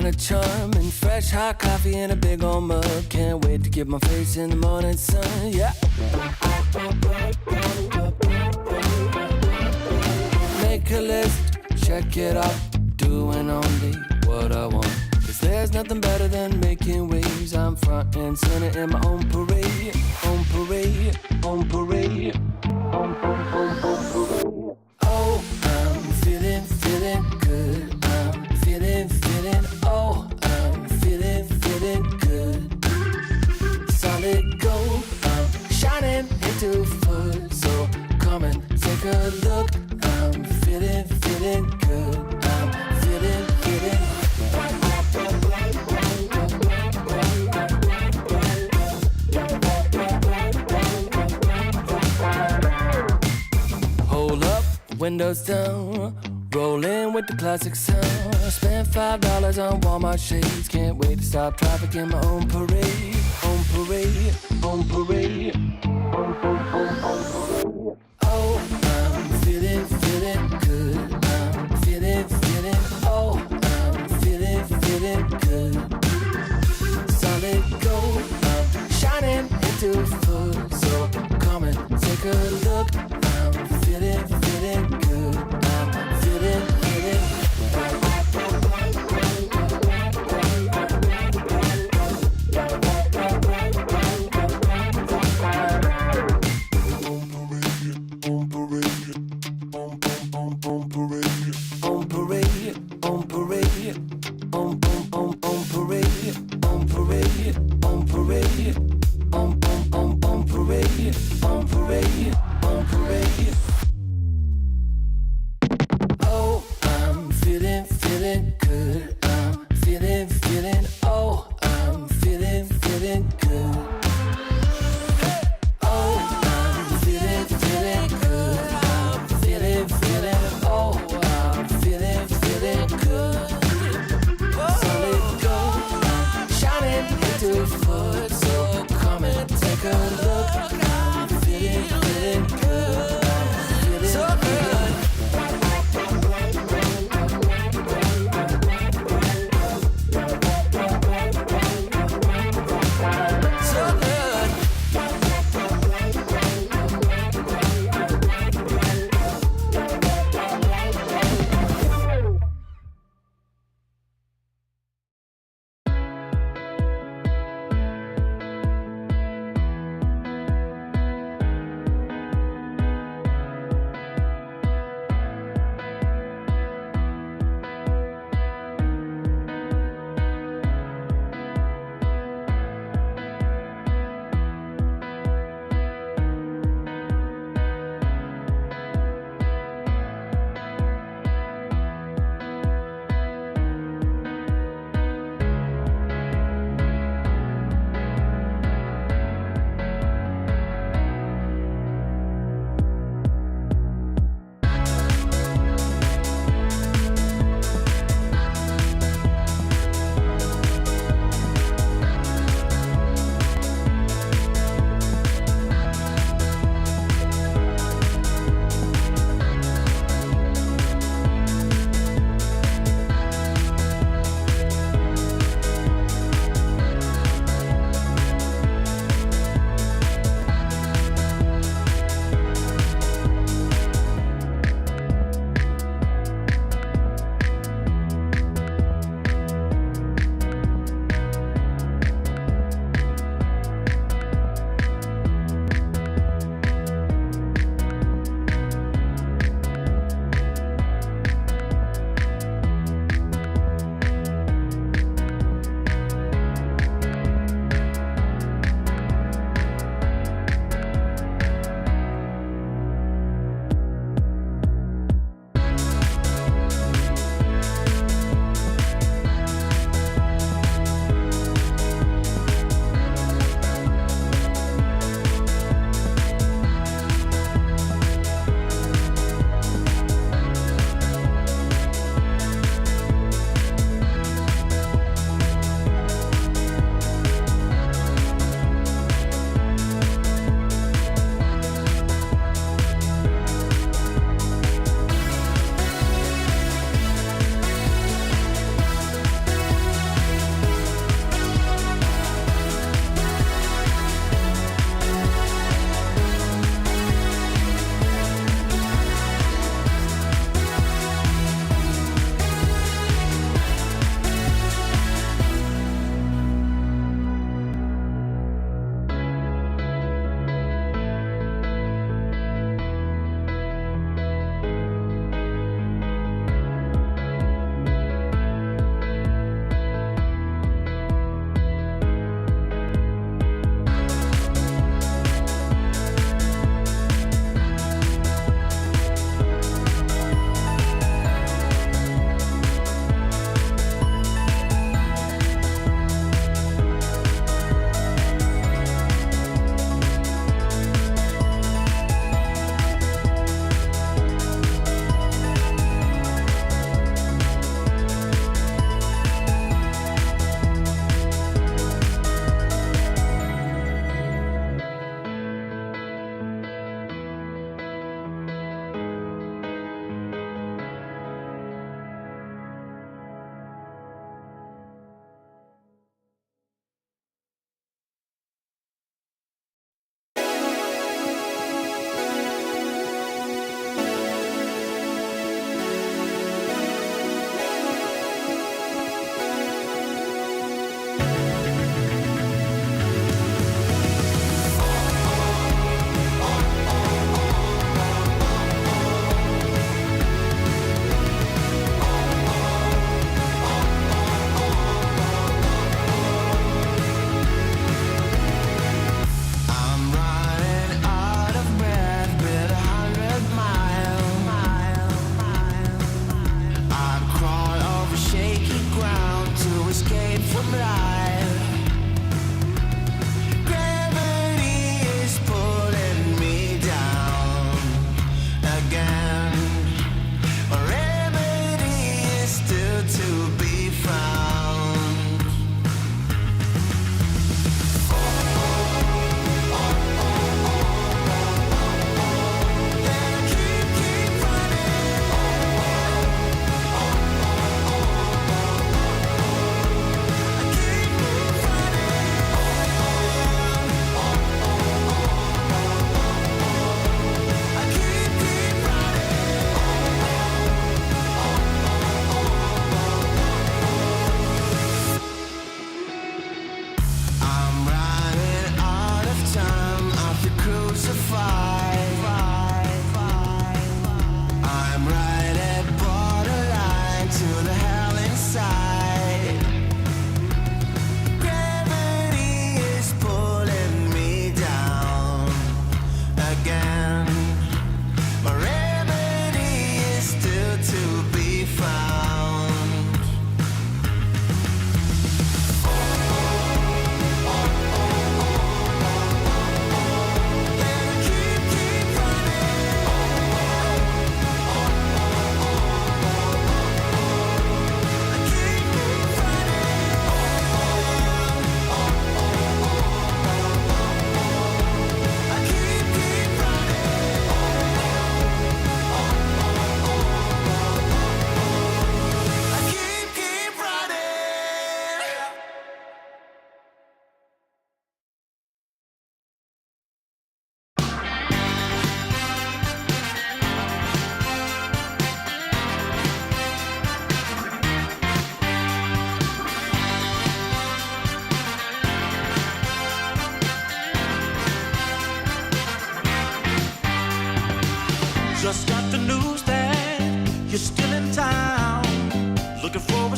a charm and fresh hot coffee in a big old mug. Can't wait to get my face in the morning sun, yeah. Make a list, check it off, doing only what I want. Cause there's nothing better than making waves. I'm front and center in my own parade, own parade, own parade, own parade. Oh, I'm feeling good. I'm feeling, oh, I'm feeling good. Solid gold, I'm shining into full. So come and take a look. I'm feeling good. I'm feeling. Hold up, windows down, rolling with the classic sound. Spent $5 on Walmart shades. Can't wait to stop traffic in my own parade, own parade, own parade, own parade. Oh, I'm feeling good. I'm feeling, oh, I'm feeling good. Solid gold, I'm shining into full. So come and take a look. I'm feeling good. I'm feeling.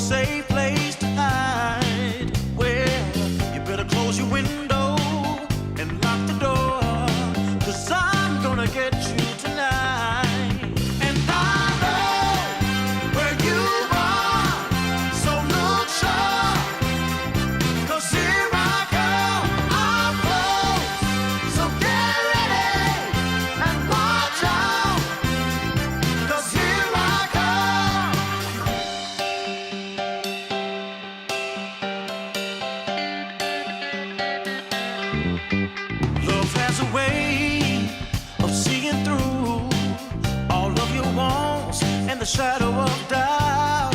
safe place to hide. Well, you better close your window and lock the door, 'cause I'm gonna get you tonight. And I know where you are, so look sharp, 'cause here I come, I'm close. So get ready and watch out, 'cause here I come. Love has a way of seeing through all of your wants and the shadow of doubt.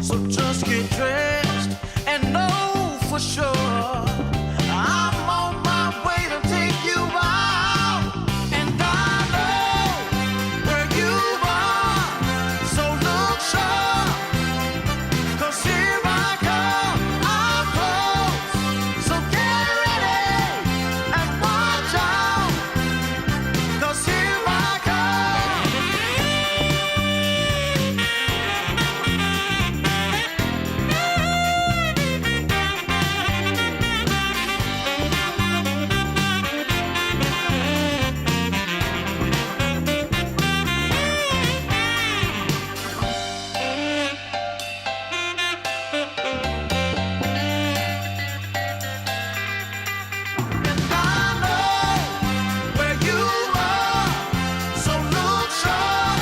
So just get dressed and know for sure I'm on my way to take you out. And I know where you are, so look sharp, 'cause here I come, I'm close. So get ready and watch out, 'cause here I come. And I know where you are, so look sharp,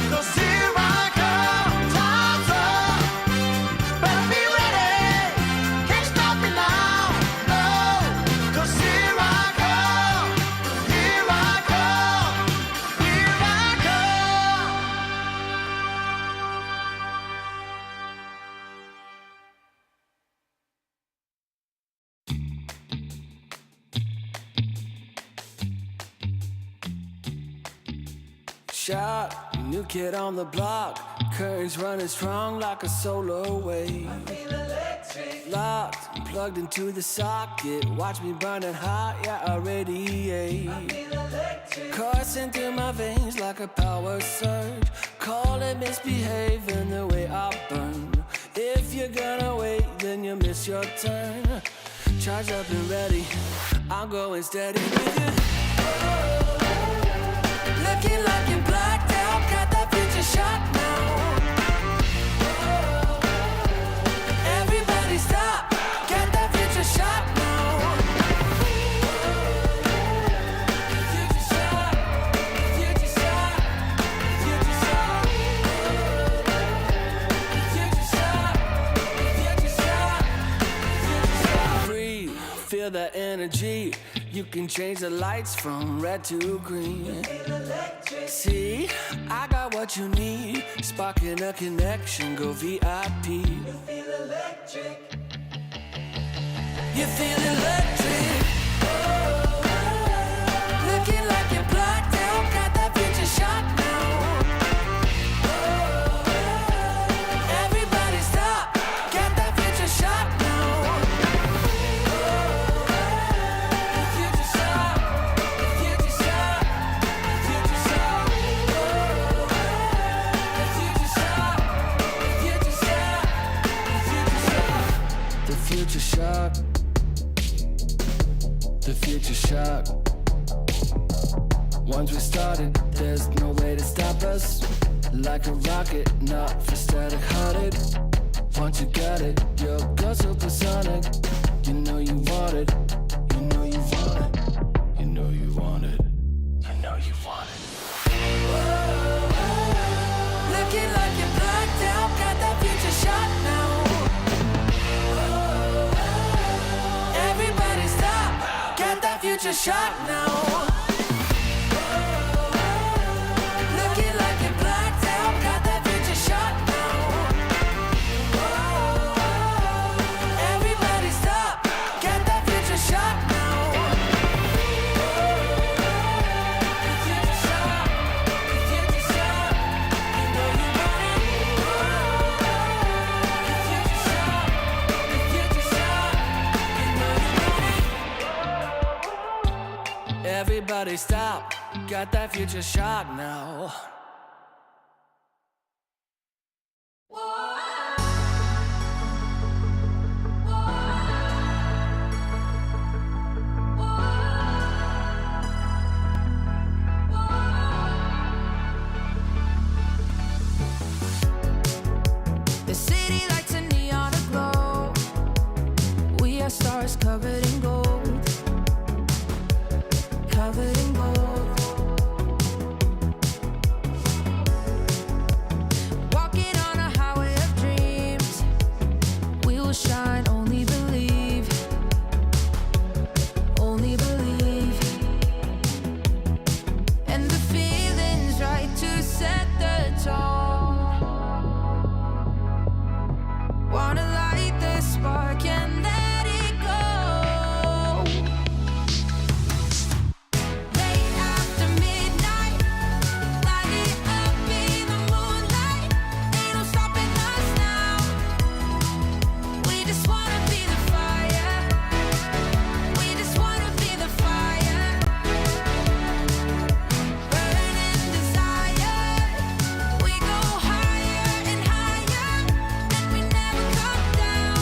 'cause here I come, time's up. Better be ready, can't stop me now, no, 'cause here I come, here I come, here I come. Shot, new kid on the block. Currents running strong like a solar wave. I feel electric. Locked, plugged into the socket. Watch me burning hot, yeah, I radiate. I feel electric. Coursing through my veins like a power surge. Call it misbehaving the way I burn. If you're gonna wait, then you miss your turn. Charged up and ready, I'm going steady with you. Looking like you're blacked out, got that future shot now. Everybody stop, got that future shot now. Future shot, future shot, future shot. Future shot, future shot, future shot. Breathe, feel that energy. You can change the lights from red to green. See, I got what you need. Sparking a connection, go VIP. You feel electric. You feel electric. Looking like you're blacked out, got that future shot now. Everybody stop, got that future shot now. Future shot, future shot, future shot. Future shot, future shot, future shot. The future shock, the future shock. Once we started, there's no way to stop us. Like a rocket, not for static hearted. Once you got it, your girl supersonic. You know you want it, you know you want it, you know you want it, you know you want it. Looking like you're blacked out, got that future shot now. Everybody stop, got that future shot now. Looking like you're blacked out, got that future shot now. Everybody stop, got that future shot now. Future shot, future shot, you know you want it. Future shot, future shot, you know you want it. Everybody stop, got that future shot now. stars covered in gold, covered in gold. Walking on a highway of dreams, we will shine, only believe, only believe. And the feeling's right to set the tone. Wanna light the spark and let it go. Late after midnight, light it up in the moonlight. Ain't no stopping us now. We just wanna be the fire. We just wanna be the fire. Burning desire. We go higher and higher, and we never come down.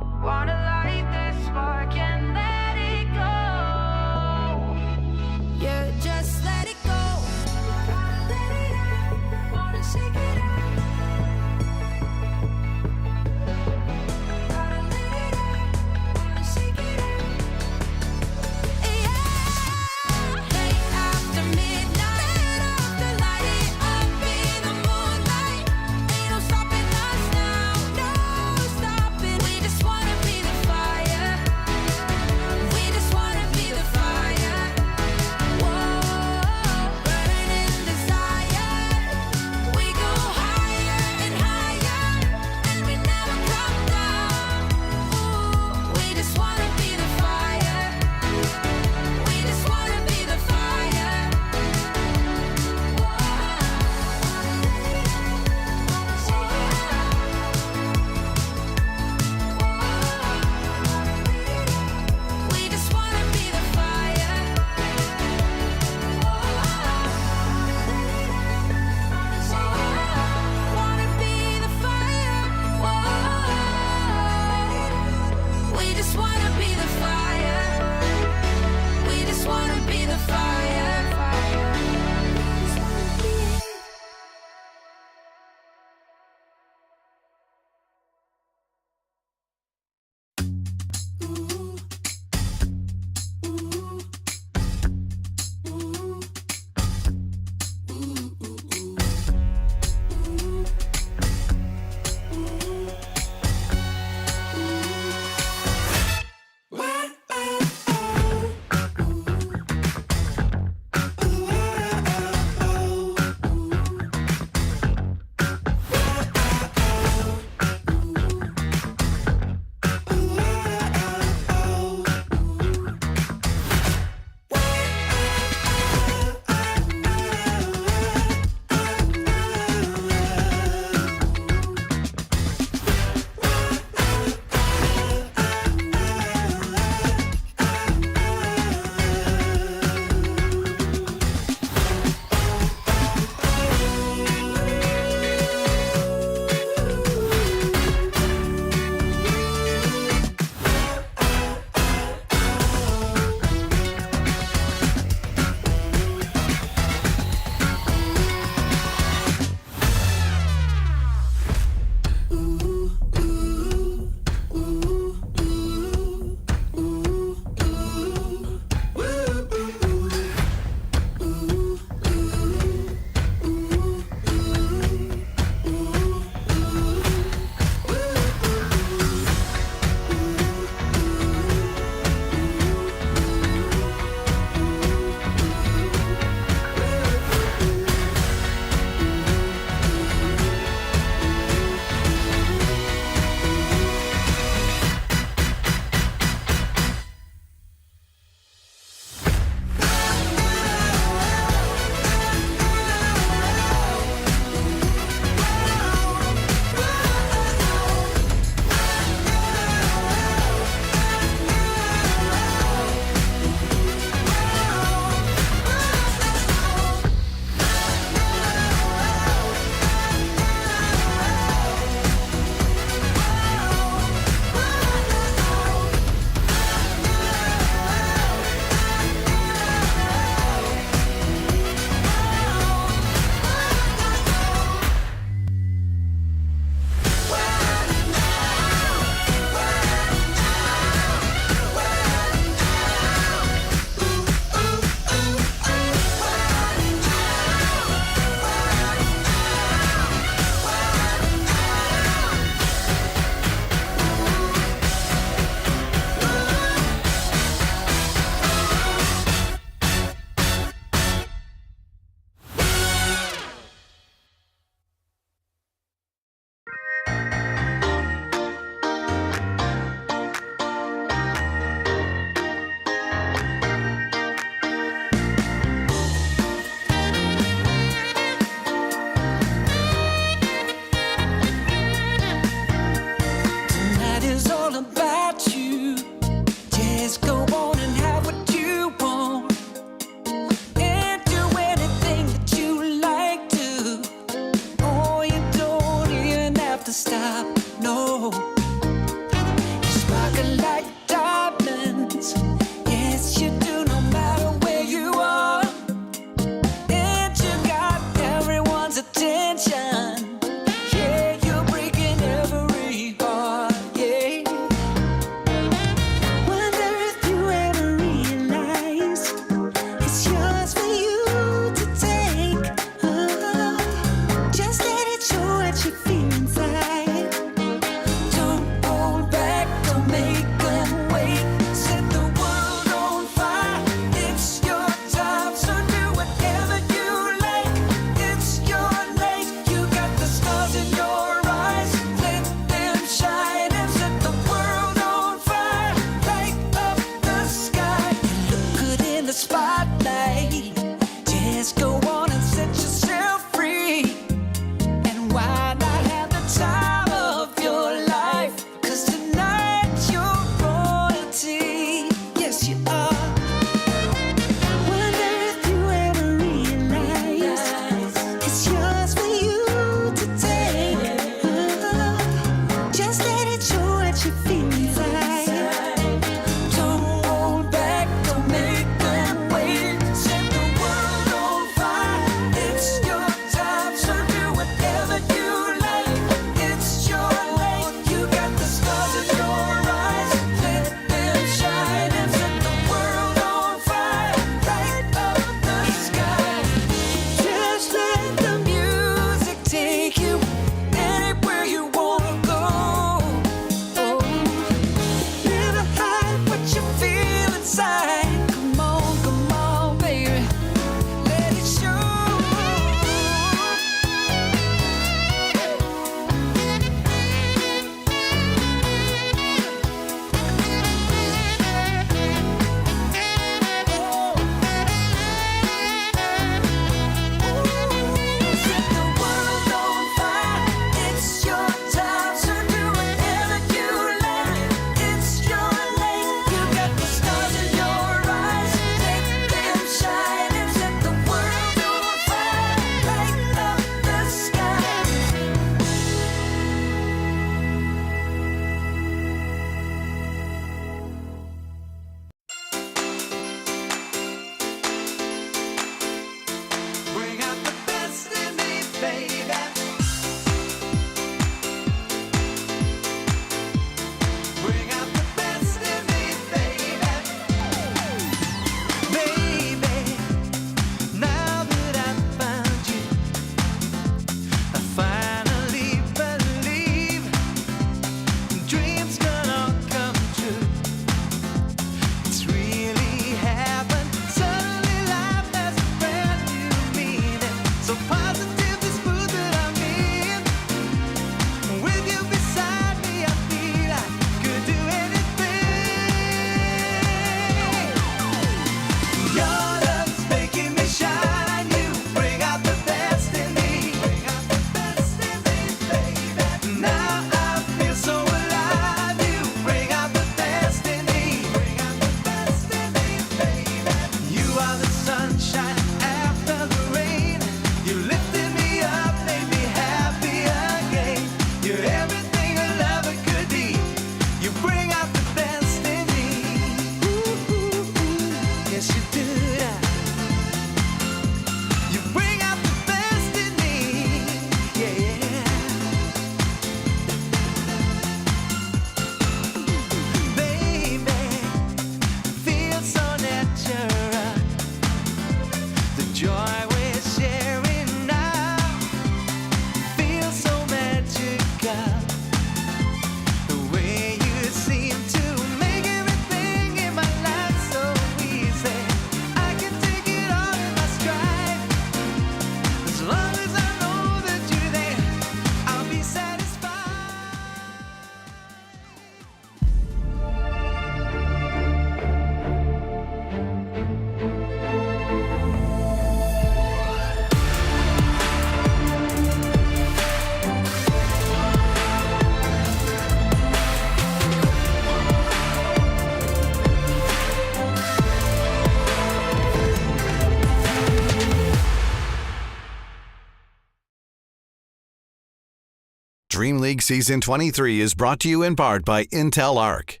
Dreamleague Season 23 is brought to you in part by Intel Arc,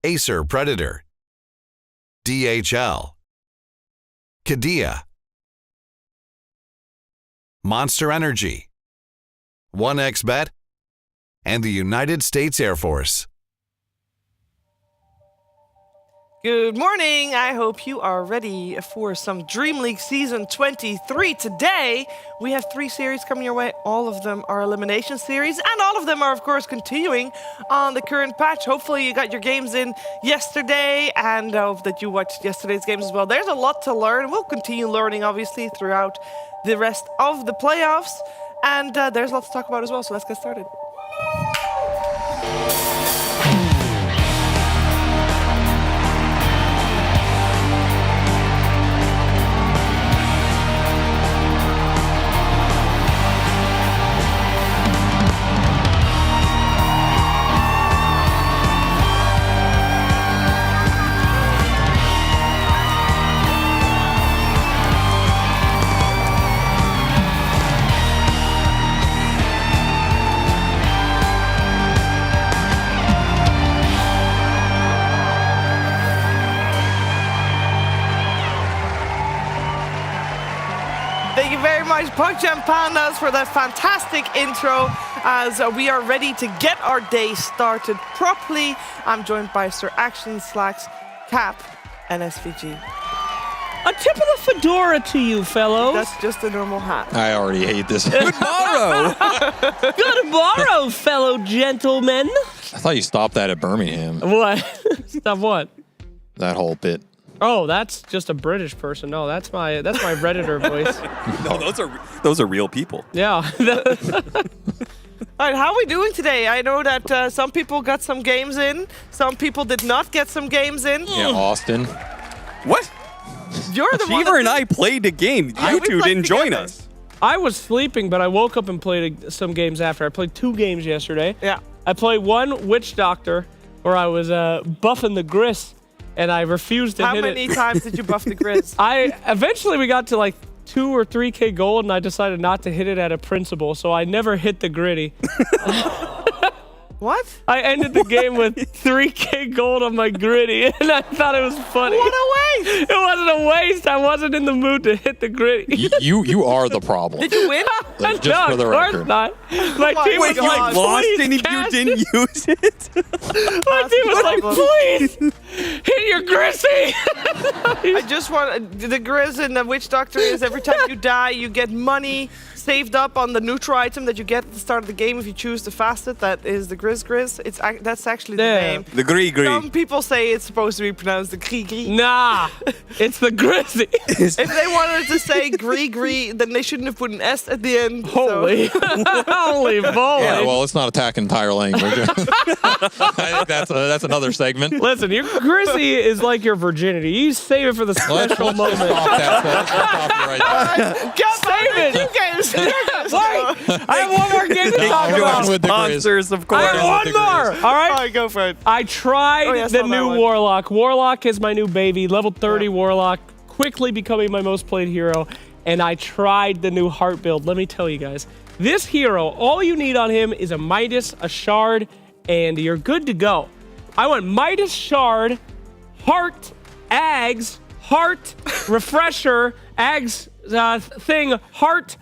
Acer Predator, DHL, Kadia, Monster Energy, 1xBet, and the United States Air Force. Good morning. I hope you are ready for some Dreamleague Season 23. Today, we have 3 series coming your way. All of them are elimination series, and all of them are, of course, continuing on the current patch. Hopefully, you got your games in yesterday, and hope that you watched yesterday's games as well. There's a lot to learn. We'll continue learning, obviously, throughout the rest of the playoffs, and there's lots to talk about as well, so let's get started. Thank you very much, PogChamp Pandas, for that fantastic intro as we are ready to get our day started properly. I'm joined by Sir Action, Slacks, Cap, and SVG. A tip of the fedora to you, fellows. That's just a normal hat. I already hate this. Good morrow, fellow gentlemen. I thought you stopped that at Birmingham. What? Stop what? That whole bit. Oh, that's just a British person. No, that's my Redditor voice. No, those are real people. Yeah. All right, how are we doing today? I know that some people got some games in. Some people did not get some games in. Yeah, Austin. What? You're the one Cheever and that I played a game. Yeah, You we two played didn't join together. us. I was sleeping, but I woke up and played some games after. I played 2 games yesterday. Yeah. I played one Witch Doctor, where I was buffing the Gris, and I refused to How hit many it. times did you buff the Grizz? Eventually we got to like 2 or 3K gold, and I decided not to hit it at a principal, so I never hit the gritty. What? I ended the game with 3K gold on my gritty, and I thought it was funny. What a waste! It wasn't a waste. I wasn't in the mood to hit the gritty. You are the problem. Did you win? Just No, for the of course record. not. My my team was Wait, you God. like, lost please and you cast didn't it. use it? My team was like, please hit your grissy. I just want the Grizz and the Witch Doctor is every time you die, you get money saved up on the neutral item that you get at the start of the game if you choose to fast it. That is the Grizz. That's actually the Yeah. name. The gree. Some people say it's supposed to be pronounced the Gris. Nah, it's the grissy. If they wanted to say Gris, then they shouldn't have put an S at the end. Holy, holy moly. Yeah, well, let's not attack entire language. I think that's another segment. Listen, your grissy is like your virginity. You save it for the Let's special moment. stop that. Let's stop it right there. Save it. You guys. Wait, I have one more game to talk Go about. on with the Grizz. Sponsors, of I course. have one more. All All right. right, go for it. I tried Oh, yeah, I the saw that new one. Warlock. Warlock is my new baby. Level 30 Warlock, quickly becoming my most played hero. And I tried the new Heart build. Let me tell you guys, this hero, all you need on him is a Midas, a Shard, and you're good to go. I went Midas, Shard, Heart, Ags, Heart, Refresher, Ags, thing, Heart.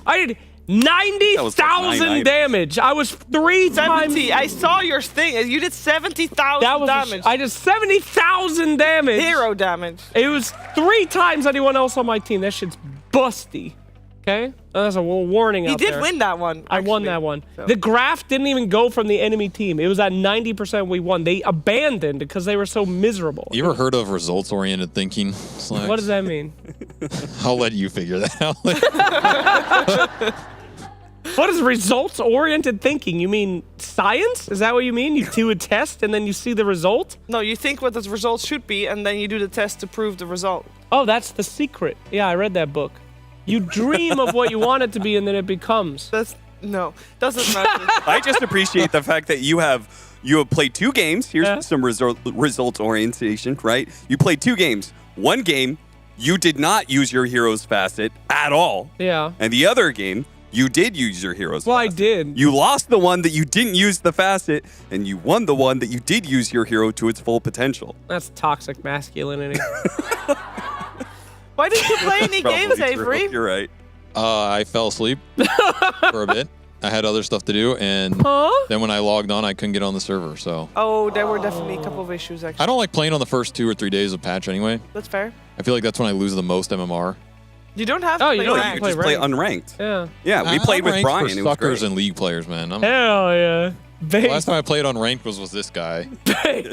I did 90,000 items. damage. I was 3 times. 70. I saw your thing. You did 70,000 That was damage. I did 70,000 damage. Zero damage. It was 3 times anyone else on my team. That shit's busty. Okay, that's a warning. He out did there. win that one. I won actually. that one. So. The graph didn't even go from the enemy team. It was at 90% we won. They abandoned because they were so miserable. You ever heard of results-oriented thinking, Slacks? What does that mean? I'll let you figure that out. What is results-oriented thinking? You mean science? Is that what you mean? You do a test and then you see the result? No, you think what the results should be, and then you do the test to prove the result. Oh, that's the secret. Yeah, I read that book. You dream of what you want it to be, and then it becomes. Doesn't matter. I just appreciate the fact that you have played 2 games. Here's some results orientation, right? You played 2 games. One game, you did not use your hero's facet at all. Yeah. And the other game, You did use your hero's Well, I facet. did. You lost the one that you didn't use the facet, and you won the one that you did use your hero to its full potential. That's toxic masculinity. Why didn't you play any games, Probably true. Avery? You're right. I fell asleep for a bit. I had other stuff to do, and then when I logged on, I couldn't get on the server. So Oh, there were definitely a couple of issues, actually. I don't like playing on the first 2 or 3 days of patch anyway. That's fair. I feel like that's when I lose the most MMR. You don't have to Oh, play you don't No, have you to just play play unranked. Yeah. Yeah, we played with Unranked Brian. for It was suckers great. and league players, man. Hell yeah. Last time I played unranked was this guy,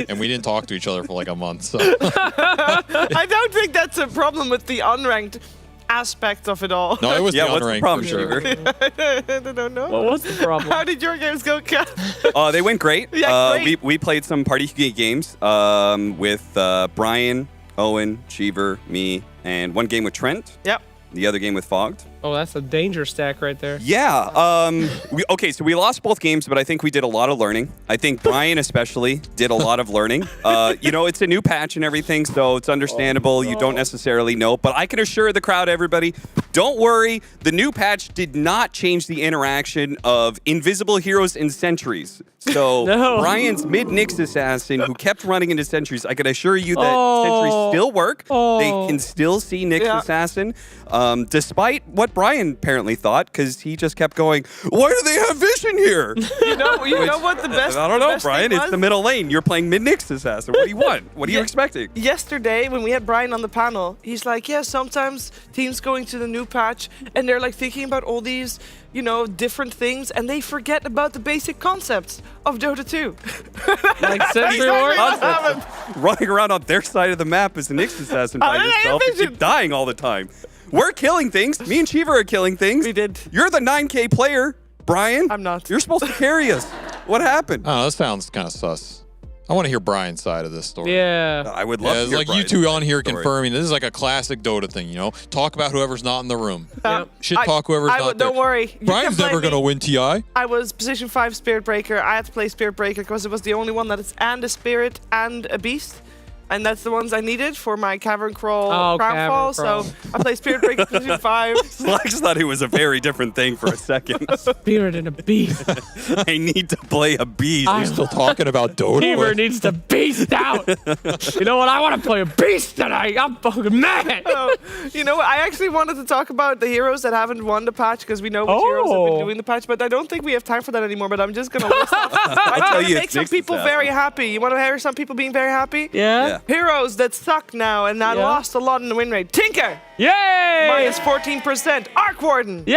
and we didn't talk to each other for like a month. So I don't think that's a problem with the unranked aspect of it all. no, it was Yeah, the what's the unranked problem, for sure. Shaver? I don't know. What was the problem? How did your games go, Kat? They went great. Yeah, great. We played some party games with Brian, Owen, Cheever, me, and one game with Trent. Yep. The other game with Fogged. Oh, that's a danger stack right there. Yeah. So we lost both games, but I think we did a lot of learning. I think Brian especially did a lot of learning. It's a new patch and everything, so it's understandable. You don't necessarily know, but I can assure the crowd, everybody, don't worry. The new patch did not change the interaction of invisible heroes and sentries. So No. Brian's mid-Nyx assassin who kept running into sentries, I can assure you that sentries still work. They can still see Nyx assassin, despite what Brian apparently thought, because he just kept going, why do they have vision here? You know what the best? I don't know, best Brian. thing It's was? the middle lane. You're playing mid-Nyx assassin. What do you want? What are you expecting? Yesterday, when we had Brian on the panel, he's like, yeah, sometimes teams going to the new patch and they're like thinking about all these, different things, and they forget about the basic concepts of Dota 2. Like Sentry War? Running around on their side of the map as a Nyx assassin by I yourself and envision- keep dying all the time. We're killing things. Me and Cheever are killing things. We did. You're the 9K player, Brian. I'm not. You're supposed to carry us. What happened? Oh, that sounds kind of sus. I want to hear Brian's side of this story. Yeah. I would love Yeah, to it's hear like you Brian's two side on here of the story. confirming this is like a classic Dota thing, Talk about whoever's not in the room. Shit I- talk whoever's I not would- there. don't worry. You Brian's can blame never going to me. win TI. I was position 5 Spirit Breaker. I had to play Spirit Breaker because it was the only one that is and a Spirit and a Beast. And that's the ones I needed for my Cavern Crawl Crown Fall. Cavern Crawl. So I played Spirit Breaker position 5. Lex thought it was a very different thing for a second. Spirit and a beast. I need to play a beast. I- Still talking about Dota. Beaver needs to beast out. You know what? I want to play a beast tonight. I'm fucking mad. Oh, you know what? I actually wanted to talk about the heroes that haven't won the patch because we know which heroes have been Oh. doing the patch, but I don't think we have time for that anymore. But I'm just going to list off. I tell want to you, make it's some Nyx people assassin. very happy. You want to hear some people being very happy? Yeah? Heroes that suck now and that Yeah. lost a lot in the win rate. Tinker, Yay! minus 14%. Arc Warden, Yay!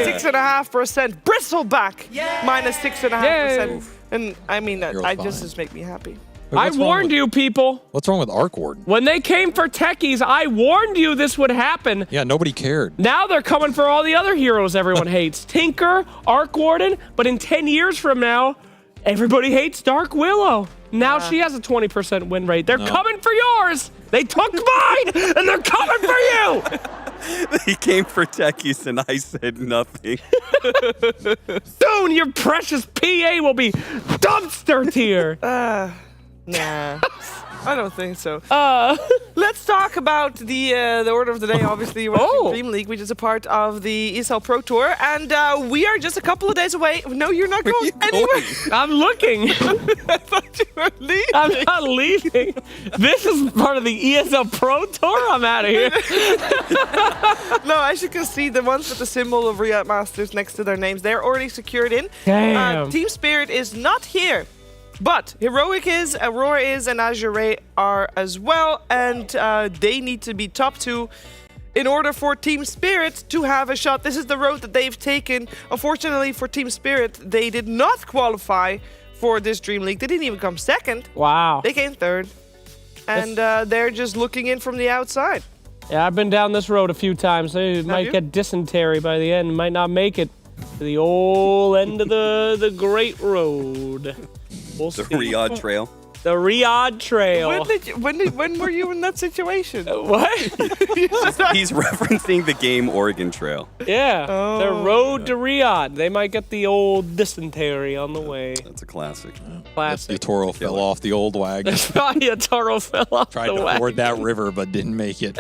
minus 6.5%. Bristleback, minus 6.5%. And I mean, that You're I fine. just make me happy. I warned you, people. What's wrong with Arc Warden? When they came for techies, I warned you this would happen. Yeah, nobody cared. Now they're coming for all the other heroes everyone hates. Tinker, Arc Warden, but in 10 years from now, everybody hates Dark Willow. Now she has a 20% win rate. They're coming for yours. They took mine, and they're coming for you. He came for techies and I said nothing. Soon your precious PA will be dumpster tier. Nah, I don't think so. Let's talk about the order of the day. Obviously, we're watching Dreamleague, which is a part of the ESL Pro Tour, and we are just a couple of days away. No, you're not Where are going you anywhere. going? I'm looking. I thought you were leaving. I'm not leaving. This is part of the ESL Pro Tour. I'm out of here. No, as you can see, the ones with the symbol of Riyadh Masters next to their names, they're already secured in. Damn. Team Spirit is not here. But Heroic is, Aurora is, and Azure are as well, and they need to be top 2 in order for Team Spirit to have a shot. This is the road that they've taken. Unfortunately for Team Spirit, they did not qualify for this Dream League. They didn't even come second. Wow. They came third. And they're just looking in from the outside. Yeah, I've been down this road a few times. They might you? get dysentery by the end. Might not make it to the old end of the great road. We'll The see. Riyadh Trail. The Riyadh Trail. When were you in that situation? What? He's referencing the game Oregon Trail. Yeah. The road to Riyadh. They might get the old dysentery on the way. That's a classic. Classic. Yatoro fell off the old wagon. Probably a Taro fell off Tried the to wagon. ford that river, but didn't make it.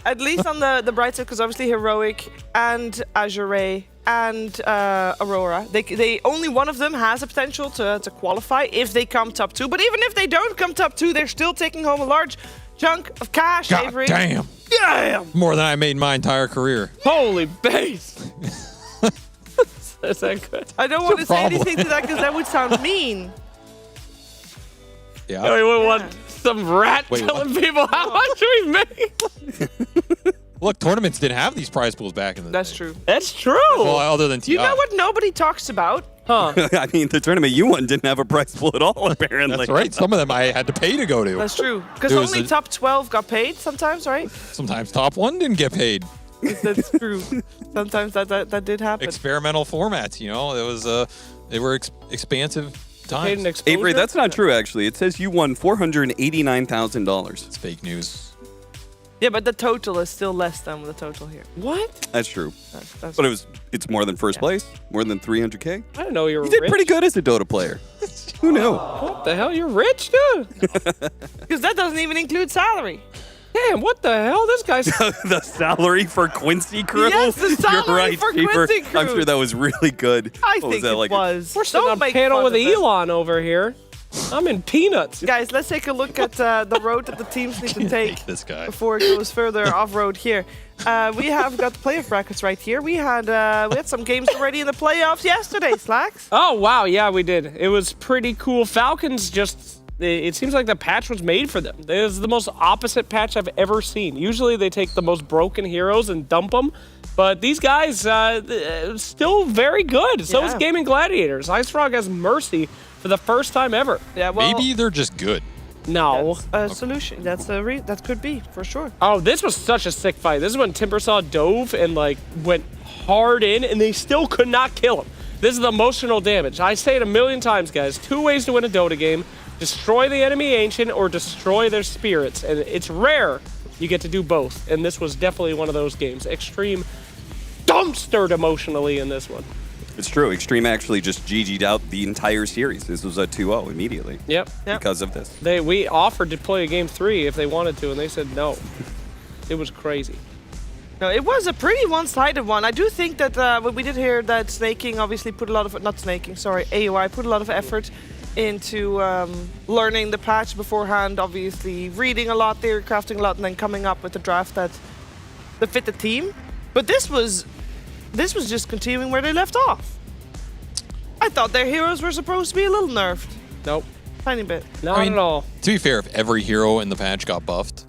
at least on the bright side, because obviously Heroic and Azure and Aurora, they only one of them has a potential to qualify if they come top 2. But even if they don't come top 2, they're still taking home a large chunk of cash, God Avery. damn. Damn! More than I made my entire career. Holy base. Is that good? I don't want to say problem? anything to that because that would sound mean. Yeah. We would want some rat Wait, telling people how much we made. Look, tournaments didn't have these prize pools back in the That's day. true. That's true. Well, other than TI. You know what nobody talks about? Huh. I mean, the tournament you won didn't have a prize pool at all, apparently. That's right. Some of them I had to pay to go to. That's true. Because There was only a- top 12 got paid sometimes, right? Sometimes top 1 didn't get paid. That's true. Sometimes that did happen. Experimental formats, you know. It was they were expansive Paid an times. exposure? Avery, that's not true, actually. It says you won $489,000. It's fake news. Yeah, but the total is still less than the total here. What? That's true. That's But it's more than first place, more than 300K. I didn't know you were You did rich. pretty good as a Dota player. Who knew? What the hell? You're rich, dude? because that doesn't even include salary. Damn, what the hell? This guy's... The salary for Quincy Crew? Yes, the salary You're right, for Cheaper. Quincy Crew. I'm sure that was really good. I What think that, it like was. We're sitting Don't on make panel fun with of it. Elon over here. I'm in peanuts. Guys, let's take a look at the road that the teams need to take This guy. before it goes further off-road here. We have got the playoff brackets right here. We had some games already in the playoffs yesterday, Slacks. Oh, wow. Yeah, we did. It was pretty cool. Falcons just... It seems like the patch was made for them. This is the most opposite patch I've ever seen. Usually they take the most broken heroes and dump them. But these guys, still very good. So is Yeah. Gaming Gladiators. Ice Frog has Mercy for the first time ever. Yeah, well, Maybe they're just good. No. that's a solution. That could be, for sure. Oh, this was such a sick fight. This is when Timbersaw dove and like went hard in, and they still could not kill him. This is the emotional damage. I say it a million times, guys. 2 ways to win a Dota game. Destroy the enemy ancient or destroy their spirits. And it's rare you get to do both. And this was definitely one of those games. Extreme dumpstered emotionally in this one. It's true. Extreme actually just GG'd out the entire series. This was a 2-0 immediately Yep. because of this. We offered to play a game 3 if they wanted to, and they said no. It was crazy. No, it was a pretty one-sided one. I do think that we did hear that Snaking obviously put a lot of... Not Snaking, sorry. AOI put a lot of effort into learning the patch beforehand, obviously reading a lot, theory crafting a lot, and then coming up with a draft that fit the team. But this was just continuing where they left off. I thought their heroes were supposed to be a little nerfed. Nope. Tiny bit. Not at all. To be fair, if every hero in the patch got buffed,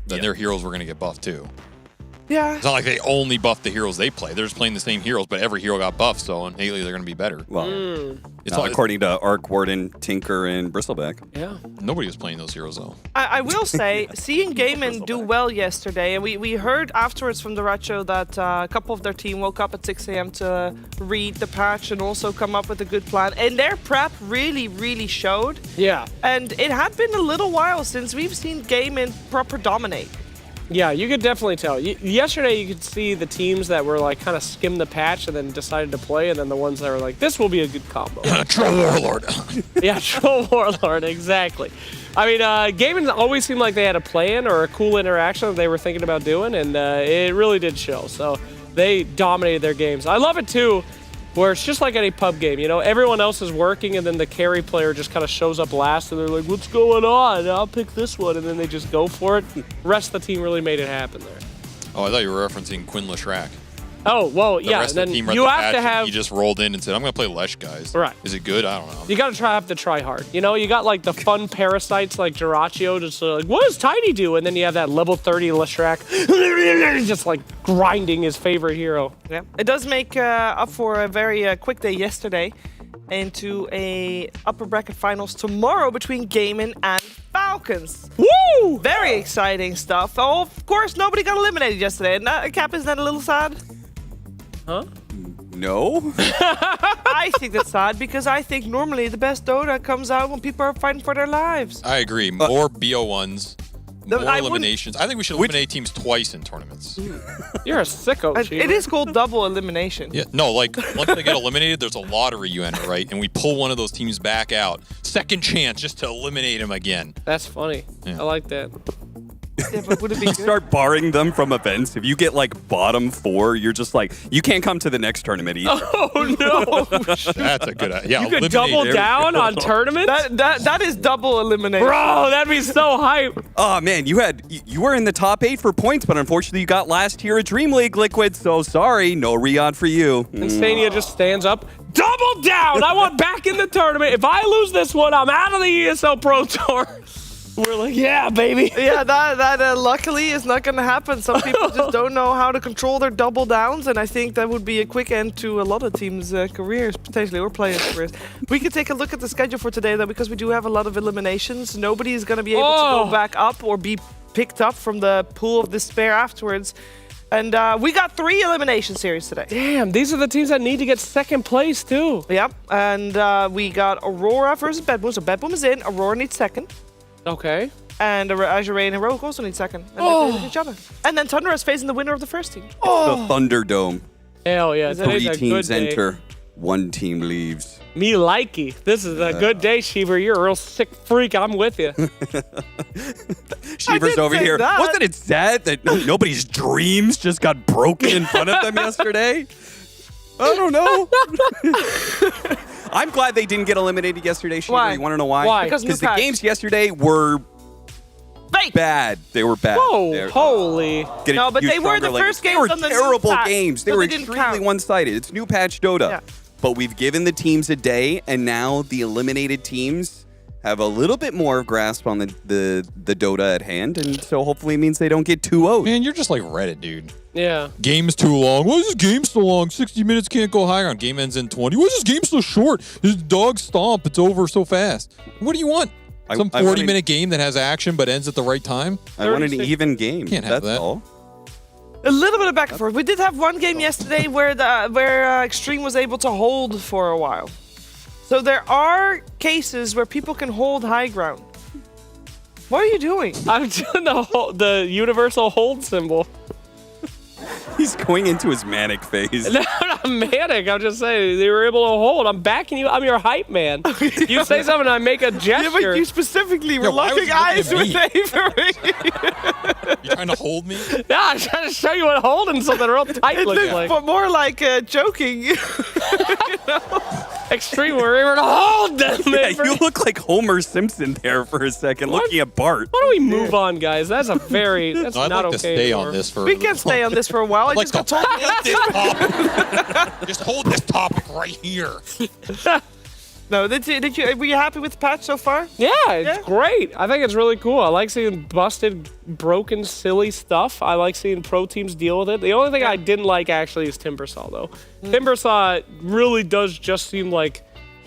then their heroes were going to get buffed too. Yeah. It's not like they only buffed the heroes they play. They're just playing the same heroes, but every hero got buffed, so innately they're going to be better. Well, It's not like according to Arc Warden, Tinker, and Bristleback. Yeah. nobody was playing those heroes though. I will say, seeing Gaiman do well yesterday, and we heard afterwards from the Racho that a couple of their team woke up at 6 a.m. to read the patch and also come up with a good plan. And their prep really, really showed. Yeah. And it had been a little while since we've seen Gaiman proper dominate. Yeah, you could definitely tell. Yesterday, you could see the teams that were like kind of skimmed the patch and then decided to play, and then the ones that were like, this will be a good combo. Troll Warlord. Yeah, Troll Warlord, exactly. I mean, Gaiman always seemed like they had a plan or a cool interaction that they were thinking about doing, and it really did show. So they dominated their games. I love it too, where it's just like any pub game, you know, everyone else is working and then the carry player just kind of shows up last and they're like, what's going on? I'll pick this one, and then they just go for it. Rest of the team really made it happen there. Oh, I thought you were referencing Quinn Lashrak. Oh, well, The yeah, rest then of the team read you the have patch to and have... He just rolled in and said, I'm going to play Lesh, guys. Right. Is it good? I don't know. You gotta have to try hard. You know, you got like the fun parasites like Jirachi, just like, what does Tiny do? And then you have that level 30 Lashrak, just like grinding his favorite hero. Yeah. It does make up for a very quick day yesterday into a upper bracket finals tomorrow between Gaiman and Falcons. Woo! Very exciting stuff. Oh, of course, nobody got eliminated yesterday. And Cap, isn't that a little sad? Huh? No? I think that's sad because I think normally the best Dota comes out when people are fighting for their lives. I agree. More BO1s, more I wouldn't- eliminations. I think we should eliminate teams twice in tournaments. You're a sicko, Cheater. It is called double elimination. Yeah, no, like once they get eliminated, there's a lottery you enter, right? And we pull one of those teams back out. Second chance just to eliminate them again. That's funny. Yeah. I like that. Yeah, but would it be good? Start barring them from events. If you get like bottom 4, you're just like, you can't come to the next tournament either. Oh no! That's a good idea. Yeah, You could eliminate double every- down on tournaments, That is double elimination. bro. That'd be so hype. Oh man, you were in the top 8 for points, but unfortunately you got last here at Dreamleague, Liquid. So sorry, no Rion for you. Insania just stands up. Double down! I want back in the tournament. If I lose this one, I'm out of the ESL Pro Tour. We're like, yeah, baby. Yeah, that luckily is not going to happen. Some people just don't know how to control their double downs, and I think that would be a quick end to a lot of teams' careers, potentially, or players' careers. We can take a look at the schedule for today, though, because we do have a lot of eliminations. Nobody is going to be able to go back up or be picked up from the pool of despair afterwards. And we got 3 elimination series today. Damn, these are the teams that need to get second place, too. Yep, and we got Aurora versus Bedboom. So Bedboom is in, Aurora needs second. Okay. And Azure and Heroic also need second. And they play with each other. And then Thunder is facing the winner of the first team. The Thunderdome. Hell yeah. Is it- today's 3 a good teams day. enter, 1 team leaves. Me likey. This is a good day, Sheever. You're a real sick freak. I'm with you. Shivers didn't over say here. that. Wasn't it sad that nobody's dreams just got broken in front of them yesterday? I don't know. I'm glad they didn't get eliminated yesterday, Shiva. Why? You want to know why? Why? Because Because new the patch. games yesterday were Fake! bad. They were bad. Whoa, They're- holy. Get No, it- but use they were stronger the language. first They games were on the new terrible patch, games. They so were they didn't extremely count. one-sided. It's new patch Dota. Yeah. But we've given the teams a day, and now the eliminated teams have a little bit more grasp on the Dota at hand, and so hopefully it means they don't get 2-0'd. Man, you're just like Reddit, dude. Yeah. Game's too long. Why is this game so long? 60 minutes can't go higher on. Game ends in 20. Why is this game so short? This dog stomp. It's over so fast. What do you want? Some I wanted- 40-minute game that has action but ends at the right time? I want an 36 even game. Can't have That's that. all. A little bit of back and forth. We did have one game yesterday where Extreme was able to hold for a while. So there are cases where people can hold high ground. What are you doing? I'm doing the universal hold symbol. He's going into his manic phase. No, I'm not manic. I'm just saying they were able to hold. I'm backing you. I'm your hype man. You say something, I make a Yeah, but gesture. you specifically were Yeah, why locking was you eyes looking with at Avery. You trying to hold me? Yeah, I'm trying to show you what holding something real tight It looks looked like. more like joking. Extreme, we're able to hold them. Yeah, you look like Homer Simpson there for a second, What? looking at Bart. Why don't we move on, guys? That's a very. That's No, I'd not like okay. to stay anymore. on this for. We can stay on this for a while. I Let's just go. got told. Hold this topic. Just hold this topic right here. No, were you happy with the patch so far? Yeah, it's Yeah. great. I think it's really cool. I like seeing busted, broken, silly stuff. I like seeing pro teams deal with it. The only thing I didn't like actually is Timbersaw, though. Timbersaw really does just seem like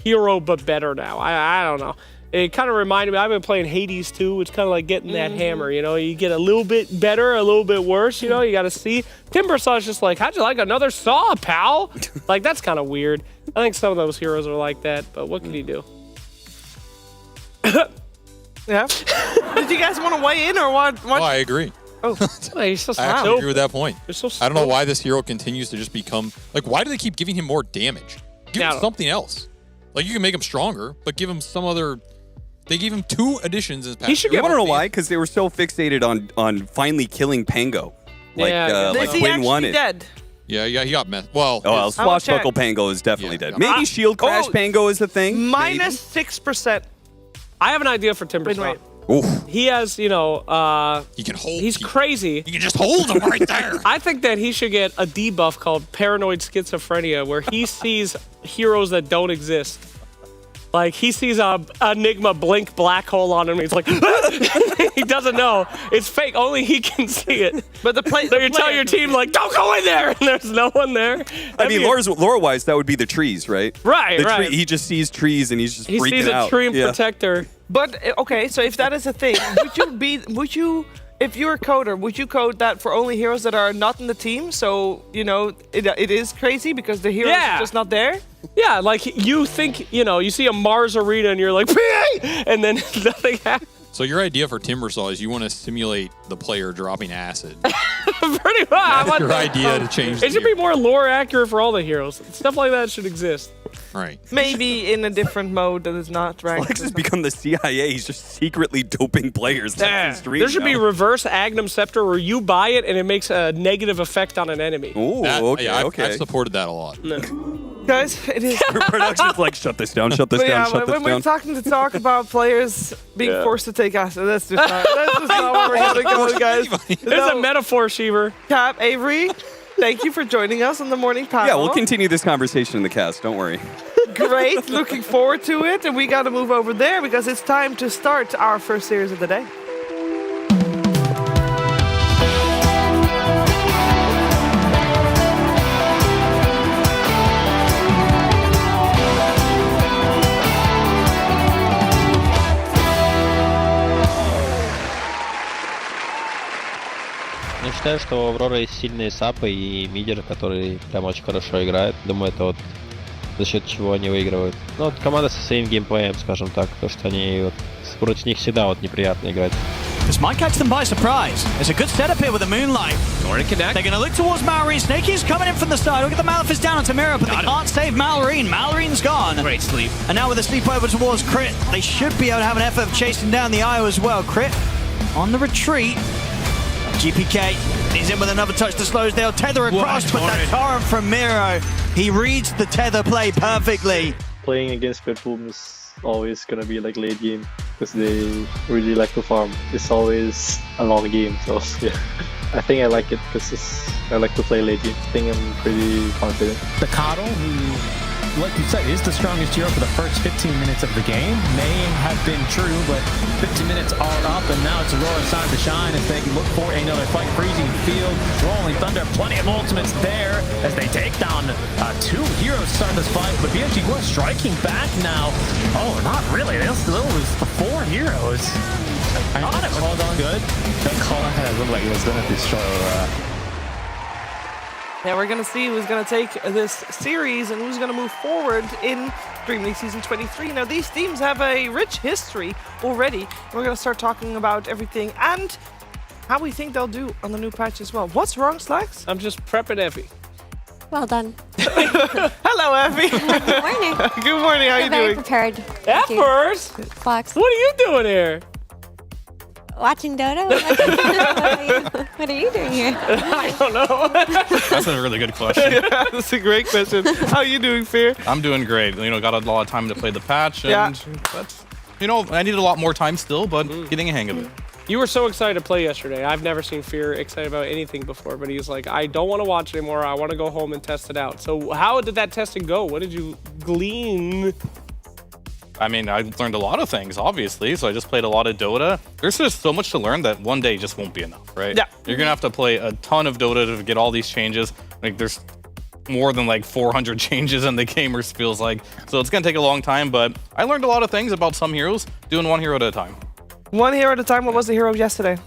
hero, but better now. I don't know. It kind of reminded me, I've been playing Hades too. It's kind of like getting that hammer, you know? You get a little bit better, a little bit worse, you know? You got to see. Timbersaw's just like, how'd you like another saw, pal? Like, that's kind of weird. I think some of those heroes are like that, but what can you do? Yeah. Did you guys want to weigh in or what? Oh, I agree. Oh, you're so I actually agree with that point. You're so I don't know stupid. why this hero continues to just become like. Why do they keep giving him more damage? Give Yeah, I him don't- something else. Like you can make him stronger, but give him some other. They gave him 2 additions as He should You get want to know why? Because they were so fixated on finally killing Pango. Like, Yeah, like Is he Quinn actually wanted. dead? Yeah, he got messed. Well, Oh, well, his- Swashbuckle Pango is definitely Yeah, dead. yeah. Maybe Shield Crash oh, Pango is a thing. Minus 6%. I have an idea for Timbersaw. Wait. Maybe. Oof. He has, he can hold. he's crazy. You can just hold him right there. I think that he should get a debuff called paranoid schizophrenia, where he sees heroes that don't exist. Like, he sees a Enigma blink black hole on him, and he's like, he doesn't know. It's fake. Only he can see it. But the play. So you tell your team, like, don't go in there, and there's no one there. I mean, lore-wise, that would be the trees, right? Right, The right. He just sees trees and he's just He freaking sees a out. tree Yeah. protector. But okay, so if that is a thing, would you, if you're a coder, would you code that for only heroes that are not in the team? So you know it is crazy because the heroes Yeah. are just not there. Yeah, like, you think, you see a Mars arena, and you're like, PA! And then nothing happens. So your idea for Timbersaw is you want to simulate the player dropping acid. Pretty much. I That's want your that. idea to change. It should be more lore accurate for all the heroes. Stuff like that should exist. Right. Maybe in a different mode that is not ranked. Flex has become the CIA. He's just secretly doping players. Yeah. There should be reverse Agnum Scepter where you buy it and it makes a negative effect on an enemy. Ooh, okay, I've supported that a lot. Guys, it is. Production's like, shut this down, shut this But down, yeah, shut this when we're down. talking to talk about players being forced to take acid, that's just not where we're gonna go, guys. It's a metaphor, Sheever. Cap, Avery, thank you for joining us on the morning panel. Yeah, we'll continue this conversation in the cast. Don't worry. Great, looking forward to it, and we got to move over there because it's time to start our first series of the day. Я считаю, что у Авроры есть сильные сапы и мидер, которые прям очень хорошо играют. Думаю, это вот за счет чего они выигрывают. Ну, вот команда со своим геймплеем, скажем так, то, что они вот против них всегда вот неприятно играть. This might catch them by surprise. It's a good setup here with the Moonlight. Going to connect. They're going to look towards Mallory. Snakey's coming in from the side. Look at the Maleficent down onto Mira, but they can't save Mallory. Mallory's gone. Great sleep. And now with the sleep over towards Crit, they should be able to have an effort of chasing down the IO as well. Crit on the retreat. GPK, he's in with another touch that slows. They'll tether across, but that torrent from Miro, he reads the tether play perfectly. Playing against Pitbull is always gonna be like late game because they really like to farm. It's always a long game, so yeah. I think I like it because I like to play late game. I think I'm pretty confident. The Coddle, who, like you said, is the strongest hero for the first 15 minutes of the game, may have been true, but 15 minutes are up, and now it's Aurora's time to shine as they look for another fight. Freezing field, Rolling Thunder, plenty of ultimates there as they take down two heroes to start this fight, but BFG was striking back now. Oh, not really. It was the four heroes. I thought it was all good. That call kind of looked like it was going to destroy Aurora. Yeah, we're going to see who's going to take this series and who's going to move forward in Dreamleague Season 23. Now, these teams have a rich history already. We're going to start talking about everything and how we think they'll do on the new patch as well. What's wrong, Slacks? I'm just prepping Effie. Well done. Hello, Effie. Good morning. Good morning. How are you Very doing? prepared. Effers? Fox. What are you doing here? Watching Dota? What are you doing here? I don't know. That's a really good question. Yeah, that's a great question. How are you doing, Fear? I'm doing great. You know, got a lot of time to play the patch, and that's, you know, I need a lot more time still, but getting a hang of it. You were so excited to play yesterday. I've never seen Fear excited about anything before, but he's like, I don't want to watch anymore. I want to go home and test it out. So how did that testing go? What did you glean? I mean, I learned a lot of things, obviously, so I just played a lot of Dota. There's just so much to learn that one day just won't be enough, right? Yeah. You're going to have to play a ton of Dota to get all these changes. Like, there's more than like 400 changes in the game, or feels like. So it's going to take a long time, but I learned a lot of things about some heroes, doing one hero at a time. One hero at a time. What was the hero of yesterday?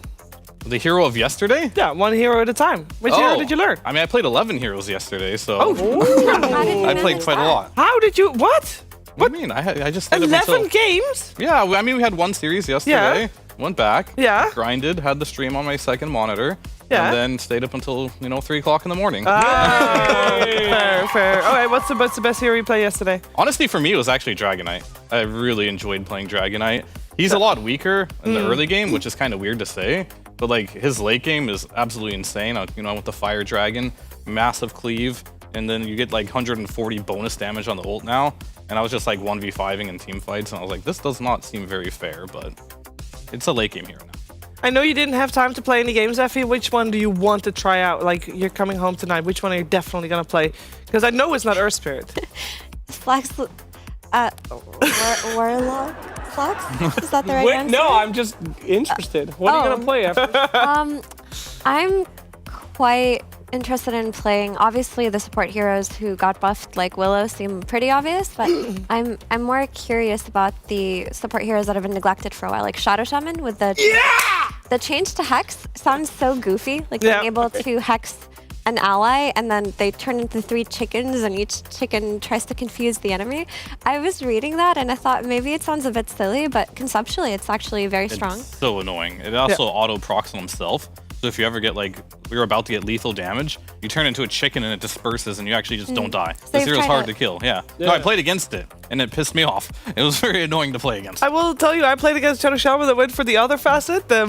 The hero of yesterday? Yeah, one hero at a time. Which hero did you learn? I mean, I played 11 heroes yesterday, so I I played quite a lot. How did you? What? What do you mean? I just stayed up 11 until... games? Yeah, I mean, we had one series yesterday. Went back. Yeah. Grinded, had the stream on my second monitor. Yeah. And then stayed up until, 3 o'clock in the morning. Fair, fair. All right, what's the best hero you played yesterday? Honestly, for me, it was actually Dragonite. I really enjoyed playing Dragonite. He's a lot weaker in the early game, which is kind of weird to say. But, like, his late game is absolutely insane. With the Fire Dragon, massive cleave, and then you get, like, 140 bonus damage on the ult now. And I was just, like, 1v5ing in team fights, and I was like, this does not seem very fair, but it's a late game hero now. I know you didn't have time to play any games, Effie. Which one do you want to try out? Like, you're coming home tonight. Which one are you definitely going to play? Because I know it's not Earth Spirit. Flax. Warlock? Flax? Is that the right answer? No, I'm just interested. What are you going to play after? I'm quite interested in playing. Obviously, the support heroes who got buffed, like Willow, seem pretty obvious, but I'm more curious about the support heroes that have been neglected for a while, like Shadow Shaman with the change to Hex sounds so goofy, like being able to Hex an ally and then they turn into 3 chickens and each chicken tries to confuse the enemy. I was reading that and I thought maybe it sounds a bit silly, but conceptually it's actually very strong. It's so annoying. It also auto-procs on himself. So if you ever get like, you're about to get lethal damage, you turn into a chicken and it disperses and you actually just don't die. This hero's hard to kill, yeah. No, I played against it and it pissed me off. It was very annoying to play against. I will tell you, I played against Shadow Shaman that went for the other facet, the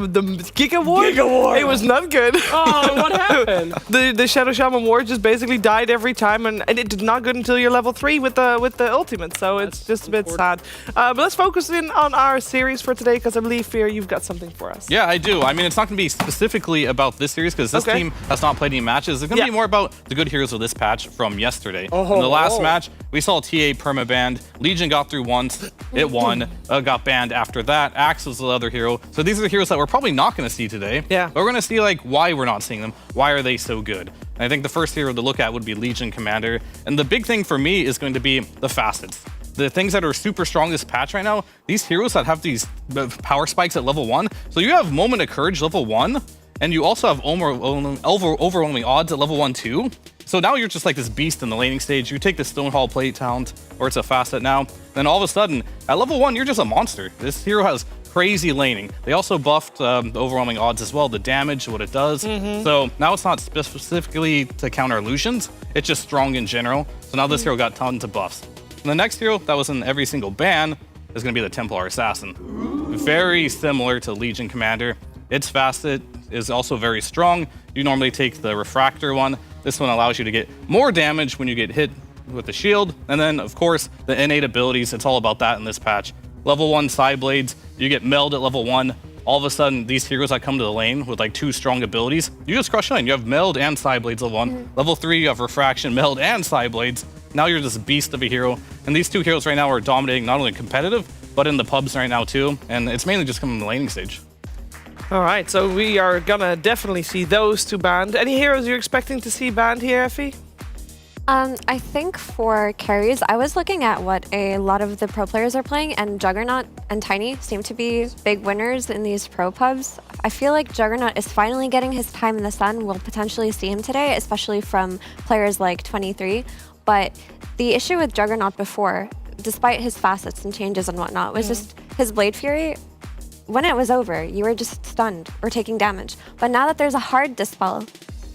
Giga Ward. Giga Ward. It was not good. Oh, what happened? the Shadow Shaman Ward just basically died every time, and it did not good until you're level 3 with the ultimate. So it's just a bit sad. But let's focus in on our series for today, because I believe, Fear, you've got something for us. Yeah, I do. I mean, it's not going to be specifically about this series because this team has not played any matches. It's going to be more about the good heroes of this patch from yesterday. In the last match, we saw TA permabanned. Legion got through once. It won. Got banned after that. Axe was the other hero. So these are the heroes that we're probably not going to see today. Yeah. But we're going to see like why we're not seeing them. Why are they so good? And I think the first hero to look at would be Legion Commander. And the big thing for me is going to be the facets. The things that are super strong this patch right now, these heroes that have these power spikes at level 1. So you have Moment of Courage level 1, and you also have overwhelming odds at level 1 too. So now you're just like this beast in the laning stage. You take the Stonehall Plate talent, or it's a facet now, then all of a sudden, at level 1, you're just a monster. This hero has crazy laning. They also buffed the overwhelming odds as well, the damage, what it does. So now it's not specifically to counter illusions, it's just strong in general. So now this hero got tons of buffs. And the next hero that was in every single ban is going to be the Templar Assassin. Very similar to Legion Commander. Its facet is also very strong. You normally take the Refractor one. This one allows you to get more damage when you get hit with the shield. And then, of course, the innate abilities. It's all about that in this patch. Level 1 Side Blades. You get Meld at level 1. All of a sudden, these heroes that come to the lane with like 2 strong abilities, you just crush lane. You have Meld and Side Blades level 1. Level 3, you have Refraction, Meld, and Side Blades. Now you're this beast of a hero. And these 2 heroes right now are dominating not only competitive, but in the pubs right now too. And it's mainly just coming in the laning stage. All right, so we are gonna definitely see those 2 banned. Any heroes you're expecting to see banned here, Effie? I think for carries, I was looking at what a lot of the pro players are playing, and Juggernaut and Tiny seem to be big winners in these pro pubs. I feel like Juggernaut is finally getting his time in the sun. We'll potentially see him today, especially from players like 23. But the issue with Juggernaut before, despite his facets and changes and whatnot, was just his Blade Fury. When it was over, you were just stunned or taking damage. But now that there's a hard dispel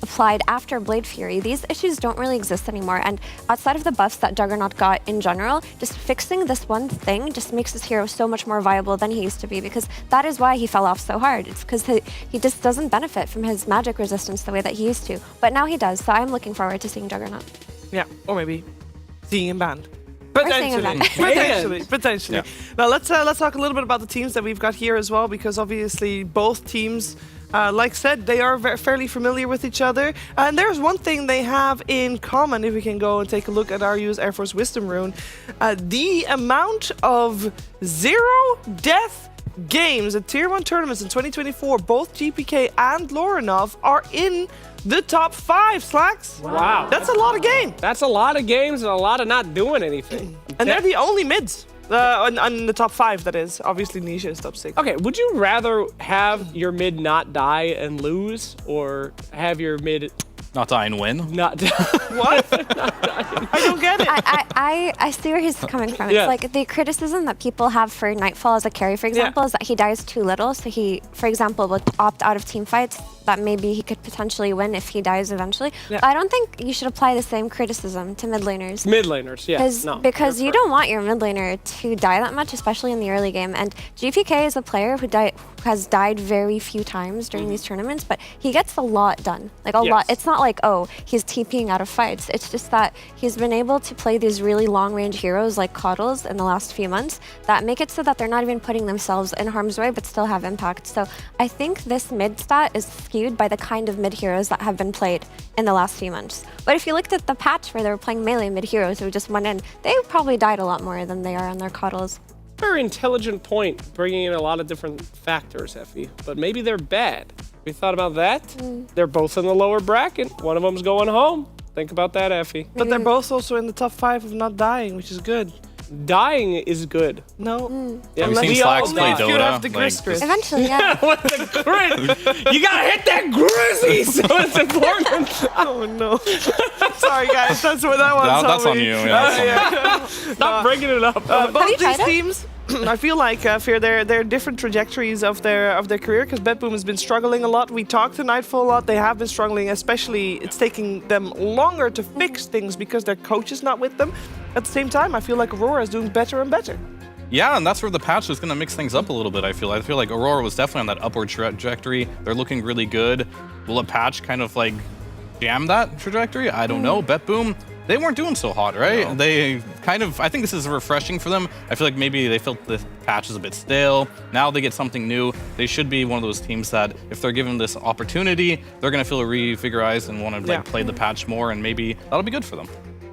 applied after Blade Fury, these issues don't really exist anymore. And outside of the buffs that Juggernaut got in general, just fixing this one thing just makes this hero so much more viable than he used to be, because that is why he fell off so hard. It's because he just doesn't benefit from his magic resistance the way that he used to. But now he does, so I'm looking forward to seeing Juggernaut. Yeah, or maybe seeing him banned. Potentially. Potentially. Yeah. Now let's talk a little bit about the teams that we've got here as well, because obviously both teams, like said, they are fairly familiar with each other. And there's one thing they have in common, if we can go and take a look at our US Air Force Wisdom Rune. The amount of 0 death games at Tier 1 tournaments in 2024, both GPK and Lorinov are in the top 5, Slacks. Wow. That's a lot of games. That's a lot of games and a lot of not doing anything. And they're the only mids on the top 5, that is. Obviously, Nisha is top 6. Okay, would you rather have your mid not die and lose, or have your mid Not die and win? not die? What? I don't get it. I see where he's coming from. Yeah. It's like the criticism that people have for Nightfall as a carry, for example, is that he dies too little. So he, for example, would opt out of team fights that maybe he could potentially win if he dies eventually. Yeah. But I don't think you should apply the same criticism to mid laners. Mid laners, yeah. No, Because you're you don't want your mid laner to die that much, especially in the early game. And GPK is a player who has died very few times during these tournaments, but he gets a lot done. Like a lot. It's not like, oh, he's TPing out of fights. It's just that he's been able to play these really long range heroes like Coddles in the last few months that make it so that they're not even putting themselves in harm's way but still have impact. So I think this mid stat is skewed by the kind of mid heroes that have been played in the last few months. But if you looked at the patch where they were playing melee mid heroes who just went in, they probably died a lot more than they are on their Coddles. very intelligent point, bringing in a lot of different factors, Effie. But maybe they're bad. We thought about that. They're both in the lower bracket. One of them's going home. Think about that, Effie. But they're both also in the top 5 of not dying, which is good. Dying is good. No. Yeah, have you seen Slacks play Dota? You have the Like, grist. Eventually, yeah. With the grit. You gotta hit that grizzy, so it's important. Oh no. Sorry guys, that's what that one's That's on you. Yeah, that's on you. Stop bringing it up. Both you these tried it? teams I feel like Fear, they're different trajectories of their career because Bedboom has been struggling a lot. We talked to Nightfall a lot. They have been struggling, especially it's taking them longer to fix things because their coach is not with them. At the same time, I feel like Aurora is doing better and better. Yeah, and that's where the patch is going to mix things up a little bit, I feel like Aurora was definitely on that upward trajectory. They're looking really good. Will a patch kind of like jam that trajectory? I don't know. Bedboom, they weren't doing so hot, right? No. They kind of, I think this is refreshing for them. I feel like maybe they felt the patch is a bit stale. Now they get something new. They should be one of those teams that if they're given this opportunity, they're going to feel revigorized and want to like play the patch more, and maybe that'll be good for them.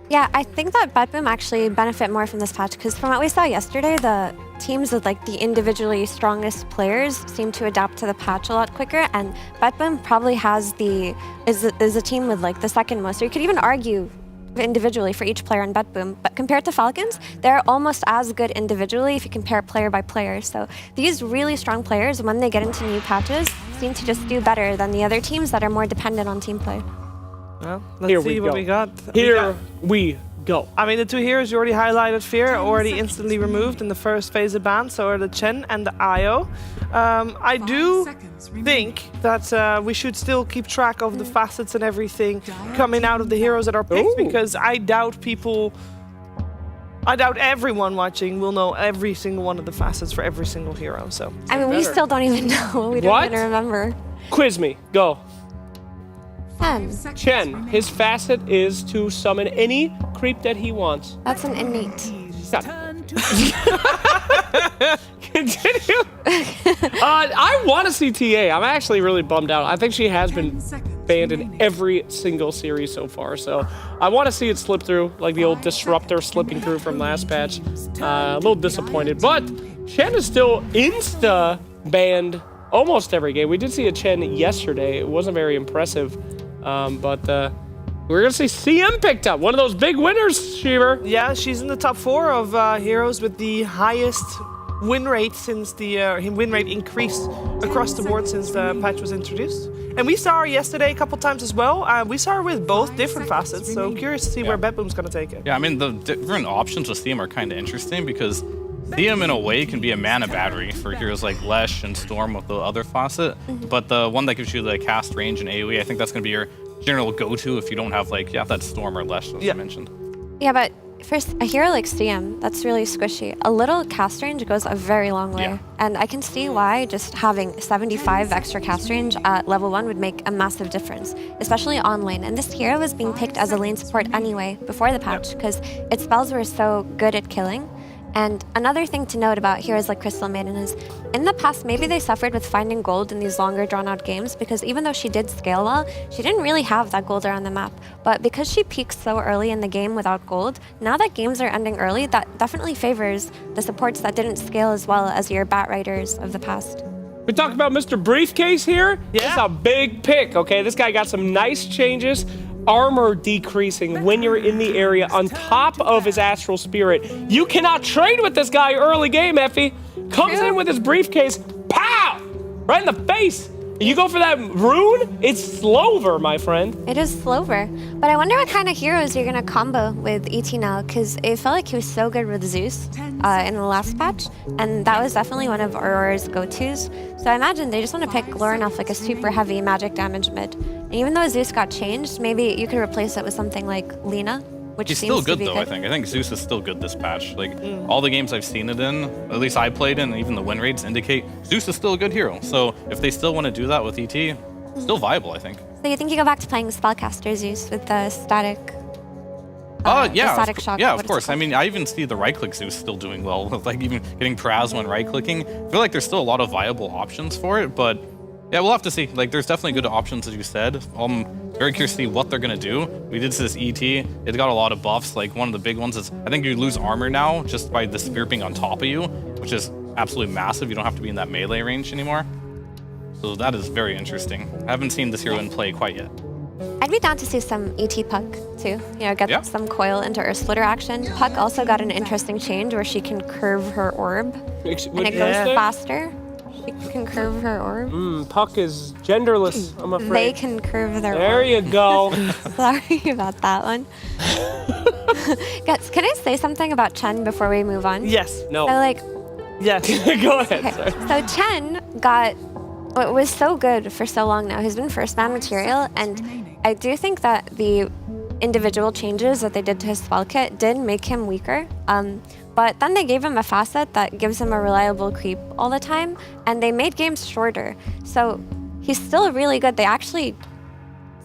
Yeah, I think that Bedboom actually benefit more from this patch because from what we saw yesterday, the teams with like the individually strongest players seem to adapt to the patch a lot quicker, and Bedboom probably has is a team with like the second most, or you could even argue individually for each player in Bedboom. But compared to Falcons, they're almost as good individually if you compare player by player. So these really strong players, when they get into new patches, seem to just do better than the other teams that are more dependent on team play. Well, let's see what we got. Here we go. I mean, the two heroes you already highlighted, Fear, already instantly removed in the first phase of ban, so are the Chen and the Io. I do think that we should still keep track of the facets and everything coming out of the heroes that are picked, because I doubt everyone watching will know every single one of the facets for every single hero. So I mean, we still don't even know. We don't even remember. Quiz me. Go. Chen. His facet is to summon any creep that he wants. That's an innate. Continue. I want to see TA. I'm actually really bummed out. I think she has been banned in every single series so far, so I want to see it slip through, like the old Disruptor slipping through from last patch. A little disappointed, but Chen is still insta-banned almost every game. We did see a Chen yesterday. It wasn't very impressive. But we're going to see CM picked up. One of those big winners, Shiver. Yeah, she's in the top 4 of heroes with the highest win rate since the win rate increased across the board since the patch was introduced. And we saw her yesterday a couple times as well. We saw her with both different facets, so curious to see where Bedboom's going to take it. Yeah, I mean, the different options with CM are kind of interesting because CM in a way can be a mana battery for heroes like Lesh and Storm with the other facet, but the one that gives you the cast range and AoE, I think that's going to be your general go-to if you don't have like, that Storm or Lesh as I mentioned. Yeah, but for a hero like CM, that's really squishy. A little cast range goes a very long way, and I can see why just having 75 extra cast range at level 1 would make a massive difference, especially on lane. And this hero was being picked as a lane support anyway before the patch because its spells were so good at killing. And another thing to note about heroes like Crystal Maiden is, in the past, maybe they suffered with finding gold in these longer drawn-out games because even though she did scale well, she didn't really have that gold around the map. But because she peaks so early in the game without gold, now that games are ending early, that definitely favors the supports that didn't scale as well as your bat riders of the past. We talk about Mr. Briefcase here. Yeah. It's a big pick, okay? This guy got some nice changes. Armor decreasing when you're in the area on top of his Astral Spirit. You cannot trade with this guy early game, Effie. Comes in with his briefcase, pow! Right in the face. You go for that rune, it's Slover, my friend. It is Slover. But I wonder what kind of heroes you're going to combo with ET now, because it felt like he was so good with Zeus in the last patch, and that was definitely one of Aurora's go-tos. So I imagine they just want to pick Lorinov like a super heavy magic damage mid. And even though Zeus got changed, maybe you could replace it with something like Lina, which He's seems still good to be though, good. I think Zeus is still good this patch. Like, all the games I've seen it in, at least I played in, even the win rates indicate Zeus is still a good hero. So if they still want to do that with ET, still viable, I think. So you think you go back to playing Spellcaster Zeus with the static... Yeah, static shock, yeah, what of is it course. I called? mean, I even see the right-click Zeus still doing well, like even getting Praz when right-clicking. I feel like there's still a lot of viable options for it, but yeah, we'll have to see. Like, there's definitely good options, as you said. Very curious to see what they're gonna do. We did see this ET. It got a lot of buffs. Like, one of the big ones is, I think you lose armor now just by the spear being on top of you, which is absolutely massive. You don't have to be in that melee range anymore. So that is very interesting. I haven't seen this hero in play quite yet. I'd be down to see some ET Puck, too. You know, get some coil into Earth Splitter action. Puck also got an interesting change where she can curve her orb, and it goes faster. She can curve her orb. Puck is genderless, I'm afraid. They can curve their There orb. you go. Sorry about that one. Guys, can I say something about Chen before we move on? Yes. No. So, like, Yes. Go ahead. Okay. Sorry. So Chen was so good for so long now. He's been first man material, and I do think that the individual changes that they did to his spell kit did make him weaker. But then they gave him a facet that gives him a reliable creep all the time, and they made games shorter. So he's still really good. They actually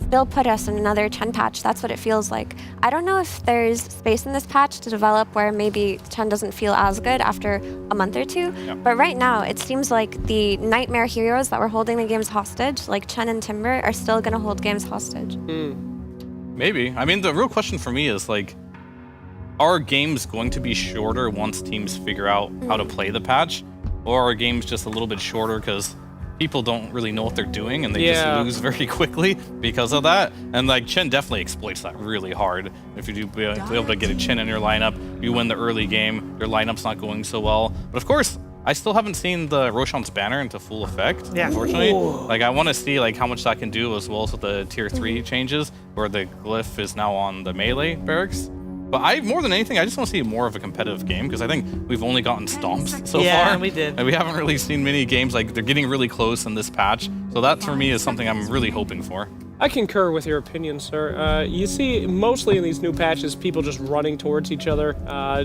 still put us in another Chen patch. That's what it feels like. I don't know if there's space in this patch to develop where maybe Chen doesn't feel as good after a month or two. But right now, it seems like the nightmare heroes that were holding the games hostage, like Chen and Timber, are still going to hold games hostage. Maybe. I mean, the real question for me is like, are games going to be shorter once teams figure out how to play the patch? Or are games just a little bit shorter because people don't really know what they're doing and they just lose very quickly because of that? And like Chen definitely exploits that really hard. If you do be able to get a Chen in your lineup, you win the early game, your lineup's not going so well. But of course, I still haven't seen the Roshan's banner into full effect, unfortunately. Like I want to see like how much that can do, as well as with the tier 3 changes where the glyph is now on the melee barracks. But more than anything, I just want to see more of a competitive game, because I think we've only gotten stomps so far. Yeah, we did. And we haven't really seen many games. Like, they're getting really close in this patch. So that, for me, is something I'm really hoping for. I concur with your opinion, sir. You see, mostly in these new patches, people just running towards each other,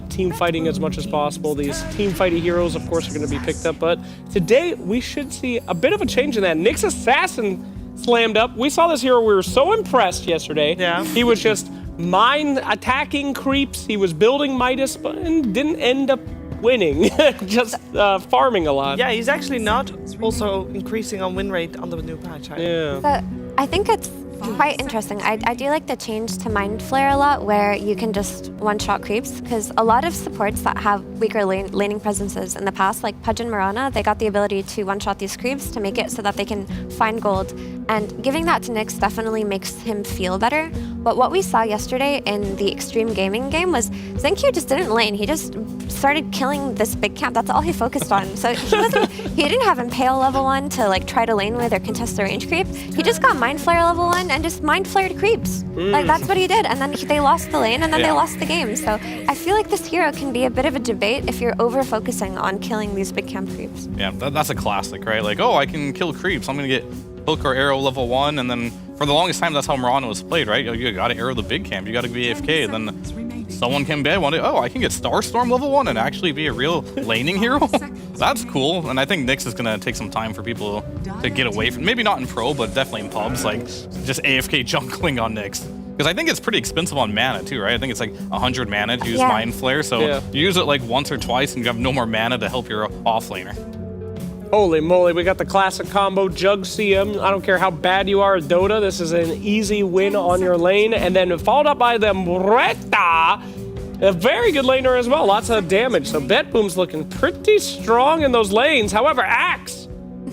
team fighting as much as possible. These team fighty heroes, of course, are going to be picked up. But today, we should see a bit of a change in that. Nyx Assassin slammed up. We saw this hero. We were so impressed yesterday. Yeah. He was just attacking creeps. He was building Midas, but didn't end up winning, just farming a lot. Yeah, he's actually not also increasing on win rate on the new patch. Yeah. But I think it's quite interesting. I do like the change to Mind Flare a lot, where you can just one-shot creeps, because a lot of supports that have weaker laning presences in the past, like Pudge and Mirana, they got the ability to one-shot these creeps to make it so that they can find gold. And giving that to Nyx definitely makes him feel better. But what we saw yesterday in the Extreme Gaming game was Zenq just didn't lane. He just started killing this big camp. That's all he focused on. So he didn't have Impale level 1 to like try to lane with or contest the range creep. He just got Mind Flare level 1 and just Mind Flared creeps. Like that's what he did. And then they lost the lane and then they lost the game. So I feel like this hero can be a bit of a debate if you're over focusing on killing these big camp creeps. Yeah, that's a classic, right? Like, oh, I can kill creeps. I'm going to get hook or arrow level 1, and then for the longest time, that's how Mirana was played, right? You got to arrow the big camp. You got to be AFK. Then someone can bet one day, oh, I can get Starstorm level 1 and actually be a real laning hero. That's cool. And I think Nyx is going to take some time for people to get away from, maybe not in pro, but definitely in pubs, like just AFK jungling on Nyx. Because I think it's pretty expensive on mana too, right? I think it's like 100 mana to use Mind Flare. So you use it like once or twice and you have no more mana to help your offlaner. Holy moly, we got the classic combo, Jug CM. I don't care how bad you are at Dota, this is an easy win on your lane. And then followed up by the Mureta, a very good laner as well, lots of damage. So Betboom's looking pretty strong in those lanes. However, Axe,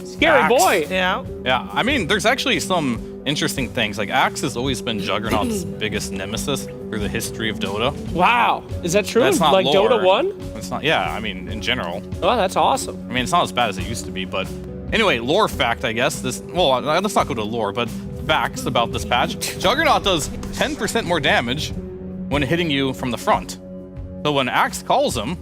scary boy. Yeah. Yeah, I mean, there's actually some interesting things. Like, Axe has always been Juggernaut's biggest nemesis through the history of Dota. Wow, is that true? That's not like lore. Dota 1? It's not, yeah, I mean, in general. Oh, that's awesome. I mean, it's not as bad as it used to be, but anyway, lore fact, I guess. Well, let's not go to lore, but facts about this patch. Juggernaut does 10% more damage when hitting you from the front. So when Axe calls him,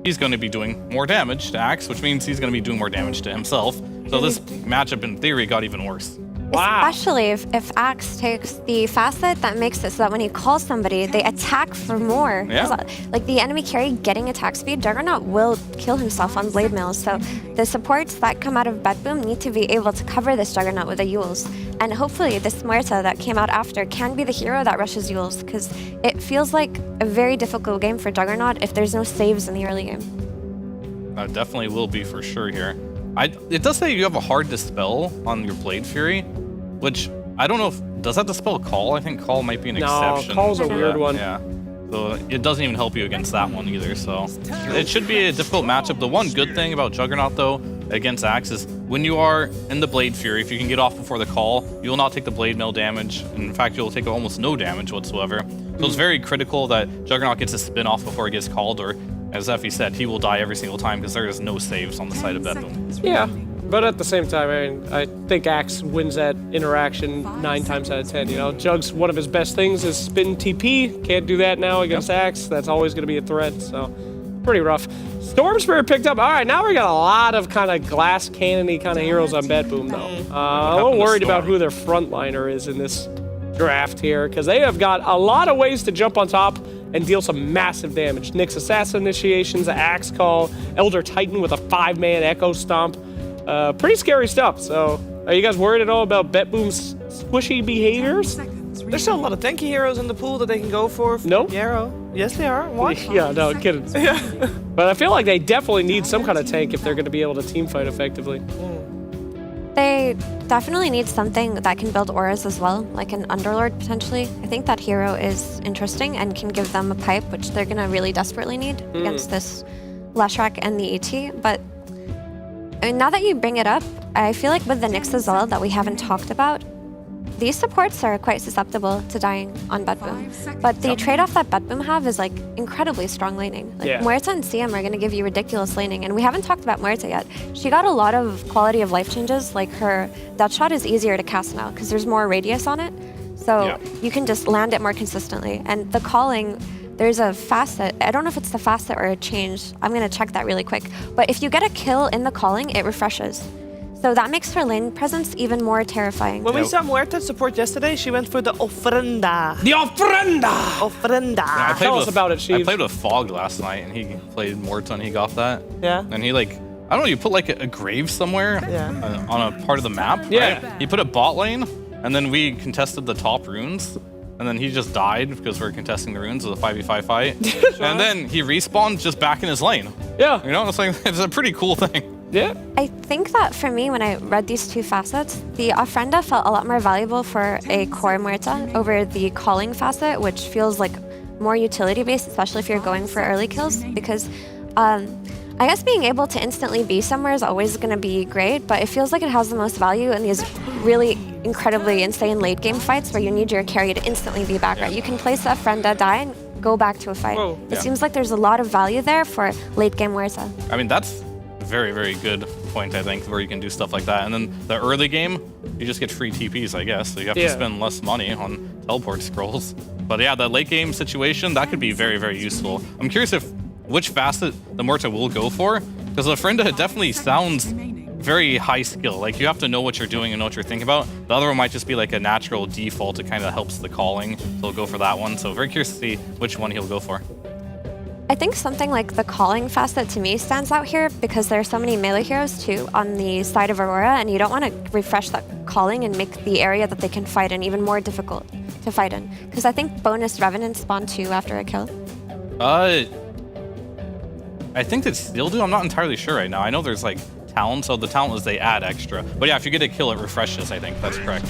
he's going to be doing more damage to Axe, which means he's going to be doing more damage to himself. So this matchup, in theory, got even worse. Wow. Especially if Axe takes the facet that makes it so that when he calls somebody, they attack for more. Yeah. Like the enemy carry getting attack speed, Juggernaut will kill himself on blade mills. So the supports that come out of Betboom need to be able to cover this Juggernaut with the Yules. And hopefully this Muerta that came out after can be the hero that rushes Yules, because it feels like a very difficult game for Juggernaut if there's no saves in the early game. That definitely will be for sure here. It does say you have a hard dispel on your Blade Fury, which I don't know if, does that dispel Call? I think Call might be an exception. No, Call's a weird one. Yeah. So it doesn't even help you against that one either. So it should be a difficult matchup. The one good thing about Juggernaut though, against Axe, is when you are in the Blade Fury, if you can get off before the call, you will not take the Blade Mail damage. In fact, you'll take almost no damage whatsoever. So it's very critical that Juggernaut gets a spin off before it gets called, or as Effie said, he will die every single time because there is no saves on the side of Betboom. Yeah, but at the same time, I think Axe wins that interaction 9 times out of 10. You know, Jug's one of his best things is spin TP. Can't do that now against Axe. That's always going to be a threat. So Pretty rough. Storm Spirit picked up. All right, now we got a lot of kind of glass cannon-y kind of heroes on Bet Boom, though. I'm a little worried about who their frontliner is in this draft here, because they have got a lot of ways to jump on top and deal some massive damage. Nyx Assassin Initiations, Axe Call, Elder Titan with a 5-man Echo Stomp. Pretty scary stuff. So, are you guys worried at all about Bet Boom's squishy behaviors? There's still a lot of tanky heroes in the pool that they can go for. No? Yarrow. Yes, they are. What? Yeah, no, kidding. Yeah. But I feel like they definitely need some kind of tank if they're going to be able to team fight effectively. They definitely need something that can build auras as well, like an Underlord potentially. I think that hero is interesting and can give them a pipe, which they're going to really desperately need against this Leshrac and the ET. But I mean, now that you bring it up, I feel like with the Nyx as well that we haven't talked about, these supports are quite susceptible to dying on Bet Boom. But the trade-off that Bet Boom have is like incredibly strong laning. Like Muerta and CM are going to give you ridiculous laning. And we haven't talked about Muerta yet. She got a lot of quality of life changes. Like her Deathshot is easier to cast now because there's more radius on it. So you can just land it more consistently. And the calling, there's a facet. I don't know if it's the facet or a change. I'm going to check that really quick. But if you get a kill in the calling, it refreshes. So that makes her lane presence even more terrifying. When we saw Muerta support yesterday, she went for the Ofrenda. The Ofrenda! Ofrenda. Yeah, Tell us about it, I Sheev. played with Fog last night, and he played Morta, and he got that. Yeah. And he I don't know, you put like a grave somewhere on a part of the map, Yeah. right? He put a bot lane, and then we contested the top runes, and then he just died because we're contesting the runes of the 5v5 fight. And then he respawned just back in his lane. Yeah. You know, it's a pretty cool thing. Yeah. I think that for me, when I read these two facets, the Ofrenda felt a lot more valuable for a core Muerta over the calling facet, which feels like more utility-based, especially if you're going for early kills, because I guess being able to instantly be somewhere is always going to be great, but it feels like it has the most value in these really incredibly insane late-game fights where you need your carry to instantly be back right. You can place the Ofrenda, die, and go back to a fight. It seems like there's a lot of value there for late-game Muerta. I mean, that's very, very good point, I think, where you can do stuff like that. And then the early game, you just get free TPs, I guess. So you have to spend less money on teleport scrolls. But yeah, the late game situation, that could be very, very useful. I'm curious which facet the Muerta will go for, because the Ofrenda definitely sounds very high skill. Like, you have to know what you're doing and know what you're thinking about. The other one might just be like a natural default. It kind of helps the calling. So he'll go for that one. So very curious to see which one he'll go for. I think something like the calling facet to me stands out here because there are so many melee heroes too on the side of Aurora, and you don't want to refresh that calling and make the area that they can fight in even more difficult to fight in. Because I think bonus Revenant spawn too after a kill. I think they still do. I'm not entirely sure right now. I know there's like talent, so the talent is they add extra. But yeah, if you get a kill, it refreshes. I think that's correct.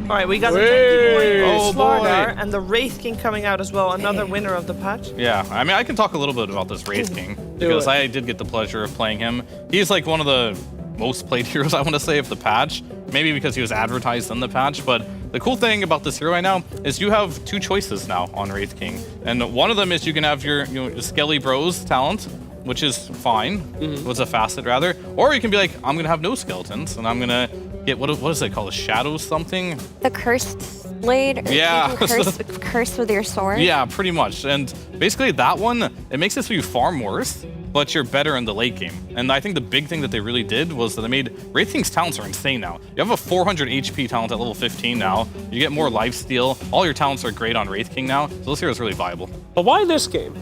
All right, we got the tanky boy, Slardar, and the Wraith King coming out as well, another winner of the patch. Yeah, I mean, I can talk a little bit about this Wraith King because I did get the pleasure of playing him. He's like one of the most played heroes, I want to say, of the patch. Maybe because he was advertised in the patch, but the cool thing about this hero right now is you have two choices now on Wraith King. And one of them is you can have your Skelly Bros talent, which is fine. Was a facet rather. Or you can be like, I'm gonna have no skeletons and I'm gonna get what is it called? A shadow something? The cursed blade? Yeah. You can curse with your sword? Yeah, pretty much. And basically that one, it makes it so you farm worse, but you're better in the late game. And I think the big thing that they really did was that they made Wraith King's talents are insane now. You have a 400 HP talent at level 15 now. You get more lifesteal. All your talents are great on Wraith King now. So this hero is really viable. But why this game?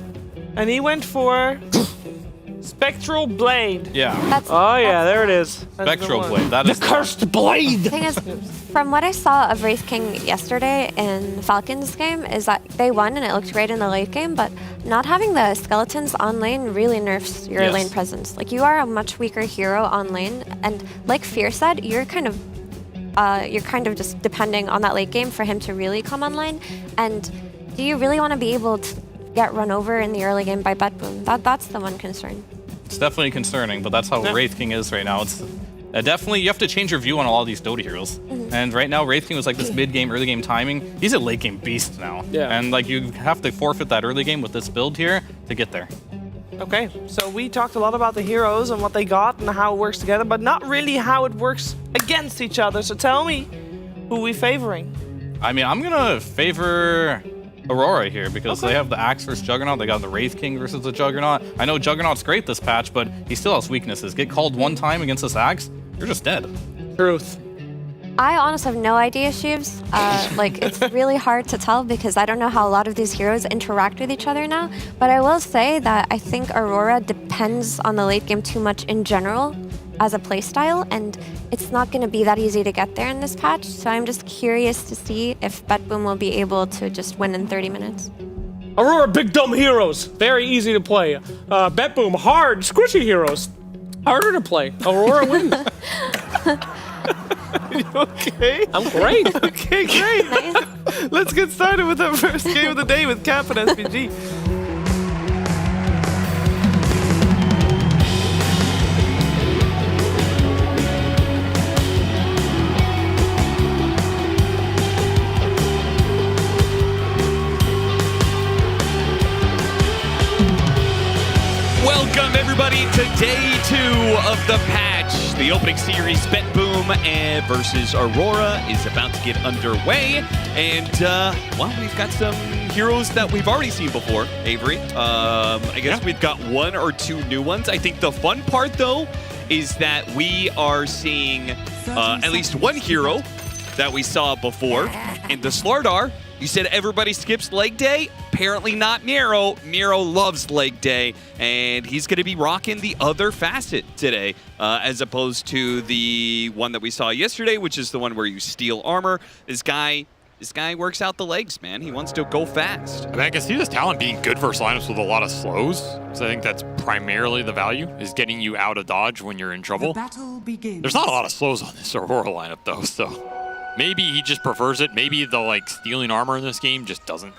And he went for Spectral Blade. Yeah. Yeah, there it is. Spectral Blade. That is the cursed blade. The thing is, from what I saw of Wraith King yesterday in Falcon's game, is that they won and it looked great in the late game, but not having the skeletons on lane really nerfs your lane presence. Like, you are a much weaker hero on lane, and like Fear said, you're kind of just depending on that late game for him to really come online. And do you really want to be able to get run over in the early game by Bet Boom? That's the one concern. It's definitely concerning, but that's how Wraith King is right now. It's definitely, you have to change your view on a lot of these Dota heroes. And right now, Wraith King was like this mid-game, early game timing. He's a late game beast now. Yeah. And like, you have to forfeit that early game with this build here to get there. Okay, so we talked a lot about the heroes and what they got and how it works together, but not really how it works against each other. So tell me, who we favoring? I mean, I'm gonna favor Aurora here because they have the Axe versus Juggernaut. They got the Wraith King versus the Juggernaut. I know Juggernaut's great this patch, but he still has weaknesses. Get called one time against this Axe, you're just dead. Truth. I honestly have no idea, Sheaves. Like, it's really hard to tell because I don't know how a lot of these heroes interact with each other now. But I will say that I think Aurora depends on the late game too much in general as a playstyle, and it's not going to be that easy to get there in this patch. So I'm just curious to see if BetBoom will be able to just win in 30 minutes. Aurora, big dumb heroes. Very easy to play. BetBoom, hard, squishy heroes. Harder to play. Aurora wins. You okay? I'm great. Okay, great. Nice. Let's get started with the first game of the day with Cap and SPG. Welcome everybody to day 2 of the patch. The opening series, BetBoom versus Aurora, is about to get underway. And, well, we've got some heroes that we've already seen before, Avery. I guess we've got 1 or 2 new ones. I think the fun part, though, is that we are seeing at least 1 hero that we saw before in the Slardar. You said everybody skips leg day? Apparently not Miro. Miro loves leg day, and he's going to be rocking the other facet today, as opposed to the one that we saw yesterday, which is the one where you steal armor. This guy works out the legs, man. He wants to go fast. I mean, I can see this talent being good versus lineups with a lot of slows. So I think that's primarily the value, is getting you out of dodge when you're in trouble. There's not a lot of slows on this Aurora lineup, though, so maybe he just prefers it. Maybe the stealing armor in this game just doesn't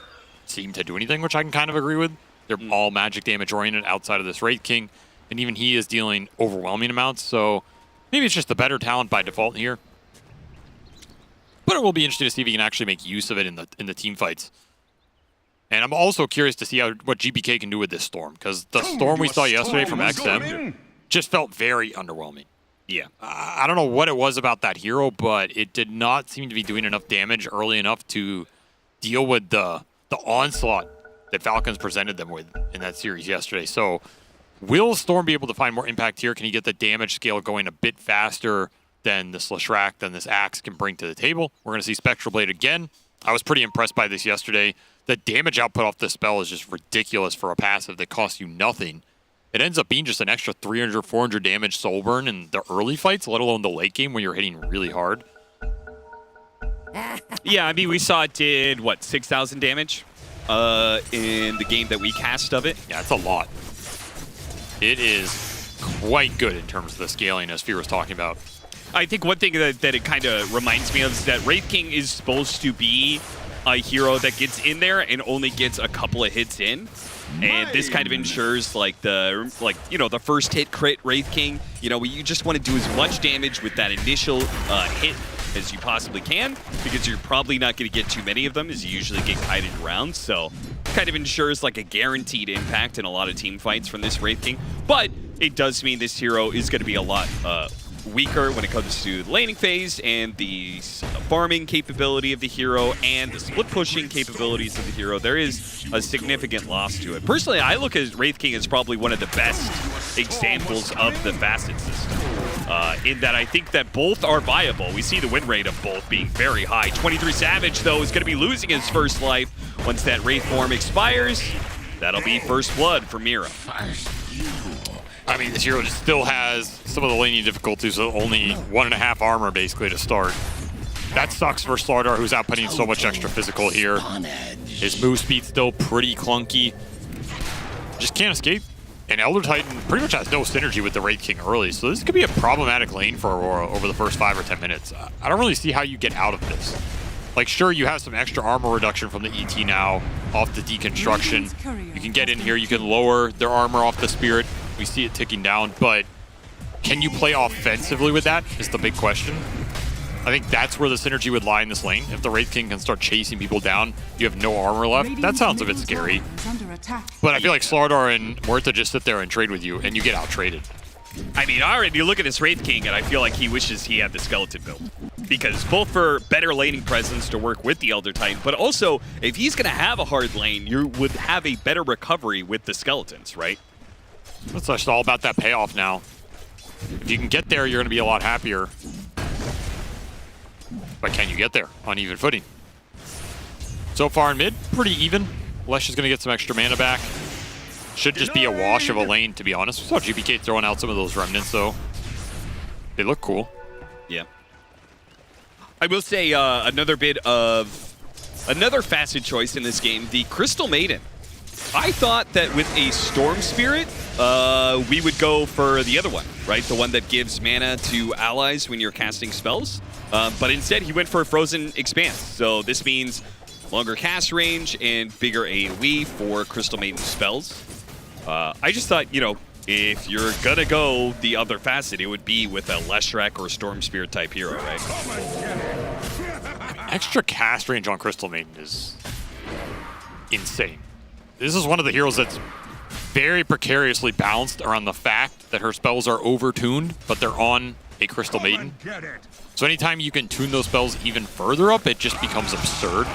seem to do anything, which I can kind of agree with. They're all magic damage oriented outside of this Wraith King, and even he is dealing overwhelming amounts, so maybe it's just the better talent by default here. But it will be interesting to see if he can actually make use of it in the team fights. And I'm also curious to see what GBK can do with this Storm, because the Storm we saw yesterday from XM just felt very underwhelming. Yeah. I don't know what it was about that hero, but it did not seem to be doing enough damage early enough to deal with the onslaught that Falcons presented them with in that series yesterday. So will Storm be able to find more impact here? Can he get the damage scale going a bit faster than this Leshrac, than this Axe can bring to the table? We're going to see Spectral Blade again. I was pretty impressed by this yesterday. The damage output off this spell is just ridiculous for a passive that costs you nothing. It ends up being just an extra 300, 400 damage soul burn in the early fights, let alone the late game when you're hitting really hard. Yeah, I mean, we saw it did, what, 6,000 damage in the game that we cast of it? Yeah, it's a lot. It is quite good in terms of the scaling, as Fear was talking about. I think one thing that it kind of reminds me of is that Wraith King is supposed to be a hero that gets in there and only gets a couple of hits in. And this kind of ensures the first hit crit Wraith King. You just want to do as much damage with that initial hit as you possibly can, because you're probably not going to get too many of them, as you usually get kited around. So kind of ensures like a guaranteed impact in a lot of team fights from this Wraith King. But it does mean this hero is going to be a lot weaker when it comes to the laning phase and the farming capability of the hero and the split pushing capabilities of the hero. There is a significant loss to it. Personally, I look at Wraith King as probably one of the best examples of the facet system, in that I think that both are viable. We see the win rate of both being very high. 23 Savage, though, is going to be losing his first life once that Wraith form expires. That'll be first blood for Mira. I mean, this hero just still has some of the laning difficulties, so only 1.5 armor basically to start. That sucks for Slardar, who's outputting so much extra physical here. His move speed's still pretty clunky. Just can't escape. And Elder Titan pretty much has no synergy with the Wraith King early, so this could be a problematic lane for Aurora over the first 5 or 10 minutes. I don't really see how you get out of this. Like, sure, you have some extra armor reduction from the ET now off the deconstruction. You can get in here, you can lower their armor off the Spirit. We see it ticking down, but can you play offensively with that is the big question. I think that's where the synergy would lie in this lane. If the Wraith King can start chasing people down, you have no armor left. That sounds a bit scary. But I feel like Slardar and Muerta just sit there and trade with you, and you get out-traded. I mean, already you look at this Wraith King, and I feel like he wishes he had the skeleton build. Because both for better laning presence to work with the Elder Titan, but also if he's going to have a hard lane, you would have a better recovery with the skeletons, right? It's just all about that payoff now. If you can get there, you're going to be a lot happier. But can you get there on even footing? So far in mid, pretty even. Lesh is going to get some extra mana back. Should just be a wash of a lane, to be honest. We saw GBK throwing out some of those remnants, though. They look cool. Yeah. I will say another facet choice in this game, the Crystal Maiden. I thought that with a Storm Spirit, we would go for the other one, right? The one that gives mana to allies when you're casting spells. But instead, he went for a Frozen Expanse. So this means longer cast range and bigger AoE for Crystal Maiden spells. I just thought, you know, if you're gonna go the other facet, it would be with a Leshrac or Storm Spirit type hero, right? Extra cast range on Crystal Maiden is insane. This is one of the heroes that's very precariously balanced around the fact that her spells are over-tuned, but they're on a Crystal Maiden. So anytime you can tune those spells even further up, it just becomes absurd.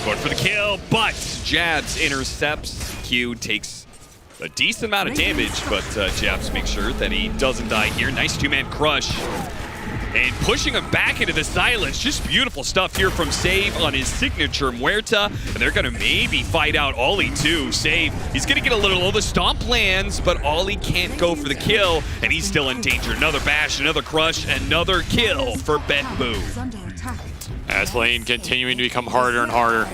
Going for the kill, but Jabs intercepts. Q takes a decent amount of damage, but Jabs makes sure that he doesn't die here. Nice two-man crush. And pushing him back into the silence. Just beautiful stuff here from Save on his signature Muerta. And they're going to maybe fight out Ollie too. Save, he's going to get a little of the stomp lands, but Ollie can't go for the kill. And he's still in danger. Another bash, another crush, another kill for Betbu. As lane continuing to become harder and harder.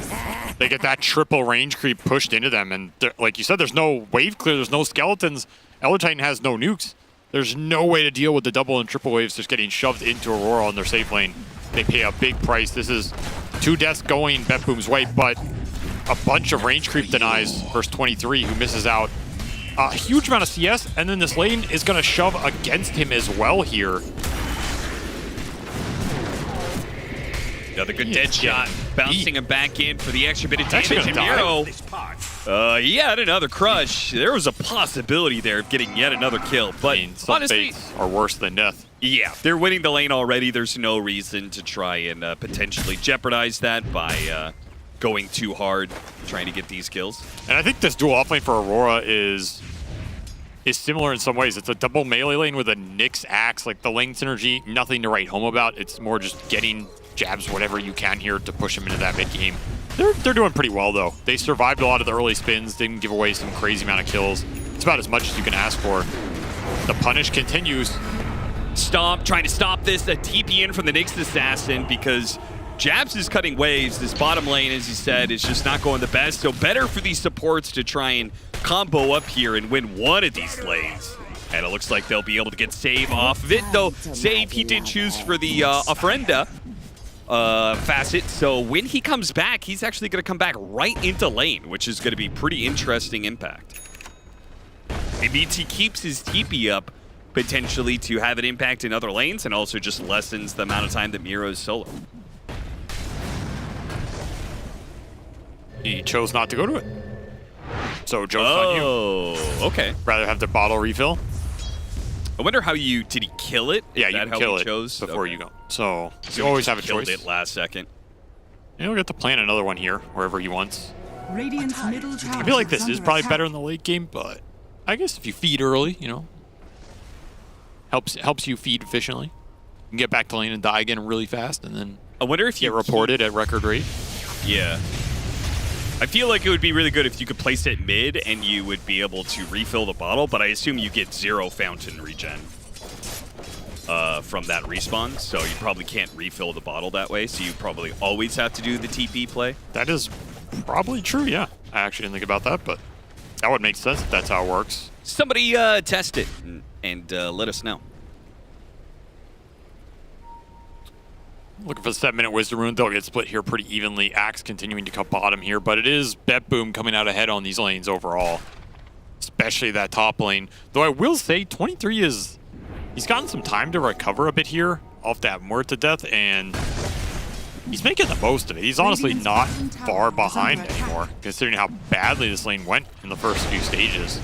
They get that triple range creep pushed into them. And like you said, there's no wave clear, there's no skeletons. Elder Titan has no nukes. There's no way to deal with the double and triple waves just getting shoved into Aurora on their safe lane. They pay a big price. This is 2 deaths going Betboom's way, but a bunch of range creep denies versus 23, who misses out a huge amount of CS, and then this lane is going to shove against him as well here. Another good dead shot, bouncing him back in for the extra bit of damage. And Miro, he had another crush. There was a possibility there of getting yet another kill, but honestly, fates are worse than death. Yeah, they're winning the lane already. There's no reason to try and potentially jeopardize that by going too hard, trying to get these kills. And I think this dual offlane for Aurora is similar in some ways. It's a double melee lane with a Nyx axe. Like the lane synergy, nothing to write home about. It's more just getting Jabs whatever you can here to push him into that mid game. They're doing pretty well though. They survived a lot of the early spins, didn't give away some crazy amount of kills. It's about as much as you can ask for. The punish continues. Stomp, trying to stop this. A TP in from the Nyx Assassin because Jabs is cutting waves. This bottom lane, as you said, is just not going the best. So better for these supports to try and combo up here and win one of these lanes. And it looks like they'll be able to get Save off of it. Though Save, he did choose for the Ofrenda facet. So when he comes back, he's actually going to come back right into lane, which is going to be pretty interesting impact. It means he keeps his TP up potentially to have an impact in other lanes and also just lessens the amount of time that Miro is solo. He chose not to go to it. So joke's on you. Oh, okay. Rather have the bottle refill. I wonder how you, did he kill it? Yeah, Is you that can how kill he it chose? before you go. So So you he always just have a killed choice. it last second. He'll get to plan another one here, wherever he wants. Radiant's middle tower I feel like this is is under probably attack. better in the late game, but I guess if you feed early, you know, helps you feed efficiently. You can get back to lane and die again really fast, and then I wonder if get reported at record rate. Yeah. I feel like it would be really good if you could place it mid and you would be able to refill the bottle, but I assume you get 0 fountain regen from that respawn, so you probably can't refill the bottle that way, so you probably always have to do the TP play. That is probably true, yeah. I actually didn't think about that, but that would make sense if that's how it works. Somebody test it and let us know. Looking for the 7-minute Wisdom Rune. They'll get split here pretty evenly. Axe continuing to cut bottom here, but it is Betboom coming out ahead on these lanes overall, especially that top lane. Though I will say 23 is... He's gotten some time to recover a bit here off that Muerta death, and he's making the most of it. He's honestly not far behind anymore, considering how badly this lane went in the first few stages.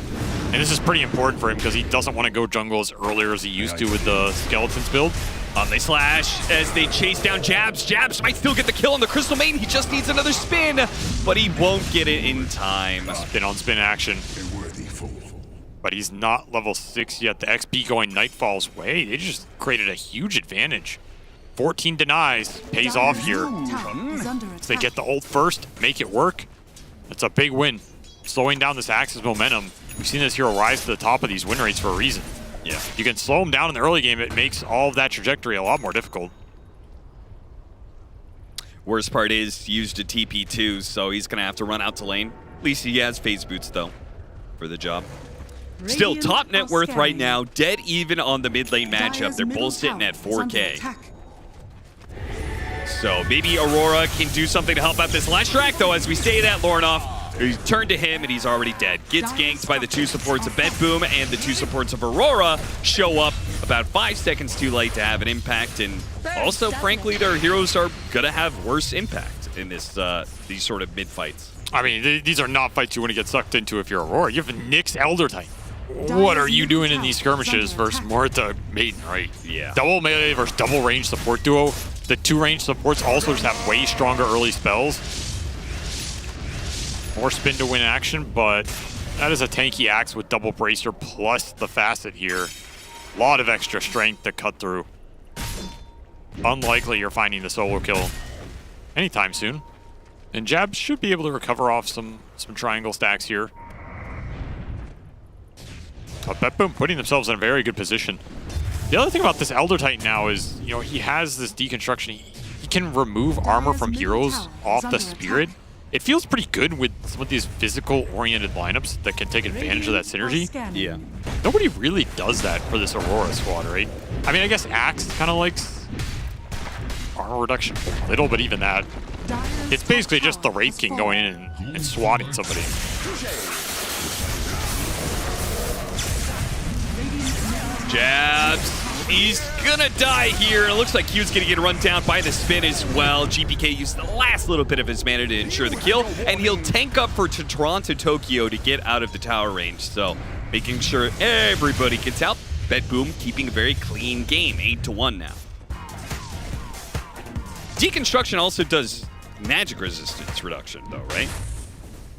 And this is pretty important for him because he doesn't want to go jungle as earlier as he used to with the Skeletons build. They slash as they chase down Jabs. Jabs might still get the kill on the Crystal Maiden. He just needs another spin, but he won't get it in time. Spin on spin action. But he's not level 6 yet. The XP going Nightfall's way. They just created a huge advantage. 14 denies. Pays off here. So they get the ult first, make it work. That's a big win. Slowing down this Axe's momentum. We've seen this hero rise to the top of these win rates for a reason. Yeah. You can slow him down in the early game. It makes all of that trajectory a lot more difficult. Worst part is he used a TP2, so he's going to have to run out to lane. At least he has phase boots, though, for the job. Still, top net worth right now, dead even on the mid lane matchup. They're both sitting at 4K. So maybe Aurora can do something to help out this Leshrac, though, as we say that, Lornoff, he's turned to him and he's already dead. Gets ganked by the 2 supports of Bedboom, and the 2 supports of Aurora show up about 5 seconds too late to have an impact. And also, frankly, their heroes are going to have worse impact in this these sort of mid-fights. I mean, these are not fights you want to get sucked into if you're Aurora. You have Nyx Elder Titan. What are you doing in these skirmishes versus Morta Maiden, right? Yeah. Double melee versus double range support duo. The 2 range supports also just have way stronger early spells. More spin to win action, but that is a tanky axe with double bracer plus the facet here. A lot of extra strength to cut through. Unlikely you're finding the solo kill anytime soon. And Jabs should be able to recover off some triangle stacks here. But Bedboom putting themselves in a very good position. The other thing about this Elder Titan now is, you know, he has this deconstruction. He can remove armor from heroes off the Spirit. It feels pretty good with some of these physical-oriented lineups that can take advantage of that synergy. Yeah. Nobody really does that for this Aurora squad, right? I mean, I guess Axe kind of likes armor reduction a little, but even that. It's basically just the Wraith King going in and swatting somebody. Jabs. He's gonna die here. It looks like Q's gonna get run down by the spin as well. GPK used the last little bit of his mana to ensure the kill, and he'll tank up for Toronto Tokyo to get out of the tower range. So making sure everybody gets out. Bedboom keeping a very clean game, 8-1 now. Deconstruction also does magic resistance reduction, though, right?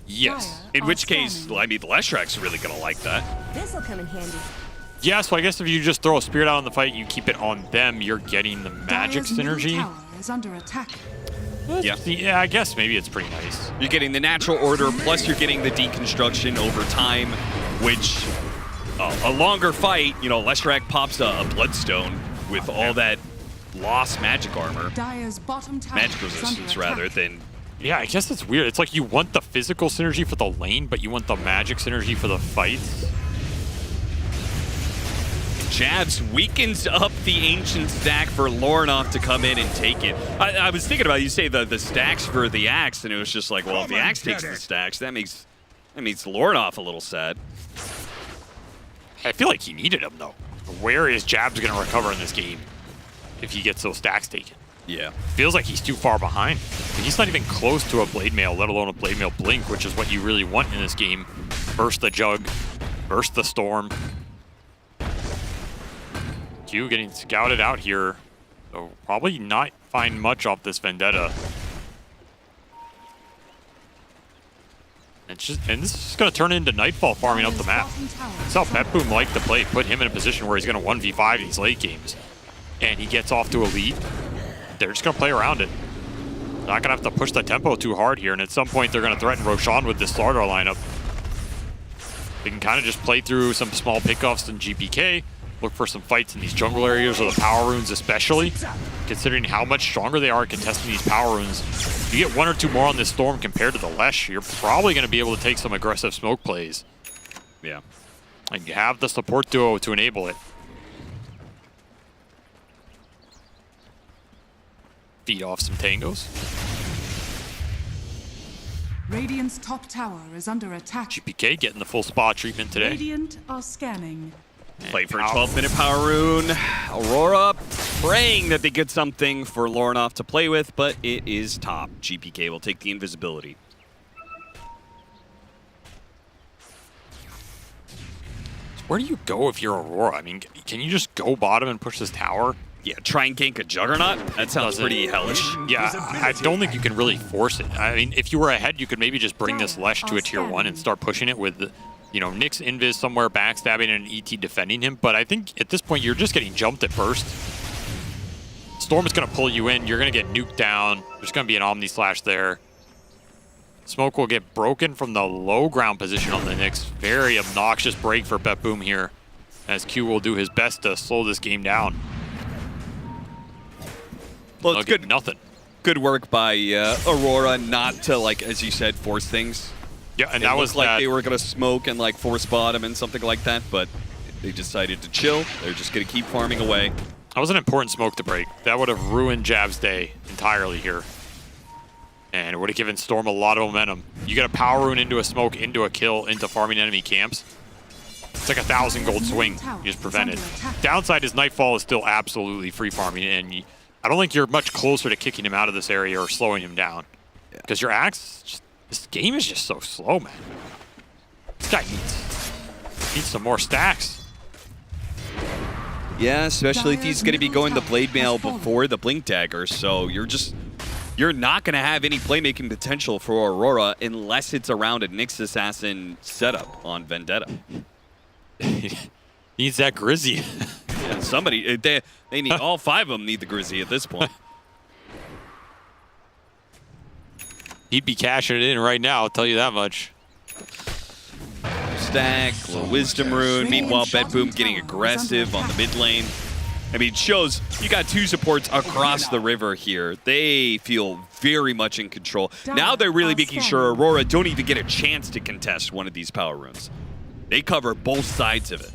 Yes. In which case, I mean, the Leshrac's really gonna like that. This'll come in handy. Yeah, so I guess if you just throw a Spirit out in the fight and you keep it on them, you're getting the magic synergy. Is under attack. Yeah, I guess maybe it's pretty nice. You're getting the natural order, plus you're getting the deconstruction over time, which a longer fight, you know, Leshrac pops a Bloodstone with all that lost magic armor, magic resistance rather than... Yeah, I guess it's weird. It's like you want the physical synergy for the lane, but you want the magic synergy for the fights. Jabs weakens up the ancient stack for Lornoff to come in and take it. I was thinking about, you say the stacks for the axe, and it was just like, well, if the axe takes the stacks, that makes Lornoff a little sad. I feel like he needed him, though. Where is Jabs going to recover in this game if he gets those stacks taken? Yeah. Feels like he's too far behind. He's not even close to a Blade Mail, let alone a Blade Mail Blink, which is what you really want in this game. Burst the Jug, burst the Storm. Q getting scouted out here, so probably not find much off this Vendetta. And this is going to turn into Nightfall farming up the map. That's how Bedboom liked to play, put him in a position where he's going to 1v5 these late games. And he gets off to a lead. They're just going to play around it. Not going to have to push the tempo too hard here, and at some point they're going to threaten Roshan with this Slardar lineup. They can kind of just play through some small pickoffs in GPK, look for some fights in these jungle areas or the power runes especially. Considering how much stronger they are at contesting these power runes, if you get 1 or 2 more on this Storm compared to the Lesh, you're probably going to be able to take some aggressive smoke plays. Yeah. And you have the support duo to enable it. Feed off some tangos. Radiant's top tower is under attack. GPK getting the full spa treatment today. Radiant are scanning. Play for a 12-minute power rune. Aurora praying that they get something for Lornoff to play with, but it is top. GPK will take the invisibility. where do you go if you're Aurora? I mean, can you just go bottom and push this tower? Yeah, try and gank a Juggernaut? That sounds pretty hellish. Yeah, I don't think you can really force it. I mean, if you were ahead, you could maybe just bring this Lesh to a tier 1 and start pushing it with, you know, Nyx Invis somewhere backstabbing and an ET defending him. But I think at this point, you're just getting jumped at burst. Storm is going to pull you in. You're going to get nuked down. There's going to be an Omni Slash there. Smoke will get broken from the low ground position on the Nyx. Very obnoxious break for BetBoom here, as Q will do his best to slow this game down. Well, it's good. Nothing. Good work by Aurora not to, like, as you said, force things. Yeah, and it that was like they were going to smoke and, like, force bottom and something like that, but they decided to chill. They're just going to keep farming away. That was an important smoke to break. That would have ruined Jab's day entirely here. And it would have given Storm a lot of momentum. You get a power rune into a smoke, into a kill, into farming enemy camps. It's like 1,000 gold swing. You just prevent it. Downside is Nightfall is still absolutely free farming, and I don't think you're much closer to kicking him out of this area or slowing him down. Because your Axe, this game is just so slow, man. This guy needs some more stacks. Yeah, especially if he's going to be going the Blade Mail before the Blink Dagger, so you're not going to have any playmaking potential for Aurora unless it's around a Nyx Assassin setup on Vendetta. Needs that Grizzy. Yeah, somebody, they need, all 5 of them need the Grizzy at this point. He'd be cashing it in right now, I'll tell you that much. Stack, little Wisdom Rune. Meanwhile, BetBoom getting aggressive on the mid lane. I mean, it shows you got 2 supports across the river here. They feel very much in control. Now they're really making sure Aurora don't even get a chance to contest one of these power runes. They cover both sides of it.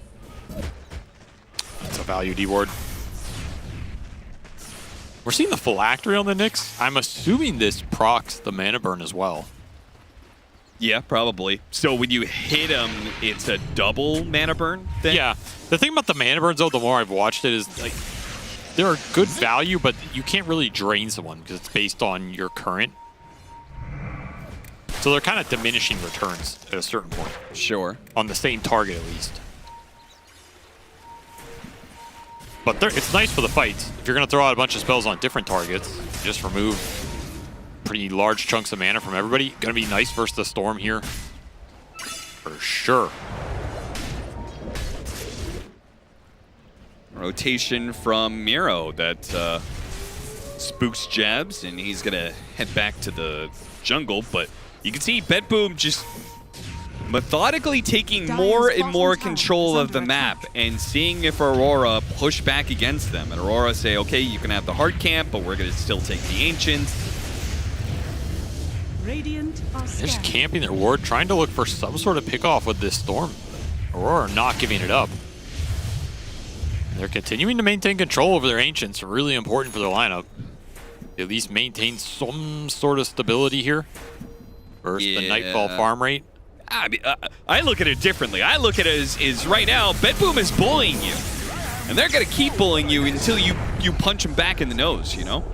That's a value D-ward. We're seeing the Phylactery on the Nyx. I'm assuming this procs the mana burn as well. Yeah, probably. So when you hit him, it's a double mana burn thing? Yeah. The thing about the mana burns, though, the more I've watched it, is like they're good value, but you can't really drain someone because it's based on your current. So they're kind of diminishing returns at a certain point. Sure. On the same target, at least. But it's nice for the fights. If you're going to throw out a bunch of spells on different targets, you just remove pretty large chunks of mana from everybody. Going to be nice versus the Storm here. For sure. Rotation from Miro that spooks Jabs, and he's going to head back to the jungle. But you can see BetBoom just methodically taking more and more control of the map and seeing if Aurora push back against them. And Aurora say, okay, you can have the hard camp, but we're going to still take the Ancients. They're just camping their ward, trying to look for some sort of pickoff with this Storm. Aurora not giving it up. They're continuing to maintain control over their Ancients, really important for their lineup. They at least maintain some sort of stability here versus the Nightfall farm rate. I mean, I look at it differently. I look at it as right now, BetBoom is bullying you. And they're going to keep bullying you until you punch them back in the nose, you know?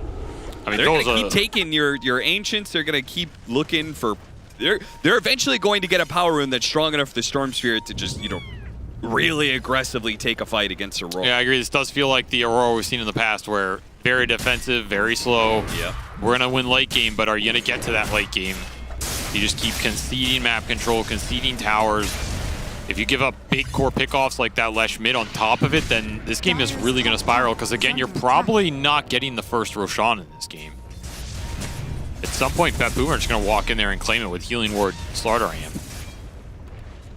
I mean, they're going to keep taking your Ancients. They're going to keep looking for... They're eventually going to get a power rune that's strong enough for the Storm Spirit to just, you know, really aggressively take a fight against Aurora. Yeah, I agree. This does feel like the Aurora we've seen in the past, where very defensive, very slow. Yeah. We're going to win late game, but are you going to get to that late game? You just keep conceding map control, conceding towers. If you give up big core pickoffs like that Lesh mid on top of it, then this game is really going to spiral, because again, you're probably not getting the first Roshan in this game. At some point, BetBoom are just going to walk in there and claim it with Healing Ward, Slaughter Amp.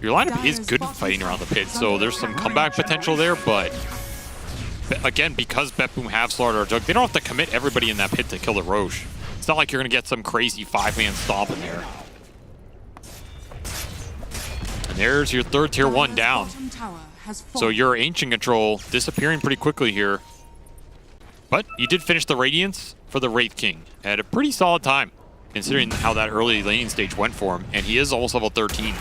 Your lineup is good in fighting around the pit, so there's some comeback potential there, but again, because BetBoom have Slaughter or Jug, they don't have to commit everybody in that pit to kill the Roche. It's not like you're going to get some crazy 5-man stomp in there. And there's your third tier 1 down. So your Ancient control disappearing pretty quickly here. But you did finish the Radiance for the Wraith King at a pretty solid time, considering how that early laning stage went for him. And he is almost level 13.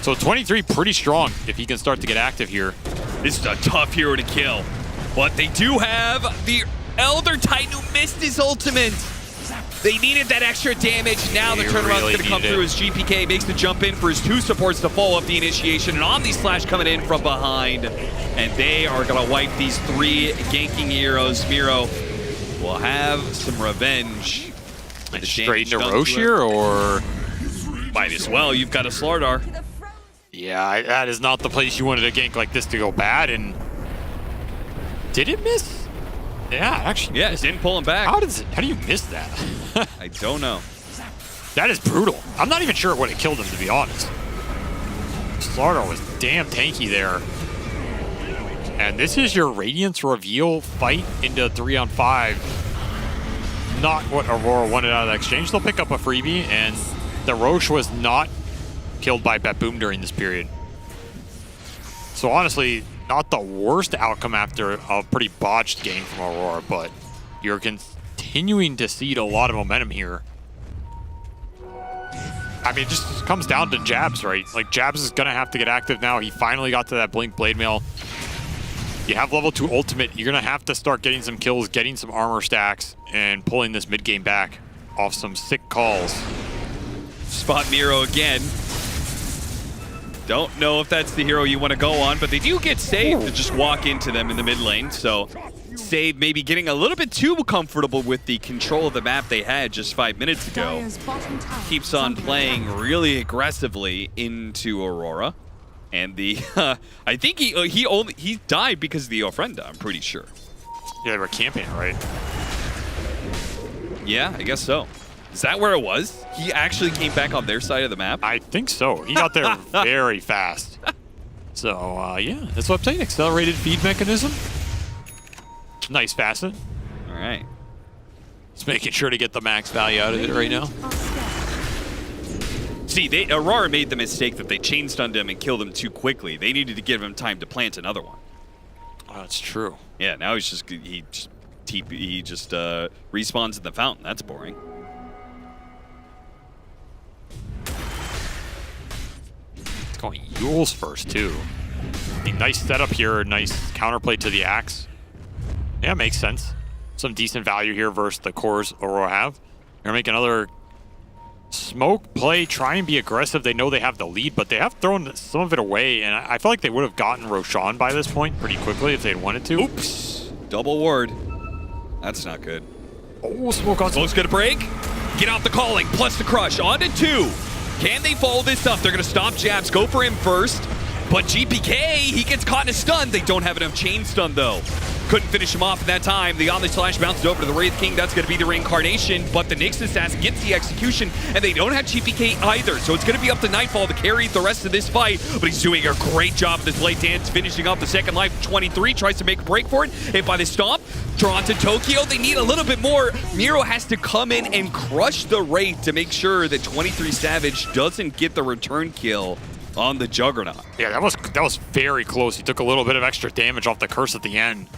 So 23, pretty strong if he can start to get active here. This is a tough hero to kill. But they do have the Elder Titan who missed his ultimate. They needed that extra damage. Now the They turnaround's really going to come needed through it. as GPK makes the jump in for his 2 supports to follow up the initiation. And Omni Slash coming in from behind. And they are going to wipe these 3 ganking heroes. Miro will have some revenge. And straight into Roche here, or? Might as well. You've got a Slardar. Yeah, that is not the place you wanted a gank like this to go bad. And did it miss? Yeah, actually. Yeah, it didn't pull him back. How do you miss that? I don't know. That is brutal. I'm not even sure what it killed him, to be honest. Slardar was damn tanky there. And this is your Radiance reveal fight into 3-on-5. Not what Aurora wanted out of that exchange. They'll pick up a freebie, and the Roche was not killed by Bat-Boom during this period. So honestly, not the worst outcome after a pretty botched game from Aurora, but you're continuing to seed a lot of momentum here. I mean, it just comes down to Jabs, right? Like, Jabs is going to have to get active now. He finally got to that Blink Blade Mail. You have level 2 ultimate. You're going to have to start getting some kills, getting some armor stacks, and pulling this mid game back off some sick calls. Spot Miro again. Don't know if that's the hero you want to go on, but they do get saved to just walk into them in the mid lane. So Save maybe getting a little bit too comfortable with the control of the map they had just 5 minutes ago. Keeps on playing really aggressively into Aurora. And the I think he died because of the Ofrenda, I'm pretty sure. Yeah, they were camping, right? Yeah, I guess so. Is that where it was? He actually came back on their side of the map? I think so. He got there very fast. So, yeah, that's what I'm saying. Accelerated feed mechanism. Nice facet. All right. Just making sure to get the max value out of it right now. See, Aurora made the mistake that they chain stunned him and killed him too quickly. They needed to give him time to plant another one. Oh, that's true. Yeah, now he just respawns in the fountain. That's boring. It's going Yules first, too. I mean, nice setup here. Nice counterplay to the Axe. Yeah, makes sense. Some decent value here versus the cores Aurora have. They're going to make another smoke play, try and be aggressive. They know they have the lead, but they have thrown some of it away, and I feel like they would have gotten Roshan by this point pretty quickly if they'd wanted to. Oops. Double ward. That's not good. Oh, smoke on Smoke's going to break. Get out the calling, plus the crush. On to 2. Can they follow this up? They're going to stop Jabs, go for him first. But GPK, he gets caught in a stun. They don't have enough chain stun, though. Couldn't finish him off in that time. The Omni Slash bounces over to the Wraith King. That's going to be the reincarnation. But the Nyx Assassin gets the execution, and they don't have GPK either. So it's going to be up to Nightfall to carry the rest of this fight. But he's doing a great job of this late dance, finishing up the second life. 23 tries to make a break for it. Hit by the stomp. Drawn to Tokyo. They need a little bit more. Miro has to come in and crush the Wraith to make sure that 23 Savage doesn't get the return kill on the Juggernaut. Yeah, that was very close. He took a little bit of extra damage off the curse at the end.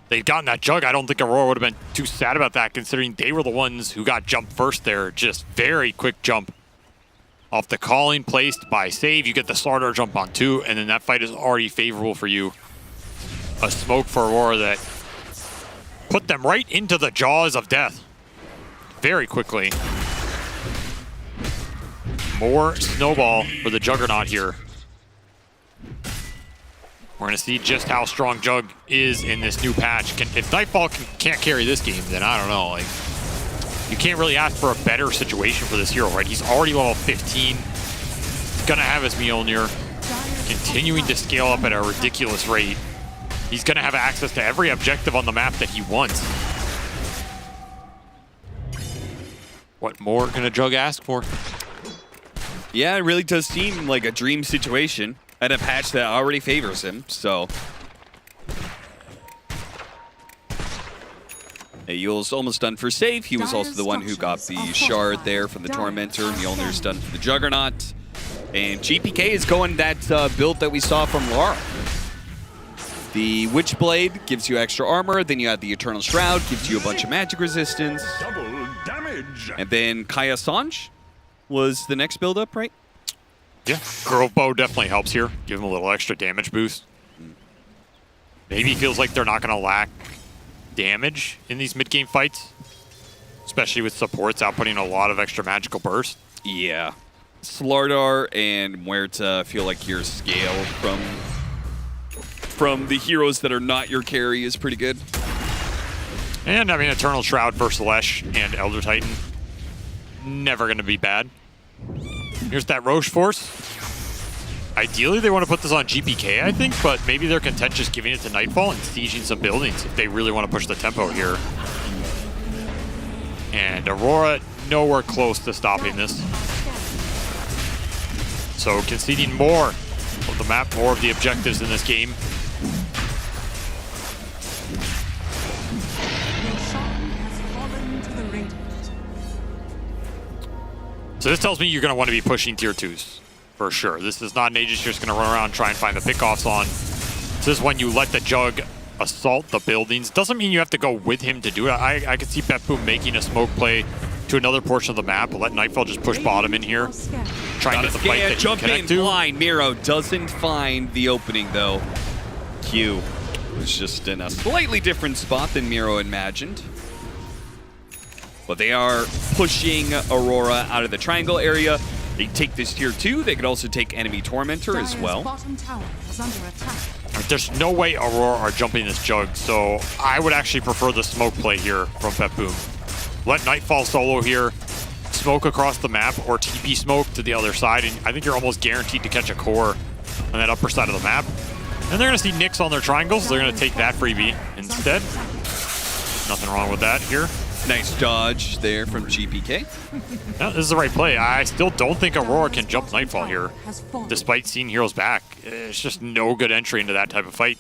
They'd gotten that Jug. I don't think Aurora would have been too sad about that, considering they were the ones who got jumped first there. Just very quick jump off the calling placed by Save. You get the Slardar jump on 2, and then that fight is already favorable for you. A smoke for Aurora that put them right into the jaws of death very quickly. More snowball for the Juggernaut here. We're going to see just how strong Jug is in this new patch. If Nightfall can't carry this game, then I don't know. Like, you can't really ask for a better situation for this hero, right? He's already level 15. He's going to have his Mjolnir, continuing to scale up at a ridiculous rate. He's going to have access to every objective on the map that he wants. What more can a Jug ask for? Yeah, it really does seem like a dream situation and a patch that already favors him, so. Yule's almost done for Save. He was also the one who got the shard there from the Tormentor. Mjolnir's done for the Juggernaut. And GPK is going that build that we saw from Lara. The Witchblade gives you extra armor, then you have the Eternal Shroud, gives you a bunch of magic resistance. Double damage. And then Kaya Sanj was the next build up, right? Yeah, Grove Bow definitely helps here. Give him a little extra damage boost. Maybe feels like they're not going to lack damage in these mid-game fights. especially with supports outputting a lot of extra magical burst. Yeah. Slardar and Muerta feel like your scale from the heroes that are not your carry is pretty good. And I mean, Eternal Shroud versus Lesh and Elder Titan, never going to be bad. Here's that Roche Force. Ideally, they want to put this on GPK, I think, but maybe they're content just giving it to Nightfall and sieging some buildings if they really want to push the tempo here. And Aurora, nowhere close to stopping this. So conceding more of the map, more of the objectives in this game. So this tells me you're going to want to be pushing tier 2s, for sure. This is not an Aegis you're just going to run around and try and find the pickoffs on. This is when you let the Jug assault the buildings. Doesn't mean you have to go with him to do it. I could see Betboom making a smoke play to another portion of the map, let Nightfall just push bottom in here. Try and get the fight that you connect to. Blind. Miro doesn't find the opening, though. Q was just in a slightly different spot than Miro imagined. But they are pushing Aurora out of the triangle area. They take this tier 2. They could also take enemy Tormentor as well. There's no way Aurora are jumping this Jug, so I would actually prefer the smoke play here from Betboom. Let Nightfall solo here, smoke across the map, or TP smoke to the other side, and I think you're almost guaranteed to catch a core on that upper side of the map. And they're going to see Nyx on their triangles. They're going to take that freebie instead. Nothing wrong with that here. Nice dodge there from GPK. Yeah, this is the right play. I still don't think Aurora can jump Nightfall here, despite seeing heroes back. It's just no good entry into that type of fight.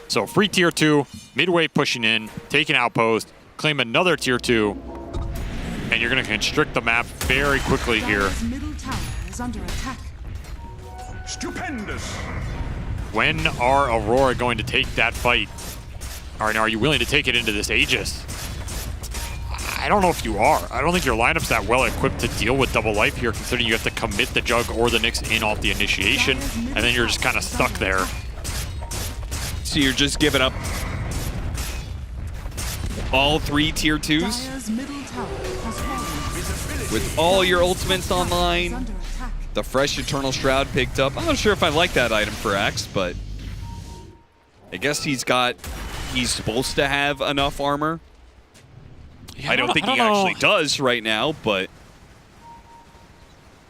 So free tier 2, midway pushing in, take an outpost, claim another tier 2, and you're going to constrict the map very quickly here. Stupendous. When are Aurora going to take that fight? Or are you willing to take it into this Aegis? I don't know if you are. I don't think your lineup's that well equipped to deal with double life here, considering you have to commit the Jug or the Nyx in off the initiation, and then you're just kind of stuck there. So you're just giving up all 3 tier 2s? With all your ultimates online, the fresh Eternal Shroud picked up. I'm not sure if I like that item for Axe, but I guess he's supposed to have enough armor. Yeah, I don't think he actually does right now, but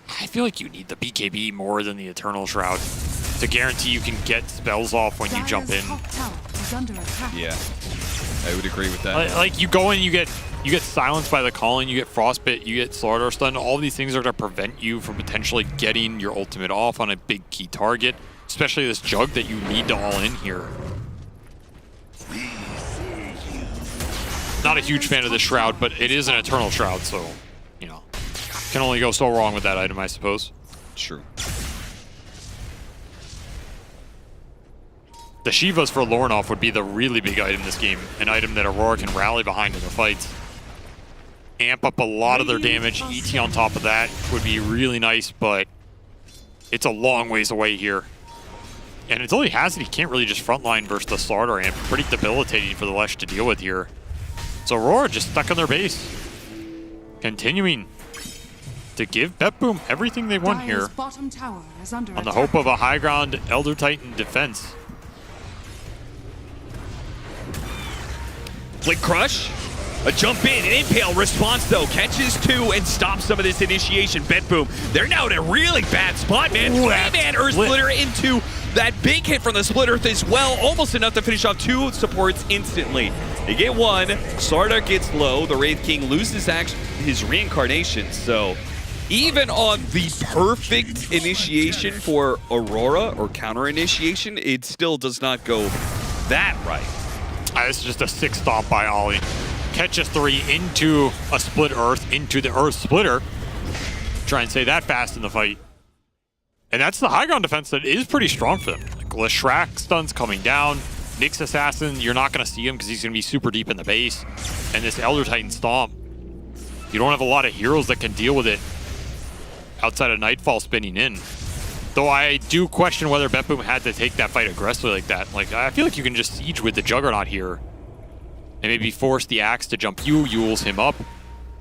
I feel like you need the BKB more than the Eternal Shroud to guarantee you can get spells off when you jump in. Yeah, I would agree with that. Like you go in, you get silenced by the calling, you get frostbit, you get Slardar stun. All these things are going to prevent you from potentially getting your ultimate off on a big key target, especially this Jug that you need to all in here. Not a huge fan of this Shroud, but it is an Eternal Shroud, so, you know, can only go so wrong with that item, I suppose. True. The Shivas for Lornoff would be the really big item this game, an item that Aurora can rally behind in the fights. Amp up a lot of their damage, ET on top of that would be really nice, but it's a long ways away here. And until he has it, he can't really just frontline versus the Slardar Amp. Pretty debilitating for the Lesh to deal with here. So Aurora just stuck on their base, continuing to give Betboom everything they want here on the hope of a high ground Elder Titan defense. Flick Crush, a jump in, an Impale response though, catches 2 and stops some of this initiation. Betboom, they're now in a really bad spot, man. 3-man Earth Splitter into that big hit from the Split Earth as well, almost enough to finish off 2 supports instantly. They get 1, Slardar gets low, the Wraith King loses his reincarnation, so even on the perfect initiation for Aurora, or counter initiation, it still does not go that right. This is just a 6 stomp by Ollie. Catches 3 into a Split Earth, into the Earth Splitter. Try and say that fast in the fight. And that's the high ground defense that is pretty strong for them. Like Leshrac stun's coming down. Nyx Assassin, you're not going to see him because he's going to be super deep in the base. And this Elder Titan Stomp, you don't have a lot of heroes that can deal with it outside of Nightfall spinning in. Though I do question whether Betboom had to take that fight aggressively like that. Like, I feel like you can just siege with the Juggernaut here and maybe force the Axe to jump you, Yules him up,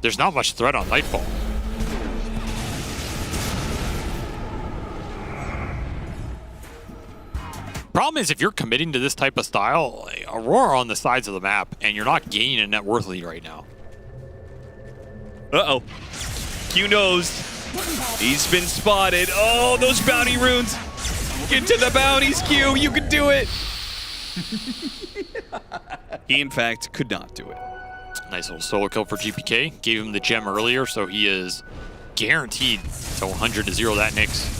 there's not much threat on Nightfall. Problem is, if you're committing to this type of style, like, Aurora on the sides of the map, and you're not gaining a net worth lead right now. Uh-oh. Q knows. He's been spotted. Oh, those bounty runes. Get to the bounties, Q. You can do it. He, in fact, could not do it. Nice little solo kill for GPK. Gave him the gem earlier, so he is guaranteed to 100 to 0 that Nyx.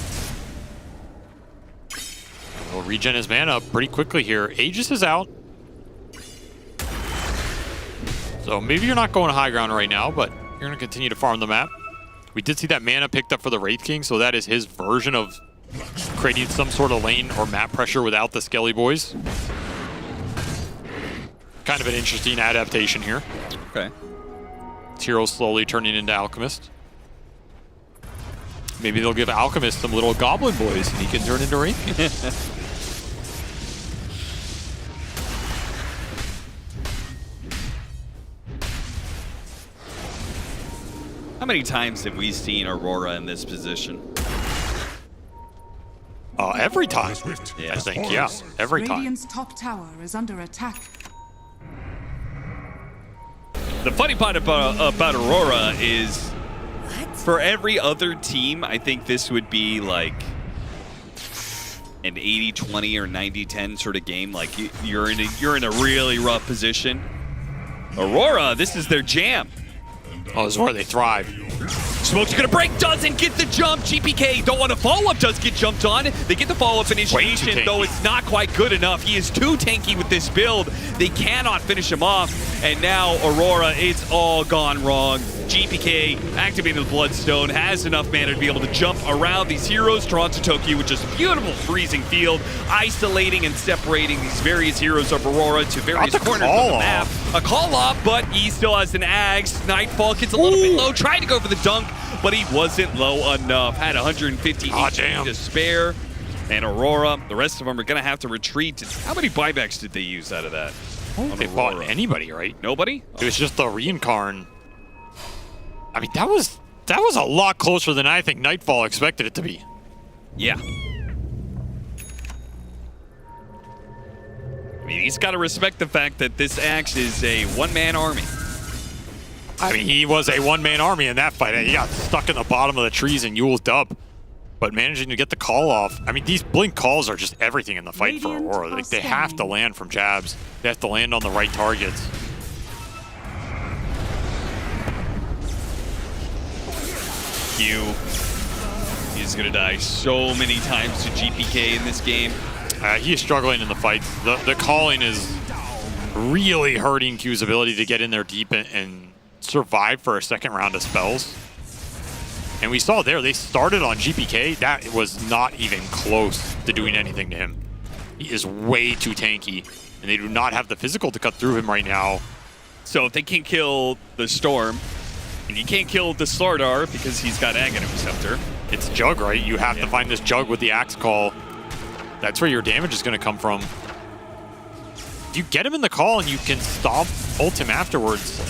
He'll regen his mana pretty quickly here. Aegis is out. So maybe you're not going high ground right now, but you're going to continue to farm the map. We did see that mana picked up for the Wraith King, so that is his version of creating some sort of lane or map pressure without the Skelly Boys. Kind of an interesting adaptation here. Okay. Hero slowly turning into Alchemist. Maybe they'll give Alchemist some little Goblin Boys and he can turn into Wraith King. How many times have we seen Aurora in this position? Every time, I think, yeah. Every time. Radiant's top tower is under attack. The funny part about Aurora is, for every other team, I think this would be like an 80-20 or 90-10 sort of game. Like you're in a really rough position. Aurora, this is their jam. Oh, this is where they thrive. Smoke's gonna break, doesn't get the jump. GPK don't want to follow up, does get jumped on. They get the follow-up initiation, though it's not quite good enough. He is too tanky with this build. They cannot finish him off. And now Aurora, it's all gone wrong. GPK activating the Bloodstone, has enough mana to be able to jump around these heroes. Toronto Tokyo with just a beautiful freezing field, isolating and separating these various heroes of Aurora to various corners of the map. A call off, but he still has an Axe. Nightfall gets a little bit low, tried to go for the dunk, but he wasn't low enough. Had 150 HP to spare. And Aurora, the rest of them are going to have to retreat. How many buybacks did they use out of that? They bought anybody, right? Nobody? It was just the Reincarn. I mean, that was a lot closer than I think Nightfall expected it to be. Yeah. I mean, he's got to respect the fact that this Axe is a one-man army. I mean, he was a one-man army in that fight. He got stuck in the bottom of the trees in Yule's dub. But managing to get the call off, I mean, these blink calls are just everything in the fight for Aurora. Like, they have to land from jabs. They have to land on the right targets. Q. He's going to die so many times to GPK in this game. He is struggling in the fights. The calling is really hurting Q's ability to get in there deep and survive for a second round of spells. And we saw there, they started on GPK. That was not even close to doing anything to him. He is way too tanky, and they do not have the physical to cut through him right now. So if they can't kill the Storm, and you can't kill the Slardar because he's got Aghanim Scepter. It's Jug, right? You have to find this Jug with the Axe call. That's where your damage is going to come from. If you get him in the call and you can stop ult him afterwards,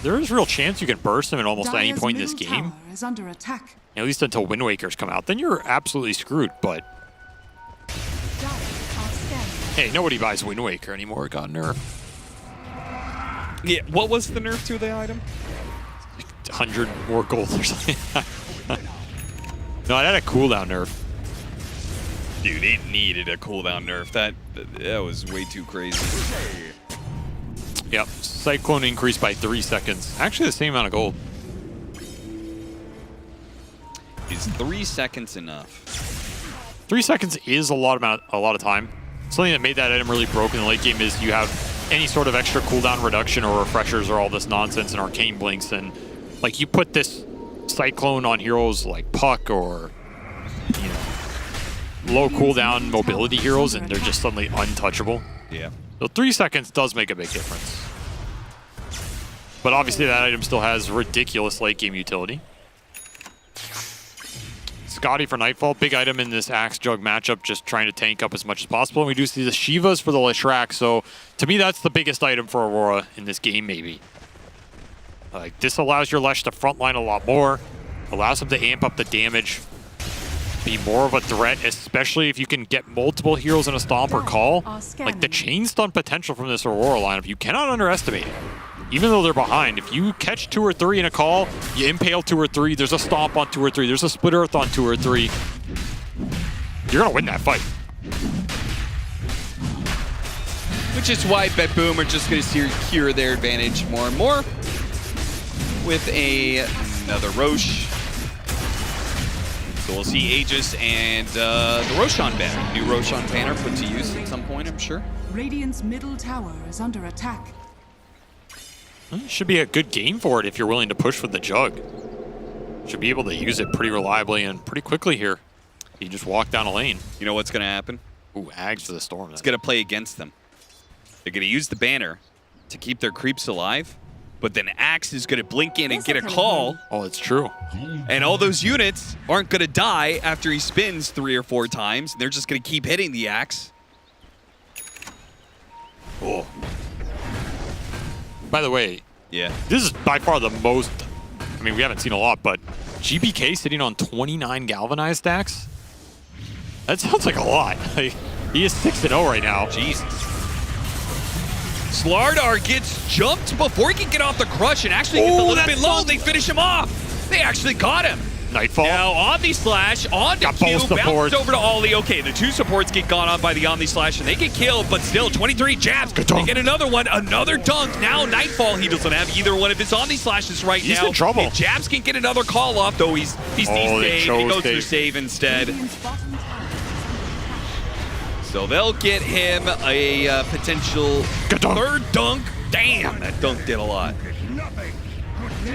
there is a real chance you can burst him at almost any point in this game. Is under attack. At least until Wind Wakers come out. Then you're absolutely screwed, but... Hey, nobody buys Wind Waker anymore. It got nerfed. Yeah, what was the nerf to the item? 100 more gold or something. No, it had a cooldown nerf. Dude, it needed a cooldown nerf. That was way too crazy. Yep, Cyclone increased by 3 seconds. Actually, the same amount of gold. Is 3 seconds enough? 3 seconds is a lot of time. Something that made that item really broken in the late game is you have any sort of extra cooldown reduction or refreshers or all this nonsense and arcane blinks, and like you put this Cyclone on heroes like Puck or low cooldown mobility heroes, and they're just suddenly untouchable. Yeah. So 3 seconds does make a big difference. But obviously that item still has ridiculous late game utility. Scotty for Nightfall, big item in this Axe Jug matchup, just trying to tank up as much as possible. And we do see the Shivas for the Leshrac, so to me that's the biggest item for Aurora in this game, maybe. Like, this allows your Lesh to frontline a lot more, allows him to amp up the damage, be more of a threat, especially if you can get multiple heroes in a stomp or call. Like, the chain stun potential from this Aurora lineup, you cannot underestimate it. Even though they're behind, if you catch 2 or 3 in a call, you impale 2 or 3, there's a stomp on 2 or 3, there's a split earth on 2 or 3, you're gonna win that fight. Which is why Bet Boom are just going to secure their advantage more and more with another Roche. So we'll see Aegis and the Roshan banner. New Roshan banner put to use at some point, I'm sure. Radiant's middle tower is under attack. Should be a good game for it if you're willing to push with the Jug. Should be able to use it pretty reliably and pretty quickly here. You just walk down a lane. You know what's going to happen? Ooh, Ags for the Storm. It's going to play against them. They're going to use the banner to keep their creeps alive, but then Axe is going to blink in and get a call. Oh, it's true. And all those units aren't going to die after he spins 3 or 4 times. They're just going to keep hitting the Axe. Oh. By the way, yeah, this is by far the most, I mean, we haven't seen a lot, but GBK sitting on 29 Galvanized stacks? That sounds like a lot. Like, he is 6-0 right now. Jesus. Slardar gets jumped before he can get off the crush and actually gets a little bit low. They finish him off. They actually got him. Nightfall. Now Omni Slash on to Q, bounces over to Ollie. Okay, the 2 supports get gone on by the Omni Slash and they get killed, but still 23 jabs. They get another one, another dunk. Now Nightfall, he doesn't have either one of his Omni Slashes right now. He's in trouble. If jabs can get another call off, though he's save. He goes for save instead. So they'll get him a potential 3rd dunk. Damn, that dunk did a lot.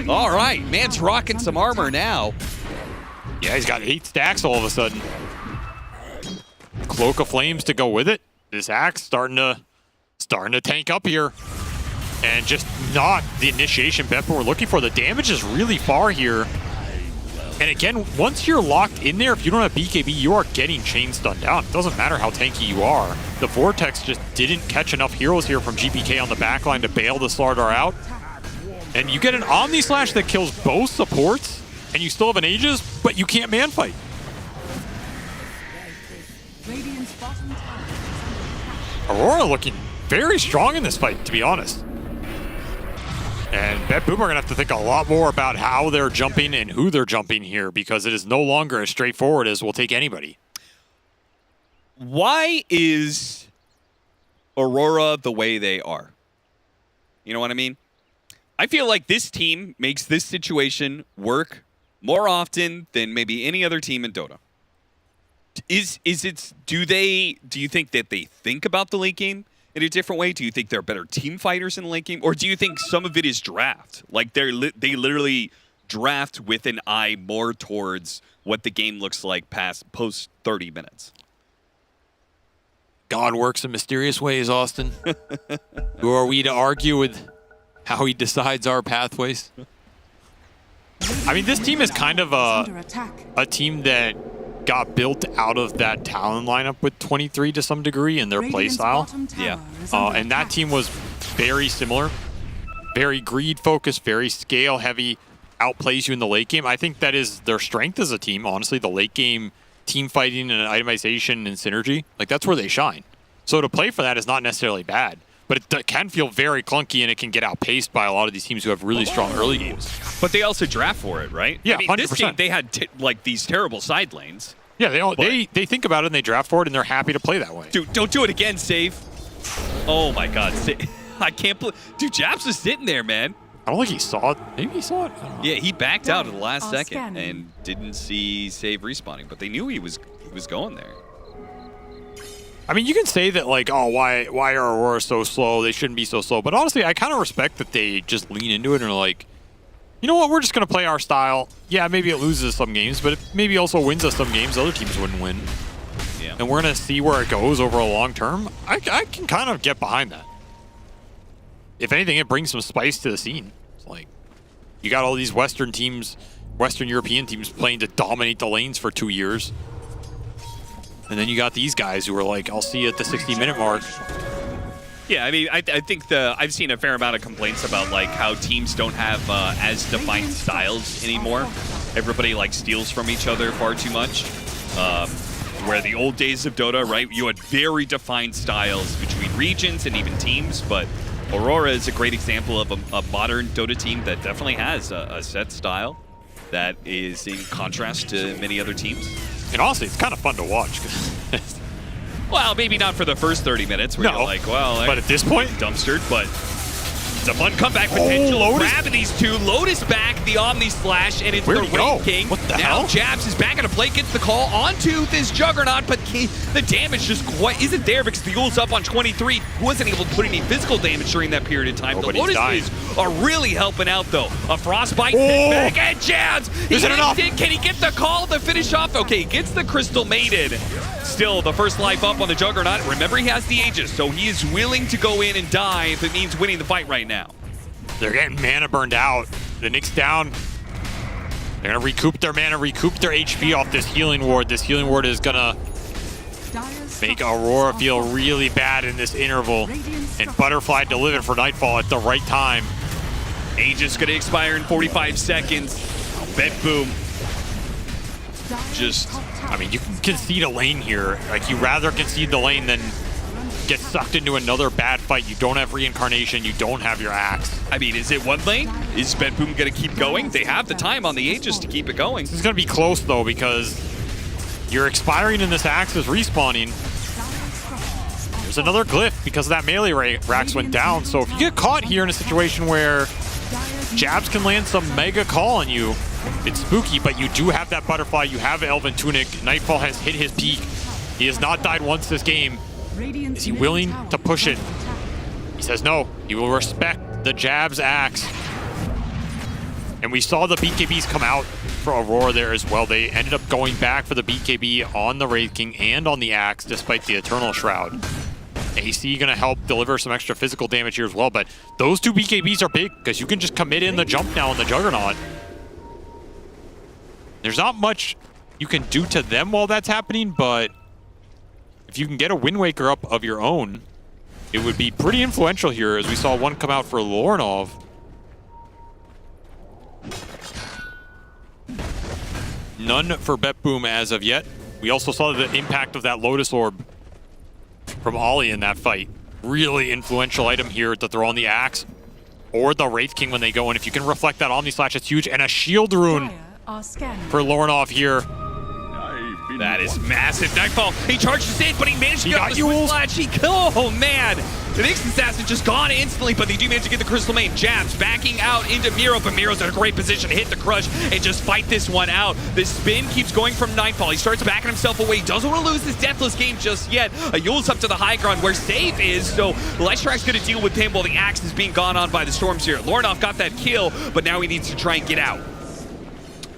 All right, man's rocking some armor now. Yeah, he's got 8 stacks all of a sudden. Cloak of Flames to go with it. This Axe starting to tank up here. And just not the initiation bet we're looking for. The damage is really far here. And again, once you're locked in there, if you don't have BKB, you are getting chain stun down. It doesn't matter how tanky you are. The Vortex just didn't catch enough heroes here from GPK on the backline to bail the Slardar out. And you get an Omni Slash that kills both supports, and you still have an Aegis, but you can't man fight. Aurora looking very strong in this fight, to be honest. And Bet Boom are going to have to think a lot more about how they're jumping and who they're jumping here, because it is no longer as straightforward as we'll take anybody. Why is Aurora the way they are? You know what I mean? I feel like this team makes this situation work more often than maybe any other team in Dota. Do you think that they think about the late game in a different way? Do you think they're better team fighters in the late game? Or do you think some of it is draft? Like they literally draft with an eye more towards what the game looks like post 30 minutes? God works in mysterious ways, Austin. Who are we to argue with how he decides our pathways? I mean, this team is kind of a team that got built out of that Talon lineup with 23 to some degree in their playstyle. Yeah. And that team was very similar. Very greed-focused, very scale-heavy, outplays you in the late game. I think that is their strength as a team, honestly, the late game team fighting and itemization and synergy. Like, that's where they shine. So to play for that is not necessarily bad. But it can feel very clunky, and it can get outpaced by a lot of these teams who have really strong early games. But they also draft for it, right? Yeah, I mean, 100%. This game, they had like these terrible side lanes. Yeah, they think about it and they draft for it, and they're happy to play that way. Dude, don't do it again, Save. Oh my God, I can't believe. Dude, Japs was sitting there, man. I don't think he saw it. Maybe he saw it. I don't know. Yeah, he backed out at the last second and didn't see Save respawning, but they knew he was going there. I mean, you can say that, like, oh, why are Aurora so slow? They shouldn't be so slow. But honestly, I kind of respect that they just lean into it and are like, you know what, we're just going to play our style. Yeah, maybe it loses some games, but it maybe also wins us some games other teams wouldn't win. Yeah. And we're going to see where it goes over a long term. I can kind of get behind that. If anything, it brings some spice to the scene. It's like, you got all these Western teams, Western European teams playing to dominate the lanes for 2 years. And then you got these guys who are like, I'll see you at the 60-minute mark. Yeah, I mean, I think I've seen a fair amount of complaints about like how teams don't have as defined styles anymore. Everybody like steals from each other far too much. Where the old days of Dota, right, you had very defined styles between regions and even teams, but Aurora is a great example of a modern Dota team that definitely has a set style that is in contrast to many other teams. And honestly, it's kind of fun to watch. Well, maybe not for the first 30 minutes where you're like, well, but at this point, dumpstered, but it's a fun comeback potential. Lotus. Grabbing these two. Lotus back, the Omni Slash, and it's Where'd the he go? Wraith King. What the now hell? Jabs is back into play, gets the call onto this Juggernaut, but the damage just quite isn't there because the Yule's up on 23. Wasn't able to put any physical damage during that period of time. but The he's dying. Lotuses are really helping out, though. A Frostbite back at Jabs. Is it enough? Can he get the call to finish off? Okay, he gets the Crystal Maiden. Still, the first life up on the Juggernaut. Remember, he has the Aegis, so he is willing to go in and die if it means winning the fight right now. They're getting mana burned out. The Knicks down. They're going to recoup their mana, recoup their HP off this healing ward. This healing ward is going to make Aurora feel really bad in this interval. And Butterfly delivered for Nightfall at the right time. Aegis going to expire in 45 seconds. Bet boom. Just, I mean, you can concede a lane here. Like, you rather concede the lane than get sucked into another bad fight. You don't have reincarnation. You don't have your axe. I mean, is it one lane? Is Bet boom going to keep going? They have the time on the Aegis to keep it going. This is going to be close, though, because you're expiring and this axe is respawning. There's another glyph because that melee racks went down. So if you get caught here in a situation where Jabs can land some mega call on you, it's spooky, but you do have that Butterfly. You have Elven Tunic. Nightfall has hit his peak. He has not died once this game. Is he willing to push it? He says no. He will respect the Jabs axe. And we saw the BKBs come out for Aurora there as well. They ended up going back for the BKB on the Wraith King and on the axe despite the Eternal Shroud. AC gonna help deliver some extra physical damage here as well, but those two BKBs are big because you can just commit in the jump now on the Juggernaut. There's not much you can do to them while that's happening, but if you can get a Wind Waker up of your own, it would be pretty influential here, as we saw one come out for Lornov. None for Bet Boom as of yet. We also saw the impact of that Lotus Orb from Ollie in that fight. Really influential item here to throw on the axe or the Wraith King when they go in. If you can reflect that Omni Slash, it's huge. And a Shield Rune for Lornov here. That is massive. Nightfall, he charges in, but he managed to He get got the Yules. Switch Slash. Oh, man. The Nyx Assassin just gone instantly, but they do manage to get the Crystal Main. Jabs backing out into Miro, but Miro's in a great position to hit the crush and just fight this one out. The spin keeps going from Nightfall. He starts backing himself away. He doesn't want to lose this Deathless game just yet. Yule's up to the high ground where Save is, so Leshrack's going to deal with him while the axe is being gone on by the Storms here. Lornov got that kill, but now he needs to try and get out.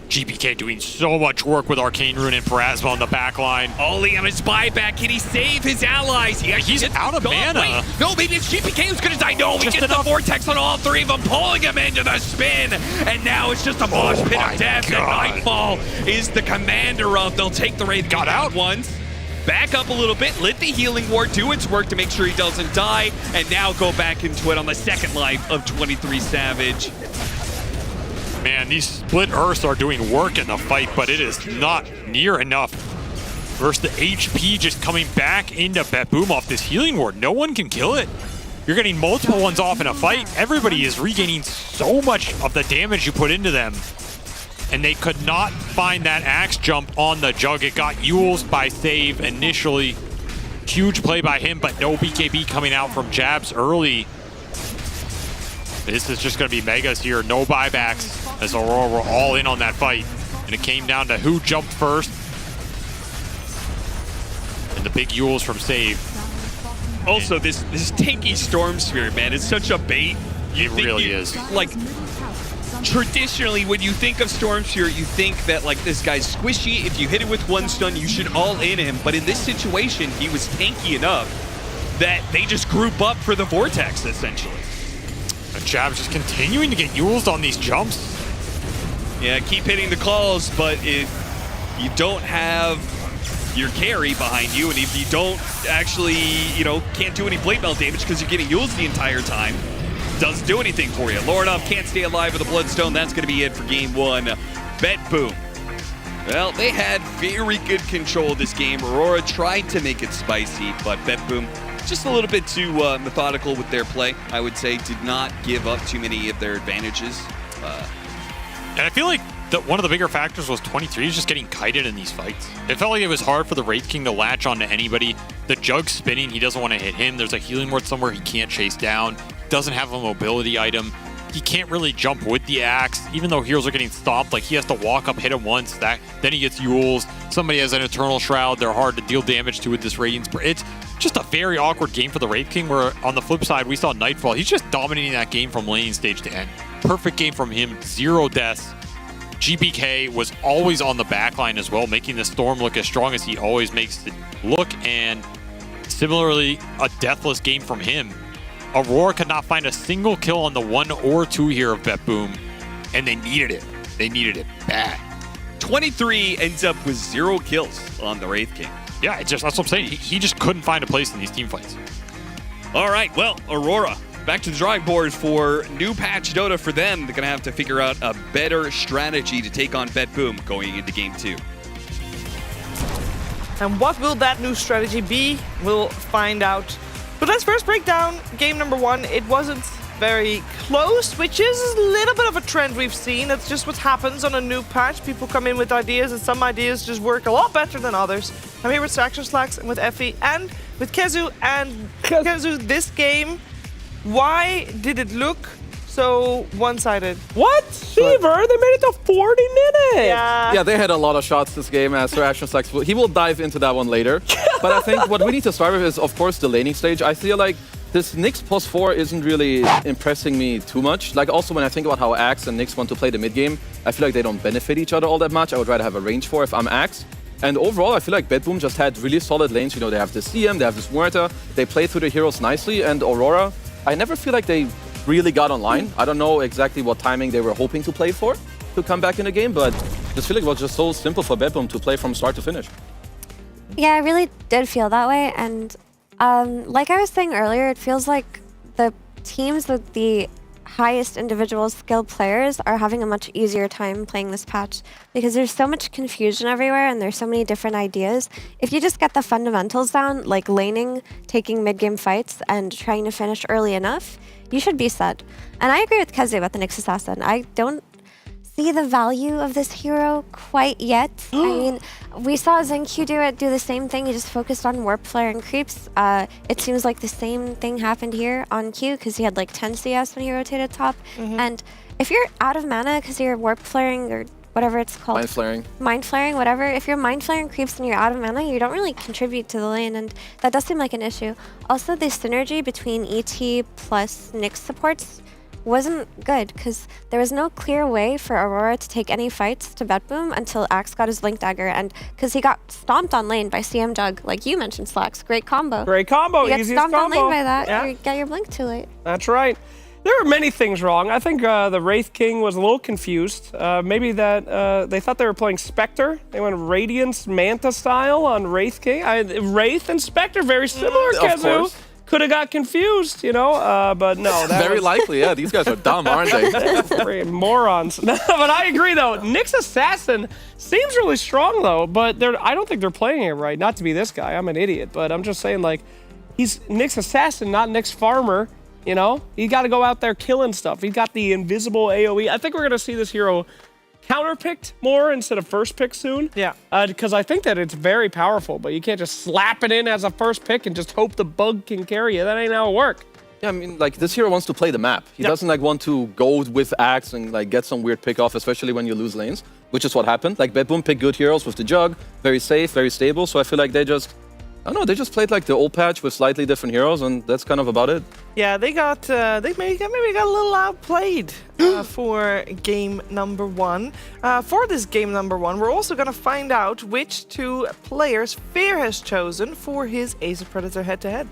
GPK doing so much work with Arcane Rune and Pharasma on the back line. Ollie on his buyback. Can he save his allies? He's out of mana. Wait, no, maybe it's GPK who's going to die. No, he Just gets enough. the Vortex on all three of them, pulling him into the spin. And now it's just a mosh pit my of death. And God. Nightfall is the commander of. They'll take the Wraith Got out. once. Back up a little bit, let the healing ward do its work to make sure he doesn't die, and now go back into it on the second life of 23 Savage. Man, these split Earths are doing work in the fight, but it is not near enough. Versus the HP just coming back into Bet Boom off this healing ward. No one can kill it. You're getting multiple ones off in a fight. Everybody is regaining so much of the damage you put into them. And they could not find that axe jump on the Jug. It got Yules by Save initially. Huge play by him, but no BKB coming out from Jabs early. This is just going to be Megas here. No buybacks as Aurora were all in on that fight. And it came down to who jumped first. And the big Yules from Save. Also, this tanky Storm Spirit, man, it's such a bait. It really is. Like, traditionally, when you think of Storm Spirit, you think that, like, this guy's squishy. If you hit it with one stun, you should all in him. But in this situation, he was tanky enough that they just group up for the Vortex, essentially. And Jab's just continuing to get Yules on these jumps. Yeah, keep hitting the calls, but if you don't have your carry behind you, and if you don't actually, can't do any blade mail damage because you're getting used the entire time, doesn't do anything for you. Lorinov can't stay alive with a Bloodstone. That's going to be it for game 1. Bet Boom. Well, they had very good control of this game. Aurora tried to make it spicy, but Bet Boom just a little bit too methodical with their play, I would say. Did not give up too many of their advantages. And I feel like one of the bigger factors was 23 is just getting kited in these fights. It felt like it was hard for the Wraith King to latch onto anybody. The Jug's spinning, he doesn't want to hit him. There's a healing ward somewhere he can't chase down. Doesn't have a mobility item. He can't really jump with the axe, even though heroes are getting stomped. Like, he has to walk up, hit him once, then he gets Yules. Somebody has an Eternal Shroud. They're hard to deal damage to with this Radiance. It's just a very awkward game for the Wraith King, where on the flip side, we saw Nightfall. He's just dominating that game from laning stage to end. Perfect game from him, 0 deaths. GBK was always on the backline as well, making the Storm look as strong as he always makes it look, and similarly, a deathless game from him. Aurora could not find a single kill on the 1 or 2 here of Bet Boom, and they needed it. They needed it bad. 23 ends up with 0 kills on the Wraith King. Yeah, that's what I'm saying. He just couldn't find a place in these team fights. All right, well, Aurora, back to the drawing board for new patch Dota for them. They're going to have to figure out a better strategy to take on Bet Boom going into game 2. And what will that new strategy be? We'll find out. But let's first break down game number 1. It wasn't very close, which is a little bit of a trend we've seen. It's just what happens on a new patch. People come in with ideas, and some ideas just work a lot better than others. I'm here with Saxon Slacks and with Effie and with Kezu. And Kezu, this game, why did it look so one-sided? What? Shiver, they made it to 40 minutes! Yeah, they had a lot of shots this game, as Reaction Slacks. He will dive into that one later. But I think what we need to start with is, of course, the laning stage. I feel like this Nyx +4 isn't really impressing me too much. Like, also when I think about how Axe and Nyx want to play the mid game, I feel like they don't benefit each other all that much. I would rather have a range 4 if I'm Axe. And overall, I feel like Bet Boom just had really solid lanes. They have this CM, they have this Muerta. They play through the heroes nicely. And Aurora, I never feel like they really got online. I don't know exactly what timing they were hoping to play for to come back in the game, but this feeling was just so simple for Bet Boom to play from start to finish. Yeah, I really did feel that way. And like I was saying earlier, it feels like the teams with the highest individual skill players are having a much easier time playing this patch because there's so much confusion everywhere and there's so many different ideas. If you just get the fundamentals down, like laning, taking mid-game fights, and trying to finish early enough, you should be set. And I agree with Kezu about the Nyx Assassin. I don't see the value of this hero quite yet. I mean, we saw Zenq do the same thing. He just focused on warp flare and creeps. It seems like the same thing happened here on Q because he had like 10 CS when he rotated top. And if you're out of mana because you're warp flaring or whatever it's called. Mind flaring, whatever. If you're mind flaring creeps and you're out of mana, you don't really contribute to the lane, and that does seem like an issue. Also, the synergy between ET plus Nyx supports wasn't good because there was no clear way for Aurora to take any fights to Bet Boom until Axe got his Link Dagger, and because he got stomped on lane by CM Jug, like you mentioned, Slacks. Great combo. Great combo, You get easiest stomped combo. on lane by that, Yeah. you get your Blink too late. That's right. There are many things wrong. I think the Wraith King was a little confused. Maybe that they thought they were playing Spectre. They went Radiance Manta style on Wraith King. Wraith and Spectre, very similar, Kezu. Could have got confused, but no. That Very was likely, yeah. These guys are dumb, aren't they? Freaking morons. No, but I agree, though. Nyx Assassin seems really strong, though, but I don't think they're playing it right. Not to be this guy. I'm an idiot, but I'm just saying, like, he's Nyx Assassin, not Nyx Farmer. He got to go out there killing stuff. He got the invisible AoE. I think we're going to see this hero counter-picked more instead of first pick soon. Yeah. Because I think that it's very powerful, but you can't just slap it in as a first pick and just hope the bug can carry you. That ain't how it works. Yeah, I mean, like, this hero wants to play the map. He doesn't, like, want to go with Axe and, like, get some weird pick off, especially when you lose lanes, which is what happened. Like, Bet Boom picked good heroes with the Jug, very safe, very stable, so I feel like they just played like the old patch with slightly different heroes, and that's kind of about it. Yeah, they maybe got a little outplayed for game number 1. For this game number 1, we're also going to find out which 2 players Fear has chosen for his Ace of Predator head-to-head.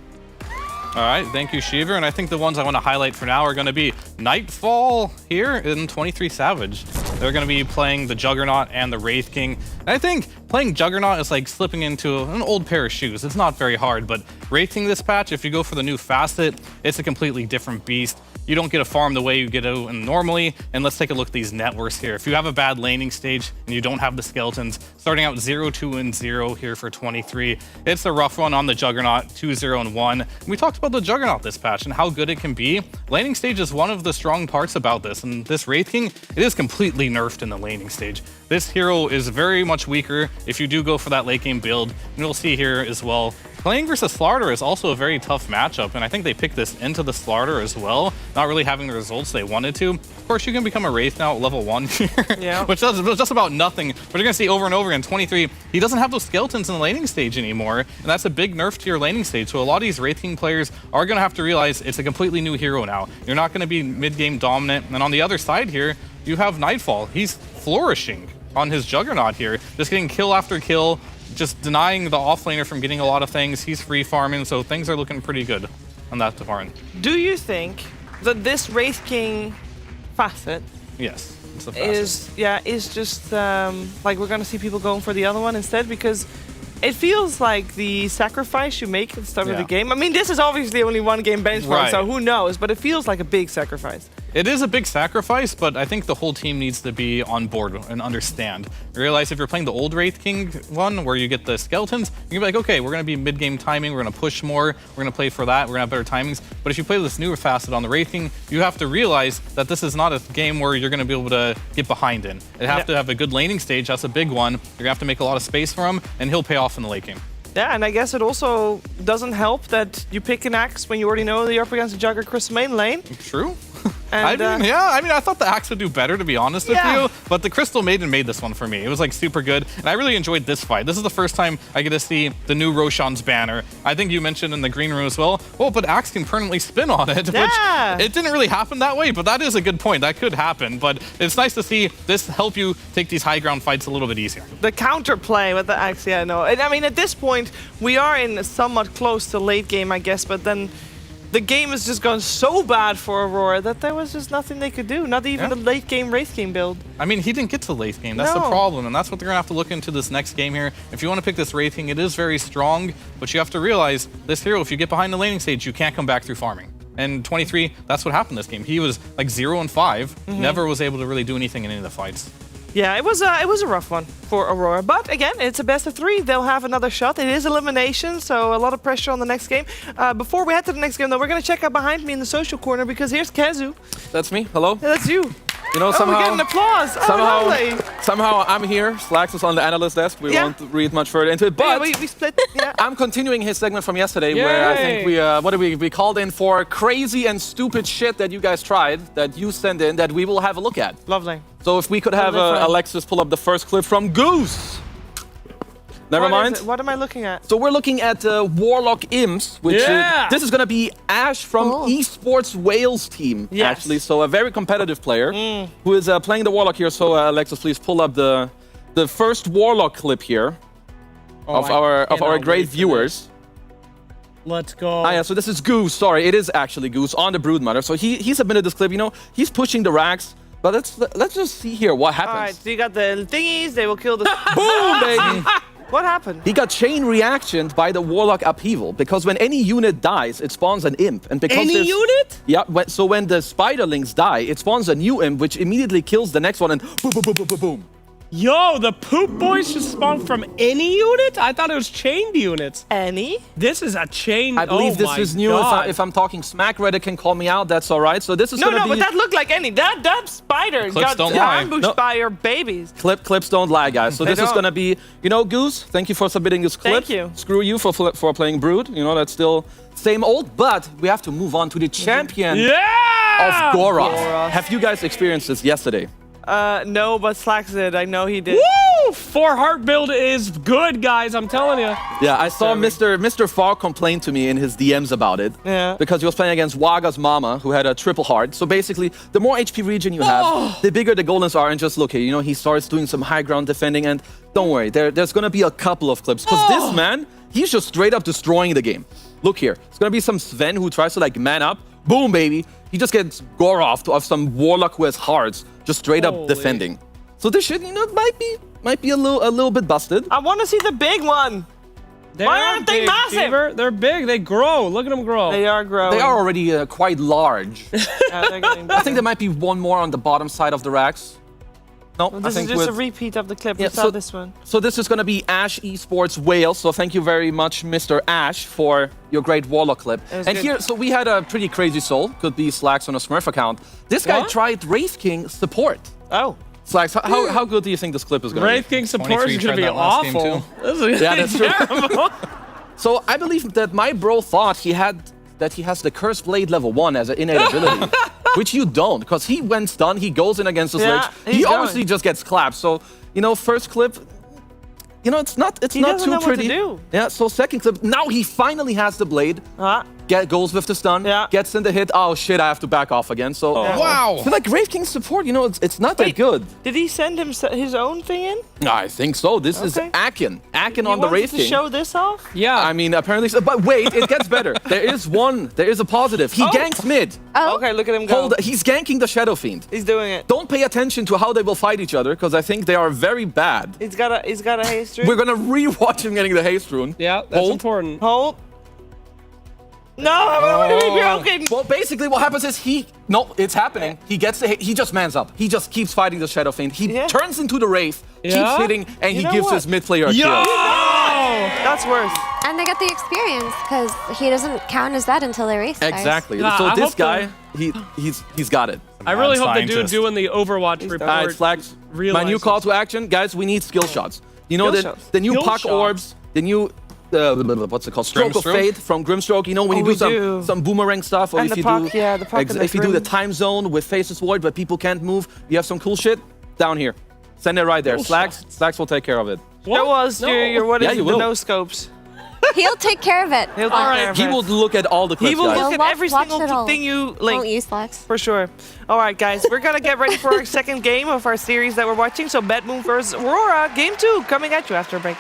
All right, thank you, Shiver. And I think the ones I want to highlight for now are going to be Nightfall here in 23 Savage. They're going to be playing the Juggernaut and the Wraith King. And I think playing Juggernaut is like slipping into an old pair of shoes. It's not very hard, but Wraith King this patch, if you go for the new facet, it's a completely different beast. You don't get a farm the way you get out normally. And let's take a look at these networks here. If you have a bad laning stage and you don't have the skeletons, starting out 0-2 and 0 here for 23, it's a rough one on the Juggernaut, 2-0 and 1. We talked about the Juggernaut this patch and how good it can be. Laning stage is one of the strong parts about this, and this Wraith King, it is completely nerfed in the laning stage. This hero is very much weaker if you do go for that late game build, and you'll see here as well. Playing versus Slardar is also a very tough matchup, and I think they picked this into the Slardar as well, not really having the results they wanted to. Of course, you can become a Wraith now at level 1 here, yeah. which does just about nothing, but you're going to see over and over again, 23, he doesn't have those skeletons in the laning stage anymore, and that's a big nerf to your laning stage. So a lot of these Wraith King players are going to have to realize it's a completely new hero now. You're not going to be mid-game dominant, and on the other side here, you have Nightfall. He's flourishing on his Juggernaut here, just getting kill after kill, just denying the offlaner from getting a lot of things. He's free farming, so things are looking pretty good on that department. Do you think that this Wraith King facet Yes, it's the fastest. is just like we're gonna see people going for the other one instead? Because it feels like the sacrifice you make at the start of the game. I mean, this is obviously only one game benchmark, so who knows? But it feels like a big sacrifice. It is a big sacrifice, but I think the whole team needs to be on board and understand. Realize if you're playing the old Wraith King one, where you get the skeletons, you can be like, okay, we're going to be mid-game timing, we're going to push more, we're going to play for that, we're going to have better timings. But if you play this newer facet on the Wraith King, you have to realize that this is not a game where you're going to be able to get behind in. It have to have a good laning stage, that's a big one. You're going to have to make a lot of space for him, and he'll pay off in the late game. Yeah, and I guess it also doesn't help that you pick an axe when you already know that you're up against a Jugger Chris main lane. True. And, I mean, I thought the axe would do better, to be honest with you, but the Crystal Maiden made this one for me. It was like super good, and I really enjoyed this fight. This is the first time I get to see the new Roshan's banner. I think you mentioned in the green room as well, oh, but axe can permanently spin on it, which it didn't really happen that way, but that is a good point. That could happen, but it's nice to see this help you take these high ground fights a little bit easier. The counterplay with the axe, yeah, no. And I mean, at this point, we are in somewhat close to late game, I guess, but then the game has just gone so bad for Aurora that there was just nothing they could do. Not even the late game Wraith King build. I mean, he didn't get to late game. That's the problem, and that's what they're going to have to look into this next game here. If you want to pick this Wraith King, it is very strong, but you have to realize this hero, if you get behind the laning stage, you can't come back through farming. And 23, that's what happened this game. He was like 0 and 5, never was able to really do anything in any of the fights. Yeah, it was a rough one for Aurora. But again, it's a best of 3. They'll have another shot. It is elimination, so a lot of pressure on the next game. Before we head to the next game, though, we're going to check out behind me in the social corner because here's Kazu. That's me. Hello. Yeah, that's you. You know, somehow, we're getting applause. Somehow I'm here. Slacks is on the analyst desk. We won't read much further into it, but we split. Yeah. I'm continuing his segment from yesterday, where I think we called in for crazy and stupid shit that you guys tried, that you sent in, that we will have a look at. Lovely. So if we could have Alexis pull up the first clip from Goose. Never mind. What am I looking at? So we're looking at Warlock Imps, which this is going to be Ash from Esports Wales team, actually. So a very competitive player who is playing the Warlock here. So Alexis, please pull up the first Warlock clip here of our great viewers. Let's go. Ah, yeah, so this is Goose. Sorry, it is actually Goose on the Broodmother. So he submitted this clip. You know, he's pushing the racks. But let's just see here what happens. All right, so you got the thingies. They will kill the... Boom, baby! What happened? He got chain reactioned by the Warlock upheaval, because when any unit dies, it spawns an imp. And because any unit? Yeah, so when the Spiderlings die, it spawns a new imp, which immediately kills the next one, and boom, boom, boom, boom, boom, boom. Yo, the poop boys should spawn from any unit? I thought it was chained units. Any? This is a chain. I believe this is new. If I'm talking smack, Reddit can call me out. That's all right. So this is but that looked like any. That spider got ambushed by your babies. Clips don't lie, guys. So this is gonna be, you know, Goose. Thank you for submitting this clip. Thank you. Screw you for playing Brood. You know, that's still same old. But we have to move on to the champion of Goroth. Have you guys experienced this yesterday? No, but Slacks did. I know he did. Woo! 4 heart build is good, guys. I'm telling you. Yeah, I saw Mr. Fogg complain to me in his DMs about it. Yeah. Because he was playing against Waga's mama, who had a triple heart. So basically, the more HP region you have, the bigger the golems are. And just look here, you know, he starts doing some high ground defending. And don't worry, there's going to be a couple of clips. Because this man, he's just straight up destroying the game. Look here. It's going to be some Sven who tries to, like, man up. Boom, baby. He just gets Goroth of some Warlock who has hearts. Just straight up defending. So this should, might be a little bit busted. I want to see the big one. Why aren't they big, massive? Fever. They're big. They grow. Look at them grow. They are growing. They are already quite large. Yeah, they're getting I think there might be one more on the bottom side of the racks. No, Well, I this is think just a with- repeat of the clip. Yeah, We saw so- this one. So this is going to be Ash Esports Wales. So thank you very much, Mr. Ash, for your great Warlock clip. It was And good. here, so we had a pretty crazy soul. Could be Slacks on a Smurf account. This guy What? tried Wraith King support. Oh. Slacks, how good do you think this clip is going to be? Wraith King support 23 is going to tried be that last game awful. too. This is Yeah, that's true. terrible. So I believe that my bro thought he has the Curse Blade level 1 as an innate ability, which you don't, because he when stunned, he goes in against the Yeah, Sledge. he's He going. obviously just gets clapped. So, first clip, it's not He not doesn't too know what to pretty. do. Yeah, so second clip, now he finally has the blade. Goes with the stun, Yeah. gets in the hit. Oh shit, I have to back off again. So Wow. I feel like Wraith King support, it's not that good. Did he send his own thing in? I think so. This is Okay. Akin on You the wanted Wraith to King. show this off? Yeah. I mean, apparently so. But wait, it gets better. There is a positive. He ganks mid. Oh, Okay, look at him go. He's ganking the Shadow Fiend. He's doing it. Don't pay attention to how they will fight each other, because I think they are very bad. He's got a haste rune. We're gonna rewatch him getting the haste rune. Yeah, that's Hold. important. Hold. No, I'm gonna be broken. Well, basically, what happens is it's happening. He gets the hit. He just mans up. He just keeps fighting the Shadow Fiend. He Yeah. turns into the Wraith, Yeah? keeps hitting, and You he know gives what? his mid player a Yo! kill. That's worse. and they get the experience because he doesn't count as that until they race. Exactly. Nah, so I this hope guy, he's got it. I really hope the dude scientist. doing the Overwatch All report right, Flags. My new realizes. call to action, guys. We need skill shots. You know Skill that shots. the new Skill puck shots. orbs, the new what's it called? Stroke of Grimstroke? Fate from Grimstroke. You know when Oh, you we do do. some boomerang stuff, or And if the you puck, do yeah, the puck and the if you do the grim. time zone with Faceless Void, but people can't move. You have some cool shit down here. Send it right there. Cool Slacks will take care of it. That was your what is Yeah, it, you the will. no scopes. He'll take care of it. He'll take care of He it. will look at all the clips, He will guys. look He'll at every watch it single all. thing you Won't link. use Flex. For sure. All right, guys, we're gonna get ready for our second game of our series that we're watching. So, Bad Moon versus Aurora, game 2, coming at you after a break.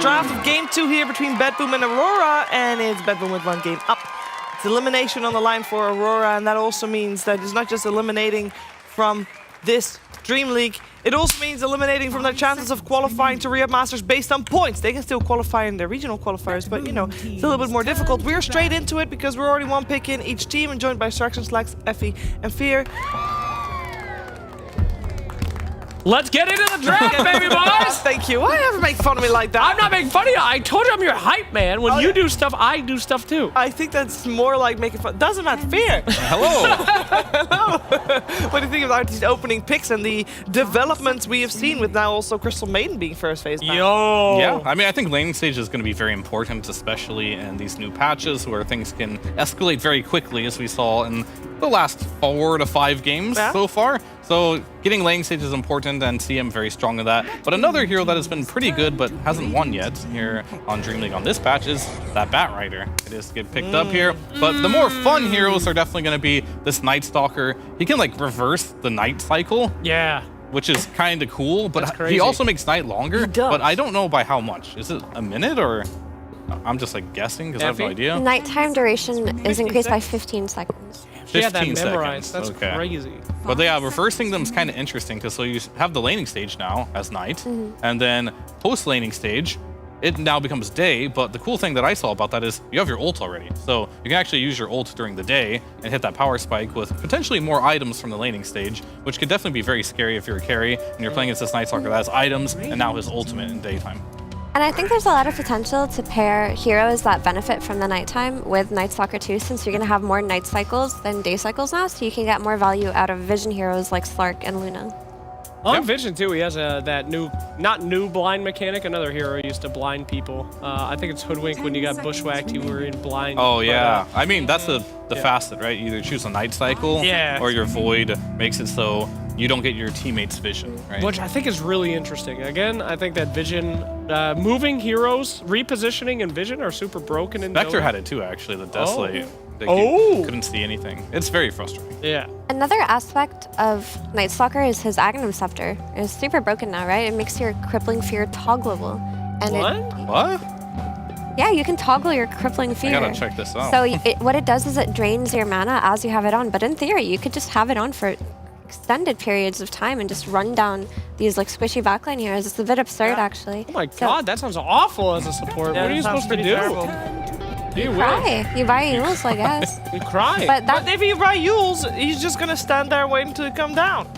draft of Game 2 here between Bedboom and Aurora, and it's Bedboom with 1 game up. It's elimination on the line for Aurora, and that also means that it's not just eliminating from this Dream League, it also means eliminating from their chances of qualifying to Recap Masters based on points. They can still qualify in their regional qualifiers, but, you know, it's a little bit more difficult. We're straight into it because we're already 1 pick in each team and joined by Extraction, Slacks, Effie, and Fear. Let's get into the draft, baby boys! Thank you. Why ever make fun of me like that? I'm not making fun of you. I told you I'm your hype man. When you do stuff, I do stuff too. I think that's more like making fun. Doesn't matter. Fear. Hello. Hello. What do you think about these opening picks and the developments we have seen with now also Crystal Maiden being first phase now? Yo. Yeah, I mean, I think laning stage is going to be very important, especially in these new patches where things can escalate very quickly, as we saw in the last 4 to 5 games so far. So getting laning stage is important, and CM very strong in that. But another hero that has been pretty good but hasn't won yet here on Dream League on this patch is that Bat Rider. It is get picked up here. But the more fun heroes are definitely going to be this Night Stalker. He can like reverse the night cycle. Yeah. Which is kind of cool, but crazy. he also makes night longer. He does. But I don't know by how much. Is it a minute or? I'm just like guessing because I have no idea. Nighttime duration is increased by 15 seconds. She had that 15 memorized. seconds. That's Okay. crazy. But yeah, reversing them is kind of interesting because so you have the laning stage now as night, and then post laning stage, it now becomes day. But the cool thing that I saw about that is you have your ult already, so you can actually use your ult during the day and hit that power spike with potentially more items from the laning stage, which could definitely be very scary if you're a carry and you're playing against this Night Stalker that has items and now his ultimate in daytime. And I think there's a lot of potential to pair heroes that benefit from the nighttime with Night Stalker too, since you're going to have more night cycles than day cycles now, so you can get more value out of vision heroes like Slark and Luna. On Vision too, he has that not new blind mechanic. Another hero used to blind people. I think it's Hoodwink. When you got bushwhacked, you were in blind. Oh yeah, I mean that's the facet, right? You either choose a night cycle, or your void makes it so you don't get your teammates' vision, right? Which I think is really interesting. Again, I think that Vision, moving heroes, repositioning and Vision are super broken in Vector Dota. had it too, actually. The Desolate. They couldn't see anything. It's very frustrating. Yeah. Another aspect of Night Stalker is his Aghanim Scepter. It's super broken now, right? It makes your Crippling Fear toggleable. And What? Yeah, you can toggle your Crippling Fear. I gotta check this out. So what it does is it drains your mana as you have it on. But in theory, you could just have it on for extended periods of time and just run down these like squishy backline heroes. It's a bit absurd, actually. Oh my god, that sounds awful as a support. What are you supposed to do? You cry. You buy Yules, I guess. You cry. But if you buy Yules, he's just gonna stand there waiting to come down.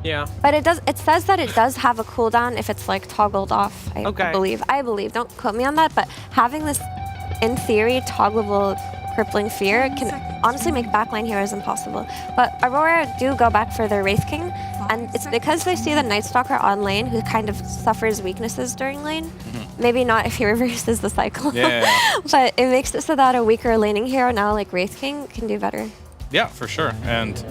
Yeah. But it says that it does have a cooldown if it's like toggled off. I believe. Don't quote me on that, but having this, in theory, toggleable Crippling Fear can honestly make backline heroes impossible. But Aurora do go back for their Wraith King, and it's because they see the Night Stalker on lane who kind of suffers weaknesses during lane. Maybe not if he reverses the cycle. Yeah. But it makes it so that a weaker laning hero now like Wraith King can do better. Yeah, for sure. And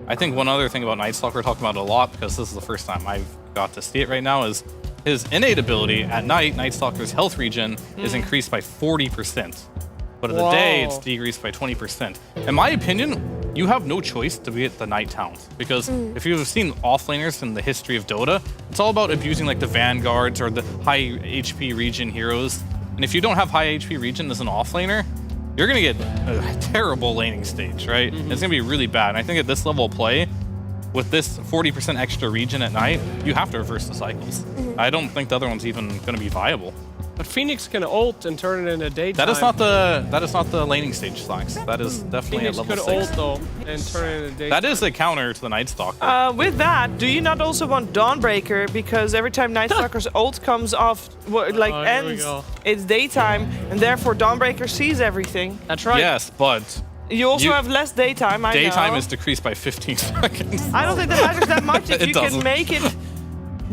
I think one other thing about Night Stalker, we're talking about it a lot because this is the first time I've got to see it right now, is his innate ability at night, Night Stalker's health regen is increased by 40%. But in the day, it's decreased by 20%. In my opinion, you have no choice to be at the night towns. Because if you've seen offlaners in the history of Dota, it's all about abusing like the Vanguards or the high HP region heroes. And if you don't have high HP region as an offlaner, you're going to get a terrible laning stage, right? It's going to be really bad. And I think at this level of play, with this 40% extra region at night, you have to reverse the cycles. I don't think the other one's even going to be viable. But Phoenix can ult and turn it into daytime. That is not the laning stage Slacks. That is definitely Phoenix a level could 6. ult though and turn it into daytime. That is a counter to the Night Stalker. With that, do you not also want Dawnbreaker? Because every time Night Stalker's ult comes off, ends, it's daytime, and therefore Dawnbreaker sees everything. That's right. Yes, but you also have less daytime. Daytime is decreased by 15 seconds. I don't think that matters that much if It you doesn't. can make it.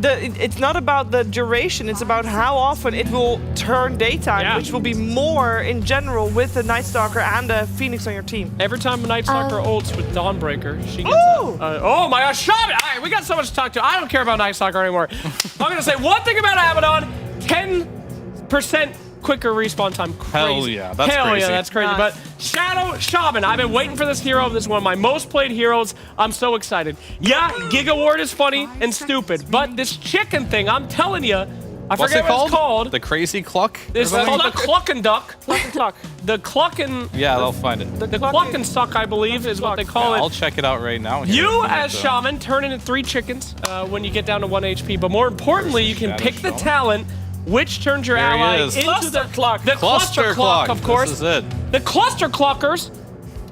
It's not about the duration, it's about how often it will turn daytime, which will be more in general with the Night Stalker and the Phoenix on your team. Every time a Night Stalker ults with Dawnbreaker, she gets oh my gosh, Shaman! All right, we got so much to talk to. I don't care about Night Stalker anymore. I'm going to say one thing about Abaddon, 10% quicker respawn time. Crazy. Hell yeah, that's Hell crazy. yeah, that's crazy. But Shadow Shaman, I've been waiting for this hero. This is one of my most played heroes. I'm so excited. Yeah, Giga Ward is funny and stupid, but this chicken thing, I'm telling you, I What's forget it what it's called. The Crazy Cluck? It's called the Cluckin' Duck. Cluck. The Cluckin'. Yeah, they'll find it. The Cluckin' Suck, I believe, is what they call I'll it. check it out right now. You, as Shaman, turn into 3 chickens when you get down to 1 HP. But more importantly, you can pick the talent which turns your There he ally is. into Cluster Cluck. the Cluster Cluck, of course. This is it. The Cluster Cluckers.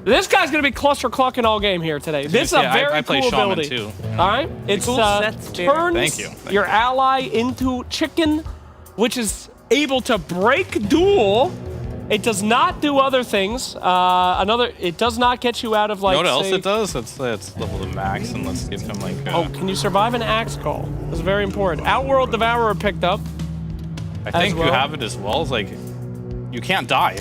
This guy's going to be Cluster Clucking all game here today. This is a very I play cool Shaman ability. too. All right? It's Cool set, Spear. turns Thank you. your ally into chicken, which is able to break duel. It does not do other things. It does not get you out of like. You know what say, else it does? It's level to max, and let's give him like. Oh, can you survive an axe call? That's very important. Outworld Devourer picked up. I think well. you have it as well. It's like you can't die.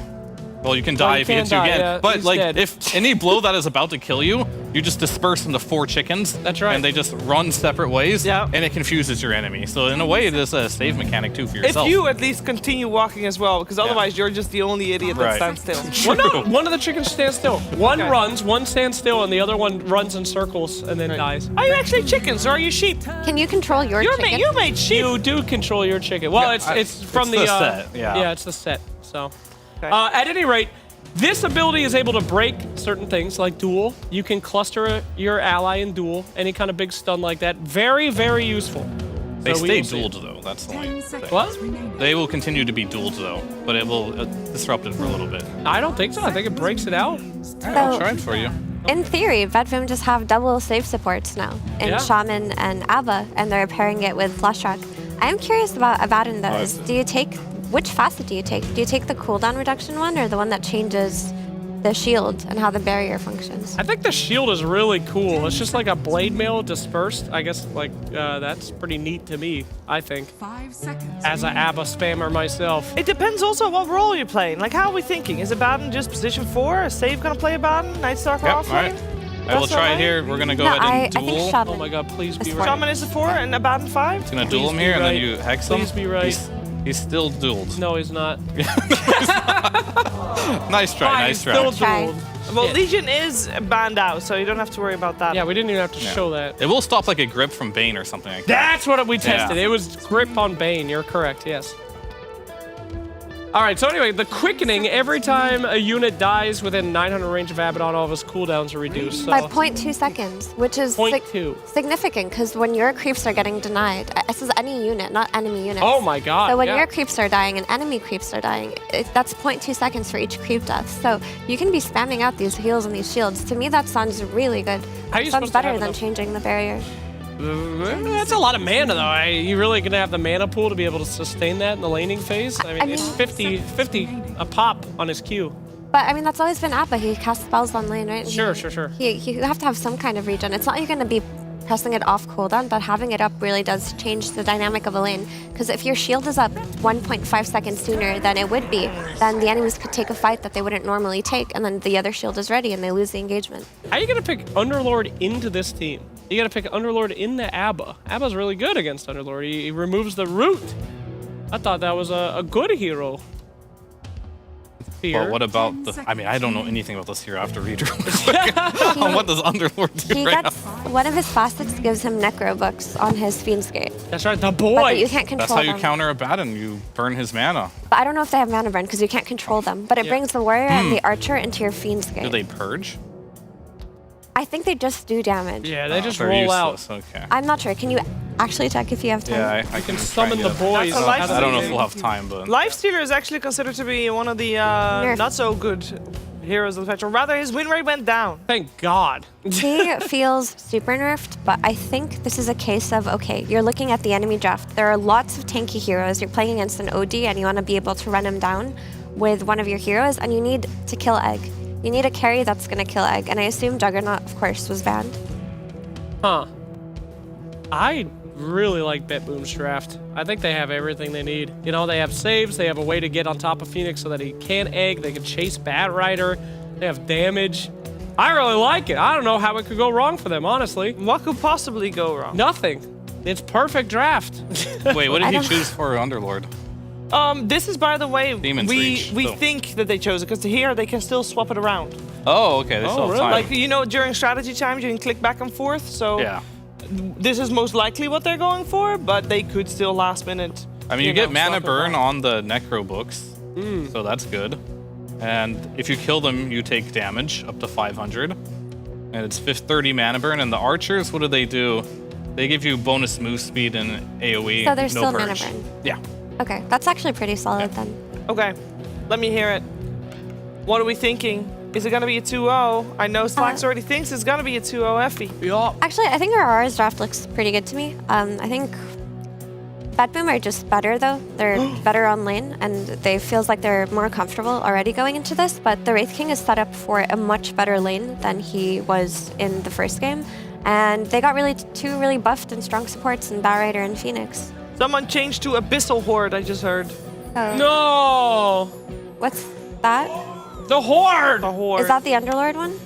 Well, you can die you if you can hit 2 die, again. yeah, but he's like dead. if any blow that is about to kill you, you just disperse into 4 chickens. That's right. And they just run separate ways. Yeah. And it confuses your enemy. So in a way, it is a save mechanic too for yourself. If you at least continue walking as well, because otherwise you're just the only idiot that Right. stands still. Well, no, one of the chickens stands still. One runs, one stands still, and the other one runs in circles and then dies. Are you actually chickens or are you sheep? Can you control your chicken? You made sheep. You do control your chicken. Well, Yeah, it's from it's the set, yeah. Yeah, it's the set. So, at any rate, this ability is able to break certain things like duel. You can cluster your ally in duel, any kind of big stun like that. Very, very useful. They So we stay will see. dueled though. That's the 10 only seconds thing. What? remaining. They will continue to be dueled though, but it will disrupt it for a little bit. I don't think so. I think it breaks it out. I'll try it for you. In theory, Vedvim just have double save supports now in Yeah. Shaman and Abba, and they're pairing it with Flash Track. I am curious about Abaddon though. Do you take which facet do you take? Do you take the cooldown reduction one or the one that changes the shield and how the barrier functions? I think the shield is really cool. It's just like a blade mail dispersed. I guess like that's pretty neat to me, I think. 5 seconds. As an ABBA spammer myself. It depends also what role you're playing. Like, how are we thinking? Is Abaddon just position 4? Is Save gonna play Abaddon? Nightstalker Yep, offlane? alright. I will try it here. We're gonna go No, ahead and I duel. think Shaman. Oh my god, please be It's right. Shaman is a 4 and Abaddon 5? It's gonna duel Please him be here, and then right. you hex him. Please be right. He's still dueled. No, he's not. Nice try, Fine, nice he's try. still Try. dueled. Well, Yeah. Legion is banned out, so you don't have to worry about that. Yeah, we didn't even have to show that. It will stop like a grip from Bane or something like that. That's what we tested. Yeah. It was grip on Bane. You're correct, yes. All right, so anyway, the quickening, every time a unit dies within 900 range of Abaddon, all of his cooldowns are reduced. So By 0.2 seconds, which is 0.2. significant because when your creeps are getting denied, this is any unit, not enemy units. Oh my god. So when yeah. your creeps are dying and enemy creeps are dying, that's 0.2 seconds for each creep death. So you can be spamming out these heals and these shields. To me, that sounds really good. How are you Sounds supposed to better have than enough- changing the barrier. That's a lot of mana, though. You really gonna have the mana pool to be able to sustain that in the laning phase? I mean, it's 50 a pop on his Q. But I mean, that's always been Abba. He casts spells on lane, right? Sure. You have to have some kind of regen. It's not you're going to be pressing it off cooldown, but having it up really does change the dynamic of a lane. Because if your shield is up 1.5 seconds sooner than it would be, then the enemies could take a fight that they wouldn't normally take, and then the other shield is ready and they lose the engagement. How are you gonna pick Underlord into this team? You gotta pick Underlord in the Abba. Abba's really good against Underlord. He removes the root. I thought that was a good hero. Here. Well, what about the... I mean, I don't know anything about this hero. I have to read real quick. What does Underlord do He right gets now? one of his facets gives him necro books on his Fiend's Gate. That's right, the But boy. you can't control That's how you them. counter Abaddon. You burn his mana. But I don't know if they have mana burn because you can't control them. But it brings the warrior and the archer into your Fiend's Gate. Do they purge? I think they just do damage. Yeah, they just They're roll useless. out. Okay. I'm not sure. Can you actually check if you have time? Yeah, I can summon try the and boys. That's a life I don't know if saving. we'll have time, but... Lifestealer is actually considered to be one of the not so good heroes of the patch, or rather his win rate went down. Thank God. He feels super nerfed, but I think this is a case of, okay, you're looking at the enemy draft. There are lots of tanky heroes. You're playing against an OD and you want to be able to run him down with one of your heroes, and you need to kill Egg. You need a carry that's going to kill Egg, and I assume Juggernaut, of course, was banned. Huh. I really like BetBoom's draft. I think they have everything they need. You know, they have saves, they have a way to get on top of Phoenix so that he can't egg, they can chase Bat Rider, they have damage. I really like it. I don't know how it could go wrong for them, honestly. What could possibly go wrong? Nothing. It's perfect draft. Wait, what did I he don't- choose for Underlord? This is, by the way, Demon's we Reach, so. think that they chose it because here they can still swap it around. Oh, okay. They still have time. Like, you know, during strategy times you can click back and forth. So Yeah. this is most likely what they're going for, but they could still last minute I mean, you get mana burn on the Necro books, so that's good. And if you kill them, you take damage up to 500. And it's 30 mana burn. And the archers, what do? They give you bonus move speed and AoE. So there's no still purge. mana burn. Yeah. Okay, that's actually pretty solid then. Okay, let me hear it. What are we thinking? Is it going to be a 2-0? I know Slacks already thinks it's going to be a 2-0 Effie. Yeah. Actually, I think Aurora's draft looks pretty good to me. I think Bad Boom are just better though. They're better on lane, and they feels like they're more comfortable already going into this. But the Wraith King is set up for a much better lane than he was in the first game, and they got two really buffed and strong supports in Batrider and Phoenix. Someone changed to Abyssal Horde, I just heard. Oh. No! What's that? The Horde! The Horde. Is that the Underlord one?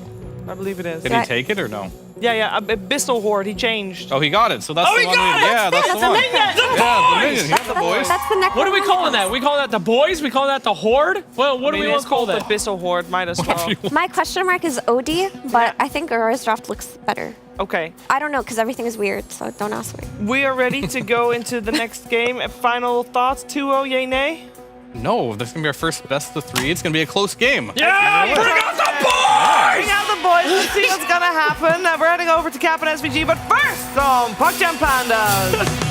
I believe it is. Did he take it or no? Yeah, Abyssal Horde, he changed. Oh, he got it. So that's the one. Yeah, that's the one. Minion! Yeah, the minion. That's Yeah, the boys. That's the next What are we calling that? We call that the boys? We call that the Horde? Well, what do we want to call that? Abyssal Horde, might as well. My question mark is OD, but I think Aurora's draft looks better. Okay. I don't know, because everything is weird, so don't ask me. We are ready to go into the next game. Final thoughts, 2-0, yay, nay? No, this is going to be our first best of 3. It's going to be a close game. Yeah! Bring out the boys! Bring out the boys. Let's see what's going to happen. We're heading over to Cap and SVG, but first, some Puck Jam Pandas.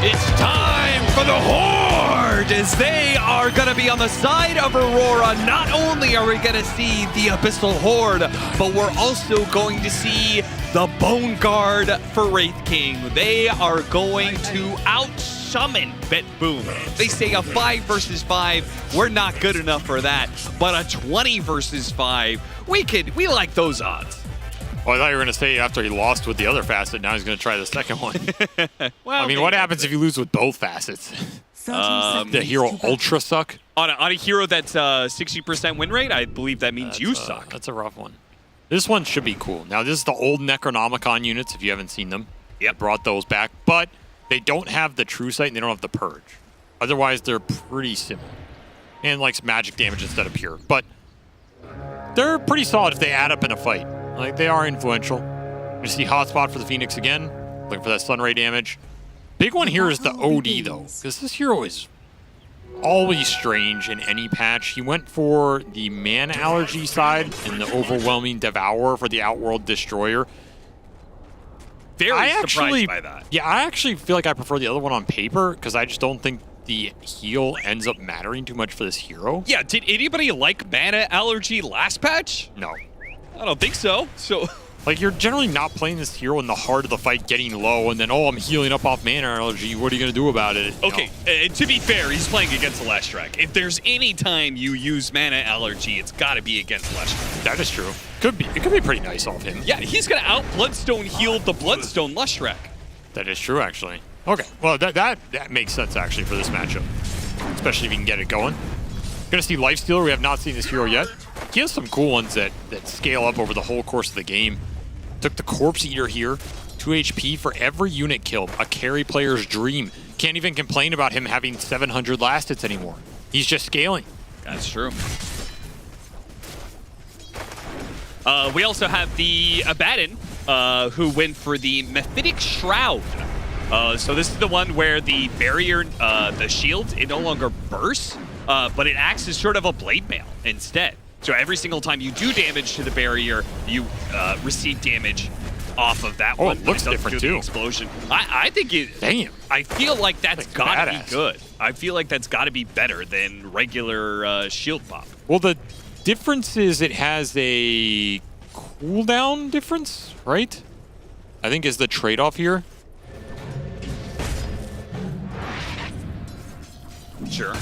It's time for the Horde, as they are going to be on the side of Aurora. Not only are we going to see the Abyssal Horde, but we're also going to see the Bone Guard for Wraith King. They are going to out-summon Bet Boom. They say a 5 versus 5, we're not good enough for that, but a 20 versus 5, we like those odds. Well, I thought you were going to say after he lost with the other facet, now he's going to try the second one. Well, I mean, what happens if you lose with both facets? The hero ultra suck? On a hero that's 60% win rate, I believe that means you suck. That's a rough one. This one should be cool. Now, this is the old Necronomicon units, if you haven't seen them. Yep. Brought those back, but they don't have the True Sight and they don't have the Purge. Otherwise, they're pretty similar. And like some magic damage instead of pure. But they're pretty solid if they add up in a fight. Like, they are influential. You see Hotspot for the Phoenix again. Looking for that stun ray damage. Big one here is the OD, though. Because this hero is always strange in any patch. He went for the mana allergy side and the overwhelming Devourer for the Outworld Destroyer. Very surprised by that. Yeah, I actually feel like I prefer the other one on paper because I just don't think the heal ends up mattering too much for this hero. Yeah, did anybody like mana allergy last patch? No. I don't think so. So, like, you're generally not playing this hero in the heart of the fight getting low and then, oh, I'm healing up off mana allergy. What are you going to do about it? Okay, to be fair, he's playing against the Leshrac. If there's any time you use mana allergy, it's got to be against Leshrac. That is true. Could be. It could be pretty nice off him. Yeah, he's going to out-Bloodstone heal the Bloodstone Leshrac. That is true, actually. Okay, well, that makes sense, actually, for this matchup. Especially if you can get it going. Gonna see Lifestealer. We have not seen this hero yet. He has some cool ones that scale up over the whole course of the game. Took the Corpse Eater here. 2 HP for every unit killed. A carry player's dream. Can't even complain about him having 700 last hits anymore. He's just scaling. That's true. We also have the Abaddon, who went for the Mephitic Shroud. So this is the one where the barrier, the shield, it no longer bursts, but it acts as sort of a blade mail instead. So every single time you do damage to the barrier, you receive damage off of that one. It looks different too. Explosion. I think it. Damn. I feel like that's gotta badass. be good. I feel like that's gotta be better than regular shield pop. Well, the difference is it has a cooldown difference, right? I think is the trade-off here. Sure.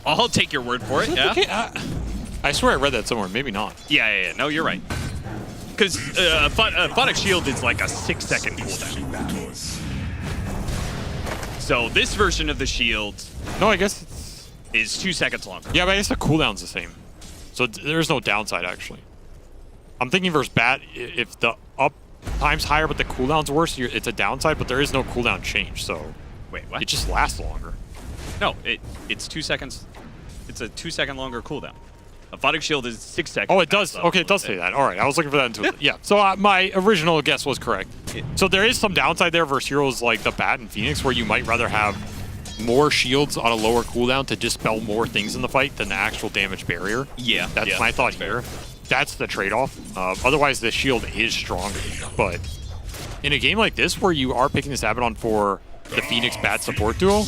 I'll take your word for it, yeah. Okay, I swear I read that somewhere. Maybe not. Yeah. No, you're right. Because Phonic Shield is like a 6-second cooldown. So this version of the shield... No, I guess it's... is 2 seconds longer. Yeah, but I guess the cooldown's the same. So there's no downside, actually. I'm thinking versus Bat, if the up time's higher but the cooldown's worse, it's a downside, but there is no cooldown change, so... Wait, what? It just lasts longer. No, it's 2 seconds. It's a 2 second longer cooldown. A Photic Shield is 6 seconds. Oh, it does. Okay, it does say that. All right, I was looking for that into it. Yeah. So my original guess was correct. So there is some downside there versus heroes like the Bat and Phoenix, where you might rather have more shields on a lower cooldown to dispel more things in the fight than the actual damage barrier. Yeah. That's my thought here. That's the trade-off. Otherwise, the shield is stronger. But in a game like this, where you are picking this Abaddon for the Phoenix Bat support duo,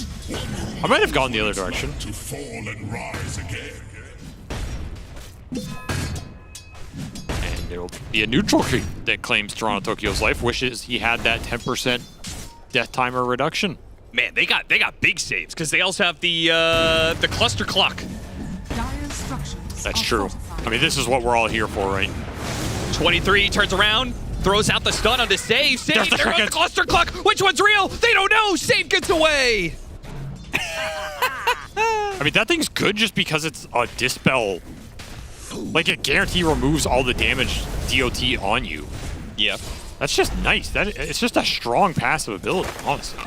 I might have gone the other direction. To fall and rise again. And there will be a neutral creep that claims Toronto Tokyo's life, wishes he had that 10% death timer reduction. Man, they got big saves because they also have the cluster clock. That's true. I mean, this is what we're all here for, right? 23 turns around, throws out the stun on the save. Save, There's the there goes the cluster clock. Which one's real? They don't know. Save gets away. I mean, that thing's good just because it's a dispel. Like, it guarantee removes all the damage DOT on you. Yeah. That's just nice. It's just a strong passive ability, honestly.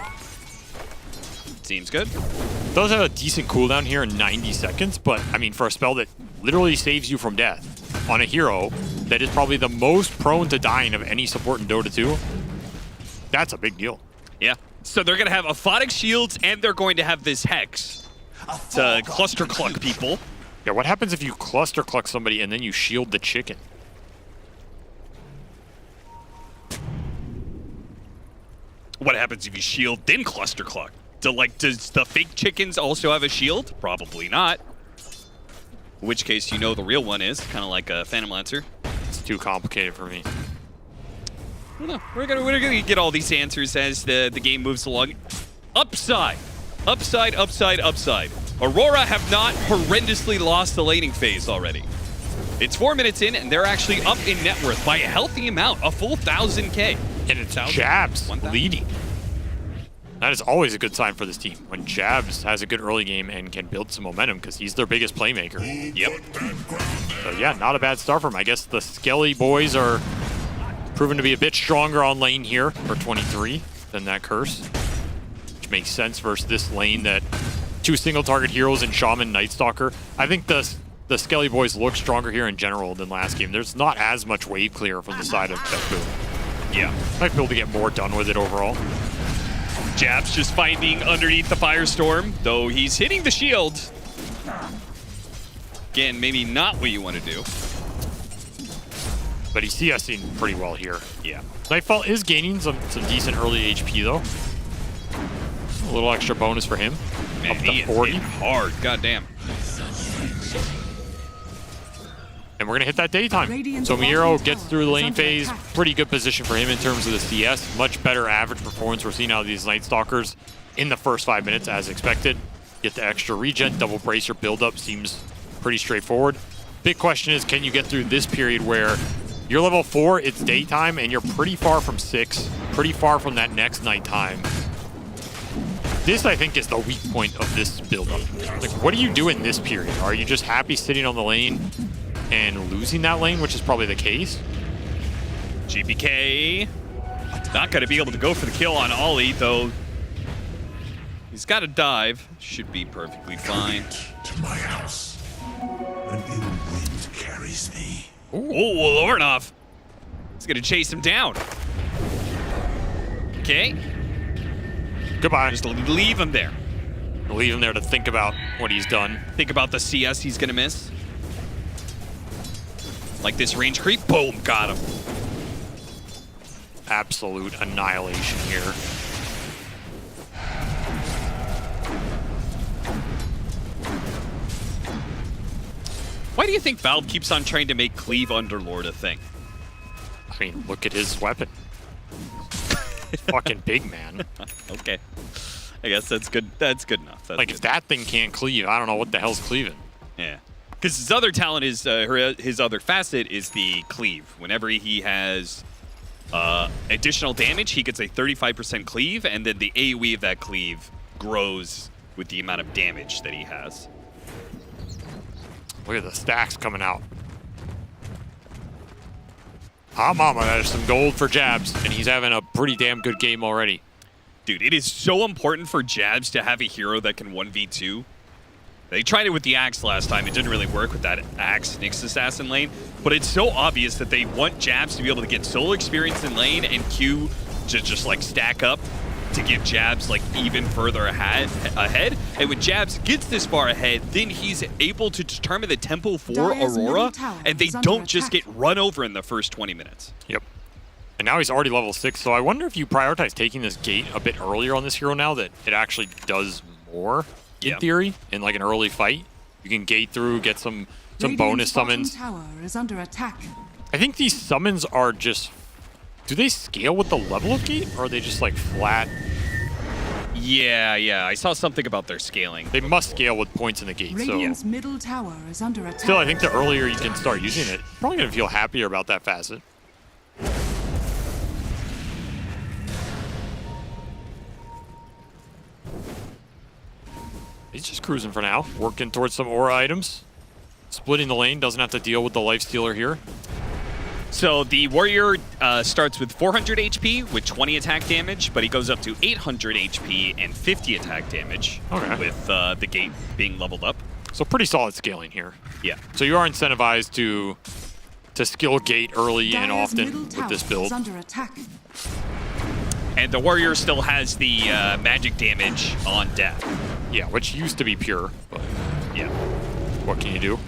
Seems good. Does have a decent cooldown here in 90 seconds, but, I mean, for a spell that literally saves you from death on a hero that is probably the most prone to dying of any support in Dota 2, that's a big deal. Yeah. So they're going to have a Photic Shields, and they're going to have this Hex to cluster cluck people. Yeah, what happens if you cluster cluck somebody and then you shield the chicken? What happens if you shield then cluster cluck? Does the fake chickens also have a shield? Probably not. In which case, you know the real one is kind of like a Phantom Lancer. It's too complicated for me. No, we're gonna get all these answers as the game moves along. Upside, upside, upside, upside. Aurora have not horrendously lost the laning phase already. It's 4 minutes in, and they're actually up in net worth by a healthy amount, a full 1,000K. And it's Jabs leading. That is always a good sign for this team, when Jabs has a good early game and can build some momentum, because he's their biggest playmaker. Yep. So yeah, not a bad start for him. I guess the Skelly boys are proven to be a bit stronger on lane here for 23 than that Curse, which makes sense versus this lane that two single target heroes in Shaman Night Stalker. I think the Skelly boys look stronger here in general than last game. There's not as much wave clear from the side of Deathpool. Yeah. Might be able to get more done with it overall. Jabs just finding underneath the Firestorm, though he's hitting the shield. Again, maybe not what you want to do. But he's CSing pretty well here. Yeah. Nightfall is gaining some decent early HP, though. A little extra bonus for him. Man, up to he 40. is hitting hard. Goddamn. And we're going to hit that daytime. So Miro gets through the lane phase. Pretty good position for him in terms of the CS. Much better average performance we're seeing out of these Night Stalkers in the first 5 minutes as expected. Get the extra regen, double bracer buildup seems pretty straightforward. Big question is, can you get through this period where you're level 4, it's daytime, and you're pretty far from 6, pretty far from that next nighttime. This, I think, is the weak point of this buildup. Like, what do you do in this period? Are you just happy sitting on the lane and losing that lane, which is probably the case? GPK not going to be able to go for the kill on Ollie, though. He's got to dive. Should be perfectly fine. To my house. An ill wind carries me. Oh, Lornov. He's going to chase him down. Okay. Goodbye. Just leave him there. Leave him there to think about what he's done. Think about the CS he's going to miss. Like this range creep. Boom. Got him. Absolute annihilation here. Why do you think Valve keeps on trying to make Cleave Underlord a thing? I mean, look at his weapon. Fucking big, man. Okay. I guess that's good. That's good enough. That's like, good. if that thing can't cleave, I don't know what the hell's cleaving. Yeah. Because his other talent is, his other facet is the cleave. Whenever he has additional damage, he gets a 35% cleave, and then the AoE of that cleave grows with the amount of damage that he has. Look at the stacks coming out. Ah, mama, there's some gold for Jabs, and he's having a pretty damn good game already. Dude, it is so important for Jabs to have a hero that can 1v2. They tried it with the Axe last time. It didn't really work with that Axe Nyx assassin lane. But it's so obvious that they want Jabs to be able to get solo experience in lane and Q to just like stack up to give Jabs like even further ahead. And when Jabs gets this far ahead, then he's able to determine the tempo for Dire's Aurora, middle tower and they is under don't just attack. get run over in the first 20 minutes. Yep. And now he's already level 6, so I wonder if you prioritize taking this gate a bit earlier on this hero now that it actually does more, in theory, in like an early fight. You can gate through, get some bonus summons. Tower is under attack. I think these summons are just... Do they scale with the level of gate, or are they just like flat? Yeah, I saw something about their scaling. They must scale with points in the gate, Radiant's so... middle tower is under attack. Still, I think the earlier you can start using it, you're probably going to feel happier about that facet. He's just cruising for now, working towards some aura items. Splitting the lane, doesn't have to deal with the lifestealer here. So the warrior starts with 400 HP with 20 attack damage, but he goes up to 800 HP and 50 attack damage with the gate being leveled up. So pretty solid scaling here. Yeah. So you are incentivized to skill gate early and Dire's often middle with tower this build. is under attack. And the warrior still has the magic damage on death. Yeah, which used to be pure, but yeah. What can you do?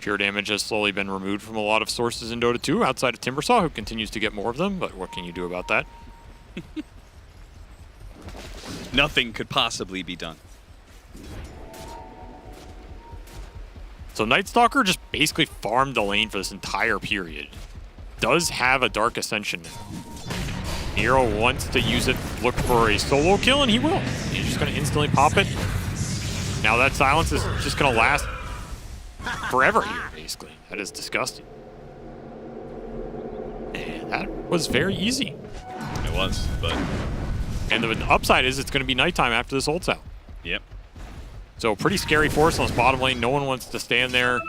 Pure damage has slowly been removed from a lot of sources in Dota 2, outside of Timbersaw, who continues to get more of them, but what can you do about that? Nothing could possibly be done. So Nightstalker just basically farmed the lane for this entire period. Does have a Dark Ascension now. Hero wants to use it, look for a solo kill, and he will. He's just going to instantly pop it. Now that silence is just going to last forever here, basically. That is disgusting. And that was very easy. It was, but... And the upside is it's going to be nighttime after this ult's out. Yep. So pretty scary force on this bottom lane. No one wants to stand there.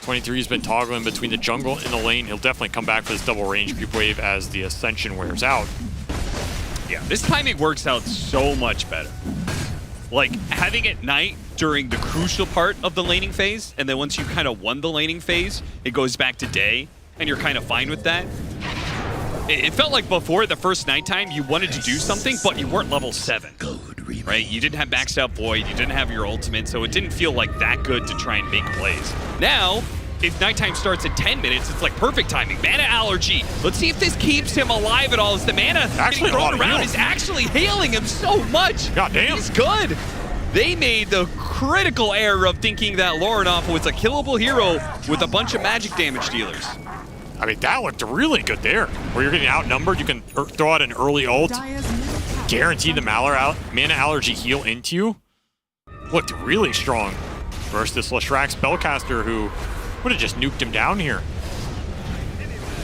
23's been toggling between the jungle and the lane. He'll definitely come back for this double range creep wave as the Ascension wears out. Yeah, this timing works out so much better. Like, having it night during the crucial part of the laning phase, and then once you kind of won the laning phase, it goes back to day, and you're kind of fine with that. It felt like before the first nighttime, you wanted to do something, but you weren't level 7. Right? You didn't have maxed out Void, you didn't have your ultimate, so it didn't feel like that good to try and make plays. Now, if nighttime starts at 10 minutes, it's like perfect timing. Mana allergy. Let's see if this keeps him alive at all, as the mana Actually, getting thrown around is actually healing him so much. God damn. He's good. They made the critical error of thinking that Lorinoff was a killable hero with a bunch of magic damage dealers. I mean, that looked really good there. Where you're getting outnumbered, you can throw out an early ult, guarantee the mana allergy heal into you. Looked really strong versus this Leshrac spellcaster who would have just nuked him down here.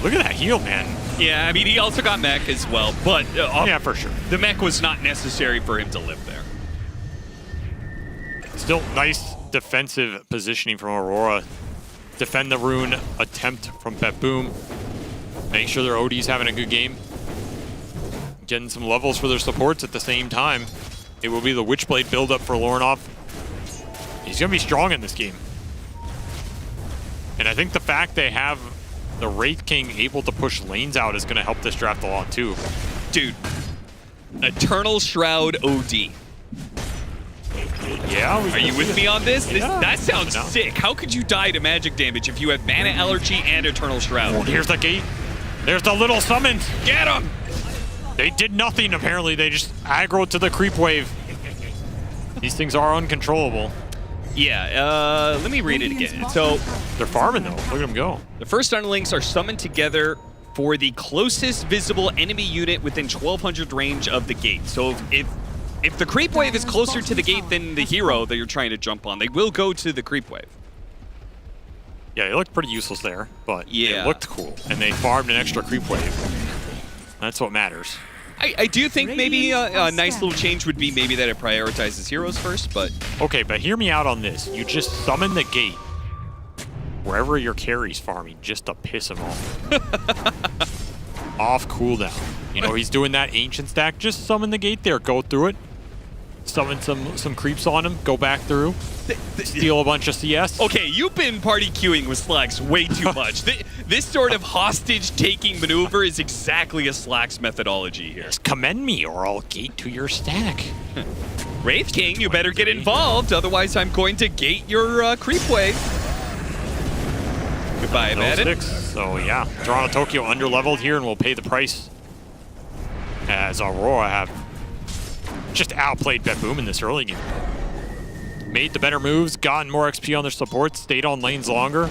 Look at that heal, man. Yeah, I mean, he also got mech as well, but... yeah, for sure. The mech was not necessary for him to live there. Still nice defensive positioning from Aurora. Defend the rune, attempt from Boom. Make sure their OD's having a good game. Getting some levels for their supports at the same time. It will be the Witchblade build-up for Lorinoff. He's going to be strong in this game. And I think the fact they have the Wraith King able to push lanes out is going to help this draft a lot too. Dude, Eternal Shroud OD. Yeah, are you with me on this? Yeah. That sounds sick. How could you die to magic damage if you have mana allergy and Eternal Shroud? Oh, here's the gate. There's the little summons. Get him! They did nothing, apparently. They just aggroed to the creep wave. These things are uncontrollable. Yeah, let me read it again. So they're farming, though. Look at them go. The first underlings are summoned together for the closest visible enemy unit within 1200 range of the gate. So if the creep wave is closer to the gate than the hero that you're trying to jump on, they will go to the creep wave. Yeah, they looked pretty useless there, but yeah, they looked cool. And they farmed an extra creep wave. That's what matters. I do think maybe a nice little change would be maybe that it prioritizes heroes first, but... Okay, but hear me out on this. You just summon the gate wherever your carry's farming just to piss him off. off cooldown. You know, he's doing that ancient stack. Just summon the gate there, go through it. Summon some creeps on him, go back through, steal a bunch of CS. Okay, you've been party queuing with Slacks way too much. This sort of hostage-taking maneuver is exactly a Slacks methodology here. Just commend me or I'll gate to your stack. Wraith King, you better get involved, otherwise I'm going to gate your creep wave. Goodbye, Madden. So yeah, Toronto Tokyo underleveled here and will pay the price as Aurora have just outplayed BetBoom in this early game. Made the better moves, gotten more XP on their support, stayed on lanes longer,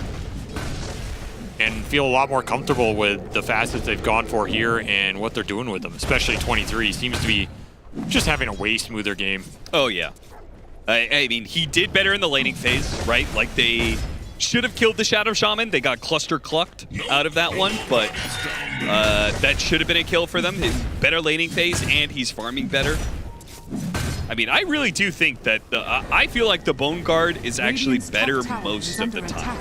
and feel a lot more comfortable with the facets they've gone for here and what they're doing with them, especially 23. Seems to be just having a way smoother game. Oh, yeah. I mean, he did better in the laning phase, right? Like, they should have killed the Shadow Shaman. They got cluster clucked out of that one, but that should have been a kill for them. Better laning phase, and he's farming better. I mean, I really do think that I feel like the Bone Guard is actually better most of the time.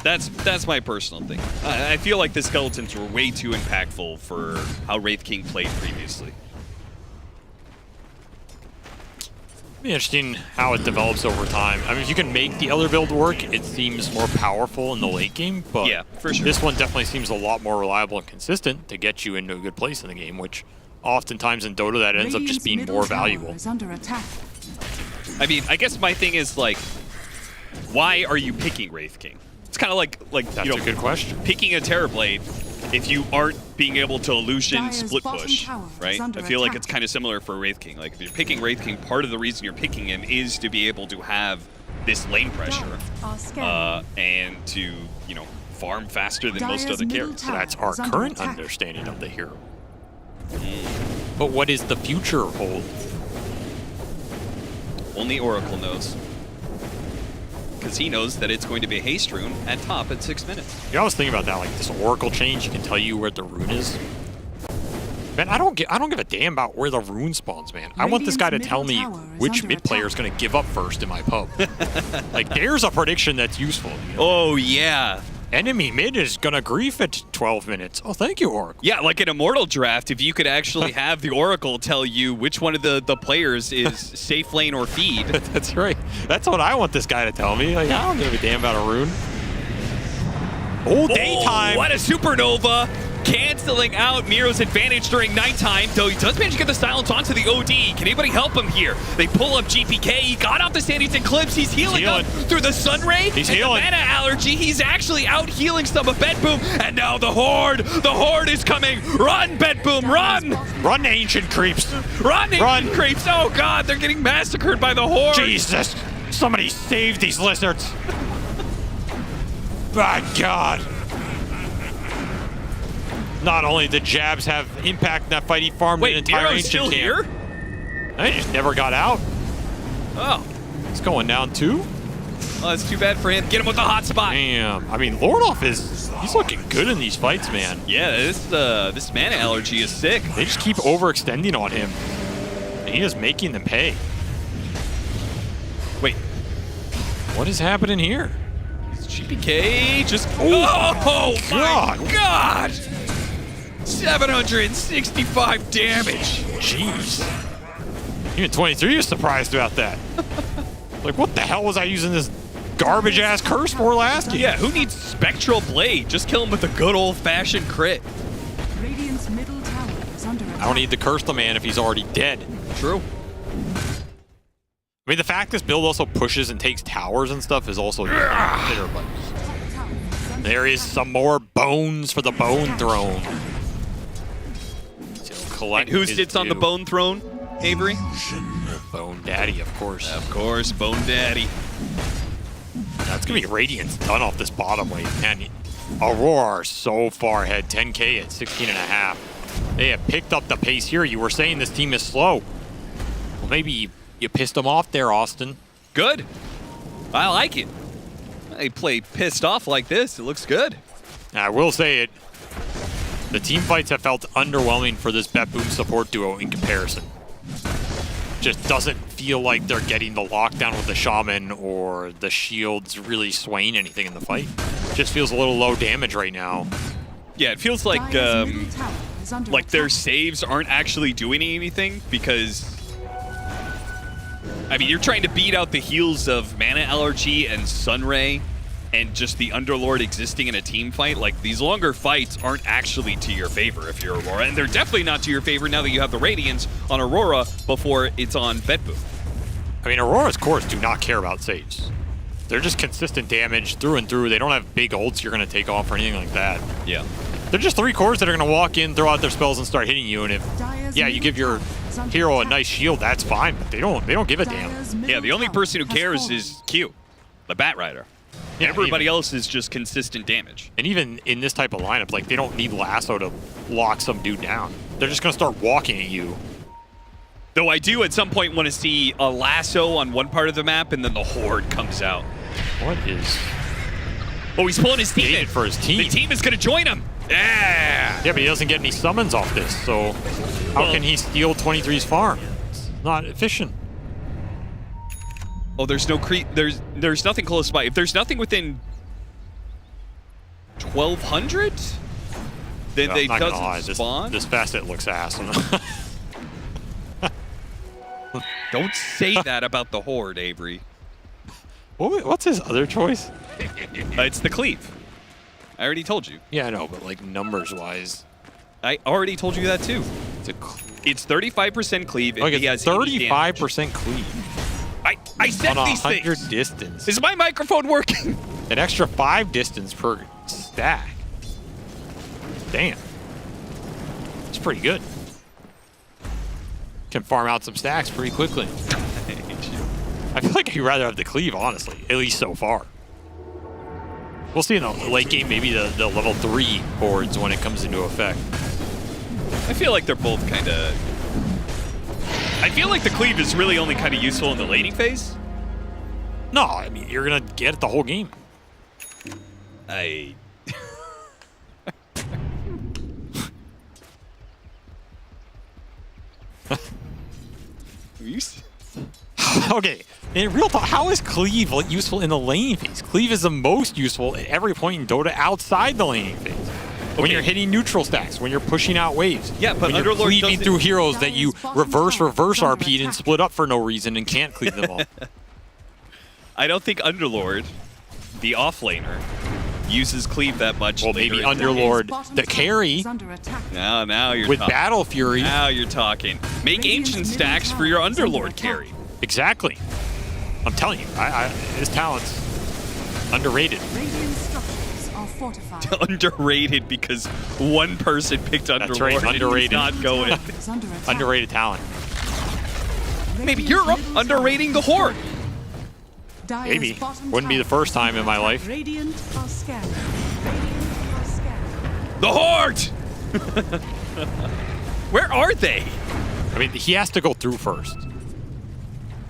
That's my personal thing. I feel like the Skeletons were way too impactful for how Wraith King played previously. Be interesting how it develops over time. I mean, if you can make the other build work, it seems more powerful in the late game, but yeah, for sure. This one definitely seems a lot more reliable and consistent to get you into a good place in the game, which oftentimes in Dota that ends up just being more valuable. I mean, I guess my thing is, like, why are you picking Wraith King? It's kind of like that's you know, a good question. Picking a Terrorblade if you aren't being able to Illusion split push, right? I feel like it's kind of similar for Wraith King. Like, if you're picking Wraith King, part of the reason you're picking him is to be able to have this lane pressure and to, you know, farm faster than most other characters. So that's our current understanding of the hero. But what is the future hold? Only Oracle knows. Because he knows that it's going to be a haste rune at top at 6 minutes. Yeah, I was thinking about that, like this Oracle change, you can tell you where the rune is. Man, I don't give a damn about where the rune spawns, man. I want this guy to tell me which mid player is going to give up first in my pub. Like, there's a prediction that's useful. You know? Oh, yeah. Enemy mid is going to grief at 12 minutes. Oh, thank you, Oracle. Yeah, like an Immortal draft, if you could actually have the Oracle tell you which one of the players is safe lane or feed. That's right. That's what I want this guy to tell me. Like, I don't give a damn about a rune. Oh, daytime. Oh, what a supernova. Canceling out Miro's advantage during nighttime, though he does manage to get the silence onto the OD. Can anybody help him here? They pull up GPK. He got off the Sandy's Eclipse. He's healing up through the Sun Ray. He's and healing. The mana allergy. He's actually out healing some of BetBoom. And now the Horde. The Horde is coming. Run, BetBoom, run! Run, ancient creeps. Run, ancient creeps. Oh, God, they're getting massacred by the Horde. Jesus. Somebody save these lizards. My God. Not only did jabs have impact in that fight, he farmed an entire Miro's ancient still camp. here? I just never got out. Oh. It's going down too. Oh, that's too bad for him. Get him with the hot spot. Damn. I mean, Lordoff he's looking good in these fights, man. Yeah, this mana allergy is sick. They just keep overextending on him. And he is making them pay. Wait. What is happening here? GPK just... Oh, God. My God! 765 damage. Jeez. Even 23 is surprised about that. Like, what the hell was I using this garbage-ass curse for last game? Yeah, who needs Spectral Blade? Just kill him with a good old-fashioned crit. Radiant's middle tower is under attack. I don't need to curse the man if he's already dead. True. I mean, the fact this build also pushes and takes towers and stuff is also bitter, but there is some more bones for the Bone Throne. And who sits on the Bone Throne, Avery? Bone Daddy, of course. Of course, Bone Daddy. That's going to be Radiant's done off this bottom lane. Man, Aurora are so far ahead, 10K at 16.5. They have picked up the pace here. You were saying this team is slow. Well, maybe you pissed them off there, Austin. Good. I like it. They play pissed off like this. It looks good. I will say it. The team fights have felt underwhelming for this BetBoom support duo in comparison. Just doesn't feel like they're getting the lockdown with the Shaman or the shields really swaying anything in the fight. Just feels a little low damage right now. Yeah, it feels like their saves aren't actually doing anything because, I mean, you're trying to beat out the heals of Mana Allergy and Sunray and just the Underlord existing in a team fight. Like, these longer fights aren't actually to your favor if you're Aurora, and they're definitely not to your favor now that you have the Radiance on Aurora before it's on Bedboom. I mean, Aurora's cores do not care about saves. They're just consistent damage through and through. They don't have big ults you're going to take off or anything like that. Yeah. They're just 3 cores that are going to walk in, throw out their spells, and start hitting you. And if, yeah, you give your hero a nice shield, that's fine. But they don't give a damn. Yeah, the only person who cares is Q, the Bat Rider. Yeah, everybody else is just consistent damage. And even in this type of lineup, like, they don't need Lasso to lock some dude down. They're just going to start walking at you. Though I do at some point want to see a Lasso on one part of the map and then the Horde comes out. What is... Oh, he's pulling his team in. For his team. The team is going to join him. Yeah. Yeah, but he doesn't get any summons off this, so how can he steal 23's farm? It's not efficient. Oh, there's no there's nothing close by. If there's nothing within 1,200, then Yeah, they I'm not gonna lie, doesn't spawn. This facet looks ass. Don't say that about the Horde, Avery. What's his other choice? It's the Cleave. I already told you. Yeah, I know, but like numbers-wise. I already told you that too. It's 35% Cleave. Like, he has 35% Cleave. I said on these 100 things. distance. Is my microphone working? An extra 5 distance per stack. Damn. It's pretty good. Can farm out some stacks pretty quickly. I feel like I'd rather have the Cleave, honestly, at least so far. We'll see in the late game, maybe the level 3 hordes when it comes into effect. I feel like they're both kind of... I feel like the Cleave is really only kind of useful in the laning phase. No, I mean, you're going to get it the whole game. Okay, in real talk, how is Cleave useful in the laning phase? Cleave is the most useful at every point in Dota outside the laning phase. When you're hitting neutral stacks, when you're pushing out waves, yeah, but when you're Underlord cleaving doesn't- through heroes that you reverse RP'd and split up for no reason and can't cleave them all. I don't think Underlord, the offlaner, uses Cleave that much. Well, maybe Underlord, the carry. Now you're with talking. Battle Fury. Now you're talking. Make ancient stacks for your Underlord carry. Exactly. I'm telling you, his talent's underrated. Underrated because one person picked Underlord. That's right, underrated. And he's not going. Underrated talent. Maybe you're underrating the Horde. Maybe. Wouldn't be the first time in my life. Radiant are scanning. The Horde! Where are they? I mean, he has to go through first.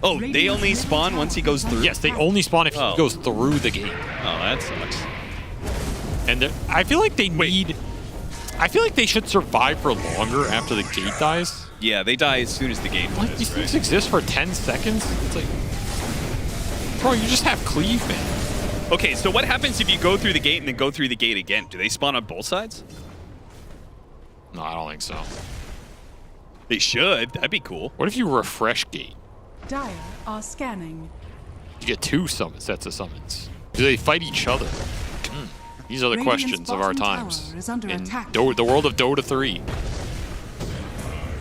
Oh, they only spawn once he goes through? Yes, they only spawn if he goes through the gate. Oh, that sucks. And I feel like they need... I feel like they should survive for longer after the gate dies. Yeah, they die as soon as the gate Like, dies, these right? things exist for 10 seconds? It's like... Bro, you just have Cleave, man. Okay, so what happens if you go through the gate and then go through the gate again? Do they spawn on both sides? No, I don't think so. They should. That'd be cool. What if you refresh gate? Dire are scanning. You get 2 sets of summons. Do they fight each other? These are the Radiant's questions of our bottom times. tower is under In attack. the world of Dota 3.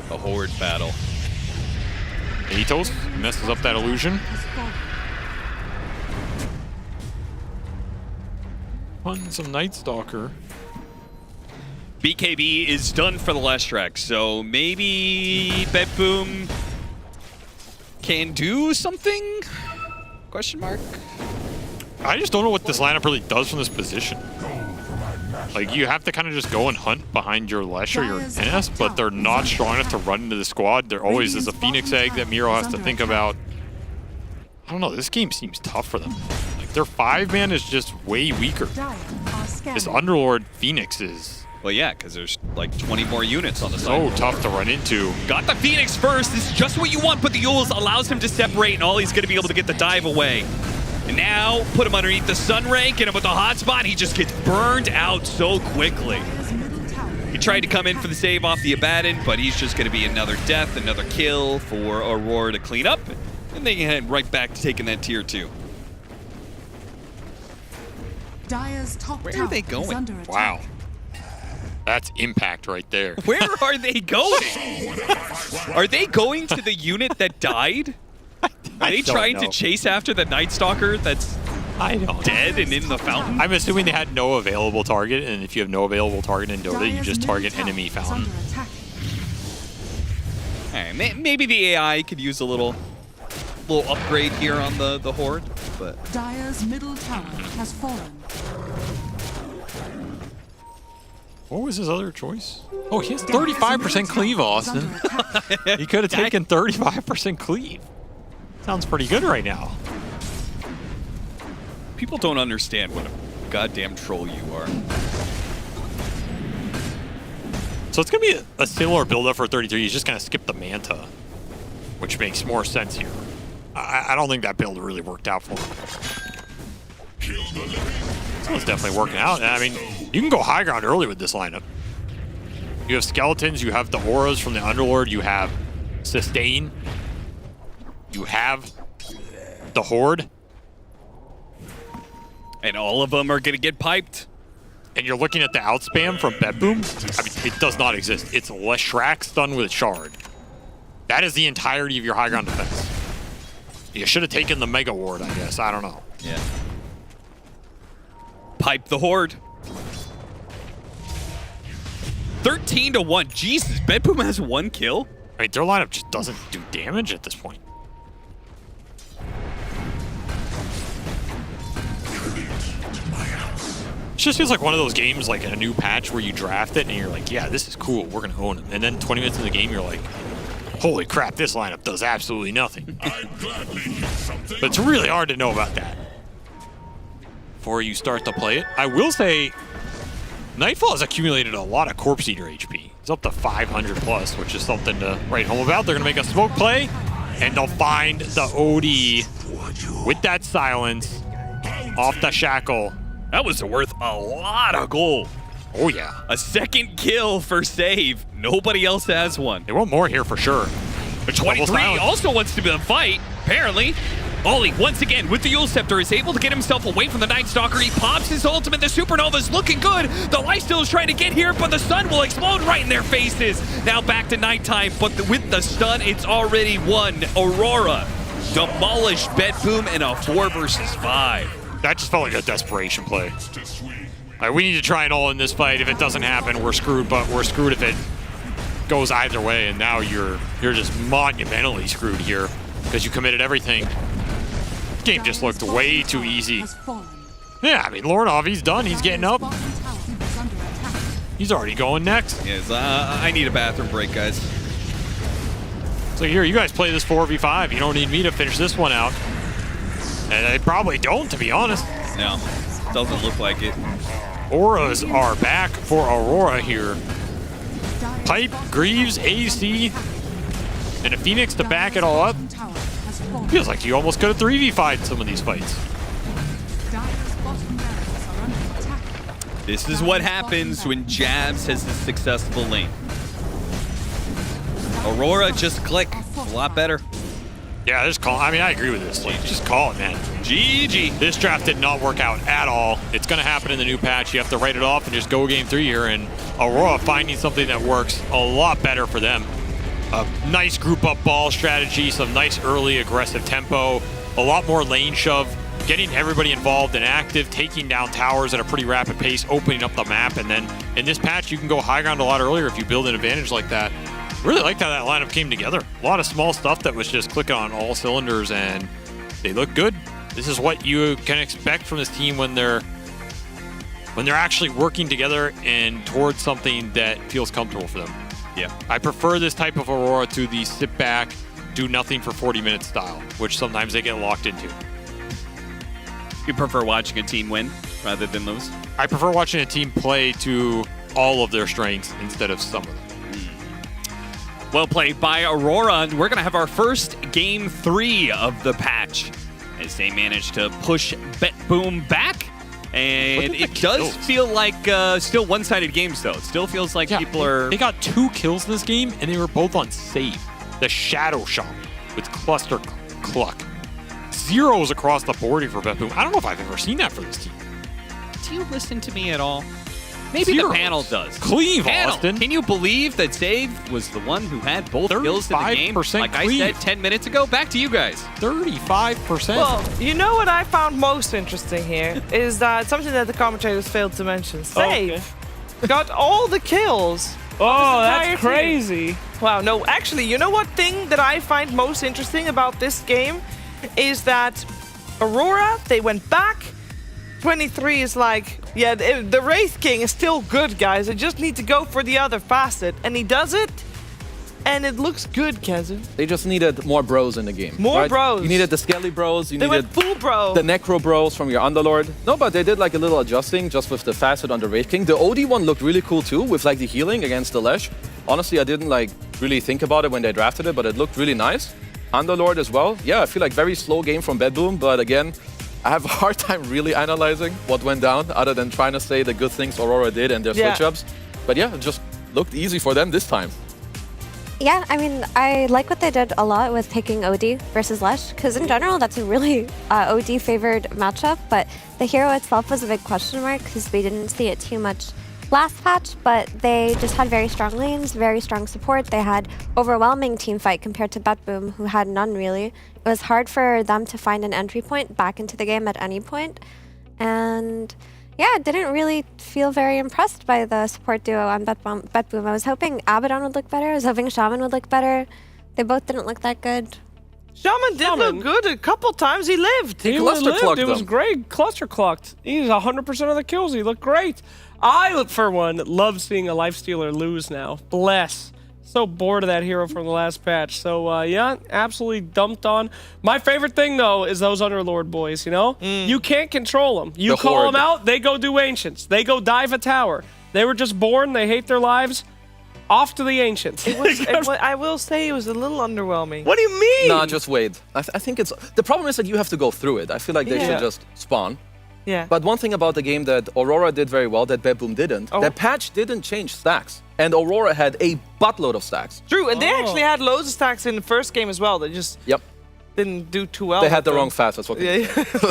A Horde battle. Atos messes up that illusion. Fun, some Night Stalker. BKB is done for the last track, so maybe Bedboom can do something? Question mark? I just don't know what this lineup really does from this position. Like, you have to kind of just go and hunt behind your Lesh or your NS, but they're not strong enough to run into the squad. There always is a Phoenix egg that Miro has to think about. I don't know, this game seems tough for them. Like, their 5-man is just way weaker. This Underlord Phoenix is... Well, yeah, because there's like 20 more units on the so side. tough to run into. Got the Phoenix first. This is just what you want, but the Yules allows him to separate, and all he's going to be able to get the dive away. And now, put him underneath the Sun Ray, get him with the hotspot, he just gets burned out so quickly. He tried to come in for the save off the Abaddon, but he's just going to be another death, another kill for Aurora to clean up, and they can head right back to taking that tier 2. Dire's top Where tower are they is going? under attack. Wow. That's impact right there. Where are they going? Are they going to the unit that died? Are they don't trying know. to chase after the Night Stalker that's dead and in the fountain? I'm assuming they had no available target, and if you have no available target in Dota, you just target enemy fountain. All right, maybe the AI could use a little upgrade here on the Horde, but Dire's middle tower has fallen. What was his other choice? Oh, he has 35% cleave, Austin. He could have taken 35% cleave. Sounds pretty good right now. people don't understand what a goddamn troll you are. So it's going to be a similar build-up for 33. He's just going to skip the Manta, which makes more sense here. I don't think that build really worked out for him. So it's definitely working out. I mean, you can go high ground early with this lineup. You have Skeletons, you have the Auras from the Underlord, you have Sustain, you have the Horde. And all of them are going to get piped. And you're looking at the outspam from Betboom. I mean, it does not exist. It's Leshrac stunned with Shard. That is the entirety of your high ground defense. You should have taken the Mega Ward, I guess. I don't know. Yeah. Pipe the Horde. 13-1. Jesus, Betboom has 1 kill? I mean, their lineup just doesn't do damage at this point. It just feels like one of those games, like in a new patch where you draft it and you're like, yeah, this is cool, we're going to own it. And then 20 minutes in the game, you're like, holy crap, this lineup does absolutely nothing. But it's really hard to know about that before you start to play it. I will say, Nightfall has accumulated a lot of Corpse Eater HP. It's up to 500 plus, which is something to write home about. They're going to make a smoke play, and they'll find the OD with that silence off the shackle. That was worth a lot of gold. Oh, yeah. A second kill for save. Nobody else has one. They want more here for sure. But 23 also wants to be in the fight, apparently. Ollie, once again, with the Yule Scepter, is able to get himself away from the Night Stalker. He pops his ultimate. The Supernova's looking good. The Lifesteal is trying to get here, but the sun will explode right in their faces. Now back to nighttime, but with the stun, it's already won. Aurora demolished Betboom in a 4 versus 5. That just felt like a desperation play. Like, we need to try and all in this fight. If it doesn't happen, we're screwed, but we're screwed if it goes either way, and now you're just monumentally screwed here because you committed everything. Game just looked way too easy. Yeah, I mean, Lornov, he's done. He's getting up. He's already going next. Yes, I need a bathroom break, guys. So here, you guys play this 4v5. You don't need me to finish this one out. And they probably don't, to be honest. No, doesn't look like it. Auras are back for Aurora here. Pipe, Greaves, AC, and a Phoenix to back it all up. Feels like you almost could have 3v5'd some of these fights. This is what happens when Jabs has a successful lane. Aurora, just click. A lot better. Yeah, just call. I mean, I agree with this. Like, just call it, man. GG. This draft did not work out at all. It's going to happen in the new patch. You have to write it off and just go game 3 here. And Aurora finding something that works a lot better for them. A nice group up ball strategy, some nice early aggressive tempo, a lot more lane shove, getting everybody involved and active, taking down towers at a pretty rapid pace, opening up the map. And then in this patch, you can go high ground a lot earlier if you build an advantage like that. Really liked how that lineup came together. A lot of small stuff that was just clicking on all cylinders, and they look good. This is what you can expect from this team when they're actually working together and towards something that feels comfortable for them. Yeah. I prefer this type of Aurora to the sit back, do nothing for 40 minutes style, which sometimes they get locked into. You prefer watching a team win rather than lose? I prefer watching a team play to all of their strengths instead of some of them. Well played by Aurora. We're going to have our first game 3 of the patch. as they manage to push Bet Boom back. And it does kills? feel like still one-sided games, though. It still feels like people are... They got 2 kills in this game, and they were both on save. The Shadow Shaman with Cluster Cluck. 0s across the board here for Bet Boom. I don't know if I've ever seen that for this team. Do you listen to me at all? Maybe Zeros. the panel does. Cleave, panel. Austin. Can you believe that Save was the one who had both kills in the game? 35% Like I cleave. said 10 minutes ago. Back to you guys. 35%. Well, you know what I found most interesting here is that something that the commentators failed to mention. Save got all the kills. Oh, of this entire that's team. crazy. Wow, no, actually, you know what thing that I find most interesting about this game is that Aurora, they went back. 23 is like, yeah, the Wraith King is still good, guys. I just need to go for the other facet. And he does it, and it looks good, Kazoo. They just needed more bros in the game. More right? bros. You needed the Skelly bros. You They needed went full bro. the Necro bros from your Underlord. No, but they did like a little adjusting just with the facet on the Wraith King. The OD one looked really cool too, with like the healing against the Lesh. Honestly, I didn't like really think about it when they drafted it, but it looked really nice. Underlord as well. Yeah, I feel like very slow game from Bedboom, but again, I have a hard time really analyzing what went down other than trying to say the good things Aurora did and their switch-ups. But yeah, it just looked easy for them this time. Yeah, I mean, I like what they did a lot with taking OD versus Lesh, because in general, that's a really OD-favored matchup, but the hero itself was a big question mark because we didn't see it too much last patch, but they just had very strong lanes, very strong support. They had overwhelming team fight compared to Betboom, who had none really. It was hard for them to find an entry point back into the game at any point. And yeah, I didn't really feel very impressed by the support duo on Betboom. I was hoping Abaddon would look better. I was hoping Shaman would look better. They both didn't look that good. Shaman did look good a couple times. He lived. He lived. It was great. Cluster clucked. He's 100% of the kills. He looked great. I, for one, love seeing a Lifestealer lose now. Bless. So bored of that hero from the last patch. So, yeah, absolutely dumped on. My favorite thing, though, is those Underlord boys, you know? You can't control them. You call them out, they go do Ancients. They go dive a tower. They were just born. They hate their lives. Off to the Ancients. I will say it was a little underwhelming. What do you mean? Nah, just wait. I think it's... The problem is that you have to go through it. I feel like they should just spawn. Yeah. But one thing about the game that Aurora did very well that Bedboom didn't, that patch didn't change stacks. And Aurora had a buttload of stacks. True, and they actually had loads of stacks in the first game as well. They just didn't do too well. They had the wrong facets. What can,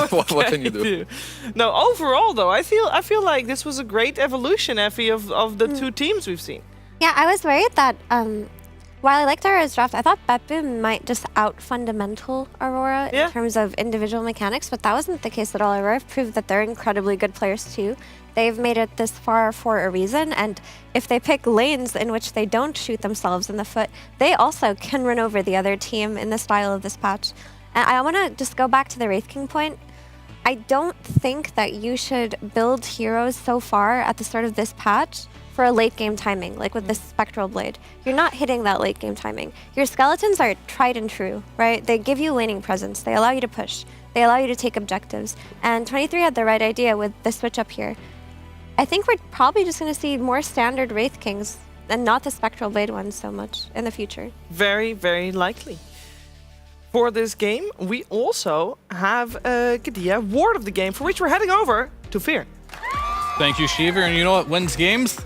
what can you do? No, overall though, I feel like this was a great evolution, Effie, of the two teams we've seen. Yeah, I was worried that while I liked Aurora's draft, I thought Betboom might just out-fundamental Aurora in terms of individual mechanics, but that wasn't the case at all. Aurora proved that they're incredibly good players too. They've made it this far for a reason, and if they pick lanes in which they don't shoot themselves in the foot, they also can run over the other team in the style of this patch. And I want to just go back to the Wraith King point. I don't think that you should build heroes so far at the start of this patch for a late game timing, like with this Spectral Blade. You're not hitting that late game timing. Your skeletons are tried and true, right? They give you laning presence. They allow you to push. They allow you to take objectives. And 23 had the right idea with the switch up here. I think we're probably just going to see more standard Wraith Kings and not the Spectral Blade ones so much in the future. Very, very likely. For this game, we also have Kadia, Ward of the Game, for which we're heading over to Fear. Thank you, Shiver. And you know what wins games?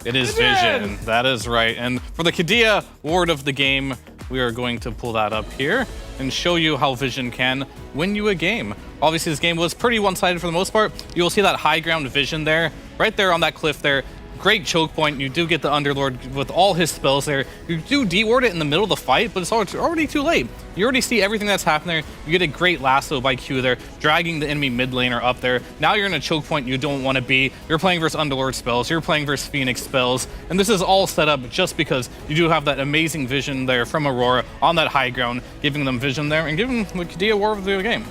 It is Vision. That is right. And for the Kadia Ward of the Game, we are going to pull that up here and show you how Vision can win you a game. Obviously, this game was pretty one-sided for the most part. You will see that high ground Vision there, right there on that cliff there. Great choke point. You do get the Underlord with all his spells there. You do de-ward it in the middle of the fight, but it's already too late. You already see everything that's happening there. You get a great lasso by Q there, dragging the enemy mid laner up there. Now you're in a choke point you don't want to be. You're playing versus Underlord spells. You're playing versus Phoenix spells. And this is all set up just because you do have that amazing Vision there from Aurora on that high ground, giving them Vision there and giving the Kadia War of the game.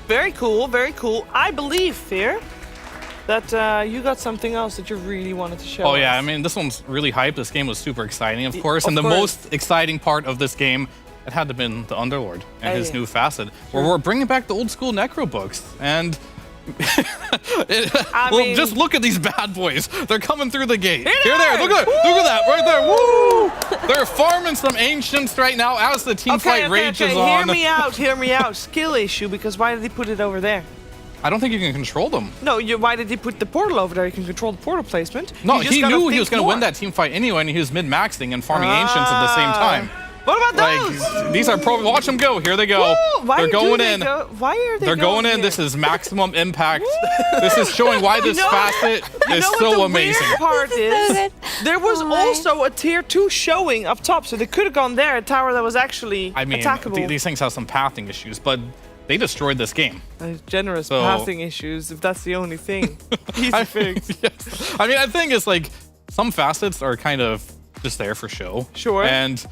Very cool, very cool. I believe, Fear, that you got something else that you really wanted to show us. Yeah, I mean, this one's really hyped. This game was super exciting, of course. And the most exciting part of this game, it had to have been the Underlord and his new facet, where we're bringing back the old school Necro books. And mean- just look at these bad boys. They're coming through the gate. Here they are. Look at that right there. Woo! They're farming some ancients right now as the team fight rages on. Hear me out. Skill issue, because why did he put it over there? I don't think you can control them. No, why did he put the portal over there? You can control the portal placement. No, You just he gotta knew he think was going to more. win that team fight anyway, and he was mid-maxing and farming ancients at the same time. What about those? Like, these are pro. Watch them go. Here they go. Woo! Why They're going do they in. go- Why are they They're going in. here? This is maximum impact. This is showing why this facet You is know so what the amazing. weird part is? There was Oh also a tier 2 showing up top, so they could have gone there, a tower that was actually I mean, attackable. these things have some pathing issues, but they destroyed this game. Generous So- passing issues, if that's the only thing. Easy fix. Yes. I mean, I think it's like some facets are kind of just there for show. Sure. And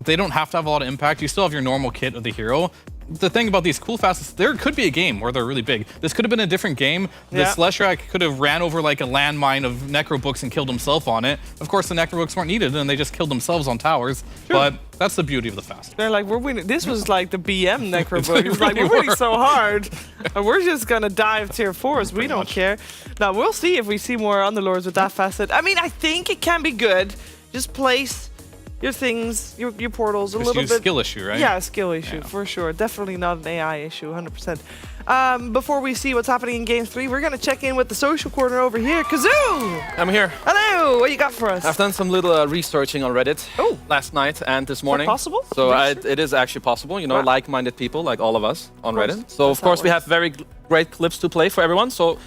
they don't have to have a lot of impact. You still have your normal kit of the hero. The thing about these cool facets, there could be a game where they're really big. This could have been a different game. The Yeah. Celestiak could have ran over like a landmine of Necrobooks and killed himself on it. Of course, the Necrobooks weren't needed, and they just killed themselves on towers. But that's the beauty of the facet. They're like, we're winning. This was like the BM Necrobook. It's like, really we're winning were. so hard. And we're just going to dive tier 4s. We don't care. Now, we'll see if we see more Underlords with that facet. I mean, I think it can be good. Just place your things, your portals a Just little use bit. skill issue, right? Yeah, a skill issue, for sure. Definitely not an AI issue, 100%. Before we see what's happening in Game 3, we're going to check in with the social corner over here. Kazoo! I'm here. Hello! What you got for us? I've done some little researching on Reddit last night and this morning. possible? So it is actually possible, you know, Wow. like-minded people like all of us on course. Reddit. So That's of how course it we works. have very great clips to play for everyone. So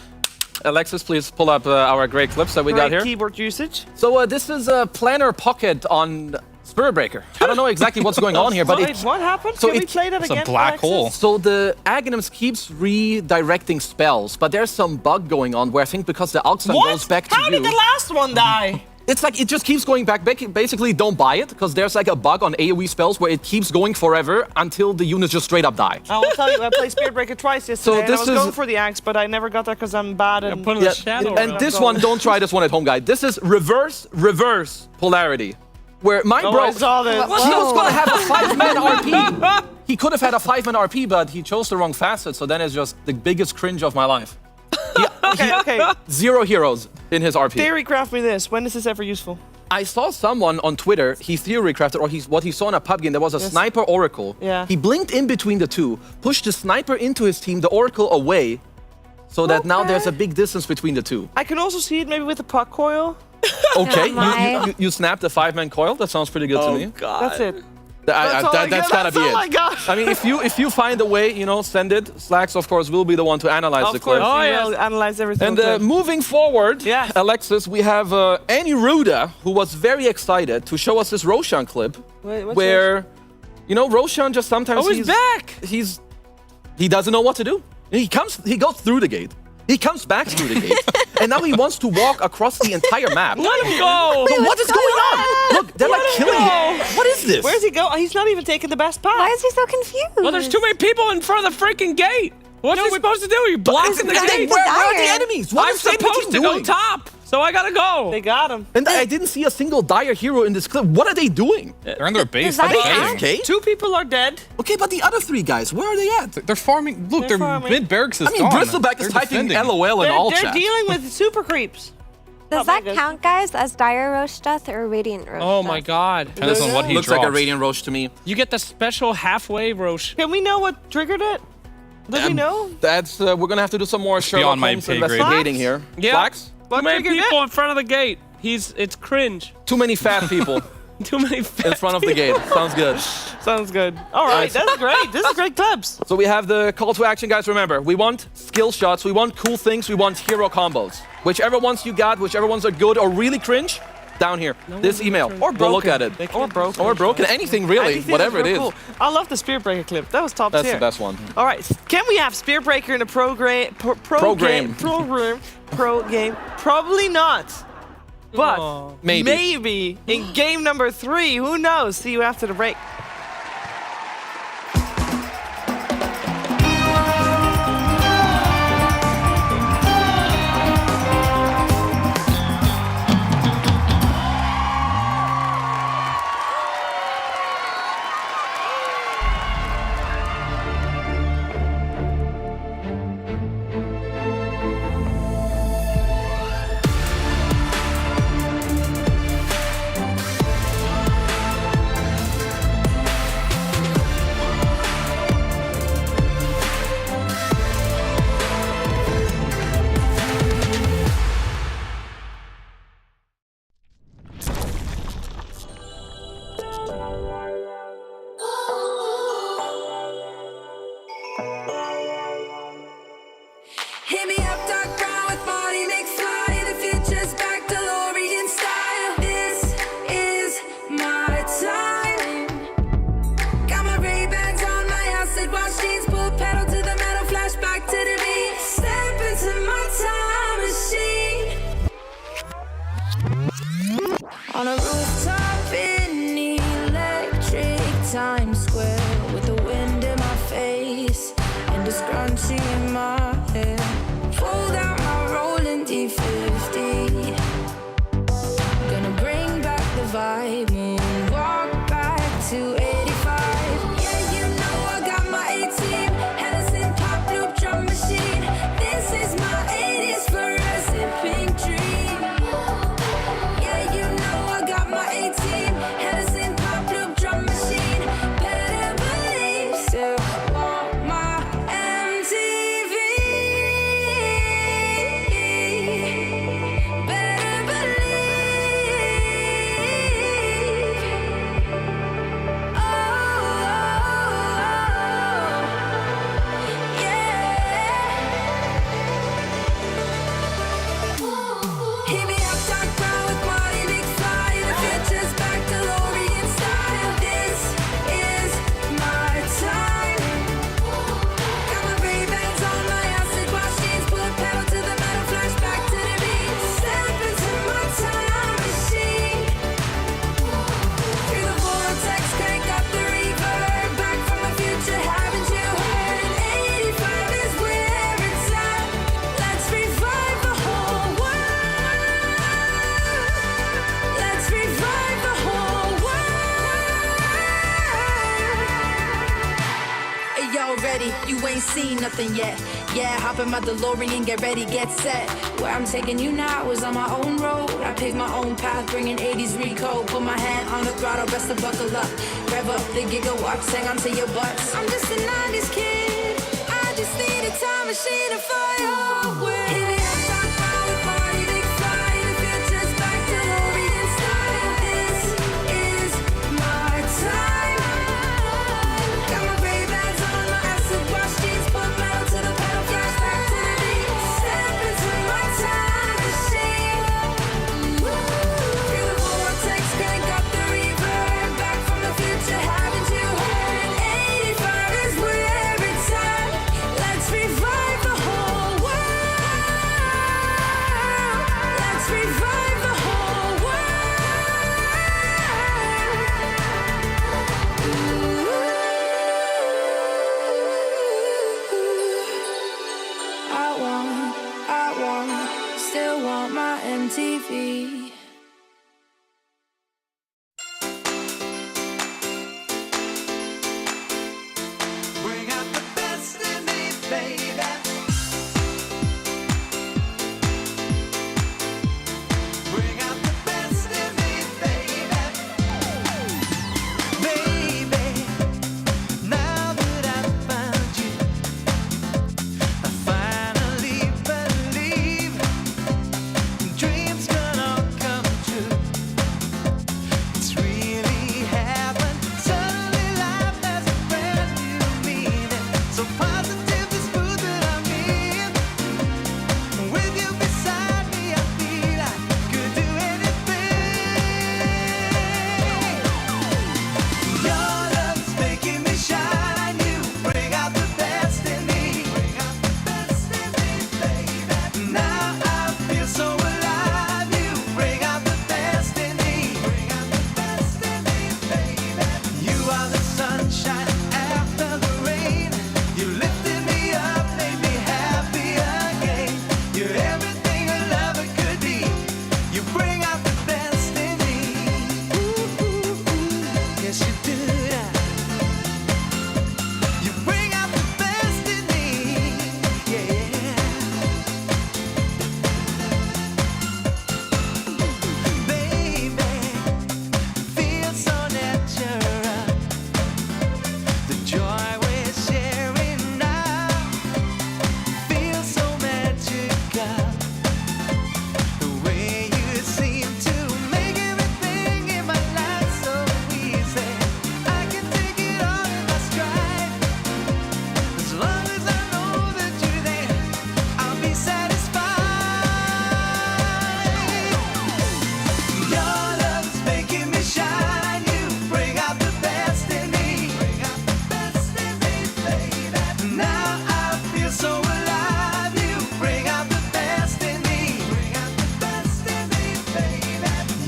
Alexis, please pull up our great clips that we got Great here. keyboard usage. So this is a Planner Pocket on Spirit Breaker. I don't know exactly what's going on here, but Wait, what happened? so Can we it- play that It's a again? black Alexis? hole. So the Aghanims keeps redirecting spells, but there's some bug going on where I think because the Alxan What? goes back to How you. did the last one die? It's like it just keeps going back. Basically, don't buy it because there's like a bug on AoE spells where it keeps going forever until the units just straight up die. I will tell you, I played Spirit Breaker twice yesterday. and I this was is- going for the axe, but I never got there because I'm bad and put in the shadow. and this one, don't try this one at home, guys. This is reverse polarity, where my Oh, bro, I saw this. he was gonna have a 5-man RP. He could have had a 5-man RP, but he chose the wrong facet. So then it's just the biggest cringe of my life. Okay. 0 heroes in his RP. Theory craft me this. When is this ever useful? I saw someone on Twitter, he theory crafted, or what he saw in a pub game, there was a sniper oracle. Yeah. He blinked in between the two, pushed the sniper into his team, the oracle away, so that now there's a big distance between the two. I can also see it maybe with the puck coil. Okay, my. you snapped the 5-man coil. That sounds pretty good to me. That's it. That's gotta be all I it. got. I mean, if you find a way, you know, send it. Slacks, of course, will be the one to analyze the Of course, clip. we'll analyze everything. And moving forward, Yes. Alexis, we have Annie Ruda, who was very excited to show us this Roshan clip, Wait, what's where, you know, Roshan just sometimes he's back! He doesn't know what to do. He goes through the gate. He comes back through the gate, and now he wants to walk across the entire map. Let him go! But what is going on? Look, they're like killing him. What is this? Where's he go? He's not even taking the best path. Why is he so confused? Well, there's too many people in front of the freaking gate. What's he supposed to do? You're blocking the gate. Where are the enemies? What I'm is Satan supposed to go doing? top, so I gotta go. They got him. And I didn't see a single dire hero in this clip. What are they doing? They're in their base. Does that They're count? fighting. Okay. 2 people are dead. Okay, but the other 3 guys, where are they at? They're farming. Look, They're their farming. mid barracks is I mean, gone. Bristleback is They're typing defending. LOL in all They're chat. dealing with super creeps. Does Not that like count, guys, as dire roche death or radiant roche Oh death? my god. Depends on what he Looks drops. like a Radiant Roche to me. You get the special halfway Roche. Can we know what triggered it? Did we know? That's we're gonna have to do some more Sherlock beyond my Holmes pay grade. investigating here. Yeah. Flax? Too many triggered people it? in front of the gate. It's cringe. Too many fat people Too many in fat front of the gate. Sounds good. Sounds good. All right, Nice. that's great. This is great clips. So we have the call to action, guys. Remember, we want skill shots, we want cool things, we want hero combos. Whichever ones you got, whichever ones are good or really cringe, down here. This email. Or Go look at it. Or broken. Or broken. Anything really. Anything Whatever it that's is. real cool. I love the Spirit Breaker clip. That was top That's tier. the best one. All right, can we have Spirit Breaker in a program? Pro game? Probably not. But Maybe. in game number 3, who knows? See you after the break. you ain't seen nothing yet. Yeah, hop in my DeLorean, get ready, get set. Where I'm taking you now is on my own road. I pick my own path, bringing 80s recode. Put my hand on the throttle, best to buckle up. Rev up the gigawatts, hang on to your butts. I'm just a 90s kid. I just need a time machine to fly away. Hit it up, top power, party, big fly. The future's back, DeLorean style. This is my time. Got my Ray-Bans on, my acid wash jeans, put metal to the pedal, flash back to the beat. Step into my time machine. Feel the vortex, crank up the reverb. Back from the future, haven't you heard? 85 is where it's at. Let's revive the whole world. Let's revive the whole world. Still want my MTV. Bring out the best in me, baby. Bring out the best in me, baby. Baby, now that I've found you, I finally believe dreams gonna come true. It's really happened. Suddenly life has a brand new meaning. So positive, this mood that I'm in. With you beside me, I feel I could do anything. Your love's making me shine. You bring out the best in me. Bring out the best in me, baby. Now I feel so alive. You bring out the best in me. Bring out the best in me, baby. You are the sunshine after the rain. You lifted me up, made me happy again. You're everything a lover could be. You bring out the best in me. Yes, you do that. You bring out the best in me. Yeah. Baby, feels so natural. The joy we're sharing now feels so magical. The way you seem to make everything in my life so easy. I can take it all in my stride. As long as I know that you're there, I'll be satisfied. Your love's making me shine. You bring out the best in me. Bring out the best in me, baby. Now I feel so alive. You bring out the best in me. Bring out the best in me, baby.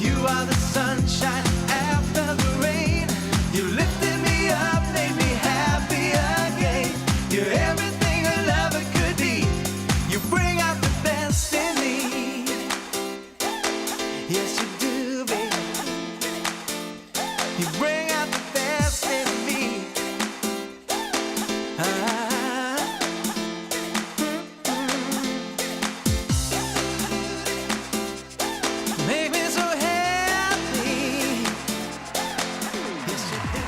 You are the sunshine after the rain. You lifted me up, made me happy again. You're everything a lover could be. You bring out the best in me. Yes, you do, baby. You bring out the best in me. Make me so happy. Yes, you do.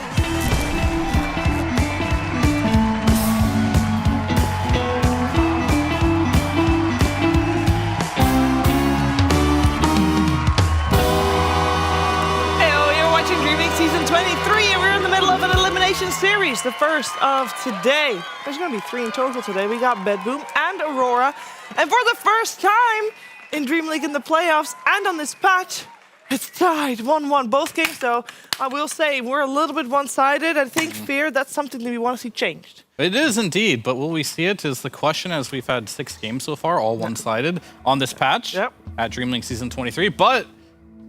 Hey, you're watching Dreamleague Season 23, and we're in the middle of an elimination series, the first of today. There's going to be 3 in total today. We got Bedboom and Aurora. And for the first time in Dreamleague in the playoffs and on this patch, it's tied 1-1. Both games, though, I will say, we're a little bit one-sided. I think, Fear, that's something that we want to see changed. It is indeed, but will we see it is the question, as we've had 6 games so far, all one-sided on this patch at Dreamleague Season 23. But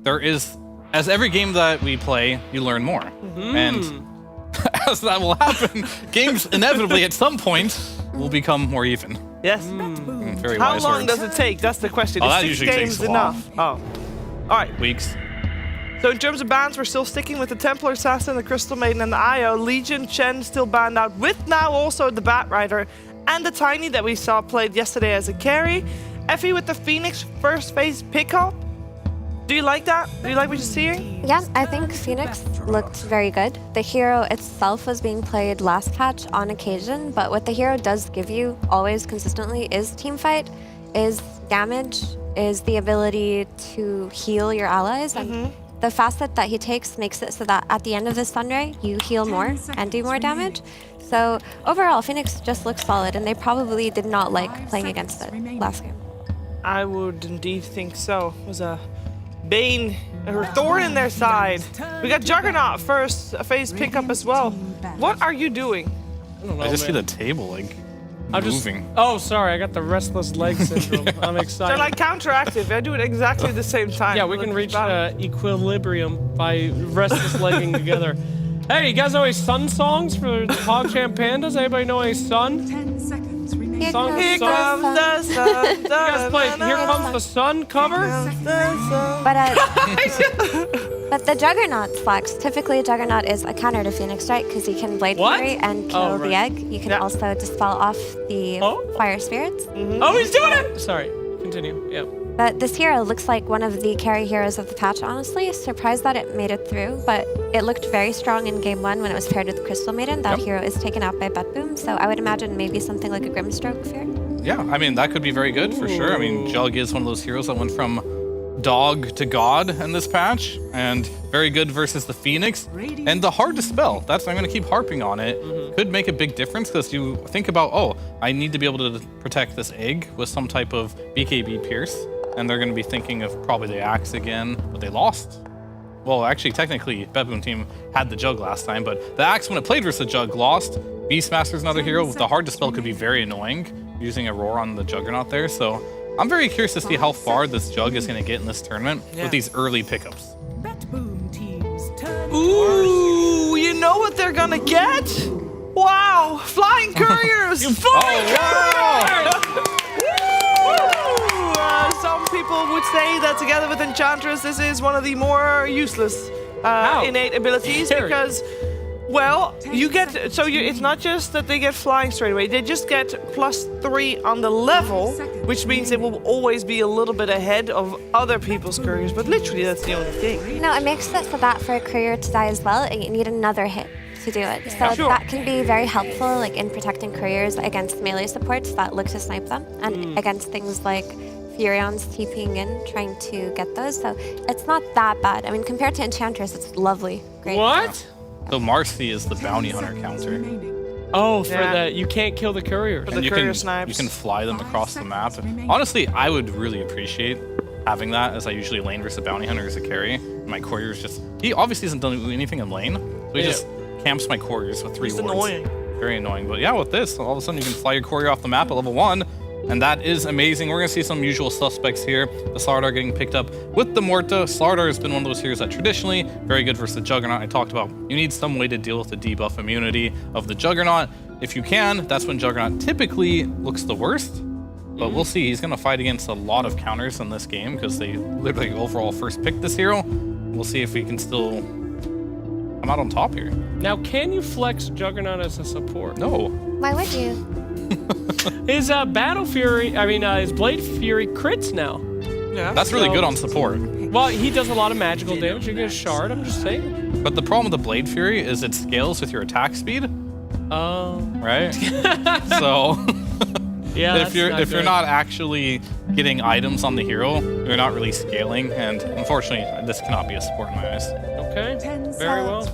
there is, as every game that we play, you learn more. And as that will happen, games inevitably at some point will become more even. Yes. Very How wise long words. does it take? That's the question. Oh, Is that 6 usually games takes enough? Oh. All right. Weeks. So in terms of bans, we're still sticking with the Templar Assassin, the Crystal Maiden, and the IO. Legion, Chen still banned out, with now also the Bat Rider and the Tiny that we saw played yesterday as a carry. Effie with the Phoenix first phase pickup. Do you like that? Do you like what you're seeing? Yeah, I think Phoenix looked very good. The hero itself was being played last patch on occasion, but what the hero does give you always consistently is teamfight, is damage, is the ability to heal your allies. And the facet that he takes makes it so that at the end of the Sunray, you heal more and do more damage. So overall, Phoenix just looks solid, and they probably did not like playing against it last game. I would indeed think so. It was a bane, or thorn in their side. We got Juggernaut first, a phase pickup as well. What are you doing? I don't know, I just see man. the table like I'm moving. Oh, sorry, I got the restless leg syndrome. I'm excited. They're like counteractive. I do it exactly the same time. Yeah, we can reach equilibrium by restless legging together. Hey, you guys know any Sun songs for the PogChamp Pandas? Anybody know any Sun? 10 seconds remaining. Here comes the sun. You guys play Here Comes the Sun cover? But the Juggernaut slacks. Typically, Juggernaut is a counter to Phoenix, right? Because you can Blade What? Fury and kill Oh, right. the egg. You can also dispel off the Fire Spirits. Oh, he's doing it! Sorry, continue. Yeah. But this hero looks like one of the carry heroes of the patch, honestly. Surprised that it made it through, but it looked very strong in game 1 when it was paired with Crystal Maiden. That hero is taken out by Butt Boom, so I would imagine maybe something like a Grimstroke Fear. Yeah, I mean, that could be very good for sure. I mean, Jug is one of those heroes that went from dog to god in this patch, and very good versus the Phoenix. And the hard to spell, I'm going to keep harping on it, could make a big difference because you think about, oh, I need to be able to protect this egg with some type of BKB Pierce. And they're going to be thinking of probably the Axe again, but they lost. Well, actually, technically, Bedboom team had the Jug last time, but the Axe, when it played versus the Jug, lost. Beastmaster's another hero with the hard to spell could be very annoying, using a Roar on the Juggernaut there. So I'm very curious to see how far this Jug is going to get in this tournament with these early pickups. Ooh, you know what they're gonna get? Wow, Flying Couriers! Flying Couriers! Some people would say that together with Enchantress, this is one of the more useless innate abilities because, well, you get, it's not just that they get flying straight away, they just get +3 on the level, which means they will always be a little bit ahead of other people's couriers, but literally that's the only thing. No, it makes it so that for a courier to die as well, you need another hit to do it. So Sure. that can be very helpful, like in protecting couriers against melee supports that look to snipe them, and against things like Furion's TPing in, trying to get those. So it's not that bad. I mean, compared to Enchantress, it's lovely. Great. What? So Marcy is the bounty hunter counter. Oh, for that, you can't kill the couriers. And you can fly them across the map. Honestly, I would really appreciate having that, as I usually lane versus a bounty hunter as a carry. My courier's just, he obviously doesn't do anything in lane, so he just camps my couriers with 3 It's wards. annoying. Very annoying. But yeah, with this, all of a sudden you can fly your courier off the map at level 1. And that is amazing. We're going to see some usual suspects here. The Slardar getting picked up with the Morta. Slardar has been one of those heroes that traditionally, very good versus the Juggernaut. I talked about you need some way to deal with the debuff immunity of the Juggernaut. If you can, that's when Juggernaut typically looks the worst. But we'll see. He's going to fight against a lot of counters in this game because they literally overall first picked this hero. We'll see if we can still come out on top here. Now, can you flex Juggernaut as a support? No. Why would you? His Battle Fury, his Blade Fury crits now. Yeah. That's really good on support. Well, he does a lot of magical damage. You get a shard, I'm just saying. But the problem with the Blade Fury is it scales with your attack speed. Oh. Right? So yeah, if you're not actually getting items on the hero, you're not really scaling, and unfortunately this cannot be a support in my eyes. Okay. Very well.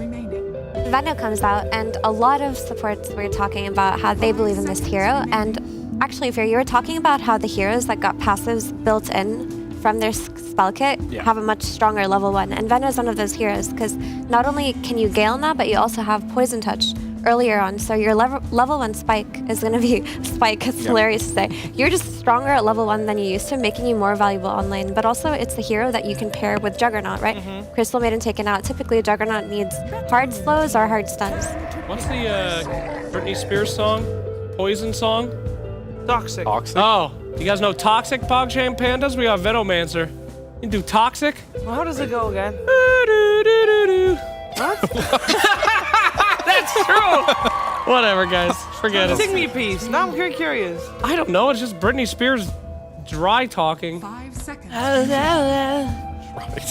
Veno comes out, and a lot of supports were talking about how they believe in this hero. And actually, Fear, you were talking about how the heroes that got passives built in from their spell kit have a much stronger level 1. And Veno is one of those heroes because not only can you Gale now, but you also have Poison Touch earlier on. So your level 1 spike is going to be spike. It's hilarious to say. You're just stronger at level 1 than you used to, making you more valuable on lane. But also, it's the hero that you can pair with Juggernaut, right? Crystal Maiden taken out. Typically, Juggernaut needs hard slows or hard stuns. What's the Britney Spears song? Poison song? Toxic. Oh, you guys know Toxic PogChamp Pandas? We got Venomancer. You do toxic. Well, how does it go again? What? That's true. Whatever, guys. Forget it. Sing me a piece. Now I'm very curious. I don't know. It's just Britney Spears dry talking. 5 seconds. All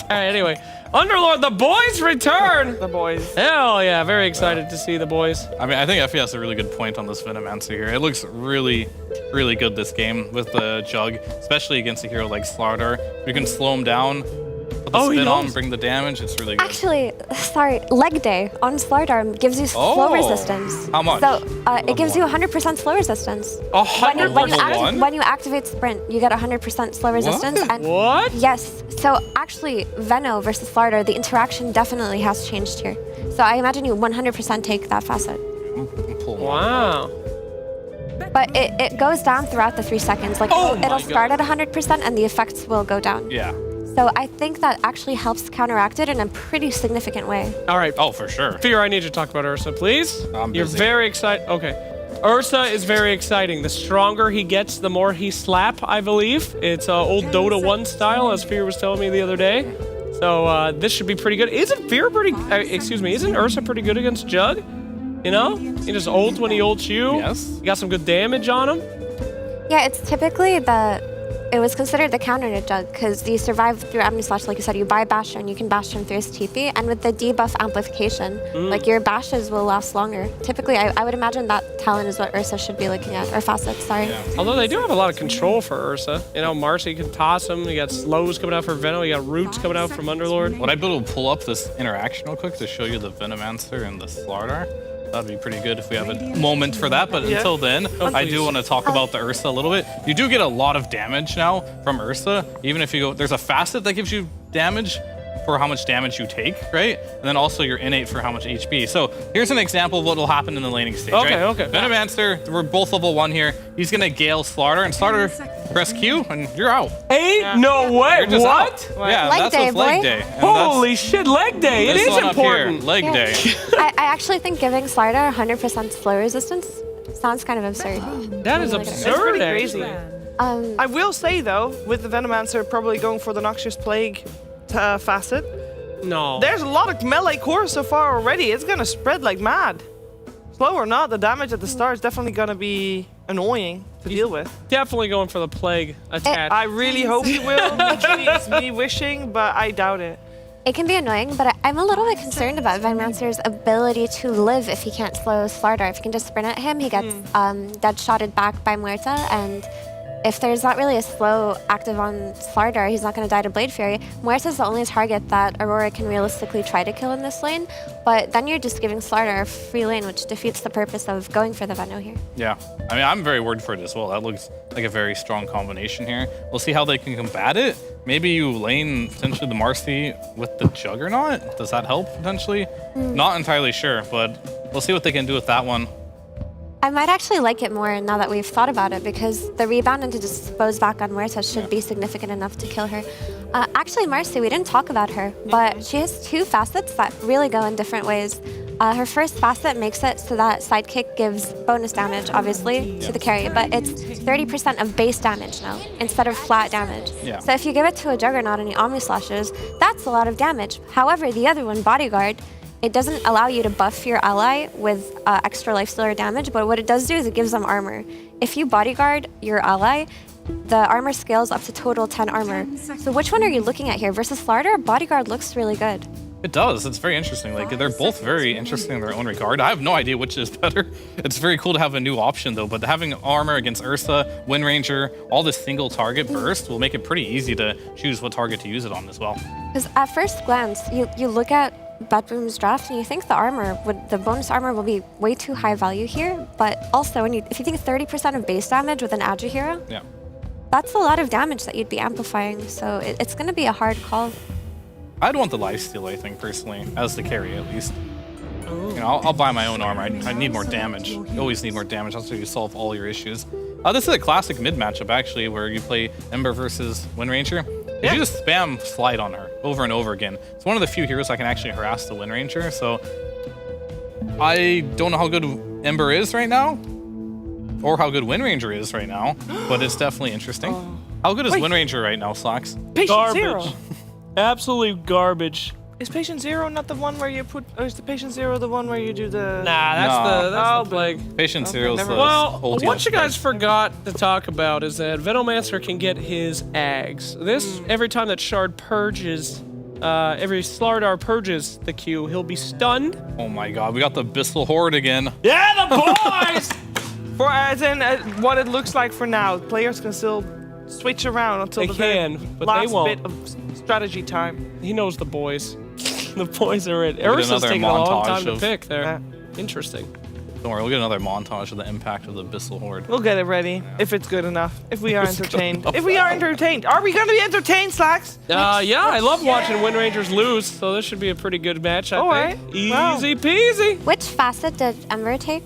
right, anyway. Underlord, the boys return. The boys. Hell yeah. Very excited to see the boys. I mean, I think Effie has a really good point on this Venomancer here. It looks really, really good this game with the Jug, especially against a hero like Slardar. We can slow him down, put the spin on, bring the damage. It's really good. Actually, sorry, leg day on Slardar gives you slow resistance. How much? So it gives you 100% slow resistance. 100%? When you activate sprint, you get 100% slow resistance. And what? Yes. So actually, Veno versus Slardar, the interaction definitely has changed here. So I imagine you 100% take that facet. Wow. But it goes down throughout the 3 seconds. Like it'll start at 100% and the effects will go down. Yeah. So I think that actually helps counteract it in a pretty significant way. All right. Oh, for sure. Fear, I need you to talk about Ursa, please. I'm You're busy. very excited. Okay. Ursa is very exciting. The stronger he gets, the more he slap, I believe. It's old Dota 1 style, as Fear was telling me the other day. So this should be pretty good. Isn't Fear pretty... isn't Ursa pretty good against Jug? You know? He just ults when he ults you. Yes. You got some good damage on him. Yeah, it's typically it was considered the counter to Jug because you survive through Omni Slash, like you said, you buy Basher and you can bash him through his TP, and with the debuff amplification, like your bashes will last longer. Typically, I would imagine that talent is what Ursa should be looking at, or facets, sorry. Yeah. Although they do have a lot of control for Ursa. You know, Marcy can toss him, you got slows coming out for Veno, you got roots coming out from Underlord. Would I be able to pull up this interaction real quick to show you the Venomancer and the Slardar? That'd be pretty good if we have a moment for that. But until then, I do want to talk about the Ursa a little bit. You do get a lot of damage now from Ursa. Even if you go, there's a facet that gives you damage for how much damage you take, right? And then also your innate for how much HP. So here's an example of what will happen in the laning stage, right? Okay. Venomancer, we're both level 1 here. He's gonna Gale Slardar, and Slardar press Q, and you're out. Ain't no way. You're just What? out. Yeah, Leg that's day, what's leg boy. day. And Holy shit, leg day. It this is one up here, important. leg day. I actually think giving Slardar 100% slow resistance sounds kind of absurd. That is Really good. It's absurd, pretty actually. crazy. I will say, though, with the Venomancer probably going for the Noxious Plague facet, No. there's a lot of melee cores so far already. It's going to spread like mad. Slow or not, the damage at the start is definitely going to be annoying to deal with. Definitely going for the plague attack. I really hope he will. It's me wishing, but I doubt it. It can be annoying, but I'm a little bit concerned about Venomancer's ability to live if he can't slow Slardar. If you can just sprint at him, he gets dead-shotted back by Muerta, and if there's not really a slow active on Slardar, he's not going to die to Blade Fury. Muerta's the only target that Aurora can realistically try to kill in this lane, but then you're just giving Slardar a free lane, which defeats the purpose of going for the Veno here. Yeah, I mean, I'm very worried for it as well. That looks like a very strong combination here. We'll see how they can combat it. Maybe you lane potentially the Marcy with the Juggernaut. Does that help potentially? Not entirely sure, but we'll see what they can do with that one. I might actually like it more now that we've thought about it, because the rebound and to dispose back on Muerta should be significant enough to kill her. Actually, Marcy, we didn't talk about her, but she has 2 facets that really go in different ways. Her first facet makes it so that Sidekick gives bonus damage, obviously, to the carry, but it's 30% of base damage now, instead of flat damage. Yeah. So if you give it to a Juggernaut and he Omni Slashes, that's a lot of damage. However, the other one, Bodyguard, it doesn't allow you to buff your ally with extra lifestealer damage, but what it does do is it gives them armor. If you bodyguard your ally, the armor scales up to total 10 armor. So which one are you looking at here? Versus Slardar, bodyguard looks really good. It does. It's very interesting. Like, they're both very interesting in their own regard. I have no idea which is better. It's very cool to have a new option, though. But having armor against Ursa, Wind Ranger, all this single target burst will make it pretty easy to choose what target to use it on as well. Because at first glance, you look at Bedroom's draft and you think the bonus armor will be way too high value here. But also, if you think 30% of base damage with an Agi hero, Yeah. that's a lot of damage that you'd be amplifying. So it's going to be a hard call. I'd want the lifesteal, I think, personally, as the carry at least. You know, I'll buy my own armor. I need more damage. You always need more damage. That's how you solve all your issues. This is a classic mid matchup, actually, where you play Ember versus Wind Ranger. You just spam slide on her over and over again. It's one of the few heroes that can actually harass the Wind Ranger. So I don't know how good Ember is right now, or how good Wind Ranger is right now, but it's definitely interesting. How good is Wait. Wind Ranger right now, Slacks? Patient Garbage. Zero. Absolute garbage. Is Patient Zero not the one where you put... Or is the Patient Zero the one where you do the... Nah, that's the plague. Patient Zero's never the Well, ultimate what you guys spread. forgot to talk about is that Venomancer can get his Ags. This, every time that Shard purges, every Slardar purges the Q, he'll be stunned. Oh my god, we got the Abyssal Horde again. Yeah, the boys! For as in what it looks like for now, players can still switch around until They the very can, but last they won't. bit of strategy time. He knows the boys. The boys are in. Get Ursa's another taking a long montage time to of- pick there. Interesting. Don't worry, we'll get another montage of the impact of the Abyssal Horde. We'll get it ready if it's good enough. If we are entertained. If we are entertained. Are we going to be entertained, Slacks? Yeah, I love watching Wind Rangers lose, so this should be a pretty good match, I All think. right. Easy Wow. peasy. Which facet did Ember take?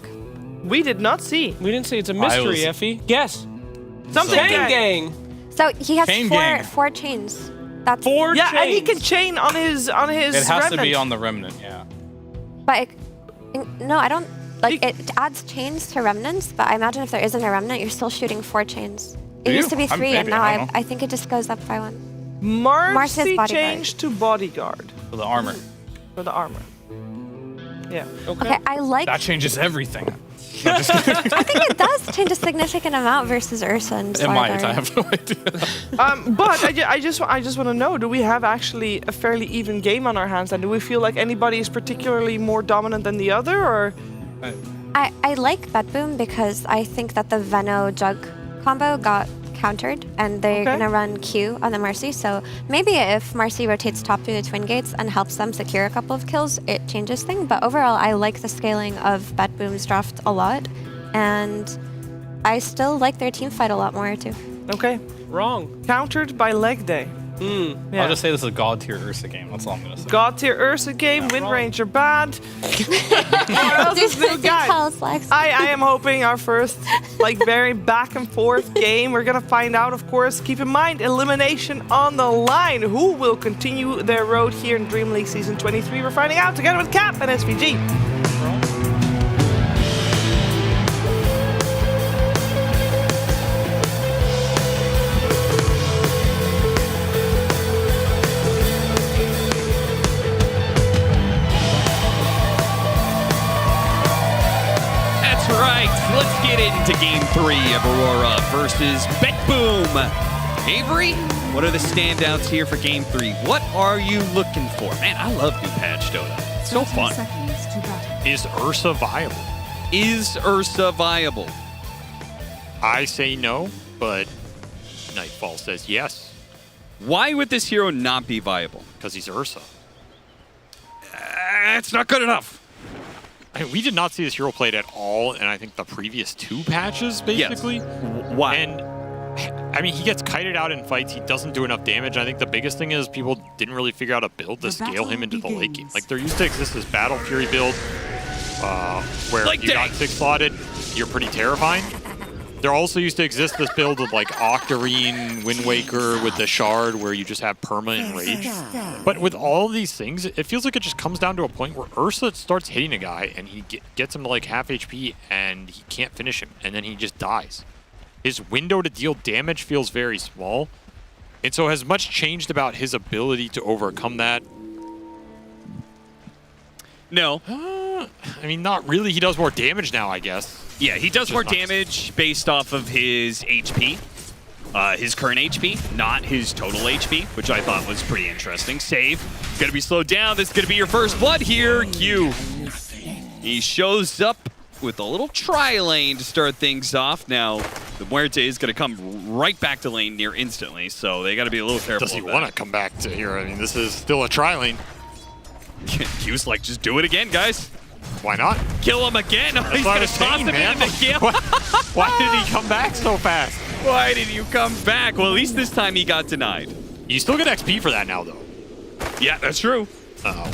We did not see. We didn't see it's a mystery, was- Effie. Guess. Something Chain gang. gang. So he has Chain gang. four chains. That's 4 Yeah, chains. and he can chain on his It has to remnant. be on the Remnant, yeah. But no, I don't like it adds chains to remnants. But I imagine if there isn't a remnant, you're still shooting 4 chains. It Do used you? to be 3, and Maybe, now I don't know. I think it just goes up by 1. Marcy bodyguard. changed to bodyguard For the armor. for the armor. Yeah. Okay, I like. That changes everything. I think it does change a significant amount versus Ursa and It might, Slardar. I have no idea. But I just want to know: do we have actually a fairly even game on our hands, and do we feel like anybody is particularly more dominant than the other, or? I like Bet Boom because I think that the Veno Jug combo got countered and they're Okay. gonna run Q on the Marcy. So maybe if Marcy rotates top through the Twin Gates and helps them secure a couple of kills, it changes things. But overall, I like the scaling of Bet Boom's draft a lot, and I still like their team fight a lot more too. Okay. Wrong. Countered by leg day. Yeah. I'll just say this is a god tier Ursa game. That's all I'm gonna say. God tier Ursa game, Wind Ranger bad. What else is new, guys? I am hoping our first like very back and forth game. We're gonna find out, of course. Keep in mind, elimination on the line. Who will continue their road here in Dream League Season 23? We're finding out together with Cap and SVG. That's right. Let's get into Game 3 of Aurora versus Bet Boom. Avery, what are the standouts here for Game 3? What are you looking for? Man, I love new patch Dota. It's so fun. Seconds to battle. Is Ursa viable? Is Ursa viable? I say no, but Nightfall says yes. Why would this hero not be viable? Because he's Ursa. It's not good enough. I mean, we did not see this hero played at all in, I think, the previous 2 patches, basically. Why? And, I mean, he gets kited out in fights. He doesn't do enough damage. I think the biggest thing is people didn't really figure out a build to scale him into the late game. Like, there used to exist this Battle Fury build where Like if you got dang. 6-slotted, you're pretty terrifying. There also used to exist this build of like Octarine, Wind Waker with the Shard where you just have Perma and Rage. But with all of these things, it feels like it just comes down to a point where Ursa starts hitting a guy and he gets him to like half HP and he can't finish him and then he just dies. His window to deal damage feels very small. And so has much changed about his ability to overcome that? No. I mean, not really. He does more damage now, I guess. Yeah, he does Just more not- damage based off of his HP. His current HP, not his total HP, which I thought was pretty interesting. Save. Gonna be slowed down. This is gonna be your first blood here. Q. He shows up with a little tri-lane to start things off. Now, the Muerte is gonna come right back to lane near instantly, so they gotta be a little careful. Does he want to come back to here? I mean, this is still a tri-lane. Q's like, just do it again, guys. Why not? Kill him again. That's He's what I gonna was toss saying, him man. into kill. Why did he come back so fast? Why did you come back? Well, at least this time he got denied. You still get XP for that now, though. Yeah, that's true.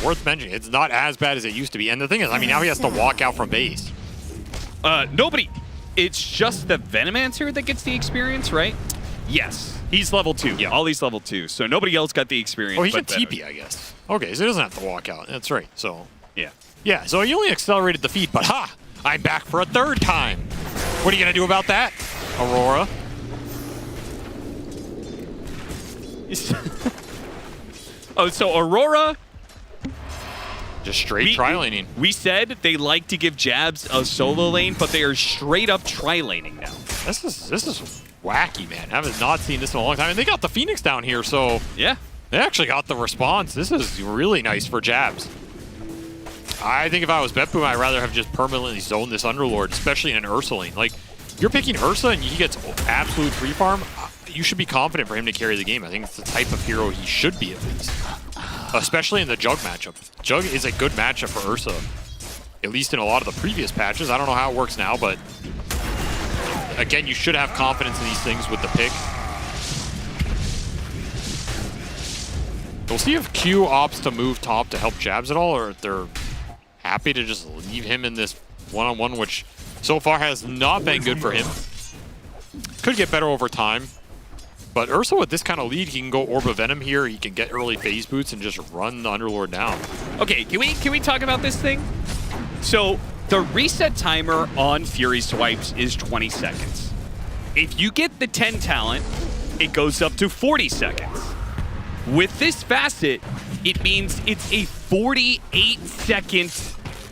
Worth mentioning. It's not as bad as it used to be. And the thing is, I mean, now he has to walk out from base. Nobody. It's just the Venomancer that gets the experience, right? Yes. He's level 2. Yeah. Ollie's level 2. So nobody else got the experience. Oh, he but can TP, I guess. Okay, so he doesn't have to walk out. That's right. So, yeah. Yeah, so he only accelerated the feed, but ha! I'm back for a 3rd time. What are you going to do about that, Aurora? Oh, so Aurora. Just straight tri-laning. We said they like to give Jabs a solo lane, but they are straight up tri-laning now. This is wacky, man. I have not seen this in a long time. And they got the Phoenix down here, so yeah, they actually got the response. This is really nice for Jabs. I think if I was Betboom, I'd rather have just permanently zoned this Underlord, especially in an Ursa lane. Like, you're picking Ursa and he gets absolute free farm, you should be confident for him to carry the game. I think it's the type of hero he should be at least. Especially in the Jug matchup. Jug is a good matchup for Ursa. At least in a lot of the previous patches. I don't know how it works now, but again, you should have confidence in these things with the pick. We'll see if Q opts to move top to help Jabs at all, or if they're happy to just leave him in this one-on-one, which so far has not been good for him. Could get better over time. But Ursa with this kind of lead, he can go Orb of Venom here, he can get early phase boots and just run the Underlord down. Okay, can we talk about this thing? So the reset timer on Fury Swipes is 20 seconds. If you get the 10 talent, it goes up to 40 seconds. With this facet, it means it's a 48-second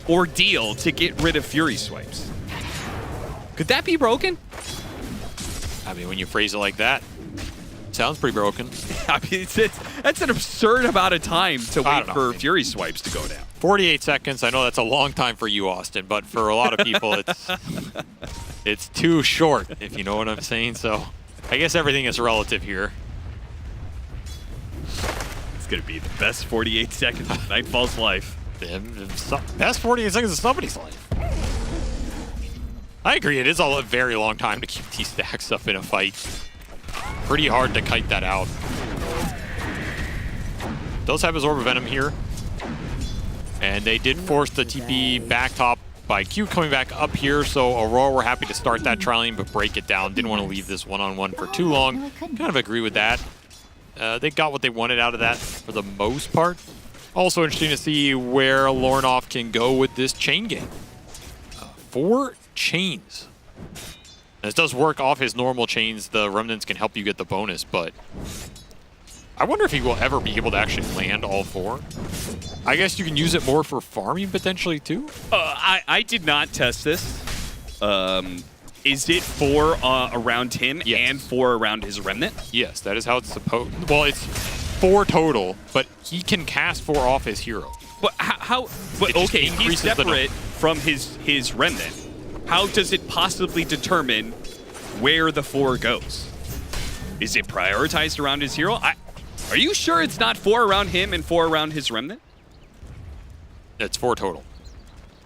ordeal to get rid of Fury Swipes. Could that be broken? I mean, when you phrase it like that, sounds pretty broken. I mean, that's an absurd amount of time to wait for Fury Swipes to go down. 48 seconds, I know that's a long time for you, Austin, but for a lot of people, it's too short, if you know what I'm saying. So I guess everything is relative here. It's going to be the best 48 seconds of Nightfall's life. Best 48 seconds of somebody's life. I agree, it is a very long time to keep these stacks up in a fight. Pretty hard to kite that out. Does have his Orb of Venom here. And they did force the TP back top by Q coming back up here, so Aurora were happy to start that trialing but break it down. Didn't want to leave this one-on-one for too long. Kind of agree with that. They got what they wanted out of that for the most part. Also interesting to see where Lornoff can go with this chain game. 4 chains. This does work off his normal chains. The remnants can help you get the bonus, but I wonder if he will ever be able to actually land all 4. I guess you can use it more for farming potentially too. I did not test this. Is it 4 around him and 4 around his remnant? Yes, that is how it's supposed. Well, it's 4 total, but he can cast 4 off his hero. But how? But okay, he's separate from his remnant. How does it possibly determine where the 4 goes? Is it prioritized around his hero? Are you sure it's not 4 around him and 4 around his remnant? It's 4 total.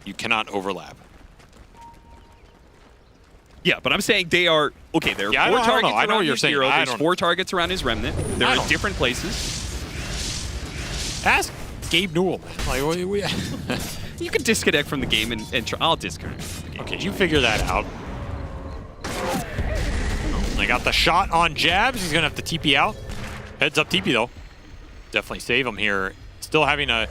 You cannot overlap. Yeah, but I'm saying they are okay. There are 4 targets around his hero. There's 4 targets around his remnant. They're in different places. Ask Gabe Newell. Like, you can disconnect from the game and try. I'll disconnect from the game. Okay, you figure that out. They got the shot on Jabs. He's gonna have to TP out. Heads up TP though. Definitely save him here. Still having a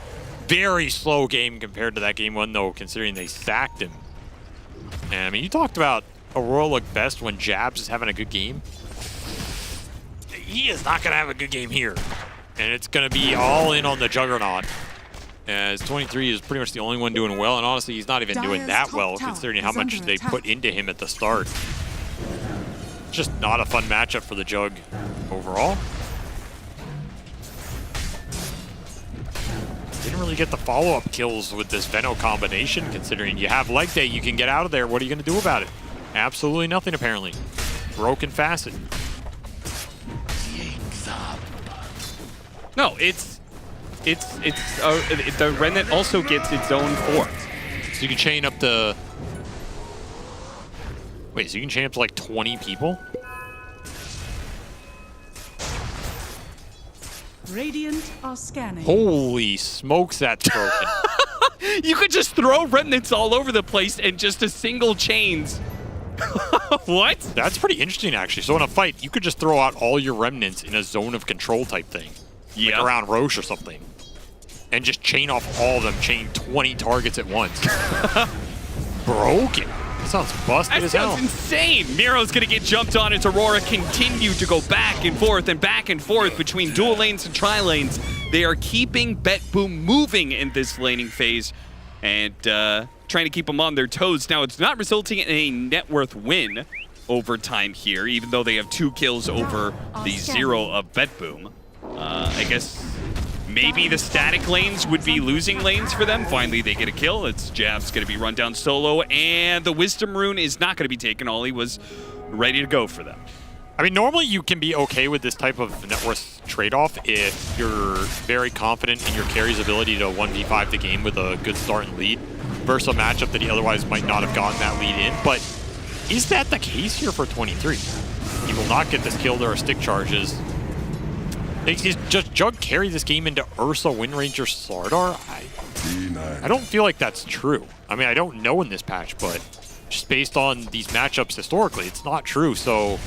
very slow game compared to that game 1 though, considering they sacked him. And I mean, you talked about Aurora look best when Jabs is having a good game. He is not gonna have a good game here. And it's gonna be all in on the Juggernaut. As 23 is pretty much the only one doing well, and honestly, he's not even doing that well considering how much they put into him at the start. Just not a fun matchup for the Jug overall. Didn't really get the follow-up kills with this Veno combination, considering you have leg day, you can get out of there. What are you going to do about it? Absolutely nothing, apparently. Broken facet. No, the remnant also gets its own 4. So you can chain up to... Wait, so you can chain up to like 20 people? Radiant are scanning. Holy smokes, that's broken. You could just throw remnants all over the place and just a single chains. What? That's pretty interesting, actually. So in a fight, you could just throw out all your remnants in a zone of control type thing. Yeah. Like around Roche or something. And just chain off all of them, chain 20 targets at once. Broken. Sounds busted That as hell. sounds insane. Miro's going to get jumped on as Aurora continue to go back and forth between dual lanes and tri-lanes. They are keeping Bet Boom moving in this laning phase and trying to keep them on their toes. Now, it's not resulting in a net worth win over time here, even though they have 2 kills over the 0 of Bet Boom. I guess maybe the static lanes would be losing lanes for them. Finally, they get a kill. It's Jab's going to be run down solo, and the Wisdom Rune is not going to be taken. Ollie was ready to go for them. I mean, normally you can be okay with this type of net worth trade-off if you're very confident in your carry's ability to 1v5 the game with a good start and lead versus a matchup that he otherwise might not have gotten that lead in. But is that the case here for 23? He will not get this kill. There are stick charges. Is just Jug carry this game into Ursa, Windranger, Slardar? I don't feel like that's true. I mean, I don't know in this patch, but just based on these matchups historically, it's not true. So,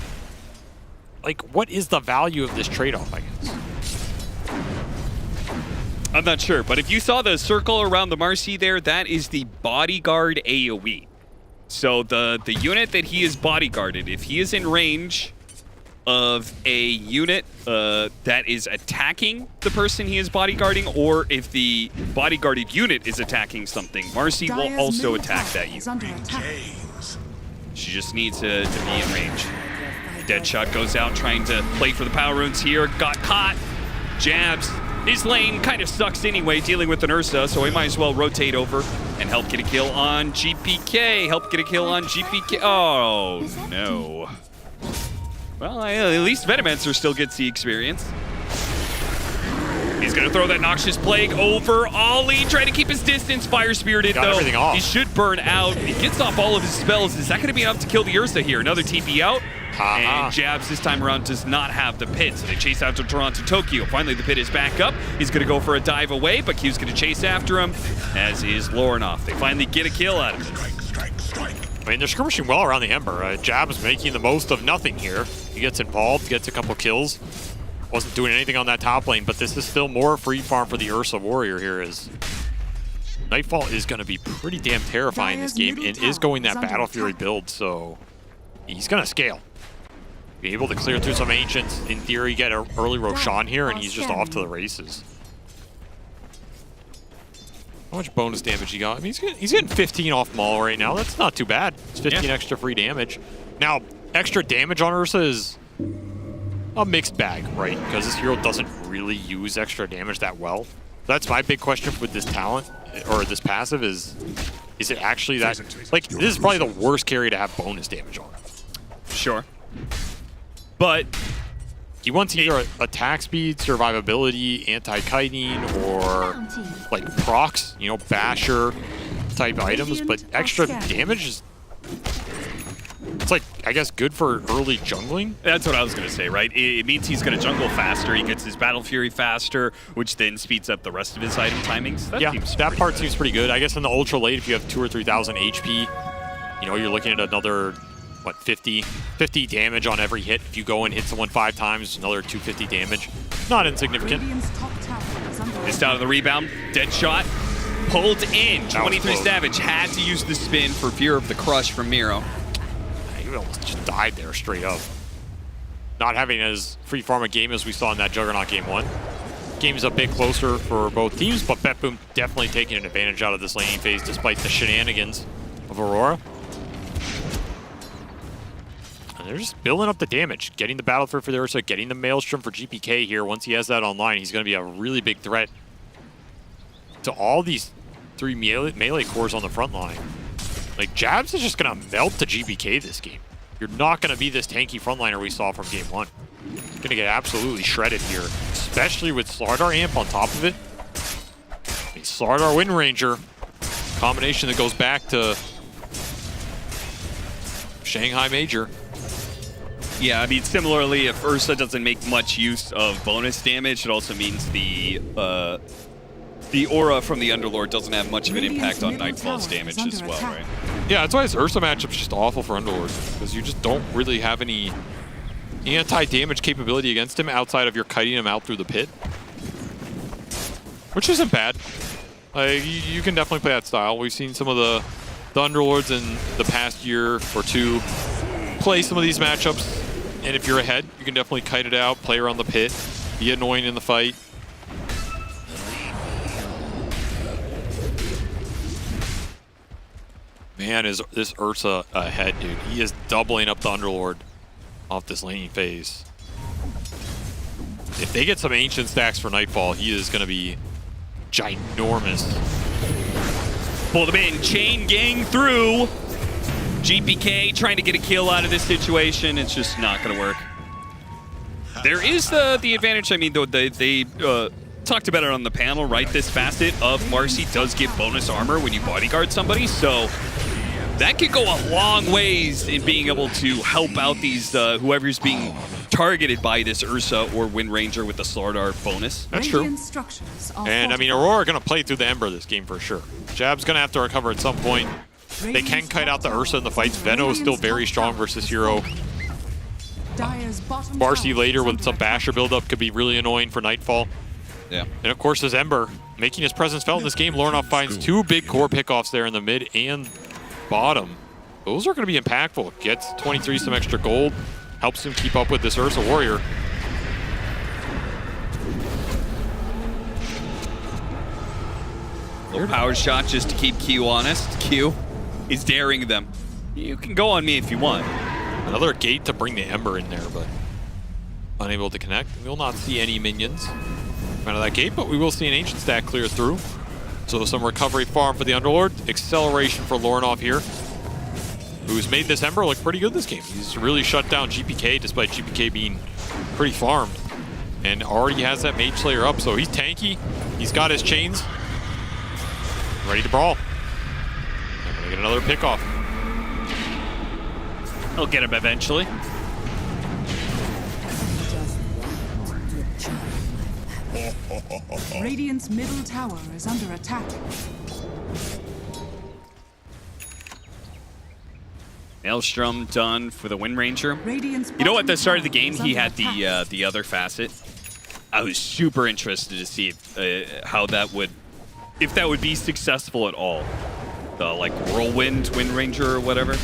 like, what is the value of this trade-off, I guess? I'm not sure, but if you saw the circle around the Marcy there, that is the bodyguard AoE. So the unit that he is bodyguarded, if he is in range of a unit that is attacking the person he is bodyguarding, or if the bodyguarded unit is attacking something, Marcy will also attack that unit. She just needs to be in range. Deadshot goes out trying to play for the power runes here. Got caught. Jabs. His lane kind of sucks anyway, dealing with an Ursa, so he might as well rotate over and help get a kill on GPK. Oh, no. Well, at least Venomancer still gets the experience. He's going to throw that Noxious Plague over Ollie, trying to keep his distance. Fire Spirited, Got everything off. He should burn out. He gets off all of his spells. Is that going to be enough to kill the Ursa here? Another TP out. And Jabs this time around does not have the pit, so they chase after Toronto Tokyo. Finally, the pit is back up. He's going to go for a dive away, but Q's going to chase after him, as is Lornoff. They finally get a kill out of it. I mean, they're skirmishing well around the Ember. Jab's making the most of nothing here. He gets involved, gets a couple kills. Wasn't doing anything on that top lane, but this is still more free farm for the Ursa Warrior here, as Nightfall is going to be pretty damn terrifying in this game and is going that Battle Fury build, so he's going to scale. Be able to clear through some Ancients, in theory get an early Roshan here, and he's just off to the races. How much bonus damage he got? I mean, he's getting 15 off Maul right now. That's not too bad. It's 15 extra free damage. Now, extra damage on Ursa is a mixed bag, right? Because this hero doesn't really use extra damage that well. That's my big question with this talent, or this passive, is it actually that... Like, this is probably the worst carry to have bonus damage on. Sure. But he wants either attack speed, survivability, anti-kiting, or like procs, you know, basher type items, but extra damage is... It's like, I guess, good for early jungling. That's what I was going to say, right? It means he's going to jungle faster. He gets his Battle Fury faster, which then speeds up the rest of his item timings. That part seems pretty good. I guess in the ultra late, if you have 2,000 or 3,000 HP, you know, you're looking at another... what, 50 damage on every hit. If you go and hit someone 5 times, another 250 damage. Not insignificant. Missed out of the rebound. Deadshot. Pulled in. 23 Savage had to use the spin for fear of the crush from Miro. He almost just died there straight up. Not having as free farm a game as we saw in that Juggernaut game 1. Game's a bit closer for both teams, but Bet Boom definitely taking an advantage out of this laning phase despite the shenanigans of Aurora. They're just building up the damage, getting the Battle Fury for the Ursa, getting the Maelstrom for GPK here. Once he has that online, he's going to be a really big threat to all these 3 melee cores on the front line. Like, Jabs is just going to melt the GPK this game. You're not going to be this tanky frontliner we saw from game 1. He's going to get absolutely shredded here, especially with Slardar Amp on top of it. I mean, Slardar Windranger, combination that goes back to Shanghai Major. Yeah, I mean, similarly, if Ursa doesn't make much use of bonus damage, it also means the aura from the Underlord doesn't have much of an impact on Nightfall's damage as well, right? Yeah, that's why this Ursa matchup's just awful for Underlord, because you just don't really have any anti-damage capability against him outside of your kiting him out through the pit. Which isn't bad. You can definitely play that style. We've seen some of the the Underlords in the past year or two play some of these matchups, and if you're ahead, you can definitely kite it out, play around the pit, be annoying in the fight. Man, is this Ursa ahead, dude. He is doubling up the Underlord off this laning phase. If they get some Ancient stacks for Nightfall, he is going to be ginormous. Pull them in, chain gang through. GPK trying to get a kill out of this situation. It's just not going to work. There is the advantage. I mean, though they talked about it on the panel, right? This facet of Marcy does give bonus armor when you bodyguard somebody, so that could go a long ways in being able to help out these whoever's being targeted by this Ursa or Wind Ranger with the Slardar bonus. That's true. And I mean, Aurora are going to play through the Ember this game for sure. Jab's going to have to recover at some point. They can kite out the Ursa in the fights. Veno is still very strong versus Hero. Marcy later with some Basher buildup could be really annoying for Nightfall. Yeah. And of course, as Ember making his presence felt in this game, Lornoff finds 2 big core pickoffs there in the mid and bottom. Those are going to be impactful. Gets 23 some extra gold, helps him keep up with this Ursa Warrior. Little power shot just to keep Q honest. Q is daring them. You can go on me if you want. Another gate to bring the Ember in there, but unable to connect. We will not see any minions out of that gate, but we will see an Ancient stack clear through. So some recovery farm for the Underlord. Acceleration for Lornoff here, who's made this Ember look pretty good this game. He's really shut down GPK despite GPK being pretty farmed. And already has that Mage Slayer up, so he's tanky. He's got his chains. Ready to brawl. I'm gonna get another pickoff. He'll get him eventually. Radiant's middle tower is under attack. Maelstrom done for the Wind Ranger. Radiant's You know, at the start of the game, bottom he tower had is the other facet. I was super interested to see how that would, if that would be successful at all. The like Whirlwind Wind Ranger or whatever.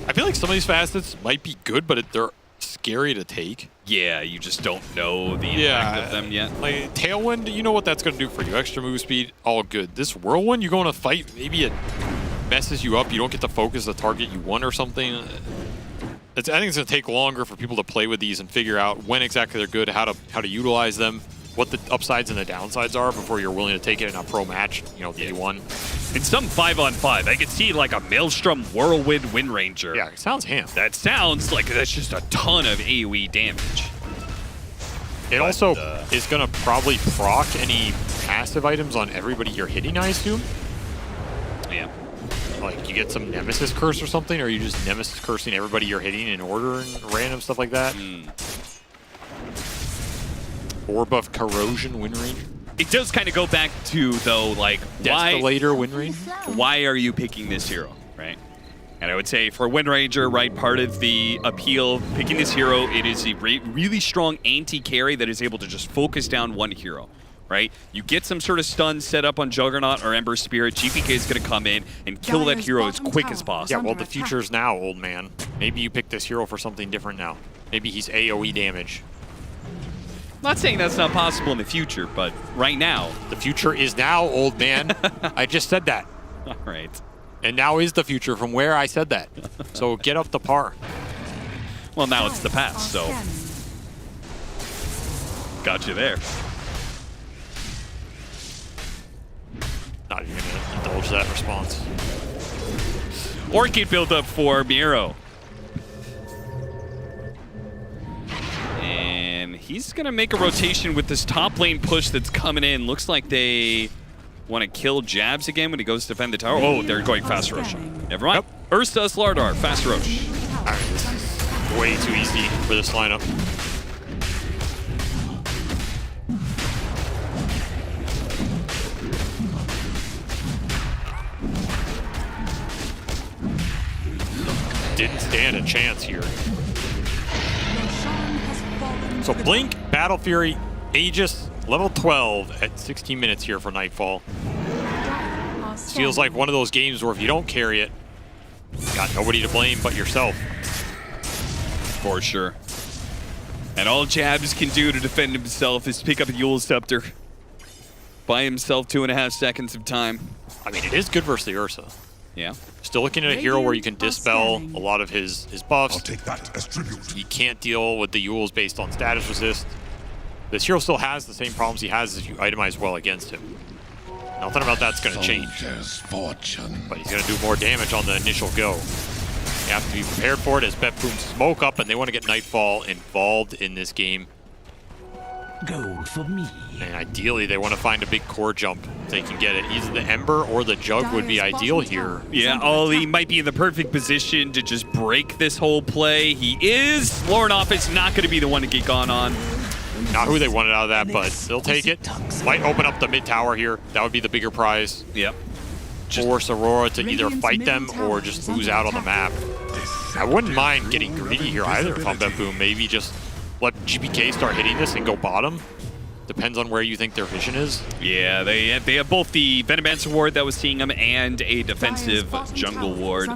I feel like some of these facets might be good, but they're scary to take. Yeah, you just don't know the impact of them yet. Like Tailwind, you know what that's going to do for you. Extra move speed, all good. This Whirlwind, you go in a fight, maybe it messes you up. You don't get to focus the target you want or something. I think it's going to take longer for people to play with these and figure out when exactly they're good, how to utilize them, what the upsides and the downsides are before you're willing to take it in a pro match, you know, D1. In some 5-on-5, I could see like a Maelstrom Whirlwind Wind Ranger. Yeah, it sounds ham. That sounds like that's just a ton of AoE damage. It also is going to probably proc any passive items on everybody you're hitting, I assume. Yeah. Like, you get some Nemesis Curse or something, or are you just Nemesis cursing everybody you're hitting in order and random stuff like that? Orb of Corrosion Wind Ranger. It does kind of go back to, though, like, Destillator Wind Ranger? Why are you picking this hero, right? And I would say for Wind Ranger, right, part of the appeal of picking this hero, it is a really strong anti-carry that is able to just focus down one hero, right? You get some sort of stun set up on Juggernaut or Ember Spirit, GPK is going to come in and kill that hero as quick as possible. Yeah, well, the future's now, old man. Maybe you pick this hero for something different now. Maybe he's AoE damage. Not saying that's not possible in the future, but right now. The future is now, old man. I just said that. All right. And now is the future from where I said that. So get up to par. Well, now it's the past, so. Got you there. Not even going to indulge that response. Orchid build up for Miro. And he's going to make a rotation with this top lane push that's coming in. Looks like they want to kill Jabs again when he goes to defend the tower. Oh, they're going Fast Rosh. Never mind. Yep. Ursa, Slardar, Fast Rosh. All right, this is way too easy for this lineup. Didn't stand a chance here. So Blink, Battle Fury, Aegis, level 12 at 16 minutes here for Nightfall. This feels like one of those games where if you don't carry it, got nobody to blame but yourself. For sure. And all Jabs can do to defend himself is pick up a Yule Scepter. Buy himself 2.5 seconds of time. I mean, it is good versus the Ursa. Yeah. Still looking at a hero where you can dispel a lot of his buffs. I'll take that as tribute. He can't deal with the Yules based on status resist. This hero still has the same problems he has if you itemize well against him. Nothing about that's going to change. Fortune. But he's going to do more damage on the initial go. You have to be prepared for it as Bet Boom smoke up, and they want to get Nightfall involved in this game. Gold for me. And ideally, they want to find a big core jump if they can get it. Either the Ember or the Jug would be ideal here. Yeah, Ollie might be in the perfect position to just break this whole play. He is. Lornoff is not going to be the one to get gone on. Not who they wanted out of that, but they'll take it. Might open up the mid tower here. That would be the bigger prize. Yep. Force Aurora to either fight them or just lose out on the map. I wouldn't mind getting greedy here either if I'm Bet Boom. Maybe just let GPK start hitting this and go bottom. Depends on where you think their vision is. Yeah, they have both the Venomancer ward that was seeing them and a defensive jungle ward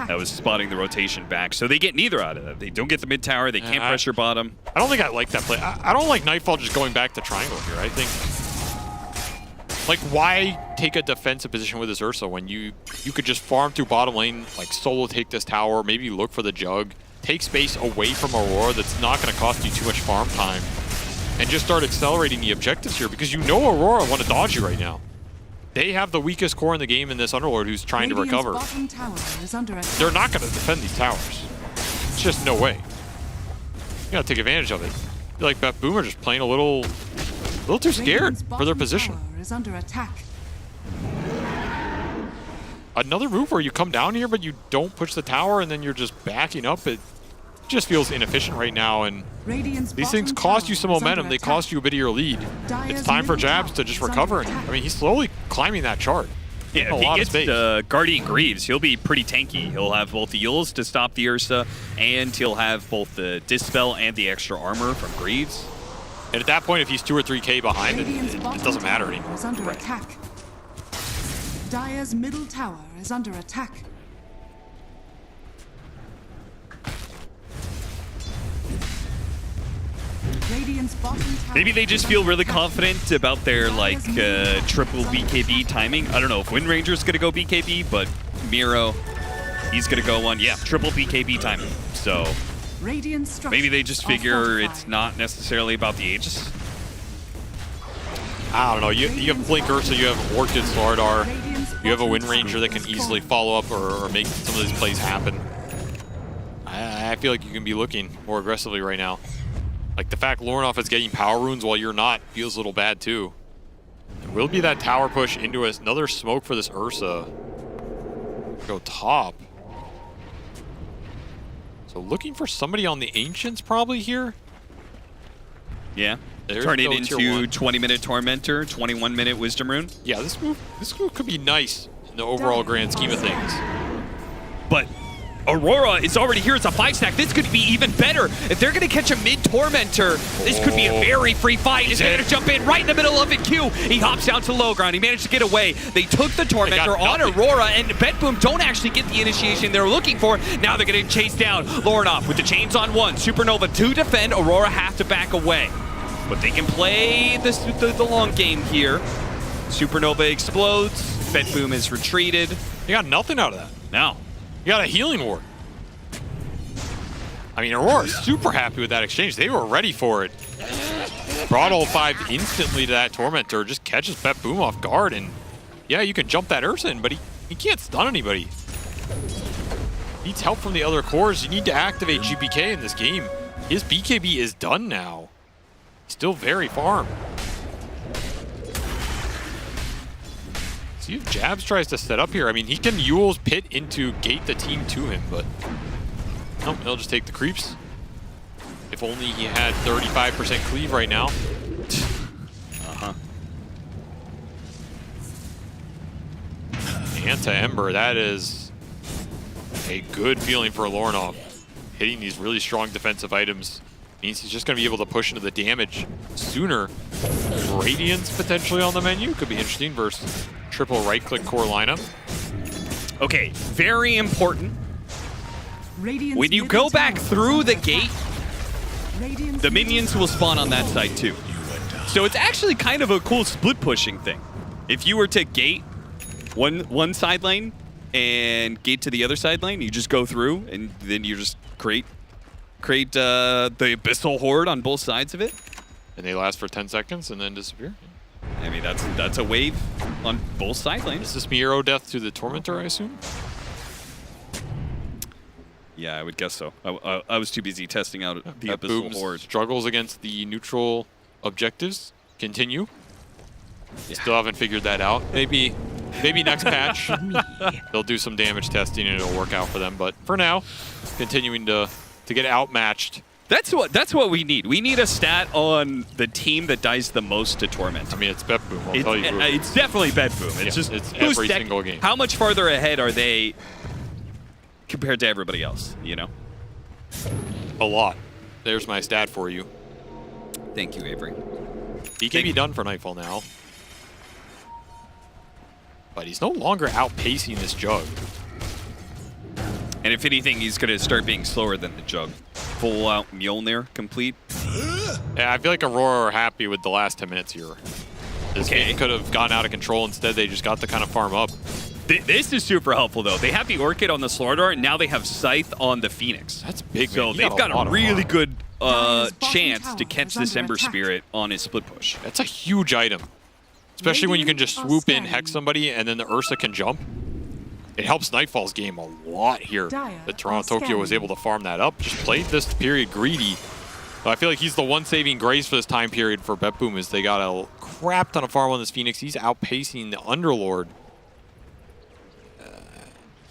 that was spotting the rotation back. So they get neither out of that. They don't get the mid tower. They can't pressure bottom. I don't think I like that play. I don't like Nightfall just going back to triangle here. I think, like, why take a defensive position with this Ursa when you could just farm through bottom lane, like solo take this tower, maybe look for the Jug, take space away from Aurora that's not going to cost you too much farm time, and just start accelerating the objectives here, because you know Aurora want to dodge you right now. They have the weakest core in the game in this Underlord who's trying to recover. They're not going to defend these towers. It's just no way. You got to take advantage of it. I feel like Bet Boom are just playing a little too scared for their position. Is under attack. Another move where you come down here, but you don't push the tower, and then you're just backing up. It just feels inefficient right now, and these things cost you some momentum. They cost you a bit of your lead. It's time for Jabs to just recover. I mean, he's slowly climbing that chart. Yeah, if he gets the Guardian Greaves, he'll be pretty tanky. He'll have both the Yules to stop the Ursa, and he'll have both the Dispel and the extra armor from Greaves. And at that point, if he's 2 or 3k behind, it doesn't matter anymore. Is under attack. Dire's middle tower is under attack. Radiant's bottom tower. Maybe they just feel really confident about their triple BKB timing. I don't know if Wind Ranger's gonna go BKB, but Miro, he's gonna go on, triple BKB timing. So maybe they just figure it's not necessarily about the Aegis. I don't know. You have Blink Ursa, you have Orchid Slardar, you have a Wind Ranger that can easily follow up or make some of these plays happen. I feel like you can be looking more aggressively right now. Like, the fact Lornoff is getting power runes while you're not feels a little bad too. It will be that tower push into another smoke for this Ursa. Go top. So looking for somebody on the Ancients probably here. Yeah. There's Turn it no into tier 1. 20-minute Tormentor, 21-minute Wisdom Rune. Yeah, this move could be nice in the overall grand scheme of things. But Aurora is already here. It's a 5-stack. This could be even better. If they're going to catch a mid-Tormentor, this could be a very free fight. He's going to jump in right in the middle of it. Q. He hops down to low ground. He managed to get away. They took the Tormentor on Aurora, and Bet Boom don't actually get the initiation they're looking for. Now they're going to chase down Lornoff with the chains on 1. Supernova to defend. Aurora have to back away. But they can play the long game here. Supernova explodes. Bet Boom is retreated. You got nothing out of that. No. You got a healing ward. I mean, Aurora's super happy with that exchange. They were ready for it. Brought all 5 instantly to that Tormentor. Just catches Bet Boom off guard. And yeah, you can jump that Ursa in, but he can't stun anybody. Needs help from the other cores. You need to activate GPK in this game. His BKB is done now. Still very farm. See if Jabs tries to set up here. I mean, he can Yule's Pit into gate the team to him, but no, he'll just take the creeps. If only he had 35% cleave right now. Anti-Ember, that is a good feeling for Lornoff. Hitting these really strong defensive items means he's just going to be able to push into the damage sooner. Radiance potentially on the menu could be interesting versus triple right-click core lineup. Okay, very important Radiant's When you middle go back tower is through under the gate, attack. Radiant's the minions will spawn on that side too. So it's actually kind of a cool split pushing thing. If you were to gate one side lane and gate to the other side lane, you just go through and then you just create the abyssal horde on both sides of it. And they last for 10 seconds and then disappear. I mean, that's a wave on both side lanes. Is this Miro death to the Tormentor, I assume? Yeah, I would guess so. I was too busy testing out the abyssal horde. Struggles against the neutral objectives continue. Still haven't figured that out. Maybe next patch they'll do some damage testing and it'll work out for them. But for now, continuing to get outmatched. That's what we need. We need a stat on the team that dies the most to Torment. I mean, it's Bet Boom. I'll tell you. It's definitely Bet Boom. It's just it's who's every single game. How much farther ahead are they compared to everybody else? You know, a lot. There's my stat for you. Thank you, Avery. BKB done for Nightfall now, but he's no longer outpacing this Jug. And if anything, he's going to start being slower than the Jug. Full out Mjolnir complete. Yeah, I feel like Aurora are happy with the last 10 minutes here. This game could have gone out of control. Instead, they just got to kind of farm up. This is super helpful, though. They have the Orchid on the Slardar, and now they have Scythe on the Phoenix. That's big, so man. they've got a really good chance to catch this Ember Spirit on his split push. That's a huge item. Especially when you can just swoop in, hex somebody, and then the Ursa can jump. It helps Nightfall's game a lot here. That Toronto Tokyo was able to farm that up. Just played this period greedy. But I feel like he's the one saving grace for this time period for Bet Boom is they got a crap ton of farm on this Phoenix. He's outpacing the Underlord.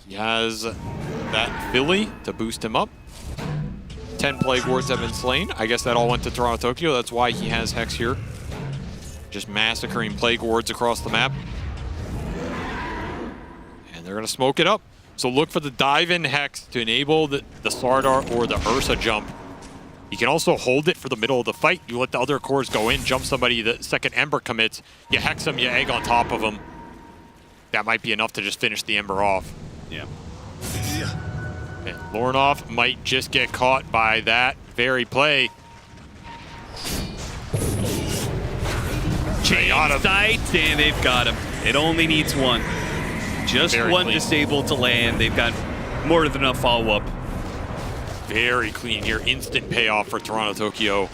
He has that Philly to boost him up. 10 Plague Wards have been slain. I guess that all went to Toronto Tokyo. That's why he has Hex here. Just massacring Plague Wards across the map. They're going to smoke it up. So look for the dive-in Hex to enable the Slardar or the Ursa jump. You can also hold it for the middle of the fight. You let the other cores go in, jump somebody, the second Ember commits. You Hex them, you egg on top of them. That might be enough to just finish the Ember off. Yeah. And Lornoff might just get caught by that very play. Chain sight, and they've got him. It only needs one. Just Very one clean. disabled to land. They've got more than enough follow-up. Very clean here. Instant payoff for Toronto Tokyo.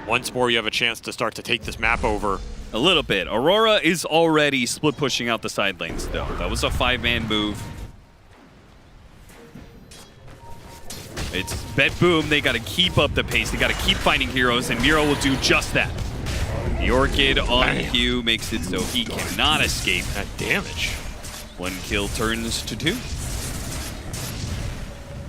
Once more, you have a chance to start to take this map over. A little bit. Aurora is already split pushing out the side lanes, though. That was a 5-man move. It's Bet Boom. They got to keep up the pace. They got to keep finding heroes, and Miro will do just that. The Orchid on Q makes it so he cannot escape. That damage. 1 kill turns to 2.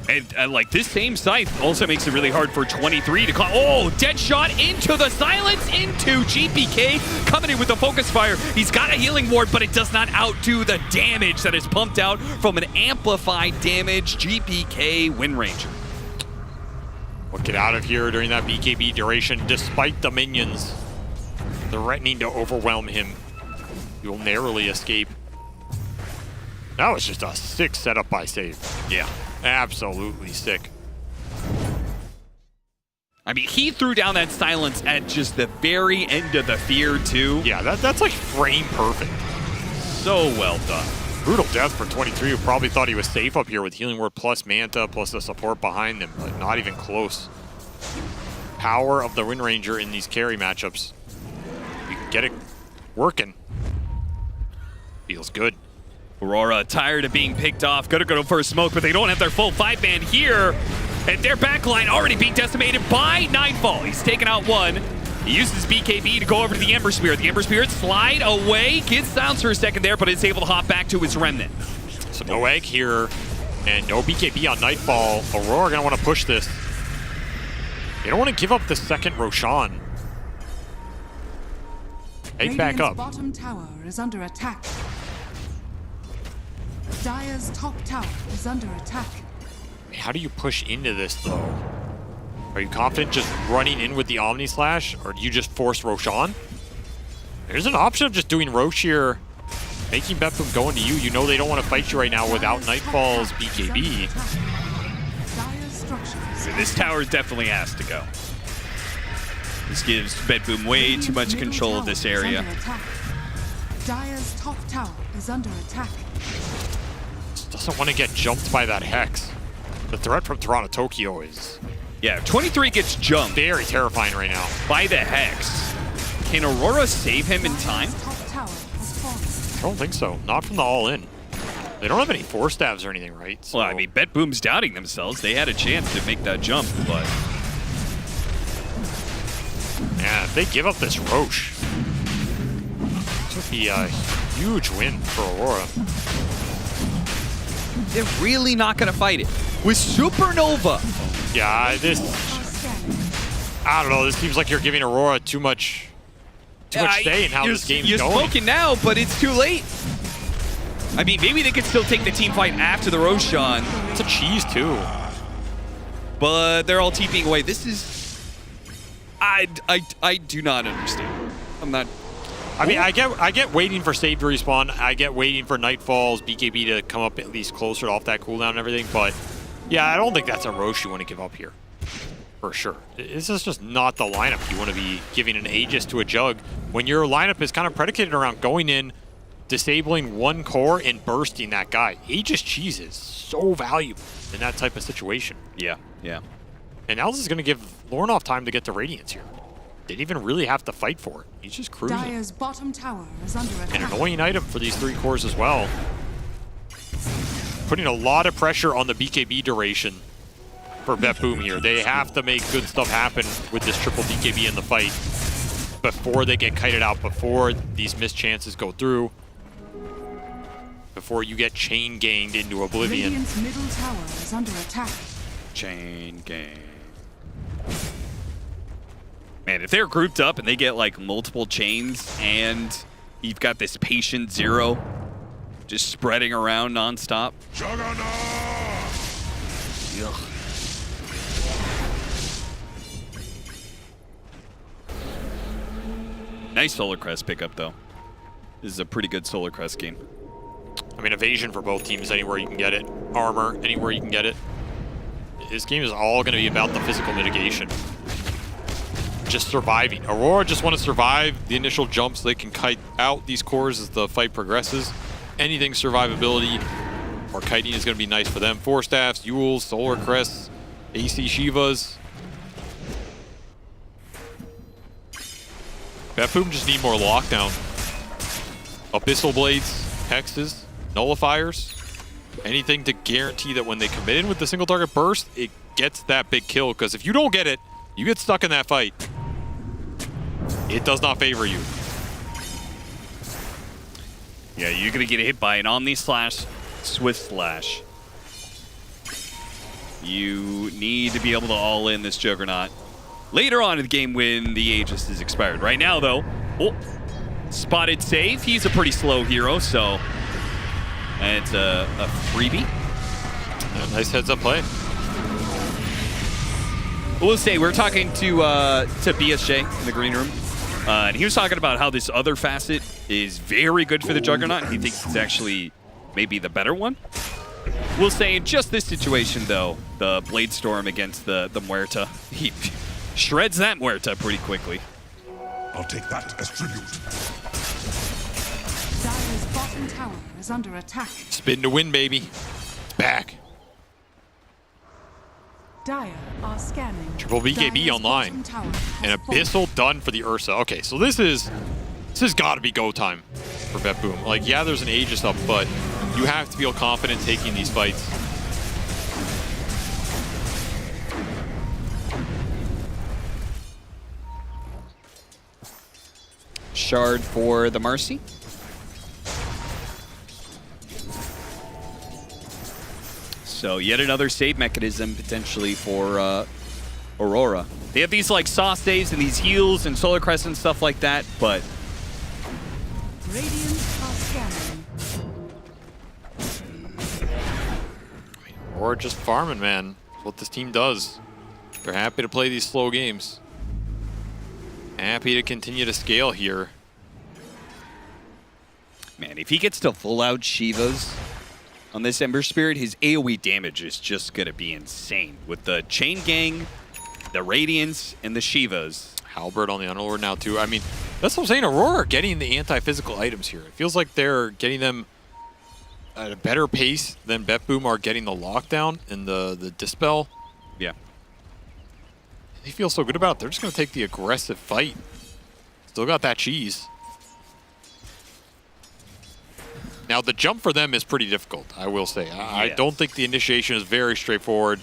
And like this same Scythe also makes it really hard for 23 to call. Oh, dead shot into the silence, into GPK, coming in with the focus fire. He's got a healing ward, but it does not outdo the damage that is pumped out from an amplified damage GPK Wind Ranger. We'll get out of here during that BKB duration, despite the minions threatening to overwhelm him. He will narrowly escape. That was just a sick setup by Save. Yeah. Absolutely sick. I mean, he threw down that silence at just the very end of the fear, too. Yeah, that's like frame perfect. So well done. Brutal death for 23, who probably thought he was safe up here with Healing Word plus Manta plus the support behind him, but not even close. Power of the Wind Ranger in these carry matchups. You can get it working. Feels good. Aurora tired of being picked off, gonna go for a smoke, but they don't have their full 5-man here. And their backline already being decimated by Nightfall. He's taken out one. He uses BKB to go over to the Ember Spirit. The Ember Spirit slide away, gets silence for a second there, but is able to hop back to his Remnant. So no egg here, and no BKB on Nightfall. Aurora gonna want to push this. They don't want to give up the second Roshan. Egg back Radiant's up. bottom tower is under attack. Dire's top tower is under attack. How do you push into this, though? Are you confident just running in with the Omni Slash, or do you just force Roshan? There's an option of just doing Rosh here making Bethlehem go into you. You know they don't want to fight you right now without Nightfall's BKB. This tower definitely has to go. This gives Bedboom way too much control of this area. Dire's top tower is under attack. Just doesn't want to get jumped by that Hex. The threat from Toronto Tokyo is... Yeah, 23 gets jumped. Very terrifying right now. By the Hex. Can Aurora save him in time? I don't think so. Not from the all-in. They don't have any Force Stabs or anything, right? So... Well, I mean, Bedboom's doubting themselves. They had a chance to make that jump, but... Yeah, if they give up this Roche, this would be a huge win for Aurora. They're really not going to fight it. With Supernova! Yeah, this... I don't know, this seems like you're giving Aurora too much say in how this game's you're going. smoking now, but it's too late. I mean, maybe they could still take the team fight after the Roshan. It's a cheese, too. But they're all TPing away. This is... I do not understand. I'm not... I mean, I get waiting for save to respawn. I get waiting for Nightfall's BKB to come up at least closer off that cooldown and everything. But, yeah, I don't think that's a Roche you want to give up here. For sure. This is just not the lineup you want to be giving an Aegis to a Jug when your lineup is kind of predicated around going in, disabling one core, and bursting that guy. Aegis cheese is so valuable in that type of situation. Yeah, yeah. And now this is going to give Lornoff time to get to Radiance here. Didn't even really have to fight for it. He's just cruising. Dire's bottom tower is under attack. An annoying item for these 3 cores as well. Putting a lot of pressure on the BKB duration for Betboom here. They have to make good stuff happen with this triple BKB in the fight before they get kited out, before these missed chances go through, before you get chain ganged into oblivion. Radiant's middle tower is under attack. Chain gang. Man, if they're grouped up and they get like multiple chains and you've got this patient Zero just spreading around nonstop. Ugh. Nice Solar Crest pickup though. This is a pretty good Solar Crest game. I mean, evasion for both teams anywhere you can get it. Armor anywhere you can get it. This game is all going to be about the physical mitigation. Just surviving. Aurora just want to survive the initial jumps. They can kite out these cores as the fight progresses. Anything survivability or kiting is going to be nice for them. Force Staffs, Yules, Solar Crests, AC Shivas. Betboom just need more lockdown. Abyssal Blades, Hexes, Nullifiers. Anything to guarantee that when they commit in with the single target burst, it gets that big kill. Because if you don't get it, you get stuck in that fight. It does not favor you. Yeah, you're going to get hit by an Omni Slash, Swift Slash. You need to be able to all in this Juggernaut later on in the game when the Aegis is expired. Right now, though, spotted save. He's a pretty slow hero, so it's a freebie. Yeah, nice heads-up play. We'll say we're talking to BSJ in the green room, and he was talking about how this other facet is very good for the Juggernaut. He thinks it's actually maybe the better one. We'll say in just this situation, though, the Blade Storm against the Muerta, he shreds that Muerta pretty quickly. I'll take that as tribute. Dire's bottom tower is under attack. Spin to win, baby. It's back. Dire are scanning. Triple BKB Dire's online. bottom tower And has fallen. Abyssal done for the Ursa. Okay, so this has got to be go time for Betboom. Like, yeah, there's an Aegis up, but you have to feel confident taking these fights. Shard for the Mercy. So yet another save mechanism potentially for Aurora. They have these like soft saves and these heals and Solar Crest and stuff like that, but Radiant are scanning. Or just farming, man. That's what this team does. They're happy to play these slow games. Happy to continue to scale here. Man, if he gets to full out Shivas on this Ember Spirit, his AoE damage is just going to be insane. With the Chain Gang, the Radiance, and the Shivas. Halberd on the Underlord now, too. I mean, that's what I'm saying. Aurora are getting the anti-physical items here. It feels like they're getting them at a better pace than BetBoom are getting the lockdown and the Dispel. Yeah. They feel so good about it. They're just going to take the aggressive fight. Still got that cheese. Now, the jump for them is pretty difficult, I will say. I don't think the initiation is very straightforward.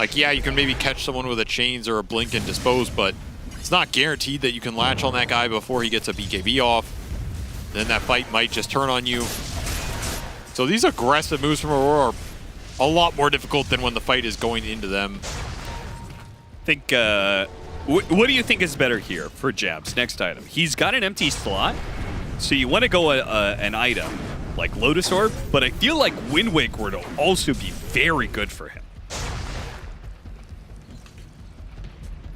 Like, yeah, you can maybe catch someone with a chains or a blink and dispose, but it's not guaranteed that you can latch on that guy before he gets a BKB off. Then that fight might just turn on you. So these aggressive moves from Aurora are a lot more difficult than when the fight is going into them. Think, what do you think is better here for Jabs? Next item. He's got an empty slot, so you want to go an item like Lotus Orb, but I feel like Wind Waker would also be very good for him.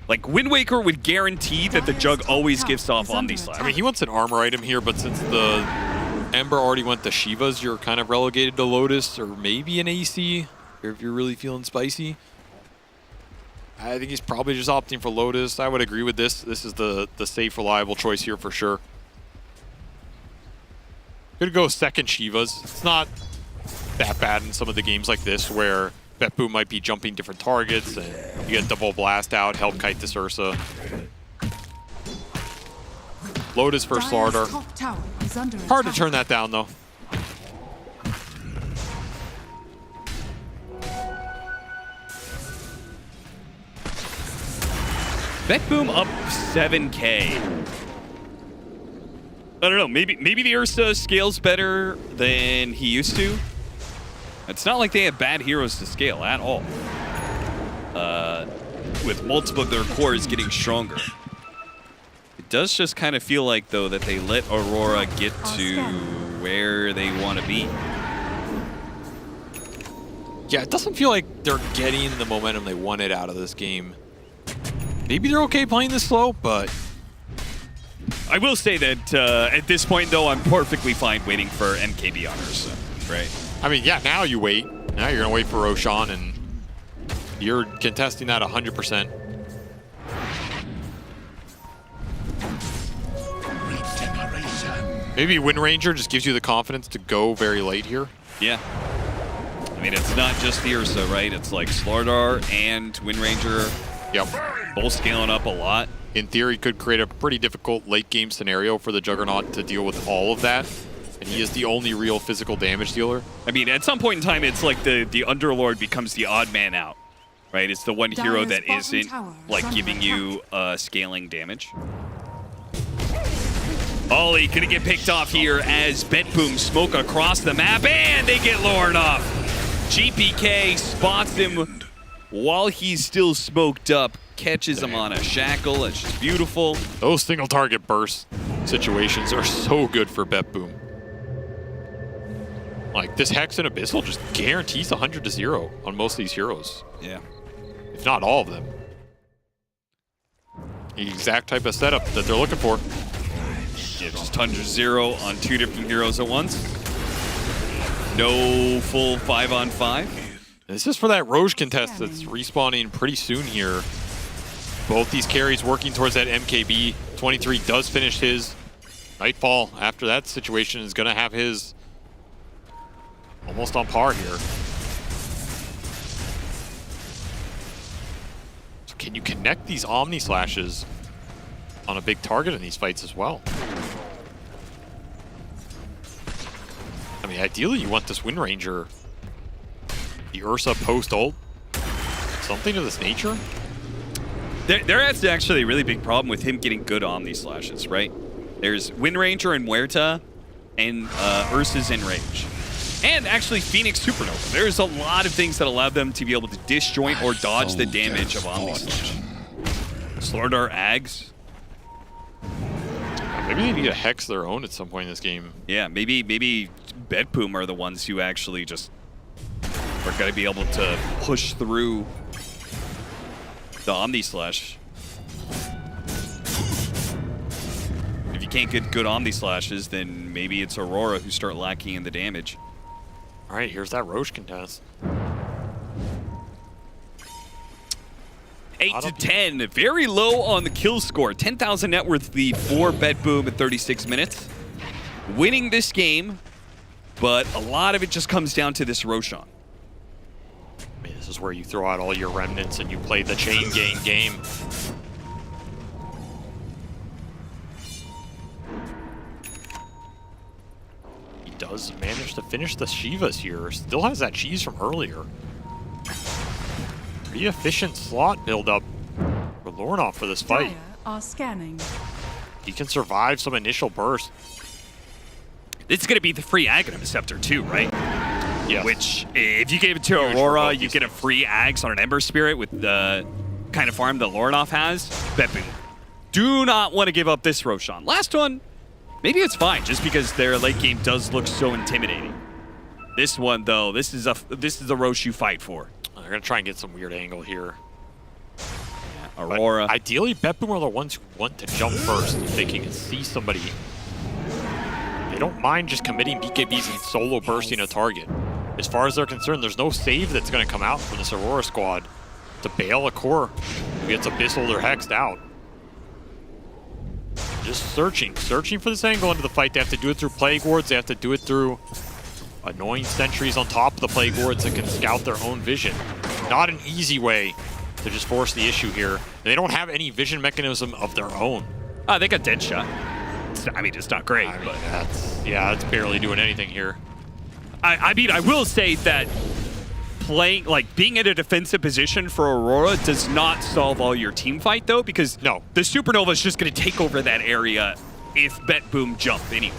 Like, Wind Waker would guarantee that the Jug always gives off Omni Slash. I mean, he wants an armor item here, but since the Ember already went to Shivas, you're kind of relegated to Lotus or maybe an AC if you're really feeling spicy. I think he's probably just opting for Lotus. I would agree with this. This is the safe, reliable choice here for sure. Could go second Shivas. It's not that bad in some of the games like this where BetBoom might be jumping different targets and you get double blast out, help kite this Ursa. Lotus for Slardar. Hard to turn that down though. BetBoom up 7K. I don't know, maybe the Ursa scales better than he used to. It's not like they have bad heroes to scale at all. With multiple of their cores getting stronger. It does just kind of feel like, though, that they let Aurora get to where they want to be. Yeah, it doesn't feel like they're getting the momentum they wanted out of this game. Maybe they're okay playing this slow, but... I will say that at this point, though, I'm perfectly fine waiting for MKB on Ursa, right? I mean, yeah, now you wait. Now you're going to wait for Roshan, and you're contesting that 100%. Maybe Wind Ranger just gives you the confidence to go very late here. Yeah. I mean, it's not just the Ursa, right? It's like Slardar and Wind Ranger. Yep. Both scaling up a lot. In theory, could create a pretty difficult late game scenario for the Juggernaut to deal with all of that. And he is the only real physical damage dealer. I mean, at some point in time, it's like the Underlord becomes the odd man out, right? It's the one hero that isn't like giving you scaling damage. Ollie gonna get picked off here as BetBoom smoke across the map, and they get lured off. GPK spots him while he's still smoked up, catches him on a shackle. It's just beautiful. Those single target burst situations are so good for BetBoom. Like, this Hex and Abyssal just guarantees 100 to 0 on most of these heroes. Yeah. If not all of them. The exact type of setup that they're looking for. Yeah, just 100 to 0 on two different heroes at once. No full 5-on-5. This is for that Roche contest that's respawning pretty soon here. Both these carries working towards that MKB. 23 does finish his. Nightfall, after that situation, is going to have his almost on par here. So can you connect these Omni Slashes on a big target in these fights as well? I mean, ideally you want this Wind Ranger, the Ursa post-ult, something of this nature. That's actually a really big problem with him getting good Omni Slashes, right? There's Wind Ranger and Muerta, and Ursa's in range. And actually Phoenix Supernova. There's a lot of things that allow them to be able to disjoint or dodge the damage of Omni Slash. Slardar Ags. Maybe they need to Hex their own at some point in this game. Yeah, maybe BetBoom are the ones who actually just are going to be able to push through the Omni Slash. If you can't get good Omni Slashes, then maybe it's Aurora who start lacking in the damage. All right, here's that Roche contest. 8 to 10, very low on the kill score. 10,000 net worth lead for BetBoom at 36 minutes. Winning this game, but a lot of it just comes down to this Roshan. I mean, this is where you throw out all your remnants and you play the chain gang game. He does manage to finish the Shivas here. Still has that cheese from earlier. Pretty efficient slot build-up for Lornoff for this fight. Dire are scanning. He can survive some initial burst. This is going to be the free Aghanim Scepter too, right? Yes. Which, if you gave it to Aurora, you get a free Ags on an Ember Spirit with the kind of farm that Lornoff has. BetBoom do not want to give up this Roshan. Last one, maybe it's fine, just because their late game does look so intimidating. This one, though, this is a Roche you fight for. They're going to try and get some weird angle here. Yeah, Aurora. But ideally, BetBoom are the ones who want to jump first if they can see somebody. They don't mind just committing BKBs and solo bursting a target. As far as they're concerned, there's no save that's going to come out from this Aurora squad to bail a core who gets Abyssal or Hexed out. Just searching for this angle into the fight. They have to do it through Plague Wards. They have to do it through annoying sentries on top of the Plague Wards that can scout their own vision. Not an easy way to just force the issue here. They don't have any vision mechanism of their own. They got Dead Shot. I mean, it's not great. I mean, that's barely doing anything here. I mean, I will say that being in a defensive position for Aurora does not solve all your team fight, though, because no, the Supernova is just going to take over that area if BetBoom jump anyway.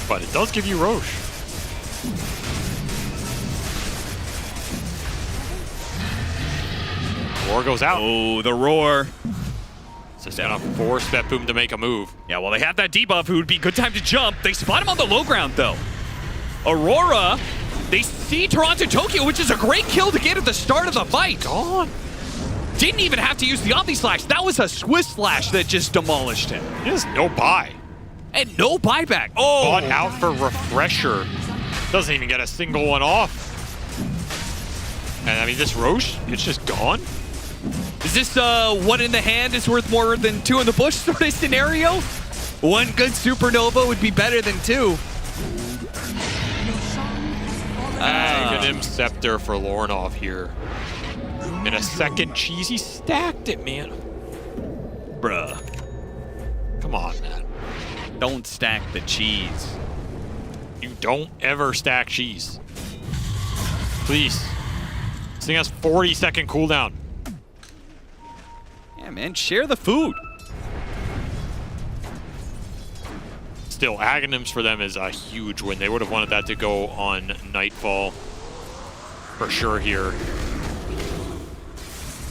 But it does give you Roche. Roar goes out. Oh, the Roar. So it's gonna force BetBoom to make a move. Yeah, well, they have that debuff. It would be a good time to jump. They spot him on the low ground, though. Aurora, they see Toronto Tokyo, which is a great kill to get at the start of the fight. Gone. Didn't even have to use the Omni Slash. That was a Swiss Slash that just demolished him. He has no buy. And no buyback. Oh! Bought out for Refresher. Doesn't even get a single one off. And I mean, this Roche, it's just gone. Is this one in the hand is worth more than two in the bush sort of scenario? One good Supernova would be better than two. Aghanim Scepter for Lornoff here. And a second cheese. He stacked it, man. Bruh. Come on, man. Don't stack the cheese. You don't ever stack cheese. Please. This thing has 40-second cooldown. Yeah, man, share the food. Still, Aghanims for them is a huge win. They would have wanted that to go on Nightfall for sure here.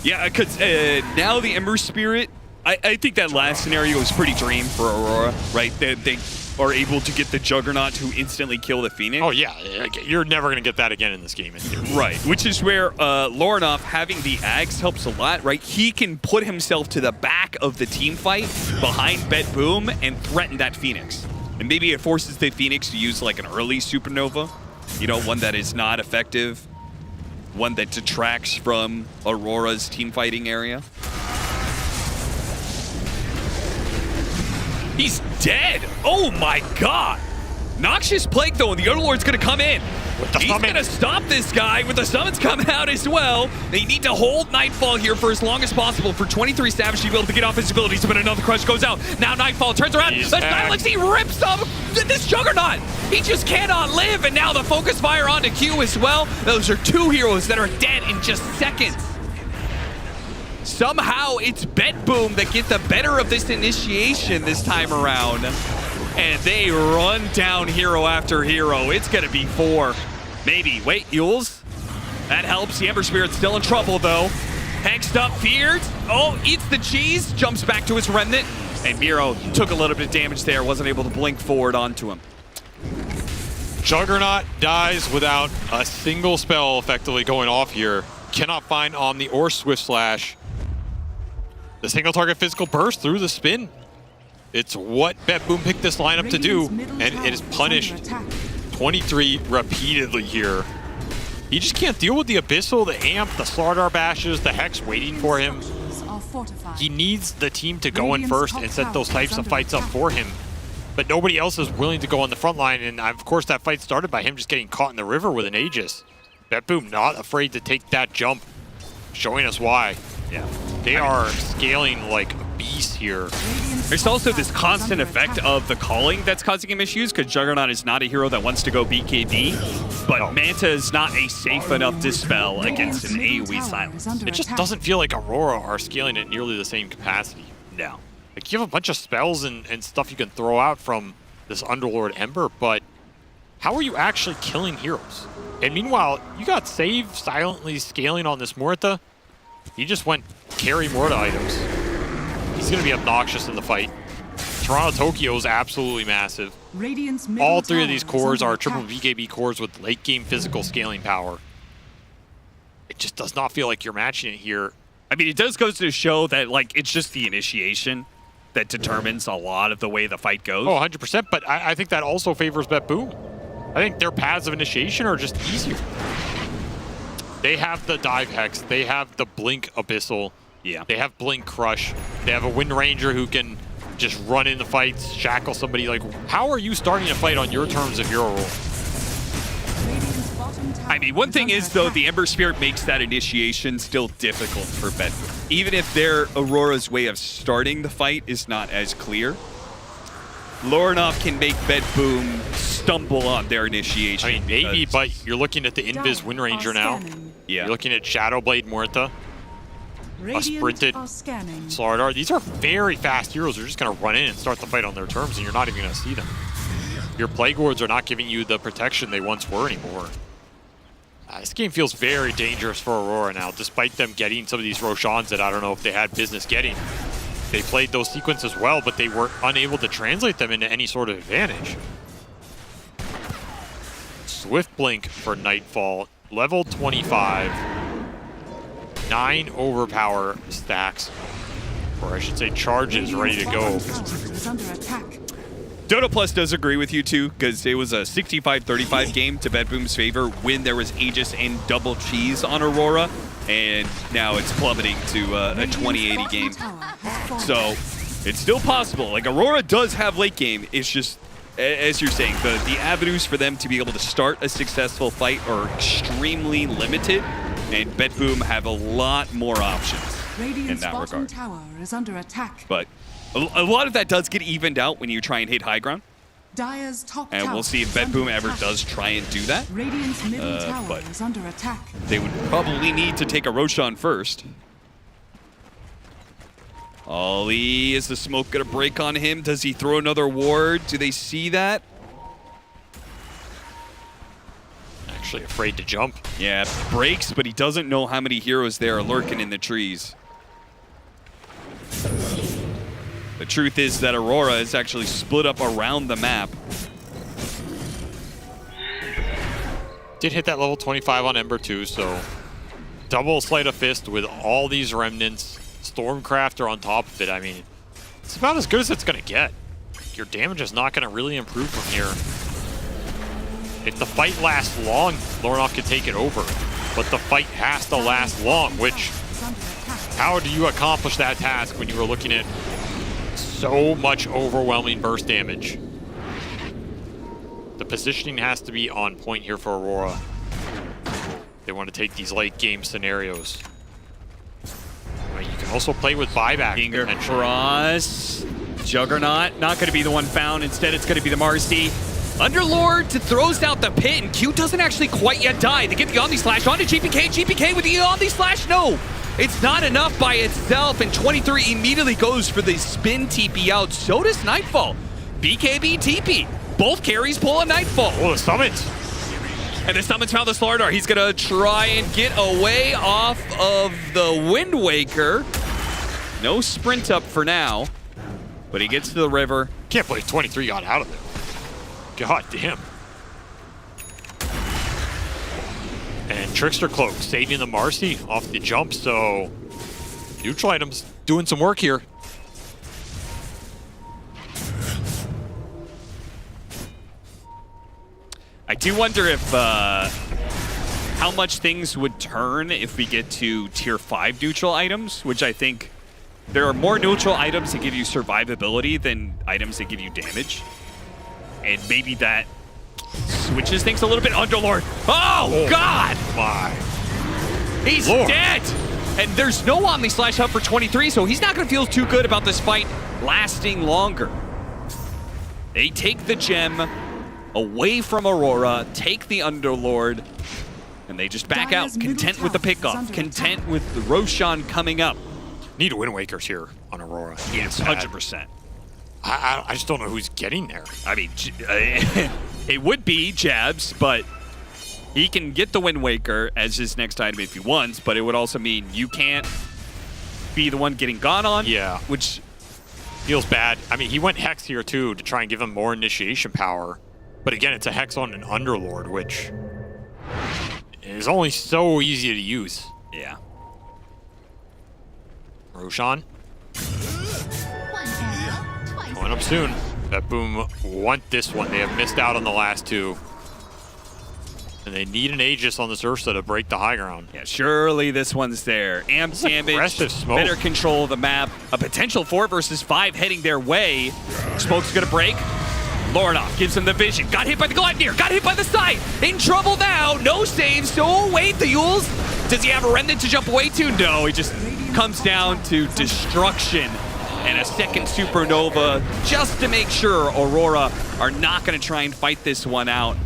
Yeah, because now the Ember Spirit, I think that last scenario was pretty dream for Aurora, right? They are able to get the Juggernaut to instantly kill the Phoenix. Oh, yeah. You're never going to get that again in this game. Right, which is where Lornoff having the Ags helps a lot, right? He can put himself to the back of the team fight behind BetBoom and threaten that Phoenix. And maybe it forces the Phoenix to use like an early Supernova, you know, one that is not effective, one that detracts from Aurora's team fighting area. He's dead. Oh my god. Noxious Plague, though, and the Underlord's going to come in. He's going to stop this guy with the summons coming out as well. They need to hold Nightfall here for as long as possible for 23 Savage to be able to get off his abilities, but another crush goes out. Now Nightfall turns around. The Silence, he rips up this Juggernaut. He just cannot live, and now the focus fire onto Q as well. Those are two heroes that are dead in just seconds. Somehow it's BetBoom that gets the better of this initiation this time around. And they run down hero after hero. It's going to be 4. Maybe. Wait, Yules. That helps. The Ember Spirit's still in trouble, though. Hexed up, feared. Oh, eats the cheese. Jumps back to his Remnant. And Miro took a little bit of damage there. Wasn't able to blink forward onto him. Juggernaut dies without a single spell effectively going off here. Cannot find Omni or Swift Slash. The single target physical burst through the spin. It's what BetBoom picked this lineup to do, and it is punished 23 repeatedly here. He just can't deal with the Abyssal, the Amp, the Slardar bashes, the Hex waiting for him. He needs the team to go in first and set those types of fights up for him. But nobody else is willing to go on the front line, and of course that fight started by him just getting caught in the river with an Aegis. BetBoom not afraid to take that jump, showing us why. Yeah. They are scaling like a beast here. There's also this constant effect of the calling that's causing him issues, because Juggernaut is not a hero that wants to go BKB, but Manta is not a safe enough dispel against an AoE silence. It just doesn't feel like Aurora are scaling at nearly the same capacity. No. Like, you have a bunch of spells and stuff you can throw out from this Underlord Ember, but how are you actually killing heroes? And meanwhile, you got Save silently scaling on this Morta. He just went carry Morta items. He's going to be obnoxious in the fight. Toronto Tokyo is absolutely massive. All three of these cores are triple BKB cores with late game physical scaling power. It just does not feel like you're matching it here. I mean, it does go to show that, like, it's just the initiation that determines a lot of the way the fight goes. Oh, 100%, but I think that also favors BetBoom. I think their paths of initiation are just easier. They have the Dive Hex, they have the Blink Abyssal, yeah. They have Blink Crush, they have a Wind Ranger who can just run in the fights, shackle somebody. Like, how are you starting a fight on your terms if you're a role? I mean, one thing is, though, the Ember Spirit makes that initiation still difficult for BetBoom. Even if their Aurora's way of starting the fight is not as clear, Lorinov can make BetBoom stumble on their initiation. I mean, maybe, but you're looking at the Invis Wind Ranger now. Yeah. You're looking at Shadowblade Morta, a sprinted Slardar. These are very fast heroes. They're just going to run in and start the fight on their terms, and you're not even going to see them. Your Plague Wards are not giving you the protection they once were anymore. This game feels very dangerous for Aurora now, despite them getting some of these Roshans that I don't know if they had business getting. They played those sequences well, but they were unable to translate them into any sort of advantage. Swift Blink for Nightfall, level 25. 9 overpower stacks, or I should say charges, ready to go. Dota Plus does agree with you, too, because it was a 65-35 game to BetBoom's favor when there was Aegis and double cheese on Aurora, and now it's plummeting to a 20-80 game. So it's still possible. Like, Aurora does have late game. It's just, as you're saying, the avenues for them to be able to start a successful fight are extremely limited, and BetBoom have a lot more options in that regard. Tower is under attack. But a lot of that does get evened out when you try and hit high ground. Dire's top And tower we'll see if is under BetBoom ever attack. does try and do that. Radiant's middle tower But is under attack. they would probably need to take a Roshan first. Ollie, is the smoke going to break on him? Does he throw another ward? Do they see that? Actually afraid to jump. Yeah, breaks, but he doesn't know how many heroes there are lurking in the trees. The truth is that Aurora is actually split up around the map. Did hit that level 25 on Ember too, so double Sleight of Fist with all these remnants. Stormcrafter on top of it. I mean, it's about as good as it's going to get. Your damage is not going to really improve from here. If the fight lasts long, Lorinov can take it over. But the fight has to last long, which, how do you accomplish that task when you were looking at so much overwhelming burst damage? The positioning has to be on point here for Aurora. They want to take these late game scenarios. You can also play with buyback. Finger cross. Juggernaut, not going to be the one found. Instead, it's going to be the Marcy. Underlord throws out the pit, and Q doesn't actually quite yet die. They get the Omni Slash onto GPK. GPK with the Omni Slash. No, it's not enough by itself, and 23 immediately goes for the spin TP out. So does Nightfall. BKB TP. Both carries pull a Nightfall. Oh, the summons. And the summons found the Slardar. He's going to try and get away off of the Wind Waker. No sprint up for now, but he gets to the river. Can't believe 23 got out of there. God damn. And Trickster Cloak saving the Marcy off the jump, so Neutral items doing some work here. I do wonder if how much things would turn if we get to tier 5 neutral items, which I think there are more neutral items that give you survivability than items that give you damage. And maybe that switches things a little bit. Underlord. Oh, God! My. He's Lord. dead! And there's no Omni Slash up for 23, so he's not going to feel too good about this fight lasting longer. They take the gem away from Aurora, take the Underlord, and they just back out, content with the pickoff, content with the Roshan coming up. Need Wind Wakers here on Aurora. Yes, 100%. I just don't know who's getting there. I mean, it would be Jabs, but he can get the Wind Waker as his next item if he wants, but it would also mean you can't be the one getting gone on. Yeah. Which feels bad. I mean, he went Hex here too to try and give him more initiation power. But again, it's a Hex on an Underlord, which is only so easy to use. Yeah. Roshan. Going up soon. That Boom want this one. They have missed out on the last two. And they need an Aegis on this Ursa to break the high ground. Yeah, surely this one's there. Amp damage, smoke. better control of the map. A potential 4 versus 5 heading their way. Smoke's gonna break. Lornoff gives him the vision. Got hit by the Gleipnir. Got hit by the side. In trouble now. No saves. So wait, the Yules. Does he have a remnant to jump away to? No, he just comes down to destruction. And a second supernova just to make sure Aurora are not going to try and fight this one out.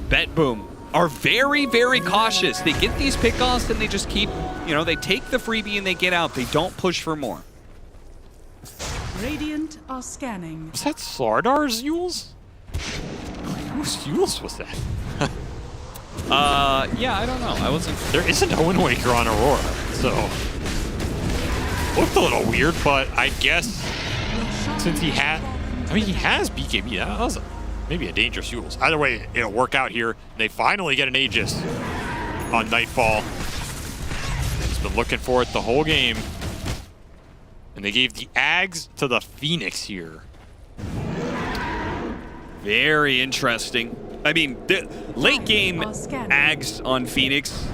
Bet Boom are very, very cautious. They get these pickoffs and they just keep, you know, they take the freebie and they get out. They don't push for more. Radiant are scanning. Was that Slardar's Yules? Whose Yules was that? Yeah, I don't know. I wasn't. There isn't a Wind Waker on Aurora, so looked a little weird, but I guess since he had, I mean, he has BKB. That was maybe a dangerous Yules. Either way, it'll work out here. They finally get an Aegis on Nightfall. He's been looking for it the whole game. And they gave the Ags to the Phoenix here. Very interesting. I mean, the late game Ags on Phoenix,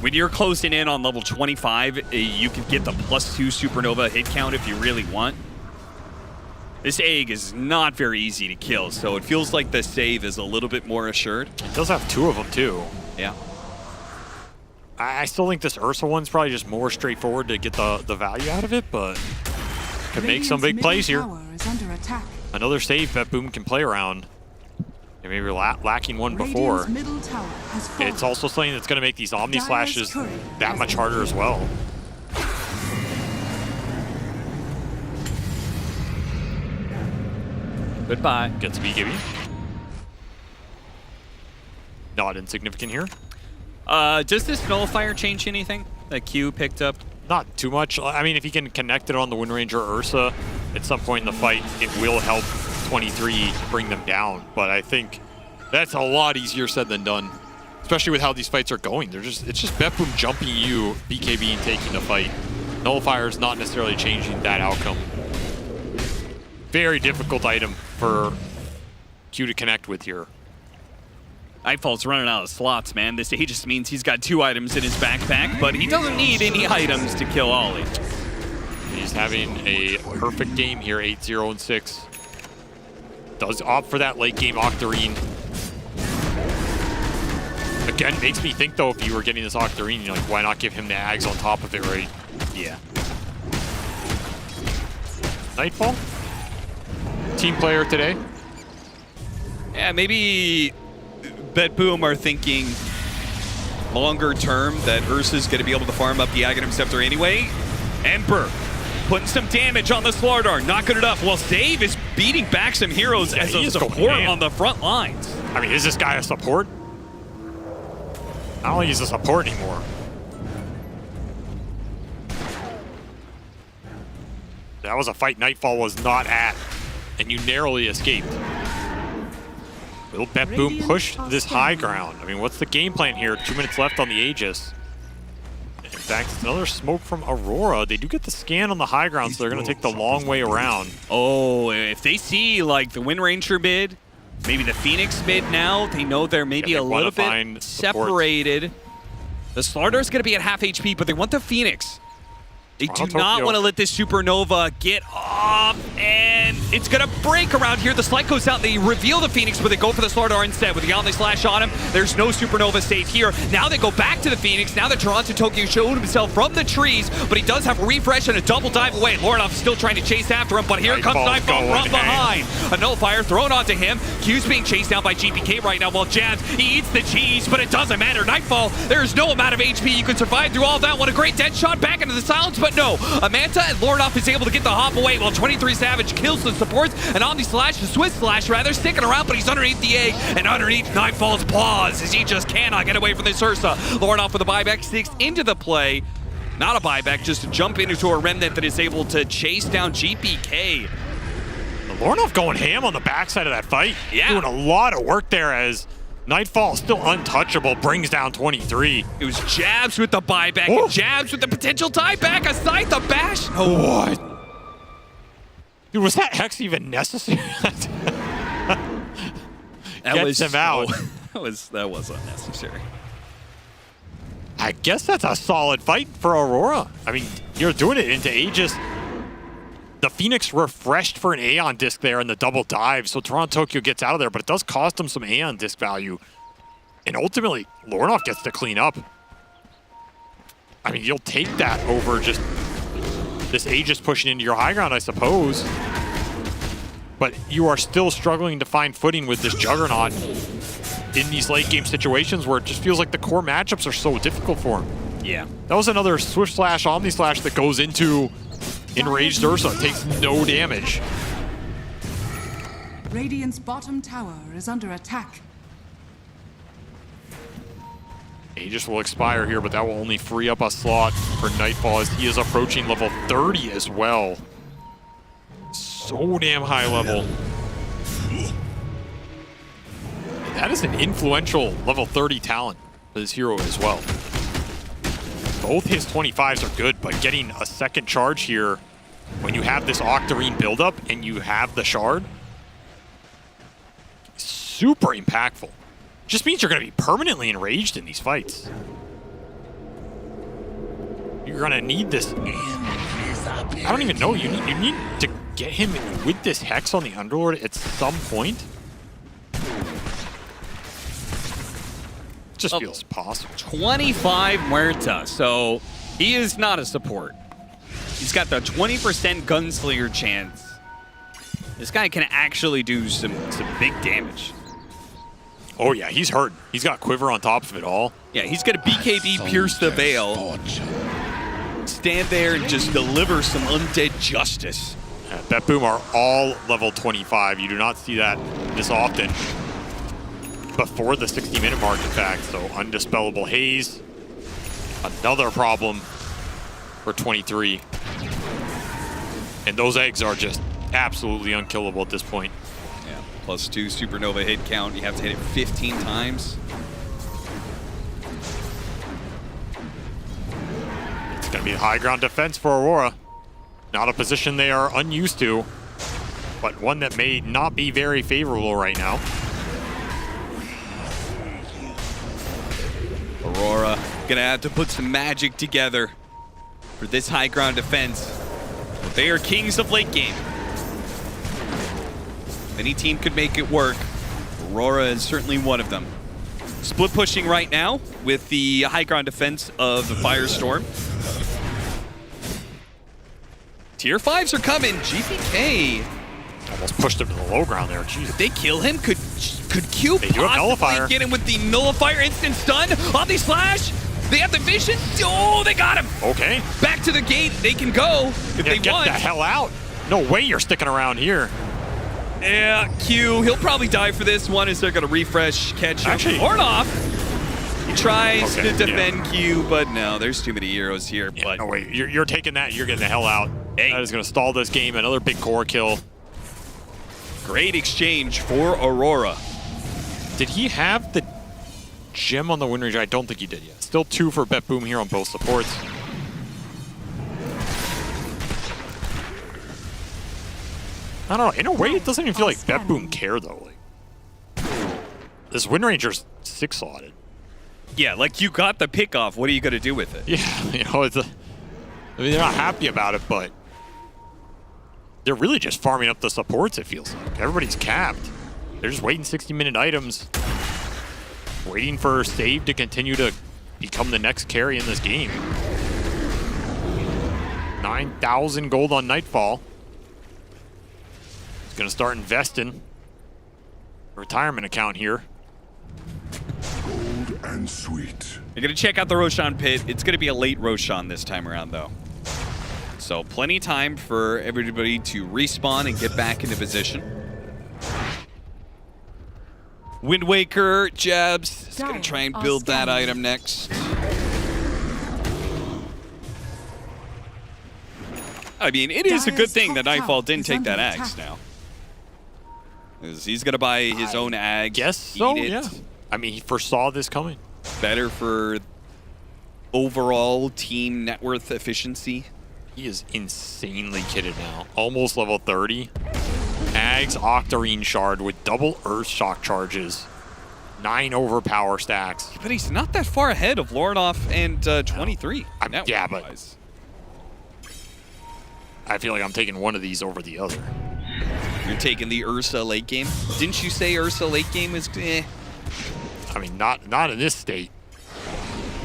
when you're closing in on level 25, you can get the +2 supernova hit count if you really want. This egg is not very easy to kill, so it feels like the save is a little bit more assured. It does have 2 of them too. Yeah. I still think this Ursa one's probably just more straightforward to get the value out of it, but can make some big plays here. Another save that Boom can play around. They maybe were lacking one before. It's also something that's going to make these Omni Slashes that much harder as well. Goodbye. Gets BKB. Not insignificant here. Does this Nullifier change anything that Q picked up? Not too much. I mean, if you can connect it on the Wind Ranger Ursa, at some point in the fight, it will help 23 bring them down. But I think that's a lot easier said than done, especially with how these fights are going. It's just Bet Boom jumping you, BKB, and taking the fight. Nullifier is not necessarily changing that outcome. Very difficult item for Q to connect with here. Nightfall's running out of slots, man. This Aegis means he's got 2 items in his backpack, but he doesn't need any items to kill Ollie. He's having a perfect game here, 8-0 and 6. Does opt for that late game Octarine. Again, makes me think though, if you were getting this Octarine, you're like, why not give him the Ags on top of it, right? Yeah. Nightfall? Team player today? Yeah, maybe Bet Boom are thinking longer term that Ursa's going to be able to farm up the Aghanim Scepter anyway. Emperor putting some damage on the Slardar. Not good enough. Well, Save is beating back some heroes as a support on the front lines. I mean, is this guy a support? I don't think he's a support anymore. That was a fight Nightfall was not at, and you narrowly escaped. Will Bet Boom push this high ground? I mean, what's the game plan here? 2 minutes left on the Aegis. And fact, it's another smoke from Aurora. They do get the scan on the high ground, so they're going to take the long way around. Oh, if they see like the Wind Ranger mid, maybe the Phoenix mid now, they know they're maybe a little bit separated. The Slardar is going to be at half HP, but they want the Phoenix. They do not want to let this Supernova get off, and it's going to break around here. The Slight goes out, they reveal the Phoenix, but they go for the Slardar instead. With the Omni Slash on him, there's no Supernova safe here. Now they go back to the Phoenix. Now that Toronto Tokyo showed himself from the trees, but he does have a refresh and a double dive away. Lornoff still trying to chase after him, but here comes Nightfall from behind. A nullifier thrown onto him. Q's being chased down by GPK right now while Jabs, he eats the cheese, but it doesn't matter. Nightfall, there's no amount of HP you can survive through all that. What a great dead shot back into the silence, but no. Amanta and Lornoff is able to get the hop away while 23 Savage kills the supports, and Omni Slash, the Swiss Slash rather, sticking around, but he's underneath the egg and underneath Nightfall's paws as he just cannot get away from this Ursa. Lornoff with a buyback, sticks into the play. Not a buyback, just to jump into a Remnant that is able to chase down GPK. Lornoff going ham on the backside of that fight. Yeah. Doing a lot of work there as Nightfall, still untouchable, brings down 23. It was Jabs with the buyback, and Jabs with the potential tieback aside the bash. Oh, what? Dude, was that Hex even necessary? That was him out. That was unnecessary. I guess that's a solid fight for Aurora. I mean, you're doing it into Aegis. The Phoenix refreshed for an Aeon disc there in the double dive, so Toronto Tokyo gets out of there, but it does cost them some Aeon disc value. And ultimately, Lornoff gets to clean up. I mean, you'll take that over just this Aegis pushing into your high ground, I suppose. But you are still struggling to find footing with this Juggernaut in these late game situations where it just feels like the core matchups are so difficult for him. Yeah. That was another Swift Slash, Omni Slash that goes into Enraged Ursa, takes no damage. Radiant's bottom tower is under attack. Aegis will expire here, but that will only free up a slot for Nightfall as he is approaching level 30 as well. So damn high level. That is an influential level 30 talent for this hero as well. Both his 25s are good, but getting a second charge here when you have this Octarine buildup and you have the shard, super impactful. Just means you're going to be permanently enraged in these fights. You're going to need this. I don't even know. You need to get him with this Hex on the Underlord at some point. Just feels possible. 25 Muerta, so he is not a support. He's got the 20% gunslinger chance. This guy can actually do some big damage. Oh yeah, he's hurt. He's got Quiver on top of it all. Yeah, he's got a BKB pierce the veil. Stand there and just deliver some undead justice. Bet Boom are all level 25. You do not see that this often. Before the 60-minute mark, in fact. So Undispellable Haze, another problem for 23. And those eggs are just absolutely unkillable at this point. Yeah, +2 Supernova hit count. You have to hit it 15 times. It's going to be a high ground defense for Aurora. Not a position they are unused to, but one that may not be very favorable right now. Aurora gonna have to put some magic together for this high ground defense. But they are kings of late game. Any team could make it work. Aurora is certainly one of them. Split pushing right now with the high ground defense of the Firestorm. Tier 5s are coming. GPK almost pushed him to the low ground there. Jeez. Could they kill him? Could Q possibly get him with the nullifier? Instant stun. Omni Slash. They have the vision. Oh, they got him. Okay. Back to the gate. They can go if they get want. the hell out. No way you're sticking around here. Yeah, Q. He'll probably die for this one as they're going to refresh, catch him. Lornoff. He tries to defend Q, but no, there's too many heroes here. Yeah, but no way. You're taking that. You're getting the hell out. That is going to stall this game. Another big core kill. Great exchange for Aurora. Did he have the gem on the Wind Ranger? I don't think he did yet. Still 2 for Bet Boom here on both supports. I don't know. In a way, it doesn't even feel like Bet Boom care, though. Like, this Wind Ranger's 6-slotted. Yeah, like you got the pick off. What are you going to do with it? Yeah, you know, I mean, they're not happy about it, but they're really just farming up the supports, it feels like. Everybody's capped. They're just waiting 60-minute items, waiting for Save to continue to become the next carry in this game. 9,000 gold on Nightfall. He's going to start investing. Retirement account here. Gold and sweet. You're going to check out the Roshan pit. It's going to be a late Roshan this time around, though. So plenty of time for everybody to respawn and get back into position. Wind Waker, Jabs is going to try and build that item next. I mean, it is a good thing that Nightfall didn't take that Axe now. Because he's going to buy his own Axe. Guess so, yeah. I mean, he foresaw this coming. Better for overall team net worth efficiency. He is insanely kitted now. Almost level 30. Ags Octarine Shard with double Earth Shock charges. 9 overpower stacks. But he's not that far ahead of Lornoff and 23. Yeah, but I feel like I'm taking one of these over the other. You're taking the Ursa late game? Didn't you say Ursa late game is eh? I mean, not in this state.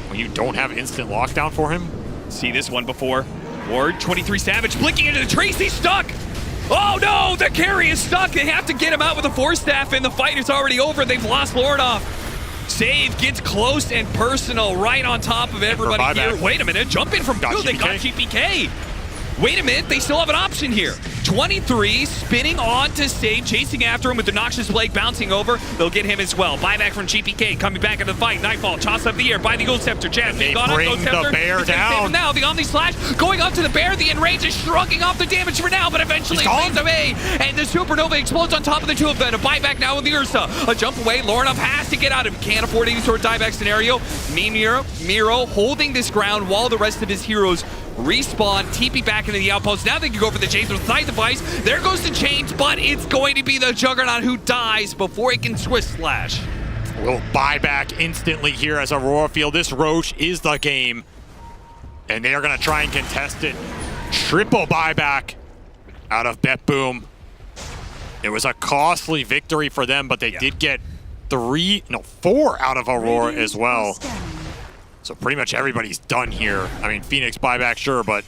When you don't have instant lockdown for him. See this one before. Ward, 23 Savage, blinking into the trees, he's stuck! Oh no, the carry is stuck! They have to get him out with a Force Staff and the fight is already over. They've lost Lornoff. Save gets close and personal right on top of everybody here. Wait a minute, jump in from blue, they got GPK. Wait a minute, they still have an option here. 23 spinning on to Save, chasing after him with the Noxious Blade bouncing over. They'll get him as well. Buyback from GPK, coming back into the fight. Nightfall, toss up the air by the Gold Scepter. Chaz, they bring the bear down. Now, the Omni Slash going up to the bear. The Enrage is shrugging off the damage for now, but eventually it fades away. And the Supernova explodes on top of the two of them. A buyback now with the Ursa. A jump away. Lornoff has to get out of it. Can't afford any sort of dieback scenario. Miro holding this ground while the rest of his heroes respawn, TP back into the outpost. Now they can go for the chains with Side Device. There goes the chains, but it's going to be the Juggernaut who dies before he can Twist Slash. We'll buy back instantly here as Aurora feel this Roche is the game. And they are going to try and contest it. Triple buyback out of Bet Boom. It was a costly victory for them, but they did get 4 out of Aurora as well. So pretty much everybody's done here. I mean, Phoenix buyback, sure, but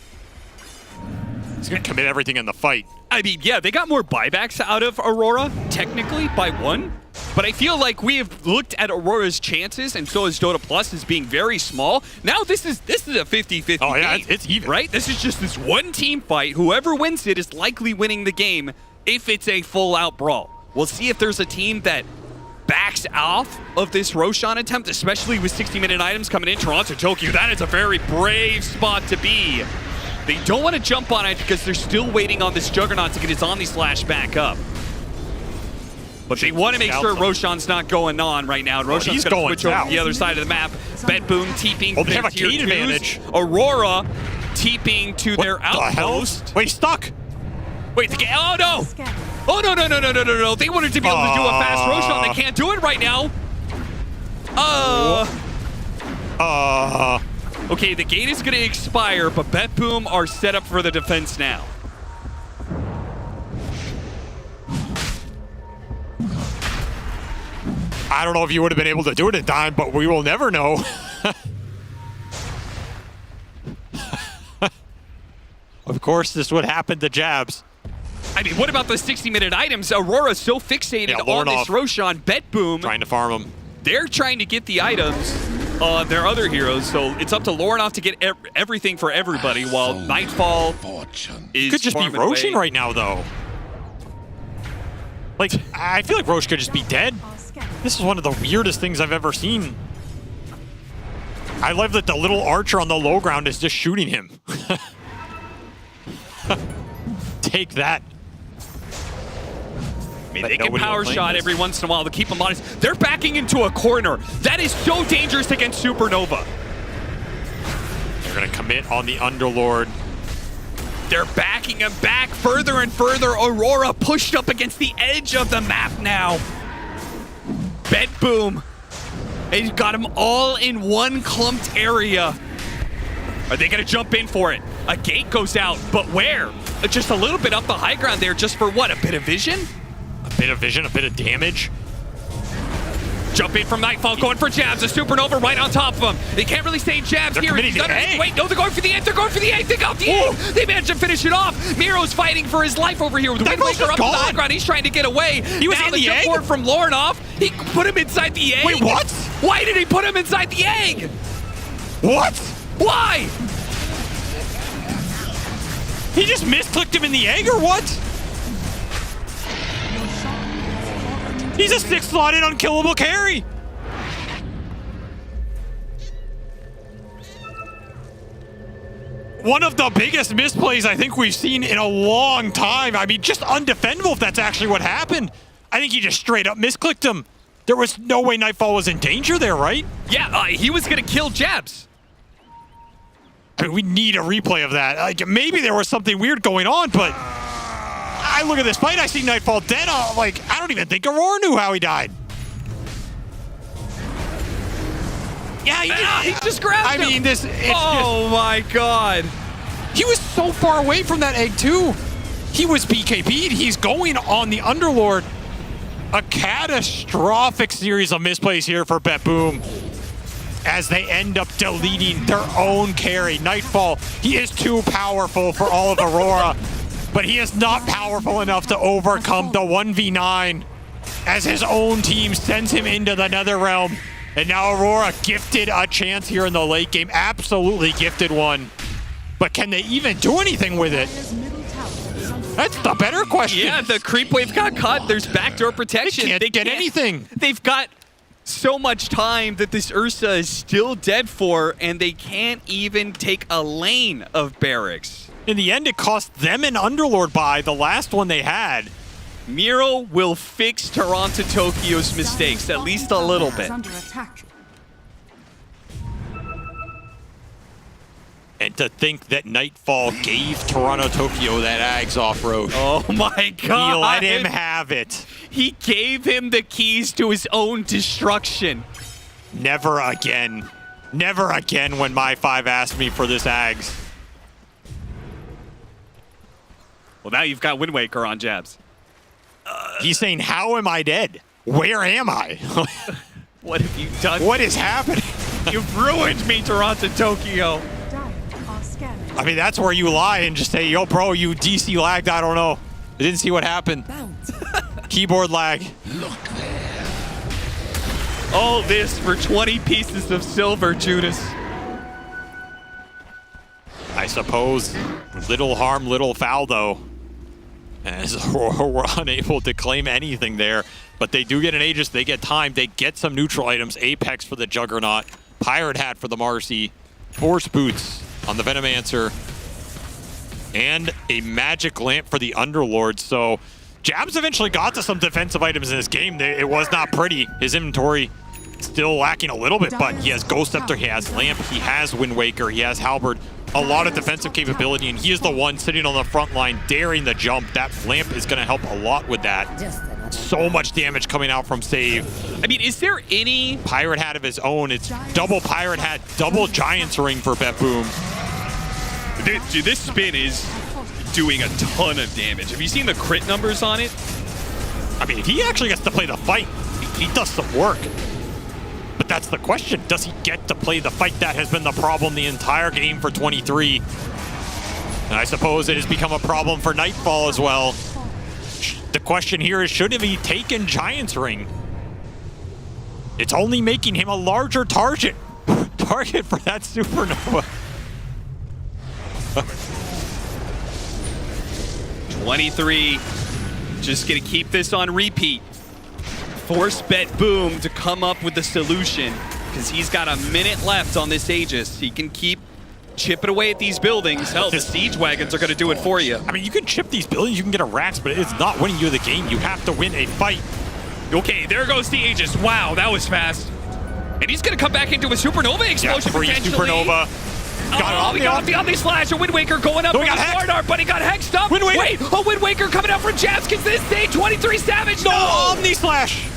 he's going to commit everything in the fight. I mean, yeah, they got more buybacks out of Aurora, technically, by 1. But I feel like we have looked at Aurora's chances, and so is Dota Plus, as being very small. Now this is a 50-50 Oh, yeah, game, it's even. right? This is just this one team fight. Whoever wins it is likely winning the game if it's a full-out brawl. We'll see if there's a team that backs off of this Roshan attempt, especially with 60-minute items coming in. Toronto, Tokyo, that is a very brave spot to be. They don't want to jump on it because they're still waiting on this Juggernaut to get his Omni Slash back up. But they want to make sure Roshan's not going on right now. Roshan's going to switch over to the other side of the map. Bet Boom TPing. Oh, they have a key advantage. Aurora TPing to their outpost. Wait, stuck. Wait, oh no! Oh no! They wanted to be able to do a fast Roshan. They can't do it right now. Okay, the gate is going to expire, but Bet Boom are set up for the defense now. I don't know if you would have been able to do it in time, but we will never know. Of course, this would happen to Jabs. I mean, what about the 60-minute items? Aurora's so fixated on this Roshan. Bet Boom trying to farm him. They're trying to get the items on their other heroes, so it's up to Lornoff to get everything for everybody, while Nightfall is could just be Roshan right now, though. Like, I feel like Roche could just be dead. This is one of the weirdest things I've ever seen. I love that the little archer on the low ground is just shooting him. Take that. I mean, they can power shot every once in a while to keep them honest. They're backing into a corner. That is so dangerous against Supernova. They're going to commit on the Underlord. They're backing him back further and further. Aurora pushed up against the edge of the map now. Bet Boom. He's got them all in one clumped area. Are they going to jump in for it? A gate goes out, but where? Just a little bit up the high ground there, just for what? A bit of vision? A bit of vision, a bit of damage. Jump in from Nightfall, going for Jabs. A Supernova right on top of him. They can't really stay Jabs They're here. committing to egg. Wait, no, they're going for the egg. They're going for the egg. They got the egg. They managed to finish it off. Miro's fighting for his life over here with Wind Waker up on the high ground. He's trying to get away. He was now in the jump egg? forward from Lornoff. He put him inside the egg. Wait, what? Why did he put him inside the egg? What? Why? He just misclicked him in the egg or what? He's a 6-slotted unkillable carry. One of the biggest misplays I think we've seen in a long time. I mean, just undefendable if that's actually what happened. I think he just straight up misclicked him. There was no way Nightfall was in danger there, right? Yeah, he was going to kill Jabs. I mean, we need a replay of that. Like, maybe there was something weird going on, but I look at this fight, I see Nightfall dead. I don't even think Aurora knew how he died. Yeah, he just grabbed him. I mean, my God. He was so far away from that egg, too. He was BKB'd. He's going on the Underlord. A catastrophic series of misplays here for Bet Boom as they end up deleting their own carry. Nightfall, he is too powerful for all of Aurora, but he is not powerful enough to overcome the 1v9 as his own team sends him into the Netherrealm. And now Aurora gifted a chance here in the late game. Absolutely gifted one. But can they even do anything with it? That's the better question. Yeah, the creep wave got caught. There's backdoor protection. They can't get anything. They've got so much time that this Ursa is still dead for, and they can't even take a lane of barracks. In the end, it cost them an Underlord buy, the last one they had. Miro will fix Toronto Tokyo's mistakes, at least a little bit. And to think that Nightfall gave Toronto Tokyo that Ags off-road. Oh my God. He let him have it. He gave him the keys to his own destruction. Never again. Never again when my 5 asked me for this Ags. Well, now you've got Wind Waker on Jabs. He's saying, how am I dead? Where am I? What have you done? What is happening? You've ruined me, Toronto Tokyo. I mean, that's where you lie and just say, yo, bro, you DC lagged. I don't know. I didn't see what happened. Keyboard lag. Look there. All this for 20 pieces of silver, Judas. I suppose little harm, little foul, though. As we're unable to claim anything there. But they do get an Aegis. They get time. They get some neutral items. Apex for the Juggernaut. Pirate Hat for the Marcy. Force Boots on the Venomancer. And a Magic Lamp for the Underlord. So Jabs eventually got to some defensive items in this game. It was not pretty. His inventory still lacking a little bit, but he has Ghost Scepter, he has Lamp, he has Wind Waker, he has Halberd. A lot of defensive capability, and he is the one sitting on the front line daring the jump. That Lamp is going to help a lot with that. So much damage coming out from Save. I mean, is there any... Pirate Hat of his own. It's double Pirate Hat, double Giant's Ring for Bet Boom. Dude, this spin is doing a ton of damage. Have you seen the crit numbers on it? I mean, if he actually gets to play the fight, he does some work. But that's the question. Does he get to play the fight? That has been the problem the entire game for 23. And I suppose it has become a problem for Nightfall as well. The question here is, should he taken Giant's Ring? It's only making him a larger target for that Supernova. 23. Just gonna keep this on repeat. Force Bet Boom to come up with a solution, because he's got a minute left on this Aegis. He can keep chipping away at these buildings. Hell, the siege wagons are going to do it for you. I mean, you can chip these buildings, you can get a racks, but it's not winning you the game. You have to win a fight. Okay, there goes the Aegis. Wow, that was fast. And he's going to come back into a Supernova explosion, free potentially. Supernova. Got he got off the Omni Slash. A Wind Waker going up No, for he the got hexed. Sword Art, but he got hexed up. Wind Waker. Wait, a Wind Waker coming out for Jabs. Gets this day 23 Savage. No, Omni Slash.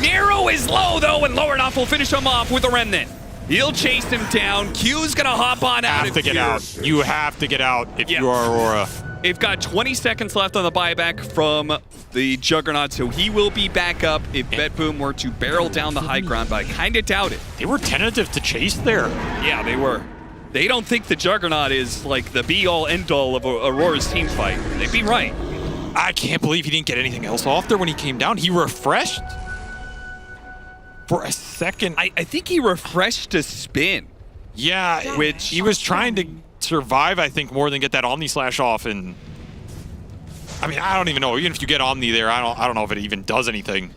Nero is low, though, and Lower Off will finish him off with a Remnant. He'll chase him down. Q's going to hop on out of Have to get here. out. You have to get out if you are Aurora. They've got 20 seconds left on the buyback from the Juggernaut, so he will be back up if BetBoom were to barrel down the high ground, but I kind of doubt it. They were tentative to chase there. Yeah, they were. They don't think the Juggernaut is like the be-all, end-all of Aurora's team fight. They'd be right. I can't believe he didn't get anything else off there when he came down. He refreshed for a second. I think he refreshed to spin. Yeah, which he was trying to survive, I think, more than get that Omni Slash off. And I mean, I don't even know. Even if you get Omni there, I don't know if it even does anything.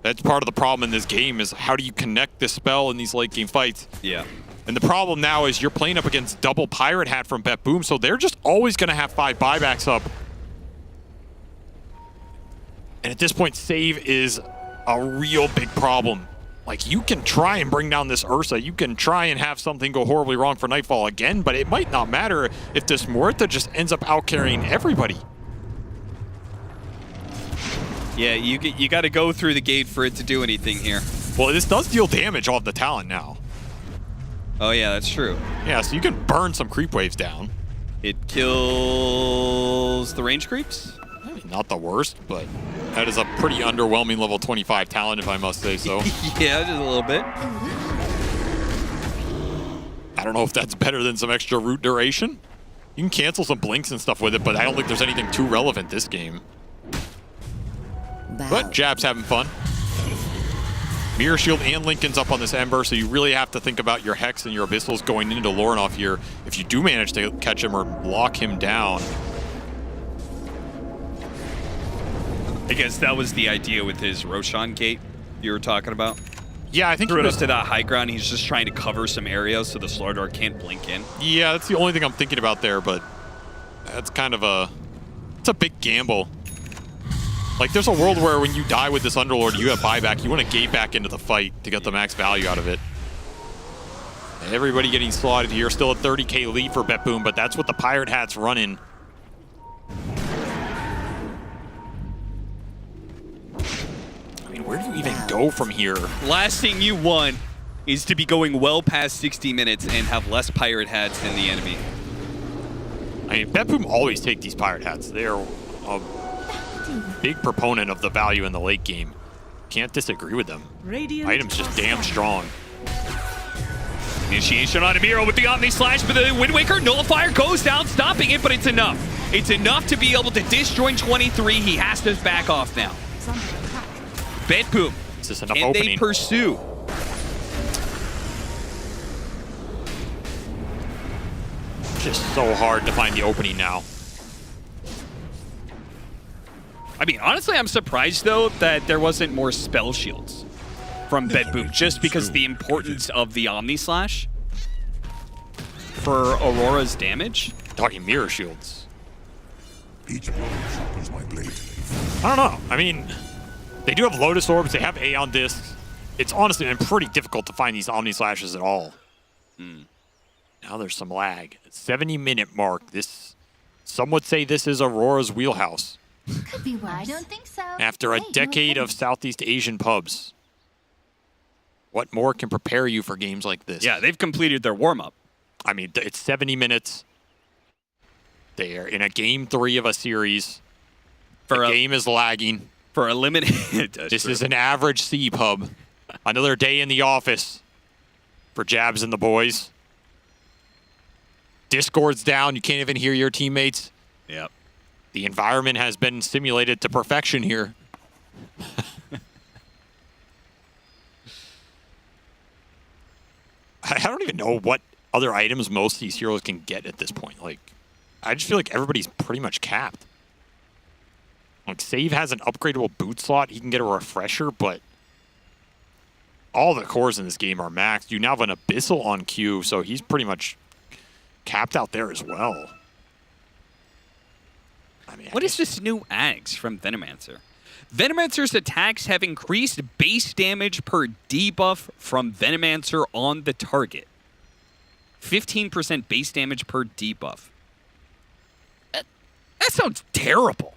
That's part of the problem in this game is how do you connect the spell in these late game fights? Yeah. And the problem now is you're playing up against double Pirate Hat from BetBoom, so they're just always going to have 5 buybacks up. And at this point, save is a real big problem. Like, you can try and bring down this Ursa. You can try and have something go horribly wrong for Nightfall again, but it might not matter if this Muerta just ends up out-carrying everybody. Yeah, you got to go through the gate for it to do anything here. Well, this does deal damage off the talent now. Oh, yeah, that's true. Yeah, so you can burn some creep waves down. It kills the range creeps? I mean, not the worst, but that is a pretty underwhelming level 25 talent, if I must say so. Yeah, just a little bit. I don't know if that's better than some extra root duration. You can cancel some blinks and stuff with it, but I don't think there's anything too relevant this game. But Jab's having fun. Mirror Shield and Lincoln's up on this Ember, so you really have to think about your Hex and your Abyssals going into Lornoff here if you do manage to catch him or lock him down. I guess that was the idea with his Roshan gate you were talking about. Yeah, I think threw it up to that high ground. He's just trying to cover some areas so the Slaughter can't blink in. Yeah, that's the only thing I'm thinking about there, but that's kind of it's a big gamble. Like, there's a world where when you die with this Underlord, you have buyback, you want to gate back into the fight to get the max value out of it. Everybody getting slotted here, still a 30k lead for BetBoom, but that's what the Pirate Hat's running. I mean, where do you even go from here? Last thing you want is to be going well past 60 minutes and have less Pirate Hats than the enemy. I mean, BetBoom always take these Pirate Hats. They're a big proponent of the value in the late game. Can't disagree with them. Item's just damn strong. Initiation on Amiro with the Omni Slash, but the Wind Waker Nullifier goes down, stopping it, but it's enough. It's enough to be able to disjoin 23. He has to back off now. BetBoom. Is this enough Can opening? they pursue? Just so hard to find the opening now. I mean, honestly, I'm surprised, though, that there wasn't more spell shields from BetBoom, just because the importance of the Omni Slash for Aurora's damage. Talking mirror shields. Each blow sharpens my blade. I don't know. I mean, they do have Lotus Orbs. They have Aeon Discs. It's honestly been pretty difficult to find these Omni Slashes at all. Now there's some lag. 70-minute mark. Some would say this is Aurora's wheelhouse. Could be worse. I don't think so. After a Hey, decade of Southeast Asian pubs, what more can prepare you for games like this? Yeah, they've completed their warm-up. I mean, it's 70 minutes. They are in a game 3 of a series. The game is lagging. For a limited... This is an average C pub. Another day in the office for Jabs and the boys. Discord's down. You can't even hear your teammates. Yep. The environment has been simulated to perfection here. I don't even know what other items most of these heroes can get at this point. Like, I just feel like everybody's pretty much capped. Like, Save has an upgradable boot slot. He can get a refresher, but all the cores in this game are maxed. You now have an Abyssal on Q, so he's pretty much capped out there as well. I mean, What is this new Ags from Venomancer? Venomancer's attacks have increased base damage per debuff from Venomancer on the target. 15% base damage per debuff. That sounds terrible.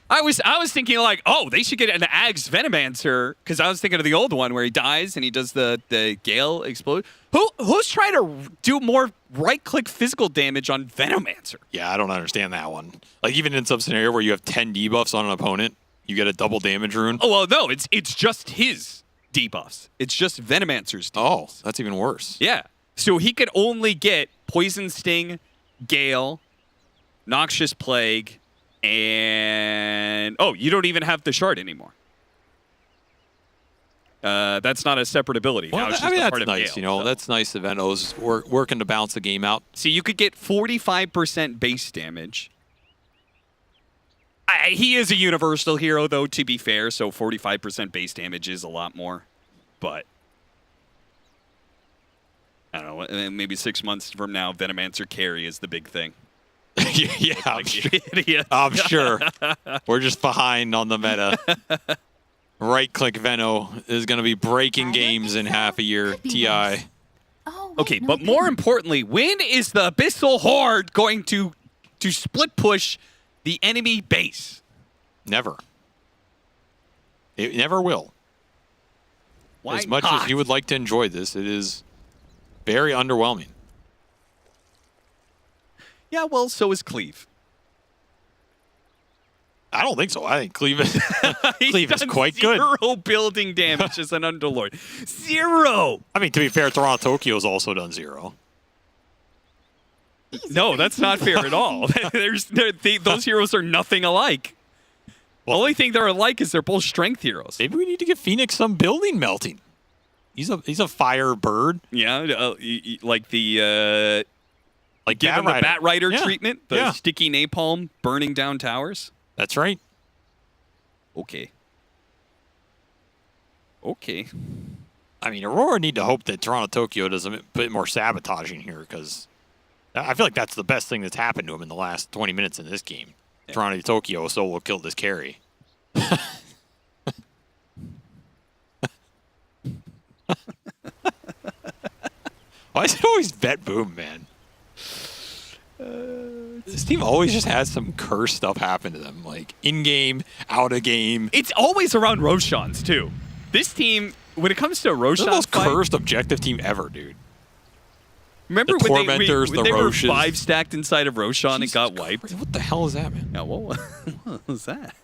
I was thinking like, oh, they should get an Ags Venomancer, because I was thinking of the old one where he dies and he does the Gale explode. Who's trying to do more right-click physical damage on Venomancer? Yeah, I don't understand that one. Like, even in some scenario where you have 10 debuffs on an opponent, you get a double damage rune. Oh, well, no, it's just his debuffs. It's just Venomancer's debuffs. Oh, that's even worse. Yeah. So he could only get Poison Sting, Gale, Noxious Plague, and... Oh, you don't even have the Shard anymore. That's not a separate ability. Well, now it's I just mean, a that's part of nice, Gale, you know. so. That's nice that Veno's working to balance the game out. See, you could get 45% base damage. He is a universal hero, though, to be fair, so 45% base damage is a lot more. But, I don't know, maybe 6 months from now, Venomancer carry is the big thing. Yeah, I'm sure. We're just behind on the meta. Right-click Veno is going to be breaking games in half a year. TI. Okay, but more importantly, when is the Abyssal Horde going to split push the enemy base? Never. It never will. Why as much not? as you would like to enjoy this, it is very underwhelming. Yeah, well, so is Cleave. I don't think so. I think Cleave is, Cleave is done quite good. Zero building damage as an Underlord. Zero! I mean, to be fair, Toronto Tokyo's also done 0. No, that's not fair at all. Those heroes are nothing alike. The only thing they're alike is they're both strength heroes. Maybe we need to give Phoenix some building melting. He's a fire bird. Yeah, like the like give him the Bat Rider Yeah. treatment, the sticky napalm burning down towers. That's right. Okay. Okay. I mean, Aurora need to hope that Toronto Tokyo does a bit more sabotaging here, because I feel like that's the best thing that's happened to him in the last 20 minutes in this game. Yeah. Toronto Tokyo solo killed this carry. Why is it always Vet Boom, man? This team always just has some cursed stuff happen to them, like in-game, out-of-game. It's always around Roshans, too. This team, when it comes to a Roshan They're the most fight, cursed objective team ever, dude. remember the when Tormentors, when the they were Roshes. 5 stacked inside of Roshan and got wiped? What the hell is that, man? Yeah, what was that?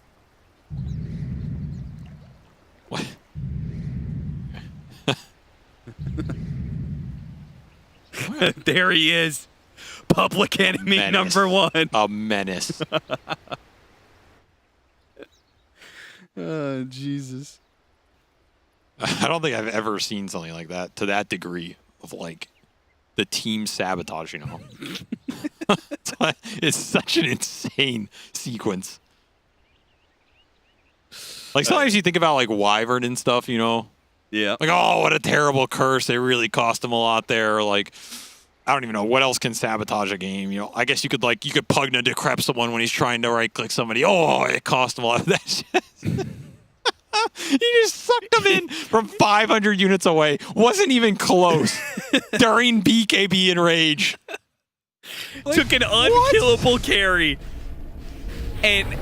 What? There he is. Public enemy Menace. number 1. A menace. Oh, Jesus. I don't think I've ever seen something like that to that degree of, like, the team sabotaging them. It's such an insane sequence. Like, sometimes you think about, like, Wyvern and stuff, you know? Yeah. Like, oh, what a terrible curse. They really cost him a lot there. Like, I don't even know what else can sabotage a game. You know, I guess you could Pugna decrep someone when he's trying to right-click somebody. Oh, it cost him a lot of that shit. He just sucked them in from 500 units away. Wasn't even close. During BKB and Rage. Took an unkillable carry and made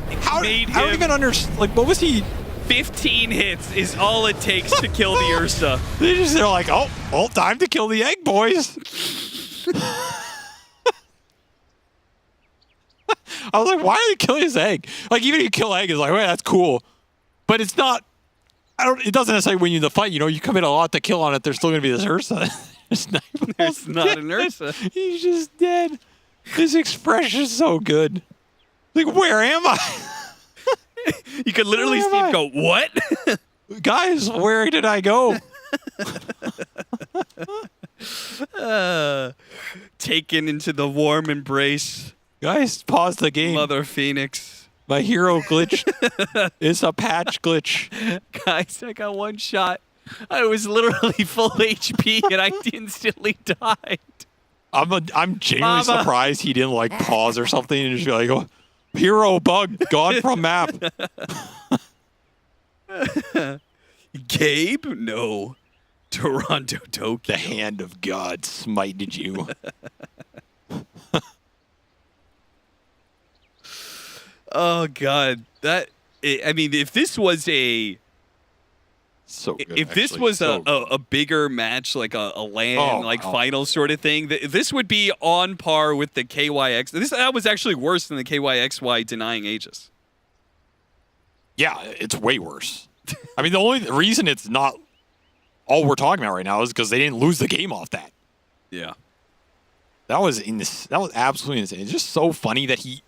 him... I don't even understand. Like, what was he... 15 hits is all it takes to kill the Ursa. They're like, oh, time to kill the egg, boys. I was like, why are they killing his egg? Like, even if you kill egg, it's like, wait, that's cool. But it's not, it doesn't necessarily win you the fight. You know, you commit a lot to kill on it, there's still going to be this Ursa. There's not an Ursa. He's just dead. His expression is so good. Like, where am I? You could literally see him go, what? Guys, where did I go? Taken into the warm embrace. Guys, pause the game. Mother Phoenix. My hero glitched. It's a patch glitch. Guys, I got one shot. I was literally full HP and I instantly died. I'm genuinely surprised he didn't like pause or something and just be like, oh, hero bug gone from map. Gabe? No. Toronto Tokyo. The hand of God smited you. Oh God, I mean, if this was a good, this actually. was So a bigger match, like a LAN final sort of thing, this would be on par with the KYX. That was actually worse than the KYXY denying Aegis. Yeah, it's way worse. I mean, the only reason it's not all we're talking about right now is because they didn't lose the game off that. Yeah. That was absolutely insane. It's just so funny that he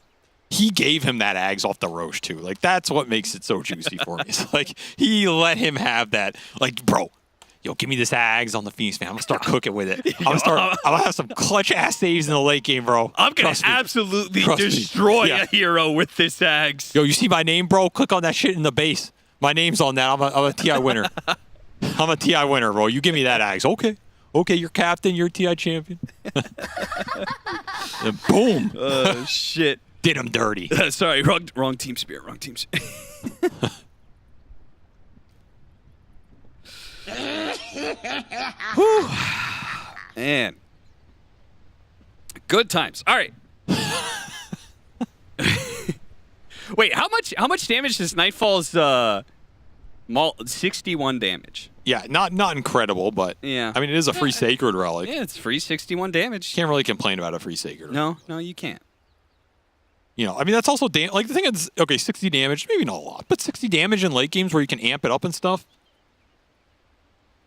gave him that Ags off the Roche too. Like, that's what makes it so juicy for me. It's like he let him have that. Like, bro, yo, give me this Ags on the Phoenix, man. I'm gonna start cooking with it. I'm gonna have some clutch ass saves in the late game, bro. I'm gonna absolutely destroy a hero with this Ags. Yo, you see my name, bro? Click on that shit in the base. My name's on that. I'm a TI winner. I'm a TI winner, bro. You give me that Ags. Okay, you're captain. You're TI champion. And boom. Oh shit. Did him dirty. Sorry, wrong team spirit. Wrong team spirit. Whew. Man. Good times. All right. Wait, how much damage does Nightfall's 61 damage? Yeah, not incredible, but yeah. I mean, it is a free Sacred Relic. Yeah, it's free 61 damage. Can't really complain about a free Sacred. No, you can't. You know, I mean, that's also like the thing is, okay, 60 damage, maybe not a lot, but 60 damage in late games where you can amp it up and stuff.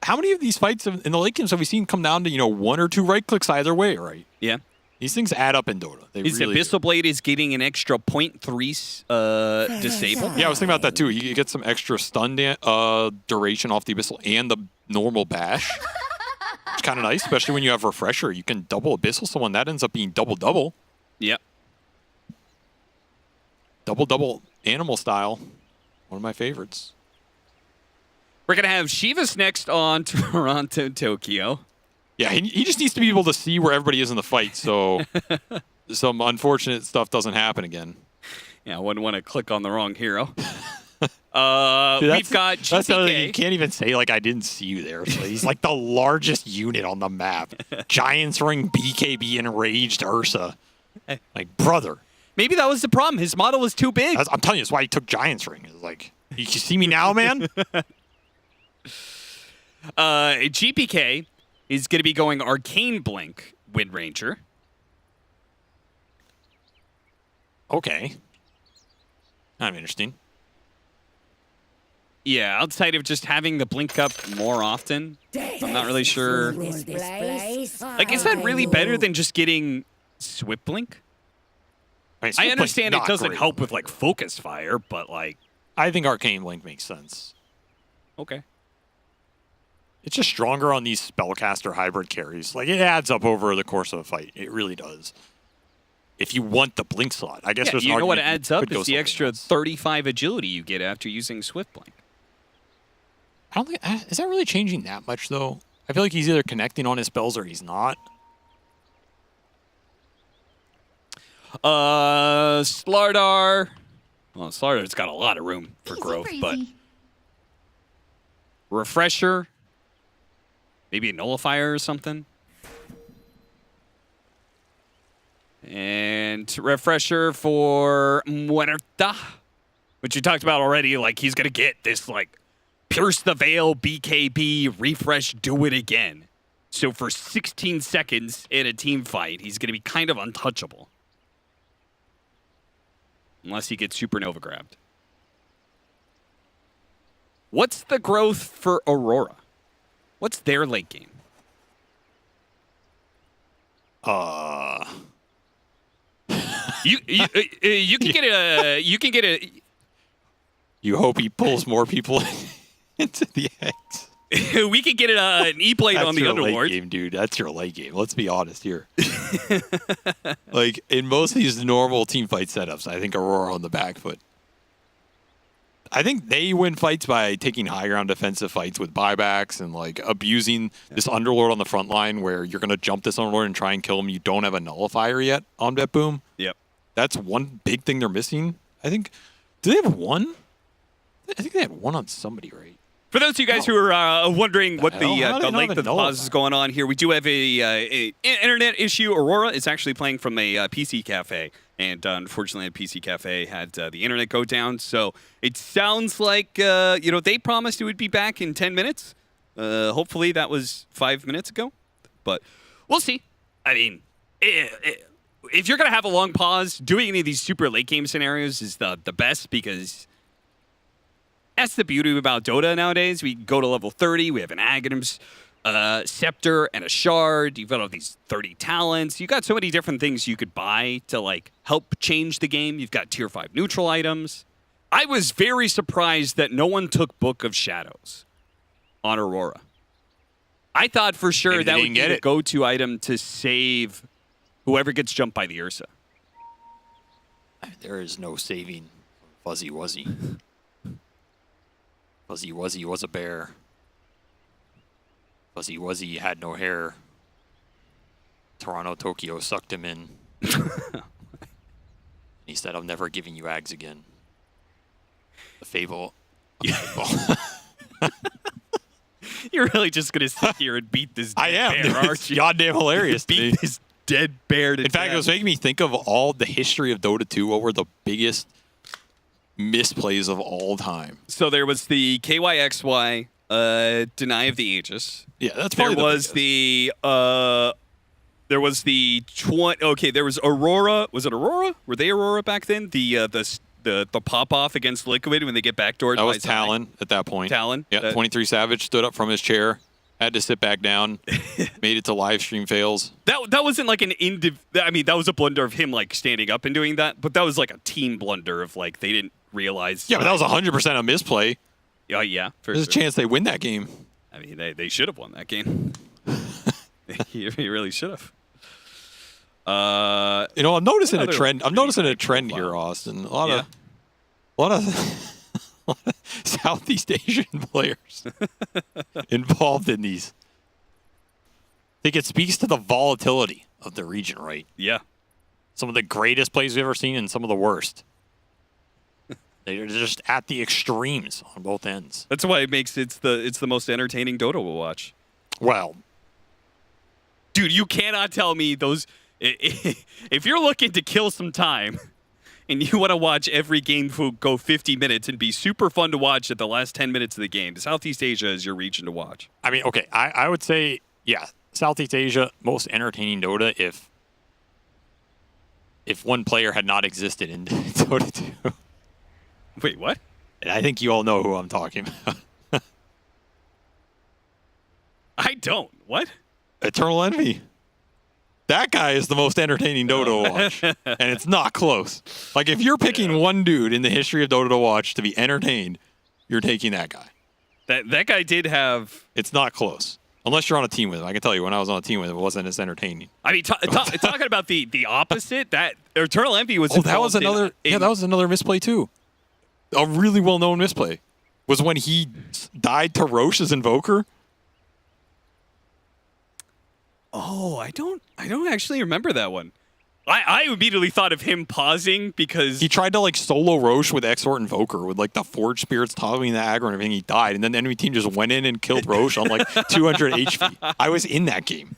How many of these fights in the late games have we seen come down to, 1 or 2 right clicks either way, right? Yeah. These things add up in Dota. His Abyssal Blade is getting an extra 0.3 disable. Yeah, I was thinking about that too. You get some extra stun duration off the Abyssal and the normal bash. It's kind of nice, especially when you have Refresher. You can double Abyssal someone. That ends up being double-double. Yep. Double-double animal style. One of my favorites. We're going to have Shivas next on Toronto Tokyo. Yeah, he just needs to be able to see where everybody is in the fight, so some unfortunate stuff doesn't happen again. Yeah, I wouldn't want to click on the wrong hero. Dude, we've got GPK. That's the other thing. You can't even say, like, I didn't see you there. So he's like the largest unit on the map. Giants Ring, BKB, Enraged Ursa. Like, brother. Maybe that was the problem. His model was too big. I'm telling you, that's why he took Giants Ring. It's like, you see me now, man? GPK is going to be going Arcane Blink, Wind Ranger. Okay. I'm interesting. Yeah, outside of just having the blink up more often, I'm not really sure. Like, is that really better than just getting Swift Blink? I understand it doesn't help with, like, focus fire, but, like... I think Arcane Blink makes sense. Okay. It's just stronger on these spellcaster hybrid carries. Like, it adds up over the course of a fight. It really does. If you want the blink slot. I guess there's an what argument adds you up could go is the something extra else. 35 agility you get after using Swift Blink. I don't think... Is that really changing that much, though? I feel like he's either connecting on his spells or he's not. Slardar. Well, Slardar's got a lot of room for growth, but... Refresher. Maybe a Nullifier or something. And Refresher for Muerta, which you talked about already. Like, he's going to get this, like, Pierce the Veil, BKB, refresh, do it again. So for 16 seconds in a team fight, he's going to be kind of untouchable. Unless he gets Supernova grabbed. What's the growth for Aurora? What's their late game? You can get a. You hope he pulls more people into the X. We could get an E-Blade on the Underlord. Late game, dude. That's your late game. Let's be honest here. Like, in most of these normal team fight setups, I think Aurora on the back foot. I think they win fights by taking high ground defensive fights with buybacks and, like, abusing this Underlord on the front line where you're going to jump this Underlord and try and kill him. You don't have a Nullifier yet on Bet Boom. Yep. That's one big thing they're missing. I think. Do they have one? I think they had one on somebody, right? For those of you guys who are wondering what the How did I length of the know pause is going on here, we do have a internet issue. Aurora is actually playing from a PC cafe, and unfortunately, a PC cafe had the internet go down. So it sounds like they promised it would be back in 10 minutes. Hopefully, that was 5 minutes ago, but we'll see. I mean, if you're gonna have a long pause, doing any of these super late game scenarios is the best because. That's the beauty about Dota nowadays. We go to level 30. We have an Aghanim's scepter and a shard. You've got all these 30 talents. You've got so many different things you could buy to like help change the game. You've got tier 5 neutral items. I was very surprised that no one took Book of Shadows on Aurora. I thought for sure Maybe that they would didn't be get the it. go-to item to save whoever gets jumped by the Ursa. There is no saving Fuzzy Wuzzy. Fuzzy Wuzzy was a bear. Fuzzy Wuzzy had no hair. Toronto, Tokyo sucked him in. He said, I'm never giving you Ags again. The fable. You're really just going to sit here and beat this dead I am. bear, aren't It's you? goddamn hilarious. to me. Beat this dead bear to In fact, death. it was making me think of all the history of Dota 2. What were the biggest misplays of all time? So there was the KYXY Deny of the Aegis. Yeah, that's there probably was there was Aurora. Was it Aurora? Were they Aurora back then? The pop off against Liquid when they get backdoored. That was by Talon at that point. Talon. Yeah, 23 Savage stood up from his chair, had to sit back down, made it to live stream fails. That wasn't like an I mean, that was a blunder of him like standing up and doing that, but that was like a team blunder of like they didn't realize. Yeah, but that was 100% a misplay. Yeah. There's a chance they win that game. I mean, they should have won that game. He really should have. I'm noticing a another trend. I'm noticing a trend here, Austin. A lot of Southeast Asian players involved in these. I think it speaks to the volatility of the region, right? Yeah. Some of the greatest plays we've ever seen and some of the worst. They're just at the extremes on both ends. That's why it makes it's the most entertaining Dota we'll watch. Well, dude, you cannot tell me those. If you're looking to kill some time and you want to watch every game go 50 minutes and be super fun to watch at the last 10 minutes of the game, Southeast Asia is your region to watch. I mean, okay, I would say, yeah, Southeast Asia, most entertaining Dota if one player had not existed in Dota 2. Wait, what? And I think you all know who I'm talking about. I don't. What? Eternal Envy. That guy is the most entertaining Dota to watch. And it's not close. Like, if you're picking one dude in the history of Dota to watch to be entertained, you're taking that guy. That guy did have... It's not close. Unless you're on a team with him. I can tell you, when I was on a team with him, it wasn't as entertaining. I mean, talking about the opposite, that Eternal Envy was... that was another... that was another misplay, too. A really well-known misplay was when he died to Roche's Invoker. Oh, I don't actually remember that one. I immediately thought of him pausing because he tried to like solo Roche with Exort Invoker with like the Forge Spirits toggling the aggro and everything. He died, and then the enemy team just went in and killed Roche on like 200 HP. I was in that game,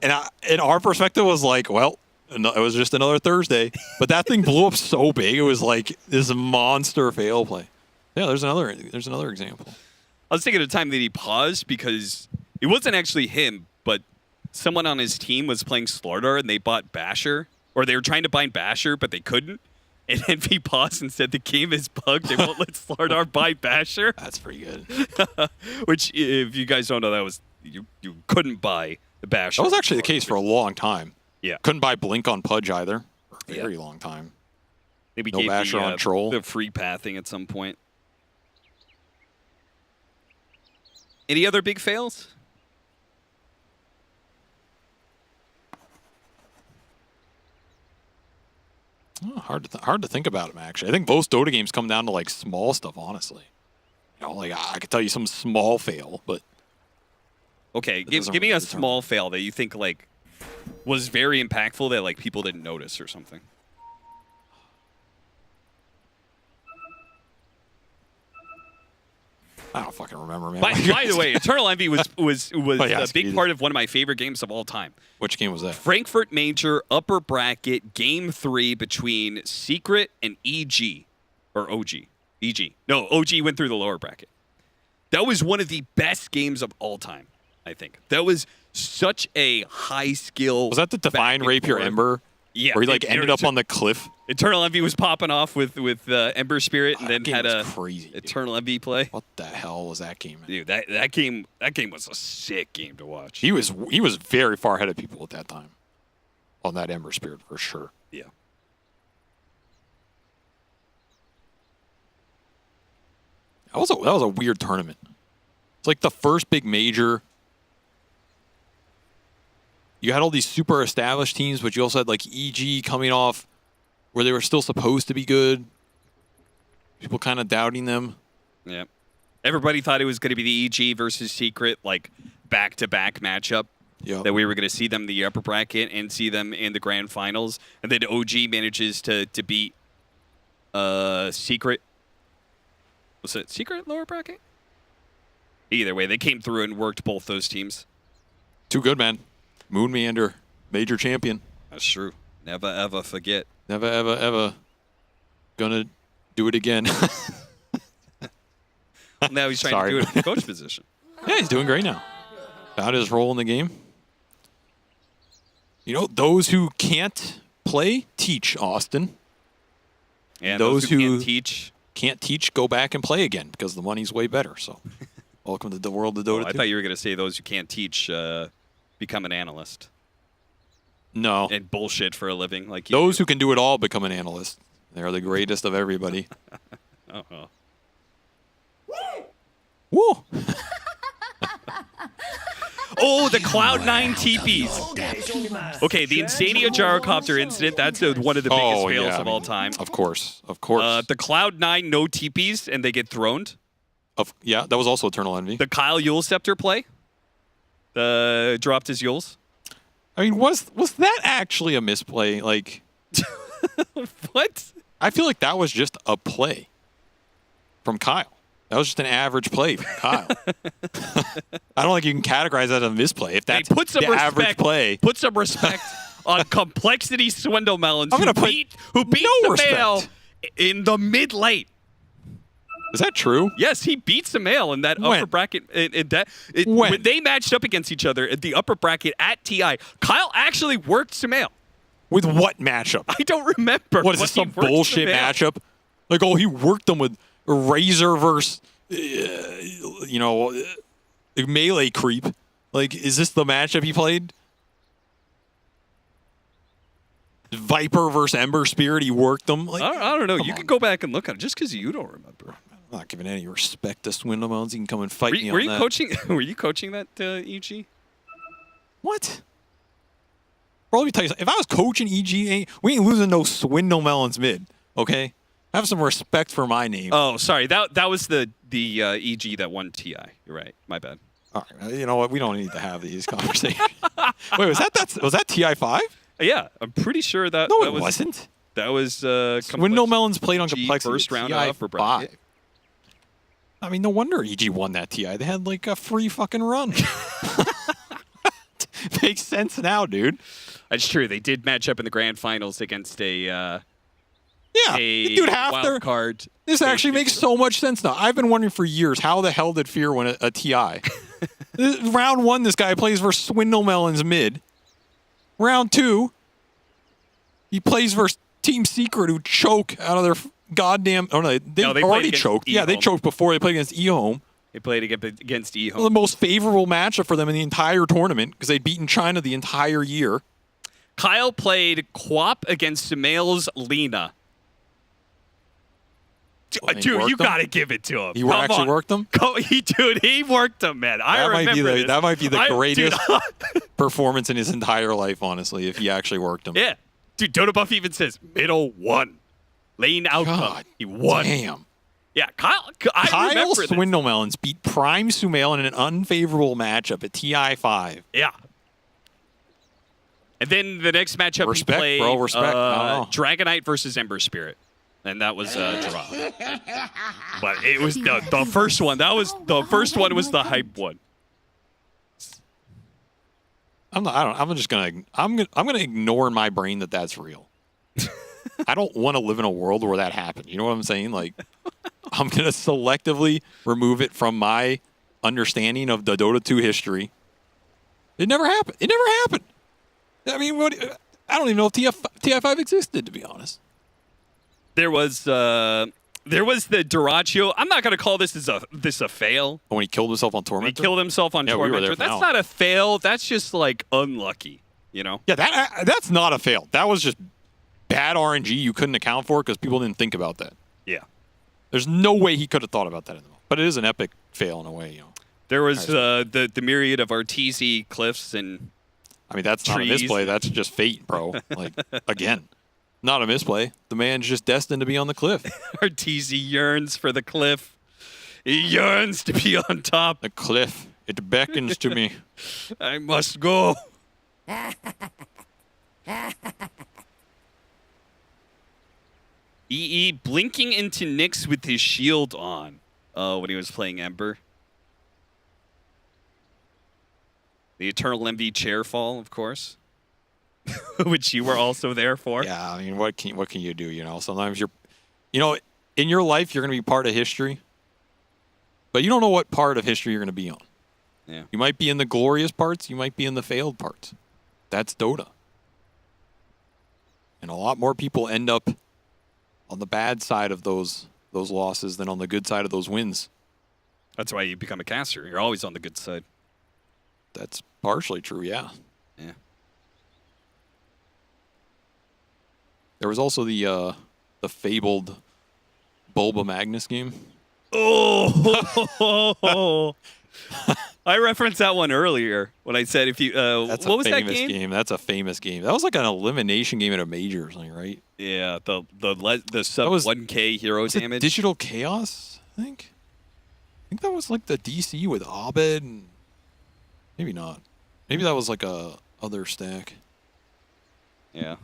and our perspective was like, well, it was just another Thursday. But that thing blew up so big, it was like this monster fail play. Yeah, there's another example. I was thinking of the time that he paused because it wasn't actually him, but someone on his team was playing Slardar and they bought Basher, or they were trying to bind Basher, but they couldn't. And Envy paused and said the game is bugged. They won't let Slardar buy Basher. That's pretty good. Which, if you guys don't know, that was you couldn't buy the Basher. That was actually the case for a long time. Yeah. Couldn't buy Blink on Pudge either for a very long time. Maybe no gave Basher on Troll. the free pathing at some point. Any other big fails? Oh, hard to think about them, actually. I think most Dota games come down to like small stuff, honestly. You know, like I could tell you some small fail, but okay, give me a small fail that you think like was very impactful that like people didn't notice or something. I don't fucking remember, man. By the way, Eternal Envy was yeah, a big part of one of my favorite games of all time. Which game was that? Frankfurt Major upper bracket game 3 between Secret and EG or OG. EG. No, OG went through the lower bracket. That was one of the best games of all time, I think. That was such a high skill. Was that the Divine Rapier Ember? Yeah. Where he like ended up on the cliff? Eternal Envy was popping off with Ember Spirit, and then had a crazy, Eternal Envy play. What the hell was that game? Dude, that game was a sick game to watch. He was very far ahead of people at that time on that Ember Spirit for sure. Yeah. That was a weird tournament. It's like the first big major. You had all these super established teams, but you also had like EG coming off where they were still supposed to be good. People kind of doubting them. Yeah. Everybody thought it was going to be the EG versus Secret, like back-to-back matchup. Yep. That we were going to see them in the upper bracket and see them in the grand finals. And then OG manages to beat Secret. Was it Secret lower bracket? Either way, they came through and worked both those teams. Too good, man. Moon Meander, major champion. That's true. Never, ever forget. Never, ever, ever gonna do it again. Now he's trying to do it at the coach position. Yeah, he's doing great now. Found his role in the game. You know, those who can't play, teach, Austin. And those who can't teach, go back and play again because the money's way better. So, welcome to the world of Dota. I thought you were going to say those who can't teach become an analyst. No. And bullshit for a living. Like you those who can do it all become an analyst. They're the greatest of everybody. Uh-oh. Woo! Oh, the Cloud9 teepees. Okay, the Insania Gyrocopter incident, that's one of the biggest fails of all time. Of course. Of course. The Cloud9 no teepees, and they get throned. Yeah, that was also Eternal Envy. The Kyle Yule Scepter play. Dropped his Yules. I mean, was that actually a misplay? Like, what? I feel like that was just a play from Kyle. That was just an average play from Kyle. I don't think you can categorize that as a misplay. If that's the average play. Put some respect on Complexity Swindle Melons, I'm who gonna beat no the respect. male in the mid-late. Is that true? Yes, he beats Samael in that upper bracket. When they matched up against each other at the upper bracket at TI, Kyle actually worked Samael. With what matchup? I don't remember. What is this, some bullshit matchup? Like, oh, he worked them with Razor versus, melee creep. Like, is this the matchup he played? Viper versus Ember Spirit, he worked them. Like, I don't know. You can go back and look at it just because you don't remember. I'm not giving any respect to Swindle Melons. You can come and fight me on were you that. coaching? Were you coaching that EG? What? Bro, let me tell you something. If I was coaching EG, we ain't losing no Swindle Melons mid, okay? Have some respect for my name. Oh, sorry. That was the EG that won TI. You're right. My bad. All right. You know what? We don't need to have these conversations. Wait, was that TI5? Yeah, I'm pretty sure that. No, that it wasn't. That was Swindle Melons played on Complexity first round TI upper bracket. I mean, no wonder EG won that TI. They had like a free fucking run. Makes sense now, dude. That's true. They did match up in the grand finals against a dude, wild card. This actually makes so much sense now. I've been wondering for years, how the hell did Fear win a TI? Round 1, this guy plays versus Swindle Melons mid. Round 2, he plays versus Team Secret, who choke out of their goddamn. Oh no, they already choked. Yeah, they choked before. They played against eHome. They played against eHome. Well, the most favorable matchup for them in the entire tournament because they'd beaten China the entire year. Kyle played Quap against Samael's Lena. Dude, you got to give it to him. He actually worked them? He worked them, man. That might be the greatest performance in his entire life, honestly, if he actually worked them. Yeah. Dude, Dota Buff even says middle one. Lane outcome. God, he won. Damn. Yeah, Kyle Swindle Melons beat Prime Sumail in an unfavorable matchup at TI5. Yeah. And then the next matchup Respect, he played bro, respect. Dragonite versus Ember Spirit. And that was a draw. But it was the first one. That was the first one was the hype one. I'm just gonna ignore in my brain that that's real. I don't want to live in a world where that happened. You know what I'm saying? Like, I'm gonna selectively remove it from my understanding of the Dota 2 history. It never happened. It never happened. I mean, I don't even know if TI5 existed, to be honest. There was the Duraccio. I'm not going to call this a fail. When he killed himself on Tormentor? He killed himself on Yeah, Tormentor. we were there for That's that not a fail. That's just like unlucky, you know? Yeah, that's not a fail. That was just bad RNG you couldn't account for because people didn't think about that. Yeah. There's no way he could have thought about that in the moment. But it is an epic fail in a way, you know. There was the myriad of Arteezy cliffs and I mean, that's not a trees. misplay. That's just fate, bro. Like, again, not a misplay. The man's just destined to be on the cliff. Arteezy yearns for the cliff. He yearns to be on top. The cliff. It beckons to me. I must go. EE blinking into Nyx with his shield on when he was playing Ember. The Eternal MV chair fall, of course, which you were also there for. Yeah, I mean, what can you do? You know, sometimes in your life you're going to be part of history, but you don't know what part of history you're going to be on. Yeah, you might be in the glorious parts, you might be in the failed parts. That's Dota, and a lot more people end up on the bad side of those losses than on the good side of those wins. That's why you become a caster. You're always on the good side. That's partially true, yeah. Yeah. There was also the fabled Bulba Magnus game. Oh, I referenced that one earlier when I said if you. That's what a was that famous game? That's a famous game. That was like an elimination game at a major or something, right? Yeah, the sub 1K hero damage. Digital Chaos, I think. I think that was like the DC with Abed. And maybe not. Maybe that was like a other stack. Yeah.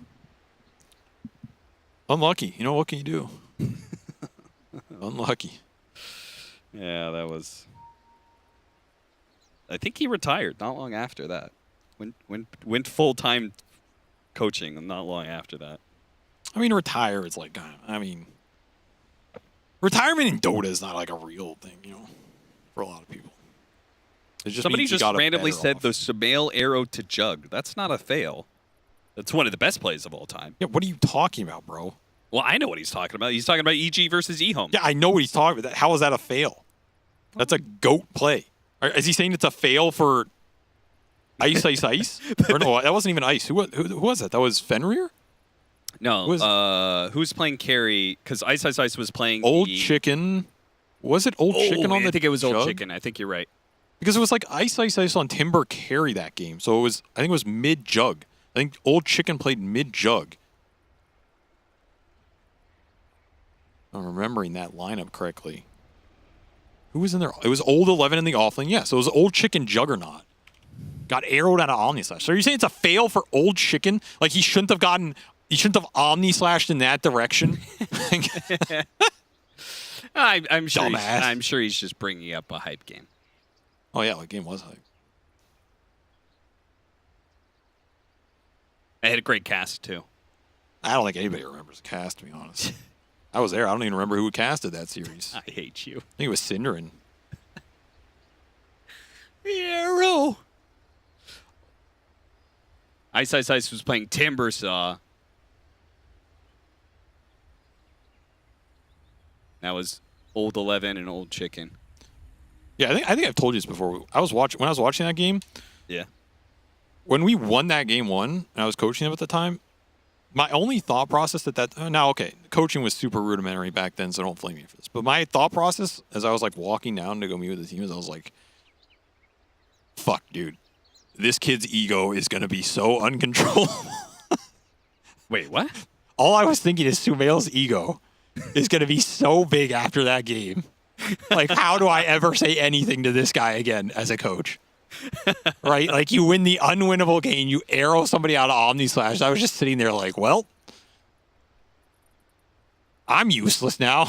Unlucky. You know, what can you do? Unlucky. Yeah, that was. I think he retired not long after that. Went full-time coaching not long after that. I mean, retire is like, I mean, retirement in Dota is not like a real thing, you know, for a lot of people. It just Somebody means you just got randomly better said off. the Sumail arrow to Jug. That's not a fail. That's one of the best plays of all time. Yeah, what are you talking about, bro? Well, I know what he's talking about. He's talking about EG versus eHome. Yeah, I know what he's talking about. How is that a fail? That's a GOAT play. Is he saying it's a fail for Ice? Or no, that wasn't even Ice. Who was that? That was Fenrir? No. Who's playing carry? Because Ice was playing Old Chicken. Was it Old Chicken on the I think it was Old Jug? Chicken. I think you're right. Because it was like Ice on Timber carry that game. So I think it was mid-Jug. I think Old Chicken played mid-Jug. I'm remembering that lineup correctly. Who was in there? It was Old 11 in the offlane. Yeah, so it was Old Chicken Juggernaut. Got arrowed out of Omnislash. So are you saying it's a fail for Old Chicken? Like he shouldn't have Omnislashed in that direction? I'm sure. Dumbass. I'm sure he's just bringing up a hype game. Oh yeah, the game was hype. I had a great cast too. I don't think anybody remembers the cast, to be honest. I was there. I don't even remember who casted that series. I hate you. I think it was Cinderin. The arrow. Ice was playing Timbersaw. That was Old 11 and Old Chicken. Yeah, I think I've told you this before. When I was watching that game. Yeah. When we won that game 1, and I was coaching them at the time, my only thought process now, okay, coaching was super rudimentary back then, so don't flame me for this. But my thought process as I was like walking down to go meet with the team is I was like, fuck, dude. This kid's ego is going to be so uncontrollable. Wait, what? All I was thinking is Sumail's ego is going to be so big after that game. Like, how do I ever say anything to this guy again as a coach? Right? Like, you win the unwinnable game, you arrow somebody out of Omnislash. I was just sitting there like, well, I'm useless now.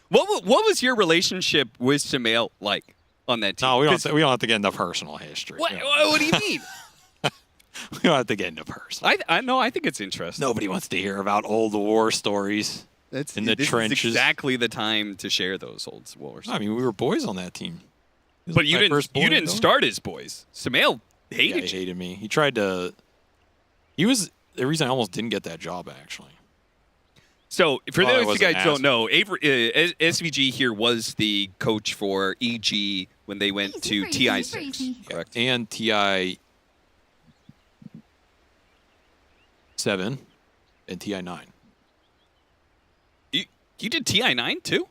What was your relationship with Sumail like on that team? No, we don't have to get into personal history. What do you mean? We don't have to get into personal. I think it's interesting. Nobody wants to hear about old war stories in the trenches. Is exactly the time to share those old wars. I mean, we were boys on that team. But you didn't start as boys. Sumail hated you. He hated me. He tried to. He was the reason I almost didn't get that job, actually. So, for Well, I those of you wasn't guys who don't know, SVG here was the coach for EG when they went to TI6. Correct. And TI 7 and TI 9. You did TI 9 too?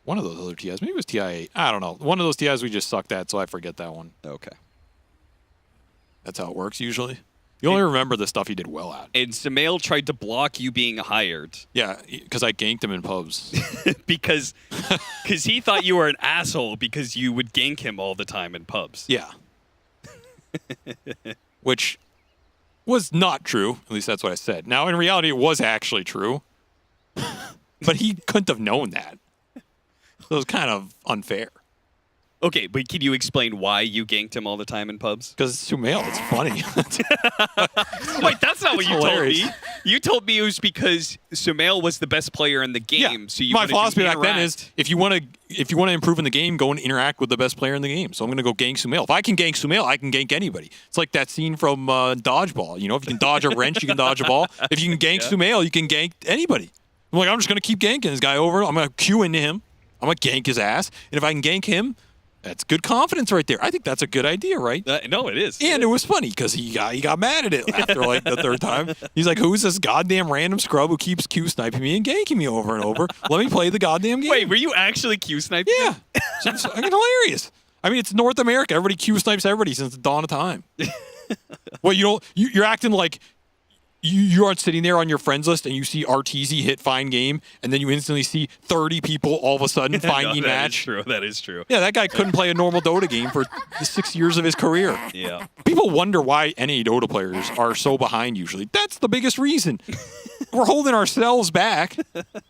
One of those other TIs. Maybe it was TI 8. I don't know. One of those TIs we just sucked at, so I forget that one. Okay. That's how it works usually. You only remember the stuff you did well at. And Sumail tried to block you being hired. Yeah, because I ganked him in pubs. because he thought you were an asshole because you would gank him all the time in pubs. Yeah. Which was not true. At least that's what I said. Now, in reality, it was actually true. But he couldn't have known that. So it was kind of unfair. Okay, but can you explain why you ganked him all the time in pubs? Because it's Sumail. It's funny. Wait, that's not what you hilarious. told me. You told me it was because Sumail was the best player in the game. So you my wanted to philosophy back then interact. is if you want to improve in the game, go and interact with the best player in the game. So I'm going to go gank Sumail. If I can gank Sumail, I can gank anybody. It's like that scene from Dodgeball. You know, if you can dodge a wrench, you can dodge a ball. If you can gank Sumail, you can gank anybody. I'm I'm just going to keep ganking this guy over. I'm going to queue into him. I'm going to gank his ass. And if I can gank him, that's good confidence right there. I think that's a good idea, right? No, it is. And it was funny because he got mad at it after like the third time. He's like, "Who's this goddamn random scrub who keeps Q sniping me and ganking me over and over? Let me play the goddamn game." Wait, were you actually Q sniping? Yeah, it's fucking hilarious. I mean, it's North America. Everybody Q snipes everybody since the dawn of time. Well, you're acting like you aren't sitting there on your friends list and you see Arteezy hit fine game, and then you instantly see 30 people all of a sudden find game match. That is true. Yeah, that guy couldn't play a normal Dota game for the 6 years of his career. Yeah. People wonder why NA Dota players are so behind usually. That's the biggest reason. We're holding ourselves back.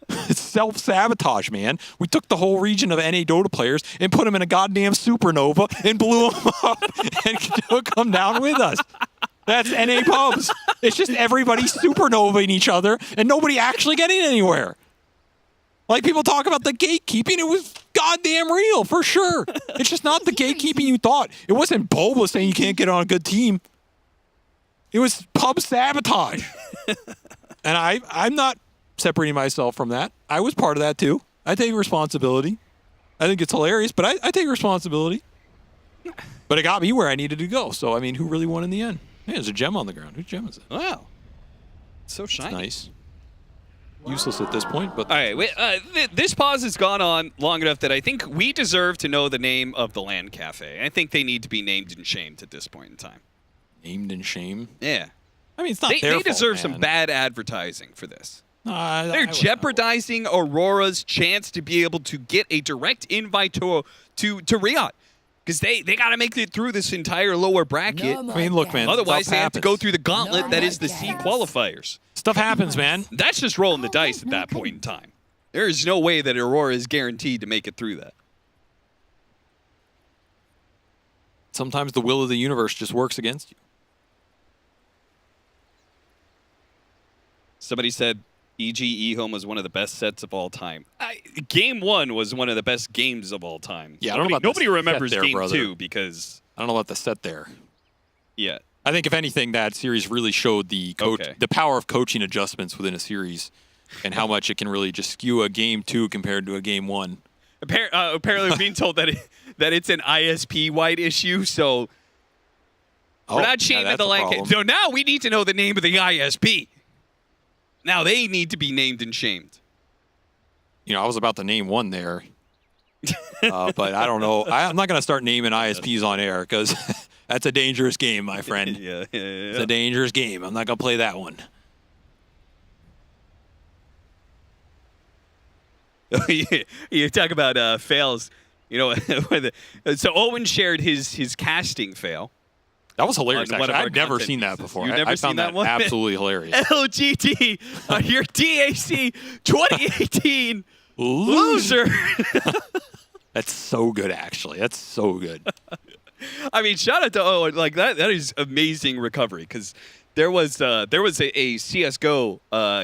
It's self-sabotage, man. We took the whole region of NA Dota players and put them in a goddamn supernova and blew them up and took them down with us. That's NA pubs. It's just everybody supernovaing each other and nobody actually getting anywhere. Like people talk about the gatekeeping, it was goddamn real for sure. It's just not the gatekeeping you thought. It wasn't Boba saying you can't get on a good team. It was pub sabotage. And I'm not separating myself from that. I was part of that too. I take responsibility. I think it's hilarious, but I take responsibility. But it got me where I needed to go. So, I mean, who really won in the end? Yeah, there's a gem on the ground. Whose gem is it? Wow. So shiny. Nice. Useless at this point, but... All right, wait, this pause has gone on long enough that I think we deserve to know the name of the LAN cafe. I think they need to be named and shamed at this point in time. Named and shamed? Yeah. I mean, it's not They their fault, deserve man. some bad advertising for this. I They're jeopardizing Aurora's chance to be able to get a direct invite to Riyadh. Because they got to make it through this entire lower bracket. I mean, look, man. Otherwise, stuff they have to go happens. through the gauntlet that is the C qualifiers. Stuff happens, man. That's just rolling the dice at that point in time. There is no way that Aurora is guaranteed to make it through that. Sometimes the will of the universe just works against you. Somebody said EG eHome was one of the best sets of all time. Game 1 was one of the best games of all time. Yeah, I don't know about nobody the remembers set there, Game brother. 2 because... I don't know about the set there. Yeah. I think, if anything, that series really showed the power of coaching adjustments within a series and how much it can really just skew a Game 2 compared to a Game 1. Apparently, we're being told that it's an ISP-wide issue, so we're not shaming the LAN. So now we need to know the name of the ISP. Now they need to be named and shamed. You know, I was about to name one there, but I don't know. I'm not going to start naming ISPs on air because that's a dangerous game, my friend. Yeah. It's a dangerous game. I'm not going to play that one. You talk about fails. You know, so Owen shared his casting fail. That was hilarious, on one actually. of our I'd never content seen that pieces. before. You've never I seen found that one? absolutely hilarious. LGT on your DAC 2018 loser. That's so good, actually. That's so good. I mean, shout out to Owen. Like that is amazing recovery because there was a CS:GO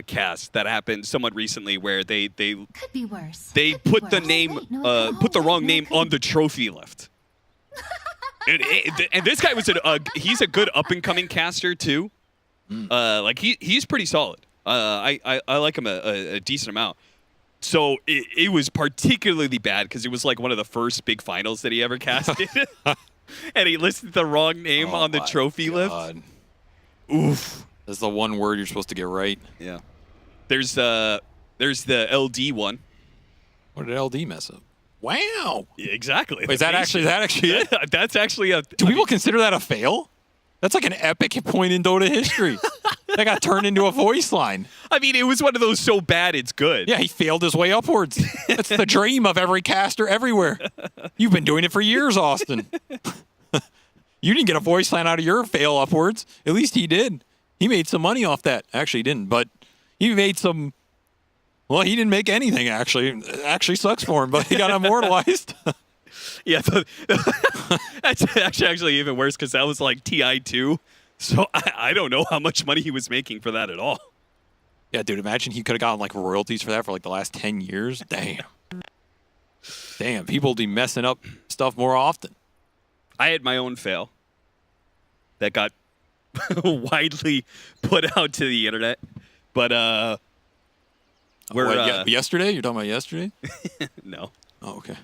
cast that happened somewhat recently where they Could be worse. they put the name put the wrong name on the trophy lift. And this guy was he's a good up and coming caster too. Like he's pretty solid. I like him a decent amount. So it was particularly bad because it was like one of the first big finals that he ever casted, and he listed the wrong name on the trophy lift. Oof. That's the one word you're supposed to get right. Yeah. There's the LD one. What did LD mess up? Wow. Yeah, exactly. Wait, is that actually it? That's actually a. Do people consider that a fail? That's like an epic point in Dota history. That got turned into a voice line. I mean, it was one of those so bad it's good. Yeah, he failed his way upwards. That's the dream of every caster everywhere. You've been doing it for years, Austin. You didn't get a voice line out of your fail upwards. At least he did. He made some money off that. Actually, he didn't, but he made some. Well, he didn't make anything, actually. It actually sucks for him, but he got immortalized. Yeah, that's actually even worse because that was like TI2. So I don't know how much money he was making for that at all. Yeah, dude, imagine he could have gotten like royalties for that for like the last 10 years. Damn. Damn, people be messing up stuff more often. I had my own fail that got widely put out to the internet. But yesterday? You're talking about yesterday? No. Oh, okay.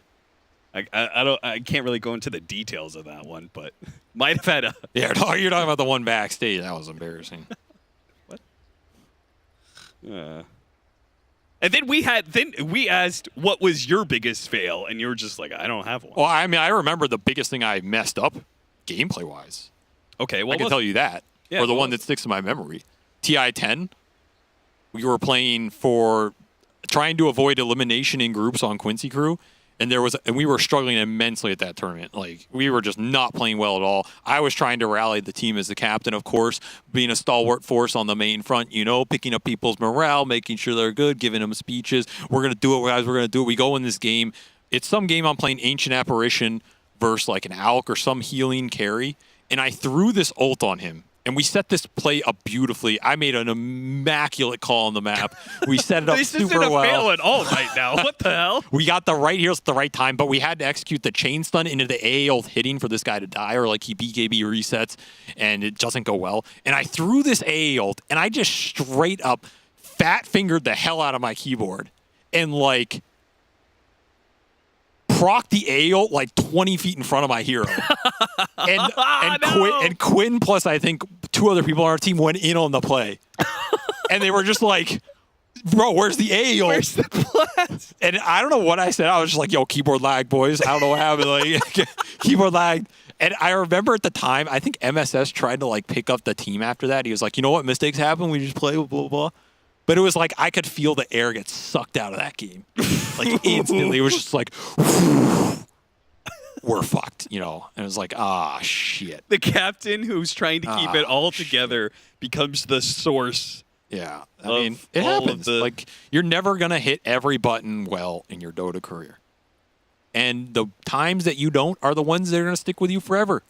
I can't really go into the details of that one, but might have had a. Yeah, no, you're talking about the one backstage. That was embarrassing. What? And then we asked what was your biggest fail, and you were just like, I don't have one. Well, I mean, I remember the biggest thing I messed up, gameplay wise. Okay, well, I can tell you that, Yeah, or the one that sticks in my memory. TI-10. We were playing for trying to avoid elimination in groups on Quincy Crew. And we were struggling immensely at that tournament. Like, we were just not playing well at all. I was trying to rally the team as the captain, of course, being a stalwart force on the main front, picking up people's morale, making sure they're good, giving them speeches. We're going to do it, guys. We're going to do it. We go in this game. It's some game I'm playing Ancient Apparition versus like an Alk or some healing carry. And I threw this ult on him. And we set this play up beautifully. I made an immaculate call on the map. We set it up this super isn't a well. fail at all right now. What the hell? We got the right heals at the right time, but we had to execute the chain stun into the AA ult hitting for this guy to die, or like he BKB resets, and it doesn't go well. And I threw this AA ult, and I just straight up fat-fingered the hell out of my keyboard. And like proc the AA ult like 20 feet in front of my hero. And Quinn plus I think 2 other people on our team went in on the play. And they were just like, bro, where's the AA ult? Where's the plus? And I don't know what I said. I was just like, yo, keyboard lag, boys. I don't know what happened. Like, keyboard lag. And I remember at the time, I think MSS tried to like pick up the team after that. He was like, you know what? Mistakes happen. We just play, blah, blah, blah. But it was like I could feel the air get sucked out of that game. Like instantly. It was just like, we're fucked, And it was like, shit. The captain who's trying to keep it all together becomes the source. Yeah. I mean, it happens. Like, you're never going to hit every button well in your Dota career. And the times that you don't are the ones that are going to stick with you forever.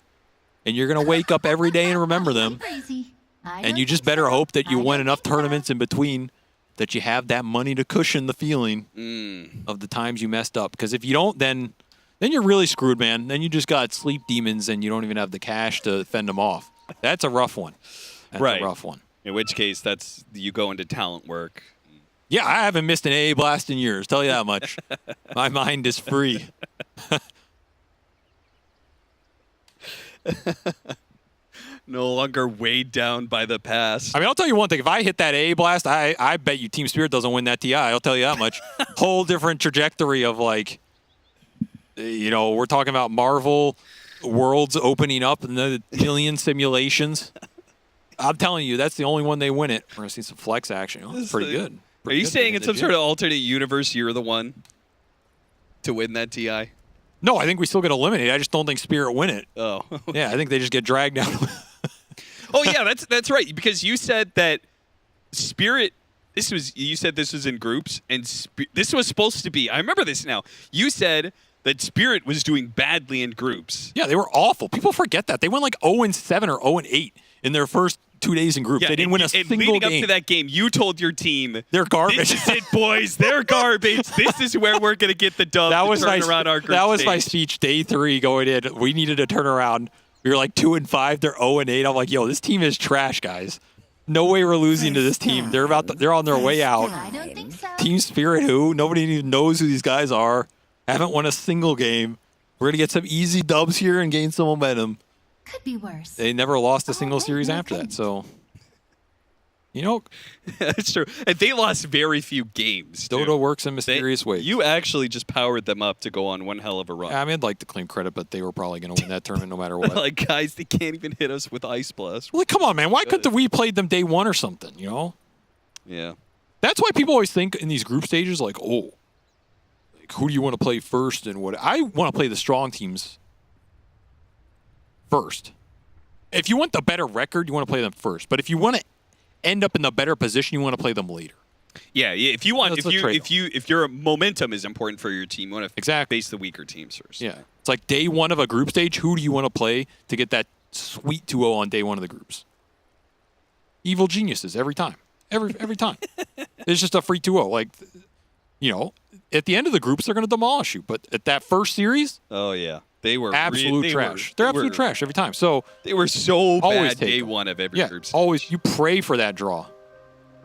And you're going to wake up every day and remember them. And you just better hope that you win enough tournaments in between that you have that money to cushion the feeling of the times you messed up. Because if you don't, then you're really screwed, man. Then you just got sleep demons and you don't even have the cash to fend them off. That's a rough one. That's a rough one. In which case, you go into talent work. Yeah, I haven't missed an AA blast in years. Tell you that much. My mind is free. No longer weighed down by the past. I mean, I'll tell you one thing. If I hit that AA blast, I bet you Team Spirit doesn't win that TI. I'll tell you that much. Whole different trajectory of like, we're talking about Marvel worlds opening up and the million simulations. I'm telling you, that's the only one they win it. We're going to see some flex action. Oh, that's pretty good. Are you saying in some sort of alternate universe you're the one to win that TI? No, I think we still get eliminated. I just don't think Spirit win it. Oh. Yeah, I think they just get dragged down. Oh yeah, that's right. Because you said that Spirit. You said this was in groups, and this was supposed to be. I remember this now. You said that Spirit was doing badly in groups. Yeah, they were awful. People forget that they went like 0-7 or 0-8 in their first 2 days in groups. Yeah, they didn't win a single leading game. up to that game, you told your team, they're garbage. This is it, boys. They're garbage. This is where we're going to get the dub That to was turn my around our group That was stage. my speech day 3 going in. We needed to turn around. We were like 2-5. They're 0-8. I'm like, yo, this team is trash, guys. No way we're losing to this team. They're on their way out. I don't think so. Team Spirit, who nobody even knows who these guys are. Haven't won a single game. We're gonna get some easy dubs here and gain some momentum. Could be worse. They never lost a single series after that, so you know, that's true. And they lost very few games. Dota works in mysterious ways. You actually just powered them up to go on one hell of a run. I mean, I'd like to claim credit, but they were probably going to win that tournament no matter what. Like, guys, they can't even hit us with Ice Blast. Well, come on, man. Why couldn't we played them day 1 or something, you know? Yeah. That's why people always think in these group stages, like, oh, like, who do you want to play first and what? I want to play the strong teams first. If you want the better record, you want to play them first. But if you want to end up in the better position, you want to play them later. Yeah, if you want, That's if your momentum is important for your team, you want to face the weaker teams first. Yeah. It's like day 1 of a group stage. Who do you want to play to get that sweet 2-0 on day 1 of the groups? Evil geniuses every time. Every time. It's just a free 2-0. Like, you know, at the end of the groups, they're going to demolish you. But at that first series, oh yeah, they were absolute trash. They're absolute trash every time. So they were so always bad day 1 of every group stage. Always, you pray for that draw.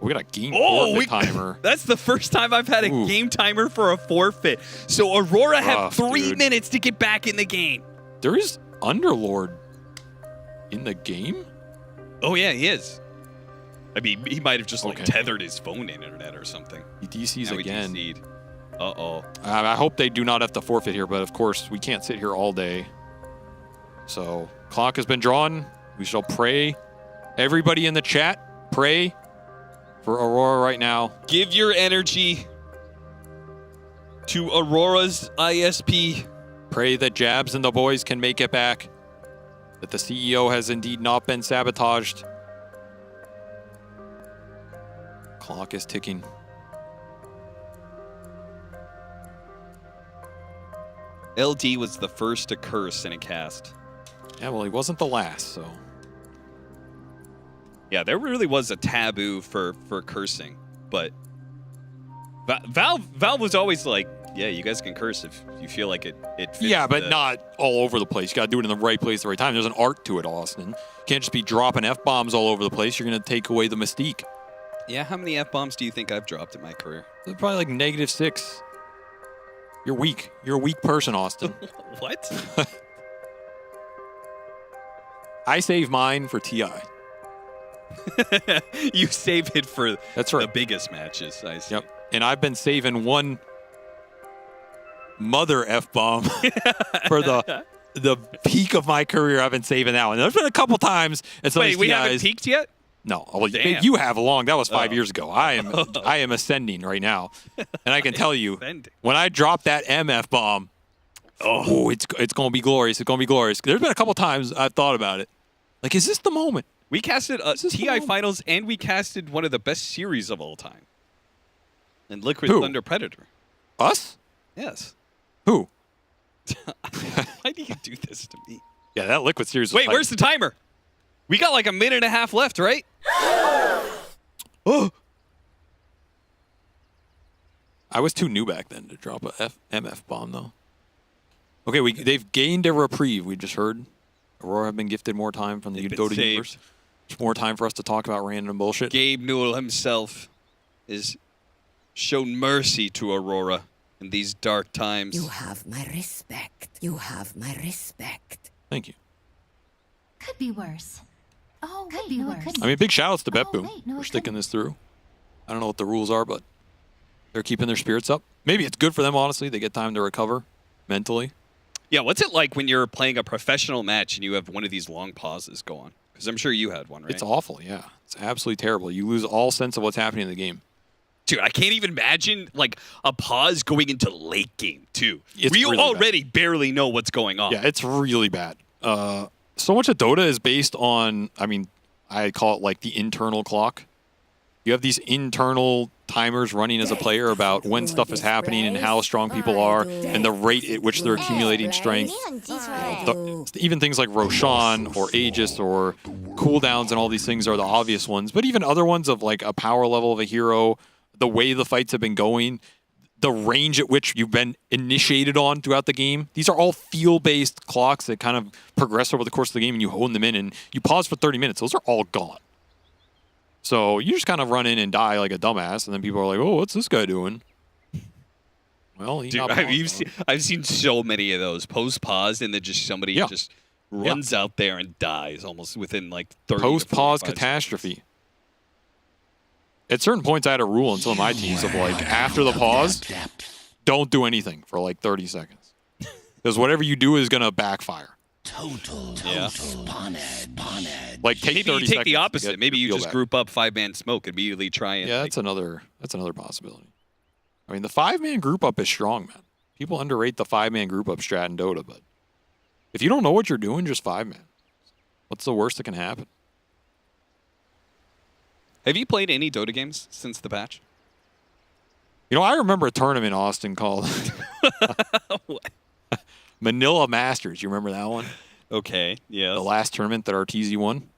We got a game forfeit timer. That's the first time I've had a game timer for a forfeit. So Aurora have 3 minutes to get back in the game. There is Underlord in the game? Oh yeah, he is. I mean, he might have just like tethered his phone internet or something. He DCs Now again. We DC'd. Uh-oh. I hope they do not have to forfeit here, but of course, we can't sit here all day. So, clock has been drawn. We shall pray. Everybody in the chat, pray for Aurora right now. Give your energy to Aurora's ISP. Pray that Jabs and the boys can make it back. That the CEO has indeed not been sabotaged. Clock is ticking. LD was the first to curse in a cast. Yeah, well, he wasn't the last, so. Yeah, there really was a taboo for cursing, but Valve was always like, yeah, you guys can curse if you feel like it fits. Yeah, but not all over the place. You got to do it in the right place at the right time. There's an art to it, Austin. You can't just be dropping F-bombs all over the place. You're going to take away the mystique. Yeah, how many F-bombs do you think I've dropped in my career? Probably like -6. You're weak. You're a weak person, Austin. What? I save mine for TI. You save it for That's right. the biggest matches, I see. Yep. And I've been saving one mother F-bomb for the peak of my career. I've been saving that one. There's been a couple times. Wait, we haven't peaked yet? No. Well, Damn. you have along. That was 5 years ago. I am ascending right now. And I can tell you, when I drop that MF bomb, it's going to be glorious. It's going to be glorious. There's been a couple times I've thought about it. Like, is this the moment? We casted TI Finals, and we casted one of the best series of all time. And Liquid Thunder Predator. Us? Yes. Who? Why do you do this to me? Yeah, that Liquid series. Wait, where's the timer? We got like a minute and a half left, right? Oh! I was too new back then to drop a MF bomb, though. Okay, they've gained a reprieve. We just heard Aurora have been gifted more time from the Dota universe. There's more time for us to talk about random bullshit. Gabe Newell himself is shown mercy to Aurora in these dark times. You have my respect. You have my respect. Thank you. Could be worse. Oh, could be worse. I mean, big shout outs to Beppu wait, no, for it sticking this through. I don't know what the rules are, but they're keeping their spirits up. Maybe it's good for them, honestly. They get time to recover mentally. Yeah, what's it like when you're playing a professional match and you have one of these long pauses go on? Because I'm sure you had one, right? It's awful, yeah. It's absolutely terrible. You lose all sense of what's happening in the game. Dude, I can't even imagine like a pause going into late game too. It's We really already barely know what's going on. Yeah, it's really bad. So much of Dota is based on, I mean, I call it like the internal clock. You have these internal timers running as a player about when stuff is happening and how strong people are and the rate at which they're accumulating strength. Even things like Roshan or Aegis or cooldowns and all these things are the obvious ones. But even other ones of like a power level of a hero, the way the fights have been going, the range at which you've been initiated on throughout the game. These are all feel-based clocks that kind of progress over the course of the game and you hone them in and you pause for 30 minutes. Those are all gone. So you just kind of run in and die like a dumbass, and then people are like, "Oh, what's this guy doing?" Well, he got paused. I've seen so many of those post-pause, and then just somebody just runs out there and dies almost within like 30 post-pause to 45 catastrophe. At certain points, I had a rule in some of my teams of like, after the pause, don't do anything for like 30 seconds. Because whatever you do is going to backfire. Yeah. Like take Maybe 30 you take seconds the to opposite. get Maybe you your just feel back. group up 5-man smoke, immediately try and Yeah, that's another possibility. I mean, the 5-man group up is strong, man. People underrate the 5-man group up strat in Dota, but if you don't know what you're doing, just 5-man. What's the worst that can happen? Have you played any Dota games since the patch? You know, I remember a tournament in Austin called Manila Masters. You remember that one? Okay, yeah. The last tournament that RTZ won.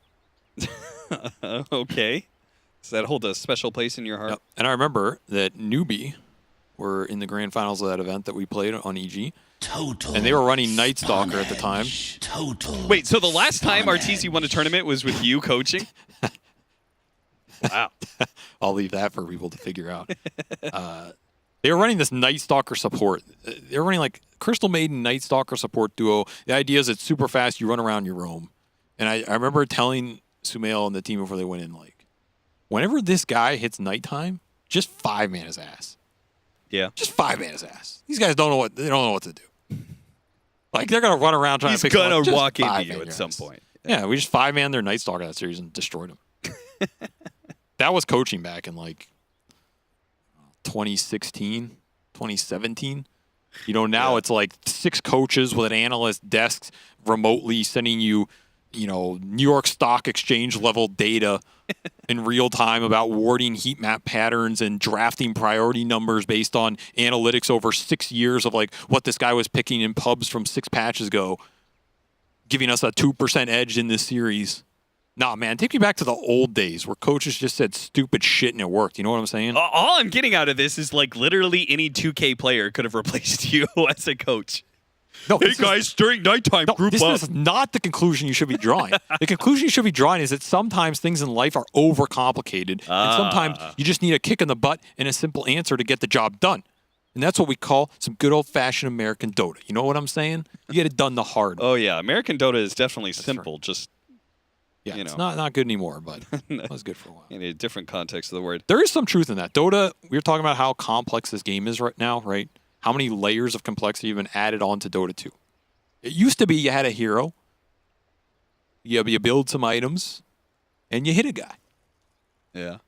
Okay. Does that hold a special place in your heart? Yep. And I remember that Newbie were in the grand finals of that event that we played on EG. And they were running Night Stalker at the time. Wait, so the last time RTZ won a tournament was with you coaching? Wow. I'll leave that for people to figure out. They were running this Night Stalker support. They were running like Crystal Maiden Night Stalker support duo. The idea is it's super fast. You run around, you roam. And I remember telling Sumail and the team before they went in, like, whenever this guy hits nighttime, just 5-man his ass. Yeah. Just 5-man his ass. These guys don't know what to do. Like, they're going to run around trying to pick He's up. going to Just walk into 5-man you at your some ass. point. Yeah, we just 5-man their Night Stalker that series and destroyed them. That was coaching back in like 2016, 2017. You know, now it's like 6 coaches with an analyst desk remotely sending you, New York Stock Exchange level data in real time about warding heat map patterns and drafting priority numbers based on analytics over 6 years of like what this guy was picking in pubs from 6 patches ago, giving us a 2% edge in this series. Nah, man, take me back to the old days where coaches just said stupid shit and it worked. You know what I'm saying? All I'm getting out of this is like literally any 2K player could have replaced you as a coach. No, hey guys, during nighttime, group this up. is not the conclusion you should be drawing. The conclusion you should be drawing is that sometimes things in life are overcomplicated, and sometimes you just need a kick in the butt and a simple answer to get the job done. And that's what we call some good old-fashioned American Dota. You know what I'm saying? You get it done the hard way. Oh yeah, American Dota is definitely simple. Right. Just it's not good anymore, but it was good for a while. In a different context of the word. There is some truth in that. Dota, we were talking about how complex this game is right now, right? How many layers of complexity have been added on to Dota 2. It used to be you had a hero, you build some items, and you hit a guy. Yeah.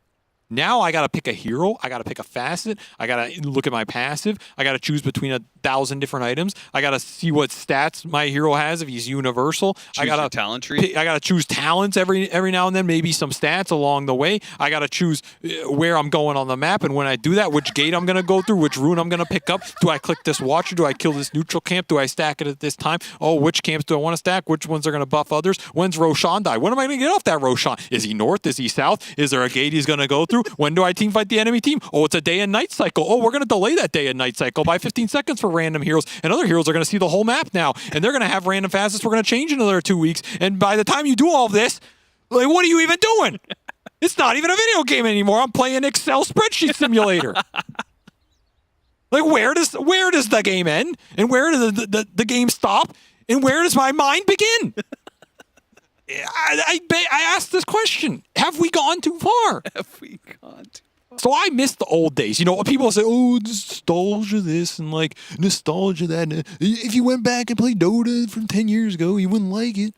Now I got to pick a hero. I got to pick a facet. I got to look at my passive. I got to choose between 1,000 different items. I got to see what stats my hero has if he's universal. I got a talent tree. I got to choose talents every now and then, maybe some stats along the way. I got to choose where I'm going on the map, and when I do that, which gate I'm going to go through, which rune I'm going to pick up. Do I click this watcher? Do I kill this neutral camp? Do I stack it at this time? Oh, which camps do I want to stack? Which ones are going to buff others? When's Roshan die? When am I going to get off that Roshan? Is he north? Is he south? Is there a gate he's going to go through? When do I team fight the enemy team? Oh, it's a day and night cycle. Oh, we're going to delay that day and night cycle by 15 seconds for random heroes. And other heroes are going to see the whole map now. And they're going to have random fastest. We're going to change in another 2 weeks. And by the time you do all this, like, what are you even doing? It's not even a video game anymore. I'm playing Excel spreadsheet simulator. Like, where does the game end? And where does the game stop? And where does my mind begin? I asked this question. Have we gone too far? Have we gone too far? So I miss the old days. You know, people say, oh, nostalgia this and like nostalgia that. And if you went back and played Dota from 10 years ago, you wouldn't like it.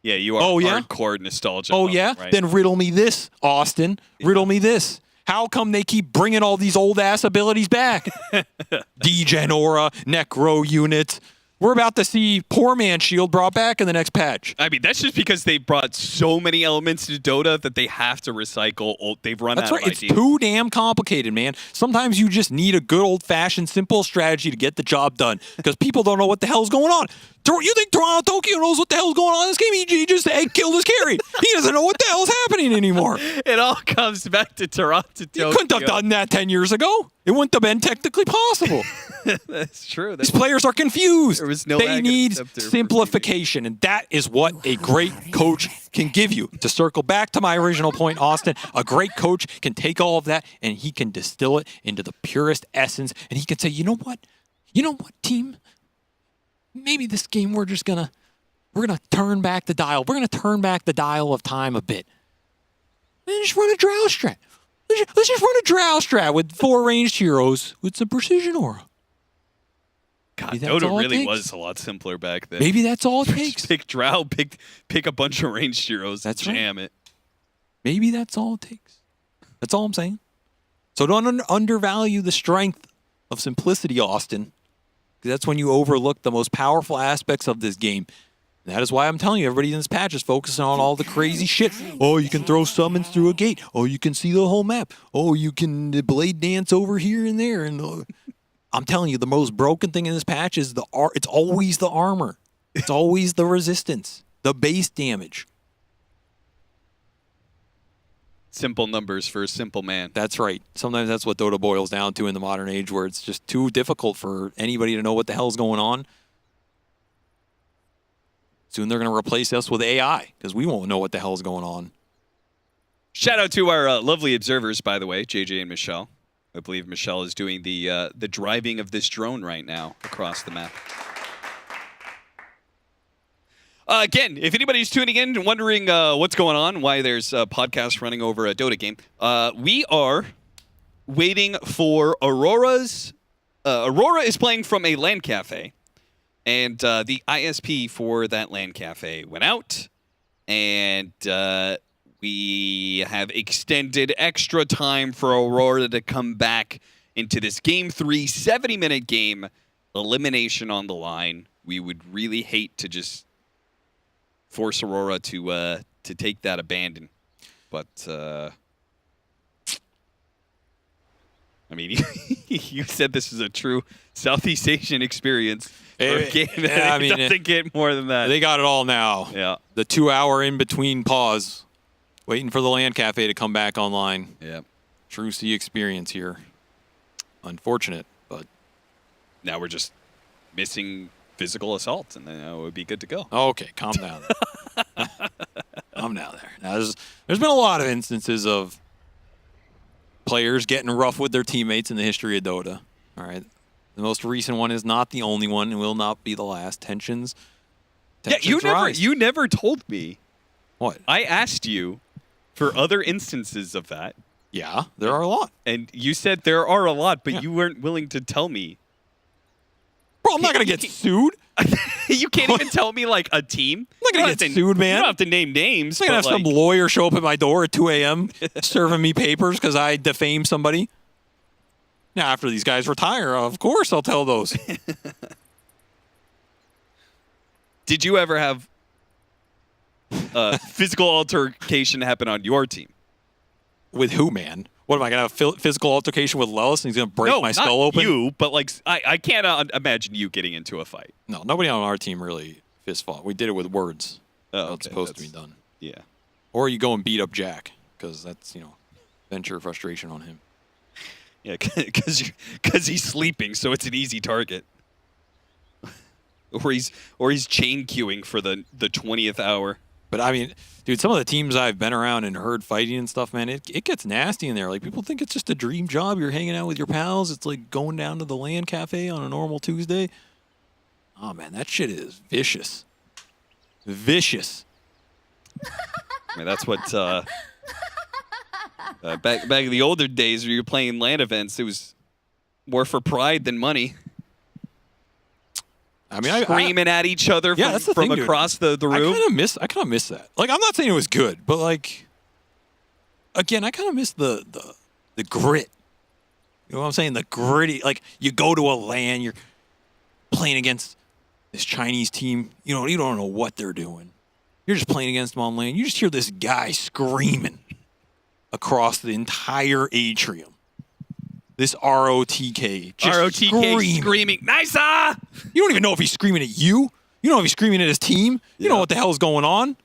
Yeah, you are hardcore nostalgia. Oh, yeah? Right? Then riddle me this, Austin. Yeah. Riddle me this. How come they keep bringing all these old-ass abilities back? Degen Aura, Necro Unit. We're about to see Poor Man Shield brought back in the next patch. I mean, that's just because they brought so many elements to Dota that they have to recycle. They've run That's out right. of It's ideas. too damn complicated, man. Sometimes you just need a good old-fashioned, simple strategy to get the job done because people don't know what the hell's going on. You think Toronto Tokyo knows what the hell's going on in this game? He just killed his carry. He doesn't know what the hell's happening anymore. It all comes back to Toronto Tokyo. You couldn't have done that 10 years ago. It wouldn't have been technically possible. That's true. These players are confused. There was no They need simplification, and that is what a great coach can give you. To circle back to my original point, Austin, a great coach can take all of that and he can distill it into the purest essence, and he can say, you know what, team? Maybe this game we're gonna turn back the dial. We're gonna turn back the dial of time a bit. And just run a drow strat. Let's just run a drow strat with 4 ranged heroes with some precision aura. God, Maybe that's all Dota it really takes. was a lot simpler back then. Maybe that's all it takes. Just pick Drow, pick a bunch of ranged heroes, That's jam it. Maybe that's all it takes. That's all I'm saying. So don't undervalue the strength of simplicity, Austin. Because that's when you overlook the most powerful aspects of this game. And that is why I'm telling you, everybody in this patch is focusing on all the crazy shit. Oh, you can throw summons through a gate. Oh, you can see the whole map. Oh, you can blade dance over here and there. And I'm telling you, the most broken thing in this patch is it's always the armor. It's always the resistance, the base damage. Simple numbers for a simple man. That's right. Sometimes that's what Dota boils down to in the modern age, where it's just too difficult for anybody to know what the hell's going on. Soon they're going to replace us with AI because we won't know what the hell's going on. Shout out to our lovely observers, by the way, JJ and Michelle. I believe Michelle is doing the driving of this drone right now across the map. Again, if anybody's tuning in and wondering what's going on, why there's a podcast running over a Dota game, we are waiting for Aurora's... Aurora is playing from a LAN cafe, and the ISP for that LAN cafe went out, and we have extended extra time for Aurora to come back into this Game 3 70-minute game. Elimination on the line. We would really hate to just force Aurora to take that abandon. But, I mean, you said this is a true Southeast Asian experience. For a game. Yeah, I mean, it doesn't get more than that. They got it all now. Yeah. The 2-hour in-between pause, waiting for the LAN cafe to come back online. Yeah. True C experience here. Unfortunate, but... Now we're just missing physical assault, and then it would be good to go. Okay, calm down. Calm down there. Now, there's been a lot of instances of players getting rough with their teammates in the history of Dota. All right. The most recent one is not the only one and will not be the last. Tensions rise. You never told me. What? I asked you for other instances of that. Yeah, there are a lot. And you said there are a lot, but you weren't willing to tell me. Bro, I'm not going to get sued. You can't even tell me, like, a team? I'm not going to get sued, man. You don't have to name names. I'm going to have some lawyer show up at my door at 2 a.m. serving me papers because I defamed somebody. Now, after these guys retire, of course I'll tell those. Did you ever have physical altercation happen on your team? With who, man? What, am I going to have a physical altercation with Lelis and he's going to break my skull open? No, you, but like I can't imagine you getting into a fight. No, nobody on our team really fist fought. We did it with words. Oh, That's supposed to be done. Yeah. Or you go and beat up Jack because that's, venture frustration on him. Yeah, because he's sleeping, so it's an easy target. or he's chain queuing for the 20th hour. But I mean, dude, some of the teams I've been around and heard fighting and stuff, man, it gets nasty in there. Like, people think it's just a dream job. You're hanging out with your pals. It's like going down to the LAN cafe on a normal Tuesday. Oh, man, that shit is vicious. Vicious. I mean, that's what back in the older days where you're playing LAN events, it was more for pride than money. I mean, screaming at each other from across the room. I kind of miss that. Like, I'm not saying it was good, but like, again, I kind of miss the The grit. You know what I'm saying? The gritty. Like, you go to a LAN, you're playing against this Chinese team. You don't know what they're doing. You're just playing against them on LAN. You just hear this guy screaming across the entire atrium. This ROTK. Just screaming. Nice! You don't even know if he's screaming at you. You don't know if he's screaming at his team. You know what the hell's going on.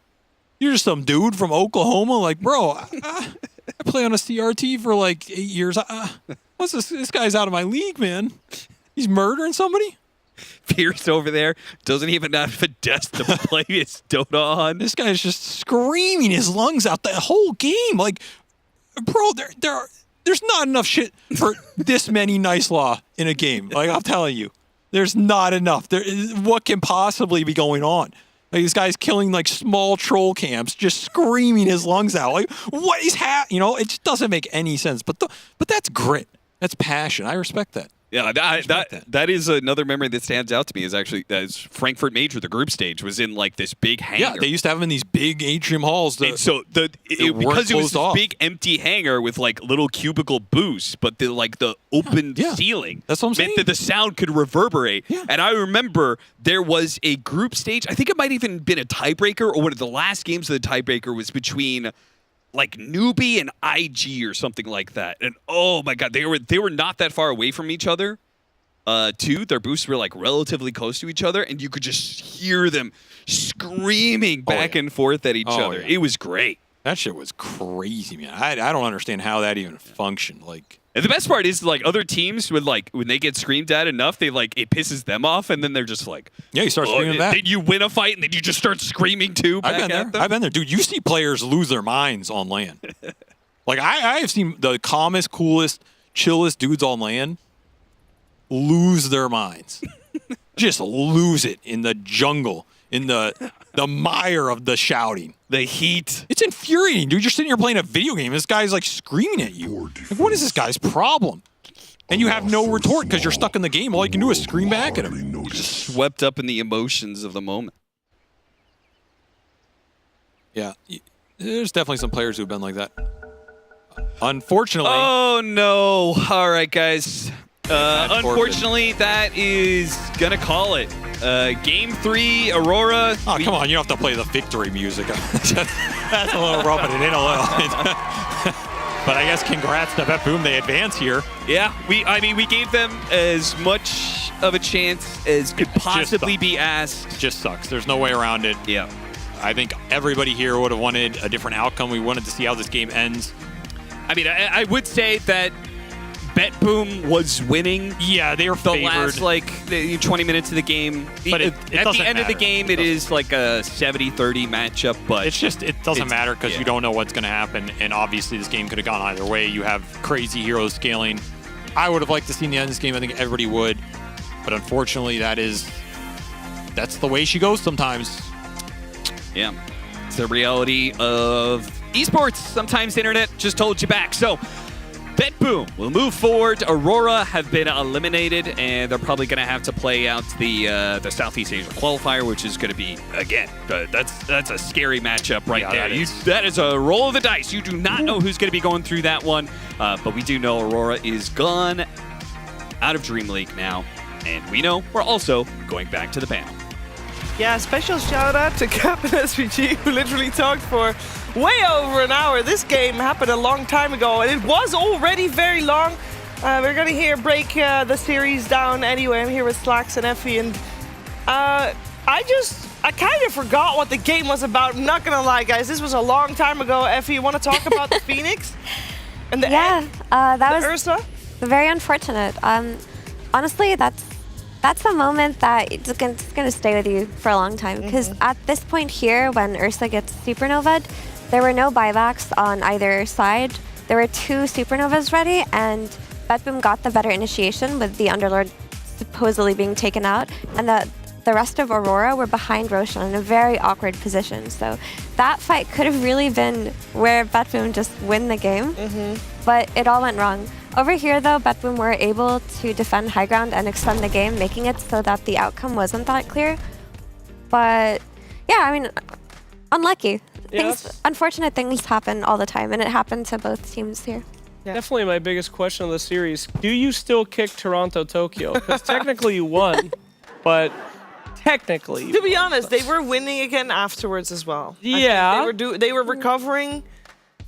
You're just some dude from Oklahoma. Like, bro, I play on a CRT for like 8 years. What's this? This guy's out of my league, man. He's murdering somebody. Pierce over there doesn't even have a desk to play his Dota on. This guy's just screaming his lungs out the whole game. Like, bro, there's not enough shit for this many nice law in a game. Like, I'm telling you, there's not enough. What can possibly be going on? Like, this guy's killing like small troll camps, just screaming his lungs out. Like, what is happening? It just doesn't make any sense. But that's grit. That's passion. I respect that. Yeah, that is another memory that stands out to me. Is actually Frankfurt Major, the group stage, was in like this big hangar. Yeah, they used to have them in these big atrium halls. And so because it was this big empty hangar with like little cubicle booths, but the open ceiling that's what I'm saying. Meant that the sound could reverberate. Yeah. And I remember there was a group stage. I think it might even been a tiebreaker, or one of the last games of the tiebreaker was between like Newbie and IG or something like that. And oh my God, they were not that far away from each other. Too. Their boosts were like relatively close to each other, and you could just hear them screaming back and forth at each other. Yeah. It was great. That shit was crazy, man. I don't understand how that even functioned. Like, and the best part is like other teams would like when they get screamed at enough, it pisses them off, and then they're just like, yeah, you start screaming back. Then you win a fight, and then you just start screaming too. I've been there, dude. You see players lose their minds on LAN. Like I have seen the calmest, coolest, chillest dudes on LAN lose their minds. Just lose it in the jungle, in the mire of the shouting. The heat. It's infuriating, dude. You're sitting here playing a video game. This guy's like screaming at you. Like, what is this guy's problem? And you have no retort because you're stuck in the game. All you can do is scream back at him. You're just swept up in the emotions of the moment. Yeah. There's definitely some players who've been like that. Unfortunately. Oh, no. All right, guys. Unfortunately, that is gonna call it. Game 3, Aurora. Oh, come on! You don't have to play the victory music. That's a little rubbing it in a little. But I guess congrats to BetBoom. They advance here. Yeah, we gave them as much of a chance as could possibly be asked. Just sucks. There's no way around it. Yeah. I think everybody here would have wanted a different outcome. We wanted to see how this game ends. I mean, I would say that BetBoom was winning. Yeah, they were favored. The last 20 minutes of the game. But at the end of the game, it is like a 70-30 matchup. But it doesn't matter because you don't know what's going to happen. And obviously, this game could have gone either way. You have crazy heroes scaling. I would have liked to see the end of this game. I think everybody would. But unfortunately, that's the way she goes sometimes. Yeah, it's the reality of esports. Sometimes the internet just holds you back. So BetBoom will move forward. Aurora have been eliminated, and they're probably going to have to play out the Southeast Asia qualifier, which is going to be, again, that's a scary matchup right there. That is a roll of the dice. You do not know who's going to be going through that one, but we do know Aurora is gone out of Dreamleague now, and we know we're also going back to the panel. Yeah, special shout out to Captain SVG, who literally talked for way over an hour. This game happened a long time ago, and it was already very long. We're going to break the series down anyway. I'm here with Slacks and Effie, and I kind of forgot what the game was about. I'm not going to lie, guys. This was a long time ago. Effie, you want to talk about the Phoenix? And the that was Ursa? Very unfortunate. Honestly, that's the moment that it's going to stay with you for a long time. Because at this point here, when Ursa gets supernovaed, there were no buybacks on either side. There were 2 supernovas ready, and BetBoom got the better initiation with the Underlord supposedly being taken out. And the rest of Aurora were behind Roshan in a very awkward position. So that fight could have really been where BetBoom just win the game. But it all went wrong. Over here, though, BetBoom were able to defend high ground and extend the game, making it so that the outcome wasn't that clear. But yeah, I mean, unlucky. Yes. Unfortunate things happen all the time, and it happened to both teams here. Definitely my biggest question of the series. Do you still kick Toronto Tokyo? Because technically you won, but technically To be honest, they were winning again afterwards as well. Yeah. They were recovering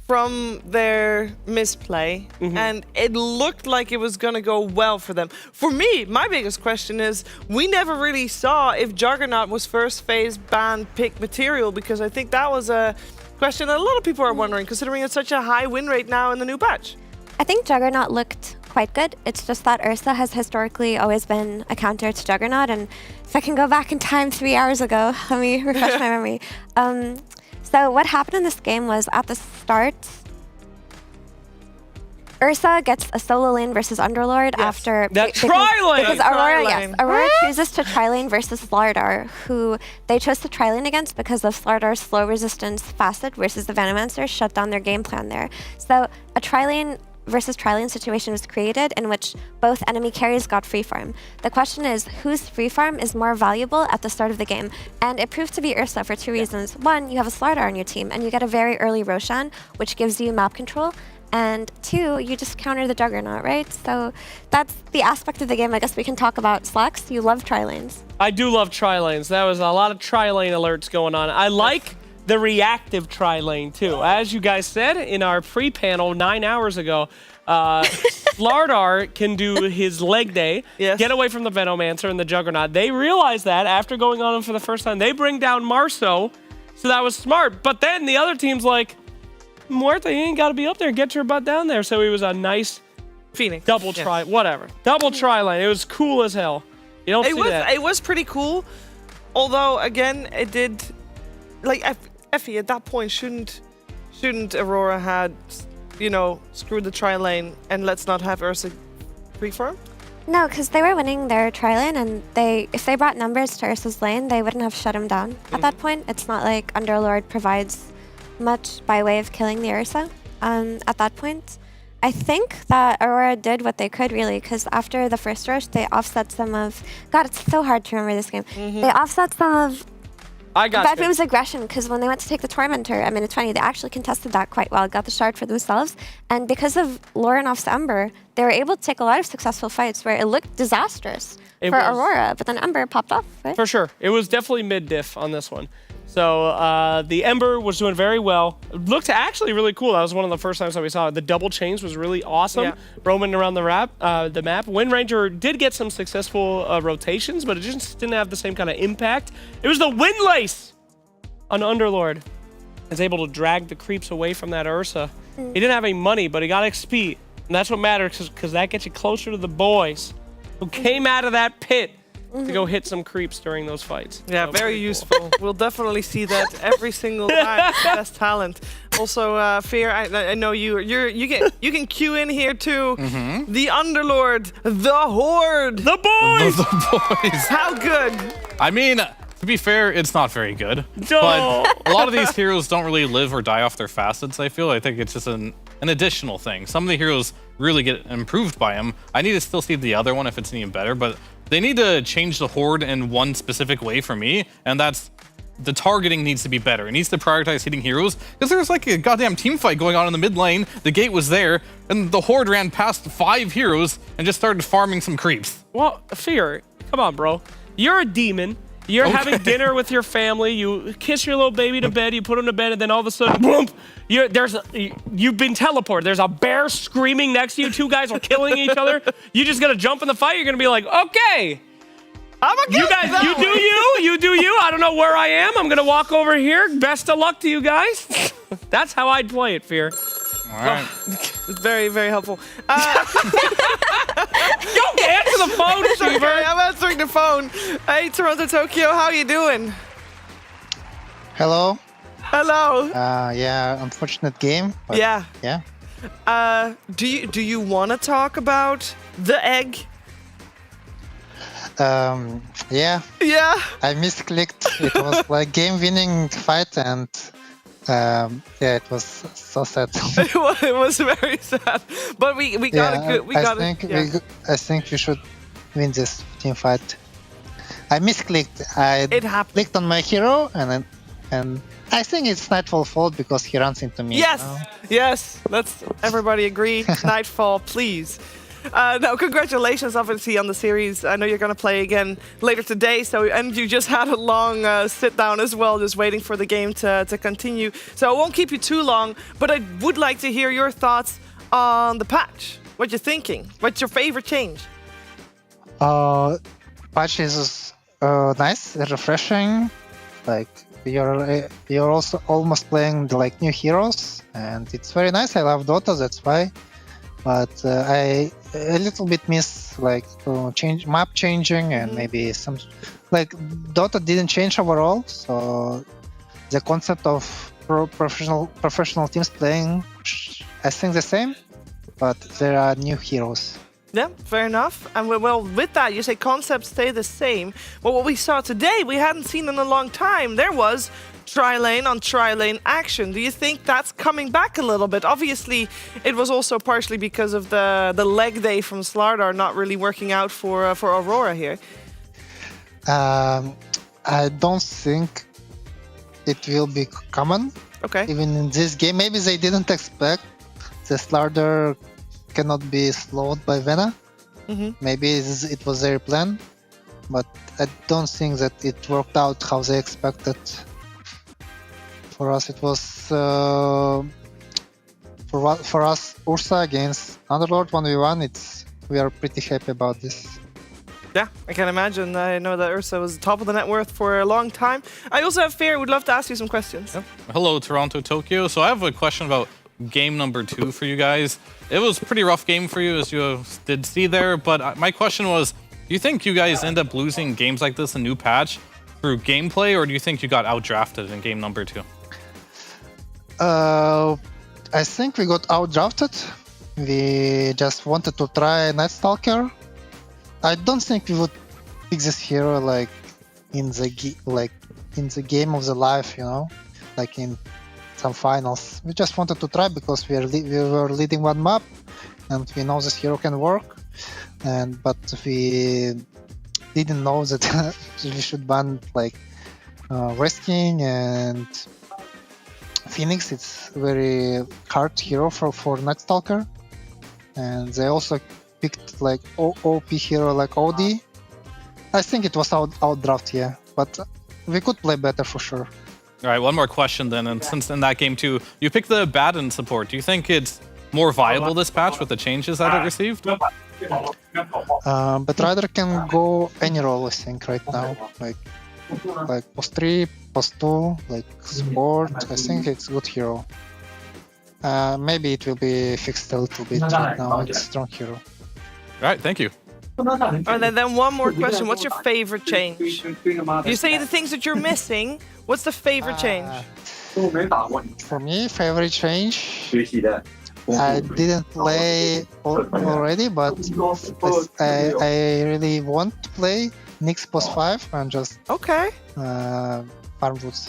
from their misplay, and it looked like it was going to go well for them. For me, my biggest question is, we never really saw if Juggernaut was first phase banned pick material, because I think that was a question that a lot of people are wondering, considering it's such a high win rate now in the new patch. I think Juggernaut looked quite good. It's just that Ursa has historically always been a counter to Juggernaut, and if I can go back in time 3 hours ago, let me refresh my memory. So what happened in this game was, at the start, Ursa gets a solo lane versus Underlord after... That tri-lane! Because Aurora chooses to tri-lane versus Slardar, who they chose to tri-lane against because of Slardar's slow resistance facet versus the Venomancer shut down their game plan there. So a tri-lane versus tri-lane situation was created in which both enemy carries got free farm. The question is, whose free farm is more valuable at the start of the game? And it proved to be Ursa for two reasons. One, you have a Slardar on your team, and you get a very early Roshan, which gives you map control. And two, you just counter the Juggernaut, right? So that's the aspect of the game I guess we can talk about. Slacks, you love tri-lanes. I do love tri-lanes. There was a lot of tri-lane alerts going on. I like the reactive tri-lane too. As you guys said in our pre-panel 9 hours ago, Slardar can do his leg day, get away from the Venomancer and the Juggernaut. They realized that after going on him for the first time. They bring down Marso, so that was smart. But then the other team's like, Muerta, you ain't got to be up there. Get your butt down there. So it was a nice Phoenix. Double tri, whatever. Double tri-lane. It was cool as hell. You don't see that. It was pretty cool, although, again, it did... Like, Effie, at that point, shouldn't Aurora had, you know, screw the tri-lane and let's not have Ursa free-farm? No, because they were winning their tri-lane, and if they brought numbers to Ursa's lane, they wouldn't have shut him down. At that point, it's not like Underlord provides much by way of killing the Ursa. At that point, I think that Aurora did what they could, really, because after the first rush, they offset some of... God, it's so hard to remember this game. They offset some of... That it was aggression, because when they went to take the Tormentor at minute 20, they actually contested that quite well, got the shard for themselves, and because of Lorenoff's Ember, they were able to take a lot of successful fights where it looked disastrous for Aurora, but then Ember popped off, right? For sure. It was definitely mid-diff on this one. So the Ember was doing very well. It looked actually really cool. That was one of the first times that we saw it. The double chains was really awesome. Roaming around the map. Wind Ranger did get some successful rotations, but it just didn't have the same kind of impact. It was the Windlace on Underlord. Is able to drag the creeps away from that Ursa. He didn't have any money, but he got XP. And that's what matters, because that gets you closer to the boys who came out of that pit to go hit some creeps during those fights. Yeah, So very cool. useful. We'll definitely see that every single time. Best talent. Also, Fear, I know you can cue in here too. The Underlord, the Horde, the boys, the boys. How good? I mean, to be fair, it's not very good. But a lot of these heroes don't really live or die off their facets, I feel. I think it's just an additional thing. Some of the heroes really get improved by them. I need to still see the other one if it's even better, but they need to change the Horde in one specific way for me, and that's the targeting needs to be better. It needs to prioritize hitting heroes, because there was like a goddamn team fight going on in the mid lane. The gate was there, and the Horde ran past 5 heroes and just started farming some creeps. Well, Fear, come on, bro. You're a demon. You're having dinner with your family. You kiss your little baby to bed. You put him to bed, and then all of a sudden, boom! You've been teleported. There's a bear screaming next to you. 2 guys are killing each other. You just gonna jump in the fight. You're gonna be like, okay, you guys, you do you. I don't know where I am. I'm gonna walk over here. Best of luck to you guys. That's how I'd play it, Fear. All right. It's very, very helpful. Don't answer the phone, Fever. Okay, I'm answering the phone. Hey, Toronto, Tokyo, how you doing? Hello. Hello. Yeah, unfortunate game. But Yeah. Yeah. Do you want to talk about the egg? Yeah. Yeah. I misclicked. It was like game-winning fight, and yeah, it was so sad. It was very sad, but we got Yeah, it good. We got it. Yeah. I think we should win this team fight. I misclicked. I clicked on my hero, and I think it's Nightfall's fault because he runs into me. Yes, you know? yes. Let's everybody agree. Nightfall, please. No, congratulations, obviously, on the series. I know you're going to play again later today, and you just had a long sit down as well, just waiting for the game to continue. So I won't keep you too long, but I would like to hear your thoughts on the patch. What you're thinking? What's your favorite change? Patch is nice, refreshing. Like you're also almost playing the new heroes, and it's very nice. I love Dota, that's why. But I a little bit miss change map changing and maybe some Dota didn't change overall. So the concept of professional teams playing, I think the same, but there are new heroes. Yeah, fair enough. And well, with that, you say concepts stay the same. Well, what we saw today, we hadn't seen in a long time. There was tri-lane on tri-lane action. Do you think that's coming back a little bit? Obviously, it was also partially because of the leg day from Slardar not really working out for Aurora here. I don't think it will be common. Okay. Even in this game, maybe they didn't expect the Slardar cannot be slowed by Vena. Maybe it was their plan, but I don't think that it worked out how they expected. For us, it was for us Ursa against Underlord 1v1. We are pretty happy about this. Yeah, I can imagine. I know that Ursa was top of the net worth for a long time. I also have Fear. Would love to ask you some questions. Yep. Hello, Toronto, Tokyo. So I have a question about game number 2 for you guys. It was a pretty rough game for you, as you did see there. But my question was, do you think you guys end up losing games like this in new patch through gameplay, or do you think you got outdrafted in game number 2? I think we got outdrafted. We just wanted to try Night Stalker. I don't think we would pick this hero in the game of the life, you know, like in some finals. We just wanted to try because we were leading one map, and we know this hero can work. But we didn't know that we should ban Resking and Phoenix. It's very hard hero for Night Stalker, and they also picked OP hero like OD. I think it was outdraft, yeah, but we could play better for sure. All right, one more question then, and since in that game too, you picked the Baden support. Do you think it's more viable this patch with the changes that it received? But Rider can go any role, I think, right now. Like post 3, post 2, support. I think it's a good hero. Maybe it will be fixed a little bit right now. It's a strong hero. All right, thank you. And then one more question. What's your favorite change? You say the things that you're missing. What's the favorite change? For me, favorite change, I didn't play already, but I really want to play Nyx post 5 and just farm woods.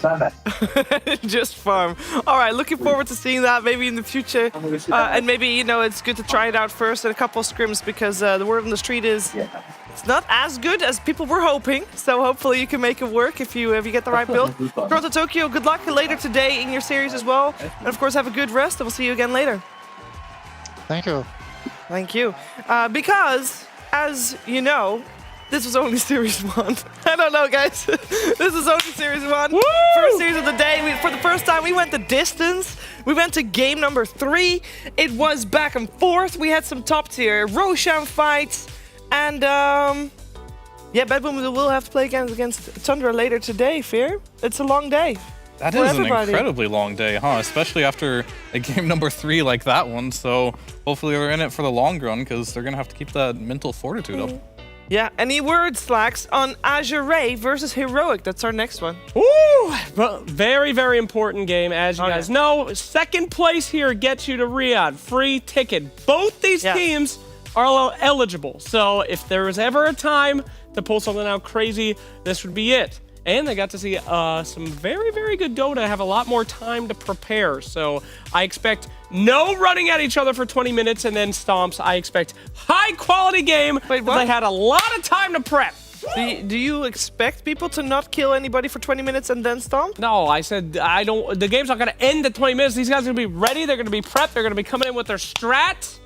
Just farm. All right, looking forward to seeing that maybe in the future. And maybe, you know, it's good to try it out first in a couple of scrims because the word on the street is it's not as good as people were hoping. So hopefully you can make it work if you get the right build. Toronto, Tokyo, good luck later today in your series as well. And of course, have a good rest and we'll see you again later. Thank you. Thank you. Because, as you know, this was only Series 1. I don't know, guys. This is only Series 1. Woo! First series of the day. For the first time, we went the distance. We went to game number 3. It was back and forth. We had some top tier Roshan fights. And, yeah, Bad Boom will have to play against Tundra later today, Fear. It's a long day. That is an incredibly long day, huh? Especially after a game number 3 like that one. So hopefully we're in it for the long run because they're going to have to keep that mental fortitude up. Yeah, any word, Slacks, on Azure versus Heroic? That's our next one. Ooh, very, very important game, as you guys know. Second place here gets you to Riyadh. Free ticket. Both these teams are eligible. So if there was ever a time to pull something out crazy, this would be it. And they got to see some very, very good Dota have a lot more time to prepare. So I expect no running at each other for 20 minutes and then stomps. I expect high quality game. Wait, what? They had a lot of time to prep. Do you expect people to not kill anybody for 20 minutes and then stomp? No, I said I don't. The game's not gonna end at 20 minutes. These guys are gonna be ready. They're gonna be prepped. They're gonna be coming in with their strat.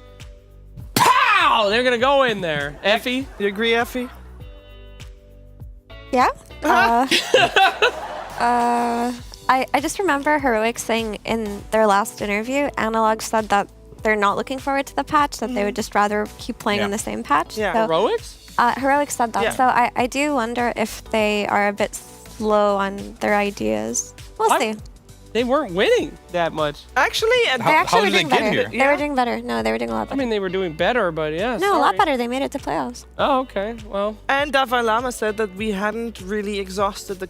Pow! They're gonna go in there. Effie, you agree, Effie? Yeah. I just remember Heroic saying in their last interview, Analog said that they're not looking forward to the patch, that they would just rather keep playing on the same patch. Yeah. So, Heroics? Heroic said that. Yeah. So I do wonder if they are a bit slow on their ideas. We'll see. They weren't winning that much. Actually, They actually were did they doing get better. here? They were doing better. No, they were doing a lot I better. mean, they were doing better, but yeah. No, a lot sorry. better. They made it to playoffs. Oh, okay. Well, And Davai Lama said that we hadn't really exhausted the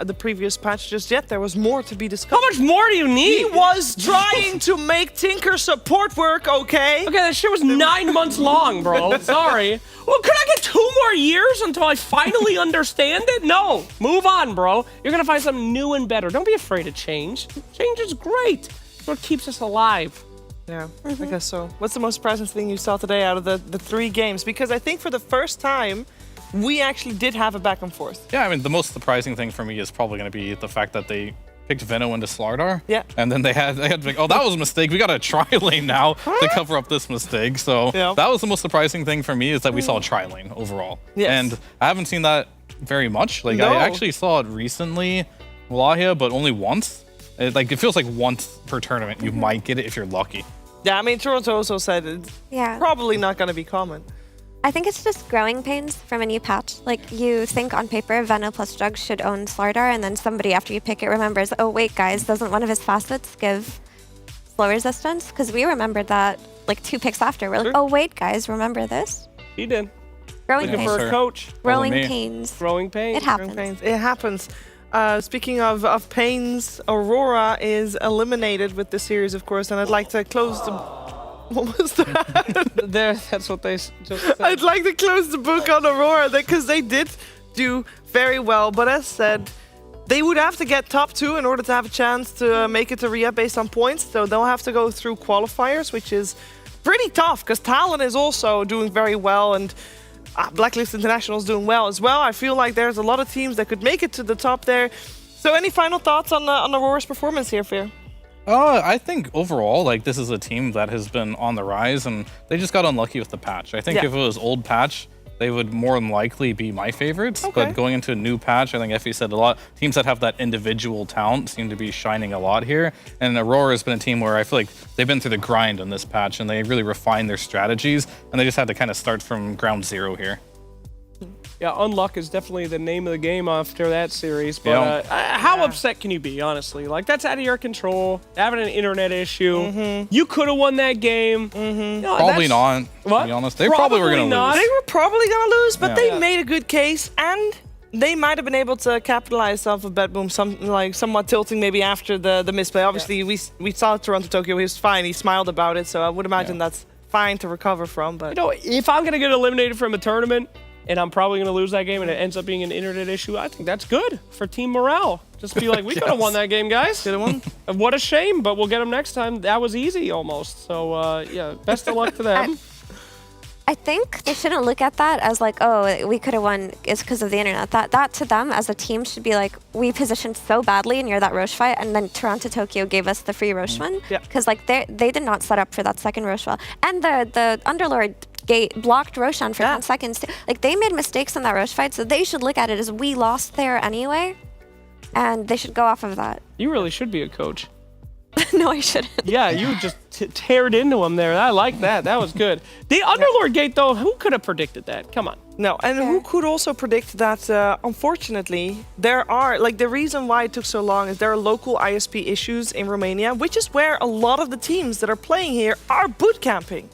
the previous patch just yet. There was more to be discovered. how much more do you need? He was trying to make Tinker support work, okay? Okay, that shit was 9 months long, bro. Sorry. Well, could I get 2 more years until I finally understand it? No. Move on, bro. You're going to find something new and better. Don't be afraid of change. Change is great. It's what keeps us alive. Yeah, I guess so. What's the most surprising thing you saw today out of the 3 games? Because I think for the first time, we actually did have a back and forth. Yeah, I mean, the most surprising thing for me is probably going to be the fact that they picked Veno into Slardar. Yeah. And then they had to be like, oh, that was a mistake. We got a tri-lane now to cover up this mistake. So that was the most surprising thing for me is that we saw a tri-lane overall. Yes. And I haven't seen that very much. Like, No. I actually saw it recently, Walahia, but only once. It feels like once per tournament you might get it if you're lucky. Yeah, I mean, Toronto also said it's probably not going to be common. I think it's just growing pains from a new patch. Like, you think on paper, Veno plus Jug should own Slardar, and then somebody after you pick it remembers, oh, wait, guys, doesn't one of his facets give slow resistance? Because we remembered that, like, 2 picks after. We're like, oh, wait, guys, remember this? He did. Growing Looking pains. for a coach. Growing pains. Growing pains. It happens. It happens. Speaking of pains, Aurora is eliminated with the series, of course, and I'd like to close the... What was that? That's what they just said. I'd like to close the book on Aurora because they did do very well, but as said, they would have to get top 2 in order to have a chance to make it to Ria based on points, so they'll have to go through qualifiers, which is pretty tough because Talon is also doing very well, and Blacklist International is doing well as well. I feel like there's a lot of teams that could make it to the top there. So any final thoughts on Aurora's performance here, Fear? I think overall, like, this is a team that has been on the rise, and they just got unlucky with the patch. I think if it was old patch, they would more than likely be my favorites. Okay. But going into a new patch, I think Effie said a lot. Teams that have that individual talent seem to be shining a lot here. And Aurora has been a team where I feel like they've been through the grind on this patch, and they really refined their strategies, and they just had to kind of start from ground zero here. Yeah, unluck is definitely the name of the game after that series. But how upset can you be, honestly? Like, that's out of your control. Having an internet issue. You could have won that game. No, Probably not, What? to be honest. They probably were going to lose. They were probably going to lose, but Yeah. they made a good case, and they might have been able to capitalize off of Bedboom, somewhat tilting maybe after the misplay. Obviously, we saw Toronto Tokyo. He was fine. He smiled about it, so I would imagine that's fine to recover from. But You know, if I'm going to get eliminated from a tournament and I'm probably going to lose that game and it ends up being an internet issue, I think that's good for team morale. Just be like, we could have won that game, guys. Could have won. What a shame, but we'll get them next time. That was easy almost. So, yeah, best of luck to them. I think they shouldn't look at that as like, oh, we could have won. It's because of the internet. That to them as a team should be like, we positioned so badly near that Roche fight, and then Toronto Tokyo gave us the free Roche one. Yeah. Because like they did not set up for that second Roche well, and the Underlord gate blocked Roshan for 10 seconds. Like, they made mistakes in that Roche fight, so they should look at it as we lost there anyway, and they should go off of that. You really should be a coach. No, I shouldn't. Yeah, you just teared into him there. I like that. That was good. The Underlord gate, though, who could have predicted that? Come on. No, and who could also predict that, unfortunately, there are, like, the reason why it took so long is there are local ISP issues in Romania, which is where a lot of the teams that are playing here are boot camping.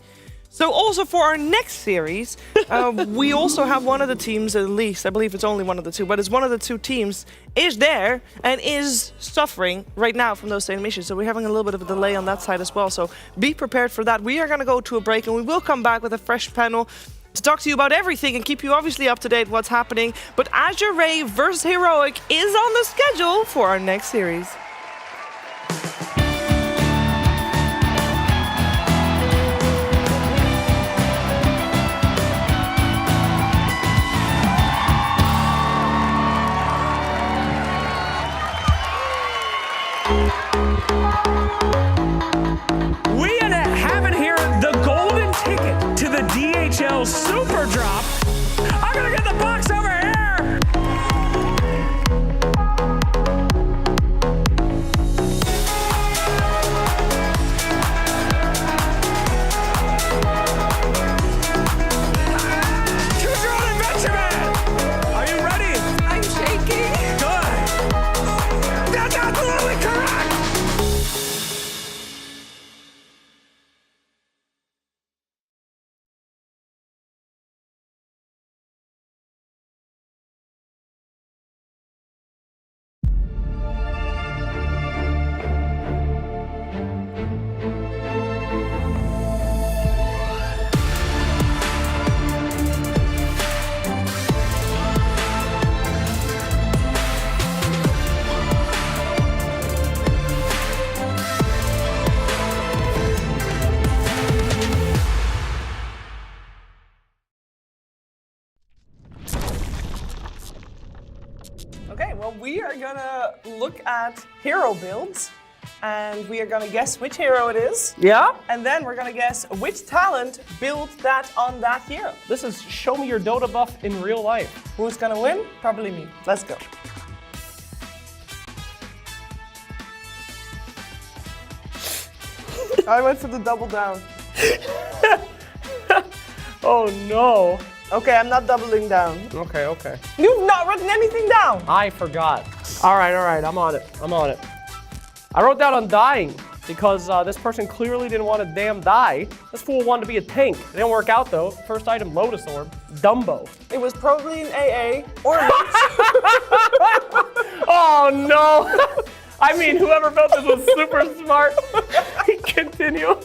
So also for our next series, we also have one of the teams, at least, I believe it's only one of the two, but it's one of the two teams is there and is suffering right now from those same issues. So we're having a little bit of a delay on that side as well. So be prepared for that. We are going to go to a break and we will come back with a fresh panel to talk to you about everything and keep you obviously up to date what's happening. But Azure Ray versus Heroic is on the schedule for our next series. Well, we are gonna look at hero builds, and we are gonna guess which hero it is. Yeah? And then we're gonna guess which talent built that on that hero. This is show me your Dota buff in real life. Who's gonna win? Probably me. Let's go. I went for the double down. Oh no. Okay, I'm not doubling down. Okay, okay. You've not written anything down. I forgot. All right, I'm on it. I'm on it. I wrote down undying because this person clearly didn't want a damn die. This fool wanted to be a tank. It didn't work out though. First item, Lotus Orb. Dumbo. It was probably an AA or Oh no! I mean, whoever built this was super smart. Continue.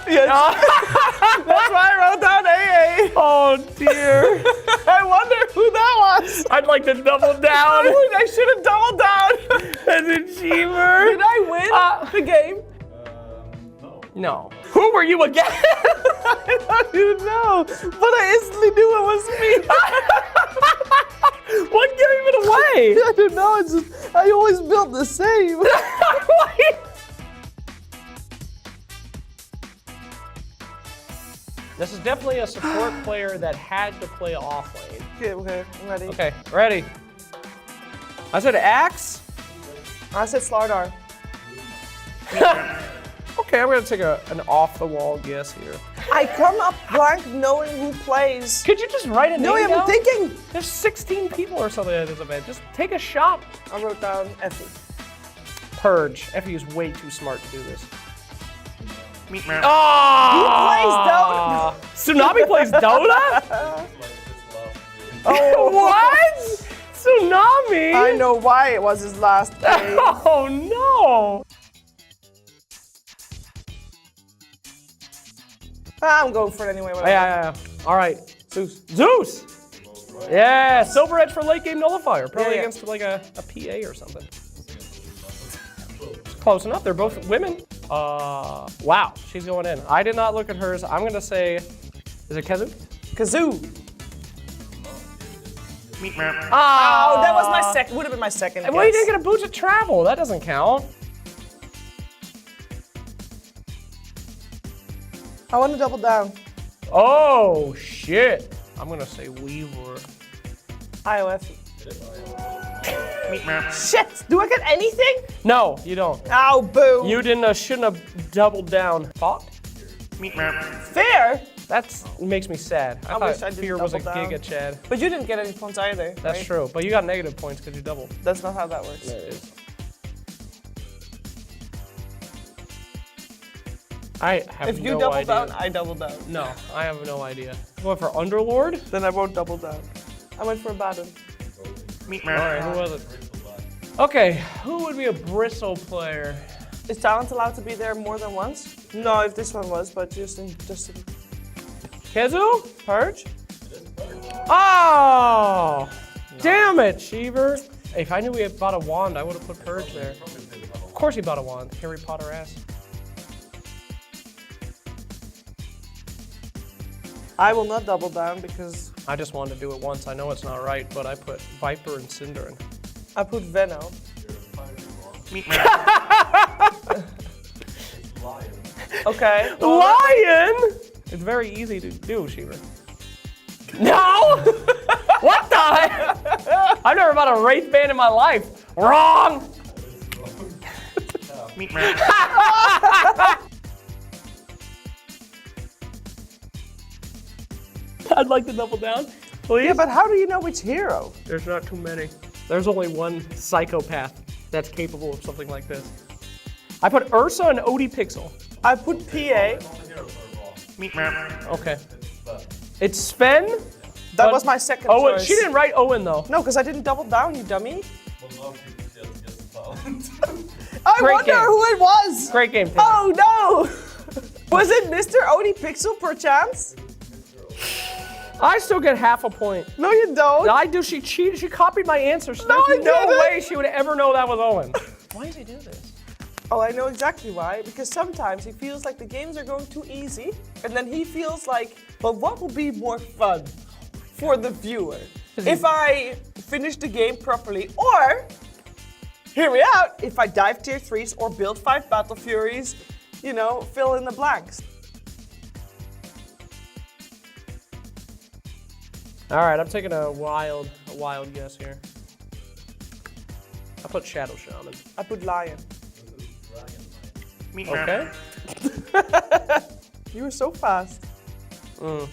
Yes. That's why I wrote down AA. Oh dear. I wonder who that was. I'd like to double down. I should have doubled down. As a cheater. Did I win the game? No. Who were you again? I don't even know, but I instantly knew it was me. What gave it away? I don't know. It's just, I always built the same. This is definitely a support player that had to play off lane. Okay, I'm ready. Okay, ready. I said Axe. I said Slardar. Okay, I'm gonna take an off-the-wall guess here. I come up blank knowing who plays. Could you just write a name down? No, I'm thinking. There's 16 people or something at this event. Just take a shot. I wrote down Effie. Purge. Effie is way too smart to do this. Oh! He plays Dota. Tsunami plays Dota? Oh, what? Tsunami? I know why it was his last play. Oh no! I'm going for it anyway. Yeah. All right. Zeus! Yeah, Silver Edge for late game nullifier. Probably against like a PA or something. Close enough. They're both women. Wow, she's going in. I did not look at hers. I'm gonna say, is it Kazoo? Kazoo. Oh, that was my second. Would have been my second. Well, you didn't get a boots of travel. That doesn't count. I want to double down. Oh shit! I'm gonna say Weaver. iOS. Shit! Do I get anything? No, you don't. Oh, boo! You didn't. Shouldn't have doubled down. Thought? Fair. That makes me sad. I wish thought I didn't Fear was a double down. giga Chad. But you didn't get any points either. That's right? true. But you got negative points because you doubled. That's not how that works. There it is. I have If you no double idea. down, I double down. No, I have no idea. Going for Underlord? Then I won't double down. I went for a Baden. Alright, who was it? Okay, who would be a Bristle player? Is talent allowed to be there more than once? No, if this one was, but just in Kazoo? Purge? Oh! Damn it, Cheever. Hey, if I knew he had bought a wand, I would have put Purge there. Of course he bought a wand. Harry Potter ass. I will not double down because I just wanted to do it once. I know it's not right, but I put Viper and Cinder in. I put Venom. Okay. Lion? It's very easy to do, Cheever. No! What the? I've never bought a Wraith Band in my life. Wrong! I'd like to double down, please. Yeah, but how do you know which hero? There's not too many. There's only one psychopath that's capable of something like this. I put Ursa and Odie Pixel. I put PA. Okay. It's Sven. That was my second Owen. choice. She didn't write Owen though. No, because I didn't double down, you dummy. I Great wonder game. who it was. Great game, Taylor. Oh no! Was it Mr. Odie Pixel perchance? I still get half a point. No, you don't. I do. She cheated. She copied my answers. No, There's I didn't. way she would ever know that was Owen. Why did he do this? Oh, I know exactly why. Because sometimes he feels like the games are going too easy, and then he feels like, but what will be more fun for the viewer? if I finish the game properly, or, hear me out, if I dive tier 3s or build 5 Battle Furies, you know, fill in the blanks. All right, I'm taking a wild guess here. I put Shadow Shaman. I put Lion. Okay. You were so fast. So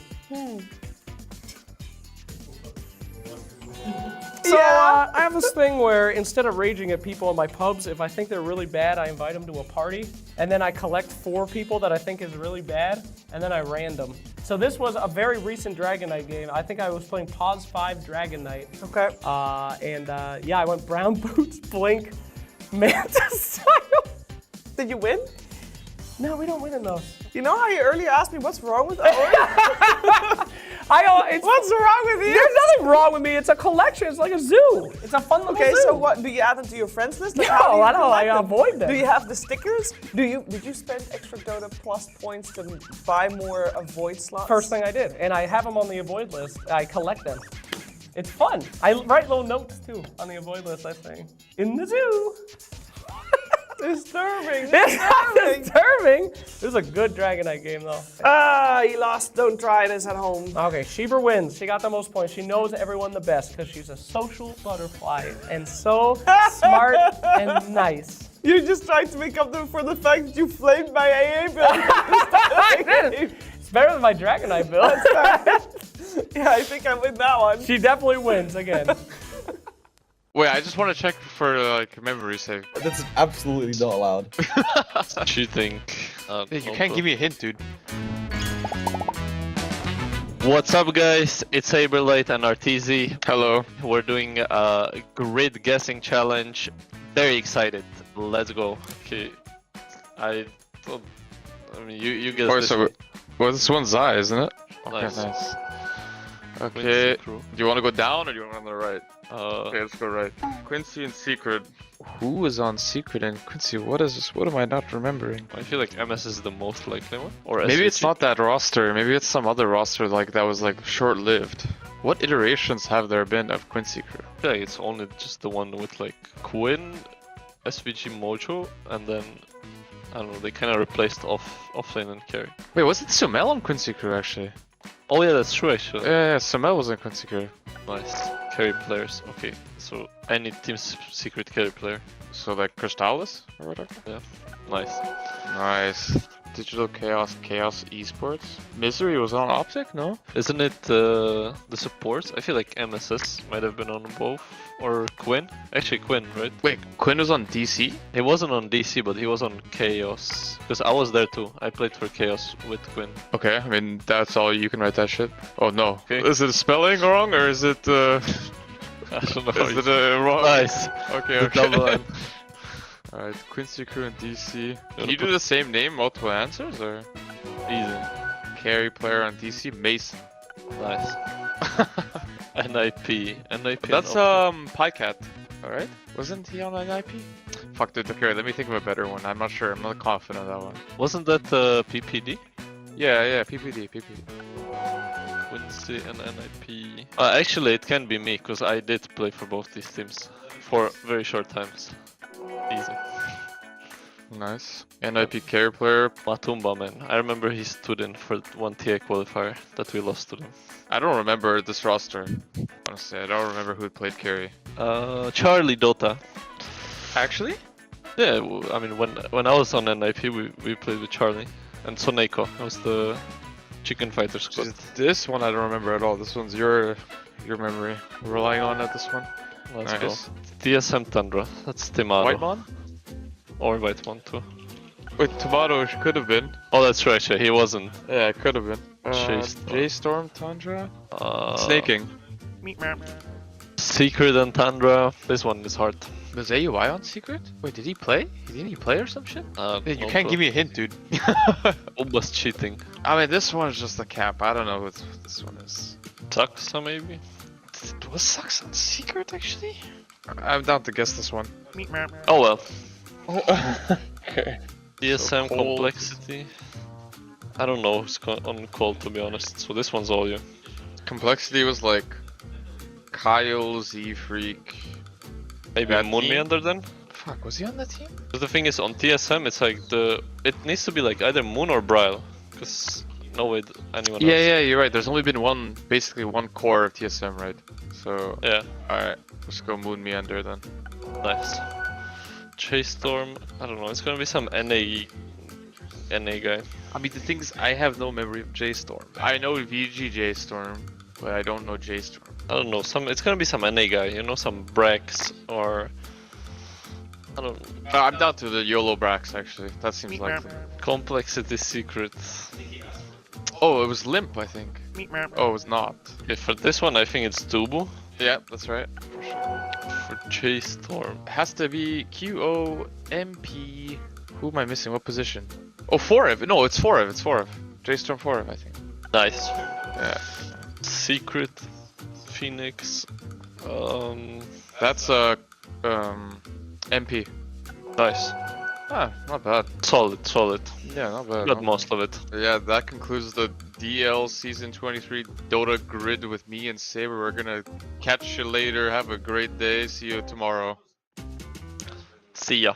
I have this thing where instead of raging at people in my pubs, if I think they're really bad, I invite them to a party, and then I collect 4 people that I think is really bad, and then I random. So this was a very recent Dragon Knight game. I think I was playing Pause 5 Dragon Knight. Okay. Yeah, I went Brown Boots, Blink, Manta Style. Did you win? No, we don't win in those. You know how you earlier asked me what's wrong with that? What's wrong with you? There's nothing wrong with me. It's a collection. It's like a zoo. It's a fun little zoo. Okay, so what, do you add them to your friends list? Like, No, I don't. I avoid them. Do you have the stickers? Did you spend extra Dota Plus points to buy more avoid slots? First thing I did, and I have them on the avoid list. I collect them. It's fun. I write little notes too on the avoid list. I say, in the zoo. Disturbing. It's not disturbing. This is a good Dragon Knight game though. You lost. Don't try this at home. Okay, Sheber wins. She got the most points. She knows everyone the best because she's a social butterfly and so smart and nice. You just tried to make up for the fact that you flamed my AA build. It's better than my Dragon Knight build. Yeah, I think I win that one. She definitely wins again. Wait, I just want to check for like memory save. That's absolutely not allowed. Cheating. You can't give me a hint, dude. What's up, guys? It's Saberlight and RTZ. Hello. We're doing a grid guessing challenge. Very excited. Let's go. Okay. I mean, you guess this. Well, this one's Zai, isn't it? Nice. Okay, nice. Okay. Do you want to go down or do you want to go on the right? Okay, let's go right. Quincy and Secret. Who is on Secret and Quincy? What is this? What am I not remembering? I feel like MS is the most likely one. Or Maybe SVG. it's not that roster. Maybe it's some other roster like that was like short-lived. What iterations have there been of Quincy Crew? I feel like it's only just the one with like Quinn, SVG Mojo, and then I don't know. They kind of replaced offlane and carry. Wait, was it Sumel on Quincy Crew actually? Oh yeah, that's true actually. Yeah, Sumel was on Quincy Crew. Nice. Carry players. Okay, so any team's secret carry player. So like Crystalis or whatever? Yeah. Nice. Nice. Digital Chaos Esports. Misery was on Optic, no? Isn't it the supports? I feel like MSS might have been on both. Or Quinn? Actually Quinn, right? Wait, Quinn was on DC? He wasn't on DC, but he was on Chaos. Because I was there too. I played for Chaos with Quinn. Okay, I mean, that's all you can write that shit. Oh no. Okay. Is it spelling wrong or is it I don't know. Is it wrong? Nice. Okay, Double okay. line. Alright, Quincy Crew and DC. Can you do the same name, multiple answers, or? Easy. Carry player on DC, Mason. Nice. NIP. That's Pycat, alright? Wasn't he on NIP? Fuck, dude, okay, let me think of a better one. I'm not sure, I'm not confident on that one. Wasn't that PPD? Yeah, PPD. Quincy and NIP. Actually, it can be me, because I did play for both these teams. For very short times. Easy. Nice. NIP carry player. Matumba, man. I remember he stood in for one TA qualifier that we lost to them. I don't remember this roster. Honestly, I don't remember who played carry. Charlie Dota. Actually? Yeah, I mean, when I was on NIP, we played with Charlie. And Soneko. That was the Chicken Fighter squad. This one I don't remember at all. This one's your memory. We're relying on at this one. Let's nice. go. TSM Tundra. That's Timado. Whitemon? Or Whitemon too. Wait, Timado could have been. Oh, that's right, actually. He wasn't. Yeah, it could have been. J-Storm. Tundra? Snaking. Secret and Tundra. This one is hard. Was AUI on Secret? Wait, did he play? Didn't he play or some shit? You can't give me a hint, dude. Almost cheating. I mean, this one is just a cap. I don't know what this one is. Saxa, maybe? Was Saxa on Secret, actually? I'm down to guess this one. Oh well. Okay. DSM Complexity. I don't know who's on call, to be honest. So this one's all you. Complexity was like Kyle, Z-Freak. Maybe Moonmeander then? Fuck, was he on that team? Because the thing is, on TSM, it's like it needs to be like either Moon or Bryle. Because no way anyone else. Yeah, you're right. There's only been basically one core of TSM, right? So yeah. Alright, let's go Moon Meander then. Nice. Chase Storm, I don't know, it's gonna be some NA guy. I mean, the thing is, I have no memory of J-Storm. I know VG J-Storm, but I don't know J-Storm. I don't know, it's gonna be some NA guy, you know, some Brax or... I don't know. I'm down to the YOLO Brax, actually. That seems likely. Complexity Secret. Oh, it was Limp, I think. Oh, it was not. Okay, for this one, I think it's Tubu. Yeah, that's right. For sure. For Chase Storm. It has to be QOMP. Who am I missing? What position? Oh, 4Ev. No, it's 4Ev. It's 4Ev. J-Storm 4Ev, I think. Nice. Yeah. Secret. Phoenix. That's MP. Nice. Ah, not bad. Solid. Yeah, not bad. Got most of it. Yeah, that concludes the DL Season 23 Dota grid with me and Saber. We're gonna catch you later. Have a great day. See you tomorrow. See ya.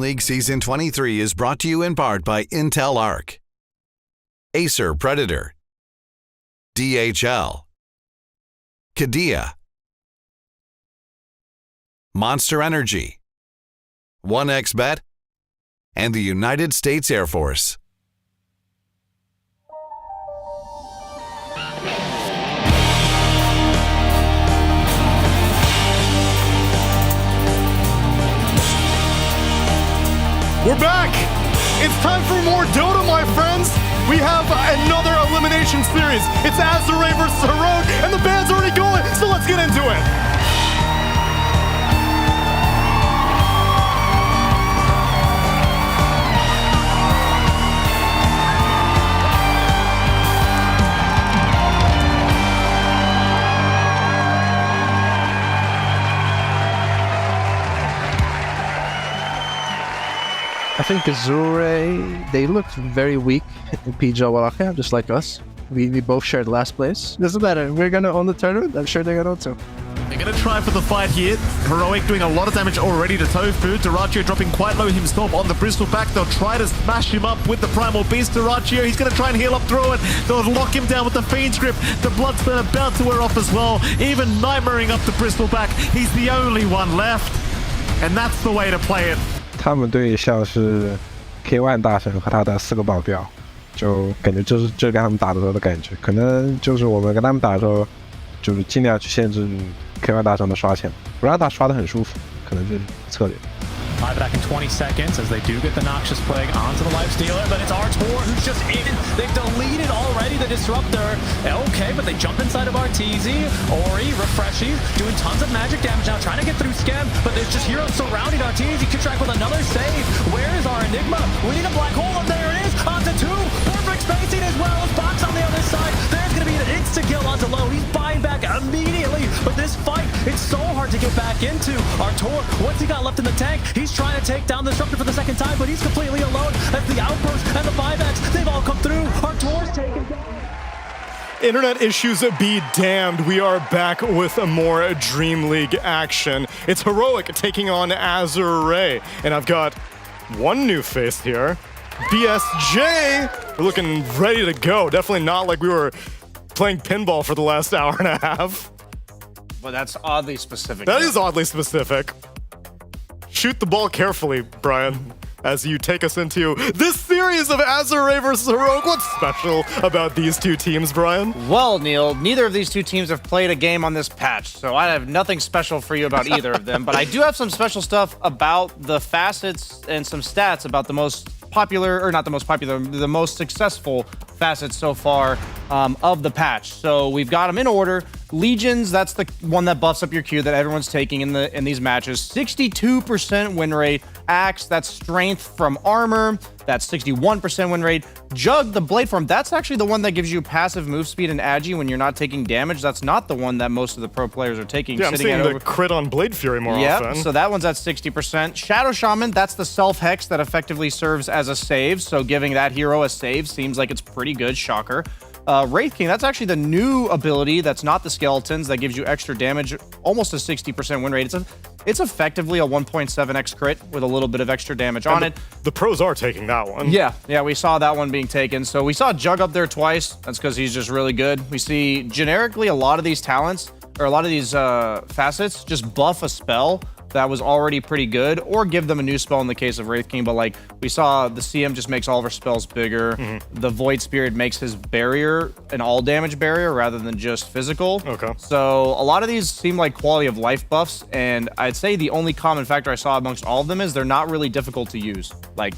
Dreamleague Season 23 is brought to you in part by Intel Arc, Acer Predator, DHL, Kadia, Monster Energy, 1xBet, and the United States Air Force. We're back! It's time for more Dota, my friends! We have another elimination series. It's Azure versus Heroic, and the band's already going, so let's get into it! I think Azure, they looked very weak in PGL Wallachia, just like us. We both shared last place. Doesn't matter. We're going to own the tournament. I'm sure they're going to too. They're going to try for the fight here. Heroic doing a lot of damage already to Tofu. Duraccio dropping quite low himself on the Bristleback. They'll try to smash him up with the Primal Beast. Duraccio, he's going to try and heal up through it. They'll lock him down with the Fiend's Grip. The Bloodspurt about to wear off as well. Even Nightmaring up the Bristleback. He's the only one left. And that's the way to play it. 他们队像是 K1 大神和他的4个保镖，就感觉就是跟他们打的时候的感觉，可能就是我们跟他们打的时候，就是尽量去限制 K1 大神的刷钱，不让他刷得很舒服，可能就是策略。 Buyback in 20 seconds as they do get the Noxious Plague onto the Lifestealer, but it's Artor who's just in. They've deleted already the Disruptor. Okay, but they jump inside of Arteezy. Ori, refreshing, doing tons of magic damage now, trying to get through Scam, but there's just heroes surrounding Arteezy. Kutrek with another save. Where is our Enigma? We need a black hole, and there it is. Onto 2. Perfect spacing as well as Box on the other side. There's going to be an insta-kill onto Low. He's buying back immediately, but this fight, it's so hard to get back into. Artor, what's he got left in the tank? He's trying to take down the Disruptor for the second time, but he's completely alone as the Outpost and the buybacks, they've all come through. Artor's taken down. Internet issues be damned. We are back with more Dreamleague action. It's Heroic taking on Azure, and I've got one new face here. BSJ, we're looking ready to go. Definitely not like we were playing pinball for the last hour and a half. Well, that's oddly specific. That is oddly specific. Shoot the ball carefully, Brian, as you take us into this series of Azure versus Heroic. What's special about these two teams, Brian? Well, Neil, neither of these two teams have played a game on this patch, so I have nothing special for you about either of them, but I do have some special stuff about the facets and some stats about the most popular, or not the most popular, the most successful facets so far of the patch. So we've got them in order. Legions, that's the one that buffs up your Q that everyone's taking in these matches. 62% win rate. Axe, that's strength from armor. That's 61% win rate. Jug, the blade form, that's actually the one that gives you passive move speed and agi when you're not taking damage. That's not the one that most of the pro players are taking. Yeah, I'm seeing the crit on Blade Fury more often. So that one's at 60%. Shadow Shaman, that's the self-hex that effectively serves as a save. So giving that hero a save seems like it's pretty good. Shocker. Wraith King, that's actually the new ability that's not the skeletons that gives you extra damage, almost a 60% win rate. It's effectively a 1.7x crit with a little bit of extra damage on it. The pros are taking that one. Yeah, we saw that one being taken. So we saw Jug up there twice. That's because he's just really good. We see generically a lot of these talents, or a lot of these facets, just buff a spell that was already pretty good, or give them a new spell in the case of Wraith King. But like we saw, the CM just makes all of our spells bigger. The Void Spirit makes his barrier an all damage barrier rather than just physical. Okay. So a lot of these seem like quality of life buffs, and I'd say the only common factor I saw amongst all of them is they're not really difficult to use. Like,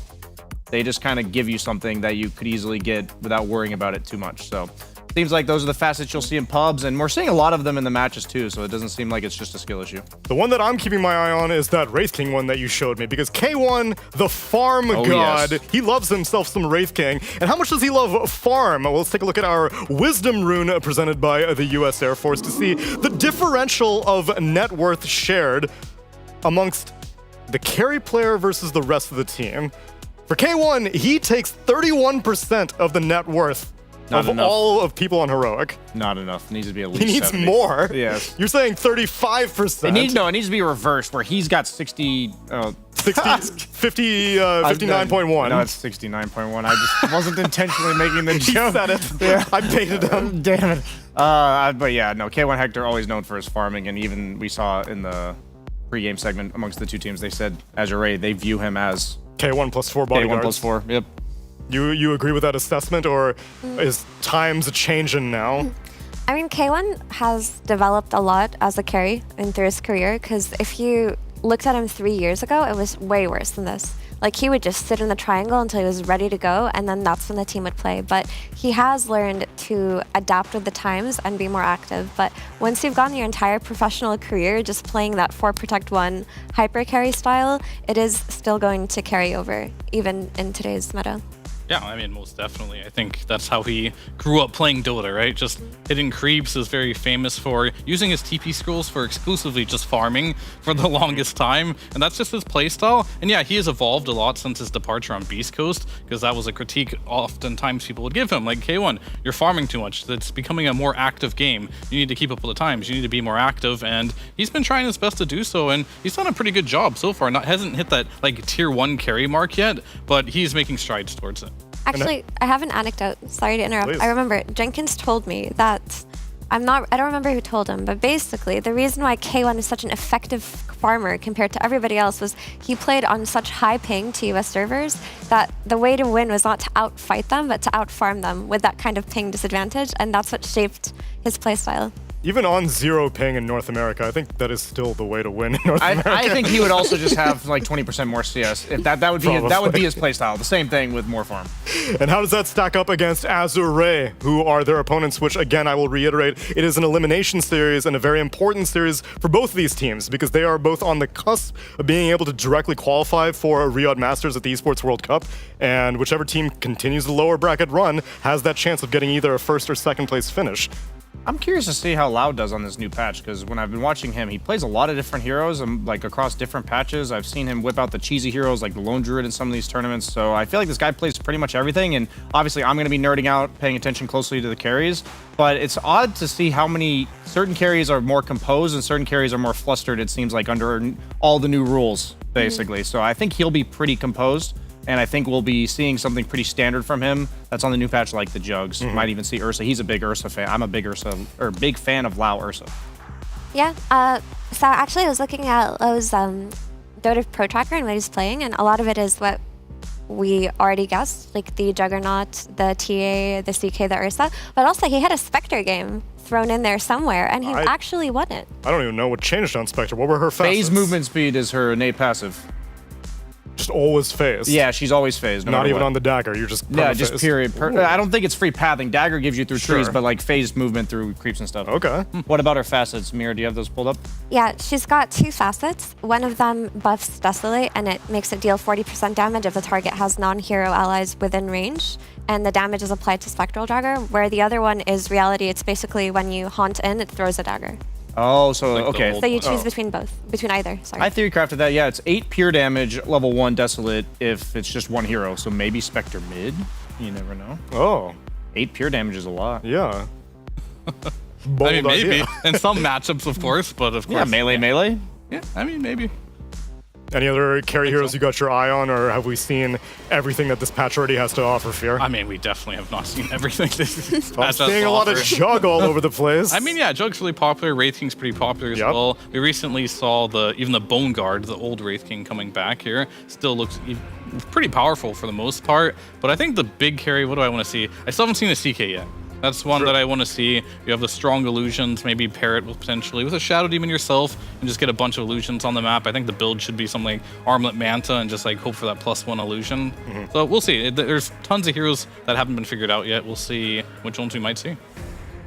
they just kind of give you something that you could easily get without worrying about it too much. So seems like those are the facets you'll see in pubs, and we're seeing a lot of them in the matches too, so it doesn't seem like it's just a skill issue. The one that I'm keeping my eye on is that Wraith King one that you showed me, because K1, the farm god, yes. He loves himself some Wraith King. And how much does he love farm? Well, let's take a look at our Wisdom rune presented by the US Air Force to see the differential of net worth shared amongst the carry player versus the rest of the team. For K1, he takes 31% of the net worth of all of people on Heroic. Not enough. It needs to be at least He needs 70. more? Yes. You're saying 35%. It needs to be reversed, where he's got 60... 59.1. No, it's 69.1. I just wasn't intentionally making the joke. Said it. Yeah. I baited him. Damn it. But yeah, no, K1 Hector always known for his farming, and even we saw in the pre-game segment amongst the two teams, they said Azure Ray, they view him as K1 plus 4 bodyguards. K1 plus 4, yep. You agree with that assessment, or is times changing now? I mean, K1 has developed a lot as a carry and through his career, because if you looked at him 3 years ago, it was way worse than this. Like, he would just sit in the triangle until he was ready to go, and then that's when the team would play. But he has learned to adapt with the times and be more active. But once you've gone your entire professional career just playing that 4 protect 1 hyper carry style, it is still going to carry over, even in today's meta. Yeah, I mean, most definitely. I think that's how he grew up playing Dota, right? Just hitting creeps, is very famous for using his TP scrolls for exclusively just farming for the longest time. And that's just his playstyle. And yeah, he has evolved a lot since his departure on Beast Coast, because that was a critique oftentimes people would give him. Like, K1, you're farming too much. It's becoming a more active game. You need to keep up with the times. You need to be more active. And he's been trying his best to do so. And he's done a pretty good job so far. Hasn't hit that like tier 1 carry mark yet, but he's making strides towards it. Actually, I have an anecdote. Sorry to interrupt. Please. I remember Jenkins told me that I don't remember who told him, but basically the reason why K1 is such an effective farmer compared to everybody else was he played on such high ping to US servers that the way to win was not to outfight them, but to outfarm them with that kind of ping disadvantage, and that's what shaped his playstyle. Even on 0 ping in North America, I think that is still the way to win in North America. I think he would also just have like 20% more CS. If that would be his playstyle. The same thing with more farm. And how does that stack up against Azure Ray, who are their opponents, which again, I will reiterate, it is an elimination series and a very important series for both of these teams, because they are both on the cusp of being able to directly qualify for a Riyadh Masters at the Esports World Cup, and whichever team continues the lower bracket run has that chance of getting either a first or second place finish. I'm curious to see how Loud does on this new patch, because when I've been watching him, he plays a lot of different heroes, and like across different patches. I've seen him whip out the cheesy heroes like the Lone Druid in some of these tournaments, so I feel like this guy plays pretty much everything, and obviously I'm going to be nerding out, paying attention closely to the carries, but it's odd to see how many certain carries are more composed and certain carries are more flustered, it seems like, under all the new rules, basically. So I think he'll be pretty composed. And I think we'll be seeing something pretty standard from him that's on the new patch, like the Jugs. You might even see Ursa. He's a big Ursa fan. I'm a big big fan of Lao Ursa. Yeah. So actually, I was looking at Lowe's Dota Pro Tracker and what he's playing, and a lot of it is what we already guessed, like the Juggernaut, the TA, the CK, the Ursa. But also, he had a Spectre game thrown in there somewhere, and he actually won it. I don't even know what changed on Spectre. What were her facets? Phase movement speed is her innate passive. Just always phased. Yeah, she's always phased. Not even on the dagger. You're just just period. I don't think it's free pathing. Dagger gives you through trees, but like phased movement through creeps and stuff. Okay. What about her facets, Mira? Do you have those pulled up? Yeah, she's got 2 facets. One of them buffs Desolate, and it makes it deal 40% damage if the target has non-hero allies within range, and the damage is applied to Spectral Dagger, where the other one is Reality. It's basically when you haunt in, it throws a dagger. Oh, so like okay. So you choose between either. Sorry. I theory crafted that. Yeah, it's 8 pure damage, level 1 Desolate if it's just one hero. So maybe Spectre mid. You never know. Oh. 8 pure damage is a lot. Yeah. I mean, maybe. In some matchups, of course, but of course. Yeah, melee. Yeah, I mean, maybe. Any other carry heroes you got your eye on, or have we seen everything that this patch already has to offer, Fear? I mean, we definitely have not seen everything this I'm seeing a lot of Jug all over the place. I mean, yeah, Jug's really popular. Wraith King's pretty popular as well. We recently saw even the Bone Guard, the old Wraith King, coming back here. Still looks pretty powerful for the most part. But I think the big carry, what do I want to see? I still haven't seen a CK yet. That's one that I want to see. You have the strong illusions, maybe pair it with potentially with a Shadow Demon yourself and just get a bunch of illusions on the map. I think the build should be something like Armlet Manta and just like hope for that +1 illusion. So we'll see. There's tons of heroes that haven't been figured out yet. We'll see which ones we might see.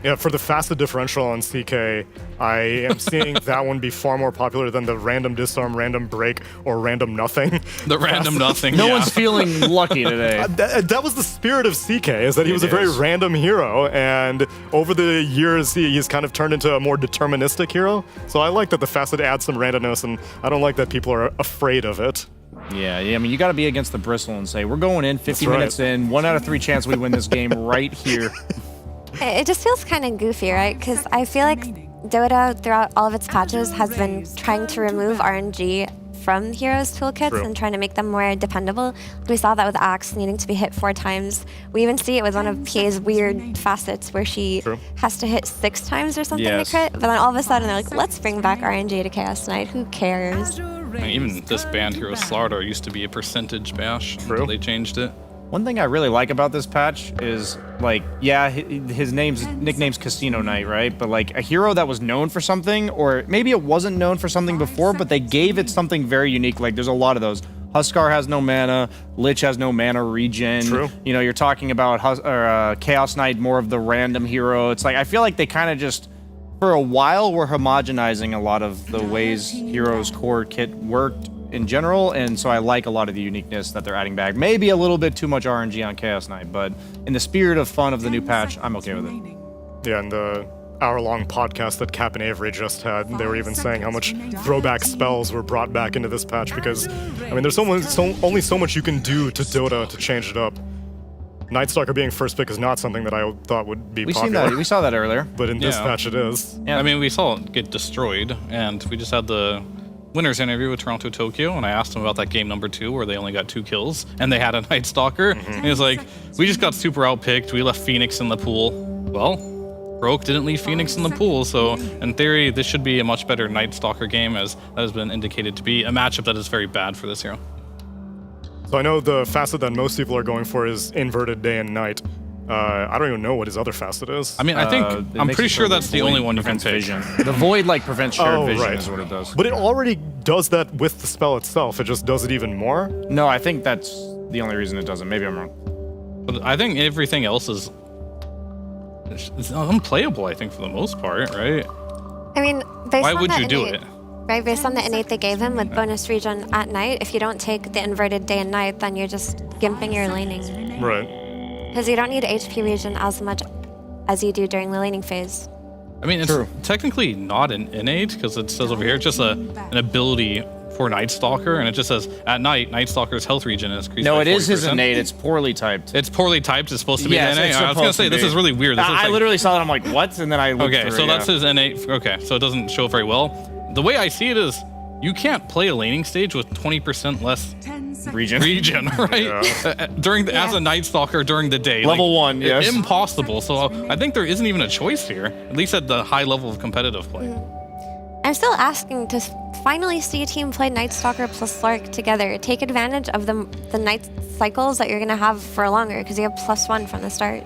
Yeah, for the facet differential on CK, I am seeing that one be far more popular than the random disarm, random break, or random nothing. The random nothing. No one's feeling lucky today. That was the spirit of CK, is that he was a very random hero, and over the years, he's kind of turned into a more deterministic hero. So I like that the facet adds some randomness, and I don't like that people are afraid of it. Yeah, I mean, you got to be against the bristle and say, we're going in 50 minutes in, 1 out of 3 chance we win this game right here. It just feels kind of goofy, right? Because I feel like Dota, throughout all of its patches, has been trying to remove RNG from heroes' toolkits and trying to make them more dependable. We saw that with Axe needing to be hit 4 times. We even see it with one of PA's weird facets where she has to hit 6 times or something to crit. But then all of a sudden they're like, let's bring back RNG to Chaos Knight. Who cares? And even this banned hero Slardar used to be a percentage bash until they changed it. One thing I really like about this patch is, like, yeah, his nickname's Casino Knight, right? But, like, a hero that was known for something, or maybe it wasn't known for something before, but they gave it something very unique. Like, there's a lot of those. Huskar has no mana, Lich has no mana regen. You know, you're talking about Chaos Knight, more of the random hero. It's like, I feel like they kind of just, for a while, were homogenizing a lot of the ways Heroes core kit worked in general, and so I like a lot of the uniqueness that they're adding back. Maybe a little bit too much RNG on Chaos Knight, but in the spirit of fun of the new patch, I'm okay with it. Yeah, and the hour-long podcast that Cap and Avery just had, they were even saying how much throwback spells were brought back into this patch because, I mean, there's only so much you can do to Dota to change it up. Nightstalker being first pick is not something that I thought would be popular. We saw that earlier. But in this patch it is. Yeah, I mean, we saw it get destroyed, and we just had the winners interview with Toronto Tokyo, and I asked him about that game number 2 where they only got 2 kills, and they had a Nightstalker. And he was like, we just got super outpicked, we left Phoenix in the pool. Well, Broke didn't leave Phoenix in the pool, so in theory, this should be a much better Nightstalker game, as that has been indicated to be a matchup that is very bad for this hero. So I know the facet that most people are going for is inverted day and night. I don't even know what his other facet is. I mean, I think, I'm pretty sure that's the only one you can take. The Void, like, prevents shared vision is what it does. But it already does that with the spell itself. It just does it even more? No, I think that's the only reason it doesn't. Maybe I'm wrong. But I think everything else is it's unplayable, I think, for the most part, right? I mean, based Why on would the you do innate, it? Right, based on the innate they gave him with bonus regen at night, if you don't take the inverted day and night, then you're just gimping your laning. Right. Because you don't need HP regen as much as you do during the laning phase. I mean, it's technically not an innate, because it says over here, it's just an ability for Nightstalker, and it just says, at night, Nightstalker's health regen is increased by 40%. No, it is his innate, it's poorly typed. It's poorly typed, it's supposed to be an innate? I was going to say, this is really weird. This I literally saw that, I'm like, what? And then I looked Okay, through so it, that's his innate, okay, so it doesn't show very well. The way I see it is, you can't play a laning stage with 20% less regen, right? As a Nightstalker during the day. Level 1, yes. Impossible. So I think there isn't even a choice here, at least at the high level of competitive play. I'm still asking to finally see a team play Nightstalker plus Slark together. Take advantage of the night cycles that you're going to have for longer, because you have +1 from the start.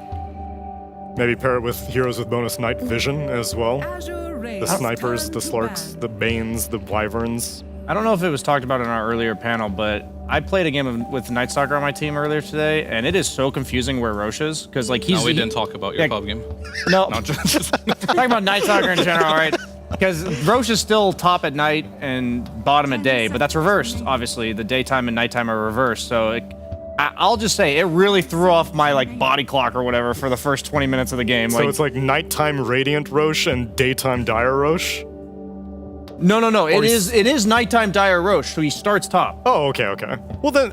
Maybe pair it with heroes with bonus night vision as well. The snipers, the Slarks, the Banes, the Wyverns. I don't know if it was talked about in our earlier panel, but I played a game with Nightstalker on my team earlier today, and it is so confusing where Roche is, because like he's. No, we didn't talk about your pub game. No, no, just talking about Nightstalker in general, right? Because Roche is still top at night and bottom at day, but that's reversed. Obviously, the daytime and nighttime are reversed, so I'll just say it really threw off my like body clock or whatever for the first 20 minutes of the game. So it's like nighttime Radiant Roche and daytime Dire Roche? No. It is nighttime Dire Roche, so he starts top. Oh, okay. Well then,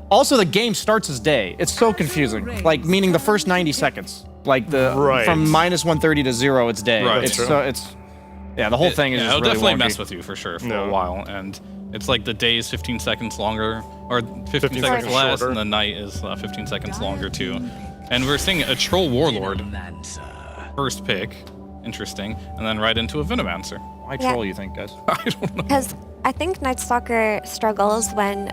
also the game starts as day. It's so confusing. Like meaning the first 90 seconds, like from -130 to 0, it's day. Right. The whole thing is. It'll really definitely wonky. mess with you for sure for a while, and it's like the day is 15 seconds longer, or 15 seconds less, shorter. and the night is 15 seconds longer too. And we're seeing a Troll Warlord first pick, interesting, and then right into a Venomancer. Why Troll, you think, guys? I don't know. Because I think Nightstalker struggles when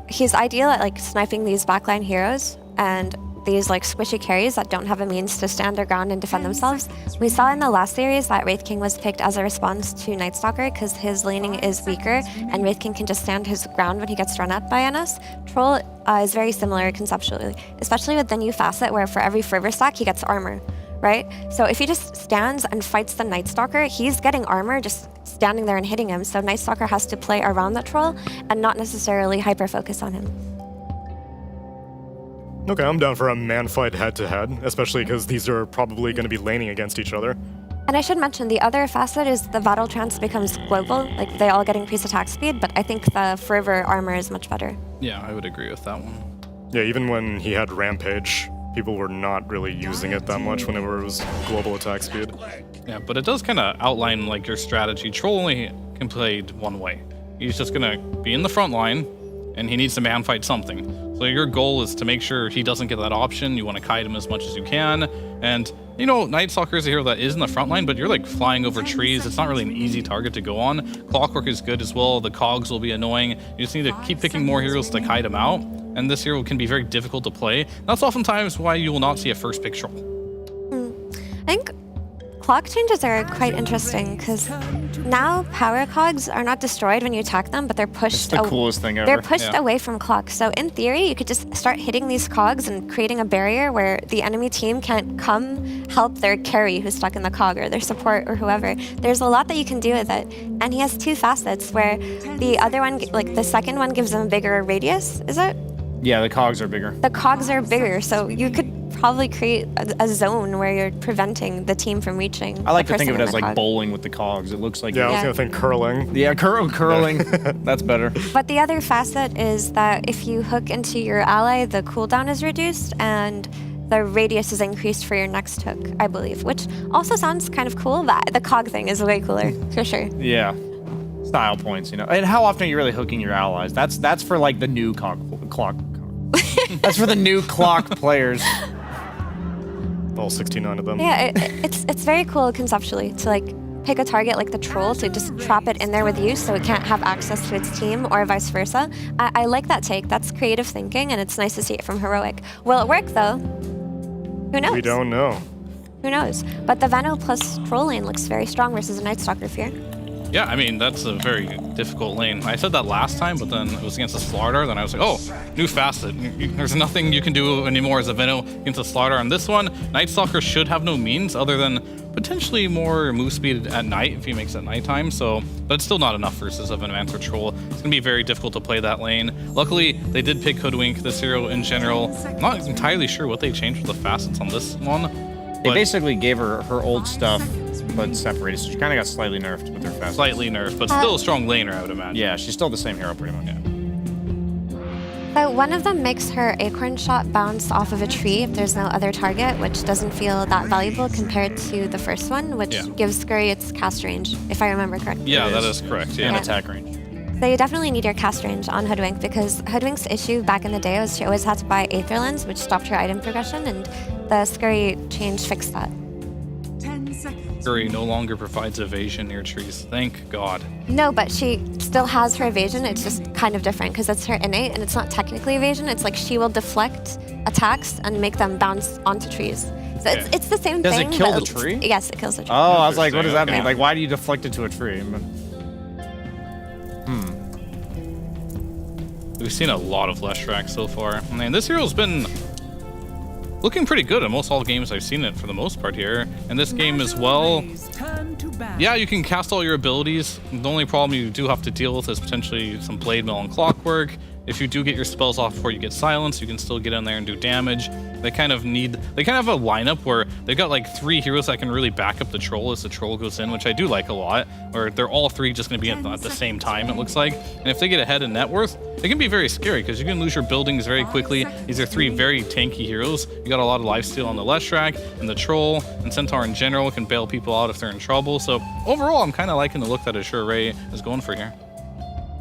he's ideal at like sniping these backline heroes and these like squishy carries that don't have a means to stand their ground and defend themselves. We saw in the last series that Wraith King was picked as a response to Nightstalker because his laning is weaker and Wraith King can just stand his ground when he gets run at by NS. Troll is very similar conceptually, especially with the new facet where for every fervor stack he gets armor, right? So if he just stands and fights the Nightstalker, he's getting armor just standing there and hitting him. So Nightstalker has to play around that Troll and not necessarily hyper-focus on him. Okay, I'm down for a man fight head-to-head, especially because these are probably going to be laning against each other. And I should mention, the other facet is the battle trance becomes global, like they all get increased attack speed, but I think the Fervor armor is much better. Yeah, I would agree with that one. Yeah, even when he had Rampage, people were not really using it that much whenever it was global attack speed. Yeah, but it does kind of outline like your strategy. Troll only can play one way. He's just gonna be in the front line, and he needs to man fight something. So your goal is to make sure he doesn't get that option. You want to kite him as much as you can. And, you know, Night Stalker is a hero that is in the front line, but you're like flying over trees. It's not really an easy target to go on. Clockwork is good as well. The cogs will be annoying. You just need to keep picking more heroes to kite him out. And this hero can be very difficult to play. That's oftentimes why you will not see a first pick Troll. I think clock changes are quite interesting because now power cogs are not destroyed when you attack them, but they're pushed. It's the coolest thing ever. They're pushed away from clock. So in theory, you could just start hitting these cogs and creating a barrier where the enemy team can't come help their carry who's stuck in the cog or their support or whoever. There's a lot that you can do with it. And he has two facets where the other one, like the second one, gives him a bigger radius, is it? Yeah, the cogs are bigger. The cogs are bigger, so you could probably create a zone where you're preventing the team from reaching. I like the to think of it person as in the like cog. bowling with the cogs. It looks like Yeah, I was gonna think curling. Yeah, curling. That's better. But the other facet is that if you hook into your ally, the cooldown is reduced and the radius is increased for your next hook, I believe, which also sounds kind of cool, but the cog thing is way cooler, for sure. Yeah. Style points, you know. And how often are you really hooking your allies? That's for like the new clock. That's for the new clock players. All 69 of them. Yeah, it's very cool conceptually to like pick a target like the troll to just trap it in there with you so it can't have access to its team or vice versa. I like that take. That's creative thinking and it's nice to see it from Heroic. Will it work though? Who knows? We don't know. Who knows? But the Veno plus troll lane looks very strong versus a Night Stalker Fear. Yeah, I mean, that's a very difficult lane. I said that last time, but then it was against the Slardar, then I was like, oh, new facet. There's nothing you can do anymore as a Veno against the Slardar. On this one, Night Stalker should have no means other than potentially more move speed at night if he makes it nighttime, so, but it's still not enough versus a Venomancer Troll. It's gonna be very difficult to play that lane. Luckily, they did pick Hoodwink, this hero in general. I'm not entirely sure what they changed with the facets on this one. They basically gave her old stuff, but separated, so she kind of got slightly nerfed with her facets. Slightly nerfed, but still a strong laner, I would imagine. Yeah, she's still the same hero pretty much. So one of them makes her acorn shot bounce off of a tree if there's no other target, which doesn't feel that valuable compared to the first one, which gives Scurry its cast range, if I remember correctly. Yeah, that is correct. Yeah. And attack range. So you definitely need your cast range on Hoodwink because Hoodwink's issue back in the day was she always had to buy Aether Lens, which stopped her item progression, and the Scurry change fixed that. Scurry no longer provides evasion near trees. Thank God. No, but she still has her evasion. It's just kind of different because it's her innate, and it's not technically evasion. It's like she will deflect attacks and make them bounce onto trees. So it's the same Does thing. it kill but the tree? Yes, it kills the tree. Oh, I was like, what does that mean? Like, why do you deflect it to a tree? We've seen a lot of Leshrac so far. I mean, this hero's been looking pretty good in most all games I've seen it for the most part here. And this game as well, yeah, you can cast all your abilities. The only problem you do have to deal with is potentially some Blade Mail and Clockwork. If you do get your spells off before you get silenced, you can still get in there and do damage. They kind of have a lineup where they've got like 3 heroes that can really back up the troll as the troll goes in, which I do like a lot, where they're all 3 just going to be at the same time, it looks like. And if they get ahead in net worth, it can be very scary because you can lose your buildings very quickly. These are 3 very tanky heroes. You got a lot of lifesteal on the Leshrac, and the troll, and Centaur in general can bail people out if they're in trouble. So overall, I'm kind of liking the look that Azure Ray is going for here.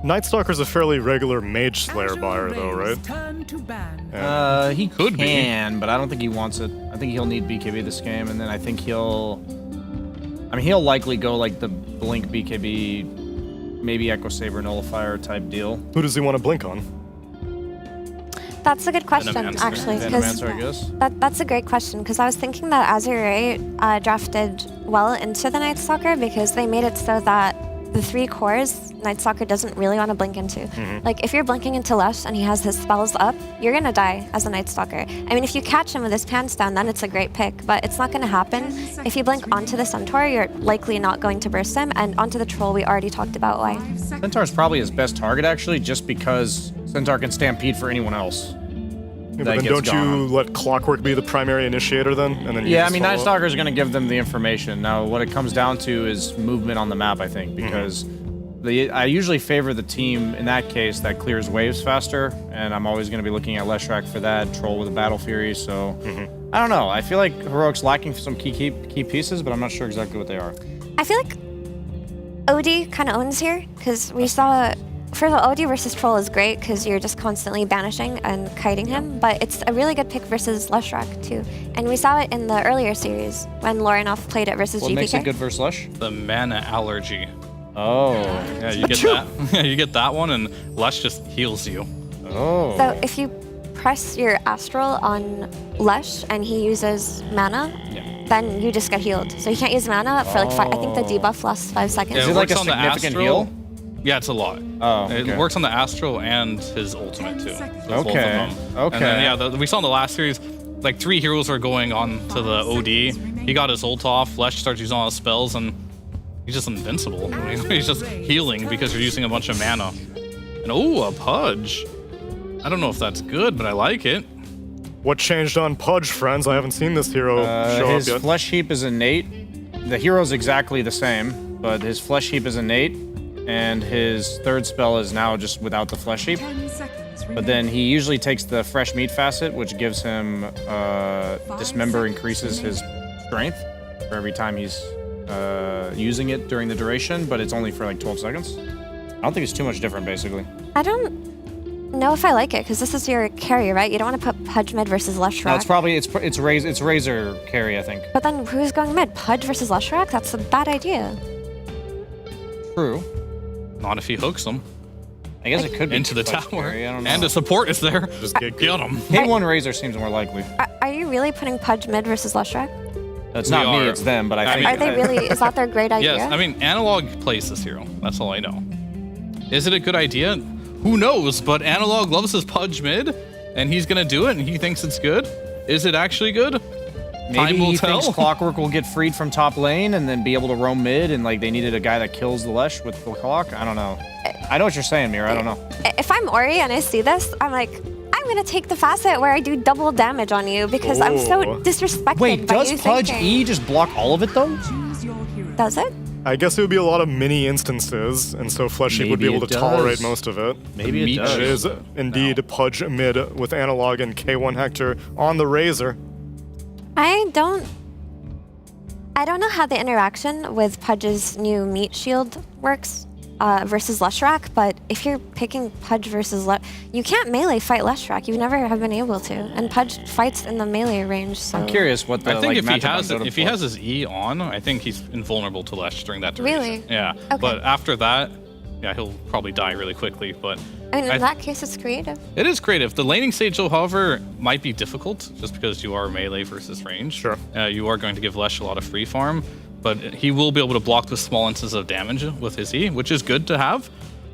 Night Stalker's a fairly regular Mage Slayer buyer, though, right? He could be, but I don't think he wants it. I think he'll need BKB this game, and then I think he'll likely go like the Blink BKB, maybe Echo Saber Nullifier type deal. Who does he want to blink on? That's a good question, actually. Venomancer, I guess. That's a great question, because I was thinking that Azure Ray drafted well into the Night Stalker because they made it so that the 3 cores Night Stalker doesn't really want to blink into. Like, if you're blinking into Lush and he has his spells up, you're gonna die as a Night Stalker. I mean, if you catch him with his pants down, then it's a great pick, but it's not gonna happen. If you blink onto the Centaur, you're likely not going to burst him, and onto the Troll, we already talked about why. Centaur's probably his best target, actually, just because Centaur can stampede for anyone else. but that then gets don't gone you on. let Clockwork be the primary initiator then? And then you Yeah, I just mean, Night follow? Stalker is going to give them the information. Now, what it comes down to is movement on the map, I think, because I usually favor the team in that case that clears waves faster, and I'm always going to be looking at Leshrac for that, Troll with a Battle Fury, so I don't know. I feel like Heroic's lacking some key pieces, but I'm not sure exactly what they are. I feel like OD kind of owns here, because we saw... First of all, OD versus Troll is great, because you're just constantly banishing and kiting him, but it's a really good pick versus Leshrac, too. And we saw it in the earlier series, when Lorinov played it versus What GPK. makes it good versus Lesh? The mana allergy. Oh. Yeah, you get that. Yeah, you get that one, and Lesh just heals you. Oh. So if you press your Astral on Lesh and he uses mana, then you just get healed. So you can't use mana for like I think the debuff lasts 5 seconds. Yeah, Is it like a significant heal? Yeah, it's a lot. Oh, okay. It works on the Astral and his ultimate too. So both of Okay, them. okay. And then, we saw in the last series, like 3 heroes were going on to the OD. He got his ult off. Lesh starts using all his spells, and he's just invincible. He's just healing because you're using a bunch of mana. And a Pudge. I don't know if that's good, but I like it. What changed on Pudge, friends? I haven't seen this hero show up His yet. flesh heap is innate. The hero's exactly the same, but his flesh heap is innate, and his third spell is now just without the flesh heap. But then he usually takes the fresh meat facet, which gives him Dismember increases his strength for every time he's using it during the duration, but it's only for like 12 seconds. I don't think it's too much different, basically. I don't know if I like it, because this is your carry, right? You don't want to put Pudge mid versus Leshrac. No, it's probably it's Razor carry, I think. But then who's going mid? Pudge versus Leshrac? That's a bad idea. True. Not if he hooks them. I guess it could be into the Pudge tower. carry, I don't know. And the support is there. Just get him. Hit one Razor seems more likely. Are you really putting Pudge mid versus Leshrac? That's not me, it's them, but I think... Are they really? Is that their great idea? Yes, I mean, Analog plays this hero. That's all I know. Is it a good idea? Who knows? But Analog loves his Pudge mid, and he's gonna do it, and he thinks it's good. Is it actually good? Maybe Time will he tell. thinks Clockwork will get freed from top lane and then be able to roam mid, and like they needed a guy that kills the Lesh with the clock. I don't know. I know what you're saying, Mira. I don't know. If I'm Ori and I see this, I'm like, I'm gonna take the facet where I do double damage on you because I'm so disrespected Wait, by does you Pudge thinking. E just block all of it though? Does it? I guess it would be a lot of mini instances, and so Flesh Heap would be Maybe able it to does. tolerate most of it. Maybe it does. It is indeed Pudge mid with Analog and K1 Hector on the Razor. I don't know how the interaction with Pudge's new meat shield works versus Leshrac, but if you're picking Pudge versus you can't melee fight Leshrac. You never have been able to, and Pudge fights in the melee range. So I'm curious what the I think like, if he matchup has on Dota if he for. has his E on, I think he's invulnerable to Lesh during that duration. Really? Yeah. Okay. But after that, yeah, he'll probably die really quickly. But I mean, I in that case, it's creative. it is creative. The laning stage, though, however, might be difficult just because you are melee versus range. Sure. You are going to give Lesh a lot of free farm, but he will be able to block the small instances of damage with his E, which is good to have.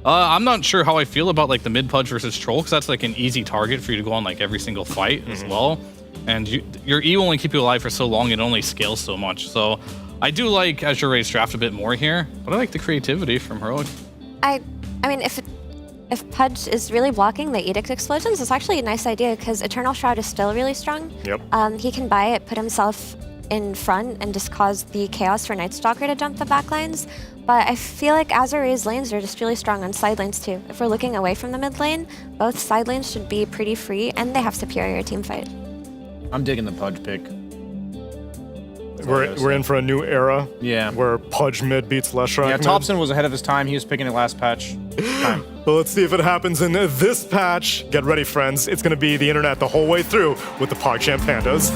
I'm not sure how I feel about like the mid Pudge versus Troll, because that's like an easy target for you to go on like every single fight as well. And your E will only keep you alive for so long, it only scales so much. So I do like Azure Ray's draft a bit more here, but I like the creativity from Heroic. I mean, if Pudge is really blocking the Edict explosions, it's actually a nice idea because Eternal Shroud is still really strong. Yep. He can buy it, put himself in front, and just cause the chaos for Night Stalker to jump the back lines. But I feel like Azur's lanes are just really strong on side lanes too. If we're looking away from the mid lane, both side lanes should be pretty free, and they have superior team fight. I'm digging the Pudge pick. We're in for a new era. Yeah. Where Pudge mid beats Leshrac. Yeah, mid. Thompson was ahead of his time. He was picking it last patch. Well, let's see if it happens in this patch. Get ready, friends. It's going to be the internet the whole way through with the PogChamp Pandas.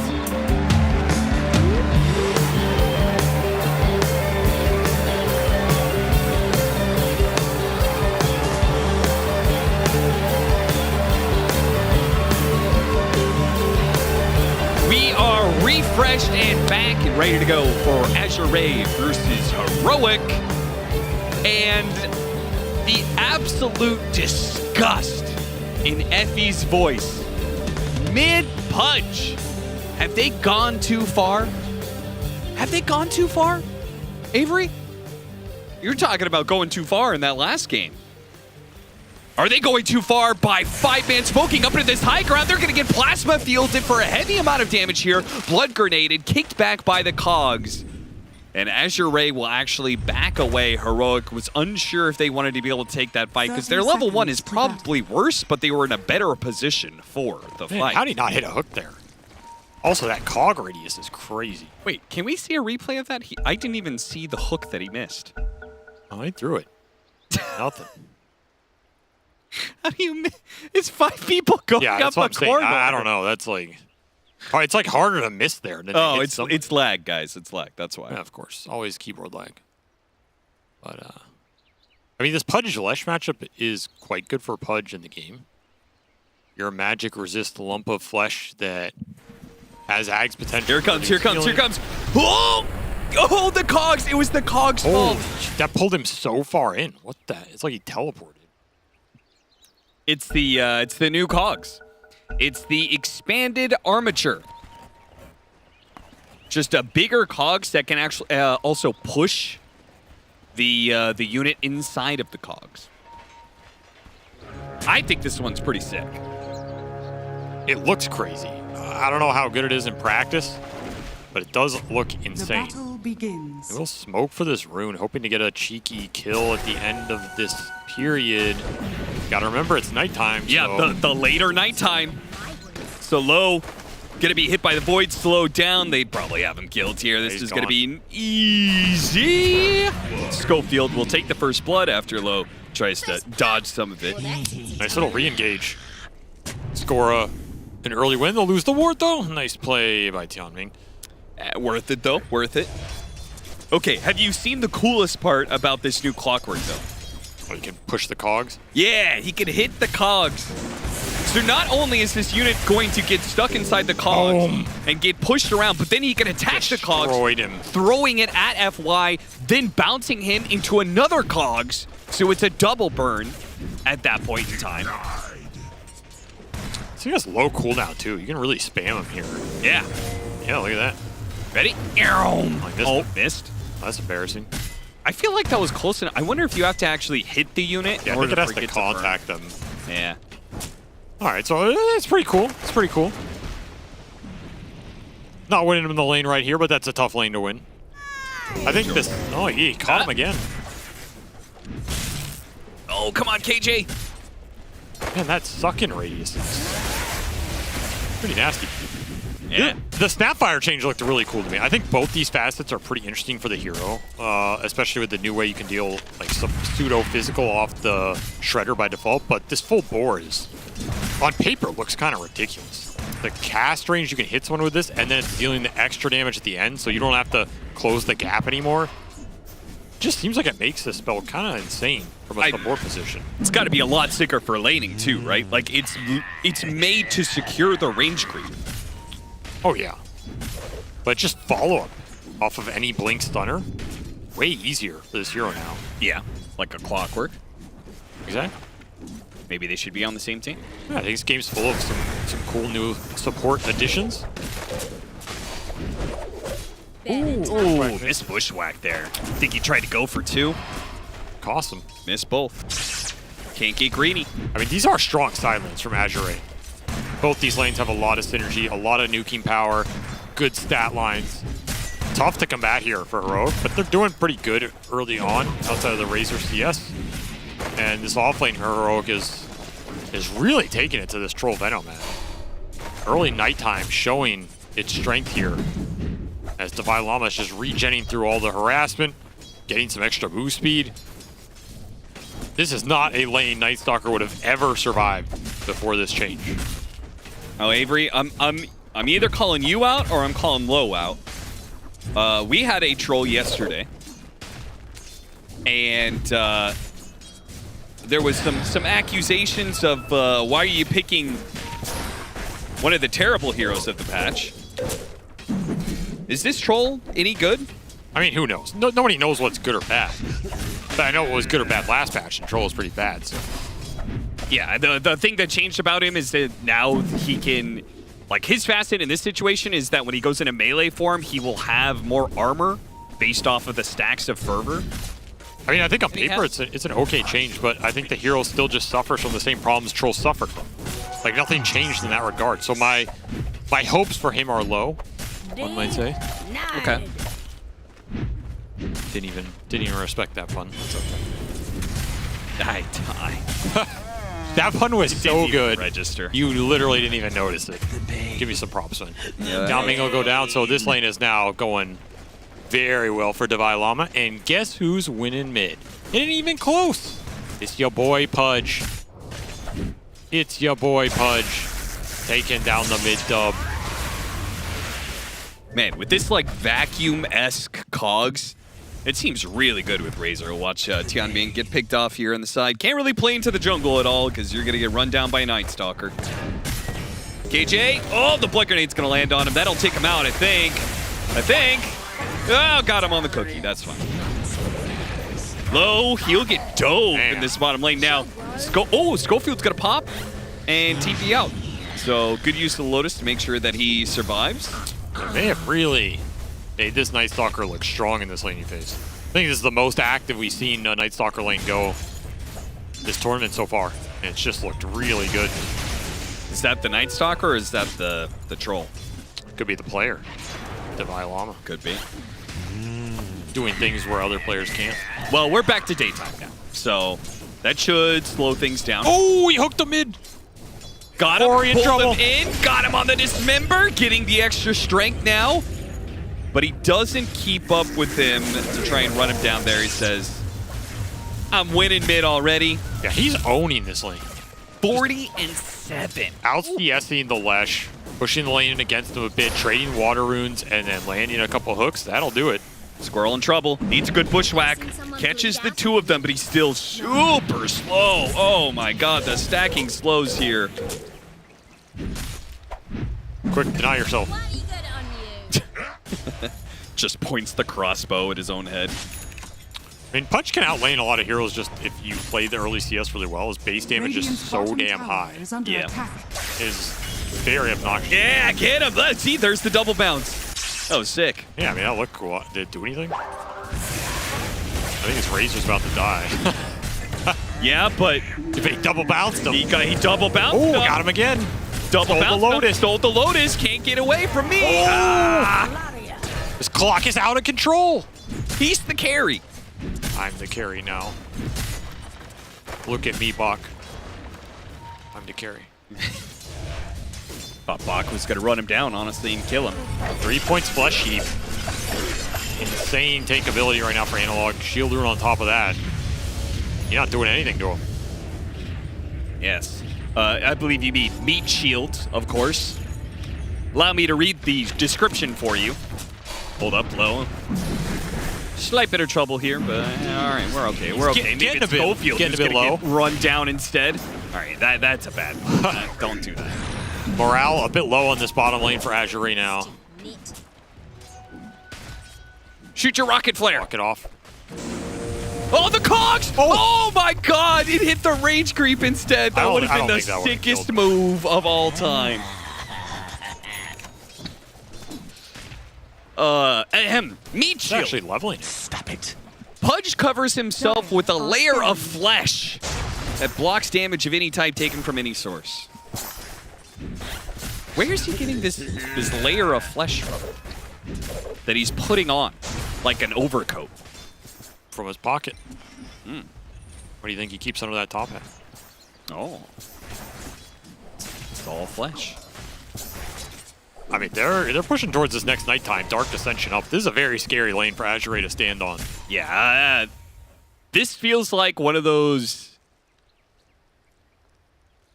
We are refreshed and back and ready to go for Azure Ray versus Heroic. And the absolute disgust in Effie's voice. Mid-Pudge. Have they gone too far? Have they gone too far? Avery? You're talking about going too far in that last game. Are they going too far by 5-man smoking up into this high ground? They're going to get plasma fielded for a heavy amount of damage here. Blood grenaded, kicked back by the Cogs. And Azure Ray will actually back away. Heroic was unsure if they wanted to be able to take that fight because their level 1 is probably worse, but they were in a better position for the fight. How did he not hit a hook there? Also, that cog radius is crazy. Wait, can we see a replay of that? I didn't even see the hook that he missed. Oh, he threw it. Nothing. How do you miss? It's 5 people going yeah, that's up what a I'm saying. corridor. I don't know. That's like... Oh, it's like harder to miss there than Oh, it's lag, guys. It's lag. That's why. Yeah, of course. Always keyboard lag. But, I mean, this Pudge-Lesh matchup is quite good for Pudge in the game. You're a magic resist lump of flesh that has Ag's potential. Here it comes, here it comes, here it comes. Oh! Oh, the Cogs! It was the Cogs' fault. That pulled him so far in. What the? It's like he teleported. It's the new Cogs. It's the expanded armature. Just a bigger Cogs that can actually also push the unit inside of the Cogs. I think this one's pretty sick. It looks crazy. I don't know how good it is in practice, but it does look insane. The battle begins. We'll smoke for this rune, hoping to get a cheeky kill at the end of this period. Gotta remember, it's nighttime. Yeah, so. the later nighttime. So low, gonna be hit by the void, slowed down. They'd probably have him killed here. This is gonna be easy. Schofield will take the first blood after low tries to dodge some of it. Nice little re-engage. Score an early win. They'll lose the ward though. Nice play by Tianming. Worth it though, worth it. Okay, have you seen the coolest part about this new Clockwork though? Oh, you can push the Cogs? Yeah, he can hit the Cogs. So not only is this unit going to get stuck inside the Cogs and get pushed around, but then he can attack the Cogs, throwing it at FY, then bouncing him into another Cogs. So it's a double burn at that point in time. So he has low cooldown too. You can really spam him here. Yeah. Yeah, look at that. Ready? Like this. Oh, missed. Oh, that's embarrassing. I feel like that was close enough. I wonder if you have to actually hit the unit in Yeah, I order think it has for to it contact them. Yeah. All right, so it's pretty cool. It's pretty cool. Not winning him in the lane right here, but that's a tough lane to win. I think this... Oh, he caught him again. Oh, come on, KJ. Man, that sucking radius is pretty nasty. Yeah. The Snapfire change looked really cool to me. I think both these facets are pretty interesting for the hero, especially with the new way you can deal like some pseudo-physical off the Shredder by default, but this full bore is, on paper, looks kind of ridiculous. The cast range, you can hit someone with this, and then it's dealing the extra damage at the end, so you don't have to close the gap anymore. Just seems like it makes this spell kind of insane from a support position. It's got to be a lot sicker for laning too, right? Like it's made to secure the range creep. Oh yeah, but just follow-up off of any blink stunner, way easier for this hero now. Yeah, like a Clockwork. Exactly. Maybe they should be on the same team. Yeah, I think this game's full of some cool new support additions. Ooh, missed Bushwhack there. Think he tried to go for 2. Cost him. Missed both. Can't get greedy. I mean, these are strong side lanes from Azure Ray. Both these lanes have a lot of synergy, a lot of nuking power, good stat lines. Tough to combat here for Heroic, but they're doing pretty good early on outside of the Razor CS. And this offlane Heroic is really taking it to this Troll Venom, man. Early nighttime showing its strength here as Defy Llama is just regenning through all the harassment, getting some extra move speed. This is not a lane Night Stalker would have ever survived before this change. Oh, Avery, I'm either calling you out or I'm calling Low out. We had a troll yesterday, and there was some accusations of why are you picking one of the terrible heroes of the patch? Is this troll any good? I mean, who knows? Nobody knows what's good or bad. But I know what was good or bad last patch, and troll is pretty bad. So. Yeah, the thing that changed about him is that now he can, like his facet in this situation is that when he goes into melee form, he will have more armor based off of the stacks of fervor. I mean, I think on paper it's an okay change, but I think the hero still just suffers from the same problems trolls suffer from. Like, nothing changed in that regard. So my hopes for him are low, one might say. Okay. Didn't even respect that pun. That's okay. That pun was so good. Register. You literally didn't even notice it. Give me some props, man. Now Ming will go down, so this lane is now going very well for Divine Llama. And guess who's winning mid? It ain't even close. It's your boy Pudge. It's your boy Pudge taking down the mid dub. Man, with this like vacuum-esque cogs, it seems really good with Razor. Watch Tianbing get picked off here on the side. Can't really play into the jungle at all because you're going to get run down by a Night Stalker. KJ, oh, the Blood Grenade's going to land on him. That'll take him out, I think. Oh, got him on the cookie. That's fine. Low, he'll get dove in this bottom lane now. Schofield's going to pop and TP out. So good use of the Lotus to make sure that he survives. They have really made this Night Stalker look strong in this laning phase. I think this is the most active we've seen a Night Stalker lane go this tournament so far. And it's just looked really good. Is that the Night Stalker or is that the troll? Could be the player. Divine Llama. Could be. Doing things where other players can't. Well, we're back to daytime now. So that should slow things down. Oh, he hooked him mid. Got him, in trouble. pulled him in, got him on the dismember, getting the extra strength now. But he doesn't keep up with him to try and run him down there. He says, I'm winning mid already. Yeah, he's owning this lane. 40-7. Out CSing the Lesh, pushing the lane in against him a bit, trading water runes, and then landing a couple hooks. That'll do it. Squirrel in trouble. Needs a good bushwhack. Catches the two of them, but he's still super slow. Oh my god, the stacking slows here. Quick, deny yourself. Just points the crossbow at his own head. I mean, Punch can outlane a lot of heroes just if you play the early CS really well. His base damage is so damn high. Yeah. Is very obnoxious. Yeah, get him. Let's see, there's the double bounce. Oh, sick. Yeah, I mean, that looked cool. Did it do anything? I think his Razor's about to die. Yeah, but if he double bounced him. He double bounced him. Oh, got him again. Double bounce. Lotus. Stole the Lotus. Can't get away from me. Oh. Ah. This clock is out of control. He's the carry. I'm the carry now. Look at me, Bach. I'm the carry. Thought Bach was going to run him down, honestly, and kill him. 3 points Flesh Heap. Insane tank ability right now for Analog. Shield Rune on top of that. You're not doing anything to him. Yes. I believe you mean Meat Shield, of course. Allow me to read the description for you. Hold up, low. Slight bit of trouble here, but all right, we're okay. We're okay. Maybe it's Schofield getting a bit low. Run down instead. All right, that's a bad one. Don't do that. Morale a bit low on this bottom lane for Azure now. Shoot your rocket flare. Knock it off. Oh, the cogs! Oh my god, it hit the rage creep instead. That would have been the sickest move of all time. Meat Shield. Actually leveling it. Stop it. Pudge covers himself with a layer of flesh that blocks damage of any type taken from any source. Where is he getting this layer of flesh from? That he's putting on, like an overcoat. From his pocket. What do you think he keeps under that top hat? Oh. It's all flesh. I mean, they're pushing towards this next nighttime. Dark Dissension up. This is a very scary lane for Azure to stand on. Yeah. This feels like one of those...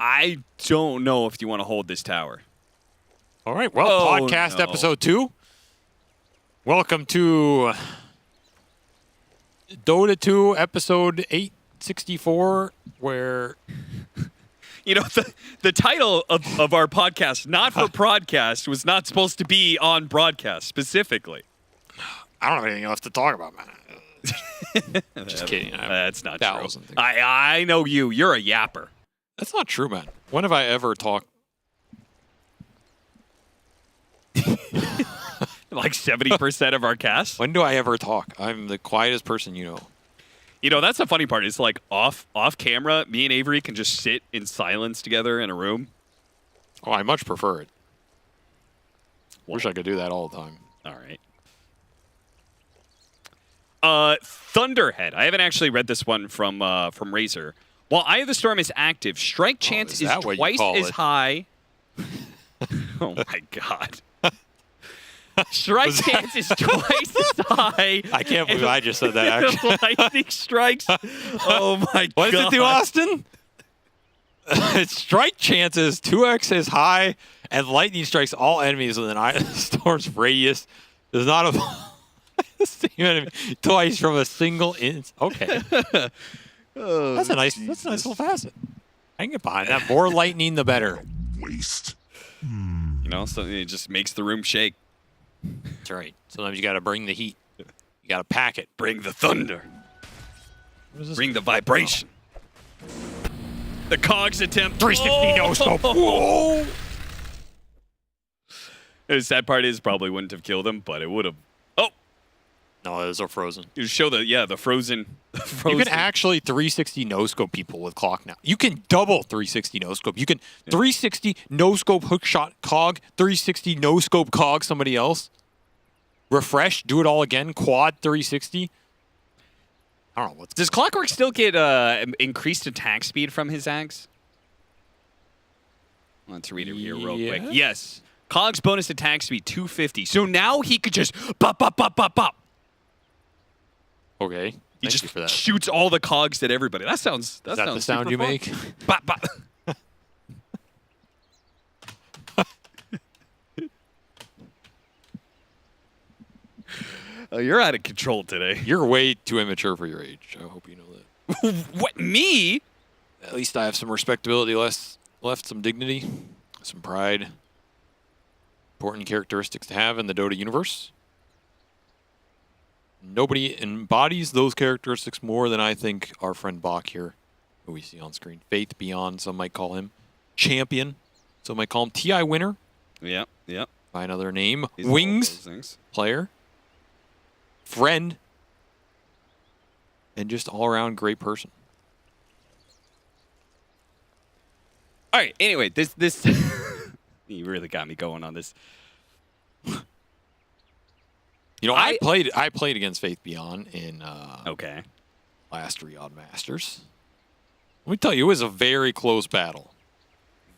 I don't know if you want to hold this tower. All right, well, podcast episode 2. Welcome to Dota 2 episode 864, where... You know, the title of our podcast, Not for Broadcast, was not supposed to be on broadcast specifically. I don't have anything else to talk about, man. Just kidding. That's not true. I know you. You're a yapper. That's not true, man. When have I ever talked? Like 70% of our cast? When do I ever talk? I'm the quietest person you know. You know, that's the funny part. It's like off camera, me and Avery can just sit in silence together in a room. Oh, I much prefer it. Wish I could do that all the time. All right. Thunderhead. I haven't actually read this one from Razor. While Eye of the Storm is active, strike chance is twice as high. Oh my god. Strike chance is twice as high. I can't believe I just said that, actually. Lightning strikes. Oh my god. What does it do, Austin? Strike chances 2x as high, and lightning strikes all enemies within Eye of the Storm's radius. Does not have the same enemy twice from a single inch. Okay. That's a nice little facet. I can get behind that. More lightning, the better. Waste. You know, so it just makes the room shake. That's right. Sometimes you got to bring the heat. You got to pack it. Bring the thunder. Bring the vibration. The cogs attempt. 360 no scope. Whoa. The sad part is probably wouldn't have killed him, but it would have. Oh. No, those are frozen. You show the frozen. You can actually 360 no scope people with clock now. You can double 360 no scope. You can 360 no scope hook shot cog, 360 no scope cog somebody else. Refresh, do it all again. Quad 360. I don't know what's. Does Clockwork still get increased attack speed from his axe? Let's read it here real quick. Yes. Cog's bonus attack speed 250. So now he could just bop, bop, bop, bop, bop. Okay. He just shoots all the cogs at everybody. That sounds. Is that the sound you make? Bop, bop. Oh, you're out of control today. You're way too immature for your age. I hope you know that. What, me? At least I have some respectability left, some dignity, some pride. Important characteristics to have in the Dota universe. Nobody embodies those characteristics more than I think our friend Bach here, who we see on screen. Faith Beyond, some might call him. Champion, some might call him. TI winner. Yep. By another name. He's Wings player. Friend. And just all-around great person. All right, anyway, this you really got me going on this. You know, I played against Faith Beyond in last Riyadh Masters. Let me tell you, it was a very close battle.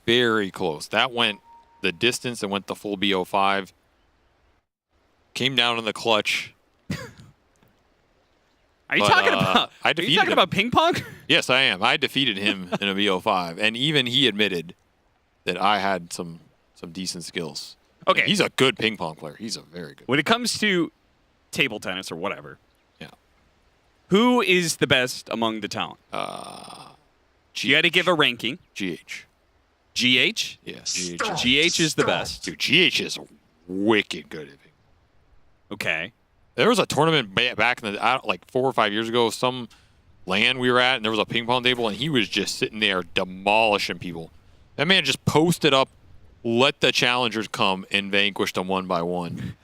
Very close. That went the distance and went the full BO5. Came down in the clutch. Are you talking about? Are you talking about ping pong? Yes, I am. I defeated him in a BO5, and even he admitted that I had some decent skills. Okay, and he's a good ping pong player. He's a very good. When it comes to table tennis or whatever, yeah, who is the best among the talent? You got to give a ranking. GH. GH? Yes. GH is the best. Dude, GH is wicked good at ping. Okay. There was a tournament back in the like 4 or 5 years ago. Some LAN we were at, and there was a ping pong table, and he was just sitting there demolishing people. That man just posted up, let the challengers come, and vanquished them one by one.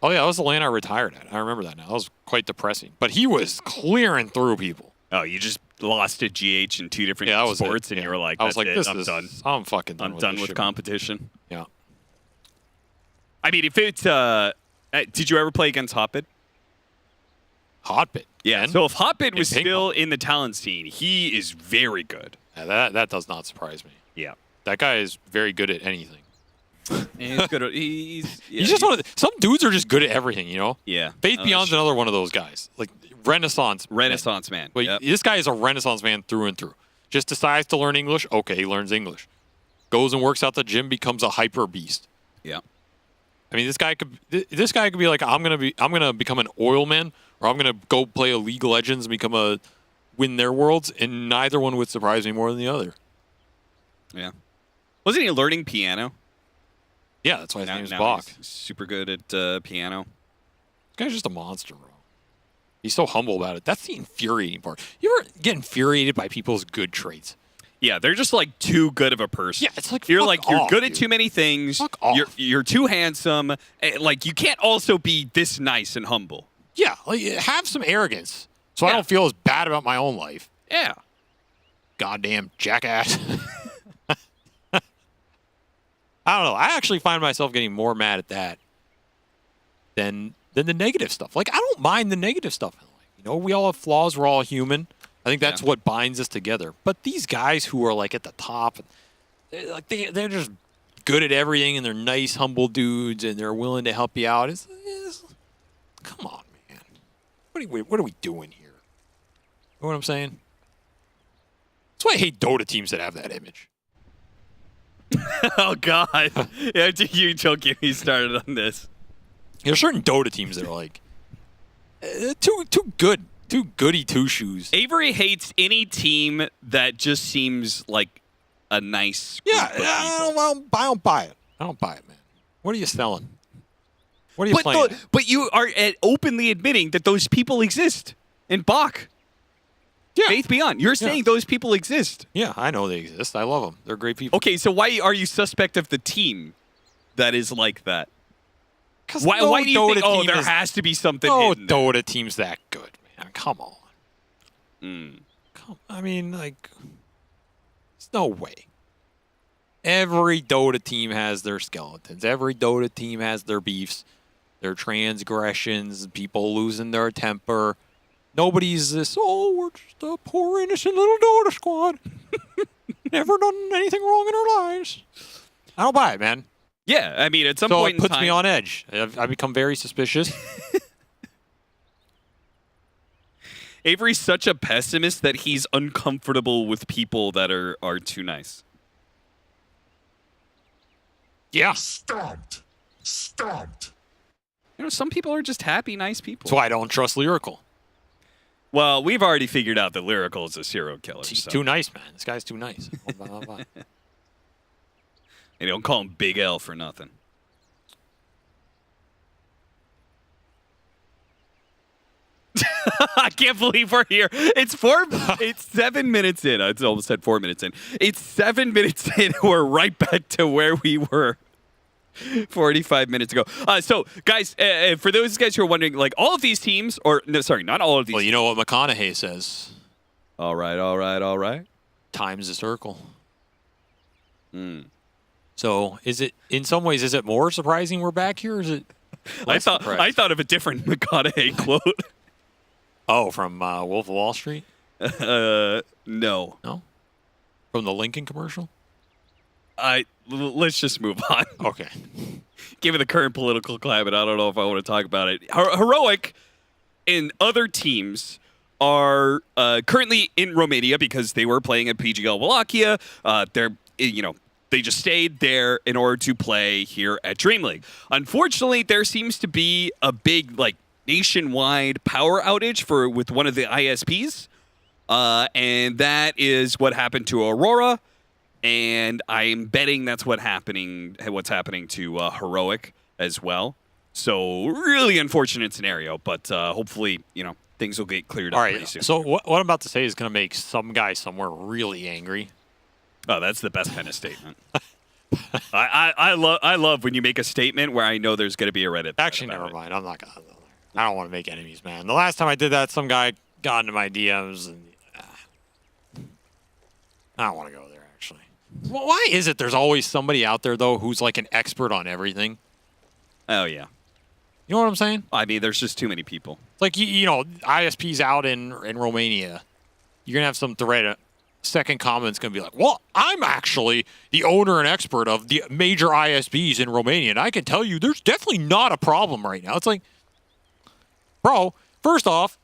Oh yeah, that was the LAN I retired at. I remember that now. That was quite depressing. But he was clearing through people. Oh, you just lost to GH in 2 different sports, and you were like, I was like, I'm done. I'm fucking done. I'm done with competition. Yeah. I mean, if it's did you ever play against Hotbit? Hotbit? Yeah. So if Hotbit was still in the talent scene, he is very good. Yeah, that does not surprise me. Yeah. That guy is very good at anything. He's good at, he's just one of some dudes are just good at everything, you know? Yeah. Faith Beyond's another one of those guys. Like Renaissance man. But this guy is a Renaissance man through and through. Just decides to learn English. Okay, he learns English. Goes and works out the gym, becomes a hyper beast. Yeah. I mean, this guy could be like, I'm gonna become an oil man, or I'm gonna go play a League of Legends and win their worlds, and neither one would surprise me more than the other. Yeah. Wasn't he learning piano? Yeah, that's why his name is Bach. He's super good at piano. This guy's just a monster, bro. He's so humble about it. That's the infuriating part. You ever get infuriated by people's good traits? Yeah, they're just like too good of a person. Yeah, it's like you're off, good dude. at too many things. Fuck off. You're too handsome. Like you can't also be this nice and humble. Yeah, like have some arrogance. So I don't feel as bad about my own life. Yeah. Goddamn jackass. I don't know. I actually find myself getting more mad at that than the negative stuff. Like, I don't mind the negative stuff. You know, we all have flaws. We're all human. I think that's what binds us together. But these guys who are like at the top, they're just good at everything, and they're nice, humble dudes, and they're willing to help you out. Come on, man. What are we doing here? You know what I'm saying? That's why I hate Dota teams that have that image. Oh, God. Yeah, you don't get me started on this. There's certain Dota teams that are like, too good. Too goody two-shoes. Avery hates any team that just seems like a nice group of people. Well, I don't buy it. I don't buy it, man. What are you selling? What are you playing? But you are openly admitting that those people exist in Bach. Yeah. Faith Beyond. You're saying those people exist. Yeah, I know they exist. I love them. They're great people. Okay, so why are you suspect of the team that is like that? Why do you think, there has to be something hidden there? Dota team's that good, man. Come on. I mean, like, there's no way. Every Dota team has their skeletons. Every Dota team has their beefs, their transgressions, people losing their temper. Nobody's this, we're just a poor, innocent little Dota squad. Never done anything wrong in our lives. I don't buy it, man. Yeah, I mean, at some point in time... it puts me on edge. I've become very suspicious. Avery's such a pessimist that he's uncomfortable with people that are too nice. Yeah. Stomped. You know, some people are just happy, nice people. That's why I don't trust Lyrical. Well, we've already figured out that Lyrical is a serial killer. He's too nice, man. This guy's too nice. They don't call him Big L for nothing. I can't believe we're here. It's 7 minutes in. I almost said 4 minutes in. It's 7 minutes in. We're right back to where we were 45 minutes ago. So, guys, for those guys who are wondering, like, all of these teams, or no, sorry, not all of these. Well, you know what McConaughey says. All right. Time's a circle. So, in some ways, is it more surprising we're back here, or is it less surprising? I thought of a different McConaughey quote. Oh, from Wolf of Wall Street? No. No? From the Lincoln commercial? Let's just move on. Okay. Given the current political climate, I don't know if I want to talk about it. Heroic and other teams are currently in Romania because they were playing at PGL Wallachia. They just stayed there in order to play here at Dreamleague. Unfortunately, there seems to be a big, nationwide power outage with one of the ISPs. And that is what happened to Aurora. And I'm betting that's what's happening to Heroic as well. So really unfortunate scenario, but hopefully, things will get cleared up pretty soon. So what I'm about to say is going to make some guy somewhere really angry. Oh, that's the best kind of statement. I love when you make a statement where I know there's going to be a Reddit. Actually, never mind. I'm not going to. I don't want to make enemies, man. The last time I did that, some guy got into my DMs, and I don't want to go there, actually. Well, why is it there's always somebody out there, though, who's like an expert on everything? Oh, yeah. You know what I'm saying? I mean, there's just too many people. Like, ISP's out in Romania. You're going to have some thread. Second comment's going to be like, well, I'm actually the owner and expert of the major ISPs in Romania, and I can tell you there's definitely not a problem right now. It's like, bro, first off,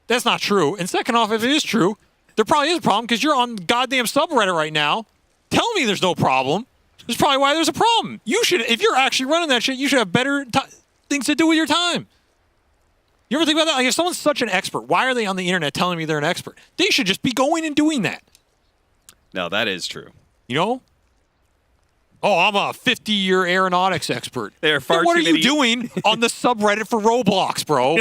that's not true. And second off, if it is true, there probably is a problem because you're on goddamn subreddit right now. Tell me there's no problem. That's probably why there's a problem. You should, if you're actually running that shit, you should have better things to do with your time. You ever think about that? Like, if someone's such an expert, why are they on the internet telling me they're an expert? They should just be going and doing that. No, that is true. You know? Oh, I'm a 50-year aeronautics expert. What are you doing on the subreddit for Roblox, bro?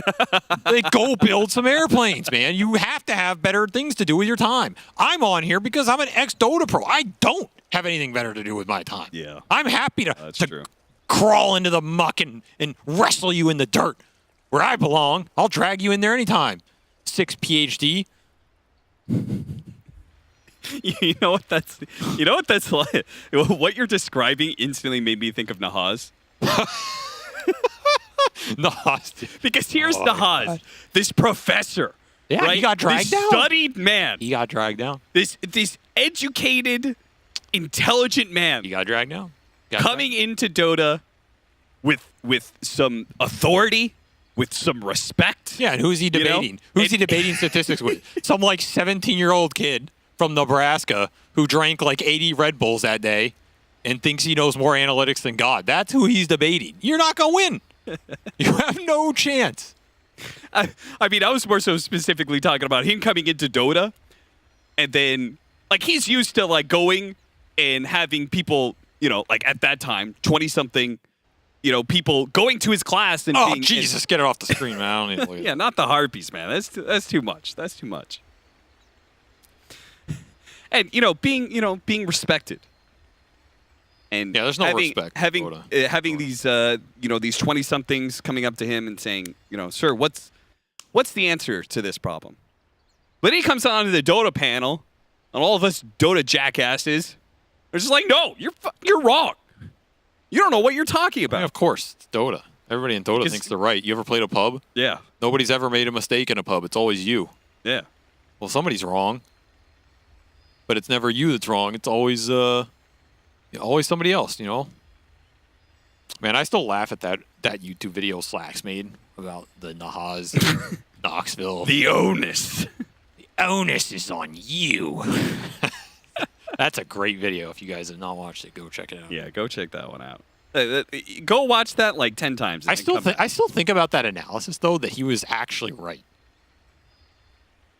Like, go build some airplanes, man. You have to have better things to do with your time. I'm on here because I'm an ex-Dota pro. I don't have anything better to do with my time. Yeah. I'm happy to crawl into the muck and wrestle you in the dirt. Where I belong, I'll drag you in there anytime. 6 PhD. You know what that's like? What you're describing instantly made me think of Nahaz. Nahaz. Because here's Nahaz, this professor. Yeah, right? he got dragged this down. Studied man. He got dragged down. This educated, intelligent man. He got dragged down. Coming into Dota with some authority, with some respect. Yeah, and who's he debating? Who's he debating statistics with? Some like 17-year-old kid from Nebraska who drank like 80 Red Bulls that day and thinks he knows more analytics than God. That's who he's debating. You're not going to win. You have no chance. I mean, I was more so specifically talking about him coming into Dota, and then like he's used to like going and having people, like at that time, 20-something, people going to his class and being, Jesus, get it off the screen, man. I don't need to look at yeah, not the harpies, man. That's too much. That's too much. And being respected. And yeah, there's no respect. Having these these 20-somethings coming up to him and saying, sir, what's the answer to this problem? But he comes on to the Dota panel, and all of us Dota jackasses are just like, no, you're wrong. You don't know what you're talking about. Yeah, of course, it's Dota. Everybody in Dota thinks they're right. You ever played a pub? Yeah. Nobody's ever made a mistake in a pub. It's always you. Yeah. Well, somebody's wrong, but it's never you that's wrong. It's always somebody else, Man, I still laugh at that YouTube video Slacks made about the Nahaz Knoxville. The onus. The onus is on you. That's a great video. If you guys have not watched it, go check it out. Yeah, go check that one out. Go watch that like 10 times. I still think about that analysis, though, that he was actually right.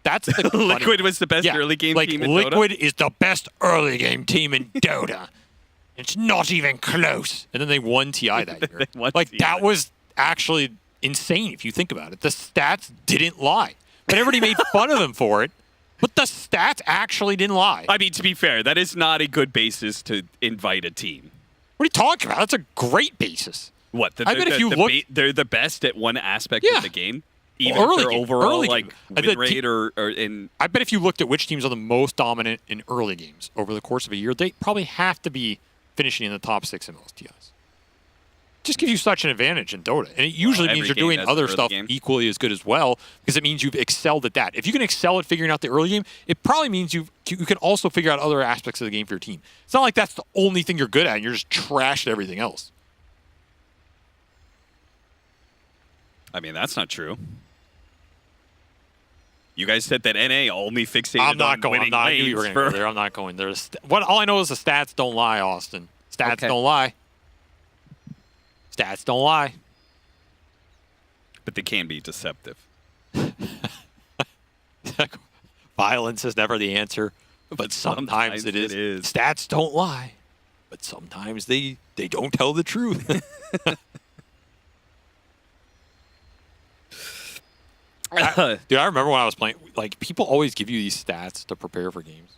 That's the Liquid was the best early game team in Dota. Liquid is the best early game team in Dota. It's not even close. And then they won TI that year. That was actually insane if you think about it. The stats didn't lie. But everybody made fun of him for it. But the stats actually didn't lie. I mean, to be fair, that is not a good basis to invite a team. What are you talking about? That's a great basis. What? I bet if you look, they're the best at one aspect of the game. Even early if their game, overall early like game. win rate or in. I bet if you looked at which teams are the most dominant in early games over the course of a year, they probably have to be finishing in the top 6 in most TIs. Just gives you such an advantage in Dota. And it usually means you're doing other stuff equally as good as well, because it means you've excelled at that. If you can excel at figuring out the early game, it probably means you can also figure out other aspects of the game for your team. It's not like that's the only thing you're good at and you're just trash at everything else. I mean, that's not true. You guys said that NA only fixated I'm not on going. winning I knew you were going to go there. I'm not going there. All I know is the stats don't lie, Austin. Stats don't lie. Stats don't lie. But they can be deceptive. Violence is never the answer, but sometimes it is. Stats don't lie, but sometimes they don't tell the truth. Dude, I remember when I was playing, like, people always give you these stats to prepare for games.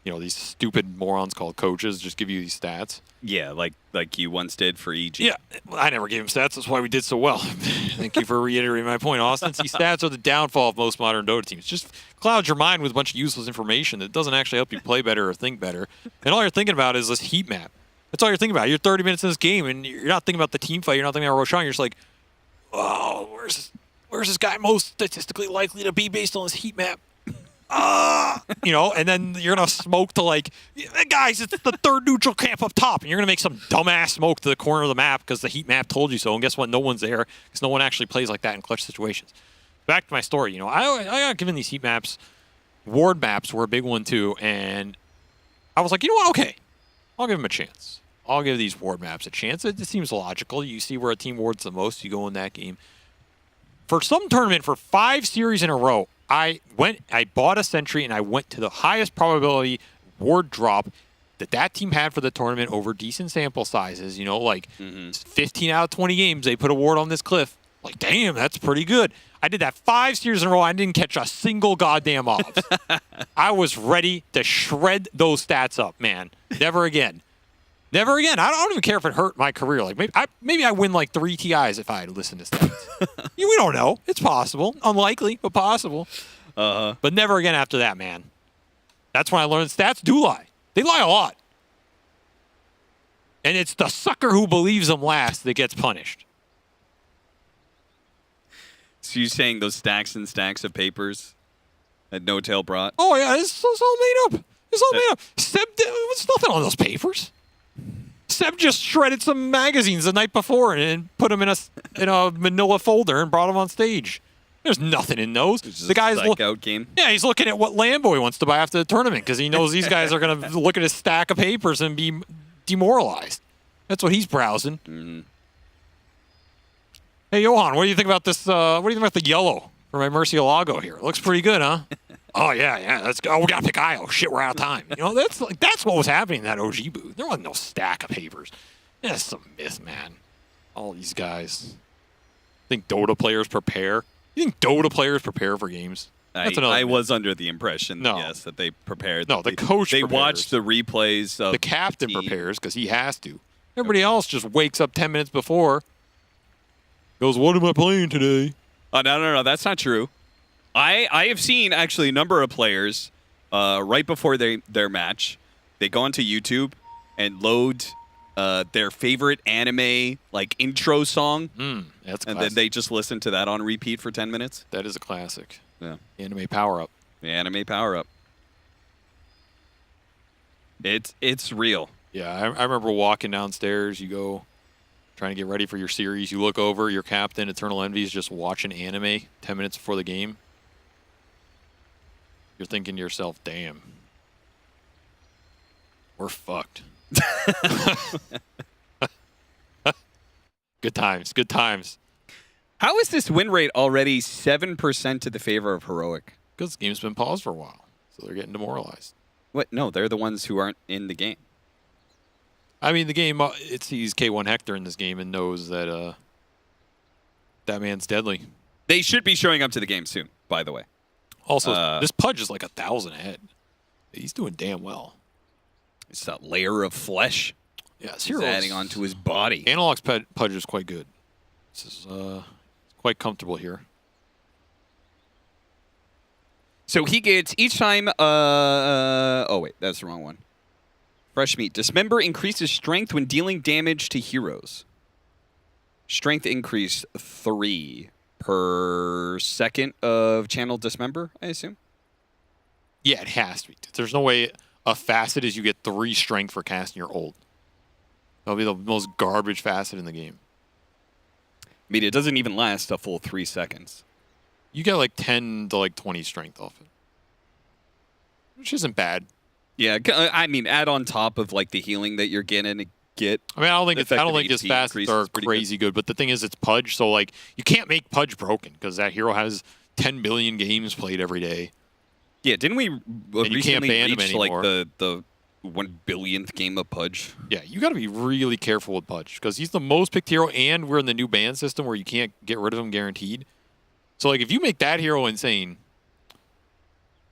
These stupid morons called coaches just give you these stats. Yeah, like you once did for EG. Yeah, I never gave him stats. That's why we did so well. Thank you for reiterating my point, Austin. See, stats are the downfall of most modern Dota teams. Just clouds your mind with a bunch of useless information that doesn't actually help you play better or think better. And all you're thinking about is this heat map. That's all you're thinking about. You're 30 minutes in this game, and you're not thinking about the team fight. You're not thinking about Roshan. You're just like, oh, where's this guy most statistically likely to be based on this heat map? And then you're going to smoke to guys, it's the third neutral camp up top, and you're going to make some dumbass smoke to the corner of the map because the heat map told you so, and guess what? No one's there because no one actually plays like that in clutch situations. Back to my story, I got given these heat maps. Ward maps were a big one too, and I was like, you know what? Okay, I'll give them a chance. I'll give these ward maps a chance. It seems logical. You see where a team wards the most, you go in that game. For some tournament, for 5 series in a row, I bought a sentry, and I went to the highest probability ward drop that team had for the tournament over decent sample sizes. 15 out of 20 games, they put a ward on this cliff. Like, damn, that's pretty good. I did that 5 series in a row. I didn't catch a single goddamn off. I was ready to shred those stats up, man. Never again. Never again. I don't even care if it hurt my career. Like maybe I win like 3 TIs if I had listened to stats. We don't know. It's possible. Unlikely, but possible. But never again after that, man. That's when I learned stats do lie. They lie a lot. And it's the sucker who believes them last that gets punished. So you're saying those stacks and stacks of papers that No Tail brought? Oh yeah, it's all made up. It's all made up. Seb, there's nothing on those papers. Seb just shredded some magazines the night before and put them in a manila folder and brought them on stage. There's nothing in those. The guy's out game. Yeah, he's looking at what Lambo he wants to buy after the tournament because he knows these guys are going to look at his stack of papers and be demoralized. That's what he's browsing. Mm-hmm. Hey, Johan, what do you think about this? What do you think about the yellow for my Murcielago here? It looks pretty good, huh? Oh yeah. Let's go. Oh, we gotta pick IO. Shit, we're out of time. You know, that's what was happening in that OG booth. There wasn't no stack of papers. That's some myth, man. All these guys. Think Dota players prepare? You think Dota players prepare for games? I was under the impression, yes, that they prepared. No, the coach They prepares. watched the replays of the captain prepares because he has to. Everybody else just wakes up 10 minutes before. Goes, what am I playing today? Oh, no, that's not true. I have seen actually a number of players right before their match, they go onto YouTube and load their favorite anime like intro song. That's and then they just listen to that on repeat for 10 minutes. That is a classic. Yeah. Anime power up. The anime power up. It's real. Yeah, I remember walking downstairs. You go trying to get ready for your series. You look over, your captain, Eternal Envy, is just watching anime 10 minutes before the game. You're thinking to yourself, damn, we're fucked. Good times, good times. How is this win rate already 7% to the favor of Heroic? Because the game's been paused for a while, so they're getting demoralized. What? No, they're the ones who aren't in the game. I mean, the game, it sees K1 Hector in this game and knows that that man's deadly. They should be showing up to the game soon, by the way. Also, this Pudge is like 1,000 ahead. He's doing damn well. It's that layer of flesh. Yeah, he's adding onto his body. Analog's Pudge is quite good. This is quite comfortable here. So he gets each time. Oh wait, that's the wrong one. Fresh meat. Dismember increases strength when dealing damage to heroes. Strength increase 3 per second of channel dismember, I assume. Yeah, it has to be. There's no way a facet is you get 3 strength for casting your ult. That'll be the most garbage facet in the game. I mean, it doesn't even last a full 3 seconds. You get like 10 to like 20 strength off it, which isn't bad. Yeah, I mean, add on top of like the healing that you're getting to get. I mean, I don't think his facets are crazy good, but the thing is, it's Pudge, so like you can't make Pudge broken because that hero has 10 billion games played every day. Yeah, didn't we recently him reach like anymore. the 1 billionth game of Pudge? Yeah, you got to be really careful with Pudge because he's the most picked hero, and we're in the new ban system where you can't get rid of him guaranteed. So like if you make that hero insane,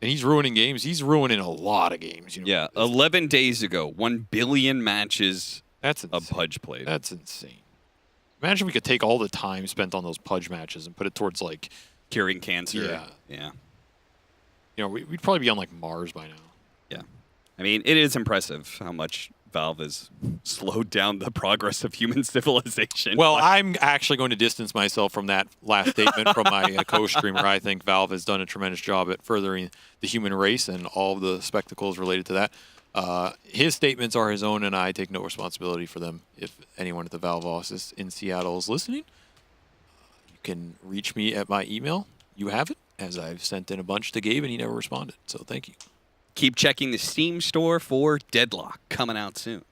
and he's ruining games, he's ruining a lot of games. You know? Yeah, 11 days ago, 1 billion matches of Pudge played. That's insane. Imagine we could take all the time spent on those Pudge matches and put it towards like curing cancer. Yeah. You know, we'd probably be on like Mars by now. Yeah. I mean, it is impressive how much Valve has slowed down the progress of human civilization. Well, I'm actually going to distance myself from that last statement from my co-streamer. I think Valve has done a tremendous job at furthering the human race and all of the spectacles related to that. His statements are his own, and I take no responsibility for them. If anyone at the Valve office in Seattle is listening, you can reach me at my email. You have it, as I've sent in a bunch to Gabe, and he never responded. So thank you. Keep checking the Steam store for Deadlock coming out soon.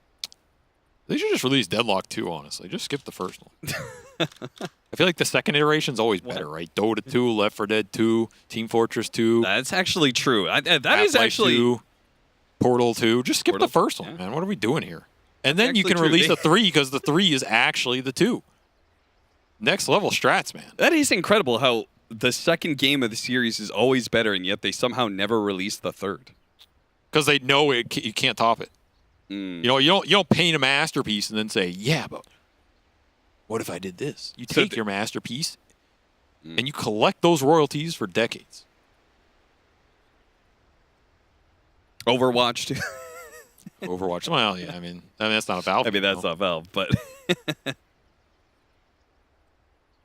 They should just release Deadlock 2, honestly. Just skip the first one. I feel like the second iteration is always better, right? Dota 2, Left 4 Dead 2, Team Fortress 2. That's actually true. That is Half-Life actually 2, Portal 2. Just skip the first one, man. What are we doing here? And then you can actually true. release a 3 because the 3 is actually the 2. Next level strats, man. That is incredible how the second game of the series is always better, and yet they somehow never release the third. Because they know you can't top it. You know, you don't paint a masterpiece and then say, yeah, but what if I did this? You take your masterpiece and you collect those royalties for decades. Overwatch too. Overwatch. Well, yeah, I mean that's not a Valve. I mean that's not Valve, but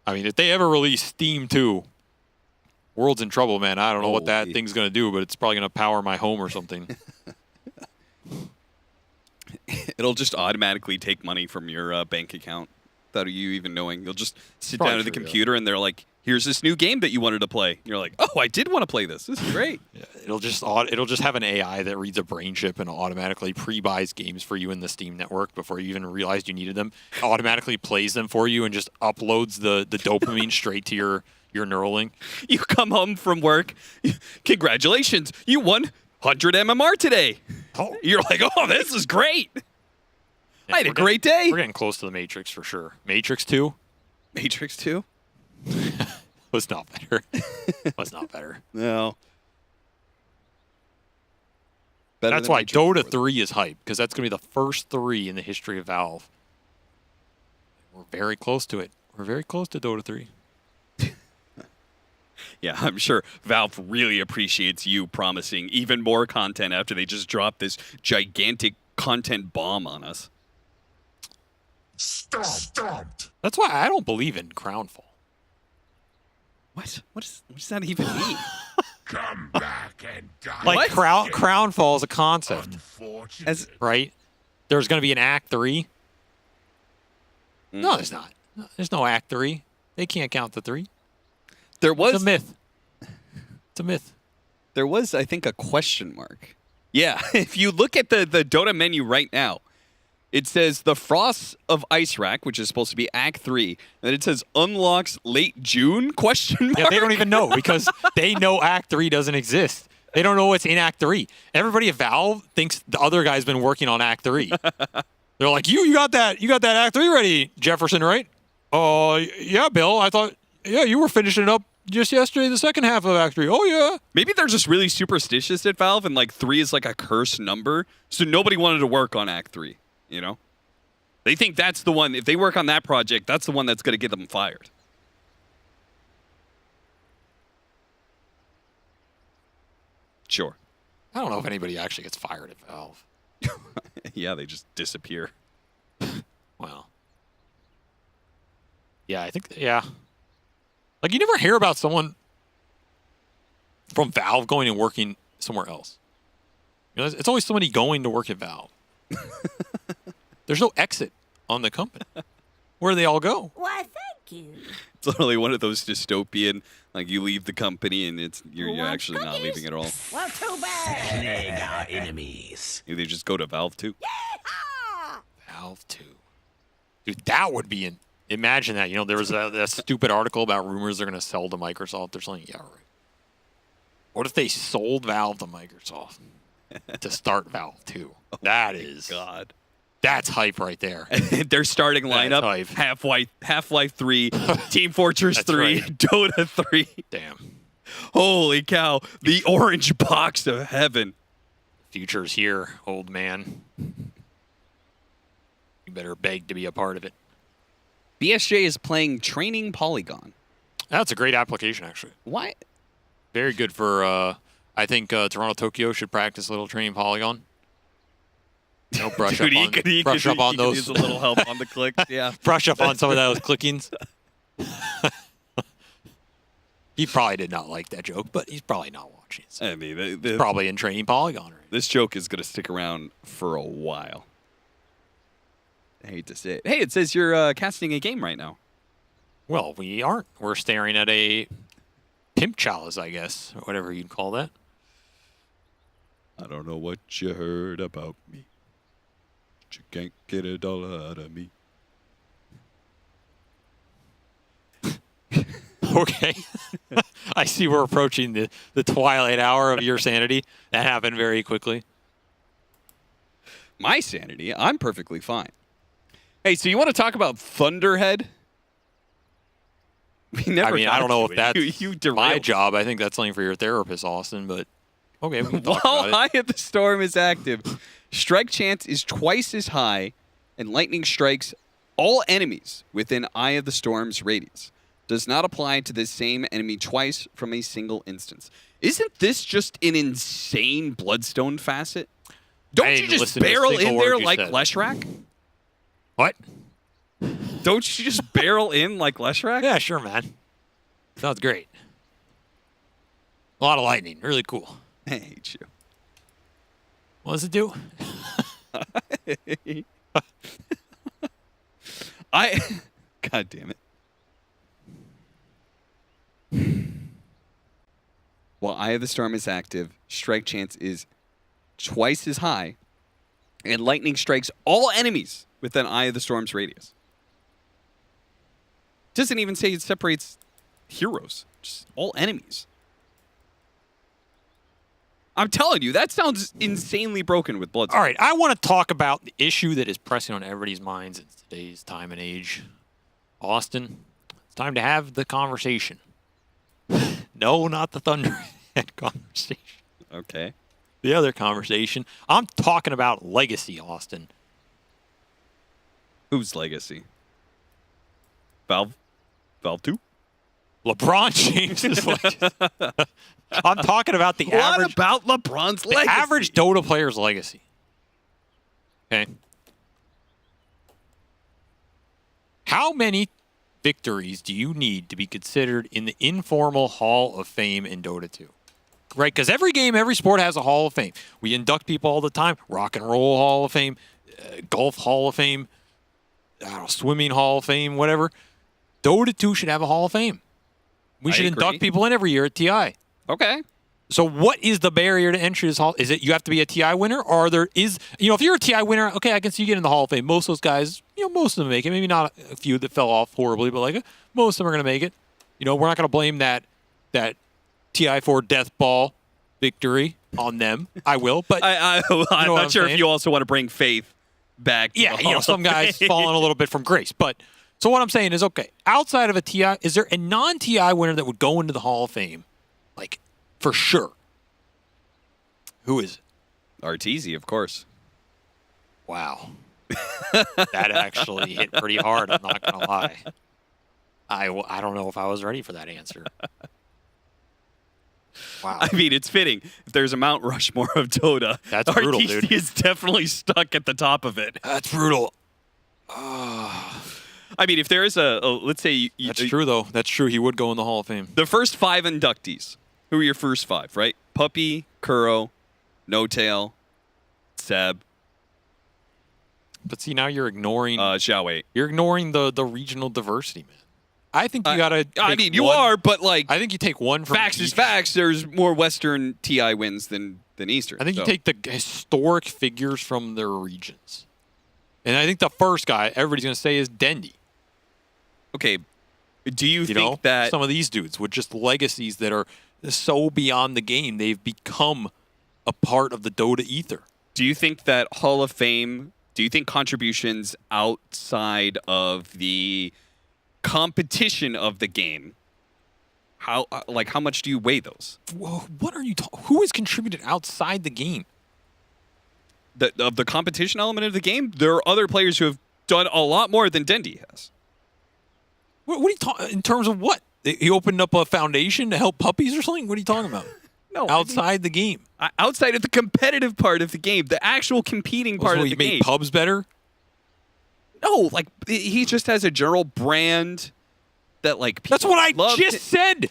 I mean if they ever release Steam 2, world's in trouble, man. I don't know what that thing's gonna do, but it's probably gonna power my home or something. it'll just automatically take money from your bank account without you even knowing. You'll just sit Probably down at the true, computer and they're like, here's this new game that you wanted to play. And you're like, oh, I did want to play this. This is great. Yeah, it'll just have an AI that reads a brain chip and automatically pre-buys games for you in the Steam network before you even realized you needed them. It automatically plays them for you and just uploads the dopamine straight to your Neuralink. You come home from work. Congratulations. You won 100 MMR today. Oh. You're like, oh, this is great. Yeah, I had a great day. We're getting close to the Matrix for sure. Matrix 2? Matrix 2? Was not better. Was not better. No. Better That's than why Matrix Dota 4. 3 is hype, because that's going to be the first 3 in the history of Valve. We're very close to it. We're very close to Dota 3. Yeah, I'm sure Valve really appreciates you promising even more content after they just dropped this gigantic content bomb on us. Stomped. That's why I don't believe in Crownfall. What? What does that even mean? Come back and die. Like Crownfall is a concept, right? There's going to be an Act 3. No, there's not. There's no Act 3. They can't count the 3. There was it's a myth. It's a myth. There was, I think, a question mark. Yeah, if you look at the Dota menu right now, it says the Frost of Ice Rack, which is supposed to be Act 3, and then it says unlocks late June? Question mark. Yeah, they don't even know because they know Act 3 doesn't exist. They don't know what's in Act 3. Everybody at Valve thinks the other guy's been working on Act 3. They're like, you got that Act 3 ready, Jefferson, right? Oh, yeah, Bill. I thought, yeah, you were finishing it up just yesterday, the second half of Act 3. Oh, yeah. Maybe they're just really superstitious at Valve, and like 3 is like a cursed number, so nobody wanted to work on Act 3, you know? They think that's the one, if they work on that project, that's the one that's going to get them fired. Sure. I don't know if anybody actually gets fired at Valve. Yeah, they just disappear. Well. Yeah, I think, yeah. Like, you never hear about someone from Valve going and working somewhere else. You know, it's always somebody going to work at Valve. There's no exit on the company. Where do they all go? Why, thank you. It's literally one of those dystopian, like you leave the company and you're actually not leaving at all. Well, too bad. Plague our enemies. They just go to Valve 2. Valve 2. Dude, that would be imagine that. You know, there was that stupid article about rumors they're going to sell to Microsoft or something. Yeah, right. What if they sold Valve to Microsoft to start Valve 2? That is... God. That's hype right there. Their starting lineup, Half-Life 3, Team Fortress 3, right. Dota 3. Damn. Holy cow. The orange box of heaven. Future's here, old man. You better beg to be a part of it. BSJ is playing Training Polygon. That's a great application, actually. Why? Very good for, I think Toronto Tokyo should practice a little Training Polygon. You know, brush up on those. Use a little help on the clicks, yeah. Brush up on some of those clickings. He probably did not like that joke, but he's probably not watching. So I mean, he's probably in Training Polygon. Right? This joke is going to stick around for a while. I hate to say it. Hey, it says you're casting a game right now. Well, we aren't. We're staring at a pimp chalice, I guess, or whatever you'd call that. I don't know what you heard about me. You can't get a dollar out of me. Okay. I see we're approaching the twilight hour of your sanity. That happened very quickly. My sanity? I'm perfectly fine. Hey, so you want to talk about Thunderhead? I mean, I don't know if that's my job. I think that's something for your therapist, Austin, but okay. We can talk about it. Eye of the Storm is active. Strike chance is twice as high, and lightning strikes all enemies within Eye of the Storm's radius. Does not apply to the same enemy twice from a single instance. Isn't this just an insane Bloodstone facet? Don't you just barrel in there like Leshrac? What? Don't you just barrel in like Leshrac? Yeah, sure, man. Sounds great. A lot of lightning. Really cool. I hate you. What does it do? God damn it. While Eye of the Storm is active, strike chance is twice as high, and lightning strikes all enemies within Eye of the Storm's radius. Doesn't even say it separates heroes, just all enemies. I'm telling you, that sounds insanely broken with Bloodstone. All right, I want to talk about the issue that is pressing on everybody's minds in today's time and age. Austin, it's time to have the conversation. No, not the Thunderhead conversation. Okay. The other conversation. I'm talking about legacy, Austin. Whose legacy? Valve 2? LeBron James' legacy. I'm talking about the average. What about LeBron's legacy? The average Dota player's legacy. Okay. How many victories do you need to be considered in the informal Hall of Fame in Dota 2? Right? Because every game, every sport has a Hall of Fame. We induct people all the time. Rock and Roll Hall of Fame, Golf Hall of Fame, I don't know, Swimming Hall of Fame, whatever. Dota 2 should have a Hall of Fame. We should induct people in every year at TI. Okay. So what is the barrier to entry to this hall? Is it you have to be a TI winner, or there is, if you're a TI winner, okay, I can see you get in the Hall of Fame. Most of those guys, most of them make it. Maybe not a few that fell off horribly, but like most of them are going to make it. We're not going to blame that TI4 death ball victory on them. I will, but I'm not sure if you also want to bring Faith back. Yeah, some guys falling a little bit from grace, but so what I'm saying is, okay, outside of a TI, is there a non-TI winner that would go into the Hall of Fame? Like, for sure. Who is it? Arteezy, of course. Wow. That actually hit pretty hard, I'm not going to lie. I don't know if I was ready for that answer. Wow. I mean, it's fitting. If there's a Mount Rushmore of Dota, that's brutal, Arteezy dude. is definitely stuck at the top of it. That's brutal. I mean, if there is let's say... That's true, though. That's true. He would go in the Hall of Fame. The first 5 inductees. Who are your first 5, right? Puppy, Kuro, No-Tail, Seb. But see, now you're ignoring... Xiao Wei. You're ignoring the regional diversity, man. I think you got to I mean, you are, but like... I think you take one from facts is facts. There's more Western TI wins than Eastern. I think you take the historic figures from their regions. And I think the first guy everybody's going to say is Dendi. Okay. Do you think that... Some of these dudes with just legacies that are so beyond the game, they've become a part of the Dota ether. Do you think that Hall of Fame... Do you think contributions outside of the competition of the game, how much do you weigh those? Whoa, what are you talking? Who has contributed outside the game? Of the competition element of the game, there are other players who have done a lot more than Dendi has. What are you talking in terms of what? He opened up a foundation to help puppies or something? What are you talking about? No, outside the game. Outside of the competitive part of the game, the actual competing part of the game. He made pubs better? No, like he just has a general brand that like people That's what I love just said.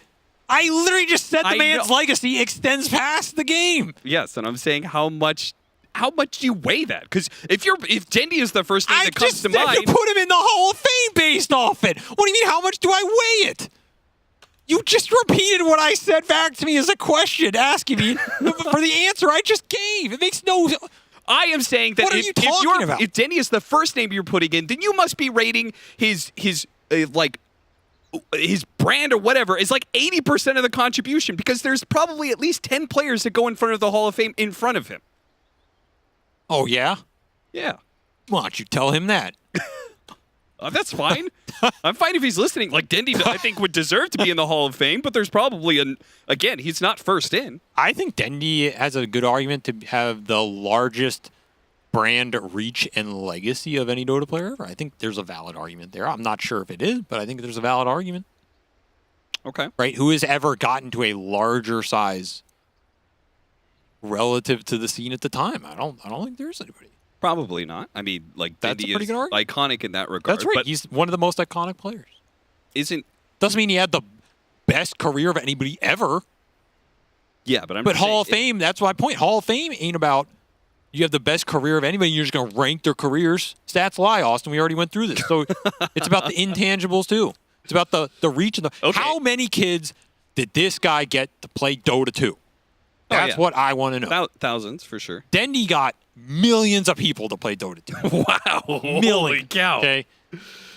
I literally just said the man's legacy extends past the game. Yes, and I'm saying how much do you weigh that? Because if Dendi is the first thing that comes to mind, you put him in the Hall of Fame based off it. What do you mean? How much do I weigh it? You just repeated what I said back to me as a question, asking me for the answer I just gave. It makes no. I am saying that what are you talking about? If Dendi is the first name you're putting in, then you must be rating his brand or whatever is like 80% of the contribution, because there's probably at least 10 players that go in front of the Hall of Fame in front of him. Oh, yeah? Yeah. Why don't you tell him that? That's fine. I'm fine if he's listening. Like, Dendi, I think, would deserve to be in the Hall of Fame, but there's probably he's not first in. I think Dendi has a good argument to have the largest brand reach and legacy of any Dota player ever. I think there's a valid argument there. I'm not sure if it is, but I think there's a valid argument. Okay. Right? Who has ever gotten to a larger size relative to the scene at the time? I don't think there's anybody. Probably not. I mean, like, That's Dendy a pretty is good argument. iconic in that regard. That's right. But He's one of the most iconic players. Doesn't mean he had the best career of anybody ever. Yeah, but But Hall of Fame, that's my point. Hall of Fame ain't about you have the best career of anybody. You're just going to rank their careers. Stats lie, Austin. We already went through this. So it's about the intangibles too. It's about the reach. And how many kids did this guy get to play Dota 2? That's what I want to know. About thousands, for sure. Dendy got millions of people to play Dota 2. Wow. Millions. Holy cow. Okay.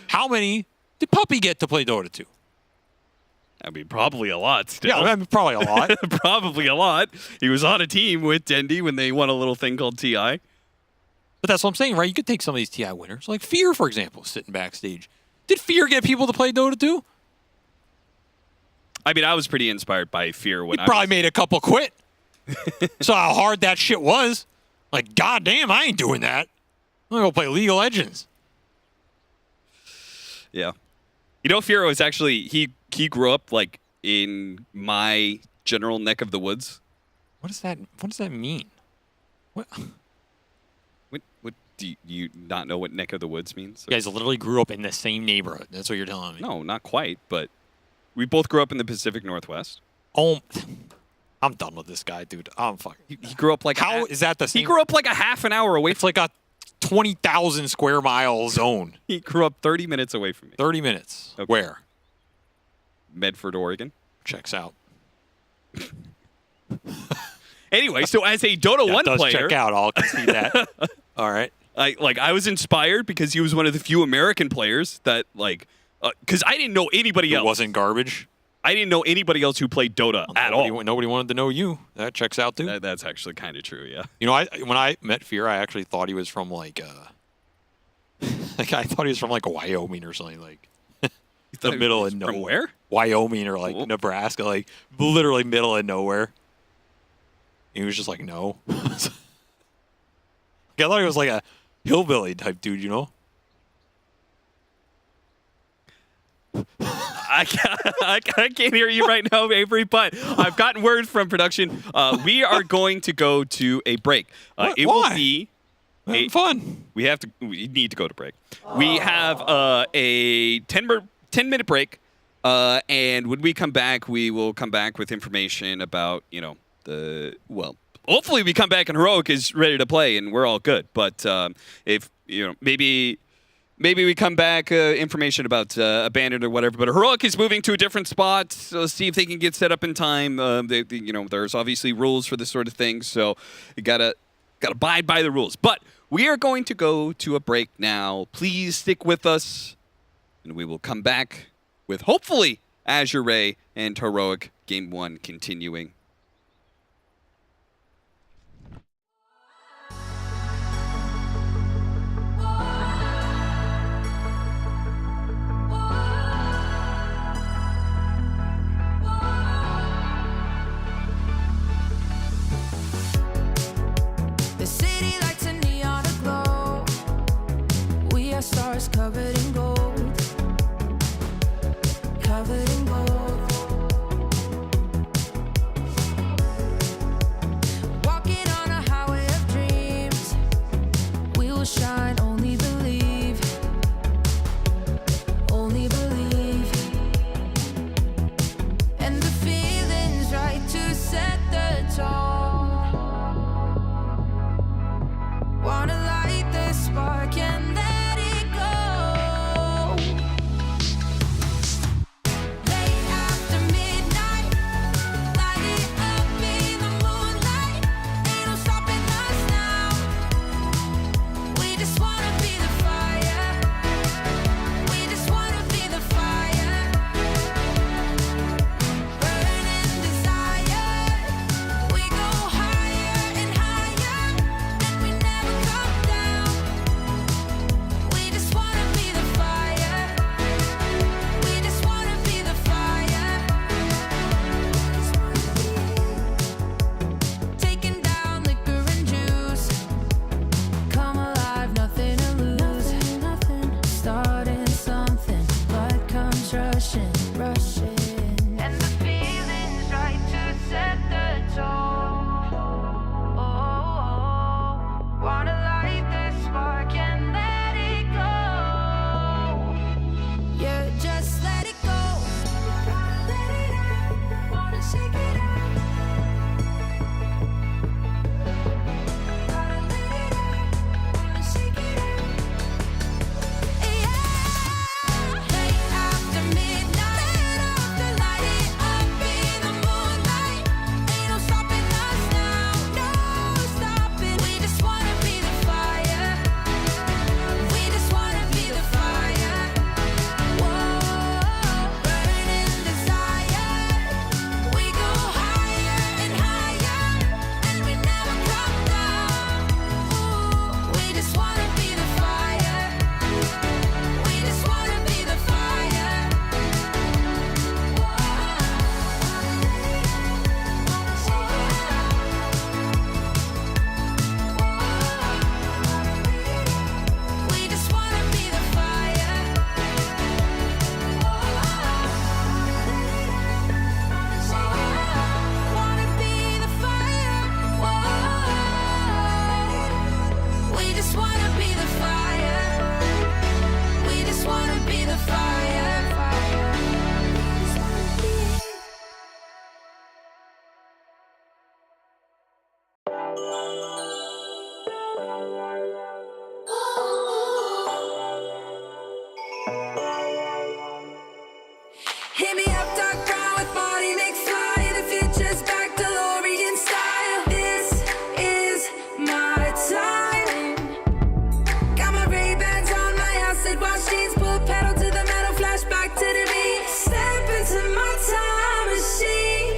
How many did Puppy get to play Dota 2? I mean, probably a lot still. Yeah, I mean, probably a lot. Probably a lot. He was on a team with Dendy when they won a little thing called TI. But that's what I'm saying, right? You could take some of these TI winners. Like Fear, for example, sitting backstage. Did Fear get people to play Dota 2? I mean, I was pretty inspired by Fear when He probably made a couple quit. Saw how hard that shit was. Like, goddamn, I ain't doing that. I'm going to go play League of Legends. Yeah. You know, Firo is actually, he grew up, like, in my general neck of the woods. What does that mean? What do you not know what neck of the woods means? You guys literally grew up in the same neighborhood. That's what you're telling me. No, not quite, but we both grew up in the Pacific Northwest. Oh, I'm done with this guy, dude. I'm fucking. He grew up like how is that the same? He grew up like a half an hour away. It's like a 20,000 square mile zone. He grew up 30 minutes away from me. 30 minutes. Okay. Where? Medford, Oregon. Checks out. Anyway, so as a Dota 1 player, check out. I'll concede that. All right. I was inspired because he was one of the few American players that because I didn't know anybody else. It wasn't garbage. I didn't know anybody else who played Dota at all. Nobody wanted to know you. That checks out too. That's actually kind of true. Yeah. You know, when I met Fear, I actually thought he was from like I thought he was from like Wyoming or something, like the middle of nowhere. From where? Wyoming or like Nebraska, like literally middle of nowhere. He was just like, no. I thought he was like a hillbilly type dude, you know? I can't hear you right now, Avery, but I've gotten word from production. We are going to go to a break. It will be fun. We need to go to break. We have a 10-minute break, and when we come back, we will come back with information about, hopefully we come back and Heroic is ready to play and we're all good. But if, maybe we come back, information about Abandoned or whatever. But Heroic is moving to a different spot. So let's see if they can get set up in time. There's obviously rules for this sort of thing. So you gotta abide by the rules. But we are going to go to a break now. Please stick with us. And we will come back with hopefully Azure Ray and Heroic Game 1 continuing. Stars covered in gold, covered in gold. rushing, rushing. And the feeling's right to set the tone. Oh, wanna light the spark and let it go. Yeah, just let it go. Gotta let it out, wanna shake it out. Gotta let it out, wanna shake it out. Yeah, late after midnight, light it up in the moonlight. Ain't no stopping us now, no stopping. We just wanna be the fire. We just wanna be the fire. Whoa, burning desire. We go higher and higher, and we never come down. Ooh, we just wanna be the fire. We just wanna be the fire. We just wanna be the fire. Wanna be the fire. We just wanna be the fire. We just wanna be the fire. Hit me up, dark brown with body mix fly. The future's back, DeLorean style. This is my time. Got my Ray-Bans on, my acid wash jeans. Pull pedal to the metal, flashback to the beat. Step into my time machine.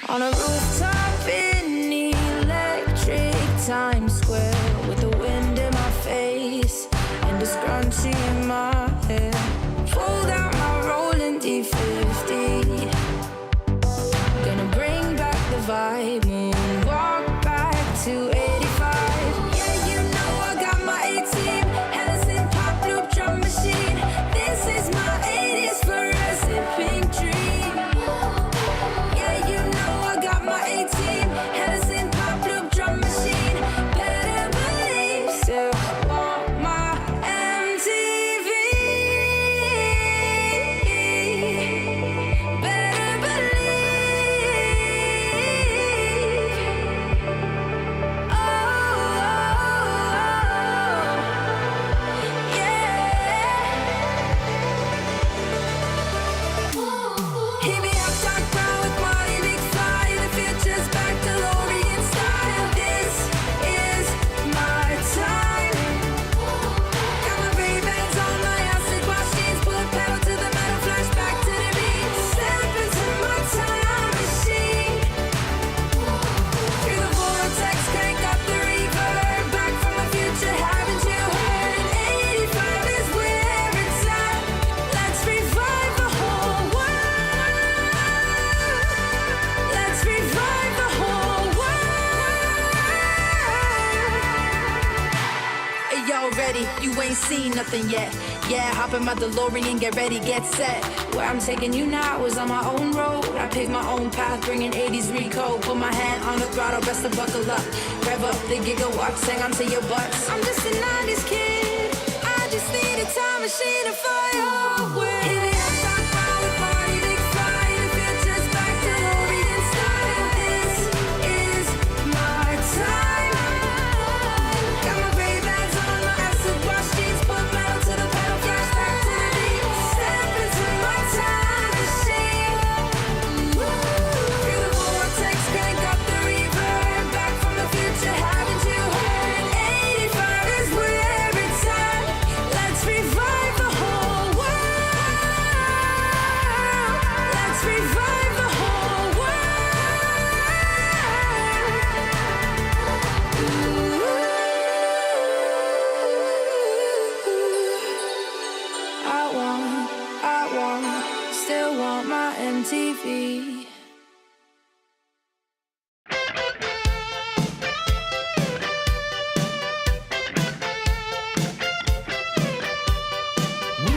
On a rooftop in electric Times Square, with the wind in my face and a scrunchie in my hair. Pulled out my rolling D50. Gonna bring back the vibe, moonwalk back to 85. Yeah, you know I got my A-team, Hennessy pop loop drum machine. This is my 80s fluorescent pink dream. Yeah, you know I got my A-team, Hennessy pop loop drum machine. Better believe, still want my MTV. Better believe. Oh, yeah. Hit me up, dark brown with Molly McFly. The future's back, DeLorean style. This is my time. Got my Ray-Bans on, my acid wash jeans. Pull pedal to the metal, flashback to the beat. Step into my time machine. Through the vortex, crank up the reverb. Back from the future, haven't you heard? 85 is where it's at. Let's revive the whole world. Let's revive the whole world. Hey, y'all ready? You ain't seen nothing yet. Yeah, hop in my DeLorean, get ready, get set. Where I'm taking you now is on my own road. I pick my own path, bringing 80s recode. Put my hand on the throttle, best to buckle up. Rev up the gigawatts, hang on to your butts. I'm just a 90s kid. I just need a time machine to fly away. Hit me up, dark brown with Marty McFly. The future's back, DeLorean style. This is my time. Got my Ray-Bans on, my acid wash jeans. Pull metal to the pedal, flashback to the beat. Step into my time machine. Through the vortex, crank up the reverb. Back from the future, haven't you heard? 85 is where it's at. Let's revive the whole world. Let's revive the whole world. I want, still want my MTV. We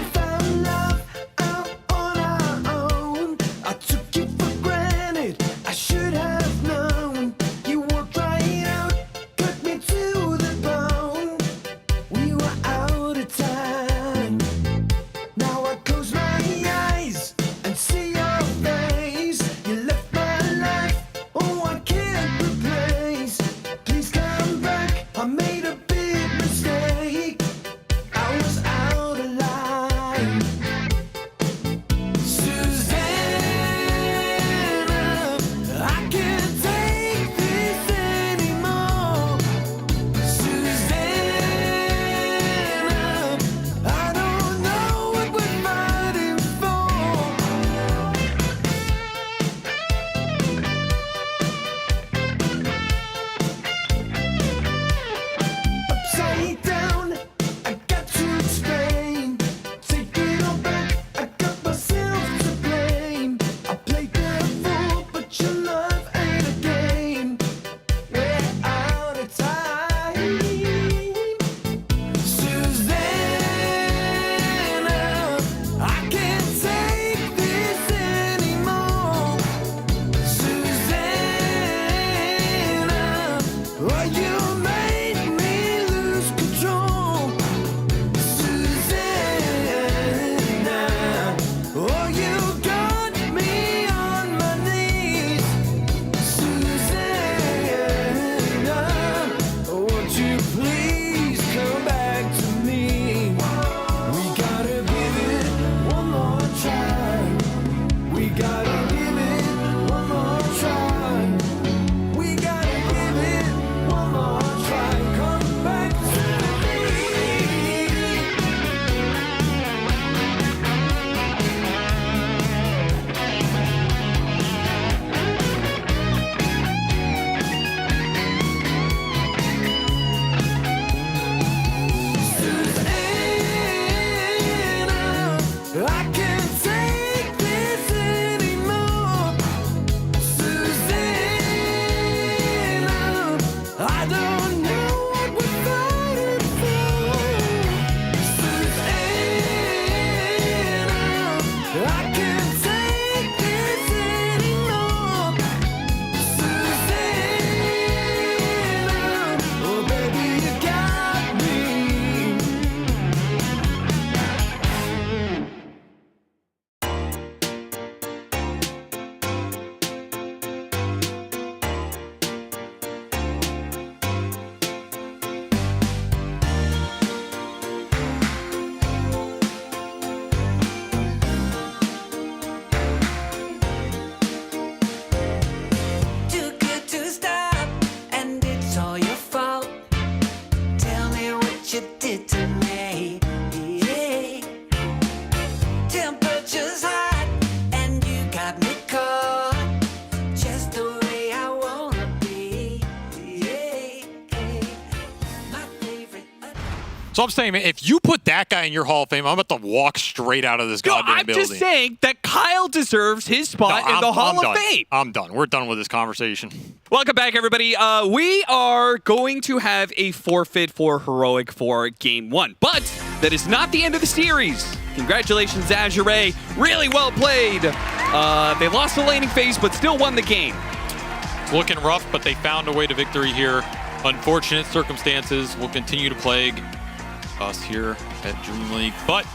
Temperature's hot, and you got me caught just the way I wanna be. My favorite. So I'm saying, man, if you put that guy in your Hall of Fame, I'm about to walk straight out of this goddamn building. I'm just saying that Kyle deserves his spot in the Hall of Fame. I'm done. We're done with this conversation. Welcome back, everybody. We are going to have a forfeit for Heroic for Game 1, but that is not the end of the series. Congratulations, Azure. Really well played. They lost the laning phase, but still won the game. It's looking rough, but they found a way to victory here. Unfortunate circumstances will continue to plague us here at Dreamleague, but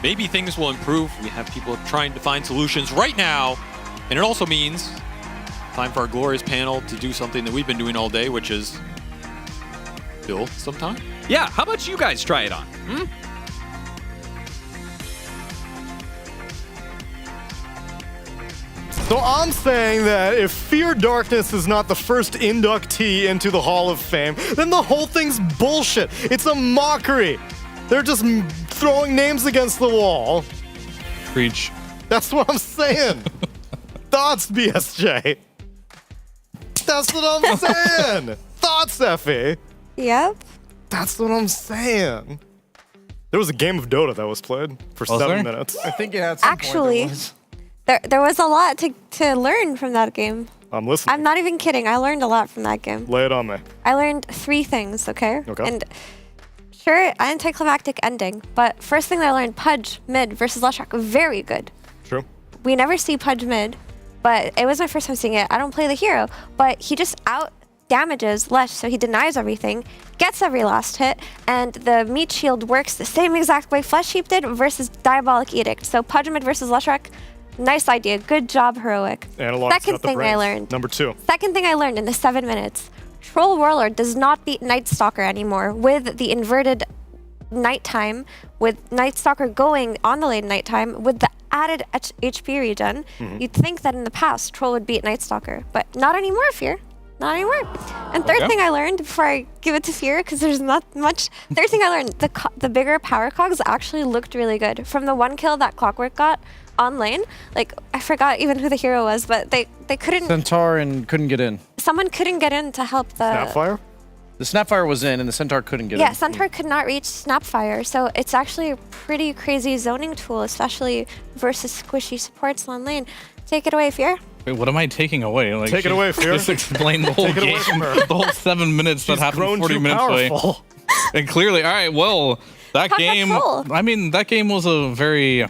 maybe things will improve. We have people trying to find solutions right now, and it also means time for our glorious panel to do something that we've been doing all day, which is kill some time. Yeah, how about you guys try it on? So I'm saying that if Fear Darkness is not the first inductee into the Hall of Fame, then the whole thing's bullshit. It's a mockery. They're just throwing names against the wall. Preach. That's what I'm saying. Thoughts, BSJ. That's what I'm saying. Thoughts, Effie. Yep. That's what I'm saying. There was a game of Dota that was played for 7 minutes. I think it had some Actually, there was a lot to learn from that game. I'm listening. I'm not even kidding. I learned a lot from that game. Lay it on me. I learned 3 things, okay? Okay. And sure, anticlimactic ending, but first thing that I learned, Pudge mid versus Leshrac, very good. True. We never see Pudge mid, but it was my first time seeing it. I don't play the hero, but he just out damages Lesh, so he denies everything, gets every last hit, and the meat shield works the same exact way Flesh Heap did versus Diabolic Edict. So Pudge mid versus Leshrac, nice idea. Good job, Heroic. Analog's Second got the thing I brains. learned. Number 2. Second thing I learned in the 7 minutes. Troll Warlord does not beat Night Stalker anymore with the inverted nighttime, with Night Stalker going on the lane nighttime with the added HP regen. You'd think that in the past Troll would beat Night Stalker, but not anymore, Fear. Not anymore. And third thing I learned before I give it to Fear, because there's not much. Third thing I learned, the bigger power cogs actually looked really good. From the 1 kill that Clockwork got on lane, like I forgot even who the hero was, but they couldn't. Centaur and couldn't get in. Someone couldn't get in to help the. Snapfire? The Snapfire was in, and the Centaur couldn't get in. Yeah, Centaur could not reach Snapfire, so it's actually a pretty crazy zoning tool, especially versus squishy supports on lane. Take it away, Fear. Wait, what am I taking away? Like, Take it away, Fear. Just explain the whole Take it away game. from her. The whole 7 minutes She's that happened grown 40 too minutes powerful. away. And clearly, all right, well, that Talk game. about Troll. I mean, that game was a very.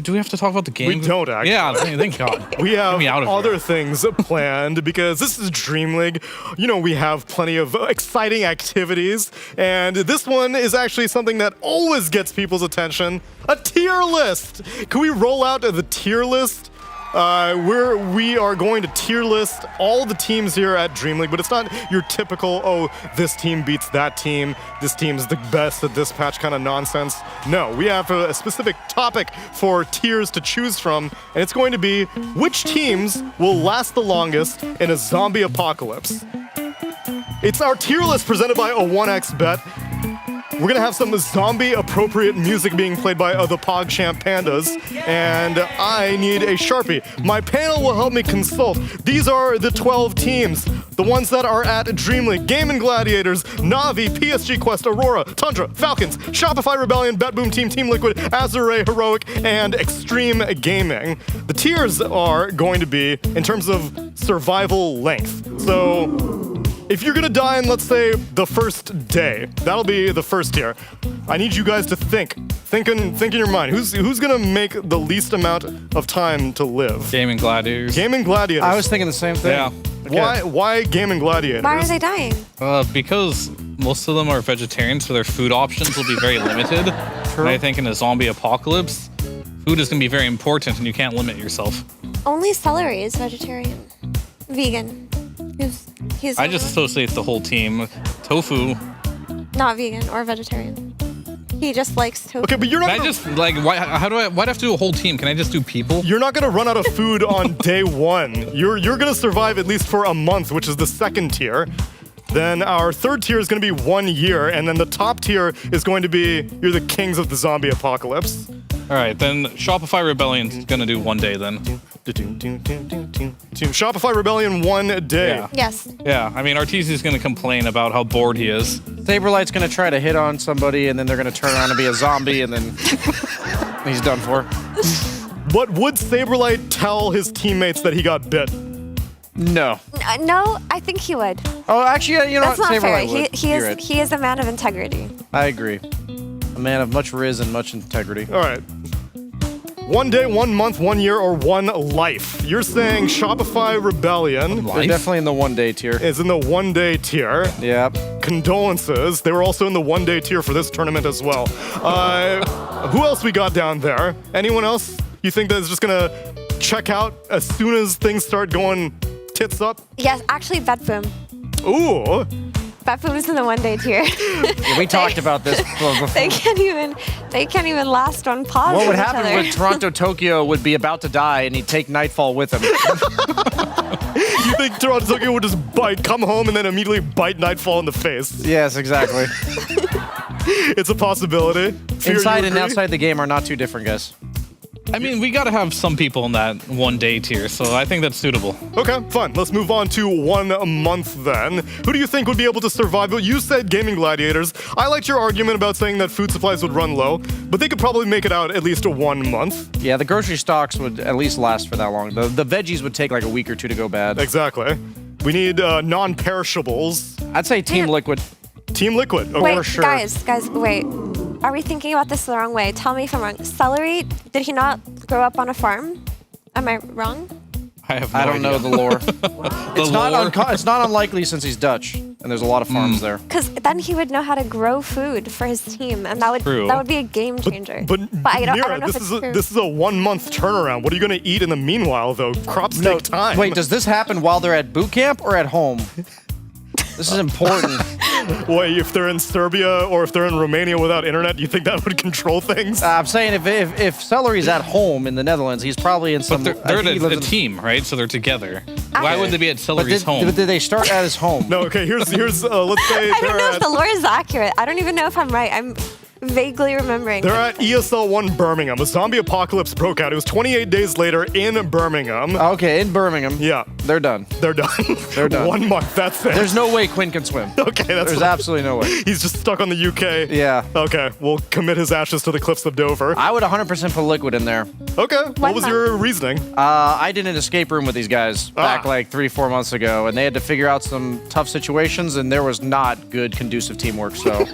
Do we have to talk about the game? We don't, actually. Yeah, thank God. We have me out of other here. things planned because this is Dreamleague. You know, we have plenty of exciting activities, and this one is actually something that always gets people's attention. A tier list! Can we roll out the tier list? We are going to tier list all the teams here at Dreamleague, but it's not your typical, oh, this team beats that team, this team's the best at this patch kind of nonsense. No, we have a specific topic for tiers to choose from, and it's going to be which teams will last the longest in a zombie apocalypse. It's our tier list presented by a 1xBet. We're gonna have some zombie-appropriate music being played by the PogChamp Pandas, and I need a Sharpie. My panel will help me consult. These are the 12 teams, the ones that are at Dreamleague: Game & Gladiators, Na'Vi, PSG Quest, Aurora, Tundra, Falcons, Shopify Rebellion, BetBoom Team, Team Liquid, Azure, Heroic, and Extreme Gaming. The tiers are going to be in terms of survival length. So if you're gonna die in, let's say, the first day, that'll be the first tier. I need you guys to think in your mind. Who's gonna make the least amount of time to live? Game and Gladiators. Game and Gladiators. I was thinking the same thing. Yeah. Okay. Why Game and Gladiators? Why are they dying? Because most of them are vegetarians, so their food options will be very limited. And I think in a zombie apocalypse, food is going to be very important, and you can't limit yourself. Only Celery is vegetarian. Vegan. He's I just associate the whole team. Tofu. not vegan or vegetarian. He just likes tofu. Okay, but you're not. Can I just like why'd I have to do a whole team? Can I just do people? You're not gonna run out of food on day one. You're gonna survive at least for a month, which is the second tier. Then our third tier is going to be 1 year, and then the top tier is going to be you're the kings of the zombie apocalypse. All right, then Shopify Rebellion's gonna do 1 day then. Shopify Rebellion 1 day. Yeah. Yes. Yeah, I mean, Arteezy's gonna complain about how bored he is. Saberlight's gonna try to hit on somebody, and then they're gonna turn around and be a zombie, and then he's done for. But would Saberlight tell his teammates that he got bit? No. No, I think he would. Oh, actually, you know That's what? not fair. Saberlight would. He You're is right. he is a man of integrity. I agree. A man of much riz and much integrity. All right. 1 day, 1 month, 1 year, or 1 life. You're saying Shopify Rebellion. They're definitely in the 1 day tier. Is in the 1 day tier. Yep. Condolences. They were also in the 1 day tier for this tournament as well. Who else we got down there? Anyone else you think that's just gonna check out as soon as things start going tits up? Yes, actually, Betboom. Ooh. Betboom is in the 1 day tier. Yeah, we talked about this before. They can't even last on pause. What would with each happen other. with Toronto Tokyo would be about to die, and he'd take Nightfall with him. You think Toronto Tokyo would just come home and then immediately bite Nightfall in the face? Yes, exactly. It's a possibility. Fear, Inside you and agree? outside the game are not too different, guys. I mean, we gotta have some people in that 1 day tier, so I think that's suitable. Okay, fine. Let's move on to 1 month then. Who do you think would be able to survive? You said gaming gladiators. I liked your argument about saying that food supplies would run low, but they could probably make it out at least 1 month. Yeah, the grocery stocks would at least last for that long. The veggies would take like a week or two to go bad. Exactly. We need non-perishables. I'd say Team Liquid. Team Liquid. Okay. Wait, for sure. guys, wait. Are we thinking about this the wrong way? Tell me if I'm wrong. Celery, did he not grow up on a farm? Am I wrong? I don't know the lore. It's not unlikely since he's Dutch, and there's a lot of farms there. Because then he would know how to grow food for his team, and that would be a game changer. But I don't Mira, know if it's true. this is a 1 month turnaround. What are you going to eat in the meanwhile, though? Crops take time. Wait, does this happen while they're at boot camp or at home? This is important. Wait, if they're in Serbia or if they're in Romania without internet, you think that would control things? I'm saying if Celery's at home in the Netherlands, he's probably in some. But they're a team, right? So they're together. Why would they be at Celery's But home? did they start at his home? No, okay, here's let's say I don't know if the lore is accurate. I don't even know if I'm right. I'm vaguely remembering. they're at ESL 1 Birmingham. A zombie apocalypse broke out. It was 28 days later in Birmingham. Okay, in Birmingham. Yeah. They're done. They're done. They're done. 1 month, that's it. There's no way Quinn can swim. Okay, that's There's absolutely no way. He's just stuck on the UK. Yeah. Okay, we'll commit his ashes to the cliffs of Dover. I would 100% put Liquid in there. Okay, what was your reasoning? I did an escape room with these guys back like 3-4 months ago, and they had to figure out some tough situations, and there was not good, conducive teamwork, so...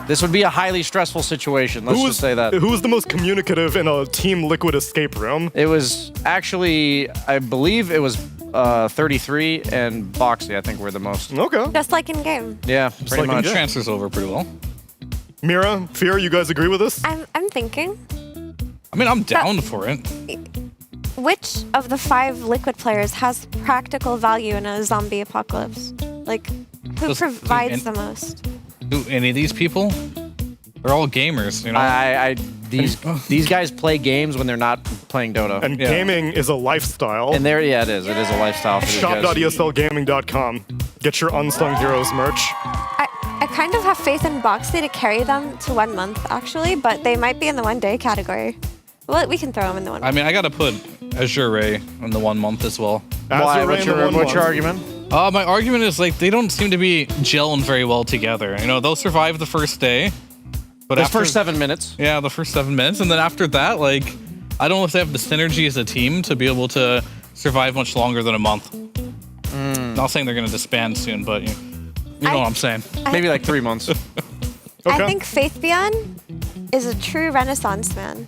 This would be a highly stressful situation, let's just say that. Who was the most communicative in a Team Liquid escape room? It was actually, I believe it was 33 and Boxy, I think, were the most. Okay. Just like in game. Yeah, Just pretty like much. it transfers over pretty well. Mira, Fear, you guys agree with this? I'm thinking. I mean, I'm down for it. Which of the 5 Liquid players has practical value in a zombie apocalypse? Like, who Just- provides the most? Do any of these people? They're all gamers, you know? These guys play games when they're not playing Dota. And gaming is a lifestyle. And there, yeah, it is. It is a lifestyle for these guys. Shop.eslgaming.com. Get your Unsung Heroes merch. I kind of have faith in Boxy to carry them to 1 month, actually, but they might be in the 1 day category. Well, we can throw them in the 1 I month. mean, I gotta put Azure Ray in the 1 month as well. Why? What's your argument? My argument is like they don't seem to be gelling very well together. You know, they'll survive the first day, but The after first 7 minutes. Yeah, the first 7 minutes, and then after that, like, I don't know if they have the synergy as a team to be able to survive much longer than a month. Not saying they're gonna disband soon, but you know what I'm saying. Maybe like 3 months. I think Faithbian is a true Renaissance man,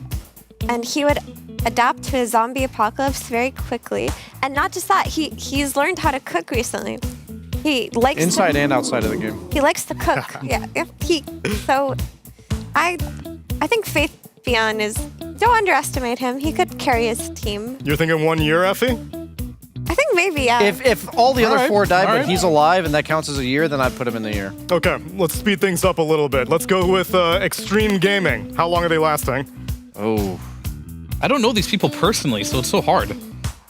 and he would adapt to a zombie apocalypse very quickly. And not just that, he's learned how to cook recently. He likes Inside to, and outside of the game. He likes to cook. So I think Faithbian is. Don't underestimate him. He could carry his team. You're thinking 1 year, Effie? I think maybe, yeah. If all the other 4 died, all but right. he's alive and that counts as a year, then I'd put him in the year. Okay, let's speed things up a little bit. Let's go with Extreme Gaming. How long are they lasting? Oh. I don't know these people personally, so it's so hard.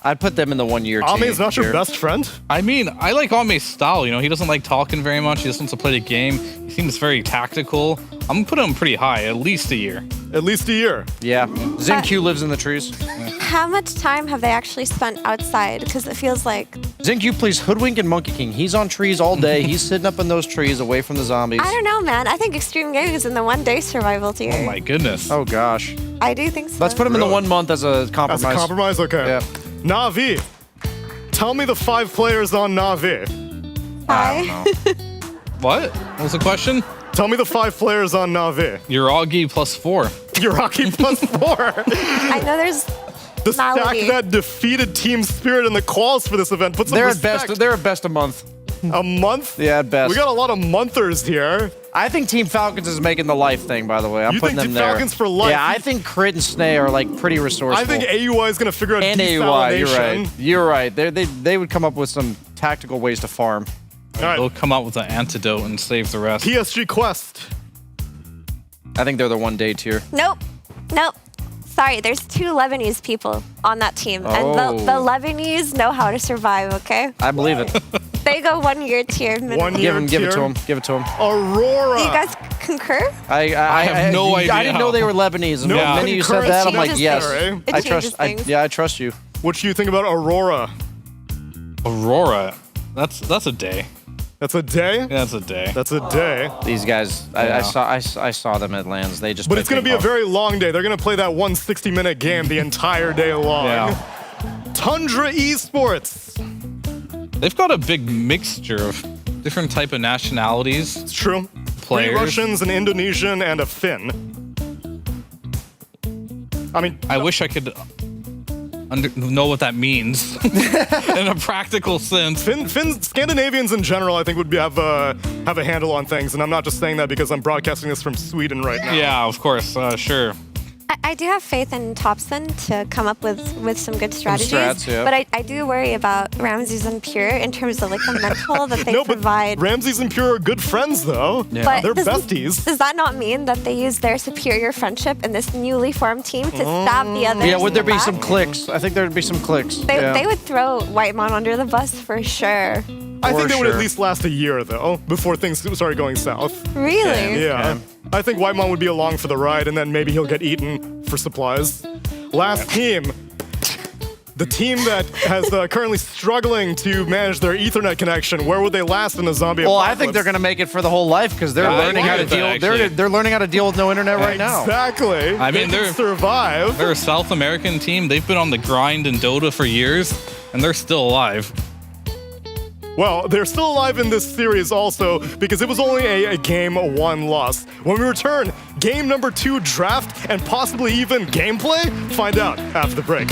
I'd put them in the 1 year team. Ame's not your here. best friend? I mean, I like Ame's style. You know, he doesn't like talking very much. He just wants to play the game. He seems very tactical. I'm gonna put him pretty high, at least a year. At least a year. Yeah. Zinq lives in the trees. How much time have they actually spent outside? Because it feels like... Zinq plays Hoodwink and Monkey King. He's on trees all day. He's sitting up in those trees away from the zombies. I don't know, man. I think Extreme Gaming is in the 1 day survival tier. Oh my goodness. Oh gosh. I do think so. Let's put him in the 1 month as a compromise. As a compromise? Okay. Yeah. Na'Vi. Tell me the 5 players on Na'Vi. Hi. What? What was the question? Tell me the 5 players on Na'Vi. Uragi plus 4. Uragi plus 4. I know there's... The stack Malady. that defeated Team Spirit in the quals for this event. Put some They're respect. at best a month. A month? Yeah, at best. We got a lot of monthers here. I think Team Falcons is making the life thing, by the way. I'm You putting think them Team there. Falcons for life? Yeah, I think Crit and Snay are like pretty resourceful. I think AUI is going to figure out and desalination. AUI, you're right. You're right. They would come up with some tactical ways to farm. All right. They'll come out with an antidote and save the rest. PSG Quest. I think they're the 1 day tier. Nope. Nope. Sorry, there's 2 Lebanese people on that team. And the Lebanese know how to survive, okay? I believe it. They go 1 year tier. Minimum. Give it to him. Give it to him. Aurora. You guys concur? I have no idea I didn't know they were Lebanese. No, When many of you said that, I'm like, changes yes. things. It I changes trust. things. I trust you. What do you think about Aurora? Aurora. That's a day. That's a day? Yeah, that's a day. That's a day. These guys, Yeah. I saw them at Lands. They just. But play it's going to be ping a pong. very long day. They're going to play that 160-minute game the entire day long. Yeah. Tundra Esports. They've got a big mixture of different type of nationalities. It's true. Players. 3 Russians, an Indonesian, and a Finn. I mean, I wish I could know what that means in a practical sense. Scandinavians in general, I think, would have a handle on things, and I'm not just saying that because I'm broadcasting this from Sweden right now. Yeah, of course, sure. I do have faith in Topson to come up with some good strategies. strats, yeah. But I do worry about Ramses and Pure in terms of like the mental that they provide. But Ramses and Pure are good friends, though. Yeah. But They're does besties. Does that not mean that they use their superior friendship in this newly formed team to stab the others? Yeah, would there in the be back? some clicks? I think there'd be some clicks. They would throw Whitemon under the bus for sure. I think For they would at sure. least last a year, though, before things started going south. Really? Yeah. I think Whitemon would be along for the ride, and then maybe he'll get eaten for supplies. Last team. The team that has currently struggling to manage their Ethernet connection. Where would they last in a zombie Well, apocalypse? I think they're going to make it for the whole life because they're Yeah, I learning how to agree with deal. that, They're learning how to deal with no internet right now. Exactly. I mean, they can survive. They're a South American team. They've been on the grind in Dota for years, and they're still alive. Well, they're still alive in this series also because it was only a game 1 loss. When we return, game number 2 draft and possibly even gameplay? Find out after the break.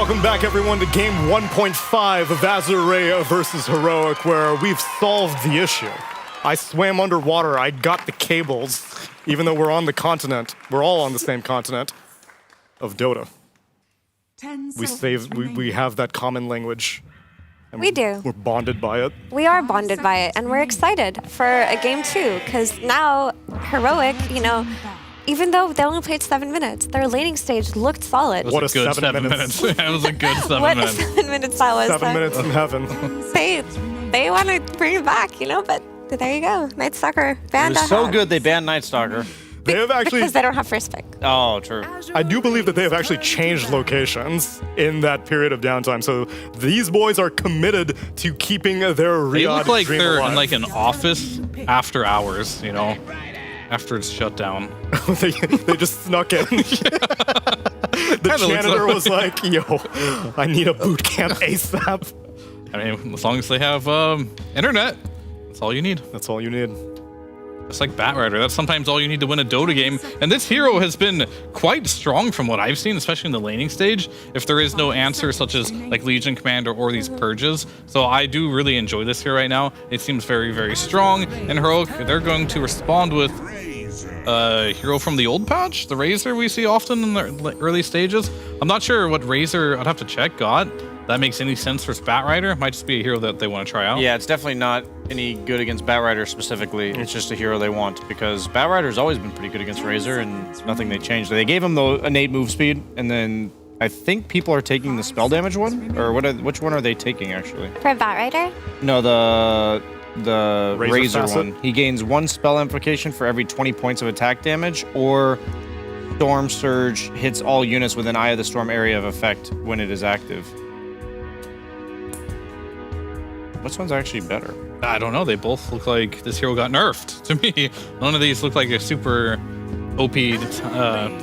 Welcome back, everyone, to game 1.5 of Azure versus Heroic, where we've solved the issue. I swam underwater, I got the cables, even though we're on the continent. We're all on the same continent of Dota. We have that common language. And We do. We're bonded by it. We are bonded by it, and we're excited for a game 2, because now Heroic, you know, even though they only played 7 minutes, their laning stage looked solid. What a good 7 minutes. That was a good 7 What minutes. a 7 minutes that was. 7 minutes in heaven. They want to bring it back, you know, but there you go. Night Stalker It banned was out. so good they banned Night Stalker. They have actually. Because they don't have first pick. Oh, true. I do believe that they have actually changed locations in that period of downtime. So these boys are committed to keeping their Riyadh They look like dream they're alive. in like an office after hours, you know, after it's shut down. they just snuck in. The Kinda looks janitor like- was like, yo, I need a boot camp ASAP. I mean, as long as they have internet, that's all you need. That's all you need. It's like Batrider. That's sometimes all you need to win a Dota game. And this hero has been quite strong from what I've seen, especially in the laning stage, if there is no answer such as like Legion Commander or these purges. So I do really enjoy this here right now. It seems very, very strong. And Heroic, they're going to respond with a hero from the old patch, the Razor we see often in the early stages. I'm not sure what Razor, I'd have to check, got. That makes any sense for Batrider. Might just be a hero that they want to try out. Yeah, it's definitely not any good against Batrider specifically. It's just a hero they want because Batrider's always been pretty good against Razor and nothing they changed. They gave him the innate move speed, and then I think people are taking the spell damage one, or which one are they taking actually? For Batrider? No, the Razor Razor facet? one. He gains 1 spell amplification for every 20 points of attack damage, or Storm Surge hits all units within Eye of the Storm area of effect when it is active. Which one's actually better? I don't know. They both look like this hero got nerfed to me. None of these look like a super OP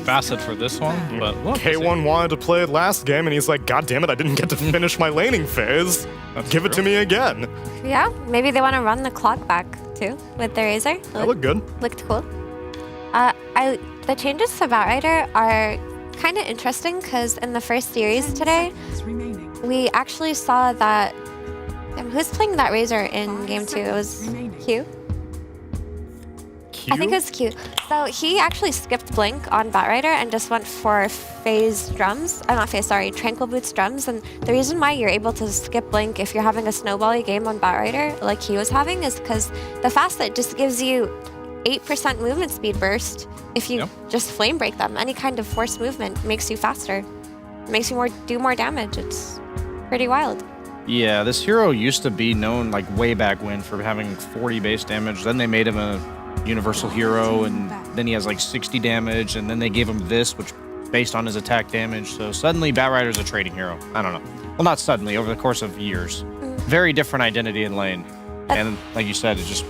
facet for this one. But look, K1 wanted to play it last game, and he's like, God damn it, I didn't get to finish my laning phase. Give it to me again. Yeah, maybe they want to run the clock back too with the Razor. That looked good. Looked cool. The changes to Batrider are kind of interesting because in the first series today, we actually saw that. Who's playing that Razor in game 2? It was Q. I think it was Q. So he actually skipped Blink on Batrider and just went for phase drums. Not phase, sorry, Tranquil Boots drums. And the reason why you're able to skip Blink if you're having a snowbally game on Batrider like he was having is because the facet just gives you 8% movement speed burst if you just flame break them. Any kind of forced movement makes you faster. It makes you do more damage. It's pretty wild. Yeah, this hero used to be known like way back when for having 40 base damage. Then they made him a universal hero, and then he has like 60 damage, and then they gave him this, which based on his attack damage. So suddenly Batrider's a trading hero. I don't know. Well, not suddenly, over the course of years. Very different identity in lane. And like you said, it's just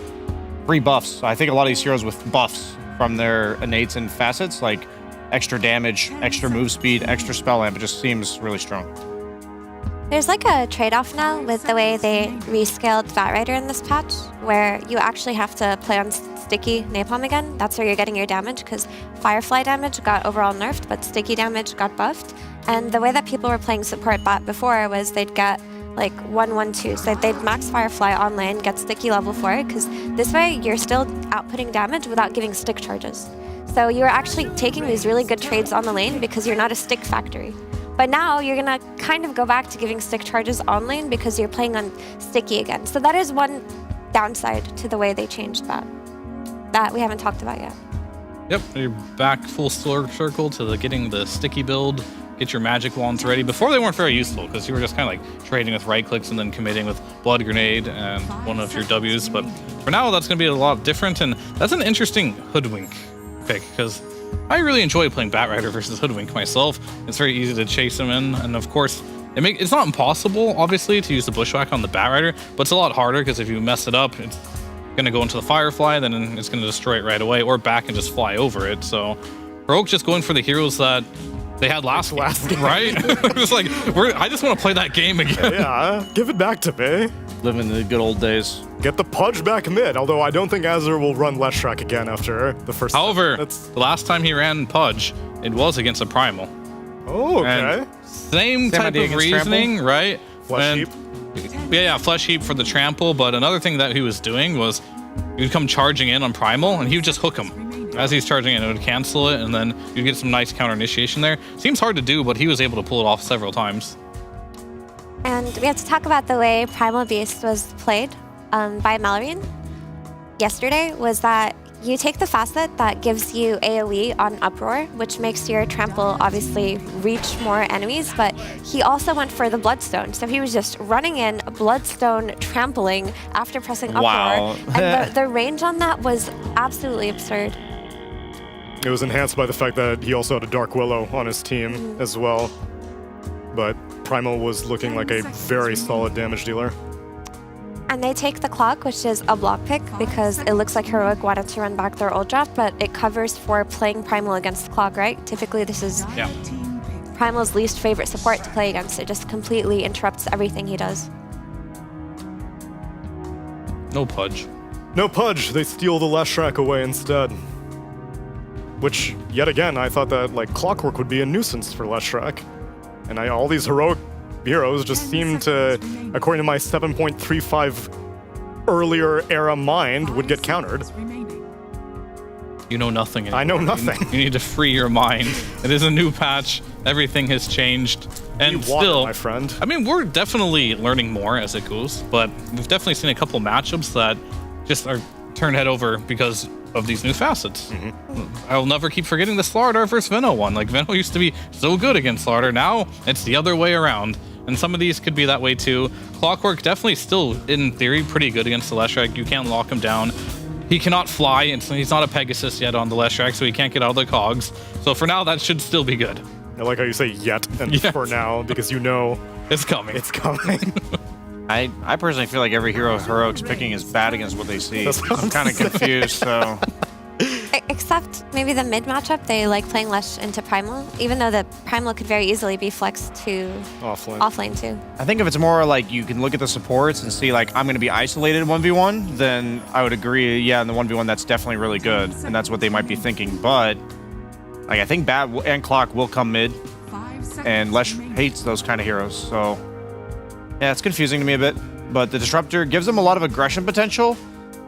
free buffs. I think a lot of these heroes with buffs from their innates and facets, like extra damage, extra move speed, extra spell amp, it just seems really strong. There's like a trade-off now with the way they rescaled Batrider in this patch, where you actually have to play on sticky napalm again. That's where you're getting your damage, because Firefly damage got overall nerfed, but sticky damage got buffed. And the way that people were playing support bot before was they'd get like 1-1-2. So they'd max Firefly on lane, get sticky level 4, because this way you're still outputting damage without giving stick charges. So you're actually taking these really good trades on the lane because you're not a stick factory. But now you're gonna kind of go back to giving stick charges on lane because you're playing on sticky again. So that is one downside to the way they changed that we haven't talked about yet. Yep, you're back full circle to getting the sticky build, get your magic wands ready. Before they weren't very useful because you were just kind of like trading with right clicks and then committing with Blood Grenade and one of your W's. But for now, that's going to be a lot different, and that's an interesting Hoodwink pick because I really enjoy playing Batrider versus Hoodwink myself. It's very easy to chase him in, and of course, it's not impossible, obviously, to use the Bushwhack on the Batrider, but it's a lot harder because if you mess it up, it's going to go into the Firefly, then it's going to destroy it right away, or back and just fly over it. So Heroic just going for the heroes that they had last game, right? Just like, I just want to play that game again. Yeah, give it back to me. Living the good old days. Get the Pudge back mid, although I don't think Azure will run Leshrac again after the first. However, the last time he ran Pudge, it was against a Primal. Oh, okay. And same type idea of against reasoning, trample? right? Flesh heap. Yeah, flesh heap for the trample. But another thing that he was doing was he would come charging in on primal, and he would just hook him. As he's charging in, it would cancel it, and then you get some nice counter initiation there. Seems hard to do, but he was able to pull it off several times. And we have to talk about the way Primal Beast was played by Mallory yesterday. Was that you take the facet that gives you AoE on Uproar, which makes your trample obviously reach more enemies, but he also went for the Bloodstone. So he was just running in, Bloodstone trampling after pressing Uproar. Wow. And the range on that was absolutely absurd. It was enhanced by the fact that he also had a Dark Willow on his team as well. But Primal was looking like a very solid damage dealer. And they take the clock, which is a block pick, because it looks like Heroic wanted to run back their old draft, but it covers for playing Primal against the clock, right? Typically, this is Primal's least favorite support to play against. It just completely interrupts everything he does. No Pudge. No Pudge. They steal the Leshrac away instead. Which, yet again, I thought that like Clockwork would be a nuisance for Leshrac. And all these heroic heroes just seem to, according to my 7.35 earlier era mind, would get countered. You know nothing anymore. I know nothing. You need to free your mind. It is a new patch. Everything has changed. And still, my friend. I mean, we're definitely learning more as it goes, but we've definitely seen a couple matchups that just are turned head over because of these new facets. I'll never keep forgetting the Slardar versus Veno one. Like, Veno used to be so good against Slardar. Now it's the other way around. And some of these could be that way too. Clockwork definitely still, in theory, pretty good against the Leshrac. You can't lock him down. He cannot fly, and so he's not a Pegasus yet on the Leshrac, so he can't get out of the cogs. So for now, that should still be good. I like how you say yet and for now, because you know it's coming. It's coming. I personally feel like every hero Heroic's picking is bad against what they see. I'm kind of confused, so... Except maybe the mid matchup, they like playing Lesh into Primal, even though the Primal could very easily be flexed to offlane too. I think if it's more like you can look at the supports and see like I'm going to be isolated 1v1, then I would agree, yeah, in the 1v1 that's definitely really good, and that's what they might be thinking. But like I think Bat and Clock will come mid, and Lesh hates those kind of heroes, so yeah, it's confusing to me a bit. But the Disruptor gives them a lot of aggression potential.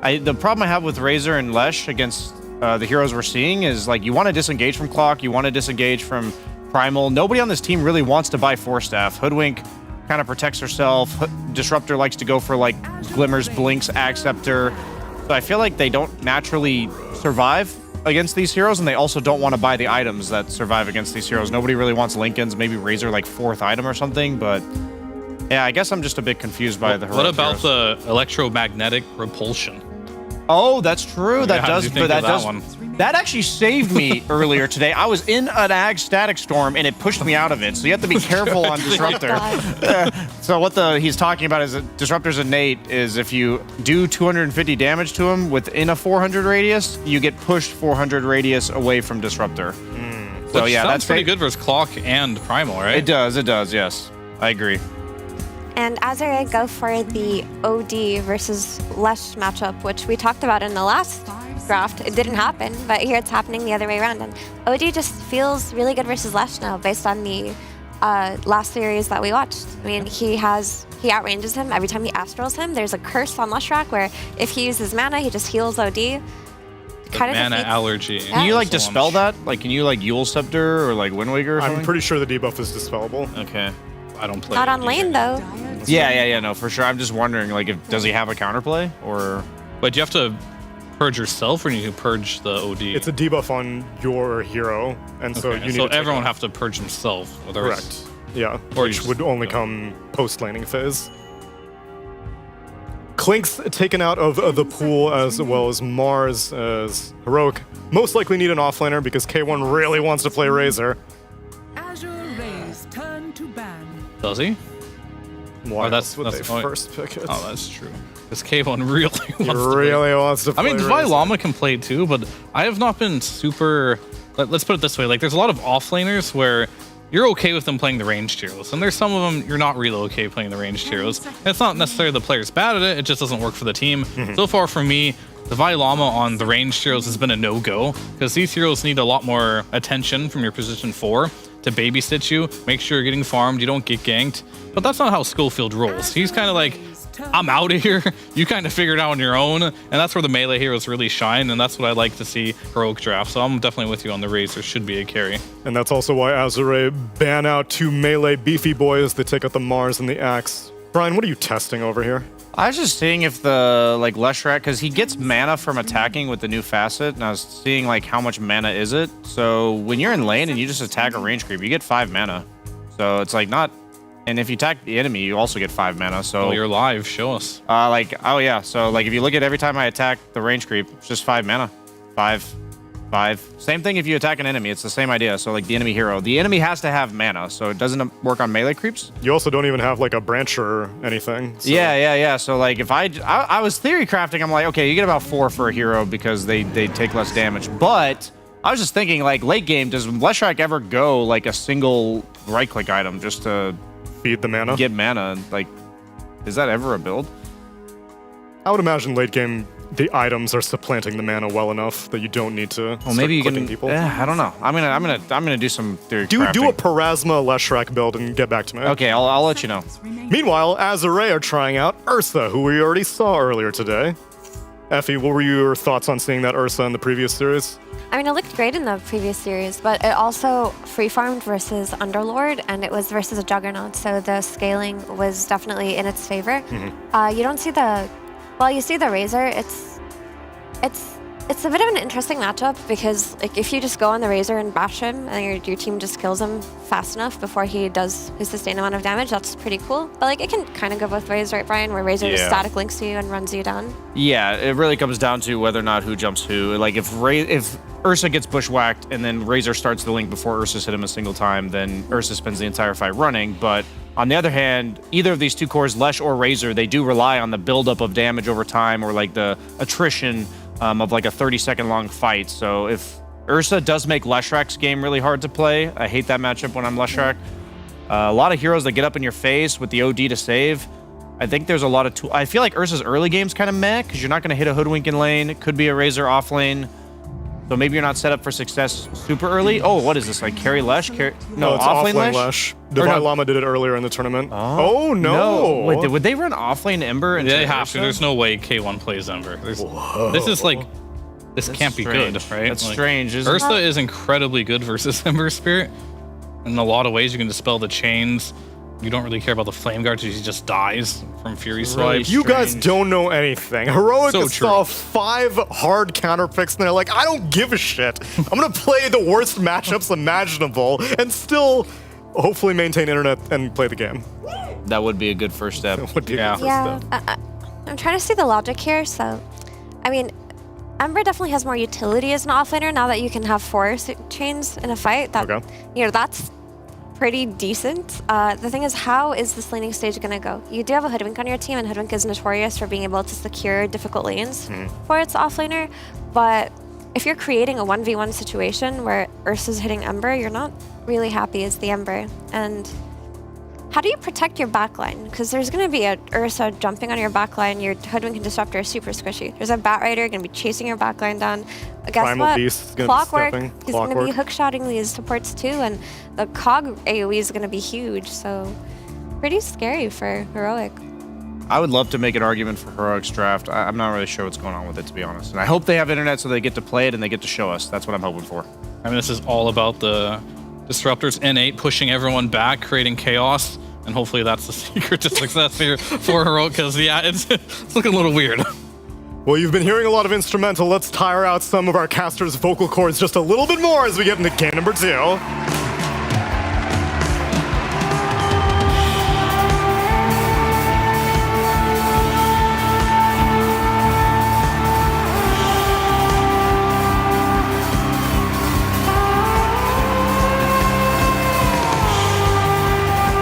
The problem I have with Razor and Lesh against the heroes we're seeing is like you want to disengage from Clock, you want to disengage from Primal. Nobody on this team really wants to buy Force Staff. Hoodwink kind of protects herself. Disruptor likes to go for like Glimmers, Blinks, Ag Scepter. So I feel like they don't naturally survive against these heroes, and they also don't want to buy the items that survive against these heroes. Nobody really wants Lincoln's, maybe Razor like 4th item or something, but yeah, I guess I'm just a bit confused by the heroic What about heroes. the electromagnetic repulsion? Oh, that's true. That does, but that does. One? That actually saved me earlier today. I was in an Ag Static Storm and it pushed me out of it. So you have to be careful on Disruptor. So what he's talking about is that Disruptor's innate is if you do 250 damage to him within a 400 radius, you get pushed 400 radius away from Disruptor. So Which yeah, sounds that's pretty good versus Clock and Primal, right? It does. Yes, I agree. And Azure go for the OD versus Lesh matchup, which we talked about in the last draft. It didn't happen, but here it's happening the other way around. And OD just feels really good versus Lesh now based on the last series that we watched. I mean, he outranges him every time he astrals him. There's a curse on Leshrac where if he uses mana, he just heals OD. Mana allergy. Yeah. Can you like dispel that? Like, can you like Yule Scepter or like Wind Waker or something? I'm pretty sure the debuff is dispellable. Okay. I don't play. Not on lane though. Yeah, no, for sure. I'm just wondering, like, does he have a counterplay or? But do you have to purge yourself, or do you purge the OD? It's a debuff on your hero, and so you need. So to take everyone it. have to purge themselves. Correct. Yeah, Or which would only come post laning phase. Klink's taken out of the pool, as well as Mars as Heroic. Most likely need an offlaner because K1 really wants to play Razor. Does he? Why? That's Would they first pick it? Oh, that's true. Because K1 really wants to wants to play I mean, Razor. Llama can play too, but I have not been super... Let's put it this way. Like, there's a lot of offlaners where you're okay with them playing the ranged heroes, and there's some of them you're not really okay playing the ranged heroes. And it's not necessarily the player's bad at it, it just doesn't work for the team. So far for me, the Llama on the ranged heroes has been a no-go, because these heroes need a lot more attention from your position 4 to babysit you, make sure you're getting farmed, you don't get ganked. But that's not how Schofield rolls. He's kind of like, I'm out of here. You kind of figure it out on your own. And that's where the melee heroes really shine. And that's what I like to see heroic draft. So I'm definitely with you on the Razor should be a carry. And that's also why Azure ban out 2 melee beefy boys that take out the Mars and the Axe. Brian, what are you testing over here? I was just seeing if the Leshrac, because he gets mana from attacking with the new facet, and I was seeing like how much mana is it. So when you're in lane and you just attack a range creep, you get 5 mana. So it's like not. And if you attack the enemy, you also get 5 mana. So you're live. Show us. Oh yeah. So like if you look at every time I attack the range creep, it's just 5 mana. 5. Same thing if you attack an enemy. It's the same idea. So like the enemy hero, the enemy has to have mana, so it doesn't work on melee creeps. You also don't even have like a branch or anything. So. Yeah. So like if I was theory crafting, I'm like, okay, you get about 4 for a hero because they take less damage. But I was just thinking like late game, does Leshrac ever go like a single right click item just to feed the mana? Get mana. Like, is that ever a build? I would imagine late game the items are supplanting the mana well enough that you don't need to. Well, maybe you can. People. I don't know. I'm gonna do some theory. Do a Parasma Leshrac build and get back to me. Okay, I'll let you know. Meanwhile, Azure are trying out Ursa, who we already saw earlier today. Effie, what were your thoughts on seeing that Ursa in the previous series? I mean, it looked great in the previous series, but it also free-farmed versus Underlord, and it was versus a Juggernaut, so the scaling was definitely in its favor. You don't see the... Well, you see the Razor, it's a bit of an interesting matchup, because like if you just go on the Razor and bash him, and your team just kills him fast enough before he does his sustained amount of damage, that's pretty cool. But like it can kind of go both ways, right, Brian? Where Razor just static links to you and runs you down. Yeah, it really comes down to whether or not who jumps who. Like if Ursa gets bushwhacked and then Razor starts the link before Ursa's hit him a single time, then Ursa spends the entire fight running. But on the other hand, either of these two cores, Lesh or Razor, they do rely on the buildup of damage over time, or like the attrition of like a 30-second long fight. So if Ursa does make Leshrac's game really hard to play, I hate that matchup when I'm Leshrac. A lot of heroes that get up in your face with the OD to save. I think there's a lot of I feel like Ursa's early game's kind of meh, because you're not going to hit a Hoodwink in lane. It could be a Razor off lane. So maybe you're not set up for success super early. Oh, what is this? Like carry Lesh? No, it's offlane Lesh. Divine Llama did it earlier in the tournament. Oh no! Wait, would they run offlane Ember? And they have to. There's no way K1 plays Ember. This is like... This can't be good, right? That's strange, isn't Ursa is incredibly good versus Ember Spirit. In a lot of ways, you can dispel the chains. You don't really care about the Flame Guard because he just dies from Fury Swipe. You guys don't know anything. Heroic saw 5 hard counter picks, and they're like, I don't give a shit. I'm going to play the worst matchups imaginable and still hopefully maintain internet and play the game. That would be a good first step. It would be a good first step. I'm trying to see the logic here, so... I mean, Ember definitely has more utility as an offlaner now that you can have 4 chains in a fight. That's pretty decent. The thing is, how is this laning stage going to go? You do have a Hoodwink on your team, and Hoodwink is notorious for being able to secure difficult lanes for its offlaner. But if you're creating a 1v1 situation where Ursa's hitting Ember, you're not really happy as the Ember. And how do you protect your backline? Because there's going to be a Ursa jumping on your backline. Your Hoodwink and Disruptor are super squishy. There's a Bat Rider going to be chasing your backline down. Guess Primal what? Beast is gonna Clockwork be stepping. is going to be hook-shotting these supports too, and the Cog AoE is going to be huge, so pretty scary for Heroic. I would love to make an argument for Heroic's draft. I'm not really sure what's going on with it, to be honest. And I hope they have internet so they get to play it and they get to show us. That's what I'm hoping for. I mean, this is all about the Disruptors N8 pushing everyone back, creating chaos. And hopefully that's the secret to success here for Heroic, because, yeah, it's looking a little weird. Well, you've been hearing a lot of instrumental. Let's tire out some of our casters' vocal cords just a little bit more as we get into game number 2.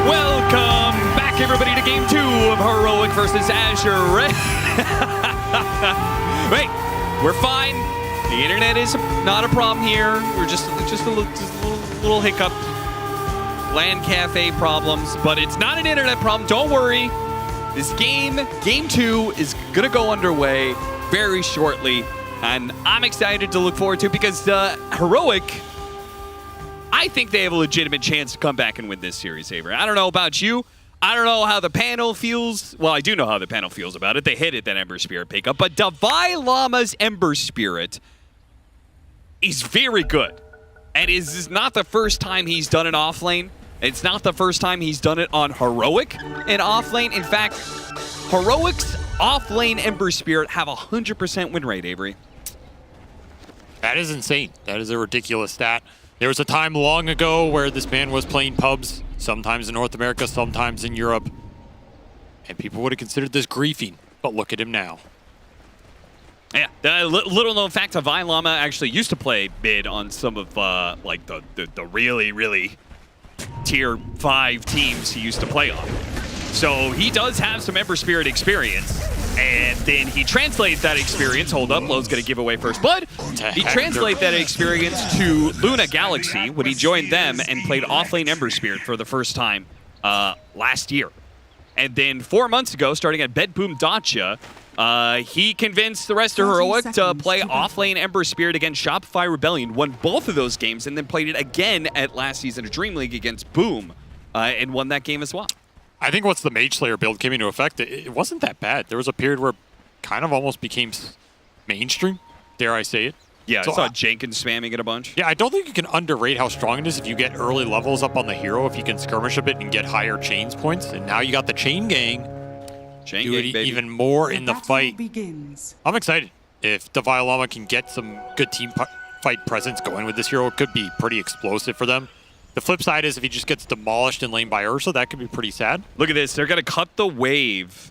Welcome back, everybody, to game 2 of Heroic versus Azure. Wait, we're fine. The internet is not a problem here. We're just a little hiccup. LAN cafe problems, but it's not an internet problem. Don't worry. This game 2, is gonna go underway very shortly, and I'm excited to look forward to, because Heroic, I think they have a legitimate chance to come back and win this series, Avery. I don't know about you. I don't know how the panel feels. Well, I do know how the panel feels about it. They hated that Ember Spirit pickup. But Davai Lama's Ember Spirit is very good. And this is not the first time he's done it off lane. It's not the first time he's done it on Heroic and off lane. In fact, Heroic's off lane Ember Spirit have a 100% win rate, Avery. That is insane. That is a ridiculous stat. There was a time long ago where this man was playing pubs, sometimes in North America, sometimes in Europe, and people would have considered this griefing, but look at him now. Yeah, the little known fact, Davai Lama actually used to play mid on some of like the really, really tier 5 teams he used to play on. So he does have some Ember Spirit experience. And then he translates that experience. Hold up, Lowe's going to give away first blood. He translates that experience to Luna Galaxy when he joined them and played offlane Ember Spirit for the first time last year. And then 4 months ago, starting at Bedboom Dacia, he convinced the rest of Heroic to play offlane Ember Spirit against Shopify Rebellion, won both of those games, and then played it again at last season of Dreamleague against Boom, and won that game as well. I think once the Mage Slayer build came into effect, it wasn't that bad. There was a period where it kind of almost became mainstream, dare I say it. Yeah, so I saw Jenkins spamming it a bunch. Yeah, I don't think you can underrate how strong it is if you get early levels up on the hero, if you can skirmish a bit and get higher chains points. And now you got the chain gang. Chain do gang, it baby. even more in the fight. I'm excited. If Davai Lama can get some good team fight presence going with this hero, it could be pretty explosive for them. The flip side is if he just gets demolished in lane by Ursa, that could be pretty sad. Look at this. They're going to cut the wave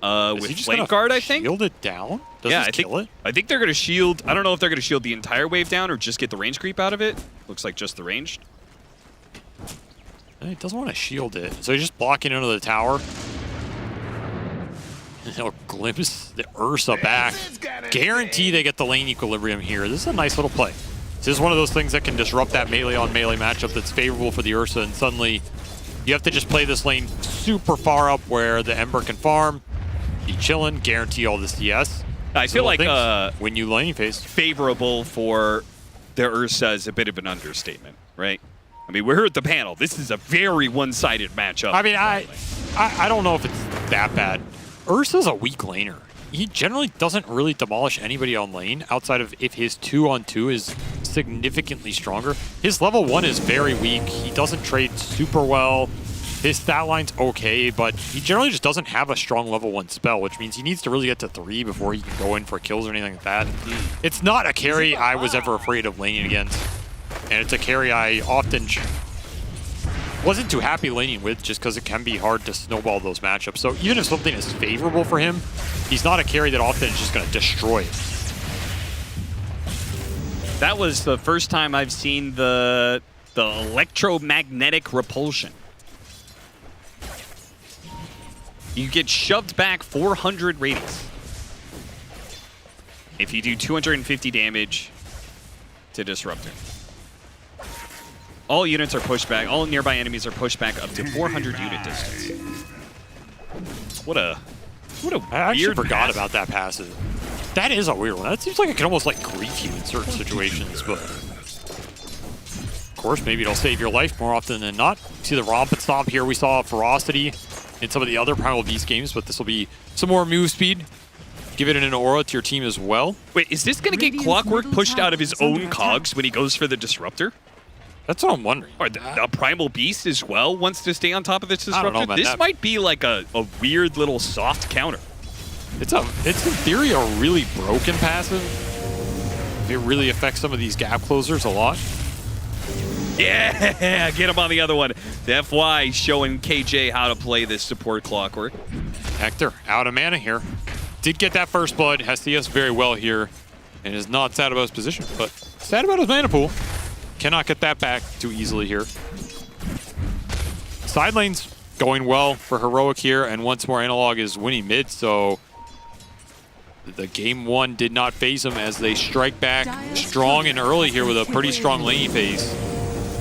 with Flame Guard, I think. Shield it down? Does yeah, this kill it? I think they're going to shield. I don't know if they're going to shield the entire wave down or just get the range creep out of it. Looks like just the ranged. It doesn't want to shield it. So he's just blocking into the tower. And he'll glimpse the Ursa back. Guarantee they get the lane equilibrium here. This is a nice little play. This is one of those things that can disrupt that melee-on-melee matchup that's favorable for the Ursa, and suddenly you have to just play this lane super far up where the Ember can farm, be chilling, guarantee all the CS. I feel like when you lane phase. Favorable for the Ursa is a bit of an understatement, right? I mean, we're at the panel. This is a very one-sided matchup. I mean, I don't know if it's that bad. Ursa's a weak laner. He generally doesn't really demolish anybody on lane outside of if his 2-on-2 is significantly stronger. His level 1 is very weak. He doesn't trade super well. His stat line's okay, but he generally just doesn't have a strong level 1 spell, which means he needs to really get to 3 before he can go in for kills or anything like that. It's not a carry I was ever afraid of laning against, and it's a carry I often wasn't too happy laning with just because it can be hard to snowball those matchups. So even if something is favorable for him, he's not a carry that often is just going to destroy it. That was the first time I've seen the electromagnetic repulsion. You get shoved back 400 radius if you do 250 damage to Disruptor. All units are pushed back. All nearby enemies are pushed back up to 400 unit distance. What a I actually weird forgot passive. about that passive. That is a weird one. That seems like it can almost like grief you in certain situations, but of course maybe it'll save your life more often than not. See the romp and stomp here. We saw ferocity in some of the other Primal Beast games, but this will be some more move speed. Give it an aura to your team as well. Wait, is this going to get Clockwork pushed out of his own cogs when he goes for the Disruptor? That's what I'm wondering. Or the Primal Beast as well wants to stay on top of this I don't Disruptor? know, man, This might be like a weird little soft counter. It's in theory a really broken passive. It really affects some of these gap closers a lot. Yeah, get him on the other one. The FY showing KJ how to play this support Clockwork. Hector out of mana here. Did get that first blood, has CS very well here, and is not sad about his position, but sad about his mana pool. Cannot get that back too easily here. Side lane's going well for Heroic here, and once more Analog is winning mid, so the game 1 did not phase them as they strike back strong and early here with a pretty strong laning phase.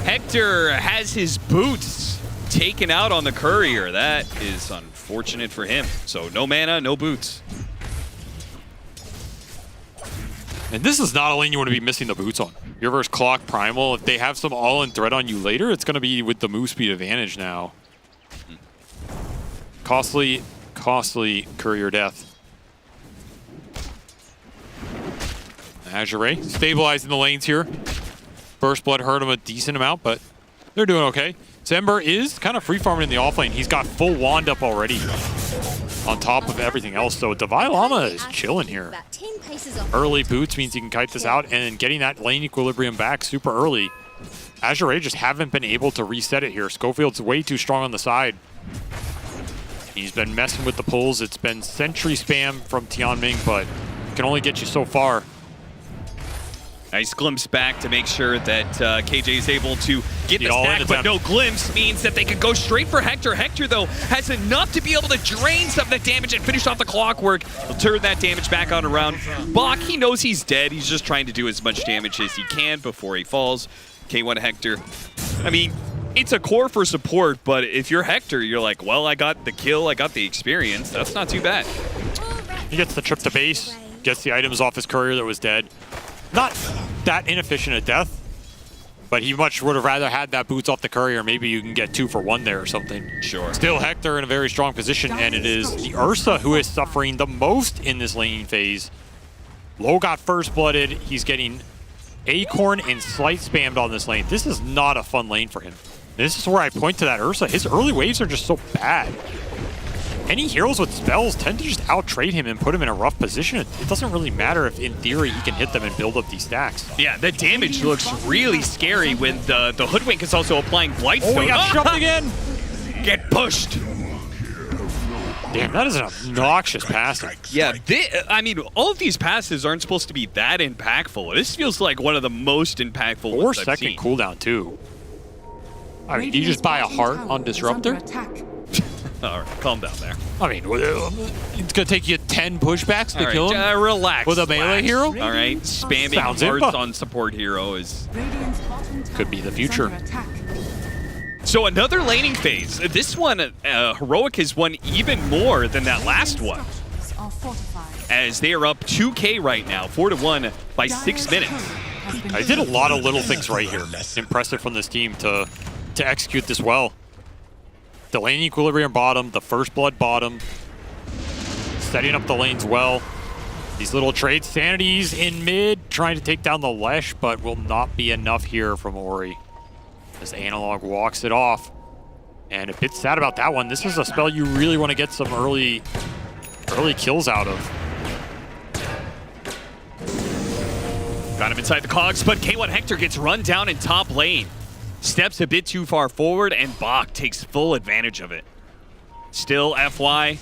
Hector has his boots taken out on the courier. That is unfortunate for him. So no mana, no boots. And this is not a lane you want to be missing the boots on. You're versus Clock Primal. If they have some all-in threat on you later, it's going to be with the move speed advantage now. Costly courier death. Azure stabilizing the lanes here. Burst Blood hurt him a decent amount, but they're doing okay. Zember is kind of free farming in the off lane. He's got full wand up already on top of everything else. So Divine Llama is chilling here. Early boots means he can kite this out, and getting that lane equilibrium back super early. Azure just haven't been able to reset it here. Schofield's way too strong on the side. He's been messing with the pulls. It's been sentry spam from Tianming, but can only get you so far. Nice glimpse back to make sure that KJ is able to get the stack, but no glimpse means that they can go straight for Hector. Hector, though, has enough to be able to drain some of the damage and finish off the clockwork. He'll turn that damage back on around. Bach, he knows he's dead. He's just trying to do as much damage as he can before he falls. K1 Hector, I mean, it's a core for support, but if you're Hector, you're like, well, I got the kill, I got the experience. That's not too bad. He gets the trip to base, gets the items off his courier that was dead. Not that inefficient at death, but he much would have rather had that boots off the courier. Maybe you can get 2 for 1 there or something. Sure. Still Hector in a very strong position, and it is the Ursa who is suffering the most in this laning phase. Low got first blooded. He's getting Acorn and Slight spammed on this lane. This is not a fun lane for him. This is where I point to that Ursa. His early waves are just so bad. Any heroes with spells tend to just out-trade him and put him in a rough position. It doesn't really matter if, in theory, he can hit them and build up these stacks. Yeah, the damage looks really scary when the Hoodwink is also applying Blightstone. Oh, he got shoved again! Get pushed! Damn, that is an obnoxious passing. Yeah, I mean, all of these passes aren't supposed to be that impactful. This feels like one of the most impactful ones I've seen. 4-second cooldown, too. I mean, do you just buy a heart on Disruptor? All right, calm down there. I mean, it's going to take you 10 pushbacks to kill him? Relax. With a melee hero? All right, spamming hearts on support hero is... could be the future. So another laning phase. This one, Heroic has won even more than that last one. As they are up 2K right now, 4-1 by 6 minutes. I did a lot of little things right here. Impressive from this team to execute this well. The lane equilibrium bottom, the first blood bottom, setting up the lanes well. These little trade sanities in mid, trying to take down the Lesh, but will not be enough here from Ori. As Analog walks it off. And a bit sad about that one. This is a spell you really want to get some early kills out of. Got him inside the cogs, but K1 Hector gets run down in top lane. Steps a bit too far forward, and Bach takes full advantage of it. Still FY.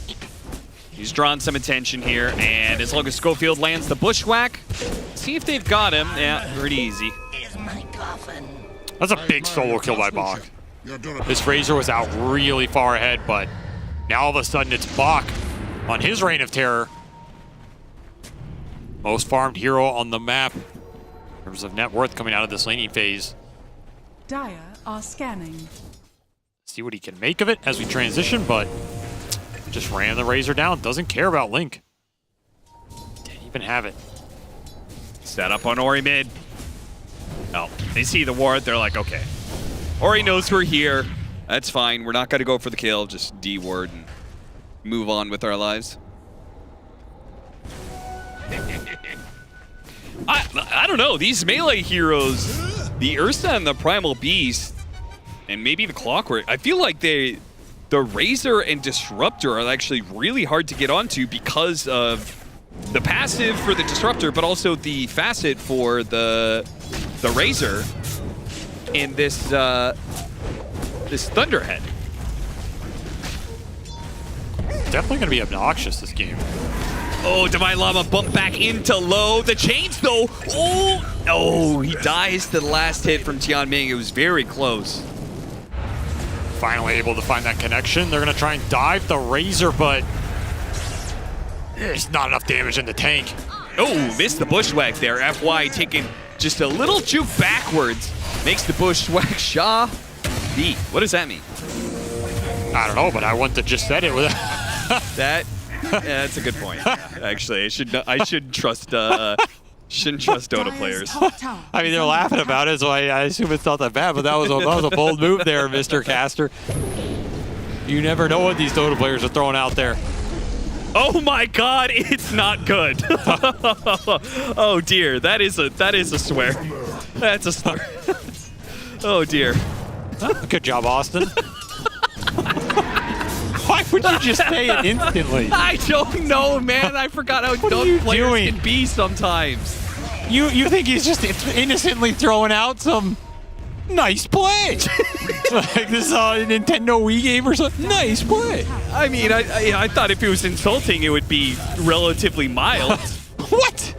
He's drawn some attention here, and as long as Schofield lands the bushwhack, see if they've got him. Yeah, pretty easy. That's a big solo kill by Bach. This Razor was out really far ahead, but now all of a sudden it's Bach on his reign of terror. Most farmed hero on the map in terms of net worth coming out of this laning phase. Dire are scanning. See what he can make of it as we transition, but just ran the Razor down. Doesn't care about Link. Didn't even have it. Set up on Ori mid. Oh, they see the ward. They're like, okay. Ori knows we're here. That's fine. We're not going to go for the kill. Just D-ward and move on with our lives. I don't know. These melee heroes, the Ursa and the Primal Beast, and maybe the Clockwork, I feel like the Razor and Disruptor are actually really hard to get onto because of the passive for the Disruptor, but also the facet for the Razor in this this Thunderhead. Definitely going to be obnoxious this game. Oh, Divine Llama bumped back into low. The chains, though. Oh, he dies to the last hit from Tianming. It was very close. Finally able to find that connection. They're going to try and dive the Razor, but there's not enough damage in the tank. Oh, missed the bushwhack there. FY taking just a little juke backwards. Makes the bushwhack Shaw beat. What does that mean? I don't know, but I wouldn't have just said it with that. Yeah, that's a good point. Actually, I should trust Shouldn't trust Dota players. I mean, they're laughing about it, so I assume it's not that bad, but that was a bold move there, Mr. Caster. You never know what these Dota players are throwing out there. Oh my God, it's not good. Oh dear, that is a swear. That's a swear. Oh dear. Good job, Austin. Why would you just say it instantly? I don't know, man. I forgot how Dota players can be sometimes. You think he's just innocently throwing out some nice play? Like this Nintendo Wii game or something? Nice play. I mean, I thought if it was insulting, it would be relatively mild. What?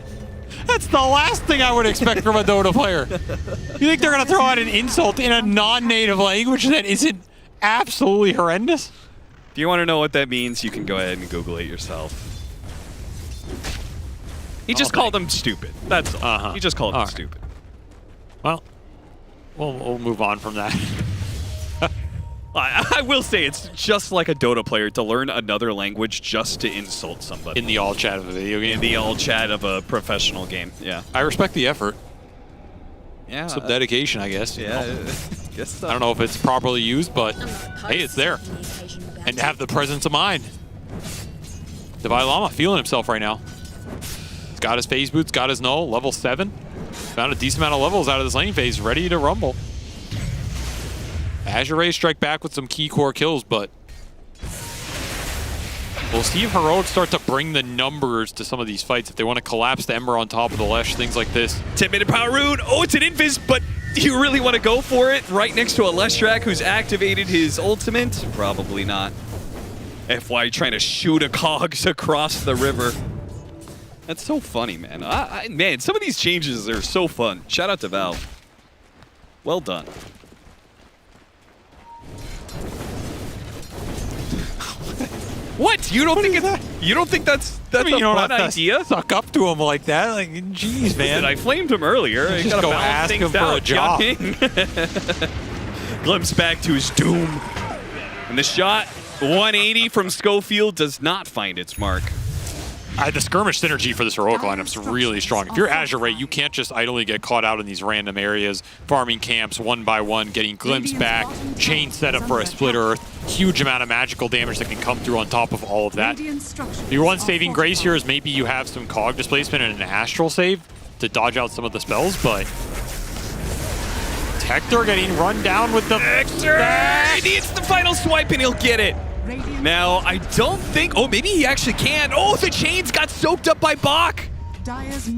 That's the last thing I would expect from a Dota player. You think they're going to throw out an insult in a non-native language that isn't absolutely horrendous? If you want to know what that means, you can go ahead and Google it yourself. He just called them stupid. That's all. He just called them stupid. Well, we'll move on from that. I will say it's just like a Dota player to learn another language just to insult somebody. In the all chat of a video game. In the all chat of a professional game, yeah. I respect the effort. Yeah. Some dedication, I guess. Yeah, guess so. I don't know if it's properly used, but hey, it's there. And to have the presence of mind. Divide Llama feeling himself right now. He's got his phase boots, got his null, level 7. Found a decent amount of levels out of this lane phase, ready to rumble. Azure Ray strike back with some key core kills, but we'll see if Heroics start to bring the numbers to some of these fights. If they want to collapse the Ember on top of the Lesh, things like this. 10-minute power rune. Oh, it's an invis, but do you really want to go for it? Right next to a Leshrac who's activated his ultimate? Probably not. FY trying to shoot a cogs across the river. That's so funny, man. Man, some of these changes are so fun. Shout out to Valve. Well done. What? You don't think that's I mean, a you don't fun have idea? to suck up to him like that. Like, jeez, man. Listen, I flamed him earlier. I Just gotta go balance ask things him for a out, job. Glimpse back to his doom. And the shot, 180 from Schofield, does not find its mark. The skirmish synergy for this heroic lineup's really strong. If you're Azure Ray, you can't just idly get caught out in these random areas, farming camps one by one, getting glimpse back, chain set up for a split earth, huge amount of magical damage that can come through on top of all of that. Your one saving grace here is maybe you have some cog displacement and an astral save to dodge out some of the spells, but Hector getting run down with the Hector! He needs the final swipe and he'll get it. Now, I don't think... Oh, maybe he actually can. Oh, the chains got soaked up by Bach.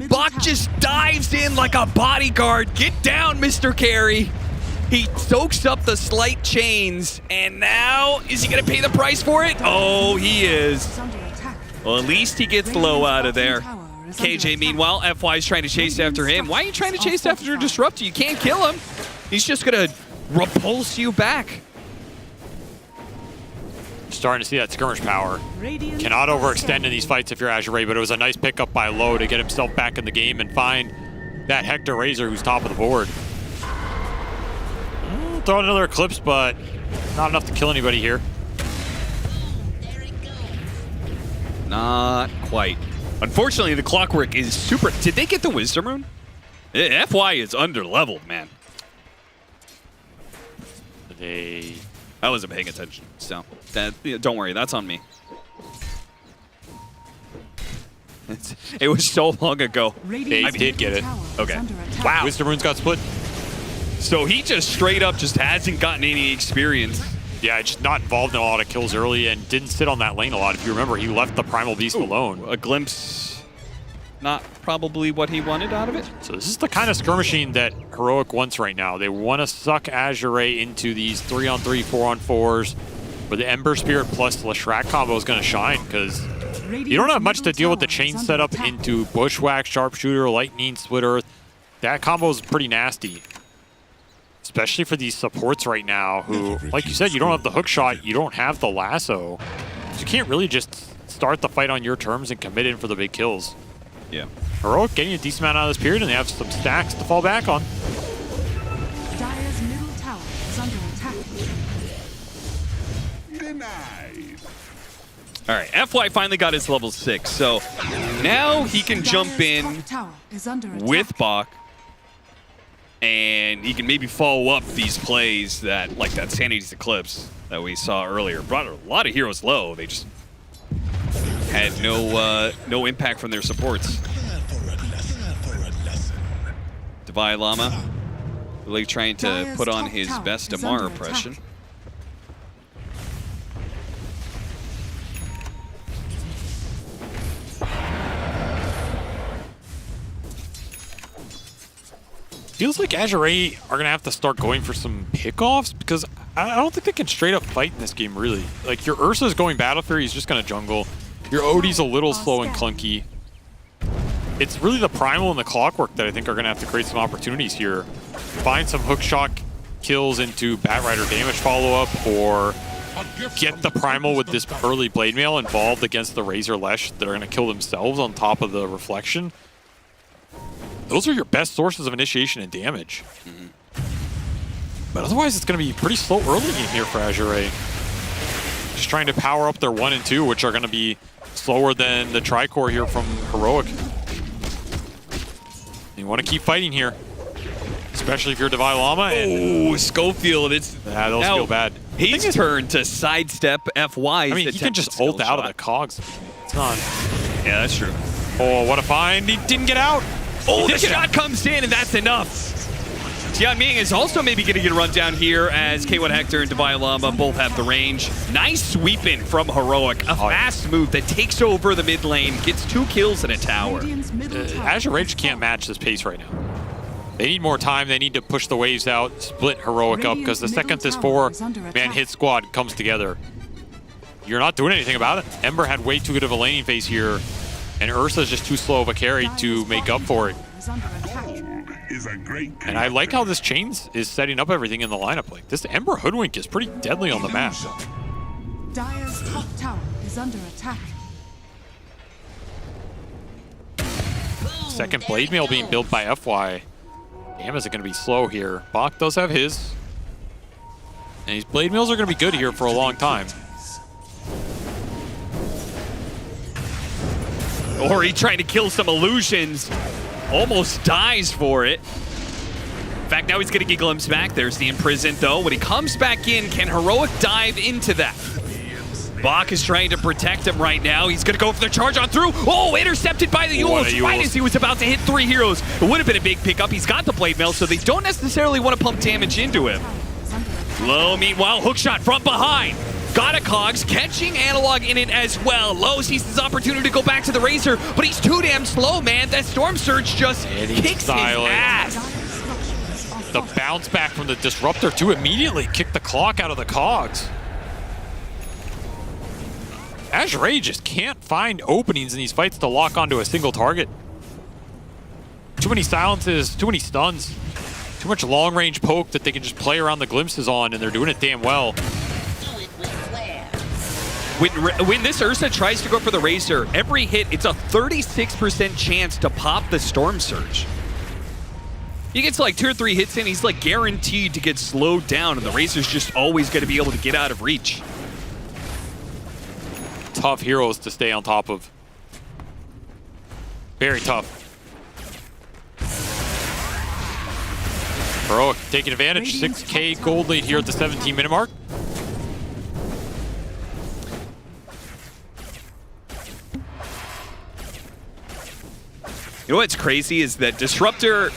Bach just dives in like a bodyguard. Get down, Mr. Carey. He soaks up the slight chains. And now, is he going to pay the price for it? Oh, he is. Well, at least he gets low out of there. KJ, meanwhile, FY is trying to chase after him. Why are you trying to chase after Disruptor? You can't kill him. He's just going to repulse you back. Starting to see that skirmish power. Cannot overextend in these fights if you're Azure Ray, but it was a nice pickup by Low to get himself back in the game and find that Hector Razor who's top of the board. Throwing another Eclipse, but not enough to kill anybody here. Not quite. Unfortunately, the Clockwork is super... Did they get the Wisdom Rune? FY is under-leveled, man. I wasn't paying attention, so don't worry, that's on me. It was so long ago. They did get it. Okay. Wow. Wisdom Runes got split. So he just straight up just hasn't gotten any experience. Yeah, just not involved in a lot of kills early and didn't sit on that lane a lot. If you remember, he left the Primal Beast alone. A glimpse, not probably what he wanted out of it. So this is the kind of skirmishing that Heroic wants right now. They want to suck Azure Ray into these 3-on-3, 4-on-4s, where the Ember Spirit plus the Leshrac combo is going to shine, because you don't have much to deal with the chain setup into Bushwhack, Sharpshooter, Lightning, Split Earth. That combo is pretty nasty. Especially for these supports right now who, like you said, you don't have the hook shot, you don't have the lasso. So you can't really just start the fight on your terms and commit in for the big kills. Yeah. Heroic getting a decent amount out of this period, and they have some stacks to fall back on. Dire's middle tower is under attack. All right, FY finally got his level 6, so now he can jump in with Bach, and he can maybe follow up these plays that, like that Sanity's Eclipse that we saw earlier. Brought a lot of heroes low. They just had no impact from their supports. Divine Llama really trying to put on his best Amara impression. Feels like Azure are going to have to start going for some pickoffs because I don't think they can straight up fight in this game, really. Like, your Ursa's going Battle Fury, he's just going to jungle. Your Odie's a little slow and clunky. It's really the Primal and the Clockwork that I think are going to have to create some opportunities here. Find some hookshot kills into Batrider damage follow-up, or get the Primal with this early Blade Mail involved against the Razor Lesh that are going to kill themselves on top of the Reflection. Those are your best sources of initiation and damage. But otherwise, it's going to be pretty slow early game here for Azure. Just trying to power up their 1 and 2, which are going to be slower than the Tricore here from Heroic. You want to keep fighting here, especially if you're Divine Llama. Oh, Schofield, it's those feel bad. His turn to sidestep FY. I mean, he can just ult out of the cogs. It's not. Yeah, that's true. Oh, what a find. He didn't get out. Oh, the shot comes in, and that's enough. Tian Ming is also maybe going to get a run down here as K1 Hector and Divine Llama both have the range. Nice sweeping from Heroic. A fast move that takes over the mid lane, gets 2 kills and a tower. Azure Rage can't match this pace right now. They need more time. They need to push the waves out, split Heroic up, because the second this 4-man hit squad comes together, you're not doing anything about it. Ember had way too good of a laning phase here, and Ursa's just too slow of a carry to make up for it. And I like how this Chains is setting up everything in the lineup. Like, this Ember Hoodwink is pretty deadly on the map. Dire's top tower is under attack. Second Blade Mail being built by FY. Damn, is it going to be slow here? Bach does have his. And these Blade Mails are going to be good here for a long time. Ori trying to kill some illusions. Almost dies for it. In fact, now he's getting a glimpse back. There's the Imprisoned, though. When he comes back in, can Heroic dive into that? Bach is trying to protect him right now. He's going to go for the charge on through. Oh, intercepted by the Yules right as he was about to hit 3 heroes. It would have been a big pickup. He's got the Blade Mail, so they don't necessarily want to pump damage into him. Low, meanwhile, hookshot from behind. Got a Cogs, catching Analog in it as well. Low sees his opportunity to go back to the Razor, but he's too damn slow, man. That Storm Surge just kicks his ass. The bounce back from the Disruptor to immediately kick the clock out of the Cogs. Azure just can't find openings in these fights to lock onto a single target. Too many silences, too many stuns, too much long-range poke that they can just play around the glimpses on, and they're doing it damn well. When this Ursa tries to go for the Razor, every hit, it's a 36% chance to pop the Storm Surge. He gets like 2 or 3 hits in, he's like guaranteed to get slowed down, and the Razor's just always going to be able to get out of reach. Tough heroes to stay on top of. Very tough. Heroic taking advantage. 6K gold lead here at the 17-minute mark. You know what's crazy is that Disruptor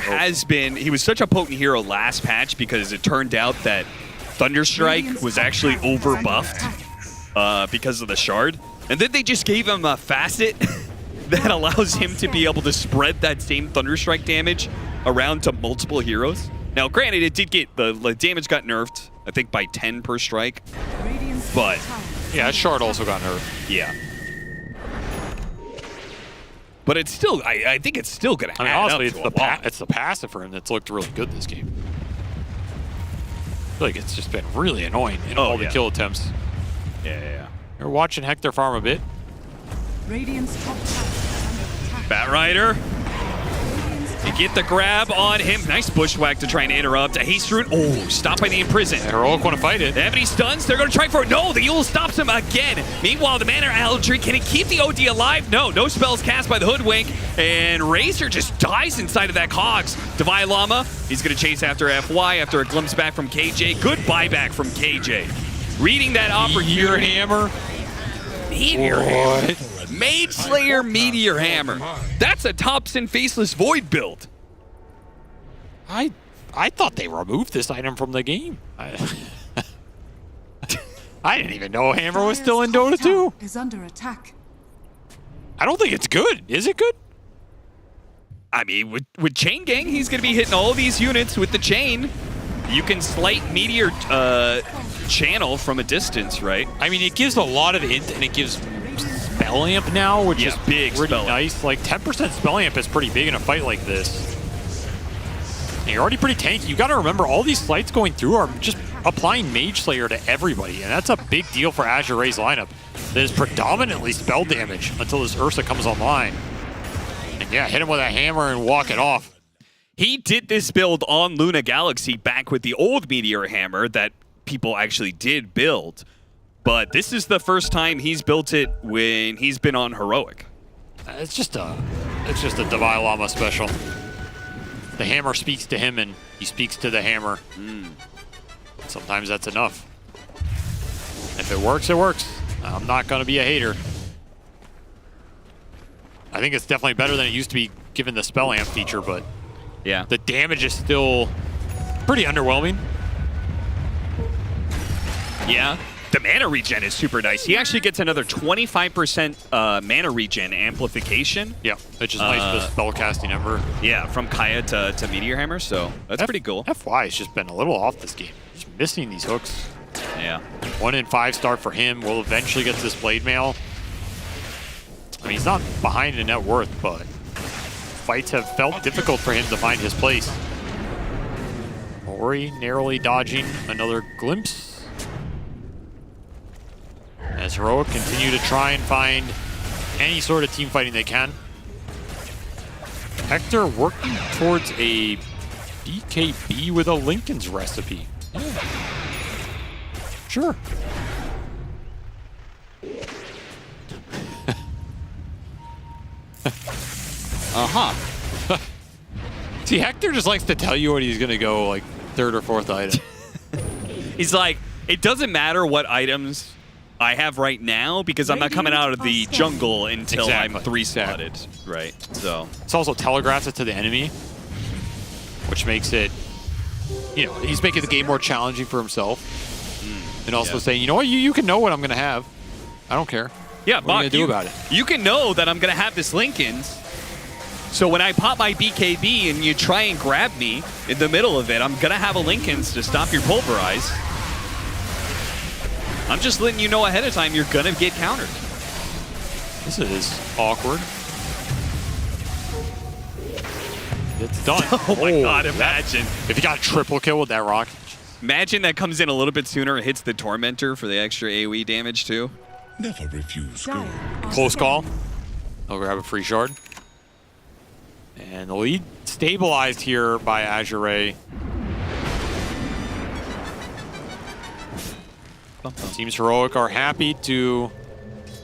has been, he was such a potent hero last patch because it turned out that Thunderstrike was actually overbuffed because of the shard. And then they just gave him a facet that allows him to be able to spread that same Thunderstrike damage around to multiple heroes. Now, granted, it did get, the damage got nerfed, I think by 10 per strike. But yeah, shard also got nerfed. Yeah. But it's still, I think it's still going to happen. Honestly, it's the passive for him that's looked really good this game. I feel like it's just been really annoying in all the kill attempts. Yeah. You're watching Hector farm a bit. Radiant's top tower. Batrider. They get the grab on him. Nice bushwhack to try and interrupt. A haste rune. Oh, stopped by the Imprison. Heroic want to fight it. They have any stuns? They're going to try for it. No, the Yule stops him again. Meanwhile, the Mana Algae, can he keep the OD alive? No, no spells cast by the Hoodwink. And Razor just dies inside of that Cogs. Divine Llama, he's going to chase after FY after a glimpse back from KJ. Good buyback from KJ. Reading that opportunity. Meteor Hammer. Meteor Hammer. Mage Slayer Meteor Hammer. That's a Thompson Faceless Void build. I thought they removed this item from the game. I didn't even know Hammer was still in Dota 2. Is under attack. I don't think it's good. Is it good? I mean, with Chain Gang, he's going to be hitting all these units with the chain. You can slight Meteor channel from a distance, right? I mean, it gives a lot of int, and it gives Spell Amp now, which is big pretty spell nice. Like 10% Spell Amp is pretty big in a fight like this. And you're already pretty tanky. You got to remember, all these slights going through are just applying Mage Slayer to everybody, and that's a big deal for Azure Ray's lineup. That is predominantly spell damage until this Ursa comes online. And yeah, hit him with a hammer and walk it off. He did this build on Luna Galaxy back with the old Meteor Hammer that people actually did build. But this is the first time he's built it when he's been on Heroic. It's just a Divine Llama special. The hammer speaks to him and he speaks to the hammer. Sometimes that's enough. If it works, it works. I'm not going to be a hater. I think it's definitely better than it used to be given the Spell Amp feature, but yeah, the damage is still pretty underwhelming. Yeah. The mana regen is super nice. He actually gets another 25% mana regen amplification. Yeah, which is nice for the spell casting number. Yeah, from Kaya to Meteor Hammer, so that's pretty cool. FY has just been a little off this game. Just missing these hooks. Yeah. 1 in 5 start for him. Will eventually get to this Blade Mail. I mean, he's not behind in net worth, but fights have felt difficult for him to find his place. Ori narrowly dodging another glimpse. As Heroic continue to try and find any sort of team fighting they can. Hector working towards a BKB with a Lincoln's recipe. Yeah. Sure. See, Hector just likes to tell you what he's going to go, like, 3rd or 4th item. He's like, it doesn't matter what items I have right now because I'm not coming out of the jungle until I'm 3-spotted, right? So it's also telegraphs it to the enemy, which makes it, you know, he's making the game more challenging for himself, and also saying, you know what, you can know what I'm gonna have. I don't care. Yeah, what are you gonna do about it? You can know that I'm gonna have this Lincoln's. So when I pop my BKB and you try and grab me in the middle of it, I'm gonna have a Lincoln's to stop your pulverize. I'm just letting you know ahead of time you're gonna get countered. This is awkward. It's done. Oh my god, imagine. If you got a triple kill with that rock. Imagine that comes in a little bit sooner and hits the Tormentor for the extra AoE damage too. Never refuse gold. Close call. I'll grab a free shard. And the lead stabilized here by Azure Ray. Teams Heroic are happy to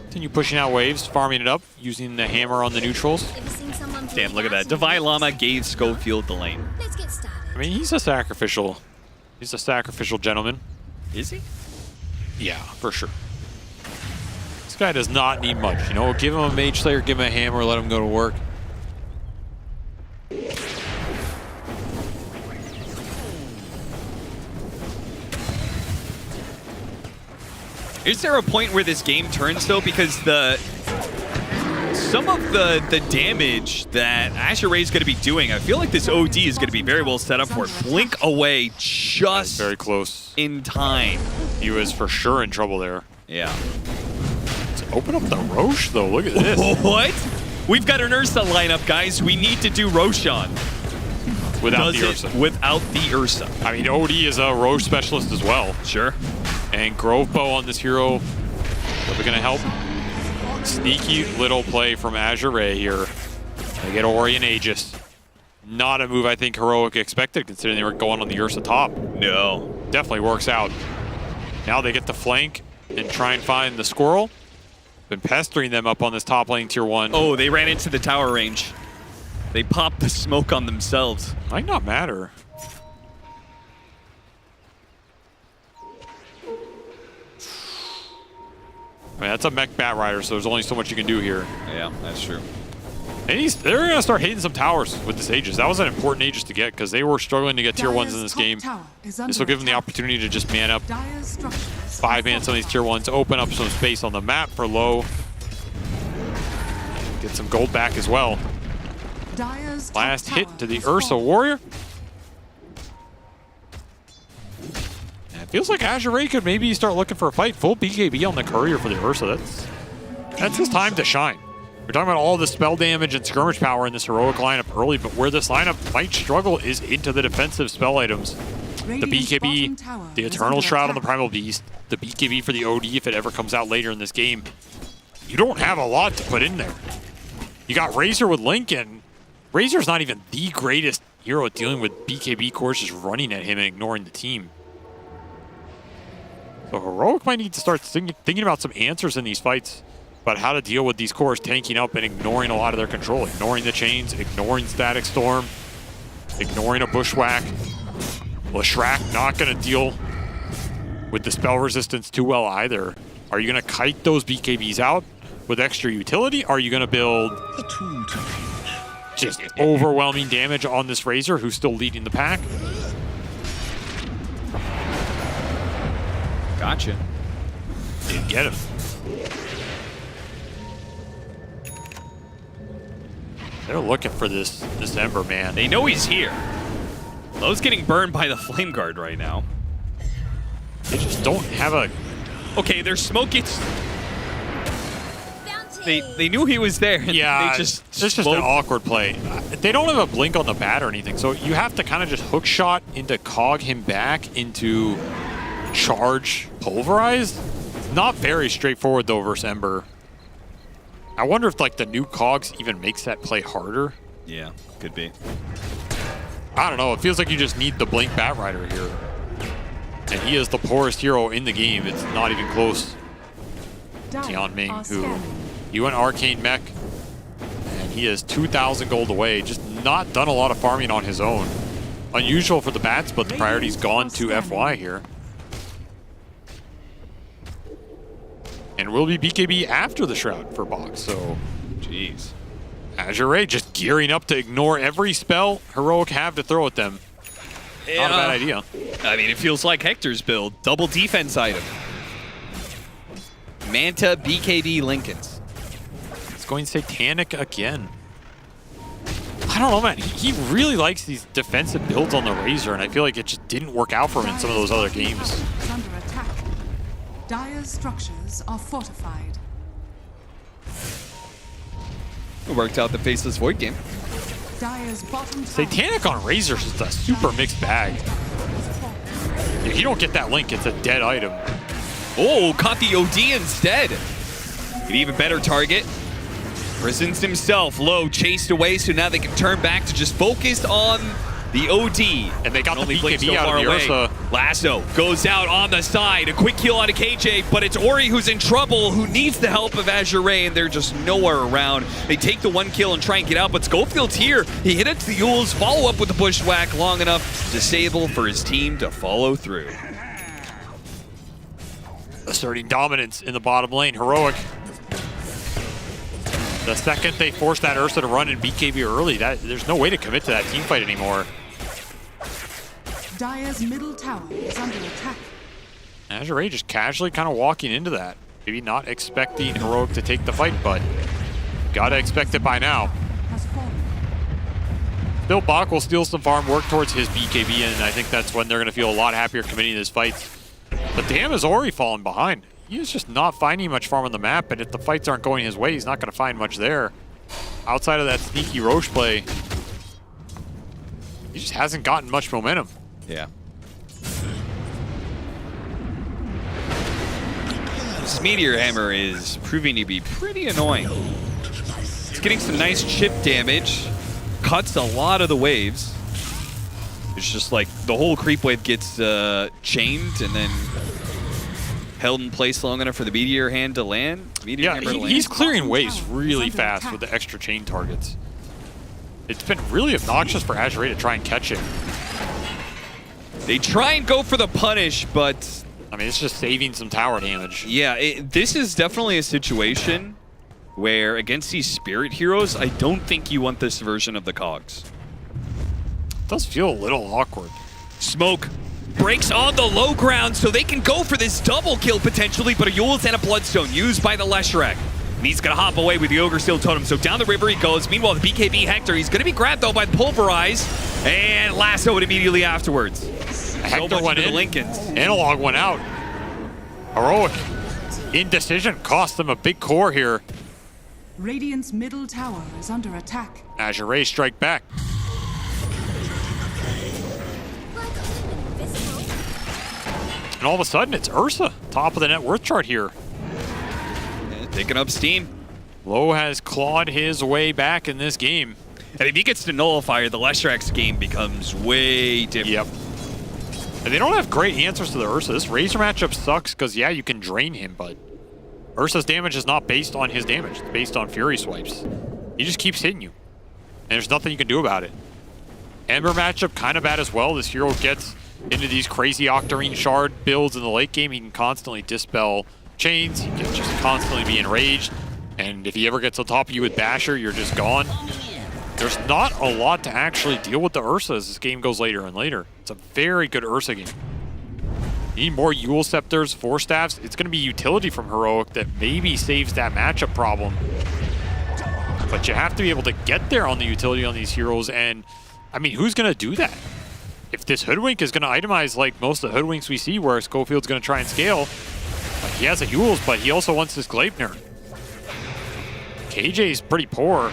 continue pushing out waves, farming it up, using the hammer on the neutrals. Damn, look at that. Divine Llama gave Schofield the lane. I mean, he's a sacrificial gentleman. Is he? Yeah, for sure. This guy does not need much. You know, give him a Mage Slayer, give him a hammer, let him go to work. Is there a point where this game turns though? Because some of the damage that Azure Ray is going to be doing, I feel like this OD is going to be very well set up for it. Blink away just very close in time. He was for sure in trouble there. Yeah. Let's open up the Roche though. Look at this. What? We've got an Ursa lineup, guys. We need to do Roshan. Without the Ursa. Without the Ursa. I mean, OD is a Roche specialist as well. Sure. And Grove Bow on this hero. Are we going to help? Sneaky little play from Azure Ray here. They get Ori and Aegis. Not a move I think Heroic expected, considering they were going on the Ursa top. No. Definitely works out. Now they get the flank and try and find the squirrel. Been pestering them up on this top lane tier 1. Oh, they ran into the tower range. They popped the smoke on themselves. Might not matter. I mean, that's a mech Bat Rider, so there's only so much you can do here. Yeah, that's true. And they're going to start hitting some towers with this Aegis. That was an important Aegis to get because they were struggling to get tier 1s in this game. This will give them the opportunity to just man up, 5-man some of these tier 1s, open up some space on the map for low. Get some gold back as well. Last hit to the Ursa Warrior. And it feels like Azure could maybe start looking for a fight. Full BKB on the courier for the Ursa. That's his time to shine. We're talking about all the spell damage and skirmish power in this Heroic lineup early, but where this lineup might struggle is into the defensive spell items. The BKB, the Eternal Shroud on the Primal Beast, the BKB for the OD if it ever comes out later in this game. You don't have a lot to put in there. You got Razor with Lincoln. Razor's not even the greatest hero at dealing with BKB cores just running at him and ignoring the team. So Heroic might need to start thinking about some answers in these fights about how to deal with these cores tanking up and ignoring a lot of their control. Ignoring the chains, ignoring Static Storm, ignoring a Bushwhack. Leshrac not going to deal with the spell resistance too well either. Are you going to kite those BKBs out with extra utility? Are you going to build just overwhelming damage on this Razor who's still leading the pack? Gotcha. Didn't get him. They're looking for this Ember, man. They know he's here. Lowe's getting burned by the Flame Guard right now. They just don't have a... Okay, their smoke gets... They knew he was there. And yeah, they just it's just an awkward play. They don't have a blink on the bat or anything, so you have to kind of just hook shot into cog him back into charge pulverized. It's not very straightforward though versus Ember. I wonder if like the new cogs even makes that play harder. Yeah, could be. I don't know. It feels like you just need the blink Bat Rider here. And he is the poorest hero in the game. It's not even close. Tian Ming, who you went Arcane Mech, and he is 2,000 gold away. Just not done a lot of farming on his own. Unusual for the bats, but the priority's gone to FY here. And will be BKB after the Shroud for Box, so... Jeez. Azure just gearing up to ignore every spell Heroic have to throw at them. Yeah. Not a bad idea. I mean, it feels like Hector's build. Double defense item. Manta, BKB, Lincolns. It's going Satanic again. I don't know, man. He really likes these defensive builds on the Razor, and I feel like it just didn't work out for him in some of those other games. Under attack. Dire's structures are fortified. It worked out the Faceless Void game. Dire's bottom Satanic on Razor is just a super mixed bag. If you don't get that link, it's a dead item. Oh, caught the OD instead. An even better target. Prisons himself, Low chased away, so now they can turn back to just focus on the OD. And they got the BKB BKB out of the Ursa. Lasso goes out on the side. A quick kill on a KJ, but it's Ori who's in trouble, who needs the help of Azure, and they're just nowhere around. They take the one kill and try and get out, but Schofield's here. He hit it to the Yules, follow up with the Bushwhack long enough to disable for his team to follow through. Asserting dominance in the bottom lane. Heroic. The second they force that Ursa to run in BKB early, there's no way to commit to that team fight anymore. Dire's middle tower is under attack. Azure just casually kind of walking into that. Maybe not expecting Heroic to take the fight, but gotta expect it by now. Still, Bach will steal some farm, work towards his BKB, and I think that's when they're going to feel a lot happier committing this fight. But damn, is Ori falling behind. He is just not finding much farm on the map, and if the fights aren't going his way, he's not going to find much there. Outside of that sneaky Roche play, he just hasn't gotten much momentum. Yeah. This Meteor Hammer is proving to be pretty annoying. It's getting some nice chip damage. cuts a lot of the waves. It's just like the whole creep wave gets chained and then held in place long enough for the meteor hand to land. He's clearing waves really fast with the extra chain targets. It's been really obnoxious for Azure to try and catch him. They try and go for the punish, but I mean, it's just saving some tower damage. Yeah, this is definitely a situation where against these spirit heroes, I don't think you want this version of the cogs. It does feel a little awkward. Smoke breaks on the low ground, so they can go for this double kill potentially, but a Eul's and a Bloodstone used by the Leshrac. And he's gonna hop away with the Ogre Steel Totem, so down the river he goes. Meanwhile, the BKB Hector, he's gonna be grabbed though by the Pulverize, and lassoed immediately afterwards. Hector went in, Lincolns. Analog went out. Heroic indecision cost them a big core here. Radiant's middle tower is under attack. Azure strike back. And all of a sudden, it's Ursa, top of the net worth chart here. Yeah, taking up steam. Low has clawed his way back in this game. And if he gets to Nullifier, the Leshrac's game becomes way different. Yep. And they don't have great answers to the Ursa. This Razor matchup sucks because, yeah, you can drain him, but Ursa's damage is not based on his damage. It's based on Fury swipes. He just keeps hitting you. And there's nothing you can do about it. Ember matchup kind of bad as well. This hero gets into these crazy Octarine Shard builds in the late game. He can constantly dispel chains. He can just constantly be enraged. And if he ever gets on top of you with Basher, you're just gone. There's not a lot to actually deal with the Ursa as this game goes later and later. It's a very good Ursa game. You need more Eul Scepters, Force Staffs. It's going to be utility from Heroic that maybe saves that matchup problem. But you have to be able to get there on the utility on these heroes. And, I mean, who's going to do that? If this Hoodwink is going to itemize like most of the Hoodwinks we see where Schofield's going to try and scale, like he has a Eul's, but he also wants this Gleipnir. KJ's pretty poor.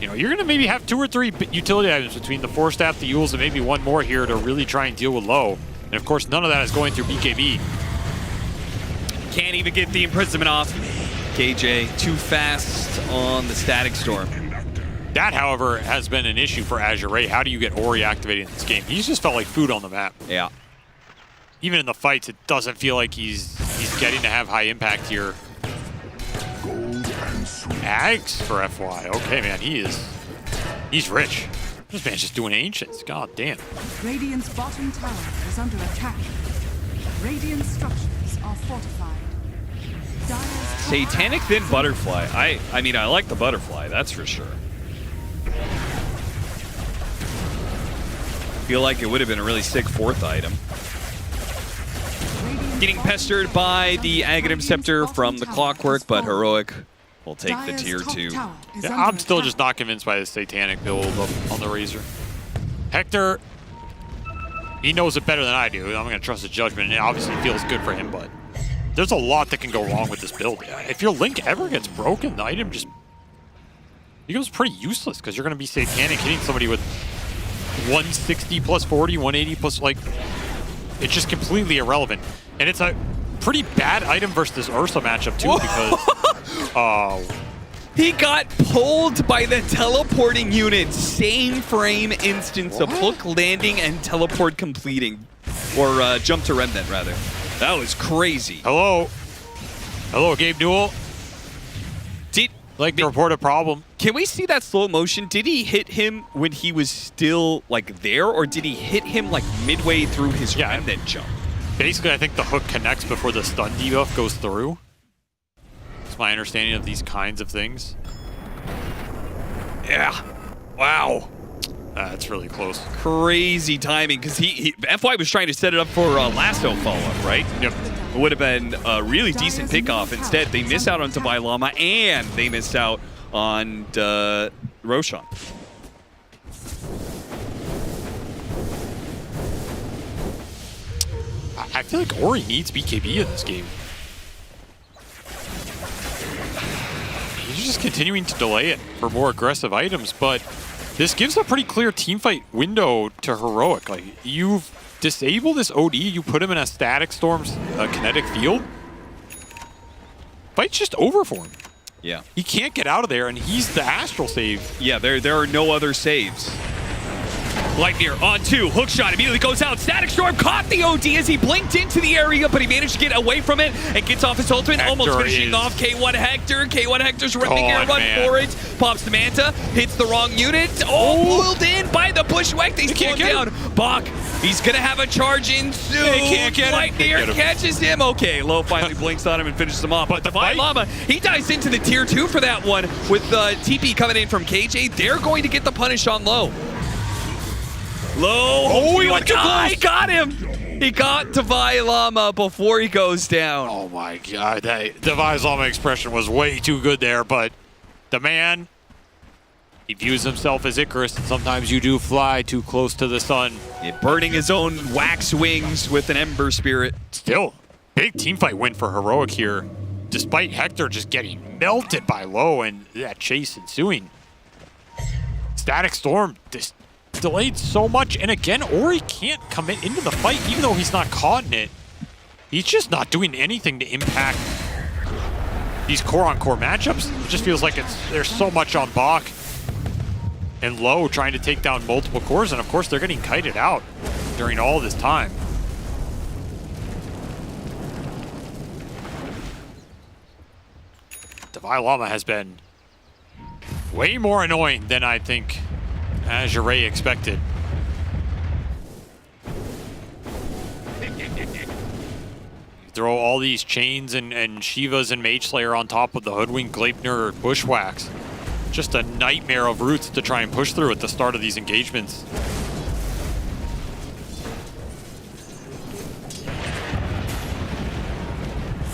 You know, you're going to maybe have 2 or 3 utility items between the Force Staff, the Eul's, and maybe one more here to really try and deal with Low. And of course, none of that is going through BKB. Can't even get the imprisonment off. KJ too fast on the Static Storm. That, however, has been an issue for Azure. How do you get Ori activated in this game? He's just felt like food on the map. Yeah. Even in the fights, it doesn't feel like he's getting to have high impact here. Ags for FY. Okay, man, he's rich. This man's just doing ancients. God damn. Radiant's bottom tower is under attack. Radiant structures are fortified. Satanic then Butterfly. I mean, I like the Butterfly, that's for sure. Feel like it would have been a really sick 4th item. Getting pestered by the Aghanim Scepter from the Clockwork, but Heroic will take the tier 2. Yeah, I'm still just not convinced by the Satanic build on the Razor. Hector, he knows it better than I do. I'm going to trust his judgment, and it obviously feels good for him, but there's a lot that can go wrong with this build. If your Link ever gets broken, the item just becomes pretty useless because you're going to be Satanic hitting somebody with 160 plus 40, 180 plus, like, it's just completely irrelevant. And it's a pretty bad item versus this Ursa matchup too because he got pulled by the teleporting unit. Same frame instance of hook landing and teleport completing. Or jump to Remnant, rather. That was crazy. Hello, Gabe Newell. Like to report a problem. Can we see that slow motion? Did he hit him when he was still like there, or did he hit him like midway through his Remnant jump? Basically, I think the hook connects before the stun debuff goes through. That's my understanding of these kinds of things. Yeah. Wow. That's really close. Crazy timing, because FY was trying to set it up for lasso follow-up, right? Yep. It would have been a really decent pickoff. Instead, they miss out on Tabai Lama, and they missed out on Roshan. I feel like Ori needs BKB in this game. He's just continuing to delay it for more aggressive items, but this gives a pretty clear teamfight window to Heroic. Like, you've disabled this OD, you put him in a Static Storm's kinetic field. Fight's just over for him. Yeah. He can't get out of there, and he's the astral save. Yeah, there are no other saves. Lightyear on 2, hook shot immediately goes out. Static Storm caught the OD as he blinked into the area, but he managed to get away from it and gets off his ultimate, almost finishing off K1 Hector. K1 Hector's making a run for it. Pops the Manta, hits the wrong unit. Oh, pulled in by the Bushwhack. They slow him down. Bach, he's gonna have a charge in soon. They can't get him. Lightyear catches him. Okay, Low finally blinks on him and finishes him off. But the Divine Llama, he dives into the tier 2 for that one with TP coming in from KJ. They're going to get the punish on Low. Low, he went too close. He got him. He got Divine Llama before he goes down. Oh my god, that Divine Llama expression was way too good there, but the man, he views himself as Icarus, and sometimes you do fly too close to the sun. Yeah, burning his own wax wings with an Ember Spirit. Still, big teamfight win for Heroic here, despite Hector just getting melted by Low and that chase ensuing. Static Storm delayed so much, and again, Ori can't commit into the fight even though he's not caught in it. He's just not doing anything to impact these core-on-core matchups. It just feels like there's so much on Bach and Low trying to take down multiple cores, and of course they're getting kited out during all this time. Divine Llama has been way more annoying than I think Azure expected. You throw all these chains and Shivas and Mage Slayer on top of the Hoodwink, Gleipnir, or Bushwhacks. Just a nightmare of routes to try and push through at the start of these engagements.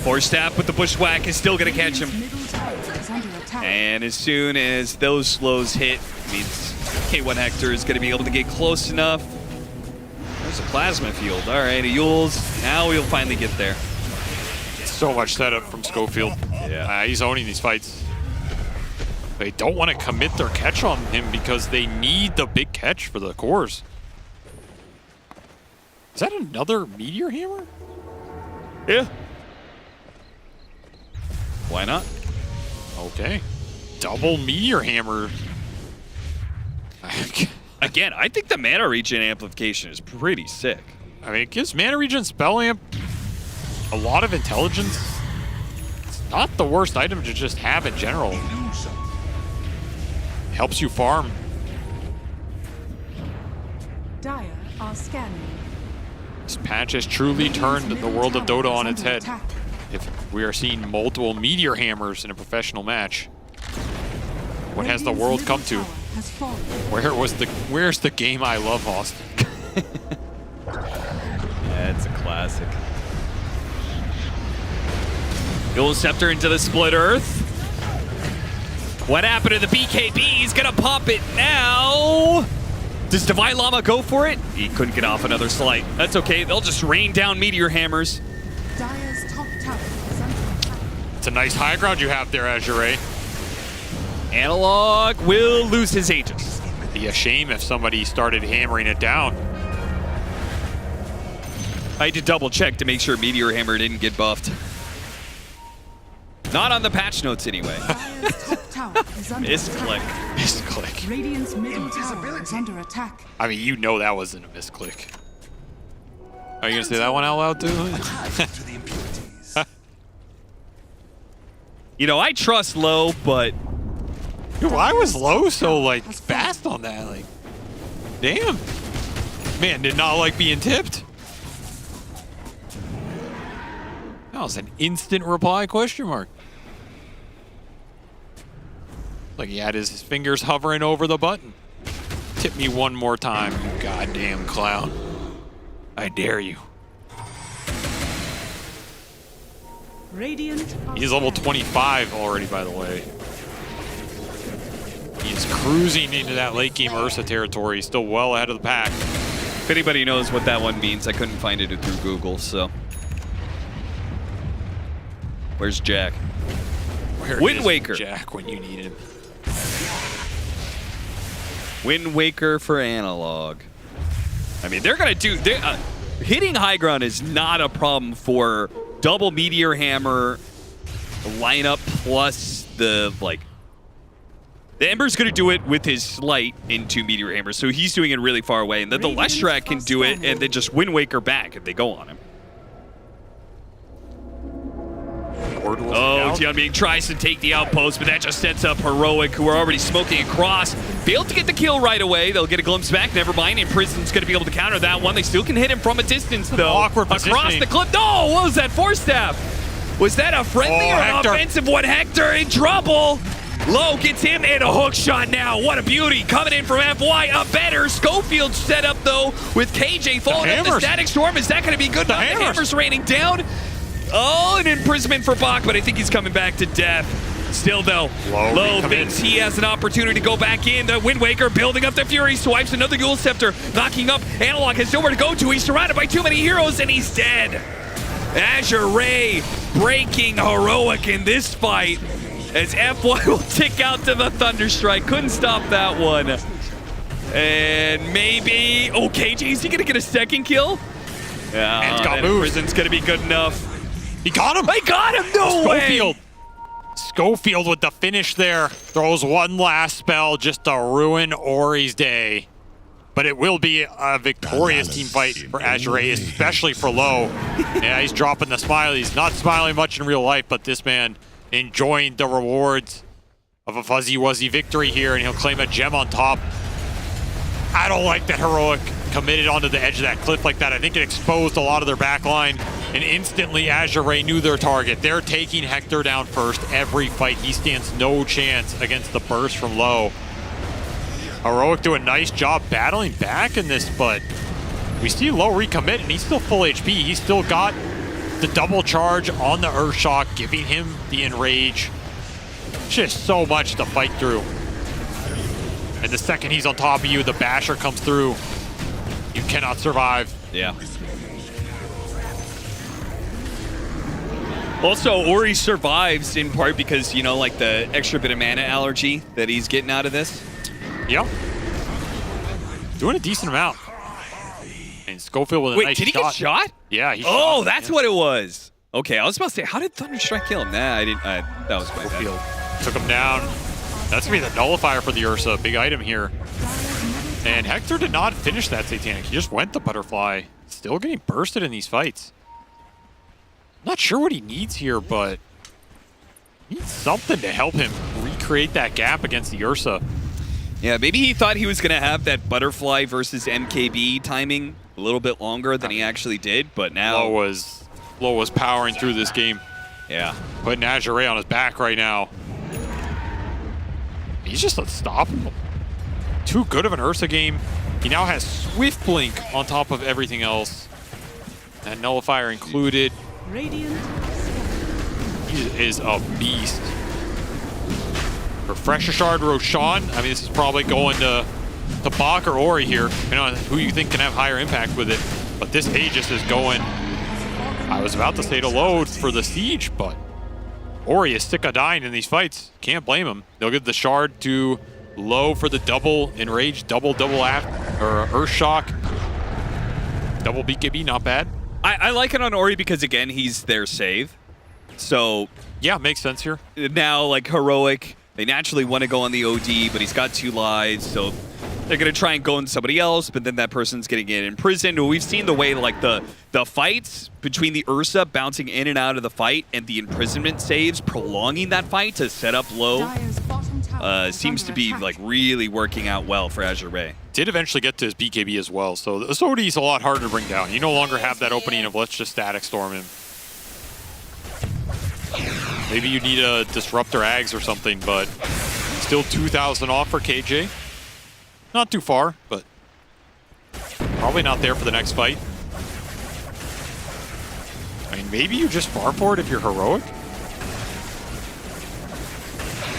Force Staff with the Bushwhack is still going to catch him. And as soon as those slows hit, means K1 Hector is going to be able to get close enough. There's a Plasma Field. All right, Yules. Now we'll finally get there. So much setup from Schofield. Yeah. He's owning these fights. They don't want to commit their catch on him because they need the big catch for the cores. Is that another Meteor Hammer? Yeah. Why not? Okay. Double Meteor Hammer. Again, I think the Mana Regen amplification is pretty sick. I mean, it gives Mana Regen Spell Amp a lot of intelligence. It's not the worst item to just have in general. Helps you farm. Dire are scanning. This patch has truly turned the world of Dota on its head. If we are seeing multiple Meteor Hammers in a professional match, what has the world come to? Where's the game I love, Austin? Yeah, it's a classic. Dual Scepter into the Split Earth. What happened to the BKB? He's gonna pop it now. Does Divine Llama go for it? He couldn't get off another slight. That's okay, they'll just rain down Meteor Hammers. Dire's top tower is under attack. It's a nice high ground you have there, Azure. Analog will lose his Aegis. It'd be a shame if somebody started hammering it down. I had to double check to make sure Meteor Hammer didn't get buffed. Not on the patch notes anyway. Misclick. Misclick. Radiant's middle tower is under attack. I mean, you know that wasn't a misclick. Are you gonna say that one out loud too? You know, I trust Low, but dude, why was Low so like fast on that? Like, damn. Man, did not like being tipped. That was an instant reply question mark. Like he had his fingers hovering over the button. Tip me one more time, you goddamn clown. I dare you. Radiant. He's level 25 already, by the way. He's cruising into that late game Ursa territory. He's still well ahead of the pack. If anybody knows what that one means, I couldn't find it through Google, so. Where's Jack? Wind Waker. Jack when you need him. Wind Waker for Analog. I mean, they're gonna do. Hitting high ground is not a problem for double Meteor Hammer lineup plus the Ember's going to do it with his Slight into Meteor Hammer, so he's doing it really far away, and then the Leshrac can do it and then just Wind Waker back if they go on him. Oh, Tianming tries to take the outpost, but that just sets up Heroic, who are already smoking across. Failed to get the kill right away. They'll get a glimpse back. Never mind. Imprison's going to be able to counter that one. They still can hit him from a distance, though. Awkward across positioning. the clip. No! What was that? Force staff. Was that a friendly or an offensive one? Hector in trouble. Low gets him and a hook shot now. What a beauty. Coming in from FY. A better Schofield setup, though, with KJ falling up the Static Storm. Is that going to be good enough? The Hammer's raining down. Oh, an imprisonment for Bach, but I think he's coming back to death. Still, though, Low thinks he has an opportunity to go back in. The Wind Waker building up the Fury, swipes another Ghoul Scepter, knocking up. Analog has nowhere to go to. He's surrounded by too many heroes, and he's dead. Azure Ray breaking Heroic in this fight, as FY will tick out to the Thunderstrike. Couldn't stop that one. And maybe... Oh, KJ, is he going to get a second kill? Yeah, it's got moved. Prison's going to be good enough. He got him! I got him! No way! Schofield with the finish there. Throws one last spell just to ruin Ori's day. But it will be a victorious team fight for Azure, especially for Low. Yeah, he's dropping the smile. He's not smiling much in real life, but this man enjoying the rewards of a fuzzy wuzzy victory here, and he'll claim a gem on top. I don't like that Heroic committed onto the edge of that cliff like that. I think it exposed a lot of their backline, and instantly Azure knew their target. They're taking Hector down first every fight. He stands no chance against the burst from Low. Heroic do a nice job battling back in this, but we see Low recommit, and he's still full HP. He's still got the double charge on the Earthshock, giving him the enrage. Just so much to fight through. And the second he's on top of you, the Basher comes through. You cannot survive. Yeah. Also, Ori survives in part because, you know, like the extra bit of mana allergy that he's getting out of this. Yep. Doing a decent amount. And Schofield with a nice shot. Wait, did he get shot? Yeah, he shot. That's what it was. Okay, I was about to say, how did Thunderstrike kill him? Nah, I didn't. That was my Schofield took him down. That's going to be the nullifier for the Ursa. Big item here. And Hector did not finish that Satanic. He just went the Butterfly. Still getting bursted in these fights. Not sure what he needs here, but he needs something to help him recreate that gap against the Ursa. Yeah, maybe he thought he was going to have that Butterfly versus MKB timing a little bit longer than he actually did, but now... Low was powering through this game. Yeah. Putting Azure on his back right now. He's just unstoppable. Too good of an Ursa game. He now has Swift Blink on top of everything else. And Nullifier included. Radiant. He is a beast. Refresher Shard, Roshan. I mean, this is probably going to Bach or Ori here. You know, who you think can have higher impact with it. But this Aegis is going, I was about to say to load for the Siege, but Ori is sick of dying in these fights. Can't blame him. They'll give the Shard to Low for the double Enrage, double Earthshock. Double BKB, not bad. I like it on Ori because, again, he's their save. So... yeah, makes sense here. Now, like, Heroic, they naturally want to go on the OD, but he's got 2 lives, so they're going to try and go on somebody else, but then that person's going to get imprisoned. We've seen the way, like, the fights between the Ursa bouncing in and out of the fight and the imprisonment saves, prolonging that fight to set up Low, seems to be, like, really working out well for Azure Ray. Did eventually get to his BKB as well, so this OD is a lot harder to bring down. You no longer have that opening of let's just Static Storm him. Maybe you need a Disruptor Ags or something, but still 2,000 off for KJ. Not too far, but probably not there for the next fight. I mean, maybe you just farm for it if you're Heroic.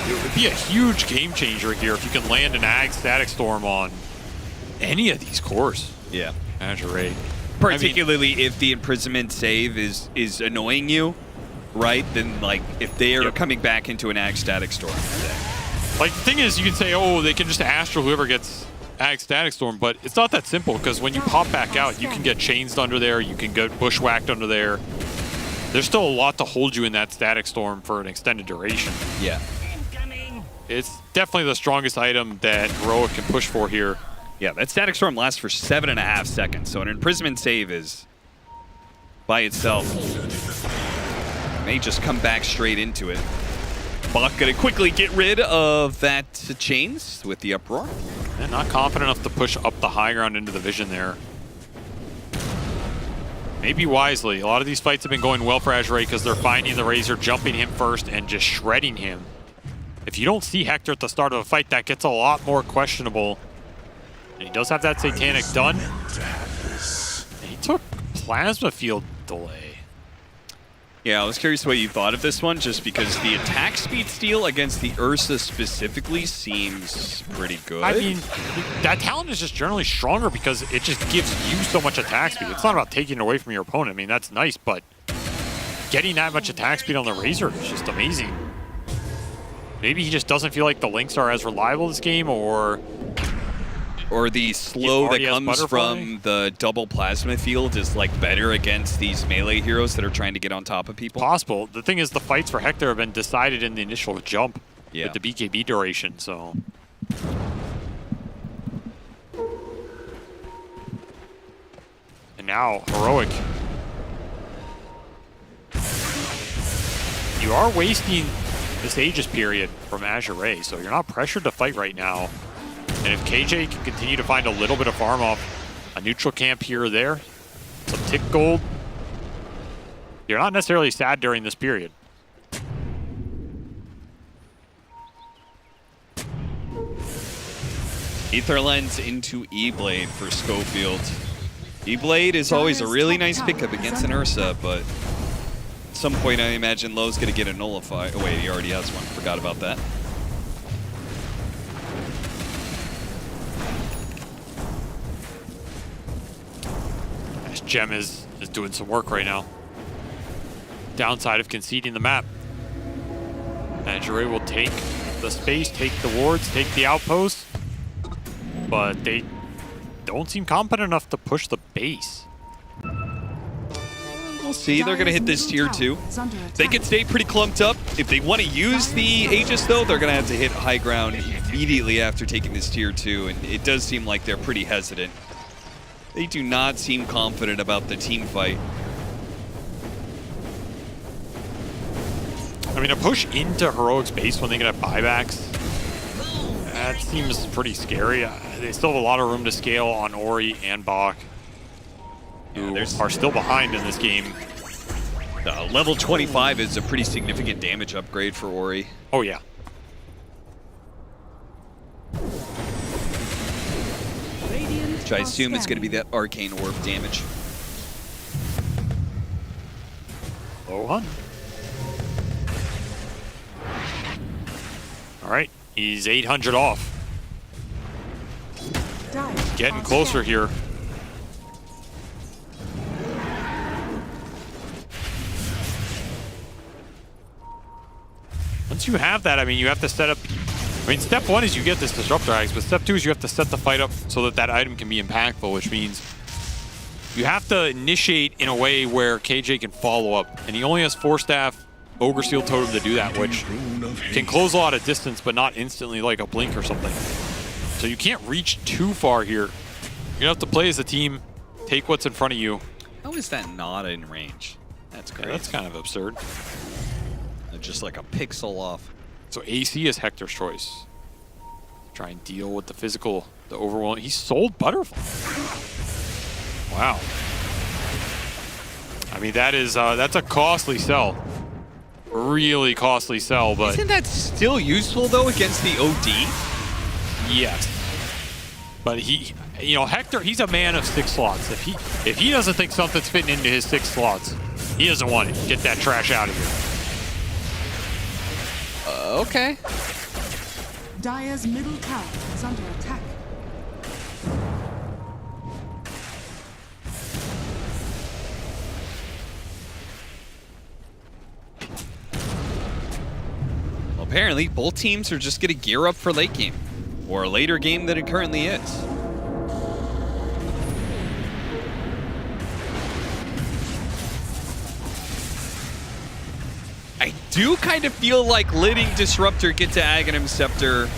It would be a huge game changer here if you can land an Ag Static Storm on any of these cores. Yeah. Azure Ray. Particularly if the imprisonment save is annoying you, right? Then, like, if they are coming back into an Ag Static Storm. Like, the thing is, you can say, oh, they can just Astral whoever gets Ag Static Storm, but it's not that simple, because when you pop back out, you can get chainsed under there, you can get bushwhacked under there. There's still a lot to hold you in that Static Storm for an extended duration. Yeah. It's definitely the strongest item that Heroic can push for here. Yeah, that Static Storm lasts for 7.5 seconds, so an Imprisonment save is by itself. May just come back straight into it. Bach gonna quickly get rid of that chains with the Uproar. And not confident enough to push up the high ground into the vision there. Maybe wisely. A lot of these fights have been going well for Azure because they're finding the Razor, jumping him first, and just shredding him. If you don't see Hector at the start of a fight, that gets a lot more questionable. And he does have that Satanic done. And he took Plasma Field delay. Yeah, I was curious what you thought of this one, just because the attack speed steal against the Ursa specifically seems pretty good. I mean, that talent is just generally stronger because it just gives you so much attack speed. It's not about taking it away from your opponent. I mean, that's nice, but getting that much attack speed on the Razor is just amazing. Maybe he just doesn't feel like the links are as reliable this game, or the slow that comes from the double plasma field is like better against these melee heroes that are trying to get on top of people. Possible. The thing is, the fights for Hector have been decided in the initial jump with the BKB duration, so. And now, Heroic. You are wasting this Aegis period from Azure Ray, so you're not pressured to fight right now. And if KJ can continue to find a little bit of farm off a neutral camp here or there, some tick gold, you're not necessarily sad during this period. Ether Lens into E-Blade for Schofield. E-Blade is always a really nice pickup against an Ursa, but at some point I imagine Lowe's going to get a Nullify. Oh wait, he already has one. Forgot about that. Gem is doing some work right now. Downside of conceding the map. Azure will take the space, take the wards, take the outposts, but they don't seem competent enough to push the base. We'll see. They're going to hit this tier 2. They can stay pretty clumped up. If they want to use the Aegis, though, they're going to have to hit high ground immediately after taking this tier 2, and it does seem like they're pretty hesitant. They do not seem confident about the team fight. I mean, a push into Heroic's base when they get buybacks, that seems pretty scary. They still have a lot of room to scale on Ori and Bach, who are still behind in this game. Level 25 is a pretty significant damage upgrade for Ori. Oh, yeah. Which I assume is going to be that Arcane Orb damage. Low on. All right, he's 800 off. Getting closer here. Once you have that, I mean, you have to set up. I mean, step 1 is you get this Disruptor Axe, but step 2 is you have to set the fight up so that that item can be impactful, which means you have to initiate in a way where KJ can follow up. And he only has 4-staff Ogre Seal Totem to do that, which can close a lot of distance, but not instantly like a Blink or something. So you can't reach too far here. You're gonna have to play as a team, take what's in front of you. How is that not in range? That's great. Yeah, that's kind of absurd. Just like a pixel off. So AC is Hector's choice. Try and deal with the physical, the overwhelming. He sold Butterfly. Wow. I mean, that is that's a costly sell. Really costly sell, but isn't that still useful though against the OD? Yes. But he, you know, Hector, he's a man of 6 slots. If he doesn't think something's fitting into his 6 slots, he doesn't want it. Get that trash out of here. Okay. Dire's middle tower is under attack. Well, apparently, both teams are just going to gear up for late game, or a later game than it currently is. I do kind of feel like letting Disruptor get to Aghanim Scepter.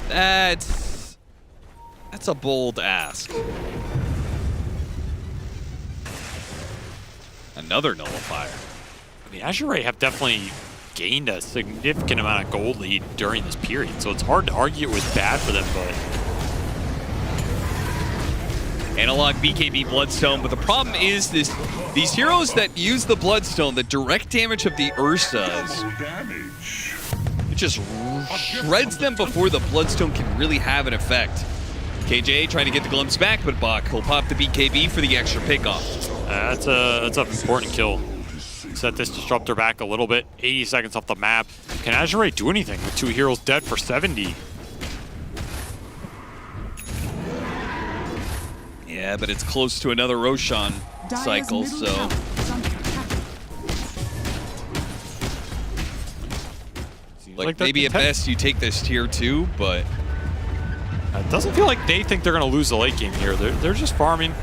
That's a bold ask. Another nullifier. I mean, Azure Ray have definitely gained a significant amount of gold lead during this period, so it's hard to argue it was bad for them, but... Analog BKB Bloodstone, but the problem is these heroes that use the Bloodstone, the direct damage of the Ursas, it just shreds them before the Bloodstone can really have an effect. KJ trying to get the glimpse back, but Bach will pop the BKB for the extra pickoff. That's an important kill. Set this Disruptor back a little bit. 80 seconds off the map. Can Azure Ray do anything with 2 heroes dead for 70? Yeah, but it's close to another Roshan cycle, so... Like maybe at best you take this tier 2, but... It doesn't feel like they think they're going to lose the late game here. They're just farming.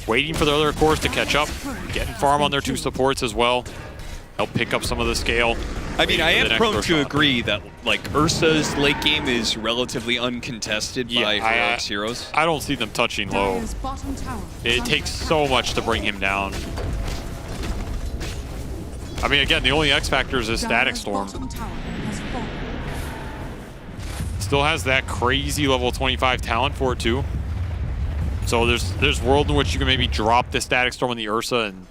Waiting for the other cores to catch up. Getting farm on their 2 supports as well. Help pick up some of the scale. I mean, I am prone to agree that like Ursa's late game is relatively uncontested by Heroic's heroes. I don't see them touching low. It takes so much to bring him down. I mean, again, the only X factor is his Static Storm. Still has that crazy level 25 talent for it too. So there's world in which you can maybe drop the Static Storm on the Ursa and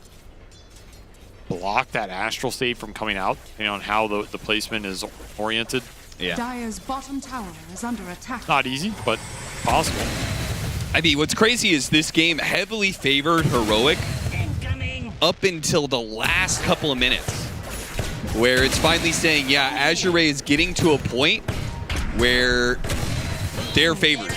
block that Astral Save from coming out, depending on how the placement is oriented. Yeah. Dire's bottom tower is under attack. Not easy, but possible. I mean, what's crazy is this game heavily favored Heroic up until the last couple of minutes, where it's finally saying, yeah, Azure Ray is getting to a point where they're favored.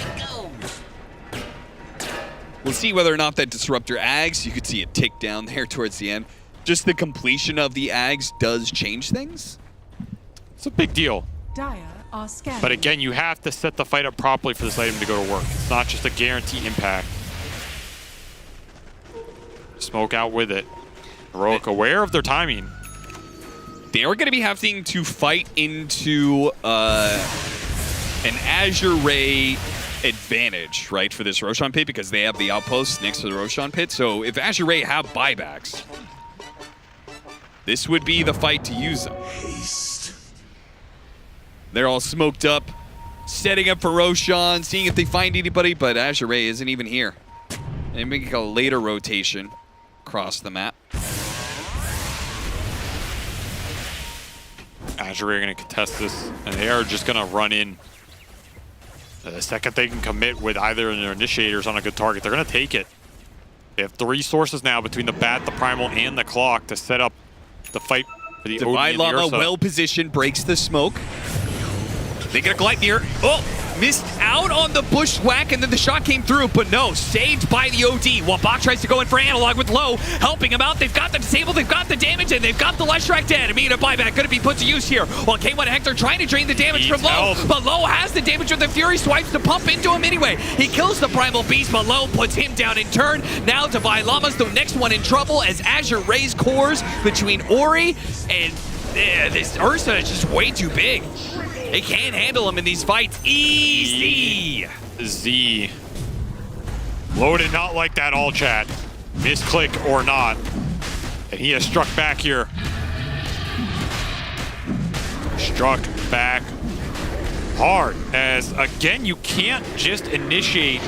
We'll see whether or not that Disruptor Ags, you could see it tick down there towards the end. Just the completion of the Ags does change things. It's a big deal. Dire are scanning. But again, you have to set the fight up properly for this item to go to work. It's not just a guaranteed impact. Smoke out with it. Heroic aware of their timing. They are going to be having to fight into an Azure Ray advantage, right, for this Roshan pit, because they have the outpost next to the Roshan pit. So if Azure Ray have buybacks, this would be the fight to use them. They're all smoked up, setting up for Roshan, seeing if they find anybody, but Azure Ray isn't even here. They make a later rotation across the map. Azure Ray are going to contest this, and they are just going to run in. The second they can commit with either of their initiators on a good target, they're going to take it. They have 3 sources now between the Bat, the Primal, and the Clock to set up the fight for the Divine OD and the Llama, Ursa. well positioned, breaks the smoke. They get a Gleipnir. Oh, missed out on the bushwhack, and then the shot came through, but no, saved by the OD. While Bach tries to go in for Analog with low, helping him out. They've got the disable, they've got the damage, and they've got the Leshrac dead. Immediate buyback going to be put to use here. While K1 and Hector trying to drain the damage from Low, but Low has the damage with the Fury swipes to pump into him anyway. He kills the Primal Beast, but Low puts him down in turn. Now Divine Llama's the next one in trouble as Azure Ray's cores between Ori and this Ursa is just way too big. They can't handle him in these fights. Easy. Z. Low did not like that all chat. Misclick or not. And he has struck back here. Struck back hard. As again, you can't just initiate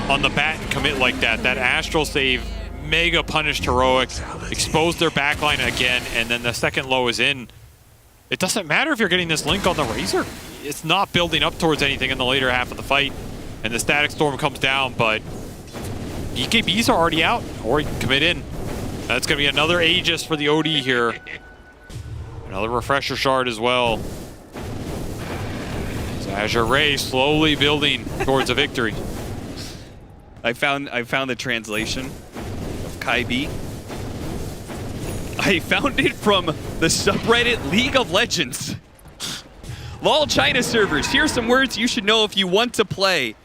on the Bat and commit like that. That Astral Save mega punished Heroic. Exposed their backline again, and then the second Low is in. It doesn't matter if you're getting this Link on the Razor. It's not building up towards anything in the later half of the fight. And the Static Storm comes down, but EKBs are already out. Or you can commit in. That's going to be another Aegis for the OD here. Another Refresher Shard as well. So Azure Ray slowly building towards a victory. I found the translation of Kai B. I found it from the subreddit League of Legends. LOL China servers, here's some words you should know if you want to play.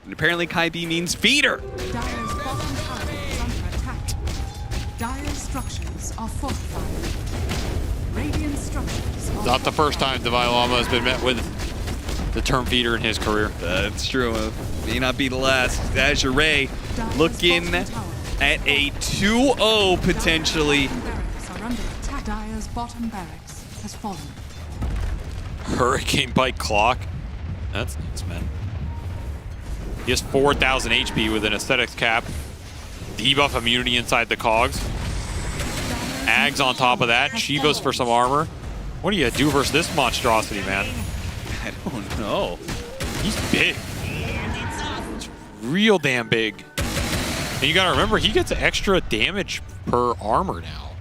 And apparently Kai B means feeder. Dire's bottom tower is under attack. Dire's structures are fortified. Radiant structures are Not the first time Divine Llama has been met with the term feeder in his career. That's true. May not be the last. Azure Ray looking at a 2-0 potentially. barracks are under attack. Dire's bottom barracks has fallen. Hurricane Bite Clock. That's nice, man. He has 4,000 HP with an aesthetics cap. Debuff immunity inside the cogs. Ags on top of that. Chivas for some armor. What do you do versus this monstrosity, man? I don't know. He's big. It's real damn big. And you gotta remember, he gets extra damage per armor now.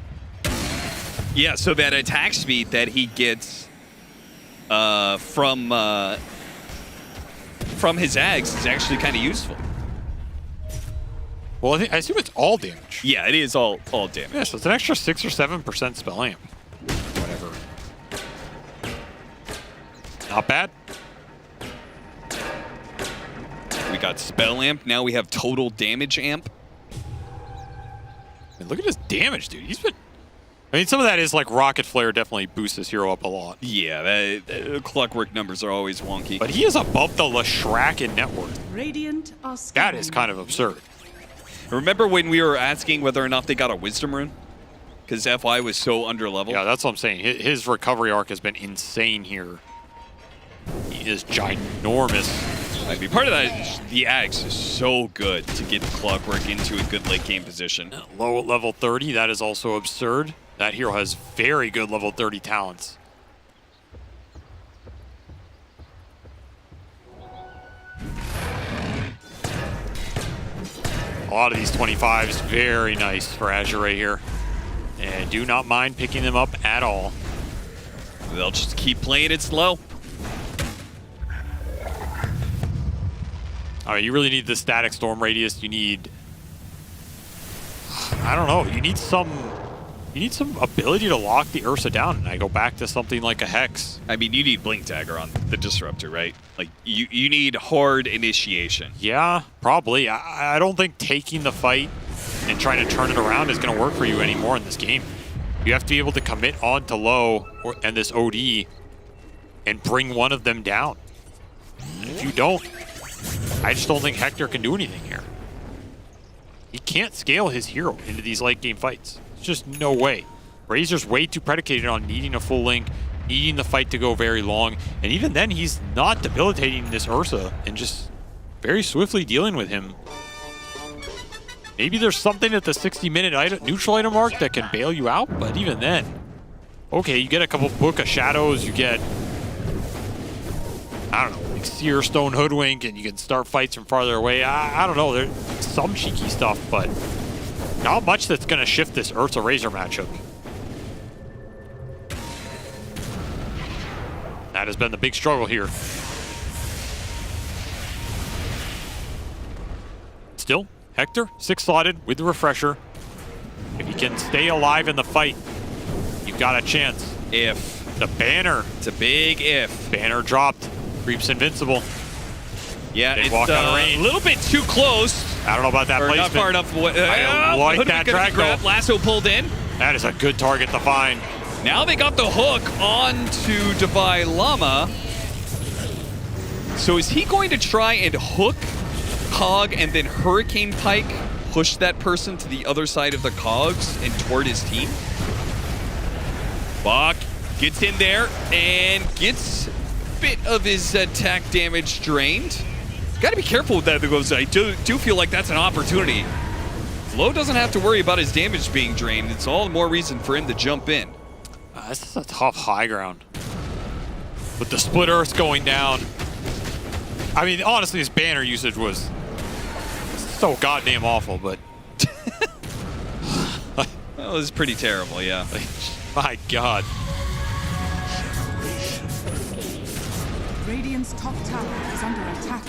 Yeah, so that attack speed that he gets from his Ags is actually kind of useful. Well, I assume it's all damage. Yeah, it is all damage. Yeah, so it's an extra 6 or 7% spell amp. Whatever. Not bad. We got spell amp. Now we have total damage amp. And look at his damage, dude. He's been... I mean, some of that is like Rocket Flare definitely boosts his hero up a lot. Yeah, clockwork numbers are always wonky. But he is above the Lashrak in net worth. Radiant are That is kind of absurd. Remember when we were asking whether or not they got a Wisdom Rune? Because FY was so underleveled. Yeah, that's what I'm saying. His recovery arc has been insane here. He is ginormous. I mean, part of that is the Axe is so good to get Clockwork into a good late game position. Low at level 30, that is also absurd. That hero has very good level 30 talents. A lot of these 25s, very nice for Azure right here. And do not mind picking them up at all. They'll just keep playing it slow. All right, you really need the static storm radius. You need, I don't know, you need some ability to lock the Ursa down. And I go back to something like a Hex. I mean, you need Blink Dagger on the Disruptor, right? Like, you need hard initiation. Yeah, probably. I don't think taking the fight and trying to turn it around is going to work for you anymore in this game. You have to be able to commit on to low and this OD and bring one of them down. And if you don't, I just don't think Hector can do anything here. He can't scale his hero into these late game fights. There's just no way. Razor's way too predicated on needing a full link, needing the fight to go very long, and even then he's not debilitating this Ursa and just very swiftly dealing with him. Maybe there's something at the 60-minute neutral item mark that can bail you out, but even then, okay, you get a couple Book of Shadows, you get, I don't know, like Seer Stone Hoodwink, and you can start fights from farther away. I don't know, there's some cheeky stuff, but not much that's going to shift this Ursa Razor matchup. That has been the big struggle here. Still, Hector, 6-slotted with the refresher. If he can stay alive in the fight, you've got a chance. If. The banner. It's a big if. Banner dropped. Creep's invincible. Yeah, they it's walk out of range. A little bit too close. I don't know about that placement. Not far enough. I like that drag grab. Lasso pulled in. That is a good target to find. Now they got the hook onto Divine Llama. So is he going to try and hook Cog and then Hurricane Pike push that person to the other side of the cogs and toward his team? Bach gets in there and gets a bit of his attack damage drained. Got to be careful with that because I do feel like that's an opportunity. Flo doesn't have to worry about his damage being drained. It's all the more reason for him to jump in. This is a tough high ground. With the Split Earth going down. I mean, honestly, his banner usage was so goddamn awful, but... That was pretty terrible, yeah. My God. Radiant's top tower is under attack.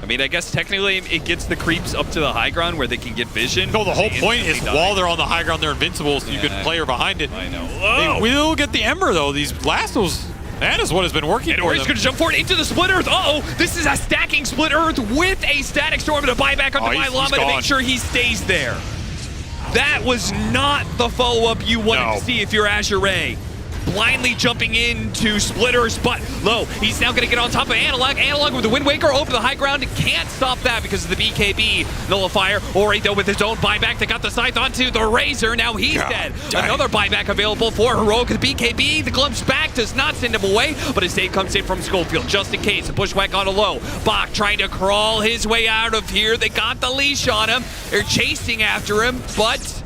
I mean, I guess technically it gets the creeps up to the high ground where they can get vision. No, the whole point is while they're on the high ground, they're invincible, so you can player behind it. I know. They will get the Ember, though. These lassos, that is what has been working and for them. Ori's going to jump forward into the Split Earth. Uh-oh, this is a stacking Split Earth with a Static Storm to buy back on Divine Llama to make sure he stays there. That was not the follow-up you wanted to see if you're Azure Ray. Blindly jumping into Splitters, but Low, he's now going to get on top of Analog. Analog with the Wind Waker over the high ground. Can't stop that because of the BKB nullifier. Ori, though, with his own buyback. They got the scythe onto the Razor. Now he's dead. Another buyback available for Heroic. The BKB, the glimpse back does not send him away, but a save comes in from Schofield just in case. A bushwhack on a Low. Bach trying to crawl his way out of here. They got the leash on him. They're chasing after him, but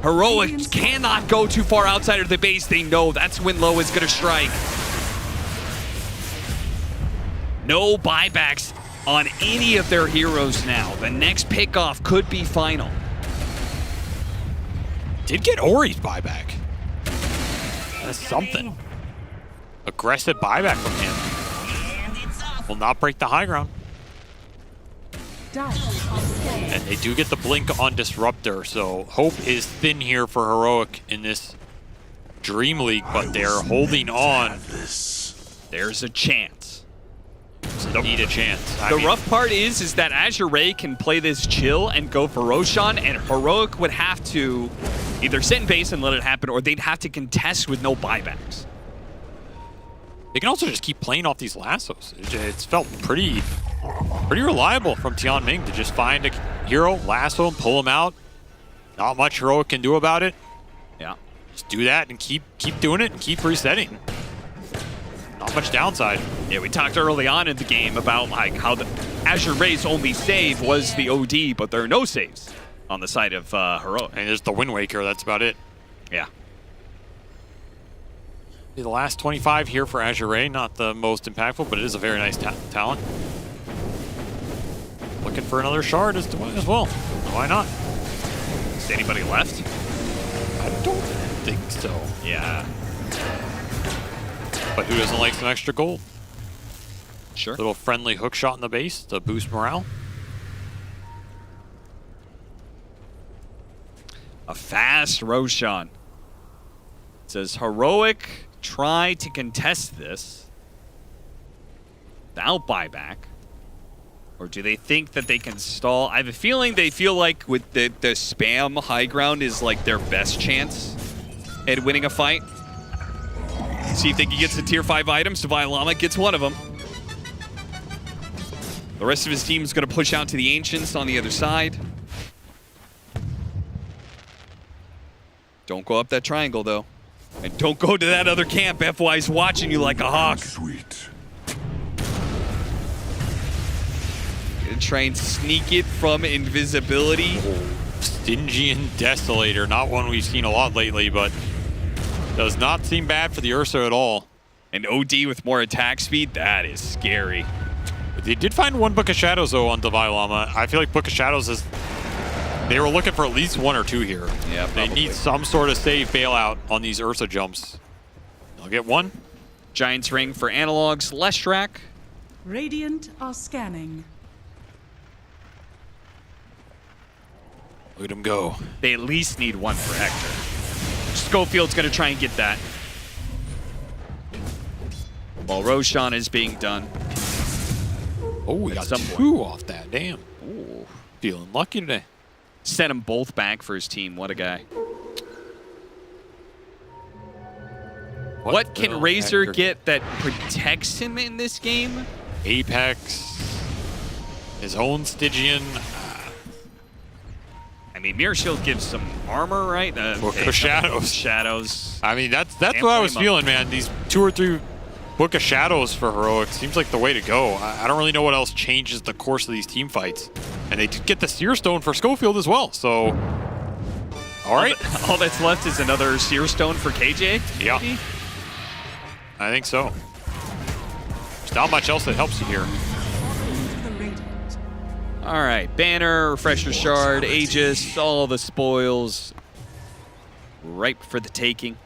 Heroic cannot go too far outside of the base. They know that's when Low is going to strike. No buybacks on any of their heroes now. The next pickoff could be final. Did get Ori's buyback. That's something. Aggressive buyback from him. Will not break the high ground. And they do get the blink on Disruptor, so hope is thin here for Heroic in this Dreamleague, but they're holding on. There's a chance. There's indeed a chance. The rough part is that Azure Ray can play this chill and go for Roshan, and Heroic would have to either sit in base and let it happen, or they'd have to contest with no buybacks. They can also just keep playing off these lassos. It's felt pretty reliable from Tianming to just find a hero, lasso him, pull him out. Not much Heroic can do about it. Yeah. Just do that and keep doing it and keep resetting. Not much downside. Yeah, we talked early on in the game about like how the Azure Ray's only save was the OD, but there are no saves on the side of Heroic. And there's the Wind Waker, that's about it. Yeah. The last 25 here for Azure Ray, not the most impactful, but it is a very nice talent. Looking for another shard as well. Why not? Is anybody left? I don't think so. Yeah. But who doesn't like some extra gold? Sure. Little friendly hook shot in the base to boost morale. A fast Roshan. It says Heroic try to contest this without buyback. Or do they think that they can stall? I have a feeling they feel like with the spam high ground is like their best chance at winning a fight. See if they can get some tier 5 items. Divine Llama gets one of them. The rest of his team is going to push out to the Ancients on the other side. Don't go up that triangle, though. And don't go to that other camp. FY's watching you like a hawk. Sweet. Gonna try and sneak it from invisibility. Stygian Desolator, not one we've seen a lot lately, but does not seem bad for the Ursa at all. An OD with more attack speed, that is scary. But they did find one Book of Shadows, though, on Divine Llama. I feel like Book of Shadows is... They were looking for at least 1 or 2 here. Yeah, they need some sort of save bailout on these Ursa jumps. They'll get one. Giant's Ring for Analogs, Leshrac. Radiant are scanning. Look at him go. They at least need 1 for Hector. Schofield's going to try and get that. While Roshan is being done. Oh, we got 2 off that. Damn. Ooh. Feeling lucky today. Sent them both back for his team. What a guy. What can Razor get that protects him in this game? Apex. His own Stygian. I mean, Mirror Shield gives some armor, right? Book of Shadows. Shadows. I mean, that's what I was feeling, man. These 2 or 3 Book of Shadows for Heroic seems like the way to go. I don't really know what else changes the course of these team fights. And they did get the Seer Stone for Schofield as well, so... All right. All that's left is another Seer Stone for KJ? Yeah. Maybe? I think so. There's not much else that helps you here. All right, Banner, Refresher Shard, Aegis, all the spoils. Ripe for the taking.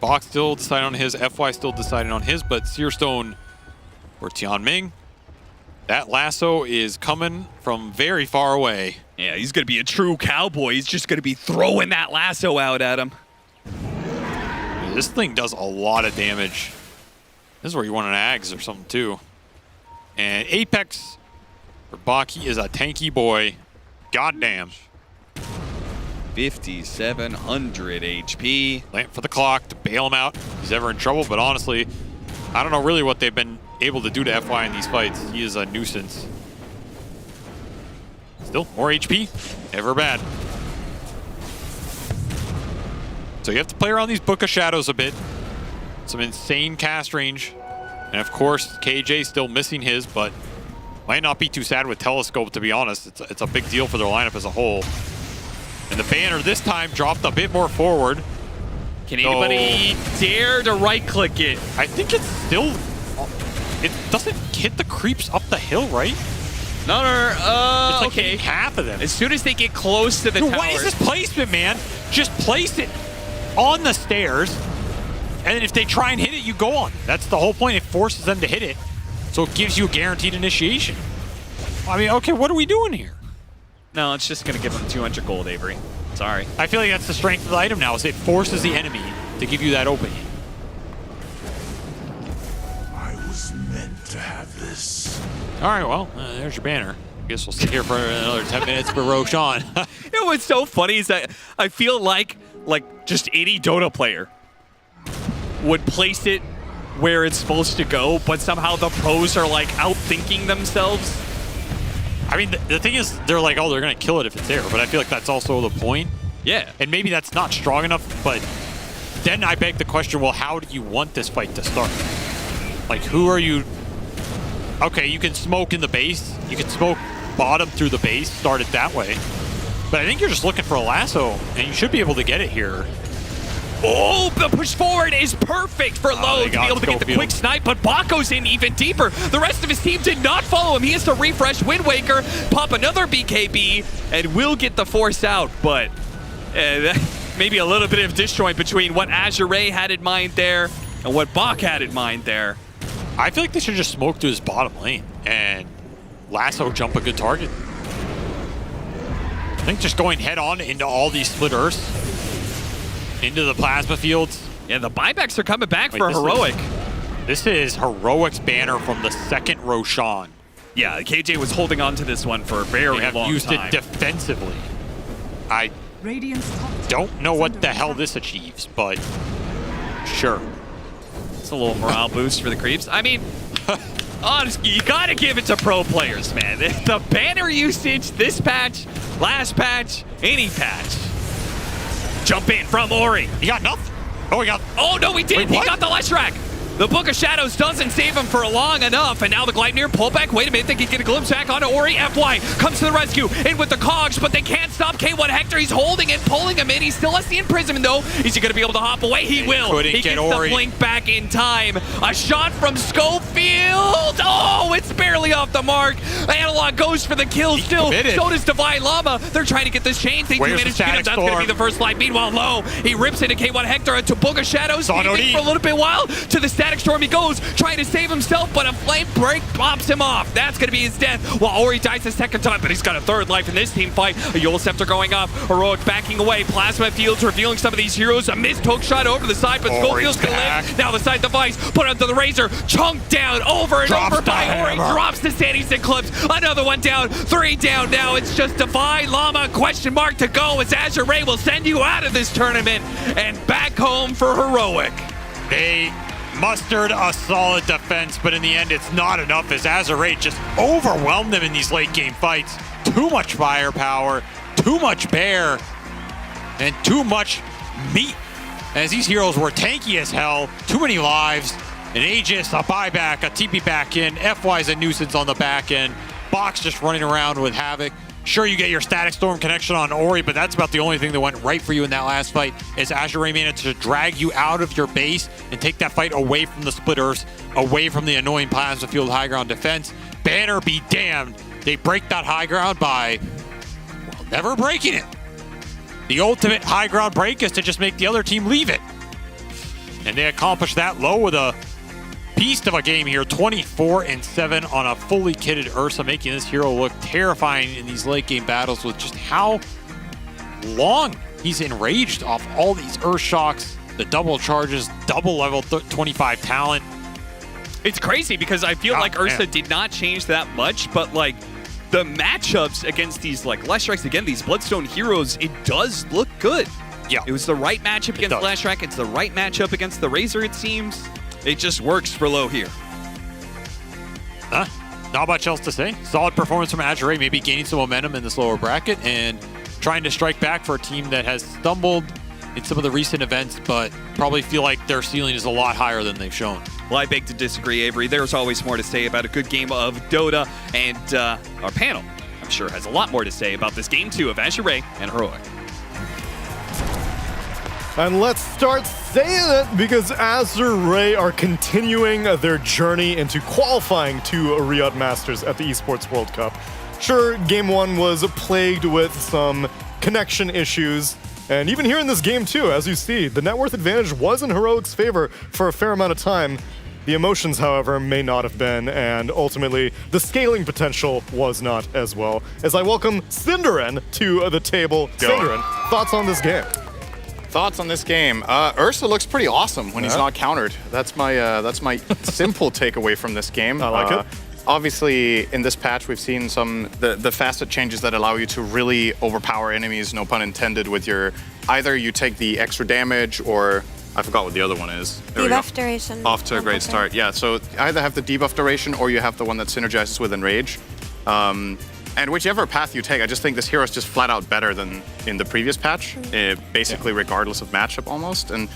Bach still deciding on his, FY still deciding on his, but Seer Stone for Tianming. That lasso is coming from very far away. Yeah, he's going to be a true cowboy. He's just going to be throwing that lasso out at him. This thing does a lot of damage. This is where you want an Ags or something too. And Apex for Bach, he is a tanky boy. Goddamn. 5,700 HP. Lamp for the clock to bail him out. He's ever in trouble, but honestly, I don't know really what they've been able to do to FY in these fights. He is a nuisance. Still, more HP. Never bad. So you have to play around these Book of Shadows a bit. Some insane cast range. And of course, KJ still missing his, but might not be too sad with Telescope, to be honest. It's a big deal for their lineup as a whole. And the banner this time dropped a bit more forward. Can anybody dare to right-click it? I think it's still... It doesn't hit the creeps up the hill, right? No. It's like okay. hitting half of them. As soon as they get close to the Dude, towers. what is this placement, man? Just place it on the stairs, and if they try and hit it, you go on. That's the whole point. It forces them to hit it, so it gives you a guaranteed initiation. I mean, okay, what are we doing here? No, it's just going to give them 200 gold, Avery. Sorry. I feel like that's the strength of the item now, is it forces the enemy to give you that opening. I was meant to have this. All right, well, there's your banner. I guess we'll sit here for another 10 minutes for Roshan. You know what's so funny is that I feel like just any Dota player would place it where it's supposed to go, but somehow the pros are like outthinking themselves. I mean, the thing is, they're like, oh, they're going to kill it if it's there, but I feel like that's also the point. Yeah. And maybe that's not strong enough, but then I beg the question, well, how do you want this fight to start? Like, who are you... Okay, you can smoke in the base. You can smoke bottom through the base, start it that way. But I think you're just looking for a lasso, and you should be able to get it here. Oh, the push forward is perfect for Lowe to be able to get the quick snipe, but Bako's in even deeper. The rest of his team did not follow him. He has to refresh Wind Waker, pop another BKB, and will get the force out, but maybe a little bit of disjoint between what Azure Ray had in mind there and what Bak had in mind there. I feel like they should just smoke through his bottom lane and lasso jump a good target. I think just going head on into all these split earths, into the plasma fields. Yeah, the buybacks are coming back for Heroic. This is Heroic's banner from the second Roshan. Yeah, KJ was holding on to this one for a very long time. They have used it defensively. I don't know what the hell this achieves, but sure. It's a little morale boost for the creeps. I mean, honestly, you gotta give it to pro players, man. The banner usage, this patch, last patch, any patch. Jump in from Ori. He got nothing. Oh, he got... Oh, no, he did. Wait, he what? got the Leshrac. The Book of Shadows doesn't save him for long enough, and now the Gleipnir pullback. Wait a minute, they can get a glimpse back onto Ori. FY comes to the rescue, in with the cogs, but they can't stop K1 Hector. He's holding it, pulling him in. He still has the imprisonment, though. Is he going to be able to hop away? He will. He gets the blink back in time. A shot from Schofield. Oh, it's barely off the mark. Analog goes for the kill still. So does Divine Llama. They're trying to get this chain. They do manage to get him. That's going to be the first light. Meanwhile, Low, he rips into K1 Hector into Book of Shadows. For a little bit while. To the Static Storm he goes, trying to save himself, but a flame break pops him off. That's going to be his death, while Ori dies the second time, but he's got a third life in this team fight. A Yule Scepter going up, Heroic backing away, Plasma Fields revealing some of these heroes. A missed hook shot over the side, but Schofield's going to live. Now the side device, put onto the Razor, chunked down, over and over by Ori, drops the Sandy's Eclipse. Another one down, 3 down now. It's just Divine Llama, question mark to go, as Azure Ray will send you out of this tournament and back home for Heroic. They mustered a solid defense, but in the end it's not enough, as Azure just overwhelmed them in these late game fights. Too much firepower, too much bear, and too much meat, as these heroes were tanky as hell. Too many lives, an Aegis, a buyback, a TP back in, FY's a nuisance on the back end, Box just running around with Havoc. Sure, you get your Static Storm connection on Ori, but that's about the only thing that went right for you in that last fight, is Azure Ray managed to drag you out of your base and take that fight away from the split earths, away from the annoying Plasma Field high ground defense. Banner be damned. They break that high ground by, well, never breaking it. The ultimate high ground break is to just make the other team leave it. And they accomplish that. Low with a beast of a game here, 24-7 on a fully kitted Ursa, making this hero look terrifying in these late game battles with just how long he's enraged off all these Earth Shocks, the double charges, double level 25 talent. It's crazy because I feel like Ursa did not change that much, but like the matchups against these like Leshrac, again, these Bloodstone heroes, it does look good. Yeah. It was the right matchup against Leshrac. It's the right matchup against the Razor, it seems. It just works for low here. Not much else to say. Solid performance from Azure, maybe gaining some momentum in this lower bracket and trying to strike back for a team that has stumbled in some of the recent events, but probably feel like their ceiling is a lot higher than they've shown. Well, I beg to disagree, Avery. There's always more to say about a good game of Dota, and our panel, I'm sure, has a lot more to say about this game 2 of Azure and Heroic. And let's start saying it, because Azure Ray are continuing their journey into qualifying to Riyadh Masters at the Esports World Cup. Sure, Game 1 was plagued with some connection issues, and even here in this game too, as you see, the net worth advantage was in Heroic's favor for a fair amount of time. The emotions, however, may not have been, and ultimately, the scaling potential was not as well. As I welcome Cinderin to the table. Cinderin, thoughts on this game? Thoughts on this game? Ursa looks pretty awesome when he's not countered. That's my simple takeaway from this game. I like it. Obviously, in this patch, we've seen the facet changes that allow you to really overpower enemies, no pun intended, with your, either you take the extra damage or, I forgot what the other one is. Debuff duration. Off to a great start, yeah. So either have the debuff duration or you have the one that synergizes with Enrage. And whichever path you take, I just think this hero is just flat out better than in the previous patch, basically regardless of matchup almost. And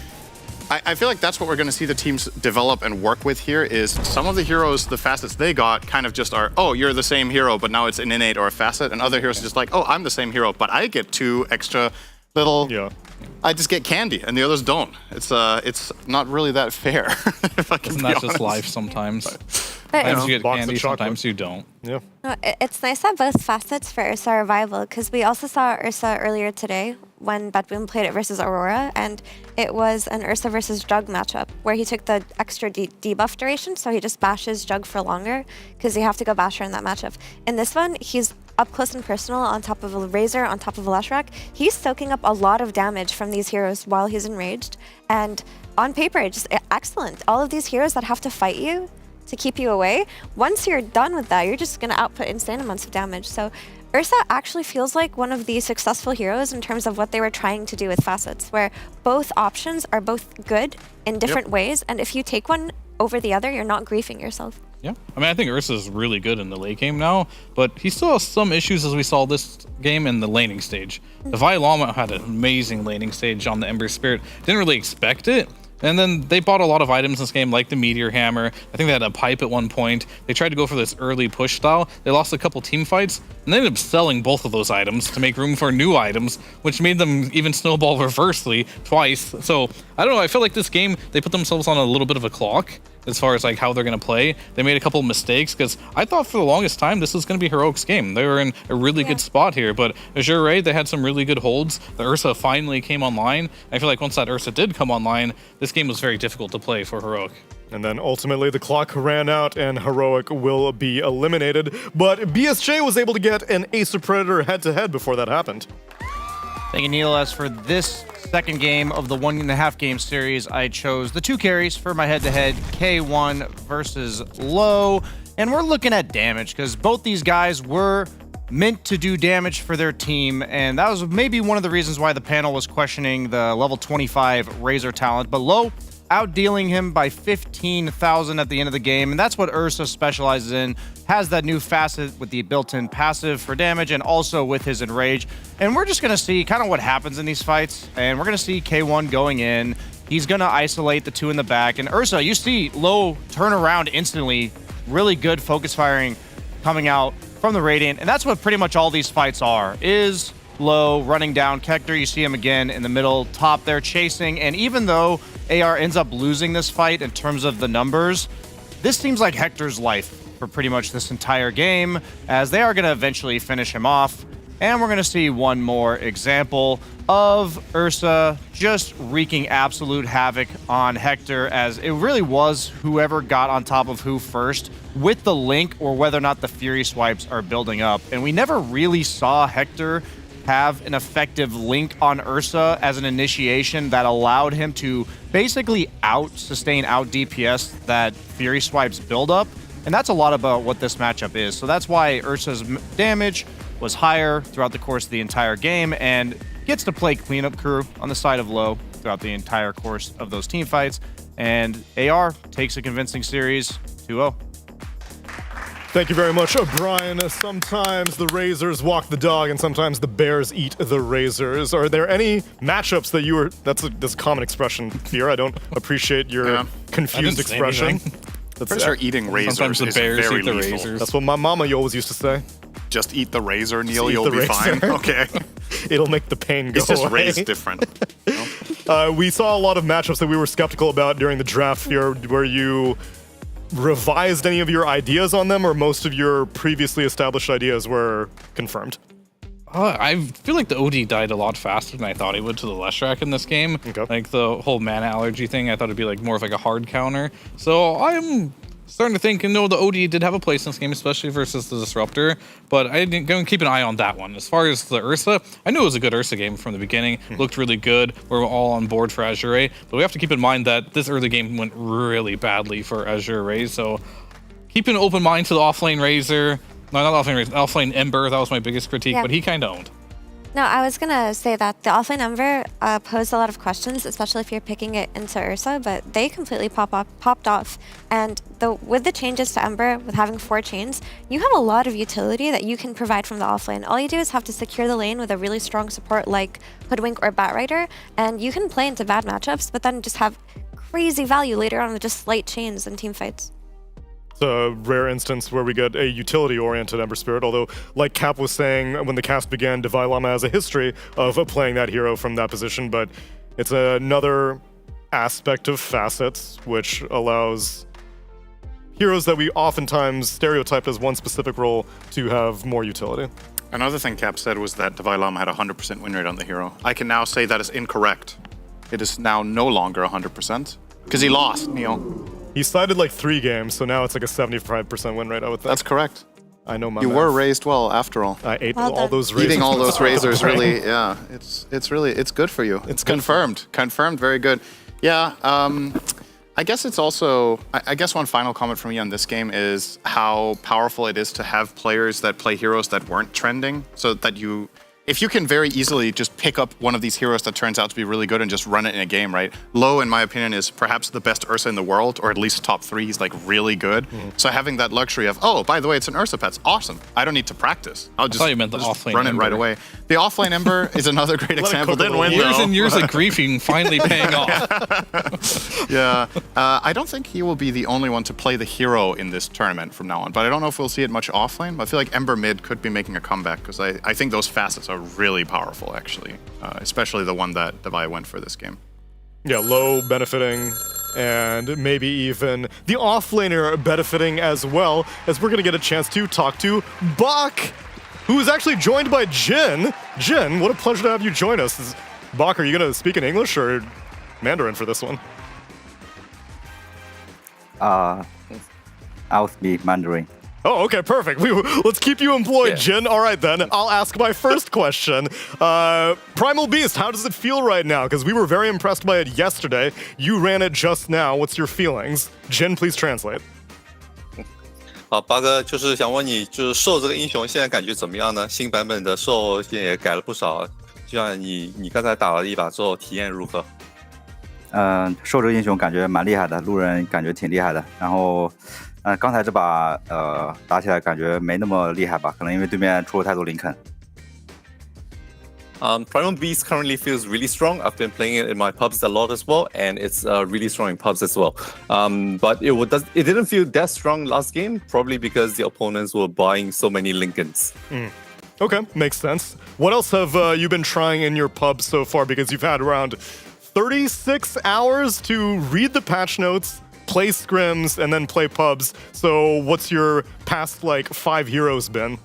I feel like that's what we're going to see the teams develop and work with here is some of the heroes, the facets they got kind of just are, oh, you're the same hero, but now it's an innate or a facet. And other heroes are just like, oh, I'm the same hero, but I get 2 extra little, I just get candy and the others don't. It's not really that fair. If I can Isn't be that just honest. life sometimes? But Sometimes you get Box of candy, chocolate. sometimes you don't. Yeah. No, it's nice that both facets for Ursa are viable, because we also saw Ursa earlier today when Batboom played it versus Aurora, and it was an Ursa versus Jug matchup where he took the extra debuff duration, so he just bashes Jug for longer, because you have to go basher in that matchup. In this one, he's up close and personal on top of a Razor, on top of a Leshrac. He's soaking up a lot of damage from these heroes while he's enraged, and on paper, just excellent. All of these heroes that have to fight you to keep you away, once you're done with that, you're just going to output insane amounts of damage. So Ursa actually feels like one of the successful heroes in terms of what they were trying to do with facets, where both options are both good in different ways, and if you take one over the other, you're not griefing yourself. Yeah, I mean, I think Ursa's really good in the late game now, but he still has some issues as we saw this game in the laning stage. The Vi Llama had an amazing laning stage on the Ember Spirit. Didn't really expect it. And then they bought a lot of items in this game, like the Meteor Hammer. I think they had a pipe at one point. They tried to go for this early push style. They lost a couple team fights, and they ended up selling both of those items to make room for new items, which made them even snowball reversely twice. So, I don't know, I feel like this game, they put themselves on a little bit of a clock as far as like how they're going to play. They made a couple of mistakes, because I thought for the longest time this was going to be Heroic's game. They were in a really good spot here, but Azure Ray, they had some really good holds. The Ursa finally came online. I feel like once that Ursa did come online, this game was very difficult to play for Heroic. And then ultimately the clock ran out and Heroic will be eliminated, but BSJ was able to get an Acer Predator head-to-head before that happened. Thank you, Neil. As for this second game of the 1.5 game series, I chose the 2 carries for my head-to-head, K1 versus Low. And we're looking at damage, because both these guys were meant to do damage for their team, and that was maybe one of the reasons why the panel was questioning the level 25 Razor talent. But Low outdealing him by 15,000 at the end of the game, and that's what Ursa specializes in. Has that new facet with the built-in passive for damage, and also with his Enrage. And we're just gonna see kind of what happens in these fights, and we're gonna see K1 going in. He's gonna isolate the 2 in the back, and Ursa, you see Low turn around instantly. Really good focus firing coming out from the Radiant, and that's what pretty much all these fights are, is Low running down Kector. You see him again in the middle, top there chasing, and even though AR ends up losing this fight in terms of the numbers, this seems like Hector's life for pretty much this entire game, as they are going to eventually finish him off. And we're going to see one more example of Ursa just wreaking absolute havoc on Hector, as it really was whoever got on top of who first with the link, or whether or not the Fury swipes are building up. And we never really saw Hector have an effective link on Ursa as an initiation that allowed him to basically sustain out DPS that Fury swipes build up. And that's a lot about what this matchup is. So that's why Ursa's damage was higher throughout the course of the entire game and gets to play cleanup crew on the side of low throughout the entire course of those team fights. And AR takes a convincing series 2-0. Thank you very much, Brian. Sometimes the Razors walk the dog and sometimes the Bears eat the Razors. Are there any matchups that you were... That's a common expression, Fear. I don't appreciate your confused expression. That's pretty sure eating razors Sometimes the is Bears very eat the lethal. Razors. That's what my mama always used to say. Just eat the razor, Neil, Just eat you'll the be razor. fine. Okay. It'll make the pain go It's just away. raised different. We saw a lot of matchups that we were skeptical about during the draft, Fear, where you revised any of your ideas on them, or most of your previously established ideas were confirmed? I feel like the OD died a lot faster than I thought it would to the Leshrac in this game. Okay. Like the whole mana allergy thing, I thought it'd be like more of like a hard counter. So I'm starting to think, no, the OD did have a place in this game, especially versus the Disruptor, but I didn't go and keep an eye on that one. As far as the Ursa, I knew it was a good Ursa game from the beginning. Looked really good. We're all on board for Azure, but we have to keep in mind that this early game went really badly for Azure, so keep an open mind to the offlane Razor. No, not offlane Razor, offlane Ember. That was my biggest critique, Yeah. but he kind of owned. No, I was gonna say that the offlane Ember posed a lot of questions, especially if you're picking it into Ursa, but they completely popped off. And with the changes to Ember, with having 4 chains, you have a lot of utility that you can provide from the offlane. All you do is have to secure the lane with a really strong support like Hoodwink or Batrider, and you can play into bad matchups, but then just have crazy value later on with just slight chains and team fights. It's a rare instance where we get a utility-oriented Ember Spirit, although, like Cap was saying, when the cast began, Divai Lama has a history of playing that hero from that position, but it's another aspect of Facets, which allows heroes that we oftentimes stereotype as one specific role to have more utility. Another thing Cap said was that Divai Lama had a 100% win rate on the hero. I can now say that is incorrect. It is now no longer 100%, because he lost, Neil. He cited like 3 games, so now it's like a 75% win rate, I would think. That's correct. I know my You math. were raised well, after all. I ate all those razors. Eating all from the those top of the razors brain. really, yeah, it's good for you. It's confirmed. Confirmed, very good. Yeah, I guess it's also, I guess one final comment from me on this game is how powerful it is to have players that play heroes that weren't trending, so that if you can very easily just pick up one of these heroes that turns out to be really good and just run it in a game, right? Low, in my opinion, is perhaps the best Ursa in the world, or at least top 3. He's like really good. So having that luxury of, oh, by the way, it's an Ursa pet. Awesome. I don't need to practice. I'll just, thought you meant the just offlane run it Ember. right away. The offlane Ember is another great example. Didn't win, Years though. and years of griefing finally paying off. Yeah. I don't think he will be the only one to play the hero in this tournament from now on, but I don't know if we'll see it much offlane. I feel like Ember mid could be making a comeback, because I think those facets are really powerful, actually, especially the one that Divai went for this game. Yeah, low benefiting, and maybe even the offlaner benefiting as well, as we're going to get a chance to talk to Bach, who is actually joined by Jin. Jin, what a pleasure to have you join us. Bach, are you going to speak in English or Mandarin for this one? I'll speak Mandarin. Oh, okay, perfect. Let's keep you employed, Jin. All right, then. I'll ask my first question. Primal Beast, how does it feel right now? Because we were very impressed by it yesterday. You ran it just now. What's your feelings? Jin, please translate. 好，八哥就是想问你，就是兽这个英雄现在感觉怎么样呢？新版本的兽现在也改了不少，就像你刚才打了一把之后，体验如何？兽这个英雄感觉蛮厉害的，路人感觉挺厉害的。然后，刚才这把打起来感觉没那么厉害吧？可能因为对面出了太多林肯。Primal Beast currently feels really strong. I've been playing it in my pubs a lot as well, and it's really strong in pubs as well. But it didn't feel that strong last game, probably because the opponents were buying so many Lincolns. Okay, makes sense. What else have you been trying in your pub so far? Because you've had around 36 hours to read the patch notes, play scrims, and then play pubs. So what's your past, 5 heroes been?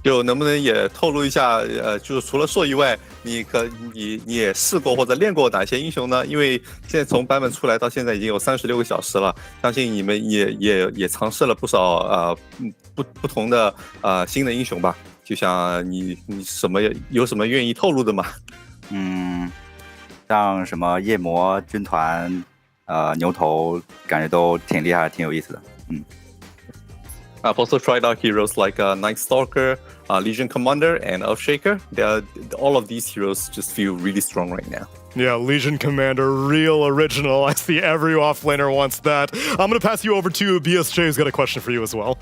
就能不能也透露一下，就是除了兽以外，你也试过或者练过哪些英雄呢？因为现在从版本出来到现在已经有36个小时了，相信你们也尝试了不少不同的新的英雄吧？就像你有什么愿意透露的吗？像什么夜魔军团，牛头，感觉都挺厉害，挺有意思的。I've also tried out heroes like Night Stalker, Legion Commander, and Earthshaker. All of these heroes just feel really strong right now. Yeah, Legion Commander, real original. I see every offlaner wants that. I'm going to pass you over to BSJ, who's got a question for you as well.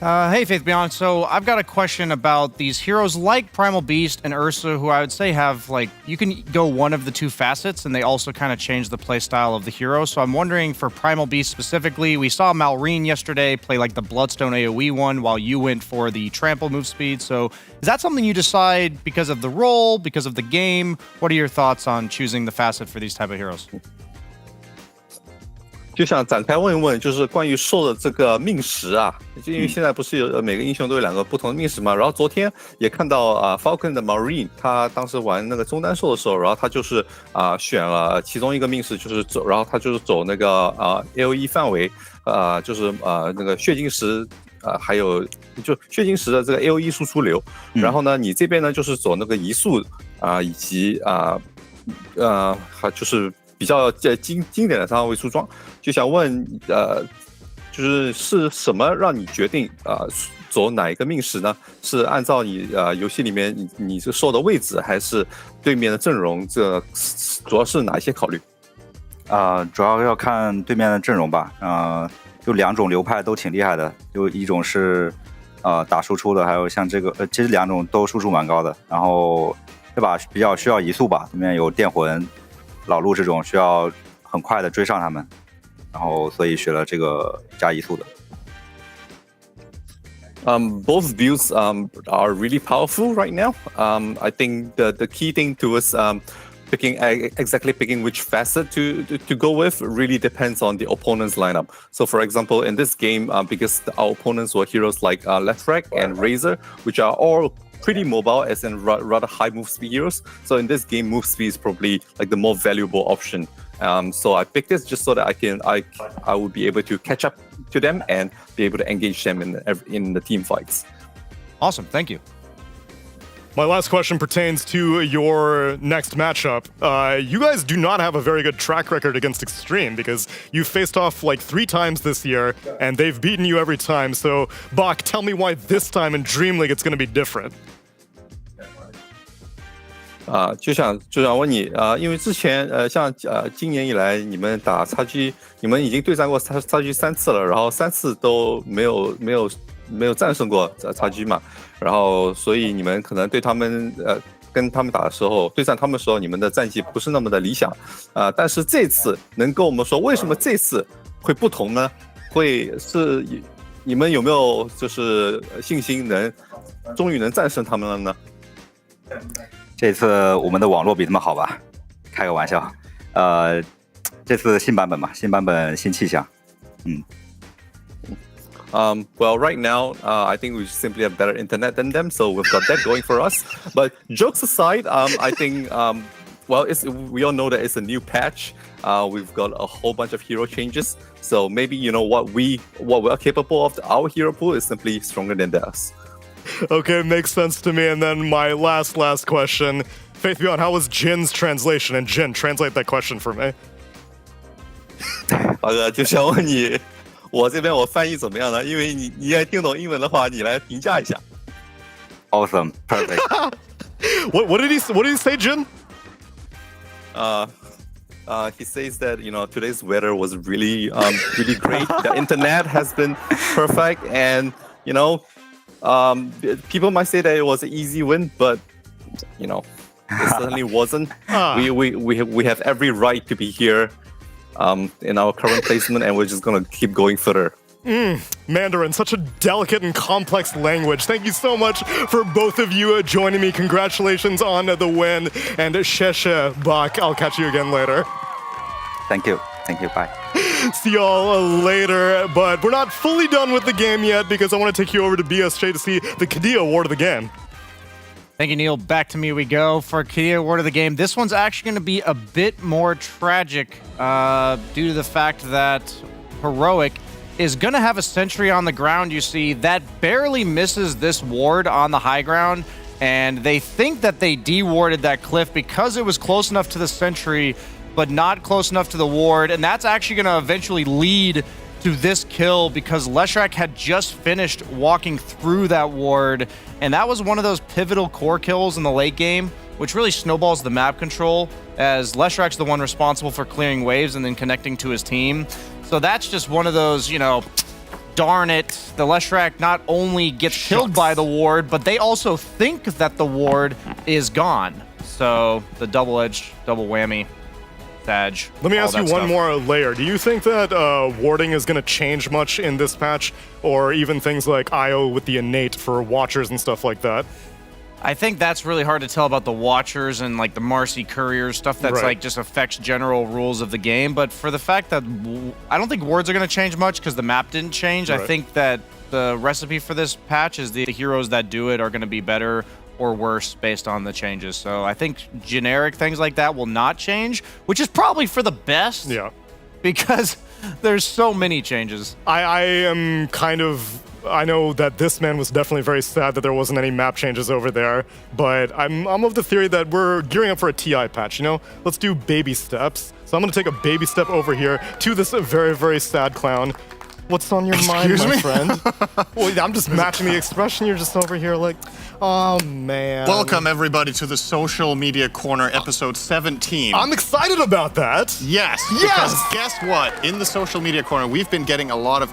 Hey, Faith Beyond. So I've got a question about these heroes like Primal Beast and Ursa, who I would say have, like, you can go one of the two facets, and they also kind of change the playstyle of the hero. So I'm wondering for Primal Beast specifically, we saw Malrine yesterday play like the Bloodstone AoE one while you went for the Trample move speed. So is that something you decide because of the role, because of the game? What are your thoughts on choosing the facet for these type of heroes? 就想展开问一问，就是关于兽的这个命时啊，因为现在不是有每个英雄都有2个不同的命时嘛。然后昨天也看到Falcon 的 Marine， 他当时玩那个中单兽的时候，然后他就是选了其中一个命时，就是走，然后他就是走那个AoE 范围，就是那个血晶石。还有就血晶石的这个 AoE 输出流，然后呢，你这边呢就是走那个移速以及就是比较经典的3号位出装，就想问就是什么让你决定走哪一个命时呢？是按照你游戏里面你这兽的位置，还是对面的阵容？这主要是哪一些考虑？主要要看对面的阵容吧。就2种流派都挺厉害的，就一种是打输出的，还有像这个其实2种都输出蛮高的。然后这把比较需要移速吧，里面有电魂、老路这种需要很快的追上他们，然后所以选了这个加移速的。Both builds are really powerful right now. I think the key thing to us exactly picking which facet to go with really depends on the opponent's lineup. So for example, in this game, because our opponents were heroes like Lefrak and Razor, which are all pretty mobile as in rather high move speed heroes. So in this game, move speed is probably like the more valuable option. So I picked this just so that I would be able to catch up to them and be able to engage them in the team fights. Awesome, thank you. My last question pertains to your next matchup. You guys do not have a very good track record against Extreme because you've faced off like 3 times this year, and they've beaten you every time. So, Bach, tell me why this time in Dreamleague it's going to be different. 就想问你因为之前像今年以来你们打XG，你们已经对战过XG 3次了，然后3次都没有战胜过XG 嘛，然后所以你们可能对他们跟他们打的时候，对战他们的时候，你们的战绩不是那么的理想但是这次能跟我们说为什么这次会不同呢？会是你们有没有就是信心终于能战胜他们了呢？这次我们的网络比他们好吧？开个玩笑。这次新版本嘛，新版本新气象。Well, right now, I think we simply have better internet than them, so we've got that going for us. But jokes aside, I think, well, we all know that it's a new patch. We've got a whole bunch of hero changes, so maybe what we're capable of. Our hero pool is simply stronger than theirs. Okay, makes sense to me. And then my last question. Faith Beyond, how was Jin's translation? And Jin, translate that question for me. 就想问你，我这边我翻译怎么样呢？因为你也听懂英文的话，你来评价一下。Awesome, perfect. What did he say, Jin? He says that today's weather was really really great. The internet has been perfect, and people might say that it was an easy win, but it certainly wasn't. We have every right to be here in our current placement, and we're just gonna keep going further. Mandarin, such a delicate and complex language. Thank you so much for both of you joining me. Congratulations on the win, and Sheshe Bach. I'll catch you again later. Thank you. Bye. See y'all later, but we're not fully done with the game yet because I want to take you over to BSJ to see the Kadia award of the game. Thank you, Neil. Back to me we go for Kadia award of the game. This one's actually going to be a bit more tragic due to the fact that Heroic is going to have a sentry on the ground, you see, that barely misses this ward on the high ground, and they think that they de-warded that cliff because it was close enough to the sentry but not close enough to the ward, and that's actually going to eventually lead to this kill because Leshrac had just finished walking through that ward, and that was one of those pivotal core kills in the late game, which really snowballs the map control, as Leshrac's the one responsible for clearing waves and then connecting to his team. So that's just one of those, you know, darn it, the Leshrac not only gets killed by the ward, but they also think that the ward is gone. So the double-edged, double whammy. Sag, let me ask you one stuff. more layer. Do you think that warding is going to change much in this patch, or even things like IO with the innate for Watchers and stuff like that? I think that's really hard to tell about the Watchers and like the Marcy Couriers, stuff that's Right. like just affects general rules of the game. But for the fact that I don't think wards are going to change much because the map didn't change, I Right. think that the recipe for this patch is the heroes that do it are going to be better or worse based on the changes. So I think generic things like that will not change, which is probably for the best. Yeah. Because there's so many changes. I am kind of... I know that this man was definitely very sad that there wasn't any map changes over there, but I'm of the theory that we're gearing up for a TI patch, you know? Let's do baby steps. So I'm going to take a baby step over here to this very, very sad clown. What's on your mind, Excuse my me? friend? Well, I'm just matching the expression. You're just over here like, oh, man. Welcome, everybody, to the Social Media Corner, episode 17. I'm excited about that. Yes. Yes. Because guess what? In the Social Media Corner, we've been getting a lot of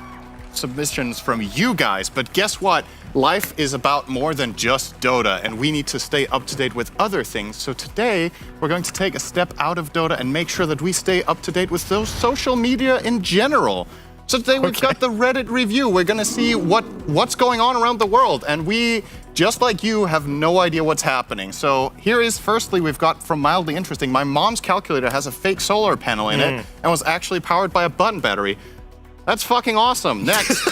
submissions from you guys, but guess what? Life is about more than just Dota, and we need to stay up to date with other things. So today, we're going to take a step out of Dota and make sure that we stay up to date with those social media in general. So today we've got the Reddit review. We're gonna see what's going on around the world, and we, just like you, have no idea what's happening. So here is, firstly, we've got from Mildly Interesting. My mom's calculator has a fake solar panel in it and was actually powered by a button battery. That's fucking awesome. Next.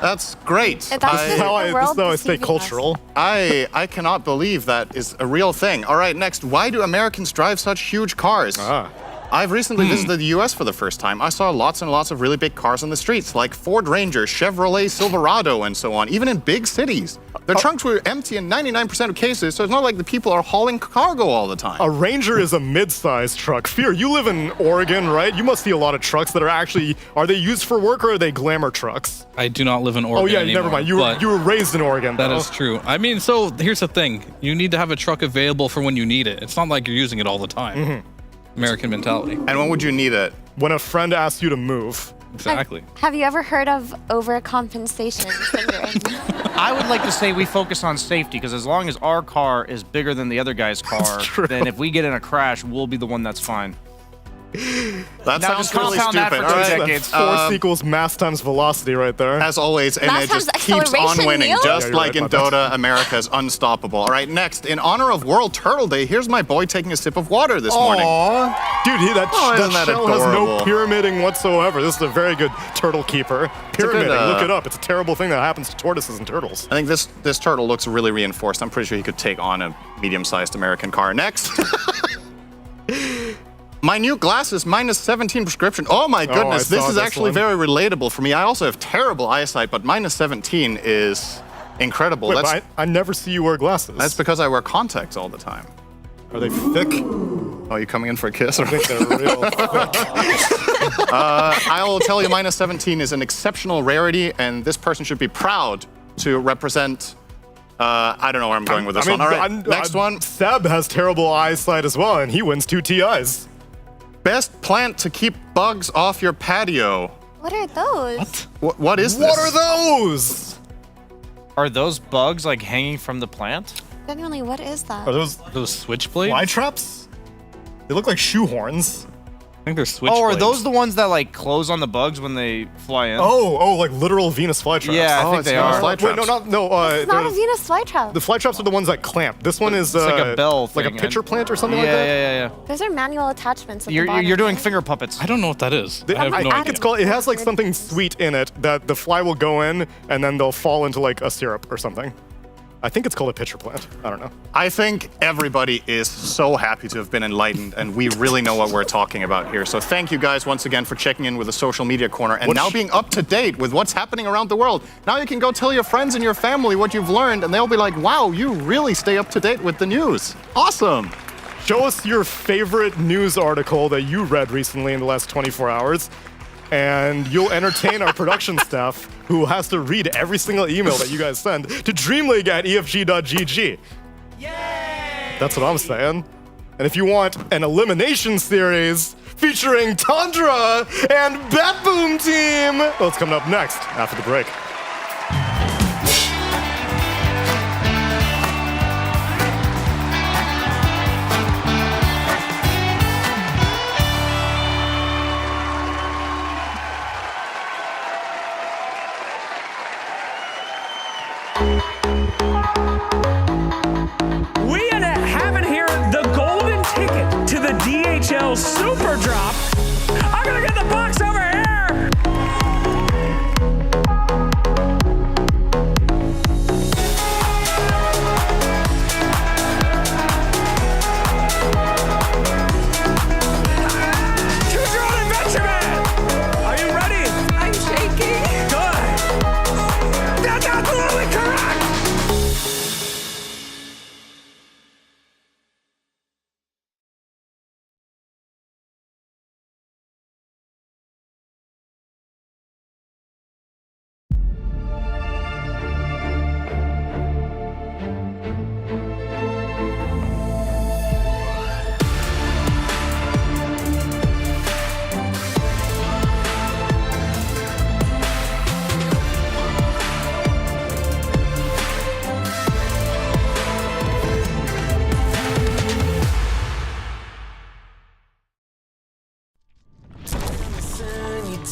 That's great. This is how I stay cultural. I cannot believe that is a real thing. All right, next. Why do Americans drive such huge cars? I've recently visited the US for the first time. I saw lots and lots of really big cars on the streets, like Ford Ranger, Chevrolet Silverado, and so on, even in big cities. Their trunks were empty in 99% of cases, so it's not like the people are hauling cargo all the time. A Ranger is a mid-sized truck. Fear, you live in Oregon, right? You must see a lot of trucks that are actually, are they used for work or are they glamour trucks? I do not live in Oregon Oh yeah, anymore, never mind. but You were raised in Oregon, That though. is true. I mean, so here's the thing. You need to have a truck available for when you need it. It's not like you're using it all the time. American mentality. And when would you need it? When a friend asks you to move. Exactly. Have you ever heard of overcompensation syndrome? I would like to say we focus on safety because as long as our car is bigger than the other guy's car, then if we get in a crash, we'll be the one that's fine. That Now sounds just really compound that stupid. for All 2 right. decades. Force equals mass times velocity right there. As always, NA Mass just times keeps on acceleration, winning, Neil? just Yeah, you're like right, in my bad. Dota, America's unstoppable. All right, next, in honor of World Turtle Day, here's my boy taking a sip of water this morning. Aww. Dude, that isn't that shell has no adorable? pyramiding whatsoever. This is a very good turtle keeper. Pyramiding, look it uh, up. It's a terrible thing that happens to tortoises and turtles. I think this turtle looks really reinforced. I'm pretty sure he could take on a medium-sized American car. Next. My new glasses, minus 17 prescription. Oh my goodness, I this saw is this actually one. very relatable for me. I also have terrible eyesight, but minus 17 is incredible. Wait, That's, but I never see you wear glasses. that's because I wear contacts all the time. Are they thick? Oh, you coming in for a kiss? I think they're real thick. I will tell you, minus 17 is an exceptional rarity, and this person should be proud to represent. I don't know where I'm going with this one. All right, next one. Seb has terrible eyesight as well, and he wins 2 TIs. Best plant to keep bugs off your patio. What are those? What is this? What are those? Are those bugs like hanging from the plant? Genuinely, what is that? Are those switchblades? fly traps? They look like shoehorns. I think they're switchblades. Oh, are those the ones that like close on the bugs when they fly in? Oh, like literal Venus flytraps. Yeah, I think they are. Wait, no. It's not a Venus flytrap. The flytraps are the ones that clamp. This one is It's like a bell like a thing, pitcher and- plant or something like that. Yeah. Those are manual attachments at the bottom. You're doing finger puppets. I don't know what that is. I have no think idea. it's called. It has like something sweet in it that the fly will go in, and then they'll fall into like a syrup or something. I think it's called a pitcher plant. I don't know. I think everybody is so happy to have been enlightened, and we really know what we're talking about here. So thank you guys once again for checking in with the Social Media Corner and now being up to date with what's happening around the world. Now you can go tell your friends and your family what you've learned, and they'll be like, wow, you really stay up to date with the news. Awesome. show us your favorite news article that you read recently in the last 24 hours, and you'll entertain our production staff, who has to read every single email that you guys send to dreamleague@efg.gg. That's what I'm saying. And if you want an elimination series featuring Tundra and Bat Boom Team, well, it's coming up next after the break. We have in here the golden ticket to the DHL Super Drop. I'm gonna get the box over here. Choose your own adventure, man. Are you ready? I'm shaking. Good. That's absolutely correct.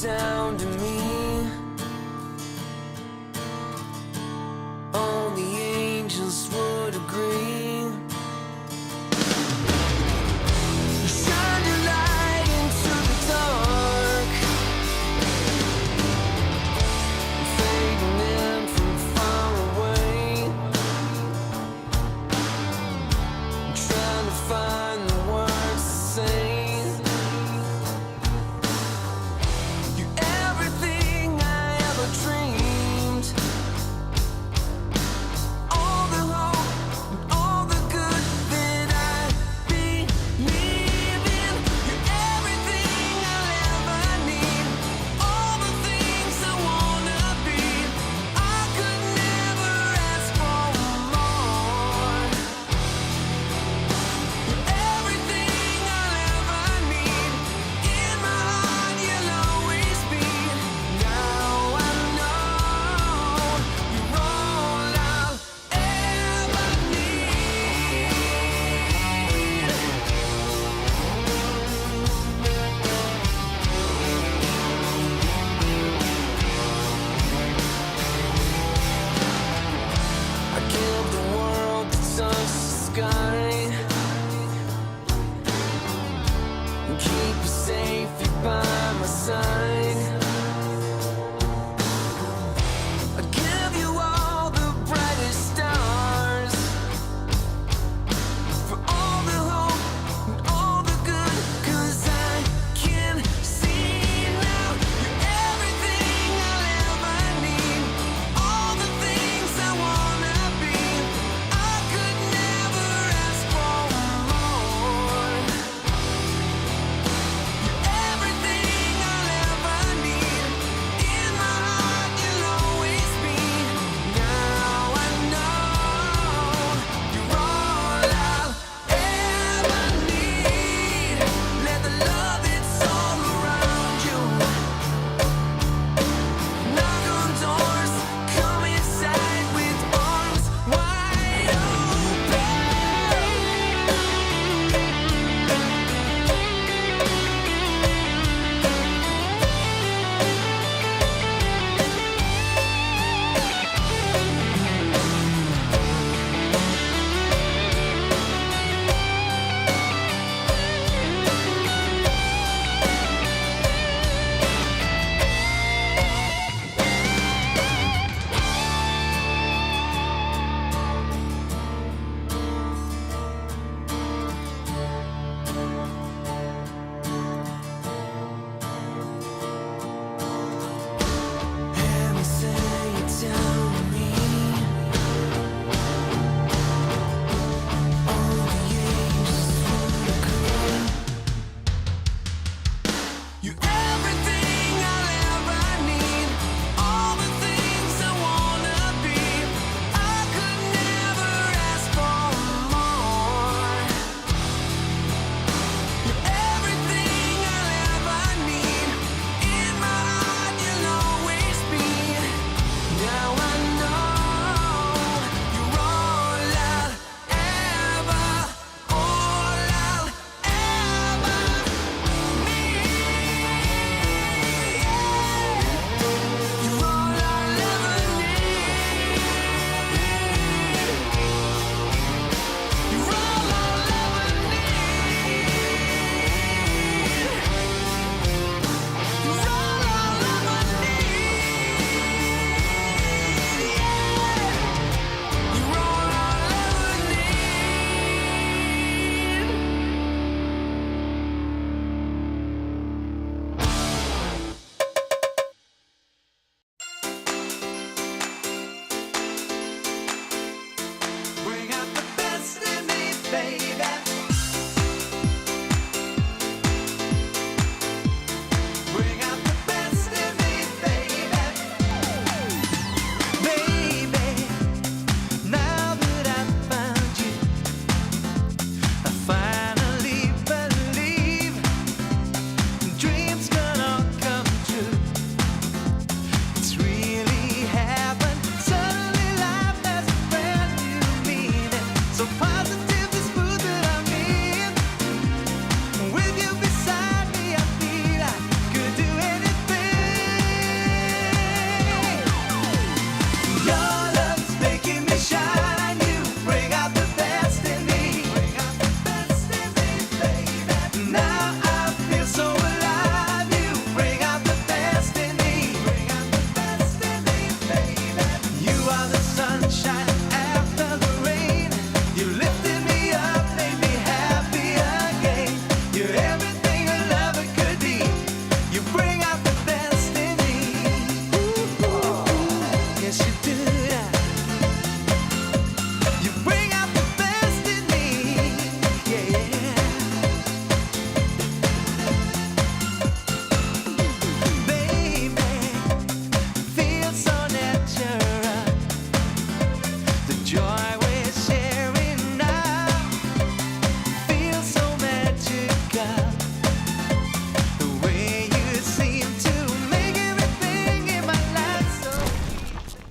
Down to me, only angels would agree. Shine your light into the dark, fading in from far away, trying to find the words to say. Everything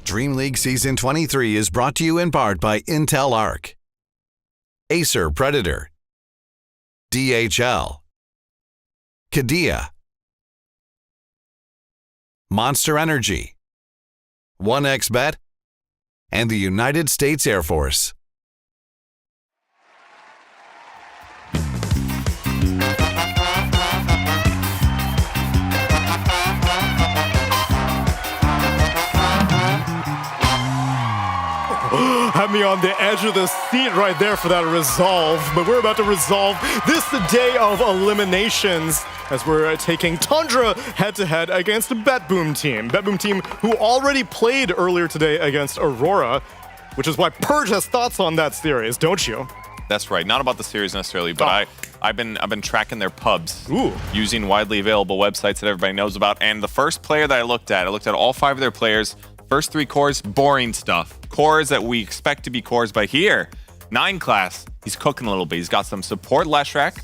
Dreamleague Season 23 is brought to you in part by Intel Arc, Acer Predator, DHL, Kadia, Monster Energy, 1xBet, and the United States Air Force. Had me on the edge of the seat right there for that resolve, but we're about to resolve this day of eliminations as we're taking Tundra head-to-head against BetBoom Team. BetBoom Team who already played earlier today against Aurora, which is why Purge has thoughts on that series, don't you? That's right. Not about the series necessarily, but I've been tracking their pubs using widely available websites that everybody knows about. And the first player that I looked at all 5 of their players. First 3 cores, boring stuff. Cores that we expect to be cores, but here, 9 class, he's cooking a little bit. He's got some support Leshrac.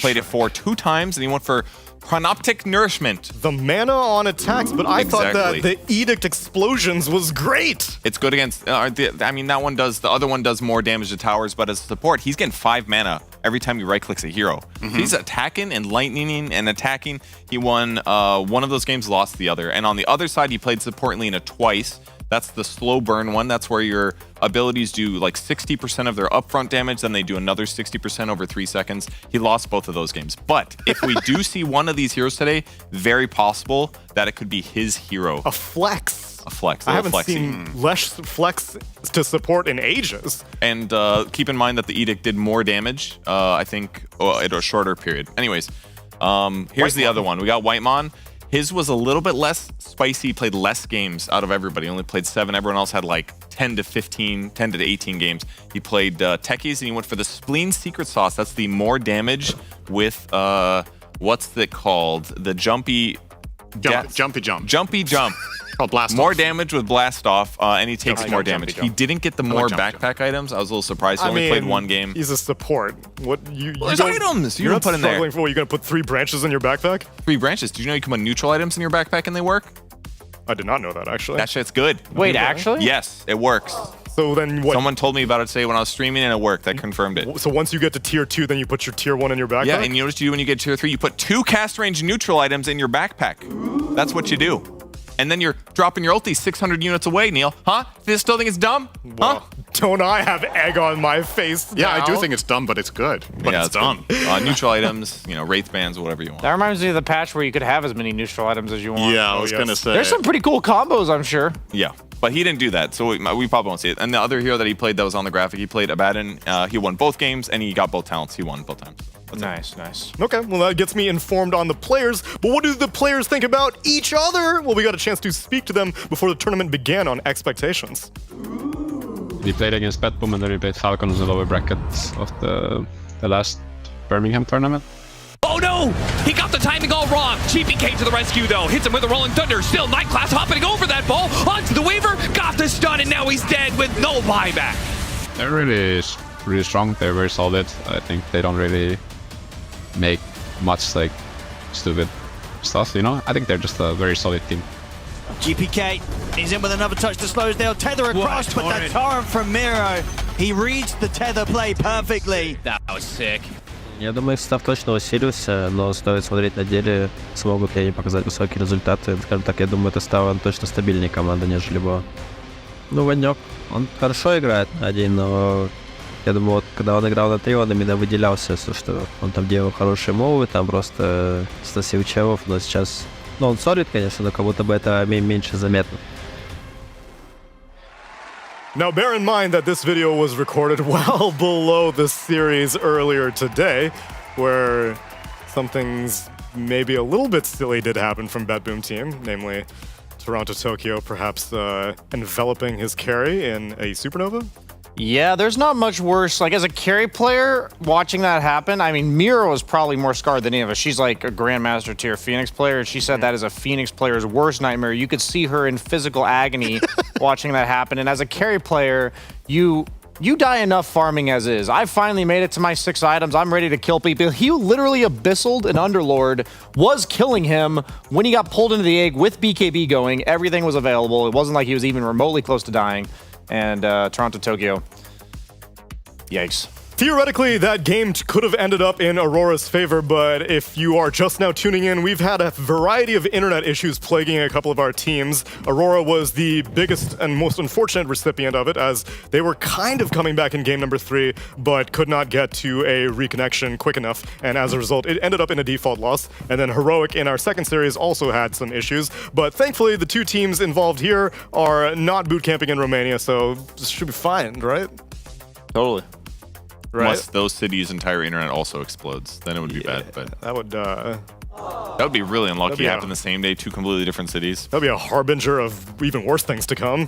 Played it for 2 times, and he went for Chronoptic Nourishment. The mana on attacks, but I thought that the Edict Explosions was great. It's good against, I mean, that one does, the other one does more damage to towers, but as a support, he's getting 5 mana every time he right-clicks a hero. He's attacking and lightning and attacking. He won one of those games, lost the other. And on the other side, he played support Lina twice. That's the slow burn one. That's where your abilities do like 60% of their upfront damage, then they do another 60% over 3 seconds. He lost both of those games. But if we do see one of these heroes today, very possible that it could be his hero. A flex. A flex. I haven't seen less flex to support in ages. And keep in mind that the Edict did more damage, I think, in a shorter period. Anyways, here's the other one. We got Whitemon. His was a little bit less spicy, played less games out of everybody. Only played 7. Everyone else had like 10 to 18 games. He played Techies, and he went for the Spleen Secret Sauce. That's the more damage with, what's it called? The Jumpy Jump. Called Blast More Off. damage with Blast Off, and he takes more damage. He didn't get the more backpack items. I was a little surprised. He only played 1 game. He's a support. What there's items. You're not put in there. struggling for. You're gonna put 3 branches in your backpack? 3 branches. Do you know you can put neutral items in your backpack and they work? I did not know that actually. That shit's good. Wait, actually? Yes, it works. So then what? Someone told me about it today when I was streaming and it worked. That confirmed it. So once you get to tier 2, then you put your tier 1 in your backpack? Yeah, and you know what you do when you get tier 3? You put 2 cast range neutral items in your backpack. That's what you do. And then you're dropping your ulti 600 units away, Neil. Huh? You still think it's dumb? Well, don't I have egg on my face Yeah, now? I do think it's dumb, but it's good. But Yeah, it's dumb. Neutral items, Wraith bands, whatever you want. That reminds me of the patch where you could have as many neutral items as you want. Yeah, I was gonna say. There's some pretty cool combos, I'm sure. Yeah, but he didn't do that, so we probably won't see it. And the other hero that he played that was on the graphic, he played Abaddon. He won both games, and he got both talents. He won both times. Nice. Okay, well that gets me informed on the players, but what do the players think about each other? Well, we got a chance to speak to them before the tournament began on expectations. We played against BetBoom and then we played Falcon in the lower brackets of the last Birmingham tournament. Oh no! He got the timing all wrong. GPK to the rescue though. Hits him with a Rolling Thunder. Still Night Class hopping over that ball. Onto the Weaver. Got the stun and now he's dead with no buyback. They're really strong. They're very solid. I think they don't really make much like stupid stuff, I think they're just a very solid team. GPK is in with another touch to slows down. Tether across, but the torrent from Miro. He reads the tether play perfectly. That was sick. Я думаю, состав точно усилился, но стоит смотреть на деле, смогут ли они показать высокие результаты. Скажем так, я думаю, это стала точно стабильнее команда, нежели бы. Ванек, он хорошо играет на 1, но я думаю, вот когда он играл на 3, он именно выделялся, что он там делал хорошие мувы, там просто сносил челов, но сейчас... он сорит, конечно, но как будто бы это меньше заметно. Now bear in mind that this video was recorded well below the series earlier today, where some things maybe a little bit silly did happen from BetBoom Team, namely Toronto Tokyo perhaps enveloping his carry in a supernova. Yeah, there's not much worse. Like, as a carry player, watching that happen, I mean, Miro is probably more scarred than any of us. She's like a Grandmaster tier Phoenix player, and she said that is a Phoenix player's worst nightmare. You could see her in physical agony watching that happen. And as a carry player, you You die enough farming as is. I finally made it to my 6 items. I'm ready to kill people. He literally abyssalled an Underlord, was killing him when he got pulled into the egg with BKB going. Everything was available. It wasn't like he was even remotely close to dying. And Toronto, Tokyo. Yikes. Theoretically, that game could have ended up in Aurora's favor, but if you are just now tuning in, we've had a variety of internet issues plaguing a couple of our teams. Aurora was the biggest and most unfortunate recipient of it, as they were kind of coming back in game number 3, but could not get to a reconnection quick enough, and as a result, it ended up in a default loss. And then Heroic in our second series also had some issues, but thankfully the 2 teams involved here are not bootcamping in Romania, so this should be fine, right? Totally. Right. Unless those cities' entire internet also explodes, then it would be bad. But that would be really unlucky. That'd be Happen the same day, 2 completely different cities. That'd be a harbinger of even worse things to come.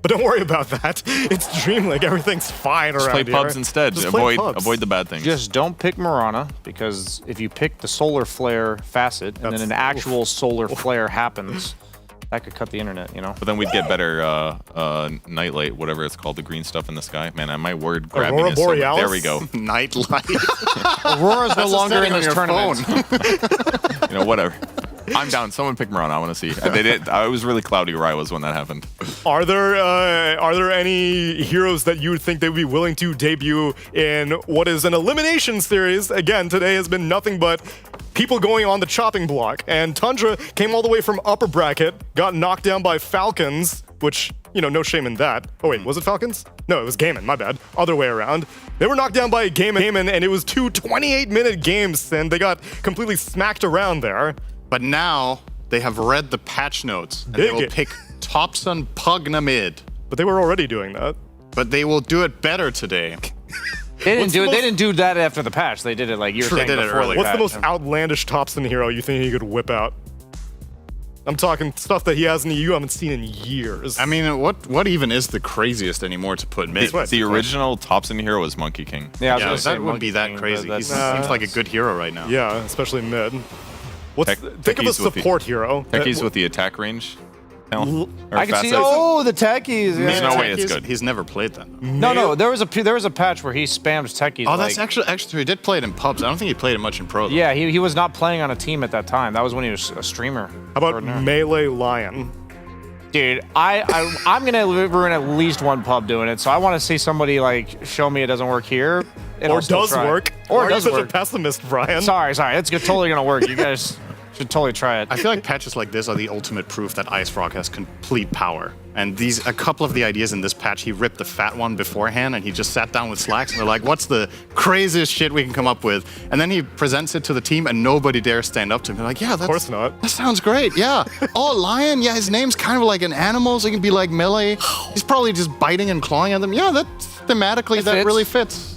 But don't worry about that. It's Dreamleague. Everything's fine Just around play here. pubs instead. Just play Avoid pubs. the bad things. Just don't pick Mirana, because if you pick the solar flare facet and then an actual solar flare happens, that could cut the internet, you know? But then we'd get better nightlight, whatever it's called, the green stuff in the sky. Man, my word grabbing Aurora is so Borealis? there we go. Nightlight. Aurora's no longer in this tournament. You know, whatever. I'm down. Someone pick Mirana. I want to see. It was really cloudy where I was when that happened. Are there any heroes that you would think they would be willing to debut in what is an elimination series? Again, today has been nothing but people going on the chopping block. And Tundra came all the way from upper bracket, got knocked down by Falcons, which, you know, no shame in that. Oh wait, was it Falcons? No, it was Gaiman, my bad. Other way around. They were knocked down by Gaiman, and it was 2 28-minute games, and they got completely smacked around there. But now they have read the patch notes, and they will pick Topson Pugna mid. But they were already doing that. But they will do it better today. They didn't do it. They didn't do that after the patch. They did it like you were saying before the What's patch. the most outlandish Topson hero you think he could whip out? I'm talking stuff that he hasn't you haven't seen in years. I mean, what even is the craziest anymore to put mid? The original Topson hero was Monkey King. Yeah, that wouldn't be that crazy. He seems like a good hero right now. Yeah, especially mid. Think of a support hero. Techies with the attack range. I can see. Oh, the techies. There's Yeah. no way it's good. He's never played that. No. There was a patch where he spammed techies. Oh, that's actually he did play it in pubs. I don't think he played it much in pro. Though. Yeah, he was not playing on a team at that time. That was when he was a streamer. How about Melee Lion? Dude, I'm gonna ruin at least one pub doing it. So I want to see somebody like show me it doesn't work here. Or does work. Or Why does are you such work. a pessimist, Brian? Sorry. It's totally gonna work. You guys should totally try it. I feel like patches like this are the ultimate proof that Ice Frog has complete power. And a couple of the ideas in this patch, he ripped the fat one beforehand, and he just sat down with Slacks, and they're like, what's the craziest shit we can come up with? And then he presents it to the team, and nobody dares stand up to him. They're like, yeah, of course not. That sounds great, yeah. Oh, Lion, yeah, his name's kind of like an animal, so he can be like Melee. He's probably just biting and clawing at them. Yeah, thematically, that really fits.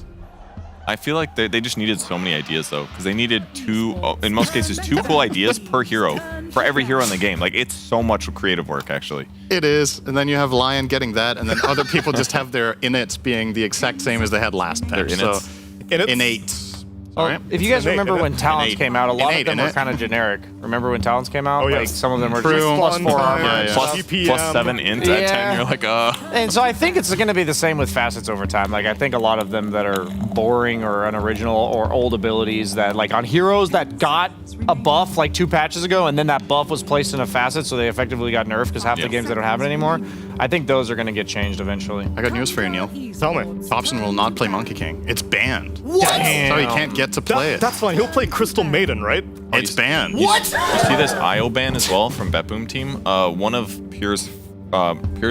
I feel like they just needed so many ideas though, because they needed in most cases, 2 cool ideas per hero for every hero in the game. Like it's so much creative work actually. It is, and then you have Lion getting that, and then other people just have their innits being the exact same as they had last patch. Their innits. So, innate. Sorry. If you guys remember when Talons Innate. came out, a lot Innate, of them were innit? kind of generic. Remember when Talons came out? Oh, Like yes. some of them were True. just +4 armor. Yeah. Plus 7 int at 10. You're like, And so I think it's going to be the same with facets over time. Like I think a lot of them that are boring or unoriginal or old abilities that like on heroes that got a buff like 2 patches ago, and then that buff was placed in a facet, so they effectively got nerfed because half the games they don't have it anymore. I think those are going to get changed eventually. I got news for you, Neil. Tell me. Thompson will not play Monkey King. It's banned. What? So he can't get to play it. That's fine. He'll play Crystal Maiden, right? It's banned. You see this IO ban as well from BetBoom team? One of Pierre's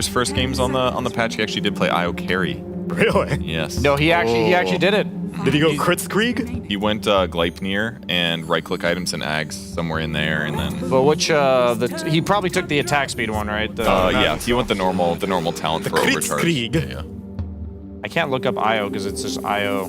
first games on the patch, he actually did play IO carry. Really? Yes. No, he actually did it. Did he go Kritzkrieg? He went Gleipnir and right-click items and Ags somewhere in there, and then. But which he probably took the attack speed one, right? Yeah, he went the normal talent for overcharge. Kritzkrieg. Yeah. I can't look up IO because it's just IO.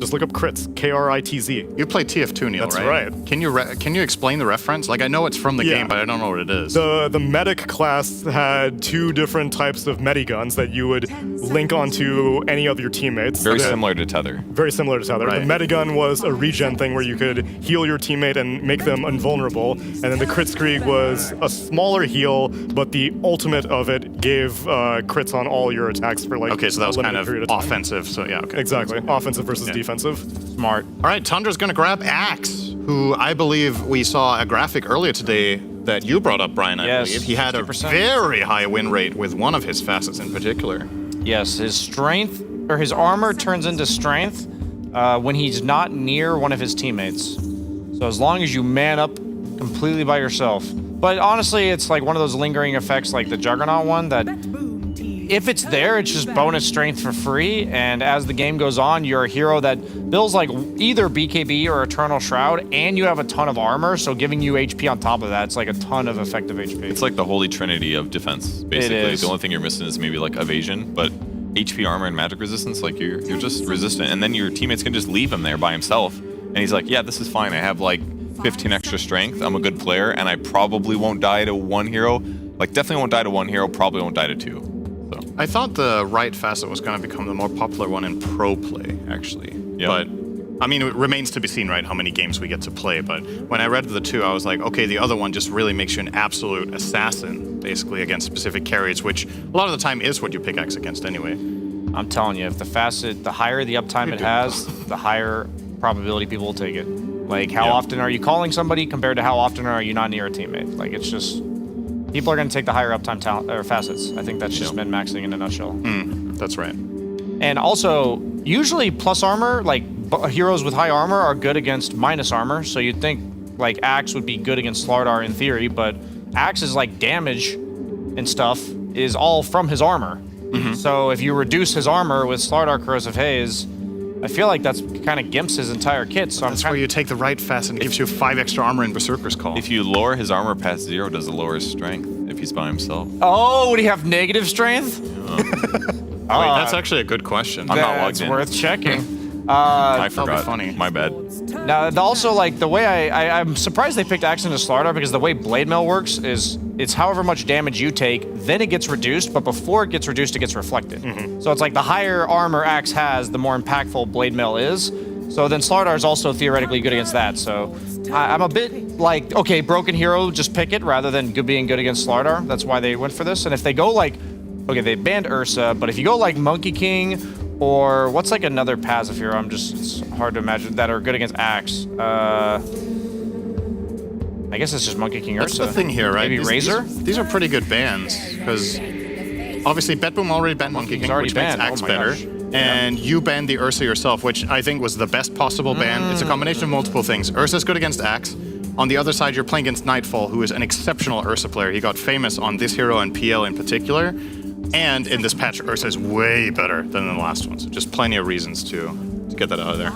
Just look up crits, K-R-I-T-Z. You play TF2, Neil, That's right? right. Can you explain the reference? Like, I know it's from the game, but I don't know what it is. The medic class had 2 different types of mediguns that you would link onto any of your teammates. Very similar to Tether. Very similar to Tether. Right. The medigun was a regen thing where you could heal your teammate and make them invulnerable. And then the crit screed was a smaller heal, but the ultimate of it gave crits on all your attacks for like Okay, so that was a kind limited of period time. offensive. So yeah, okay. Exactly. Offensive versus defensive. Smart. All right, Tundra's going to grab Axe, who I believe we saw a graphic earlier today that you brought up, Brian, I believe. He had a 50%. very high win rate with one of his facets in particular. Yes, his strength, or his armor turns into strength when he's not near one of his teammates. So as long as you man up completely by yourself. But honestly, it's like one of those lingering effects like the Juggernaut one that if it's there, it's just bonus strength for free. And as the game goes on, you're a hero that builds like either BKB or Eternal Shroud, and you have a ton of armor, so giving you HP on top of that, it's like a ton of effective HP. It's like the holy trinity of defense, basically. It is. The only thing you're missing is maybe like evasion, but HP armor and magic resistance, like you're just resistant. And then your teammates can just leave him there by himself. And he's like, yeah, this is fine. I have like 15 extra strength. I'm a good player, and I probably won't die to one hero. Like, definitely won't die to one hero, probably won't die to 2. I thought the right facet was going to become the more popular one in pro play, actually. Yeah. But, I mean, it remains to be seen, right, how many games we get to play. But when I read the 2, I was like, okay, the other one just really makes you an absolute assassin, basically, against specific carries, which a lot of the time is what you pickaxe against anyway. I'm telling you, if the facet, the higher the uptime it has, the higher probability people will take it. Like, how often are you calling somebody compared to how often are you not near a teammate? Like, it's just... People are going to take the higher uptime or facets. I think that's just min-maxing in a nutshell. That's right. And also, usually plus armor, like heroes with high armor are good against minus armor. So you'd think like Axe would be good against Slardar in theory, but Axe's like damage and stuff is all from his armor. So if you reduce his armor with Slardar Corrosive Haze, I feel like that's kind of gimps his entire kit. So That's where you take the right facet and it gives you 5 extra armor in Berserker's Call. If you lower his armor past 0, does it lower his strength if he's by himself? Oh, would he have negative strength? Wait, that's actually a good question. I'm not logged in. It's worth checking. I forgot. That'll be funny. My bad. Now, also, like, the way I'm surprised they picked Axe into Slardar because the way Blade Mail works is it's however much damage you take, then it gets reduced, but before it gets reduced, it gets reflected. So it's like the higher armor Axe has, the more impactful Blade Mail is. So then Slardar is also theoretically good against that. So I'm a bit like, okay, broken hero, just pick it rather than being good against Slardar. That's why they went for this. And if they go like, okay, they banned Ursa, but if you go like Monkey King, or what's like another passive hero? It's hard to imagine that are good against Axe. I guess it's just Monkey King That's Ursa. the thing here, right? Maybe Razor? These are pretty good bans, because obviously Betboom already banned Monkey King, already which banned. makes Axe Oh my better. gosh. And you banned the Ursa yourself, which I think was the best possible ban. It's a combination of multiple things. Ursa's good against Axe. On the other side, you're playing against Nightfall, who is an exceptional Ursa player. He got famous on this hero and PL in particular. And in this patch, Ursa is way better than in the last one. So just plenty of reasons to get that out of there.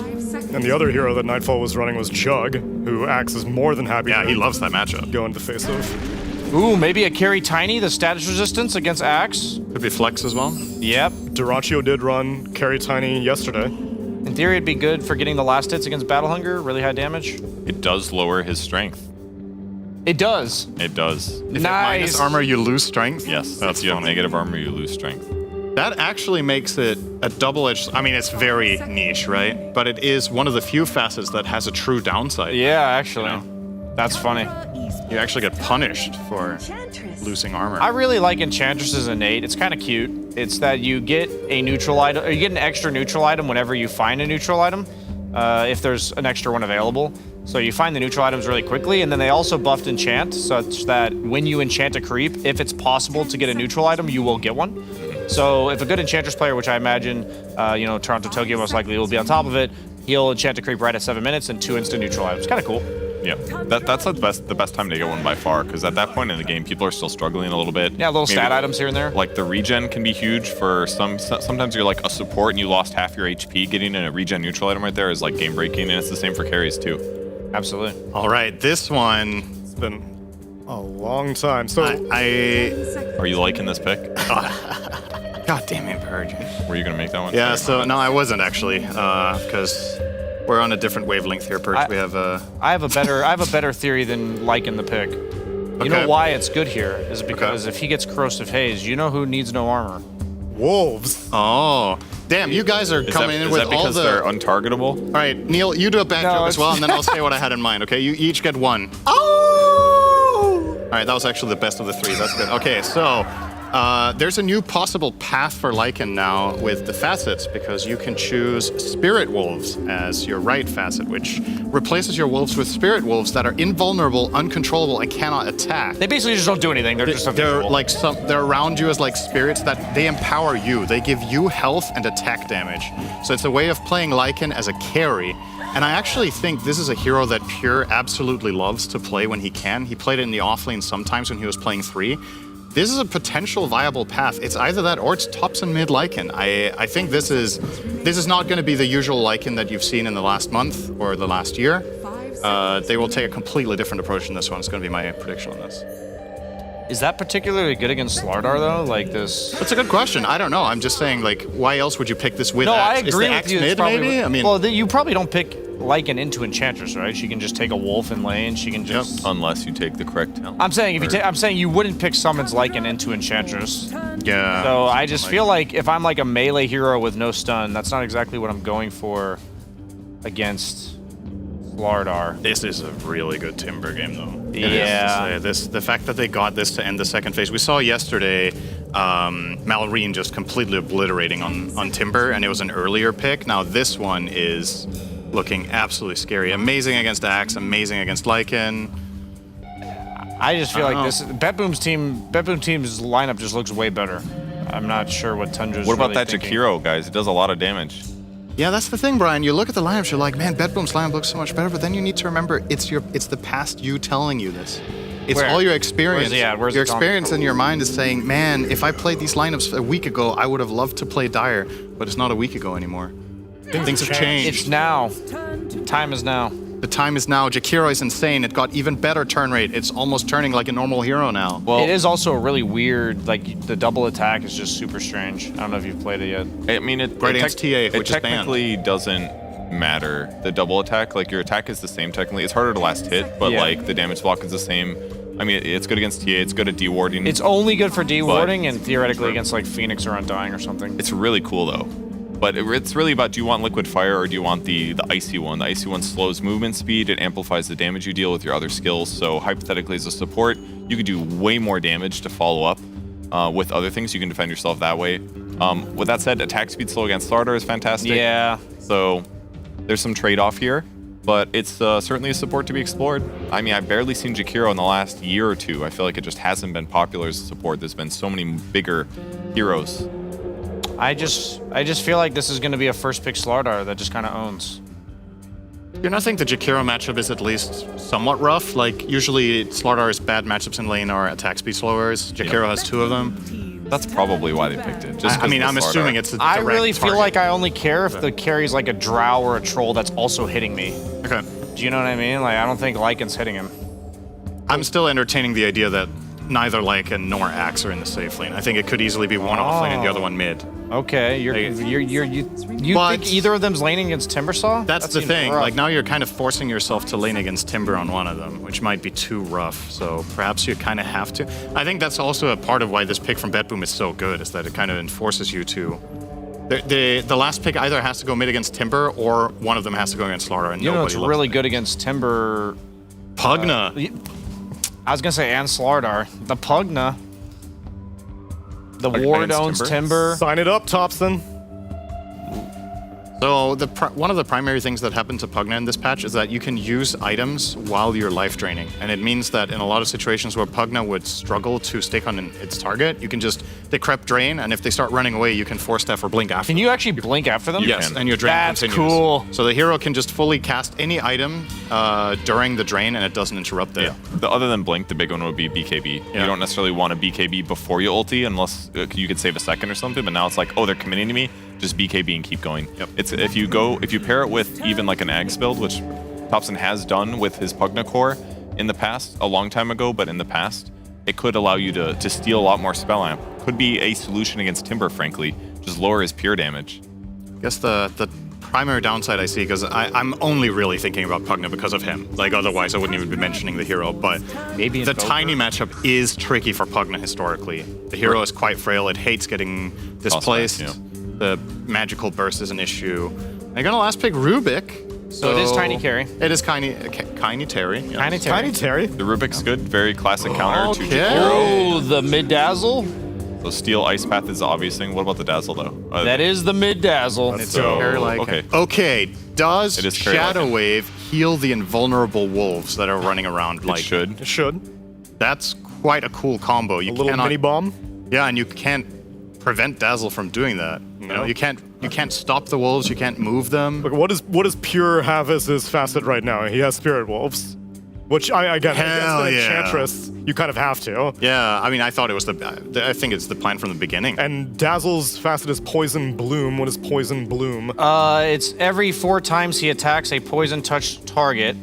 And the other hero that Nightfall was running was Jug, who Axe is more than happy to he loves that matchup. Go into the face of. Ooh, maybe a carry Tiny, the status resistance against Axe. Could be Flex as well. Yep. Duraccio did run carry Tiny yesterday. In theory, it'd be good for getting the last hits against Battle Hunger, really high damage. It does lower his strength. It does. It does. If you have minus armor, you lose strength? Yes. That's if you have funny. negative armor, you lose strength. That actually makes it a double-edged... I mean, it's very niche, right? But it is one of the few facets that has a true downside. Yeah, actually. That's funny. You actually get punished for losing armor. I really like Enchantress's innate. It's kind of cute. It's that you get a neutral item, or you get an extra neutral item whenever you find a neutral item, if there's an extra one available. So you find the neutral items really quickly, and then they also buffed enchant, such that when you enchant a creep, if it's possible to get a neutral item, you will get one. So if a good Enchantress player, which I imagine, Toronto Tokyo most likely will be on top of it, he'll enchant a creep right at 7 minutes and 2 instant neutral items. Kind of cool. Yeah, that's the best time to get one by far, because at that point in the game, people are still struggling a little bit. Yeah, little stat items here and there. Like the regen can be huge for some. Sometimes you're like a support and you lost half your HP. Getting a regen neutral item right there is like game breaking, and it's the same for carries too. Absolutely. All right, this one. It's been a long time. So Are you liking this pick? God damn it, Purge. Were you gonna make that one? Yeah, Sorry, so no, I wasn't actually, because we're on a different wavelength here, Purge. We have I have a better theory than Lycan the pick. You know why it's good here is because if he gets Corrosive Haze, you know who needs no armor? Wolves. Oh, damn! You guys are coming in with all because the. they're untargetable? All right, Neil, you do a bad joke as well, and then I'll say what I had in mind. Okay, you each get one. Oh! All right, that was actually the best of the three. That's good. Okay, so there's a new possible path for Lycan now with the facets because you can choose Spirit Wolves as your right facet, which replaces your wolves with Spirit Wolves that are invulnerable, uncontrollable, and cannot attack. They basically just don't do anything. They're just like they're around you as like spirits that they empower you. They give you health and attack damage. So it's a way of playing Lycan as a carry. And I actually think this is a hero that Pure absolutely loves to play when he can. He played it in the offlane sometimes when he was playing 3. This is a potential viable path. It's either that or it's tops and mid Lycan. I think this is not going to be the usual Lycan that you've seen in the last month or the last year. They will take a completely different approach in this one. It's going to be my prediction on this. Is that particularly good against Slardar though? Like this? That's a good question. I don't know. I'm just saying, like, why else would you pick this with No, Axe? I agree Is the with Axe you. mid, maybe? I mean, well, you probably don't pick Lycan into Enchantress, right? She can just take a wolf in lane. She can just. Unless you take the correct talent. I'm saying I'm saying you wouldn't pick summons Lycan into Enchantress. Yeah. So I just feel like if I'm like a melee hero with no stun, that's not exactly what I'm going for against Slardar. This is a really good Timber game, though. Yeah. The fact that they got this to end the second phase. We saw yesterday Malrine just completely obliterating on Timber, and it was an earlier pick. Now this one is looking absolutely scary. Amazing against Axe, amazing against Lycan. I just feel like this Bet-Boom's team's lineup just looks way better. I'm not sure what Tundra's What about really that thinking. Jakiro, guys? It does a lot of damage. Yeah, that's the thing, Brian. You look at the lineups, you're like, man, Bet-Boom's lineup looks so much better, but then you need to remember it's the past you telling you this. It's Where? all your experience. Where's your it telling experience in your mind is saying, man, if I played these lineups a week ago, I would have loved to play Dire, but it's not a week ago anymore. Things have changed. It's now. Time is now. The time is now. Jakiro is insane. It got even better turn rate. It's almost turning like a normal hero now. Well, it is also really weird. Like the double attack is just super strange. I don't know if you've played it yet. I mean, it technically doesn't matter. The double attack, like your attack is the same technically. It's harder to last hit, but like the damage block is the same. I mean, it's good against TA. It's good at dewarding. It's only good for dewarding and theoretically against like Phoenix or Undying or something. It's really cool though. But it's really about, do you want Liquid Fire or do you want the Icy one? The Icy one slows movement speed, it amplifies the damage you deal with your other skills, so hypothetically as a support, you could do way more damage to follow up with other things. You can defend yourself that way. With that said, attack speed slow against Slardar is fantastic. Yeah. So there's some trade-off here, but it's certainly a support to be explored. I mean, I've barely seen Jakiro in the last year or two. I feel like it just hasn't been popular as a support. There's been so many bigger heroes. I just feel like this is going to be a first pick Slardar that just kind of owns. You know, I think the Jakiro matchup is at least somewhat rough. Like, usually Slardar's bad matchups in lane are attack speed slowers. Jakiro has 2 of them. That's probably why they picked it. I mean, I'm assuming it's a direct I really feel target. like I only care if the carry's like a Drow or a Troll that's also hitting me. Okay. Do you know what I mean? Like, I don't think Lycan's hitting him. I'm still entertaining the idea that neither Lycan nor Axe are in the safe lane. I think it could easily be one off lane and the other one mid. Okay, you think either of them's laning against Timbersaw? That's the thing. Like, now you're kind of forcing yourself to lane against Timber on one of them, which might be too rough. So perhaps you kind of have to. I think that's also a part of why this pick from Bet-Boom is so good, is that it kind of enforces you to. The last pick either has to go mid against Timber or one of them has to go against Slardar. And You know nobody it's loves really it. good against Timber. Pugna. I was gonna say and Slardar. The Pugna. The Ward owns Timber. Sign it up, Thompson. So one of the primary things that happened to Pugna in this patch is that you can use items while you're life draining. And it means that in a lot of situations where Pugna would struggle to stick on its target, you can just decrep drain, and if they start running away, you can force staff or blink after Can you actually blink after them? Yes, and your drain That's continues. cool. So the hero can just fully cast any item during the drain, and it doesn't interrupt it. Yeah. Other than Blink, the big one would be BKB. Yeah. You don't necessarily want a BKB before you ulti unless you could save a second or something, but now it's like, oh, they're committing to me, just BKB and keep going. Yep. It's if you pair it with even like an Ags build, which Thompson has done with his Pugna core in the past, a long time ago, but in the past, it could allow you to steal a lot more spell amp. Could be a solution against Timber, frankly. Just lower his pure damage. I guess the primary downside I see, because I'm only really thinking about Pugna because of him. Like, otherwise I wouldn't even be mentioning the hero. But maybe the tiny matchup is tricky for Pugna historically. The hero is quite frail. It hates getting displaced. The magical burst is an issue. I'm gonna last pick Rubik. So it is Tiny Carry. It is Tiny Terry. Yeah. Tiny Terry. The Rubik's good. Very classic counter to Okay. Jakiro. Oh, the mid dazzle. So Steel Ice Path is the obvious thing. What about the Dazzle, though? That is the mid dazzle. So, okay. Okay, does It is Carry Shadow Lycan. Wave heal the invulnerable wolves that are running around? It should. It should. That's quite a cool combo. You A little cannot- mini bomb. Yeah, and you can't prevent Dazzle from doing that. You know, you can't stop the wolves. You can't move them. Look, what does Pure have as his facet right now? He has Spirit Wolves, which I get. Hell Against an yeah. Enchantress, you kind of have to. Yeah, I mean, I thought it was I think it's the plan from the beginning. And Dazzle's facet is Poison Bloom. What is Poison Bloom? It's every 4 times he attacks a poison touch target.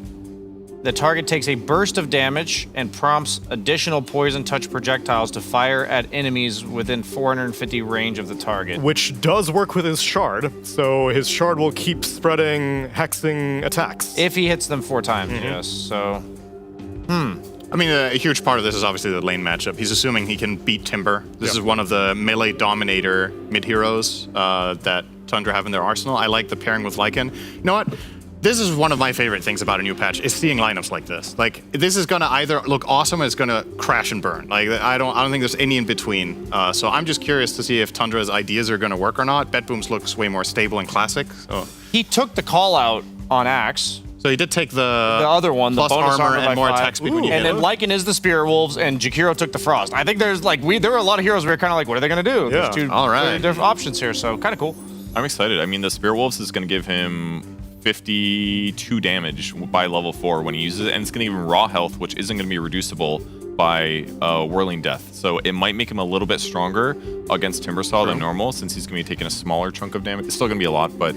The target takes a burst of damage and prompts additional poison touch projectiles to fire at enemies within 450 range of the target. Which does work with his shard, so his shard will keep spreading hexing attacks. If he hits them 4 times, yes. So, I mean, a huge part of this is obviously the lane matchup. He's assuming he can beat Timber. This is one of the melee dominator mid heroes that Tundra have in their arsenal. I like the pairing with Lycan. You know what? This is one of my favorite things about a new patch, is seeing lineups like this. Like, this is gonna either look awesome or it's gonna crash and burn. Like, I don't think there's any in between. So I'm just curious to see if Tundra's ideas are gonna work or not. Betboom's looks way more stable and classic. So he took the call out on Axe. So he did take the other one, the plus bonus armor and by more 5. attack speed when you and hit then him. Lycan is the Spirit Wolves, and Jakiro took the Frost. I think there's like there were a lot of heroes we were kind of like, what are they gonna do? Yeah. There's 2 All right. different options here, so kind of cool. I'm excited. I mean, the Spirit Wolves is going to give him 52 damage by level 4 when he uses it, and it's going to give him raw health, which isn't going to be reducible by Whirling Death. So it might make him a little bit stronger against Timbersaw than normal, since he's going to be taking a smaller chunk of damage. It's still going to be a lot, but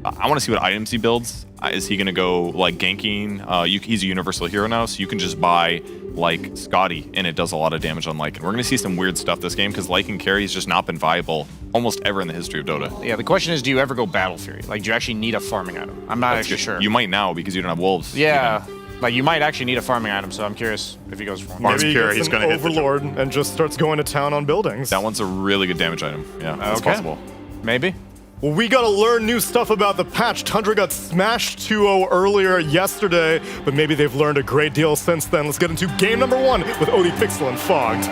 I want to see what items he builds. Is he going to go like ganking? He's a universal hero now, so you can just buy like Scotty, and it does a lot of damage on Lycan. We're going to see some weird stuff this game, because Lycan carry has just not been viable almost ever in the history of Dota. Yeah, the question is, do you ever go Battle Fury? Like, do you actually need a farming item? I'm not actually sure. You might now, because you don't have wolves. Yeah, like you might actually need a farming item, so I'm curious if he goes for one. Maybe he gets an Overlord and just starts going to town on buildings. That one's a really good damage item. Yeah, that's Okay. possible. Maybe. Well, we gotta learn new stuff about the patch. Tundra got smashed 2-0 earlier yesterday, but maybe they've learned a great deal since then. Let's get into game number 1 with ODPixel and Fogged.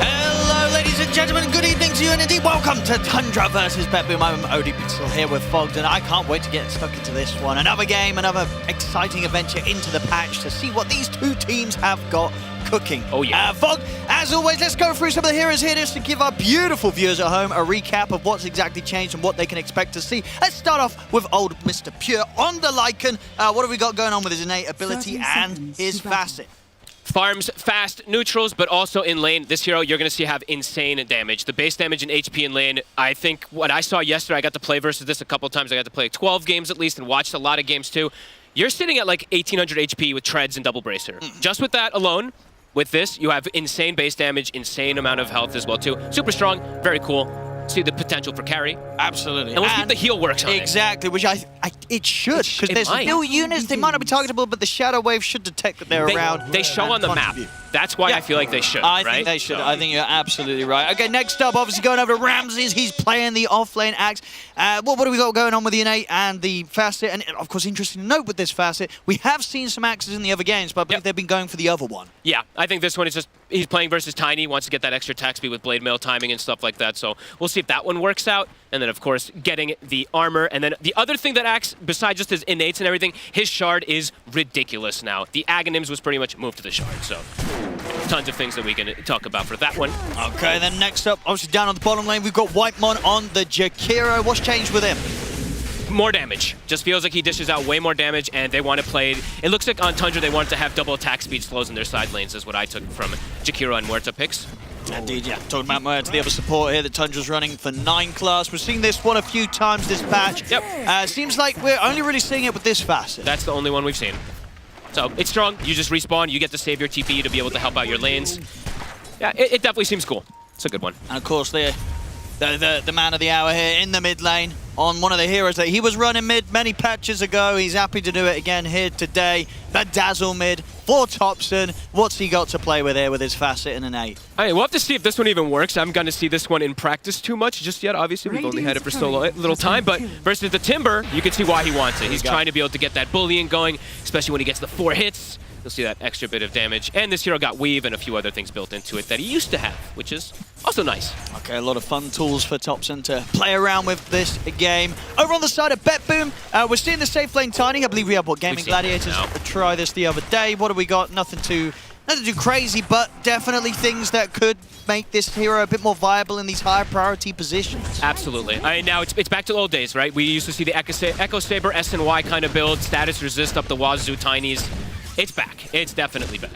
Hello, ladies and gentlemen. Good evening to you, and indeed welcome to Tundra versus Betboom. I'm ODPixel here with Fogged, and I can't wait to get stuck into this one. Another game, another exciting adventure into the patch to see what these 2 teams have got cooking. Oh, yeah. Fogged, as always, let's go through some of the heroes here just to give our beautiful viewers at home a recap of what's exactly changed and what they can expect to see. Let's start off with old Mr. Pure on the Lycan. What have we got going on with his innate ability and his facet? Farms fast neutrals, but also in lane. This hero you're going to see have insane damage. The base damage and HP in lane, I think what I saw yesterday, I got to play versus this a couple times. I got to play 12 games at least and watched a lot of games too. You're sitting at like 1800 HP with treads and double bracer. Just with that alone, with this, you have insane base damage, insane amount of health as well too. Super strong, very cool. See the potential for carry. Absolutely. And we'll see if the heal works on Exactly, which it should, because there's might. new units, they might not be targetable, but the Shadow Wave should detect that they're around. They show on the map. That's why I feel like they should, I right? think they should. I think you're absolutely right. Okay, next up, obviously going over to Ramses. He's playing the off-lane Axe. What do we got going on with the innate and the facet? And of course, interesting to note with this facet, we have seen some Axes in the other games, but I believe they've been going for the other one. Yeah, I think this one is just, he's playing versus Tiny, wants to get that extra attack speed with blade mail timing and stuff like that, so we'll see if that one works out. And then, of course, getting the armor. And then the other thing that Axe, besides just his innates and everything, his shard is ridiculous now. The Aghanims was pretty much moved to the shard, so tons of things that we can talk about for that one. Okay, then next up, obviously down on the bottom lane, we've got Whitemon on the Jakiro. What's changed with him? more damage. Just feels like he dishes out way more damage, and they want to play. It looks like on Tundra they wanted to have double attack speed slows in their side lanes, is what I took from Jakiro and Muerta picks. Indeed, yeah. Talking about Muerta, the other support here that Tundra's running for 9 class. We're seeing this one a few times this patch. Yep. Seems like we're only really seeing it with this facet. That's the only one we've seen. So it's strong. You just respawn. You get to save your TP to be able to help out your lanes. Yeah, it definitely seems cool. It's a good one. And of course, the man of the hour here in the mid lane on one of the heroes that he was running mid many patches ago. He's happy to do it again here today. The Dazzle mid for Topson. What's he got to play with here with his facet and an 8? All right, we'll have to see if this one even works. I'm going to see this one in practice too much just yet. Obviously, we've only had it for so little time. But versus the Timber, you can see why he wants it. He's trying to be able to get that bullying going, especially when he gets the 4 hits. You'll see that extra bit of damage. And this hero got Weave and a few other things built into it that he used to have, which is also nice. Okay, a lot of fun tools for Topson to play around with this game. Over on the side of BetBoom, we're seeing the safe lane Tiny. I believe we have Gaming Gladiators try this the other day. What do we got? Nothing too crazy, but definitely things that could make this hero a bit more viable in these higher priority positions. Absolutely. Now it's back to old days, right? We used to see the Echo Saber SNY kind of build, status resist up the Wazoo Tinies. It's back. It's definitely back.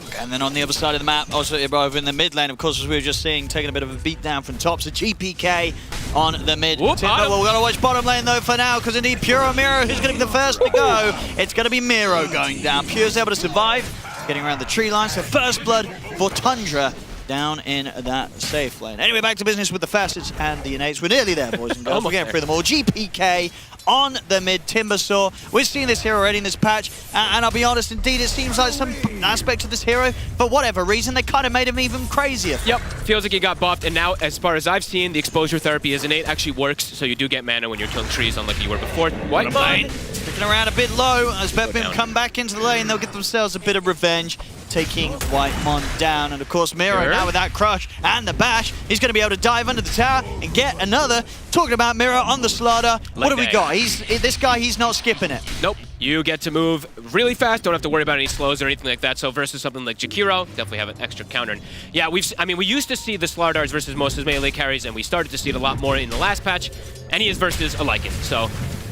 Okay, and then on the other side of the map, also over in the mid lane, of course, as we were just seeing, taking a bit of a beat down from Tops, a GPK on the mid. Well, we've got to watch bottom lane, though, for now, because indeed, Puro Miro, who's going to be the first to go. It's going to be Miro going down. Pure's able to survive, getting around the tree line, so first blood for Tundra down in that safe lane. Anyway, back to business with the facets and the innates. We're nearly there, boys and girls. We're getting through them all. GPK on the mid Timbersaw. We're seeing this hero already in this patch, and I'll be honest, indeed, it seems like some aspects of this hero, for whatever reason, they kind of made him even crazier. Yep, feels like he got buffed, and now, as far as I've seen, the exposure therapy is innate, actually works, so you do get mana when you're killing trees, unlike you were before. White Mine sticking around a bit low, as BetBoom come back into the lane, they'll get themselves a bit of revenge, taking Whitemon down. And of course, Miro now with that crush and the bash, he's going to be able to dive under the tower and get another. Talking about Miro on the slaughter, what do we got? This guy, he's not skipping it. Nope. You get to move really fast, don't have to worry about any slows or anything like that. So versus something like Jakiro, definitely have an extra counter. And yeah, we used to see the Slardars versus most of his melee carries, and we started to see it a lot more in the last patch. And he is versus a Lycan, so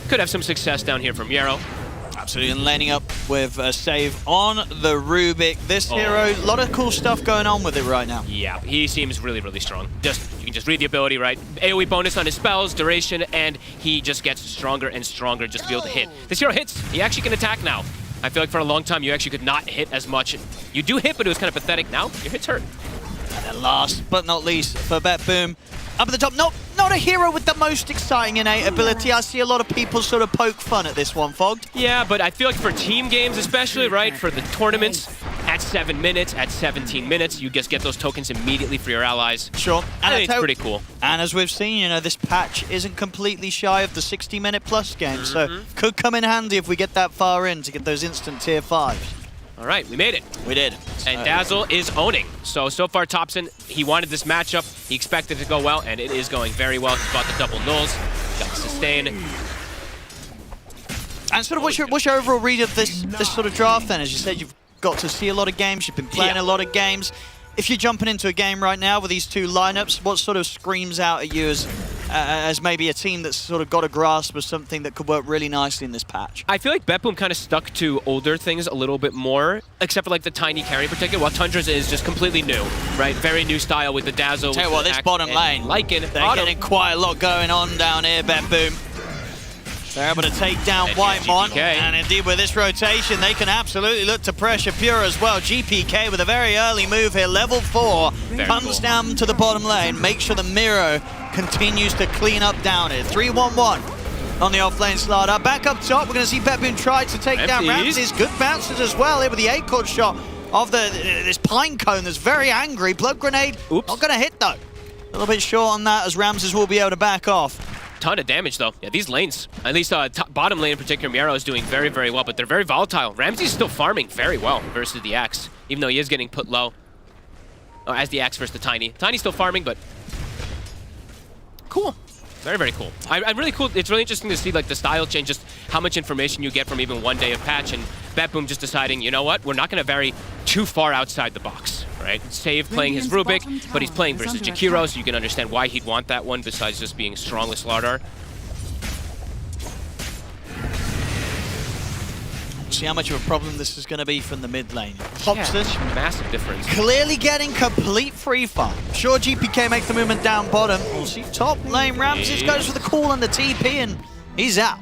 could have some success down here from Yarrow. Absolutely, and laning up with a save on the Rubik. This hero, a lot of cool stuff going on with it right now. Yeah, he seems really, really strong. You can just read the ability, right? AoE bonus on his spells, duration, and he just gets stronger and stronger just to be able to hit. This hero hits. He actually can attack now. I feel like for a long time you actually could not hit as much. You do hit, but it was kind of pathetic. Now your hits hurt. And then last but not least for BetBoom, up at the top, not a hero with the most exciting innate ability. I see a lot of people sort of poke fun at this one, Fogged. Yeah, but I feel like for team games especially, right, for the tournaments, at 7 minutes, at 17 minutes, you just get those tokens immediately for your allies. Sure. I think it's pretty cool. And as we've seen, you know, this patch isn't completely shy of the 60-minute plus game, so could come in handy if we get that far in to get those instant tier 5s. All right, we made it. We did. And Dazzle is owning. So far, Topson, he wanted this matchup. He expected it to go well, and it is going very well. He's bought the double nulls, got the sustain. And sort of what's your overall read of this sort of draft then? As you said, you've got to see a lot of games, you've been playing a lot of games. If you're jumping into a game right now with these two lineups, what sort of screams out at you as maybe a team that's sort of got a grasp of something that could work really nicely in this patch? I feel like BetBoom kind of stuck to older things a little bit more, except for like the Tiny carry in particular, while Tundra's is just completely new, right? Very new style with the Dazzle. Tell you what, this bottom lane, Lycan, they're getting quite a lot going on down here, BetBoom. They're able to take down Whitemon, and indeed with this rotation, they can absolutely look to pressure Pure as well. GPK with a very early move here, level 4, comes down to the bottom lane, make sure the Miro continues to clean up down here. 3-1-1 on the off-lane Slardar. Back up top, we're going to see BetBoom try to take down Ramses. Good bounces as well here with the acorn shot of this pine cone that's very angry. Blood grenade, not going to hit though. A little bit short on that as Ramses will be able to back off. Ton of damage though. Yeah, these lanes, at least bottom lane in particular, Miro is doing very, very well, but they're very volatile. Ramsey's still farming very well versus the Axe, even though he is getting put low. Oh, as the Axe versus the Tiny. Tiny's still farming, but cool. Very, very cool. I'm really cool. It's really interesting to see like the style change, just how much information you get from even one day of patch, and BetBoom just deciding, you know what, we're not going to vary too far outside the box, right? Save playing his Rubik, but he's playing versus Jakiro, so you can understand why he'd want that one besides just being strong with Slardar. see how much of a problem this is going to be from the mid lane. Thompson, massive difference. Clearly getting complete free farm. Sure, GPK makes the movement down bottom. We'll see top lane. Ramses goes for the call on the TP, and he's out.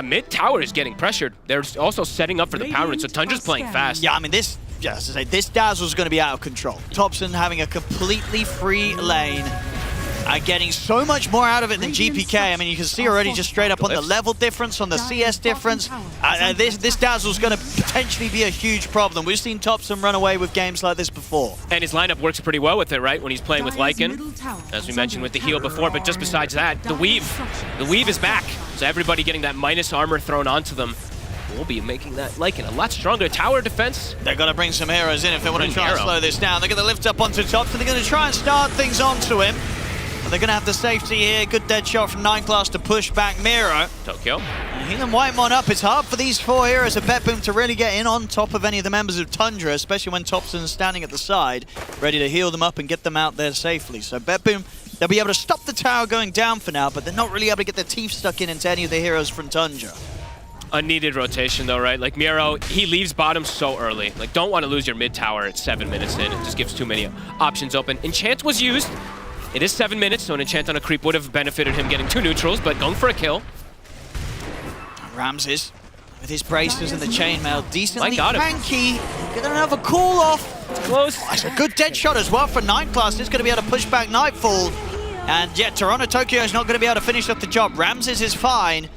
Mid tower is getting pressured. They're also setting up for the power rune, so Tundra's playing fast. Yeah, I mean, this, as I say, this Dazzle's going to be out of control. Thompson having a completely free lane. Getting so much more out of it than GPK. I mean, you can see already just straight up on the level difference, on the CS difference. This Dazzle's going to potentially be a huge problem. We've seen Thompson run away with games like this before. And his lineup works pretty well with it, right? When he's playing with Lycan, as we mentioned with the heal before. But just besides that, the weave. The weave is back. So everybody getting that minus armor thrown onto them will be making that Lycan a lot stronger. Tower defense. They're going to bring some heroes in if they want to try and slow this down. They're going to lift up onto Thompson. They're going to try and start things onto him. They're going to have the safety here. Good dead shot from 9 class to push back Miro. Tokyo. Healing Whitemon up. It's hard for these 4 heroes of BetBoom to really get in on top of any of the members of Tundra, especially when Thompson's standing at the side, ready to heal them up and get them out there safely. So BetBoom, they'll be able to stop the tower going down for now, but they're not really able to get their teeth stuck into any of the heroes from Tundra. Unneeded rotation though, right? Like Miro, he leaves bottom so early. Like, don't want to lose your mid tower at 7 minutes in. It just gives too many options open. Enchant was used. It is 7 minutes, so an enchant on a creep would have benefited him getting 2 neutrals, but going for a kill. Ramses, with his braces and the chainmail, decently got him. cranky. Get another call off. It's close. Oh, it's a good dead shot as well for 9 class. It's going to be able to push back Nightfall. And yeah, Toronto Tokyo is not going to be able to finish off the job. Ramses is fine.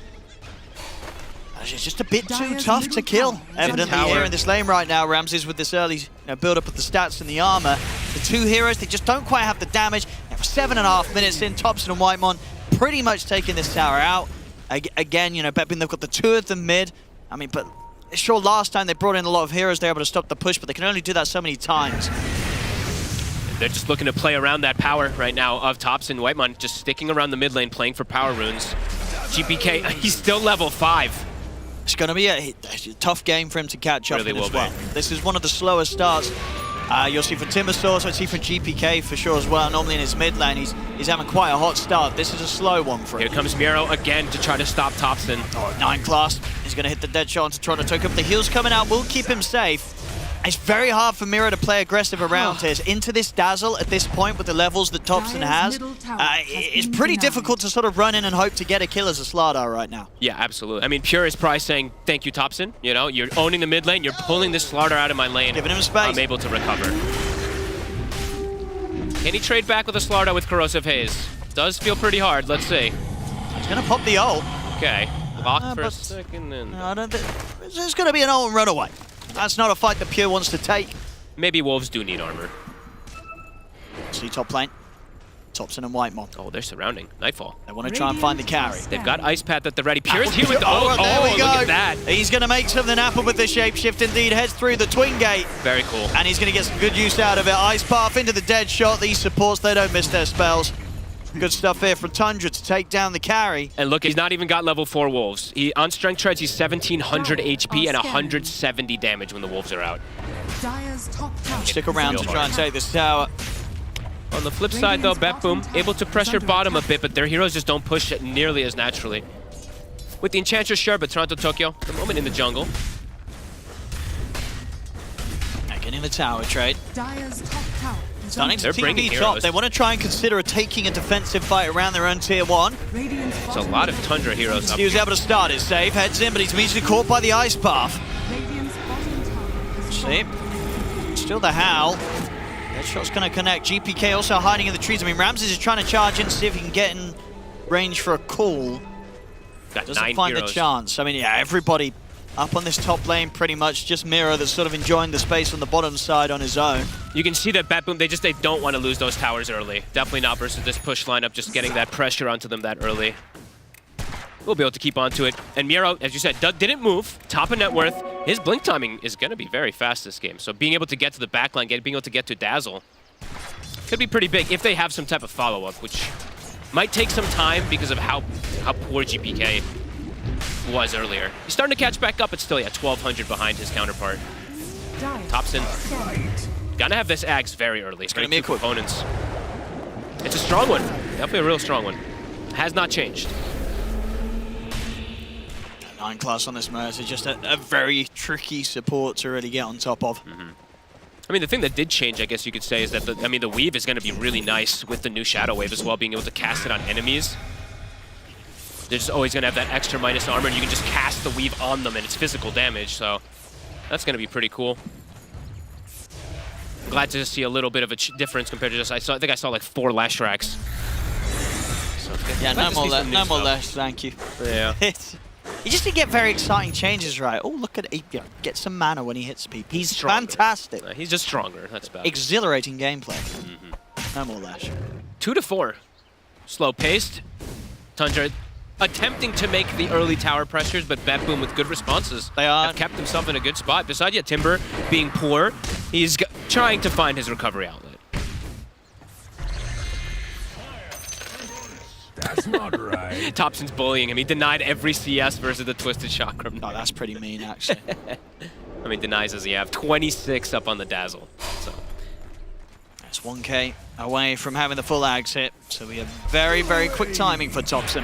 It's just a bit too tough to kill, evidently, here in this lane right now. Ramses with this early build-up of the stats and the armor. The 2 heroes, they just don't quite have the damage. Now, 7.5 minutes in, Thompson and Whitemon pretty much taking this tower out. Again, BetBoom, they've got the 2 of them mid. I mean, but sure, last time they brought in a lot of heroes, they were able to stop the push, but they can only do that so many times. They're just looking to play around that power right now of Thompson. Whitemon just sticking around the mid lane, playing for power runes. GPK, he's still level 5. It's going to be a tough game for him to catch up with as well. This is one of the slower starts you'll see for Timbersaw, so I see for GPK for sure as well. Normally in his mid lane, he's having quite a hot start. This is a slow one for him. Here comes Miro again to try to stop Thompson. Oh, 9 class. He's going to hit the dead shot onto Toronto Tokyo. The heals coming out will keep him safe. It's very hard for Miro to play aggressive around here. Into this Dazzle at this point with the levels that Thompson has, it's pretty difficult to sort of run in and hope to get a kill as a Slardar right now. Yeah, absolutely. I mean, Pure is probably saying, thank you, Thompson. You're owning the mid lane. You're pulling this Slardar out of my lane. Giving him space. I'm able to recover. Can he trade back with a Slardar with Corrosive Haze? Does feel pretty hard. Let's see. He's going to pop the ult. Okay. Lock for a second. And I don't think there's going to be an ult and run away. That's not a fight that Pure wants to take. Maybe Wolves do need armor. See top lane. Thompson and Whitemon. Oh, they're surrounding. Nightfall. They want to try and find the carry. They've got Ice Path at the ready. Pure's here with the ult. ult. There we go. Look at that. He's going to make something happen with the shapeshift indeed. Heads through the Twin Gate. Very cool. And he's going to get some good use out of it. Ice Path into the dead shot. These supports, they don't miss their spells. Good stuff here from Tundra to take down the carry. And look, he's not even got level 4 Wolves. On Strength Treads, he's 1,700 HP and 170 damage when the Wolves are out. Stick around to try and take this tower. On the flip side, though, BetBoom able to pressure bottom a bit, but their heroes just don't push it nearly as naturally. With the Enchantress, sure, but Toronto Tokyo, the moment in the jungle. Getting the tower trade. Starting to bringing TP top. heroes. They want to try and consider taking a defensive fight around their own tier 1. There's a lot of Tundra heroes up He was here. able to start his save, heads in, but he's immediately caught by the Ice Path. See? Still the Howl. That shot's going to connect. GPK also hiding in the trees. I mean, Ramses is trying to charge in to see if he can get in range for a call. Doesn't find the chance. I mean, yeah, everybody up on this top lane pretty much. Just Miro that's sort of enjoying the space on the bottom side on his own. You can see that BetBoom, they don't want to lose those towers early. Definitely not versus this push lineup, just getting that pressure onto them that early. We'll be able to keep onto it. And Miro, as you said, didn't move. Top of net worth. His blink timing is going to be very fast this game. So being able to get to the backline, being able to get to Dazzle, could be pretty big if they have some type of follow-up, which might take some time because of how poor GPK was earlier. He's starting to catch back up, but still, yeah, 1,200 behind his counterpart. Thompson, gonna have this Axe very early. It's gonna be opponents. It's a strong one. Definitely a real strong one. Has not changed. 9 class on this Mercy, just a very tricky support to really get on top of. I mean, the thing that did change, I guess you could say, is that the weave is going to be really nice with the new Shadow Wave as well, being able to cast it on enemies. They're just always going to have that extra minus armor, and you can just cast the weave on them, and it's physical damage, so that's going to be pretty cool. Glad to see a little bit of a difference compared to just, I think I saw like 4 Lash Racks. So Yeah, no more Lash, thank you. Yeah. You just need to get very exciting changes right. Oh, look at Apia. Get some mana when he hits people. He's stronger. Fantastic. He's just stronger. That's about it. Exhilarating gameplay. No more Lash. 2 to 4. Slow paced. Tundra attempting to make the early tower pressures, but BetBoom with good responses. They are. Have kept himself in a good spot. Besides, yeah, Timber being poor, he's trying to find his recovery outlet. That's not right. Thompson's bullying him. He denied every CS versus the Twisted Chakram. Oh, that's pretty mean, actually. I mean, denies as he have 26 up on the Dazzle. So that's 1k away from having the full Ags hit. So we have very, very quick timing for Thompson.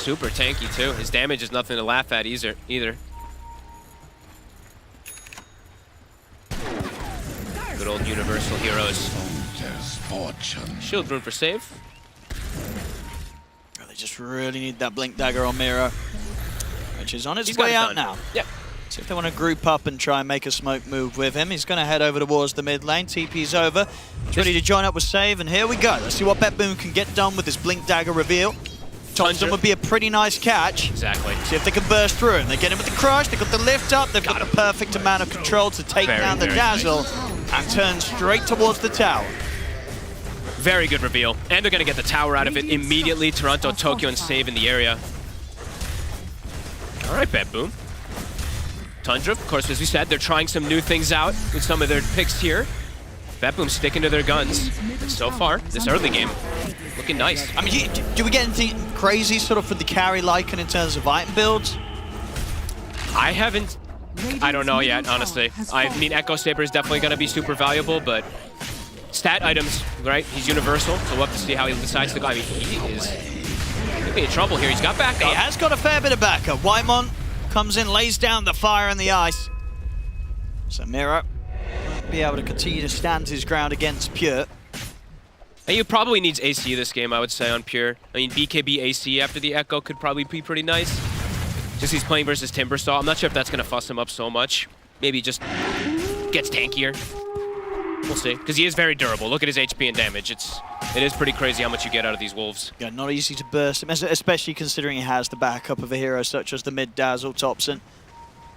super tanky too. His damage is nothing to laugh at either. Good old Universal Heroes. Shield rune for save. They just really need that Blink Dagger on Miro, which is on its He's got way it out done. now. Yep. So if they want to group up and try and make a smoke move with him, he's going to head over towards the mid lane. TP's over. He's ready to join up with Save, and here we go. Let's see what BetBoom can get done with this Blink Dagger reveal. Thompson would be a pretty nice catch. Exactly. See if they can burst through. And they get him with the crush. They've got the lift up. They've got the perfect amount of control to take down the Dazzle and turn straight towards the tower. Very good reveal. And they're going to get the tower out of it immediately. Toronto, Tokyo, and Save in the area. All right, BetBoom. Tundra, of course, as we said, they're trying some new things out with some of their picks here. BetBoom sticking to their guns. And so far, this early game, looking nice. I mean, do we get anything crazy sort of for the carry Lycan in terms of item builds? I haven't. I don't know yet, honestly. I mean, Echo Saber is definitely going to be super valuable, but stat items, right? He's universal, so we'll have to see how he decides to go. I mean, he is could be in trouble here. He's got backup. He has got a fair bit of backup. Whitemon comes in, lays down the fire and the ice. So Miro won't be able to continue to stand his ground against Pure. And he probably needs AC this game, I would say, on Pure. I mean, BKB AC after the Echo could probably be pretty nice. Just he's playing versus Timbersaw. I'm not sure if that's going to fuss him up so much. Maybe he just gets tankier. We'll see, because he is very durable. Look at his HP and damage. It is pretty crazy how much you get out of these wolves. Yeah, not easy to burst him, especially considering he has the backup of a hero such as the mid-Dazzle Thompson.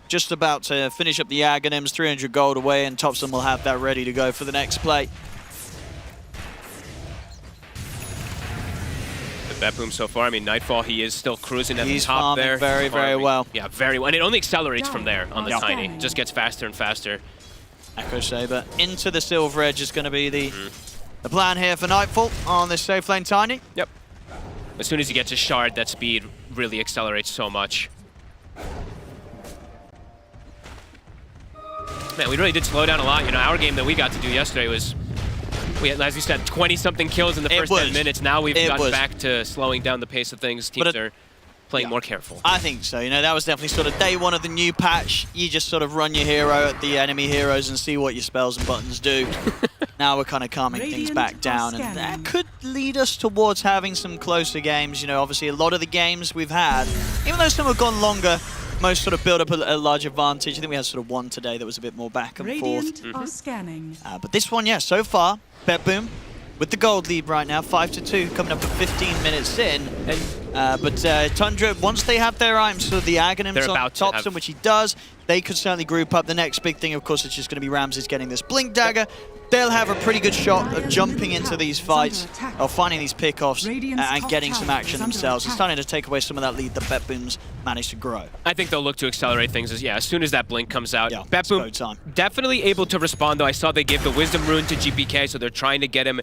Just about to finish up the Aghanims, 300 gold away, and Thompson will have that ready to go for the next play. The BetBoom so far, I mean, Nightfall, he is still cruising at the top farming there. very, very well. Yeah, very well. And it only accelerates from there on the Tiny. It just gets faster and faster. Echo Saber into the Silver Edge is going to be the plan here for Nightfall on this safe lane Tiny. Yep. As soon as you get to Shard, that speed really accelerates so much. Man, we really did slow down a lot. You know, our game that we got to do yesterday was, we had, as you said, 20-something kills in the first 10 minutes. Now we've gotten back to slowing down the pace of things. Teams are playing more careful. I think so. You know, that was definitely sort of day one of the new patch. You just sort of run your hero at the enemy heroes and see what your spells and buttons do. Now we're kind of calming things back down, and that could lead us towards having some closer games. You know, obviously a lot of the games we've had, even though some have gone longer, most sort of build up a large advantage. I think we had sort of one today that was a bit more back and forth. Are scanning. But this one, yeah, so far, BetBoom with the gold lead right now, 5-2, coming up at 15 minutes in. But Tundra, once they have their items for the Aghanims on Thompson, which he does, they could certainly group up. The next big thing, of course, is just going to be Ramses getting this Blink Dagger. They'll have a pretty good shot of jumping into these fights, or finding these pickoffs, and getting some action themselves. And starting to take away some of that lead that BetBoom's managed to grow. I think they'll look to accelerate things as soon as that blink comes out. Yeah, BetBoom definitely able to respond, though. I saw they gave the Wisdom Rune to GPK, so they're trying to get him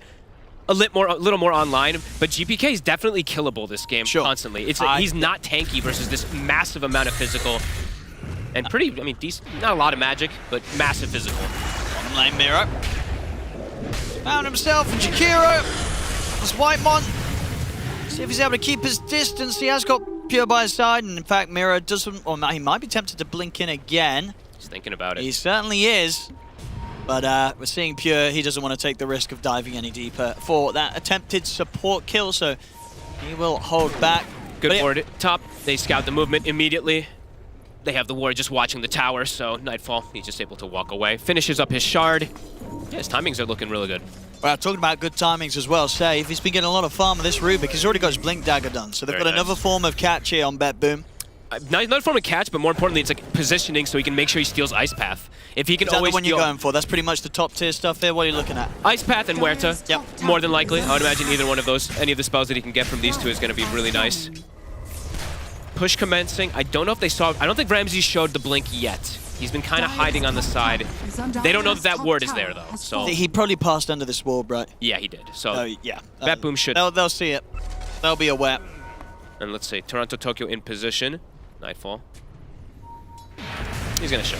a little more online. But GPK is definitely killable this game constantly. He's not tanky versus this massive amount of physical. And pretty, I mean, decent, not a lot of magic, but massive physical. Bottom lane Miro. Found himself and Jakiro. This Whitemon. See if he's able to keep his distance. He has got Pure by his side, and in fact, Miro doesn't, or he might be tempted to blink in again. He's thinking about it. He certainly is. But we're seeing Pure, he doesn't want to take the risk of diving any deeper for that attempted support kill, so he will hold back. Good ward at top. They scout the movement immediately. They have the ward just watching the tower, so Nightfall, he's just able to walk away. Finishes up his shard. Yeah, his timings are looking really good. Well, talking about good timings as well, Save, he's been getting a lot of farm of this Rubik. He's already got his Blink Dagger done, so they've got another form of catch here on Bet Boom. Not a form of catch, but more importantly, it's like positioning so he can make sure he steals Ice Path. If he can Is that always the one you're going for? That's pretty much the top tier stuff here. What are you looking at? Ice Path and Huerta, more than likely. I would imagine either one of those, any of the spells that he can get from these two is going to be really nice. Push commencing. I don't know if they saw, I don't think Ramsey showed the blink yet. He's been kind of hiding on the side. They don't know that that ward is there, though. So He probably passed under this wall, right? Yeah, he did. So yeah. Bet Boom should. They'll see it. They'll be aware. And let's see, Toronto, Tokyo in position. Nightfall. He's going to show.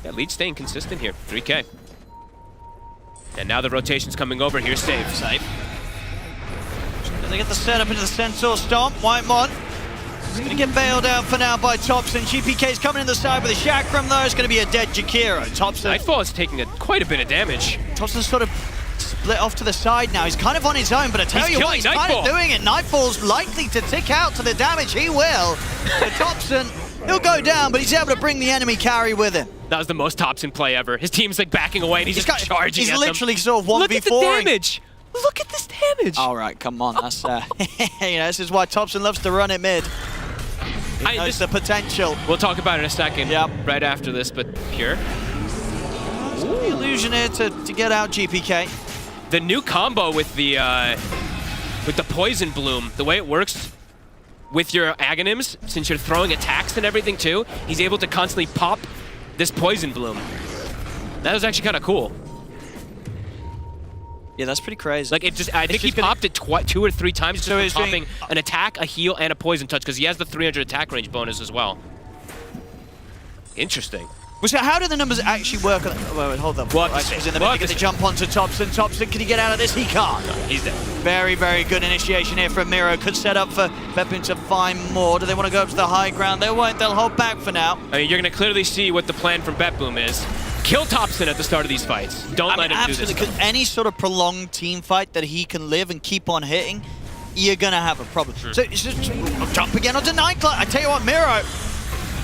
Yeah, lead staying consistent here. 3K. And now the rotation's coming over. Here's Save. They get the setup into the Centaur Stomp. Whitemon is going to get bailed out for now by Thompson. GPK's coming in the side with a Chakram, though. It's going to be a dead Jakiro. Thompson. Nightfall is taking quite a bit of damage. Thompson's sort of split off to the side now. He's kind of on his own, but I tell you what, he's kind of doing it. Nightfall's likely to tick out to the damage. He will. So Thompson, he'll go down, but he's able to bring the enemy carry with him. That was the most Thompson play ever. His team's like backing away, and he's just charging He's at literally them. sort of 1v4. Look at the damage. Look at this damage. All right, come on. That's this is why Thompson loves to run it mid. He knows the potential. We'll talk about it in a second. Right after this, but Pure. The illusion here to get out GPK. The new combo with the Poison Bloom, the way it works with your Aghanims, since you're throwing attacks and everything too, he's able to constantly pop this Poison Bloom. That was actually kind of cool. Yeah, that's pretty crazy. Like I think he popped it 2 or 3 times, just popping an attack, a heal, and a poison touch, because he has the 300 attack range bonus as well. Interesting. Well, so how do the numbers actually work? Wait, hold up. He's in the middle, to jump onto Thompson. Thompson, can he get out of this? He can't. No, he's dead. Very, very good initiation here from Miro. Could set up for Pepin to find more. Do they want to go up to the high ground? They won't. They'll hold back for now. I mean, you're going to clearly see what the plan from Bet Boom is. Kill Thompson at the start of these fights. Don't let him do this. Absolutely, because any sort of prolonged team fight that he can live and keep on hitting, you're going to have a problem. So it's just jump again onto Nightclub. I tell you what, Miro,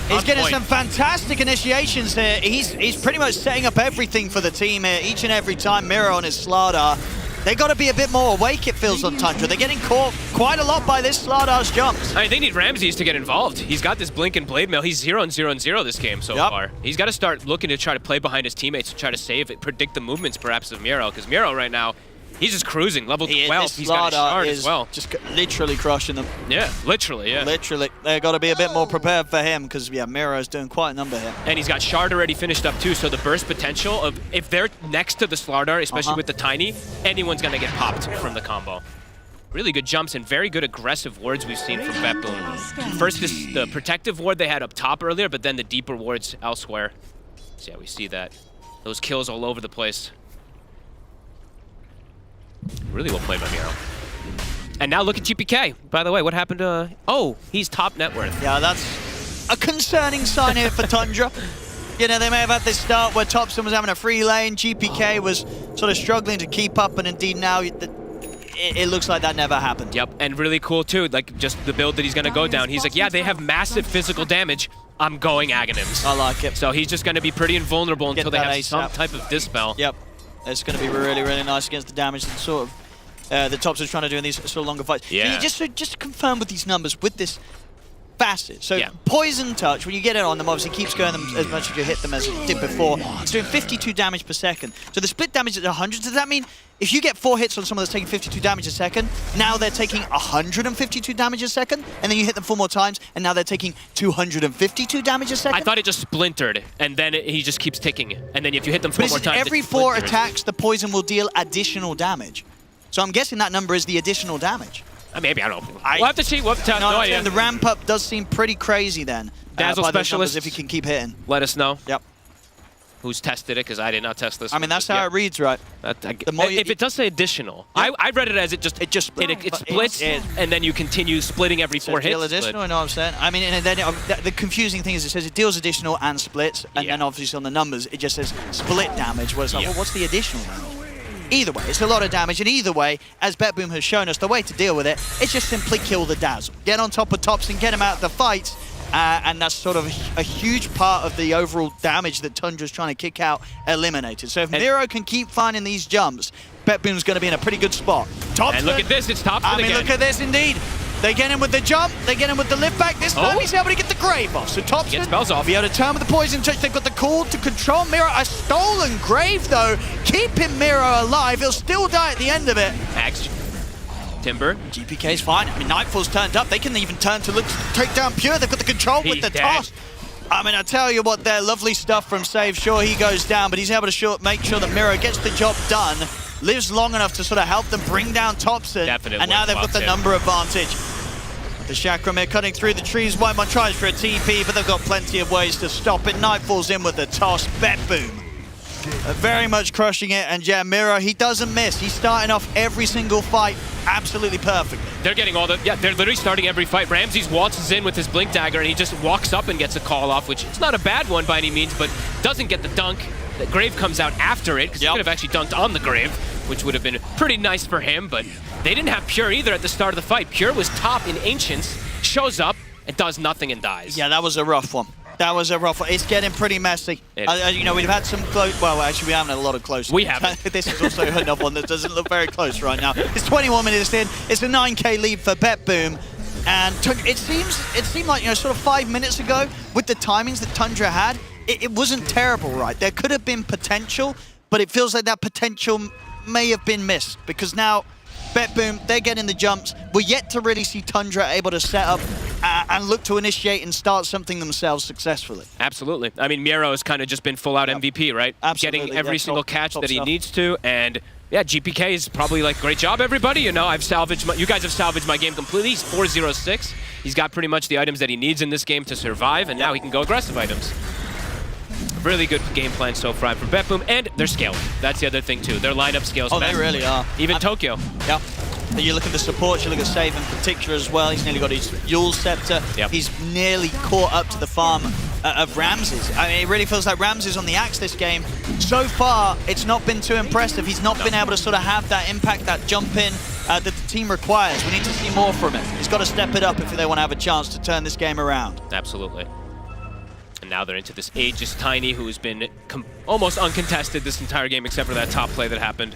he's getting some fantastic initiations here. He's pretty much setting up everything for the team here. Each and every time Miro on his Slardar, they got to be a bit more awake, it feels, on Tundra. They're getting caught quite a lot by this Slardar's jumps. I mean, they need Ramses to get involved. He's got this Blink and Blade Mail. He's 0-0-0 this game so far. He's got to start looking to try to play behind his teammates to try to save it, predict the movements perhaps of Miro, because Miro right now, he's just cruising. Level 12, he's got a shard as well. Just literally crushing them. Yeah, literally, yeah. Literally. They've got to be a bit more prepared for him, because, yeah, Miro's doing quite a number here. And he's got shard already finished up too, so the burst potential of, if they're next to the Slardar, especially with the Tiny, anyone's going to get popped from the combo. Really good jumps and very good aggressive wards we've seen from Bet Boom. First, the protective ward they had up top earlier, but then the deeper wards elsewhere. So yeah, we see that. Those kills all over the place. Really well played by Miro. And now look at GPK. By the way, what happened to... Oh, he's top net worth. Yeah, that's a concerning sign here for Tundra. You know, they may have had this start where Thompson was having a free lane, GPK was sort of struggling to keep up, and indeed now it looks like that never happened. Yep, and really cool too, like just the build that he's going to go down. He's like, yeah, they have massive physical damage. I'm going Aghanims. I like it. So he's just going to be pretty invulnerable until they have some type of Dispel. Yep. It's going to be really, really nice against the damage that sort of the Thompson's trying to do in these sort of longer fights. Yeah. So just to confirm with these numbers, with this facet. So Poison Touch, when you get it on them, obviously keeps going them as much as you hit them as it did before. It's doing 52 damage per second. So the split damage is 100. Does that mean if you get 4 hits on someone that's taking 52 damage a second, now they're taking 152 damage a second, and then you hit them 4 more times, and now they're taking 252 damage a second? I thought it just splintered, and then he just keeps ticking. And then if you hit them 4 more times, every 4 attacks, the poison will deal additional damage. So I'm guessing that number is the additional damage. Maybe, I don't know. We'll have to see. We'll have to no idea. The ramp up does seem pretty crazy then. Dazzle by those specialist, numbers, if you can keep hitting. Let us know. Yep. who's tested it, because I did not test this. I mean, that's how it reads, right? If it does say additional, I read it as it splits, and then you continue splitting every 4 hits. Deal additional, I know what I'm saying. I mean, and then the confusing thing is it says it deals additional and splits, and then obviously on the numbers it just says split damage. Where it's like, well, what's the additional damage? Either way, it's a lot of damage, and either way, as BetBoom has shown us, the way to deal with it is just simply kill the Dazzle. Get on top of Topson, get him out of the fights, and that's sort of a huge part of the overall damage that Tundra's trying to kick out eliminated. So if Miro can keep finding these jumps, BetBoom's going to be in a pretty good spot. Topson, and look at this, it's Topson again. Look at this indeed. They get him with the jump, they get him with the lift back. This time he's able to get the Grave off. So Topson gets spells off. Be able to turn with the Poison Touch. They've got the call to control Miro. A stolen Grave, though, keeping Miro alive. He'll still die at the end of it. Axe Timber. GPK's fine. I mean, Nightfall's turned up. They can even turn to look to take down Pure. They've got the control with the toss. I mean, I tell you what, they're lovely stuff from Save. Sure, he goes down, but he's able to make sure that Miro gets the job done, lives long enough to sort of help them bring down Topson. Definitely. And now they've got the number advantage. The Chakramir cutting through the trees. Whitemon tries for a TP, but they've got plenty of ways to stop it. Nightfall's in with the toss. BetBoom very much crushing it. And yeah, Miro, he doesn't miss. He's starting off every single fight absolutely perfectly. They're getting all the... Yeah, they're literally starting every fight. Ramses waltzes in with his Blink Dagger, and he just walks up and gets a call off, which is not a bad one by any means, but doesn't get the dunk. The Grave comes out after it, because he could have actually dunked on the Grave, which would have been pretty nice for him, but they didn't have Pure either at the start of the fight. Pure was top in Ancients, shows up, and does nothing and dies. Yeah, that was a rough one. That was a rough one. It's getting pretty messy. You know, we've had some close... Well, actually, we haven't had a lot of close. We haven't. This is also another one that doesn't look very close right now. It's 21 minutes in. It's a 9k lead for BetBoom. And it seemed like, you know, sort of 5 minutes ago, with the timings that Tundra had, it wasn't terrible, right? There could have been potential, but it feels like that potential may have been missed, because now BetBoom, they're getting the jumps. We're yet to really see Tundra able to set up and look to initiate and start something themselves successfully. Absolutely. I mean, Miro has kind of just been full-out MVP, right? Absolutely. Getting every single catch that he stuff. needs to, and yeah, GPK is probably like, great job, everybody. You know, you guys have salvaged my game completely. He's 4-0-6. He's got pretty much the items that he needs in this game to survive, and now he can go aggressive items. Really good game plan so far for BetBoom, and they're scaling. That's the other thing too. Their lineup scales. Oh, they really are. Even Tokyo. Yeah. You look at the supports, you look at Save in particular as well. He's nearly got his Yule Scepter. Yep. He's nearly caught up to the farm of Ramses. I mean, it really feels like Ramses on the axe this game. So far, it's not been too impressive. He's not been able to sort of have that impact, that jump in that the team requires. We need to see more from him. He's got to step it up if they want to have a chance to turn this game around. Absolutely. And now they're into this Aegis Tiny, who's been almost uncontested this entire game, except for that top play that happened.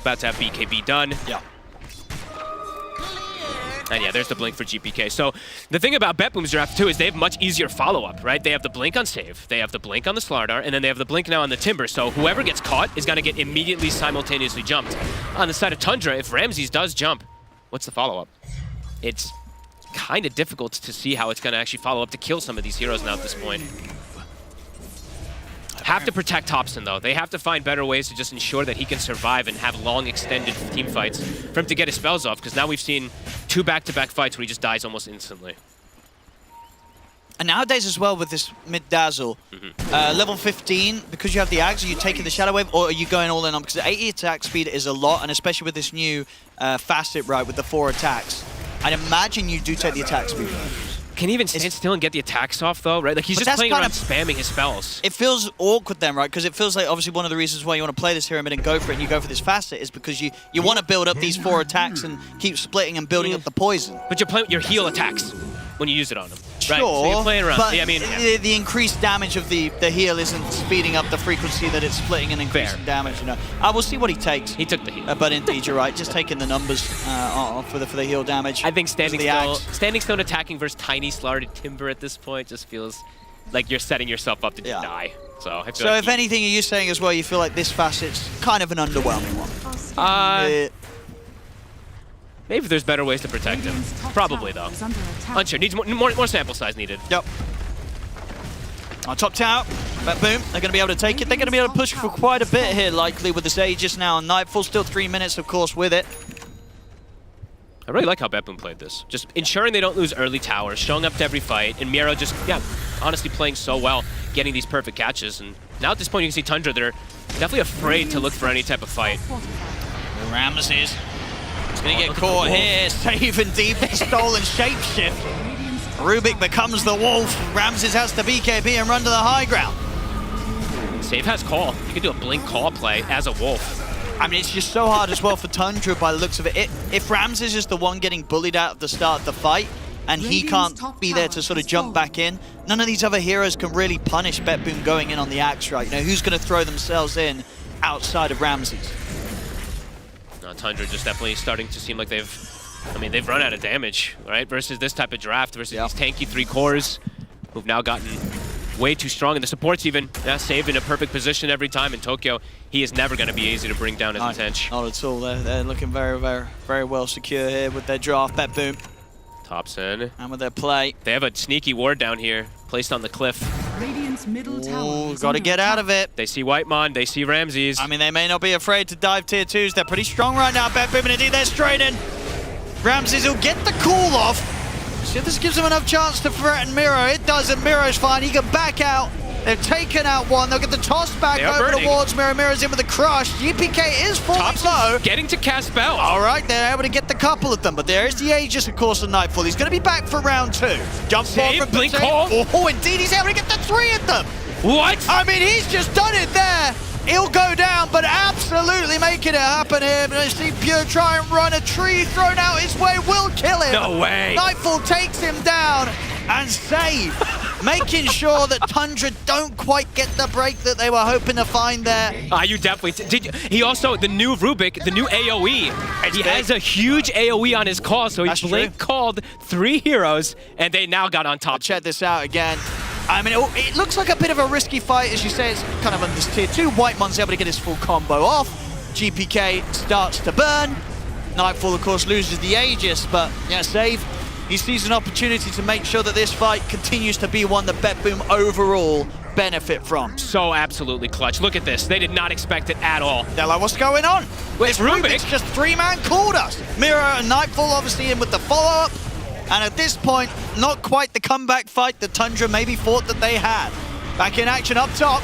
About to have BKB done. Yeah. And yeah, there's the blink for GPK. So the thing about BetBoom's draft too is they have much easier follow-up, right? They have the blink on Save, they have the blink on the Slardar, and then they have the blink now on the Timber. So whoever gets caught is going to get immediately simultaneously jumped. On the side of Tundra, if Ramses does jump, what's the follow-up? It's kind of difficult to see how it's going to actually follow up to kill some of these heroes now at this point. Have to protect Topson, though. They have to find better ways to just ensure that he can survive and have long, extended team fights for him to get his spells off, because now we've seen 2 back-to-back fights where he just dies almost instantly. And nowadays as well with this mid-dazzle, level 15, because you have the axe, are you taking the Shadow Wave, or are you going all in on? Because 80 attack speed is a lot, and especially with this new facet, right, with the 4 attacks, I'd imagine you do take the attack speed. Can he even stand still and get the attacks off, though, right? Like, he's just playing around spamming his spells. It feels awkward then, right? Because it feels like, obviously, one of the reasons why you want to play this hero mid and go for it, and you go for this facet, is because you want to build up these 4 attacks and keep splitting and building up the poison. But you're playing your heal attacks when you use it on him. Sure, right? So you're playing around. but yeah, I mean, the increased damage of the heal isn't speeding up the frequency that it's splitting and increasing damage. You know, I will see what he takes. He took the heal, but indeed, you're right. Just taking the numbers for the heal damage. I think standing stone attacking versus tiny Slarded Timber at this point just feels like you're setting yourself up to just die. So I feel like if anything, are you saying as well? You feel like this facet's kind of an underwhelming one? Maybe there's better ways to protect him. Probably, though. Unsure. Needs more sample size needed. Yep. On top tower, BetBoom, they're going to be able to take it. They're going to be able to push for quite a bit here, likely, with this Aegis now on Nightfall. Still 3 minutes, of course, with it. I really like how BetBoom played this. Just ensuring they don't lose early towers, showing up to every fight, and Miro just, honestly playing so well, getting these perfect catches. And now at this point, you can see Tundra, they're definitely afraid to look for any type of fight. Ramses is going to get caught here. Save and deep, stolen shapeshift. Rubik becomes the wolf. Ramses has to BKB and run to the high ground. Save has call. You can do a blink call play as a wolf. I mean, it's just so hard as well for Tundra by the looks of it. If Ramses is the one getting bullied out at the start of the fight, and he can't be there to sort of jump back in, none of these other heroes can really punish BetBoom going in on the Axe, right? You know, who's going to throw themselves in outside of Ramses? Tundra just definitely starting to seem like they've run out of damage, right? Versus this type of draft, versus these tanky 3 cores who've now gotten way too strong. And the support's even saved in a perfect position every time. In Tokyo, he is never going to be easy to bring down as Intench. Not at all. They're looking very, very, very well secure here with their draft, BetBoom. Thompson. And with their play. They have a sneaky ward down here, placed on the cliff. Radiant's middle tower. Got to get out of it. They see Whitemon, they see Ramses. I mean, they may not be afraid to dive tier 2s. They're pretty strong right now, BetBoom, and indeed they're straight in. Ramses will get the call off. See if this gives him enough chance to threaten Miro. It doesn't. Miro's fine. He can back out. They've taken out one. They'll get the toss back over towards Miro. Miro's in with a crush. GPK is falling low. Getting to cast spells. All right, they're able to get the couple of them, but there is the Aegis, of course, on Nightfall. He's going to be back for round 2. Jump forward from blink call. Oh, indeed, he's able to get the 3 of them. What? I mean, he's just done it there. He'll go down, but absolutely making it happen here. And I see Pure try and run. A tree thrown out his way will kill him. No way. Nightfall takes him down and save, making sure that Tundra don't quite get the break that they were hoping to find there. You definitely did. He also, the new Rubik, the new AoE. He has a huge AoE on his call, so he blink called 3 heroes, and they now got on top. Check this out again. I mean, it looks like a bit of a risky fight. As you say, it's kind of on this tier 2. Whitemon's able to get his full combo off. GPK starts to burn. Nightfall, of course, loses the Aegis, but yeah, save. He sees an opportunity to make sure that this fight continues to be one that BetBoom overall benefit from. So absolutely clutch. Look at this. They did not expect it at all. They're like, what's going on? It's Rubik. Rubik's just 3-man called us. Miro and Nightfall obviously in with the follow-up. And at this point, not quite the comeback fight that Tundra maybe thought that they had. Back in action up top.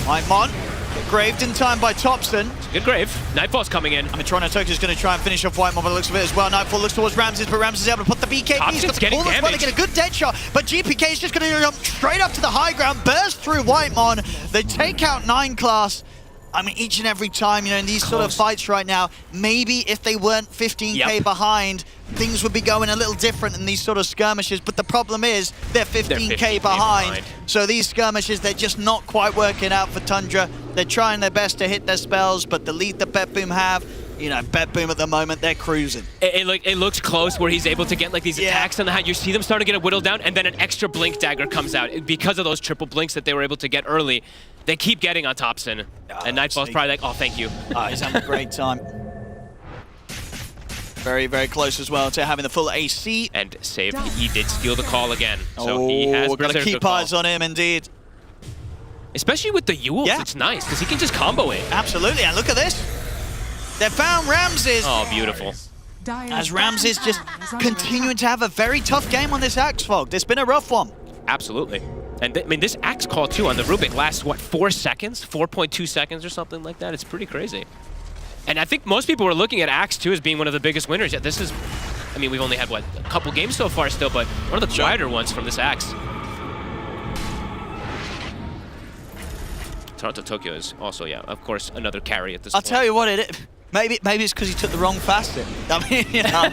Whitemon get graved in time by Thompson. Good grave. Nightfall's coming in. I mean, Toronto Tokyo's going to try and finish off Whitemon by the looks of it as well. Nightfall looks towards Ramses, but Ramses is able to put the BKB. He's got the pull as well to get a good dead shot. But GPK is just going to jump straight up to the high ground, burst through Whitemon. They take out 9 class. I mean, each and every time, you know, in these sort of fights right now, maybe if they weren't 15k behind, things would be going a little different in these sort of skirmishes. But the problem is, they're 15k behind. So these skirmishes, they're just not quite working out for Tundra. They're trying their best to hit their spells, but the lead that BetBoom have, you know, BetBoom at the moment, they're cruising. It looks close where he's able to get like these attacks on the hat. You see them starting to get a whittled down, and then an extra blink dagger comes out. Because of those triple blinks that they were able to get early, they keep getting on Thompson. And Nightfall's probably like, oh, thank you. He's having a great time. Very, very close as well to having the full AC. And save, he did steal the call again. So he has got to keep eyes on him, indeed. Especially with the Yules, it's nice, because he can just combo it. Absolutely, and look at this. They found Ramses. Oh, beautiful. As Ramses just continuing to have a very tough game on this Axe Fog. It's been a rough one. Absolutely. And I mean, this Axe call, too, on the Rubik lasts, what, 4 seconds? 4.2 seconds or something like that? It's pretty crazy. And I think most people were looking at Axe, too, as being one of the biggest winners. Yet this is, I mean, we've only had, what, a couple games so far still, but one of the quieter ones from this Axe. Toronto Tokyo is also, of course, another carry at this point. I'll tell you what, maybe it's because he took the wrong facet. I mean, you know,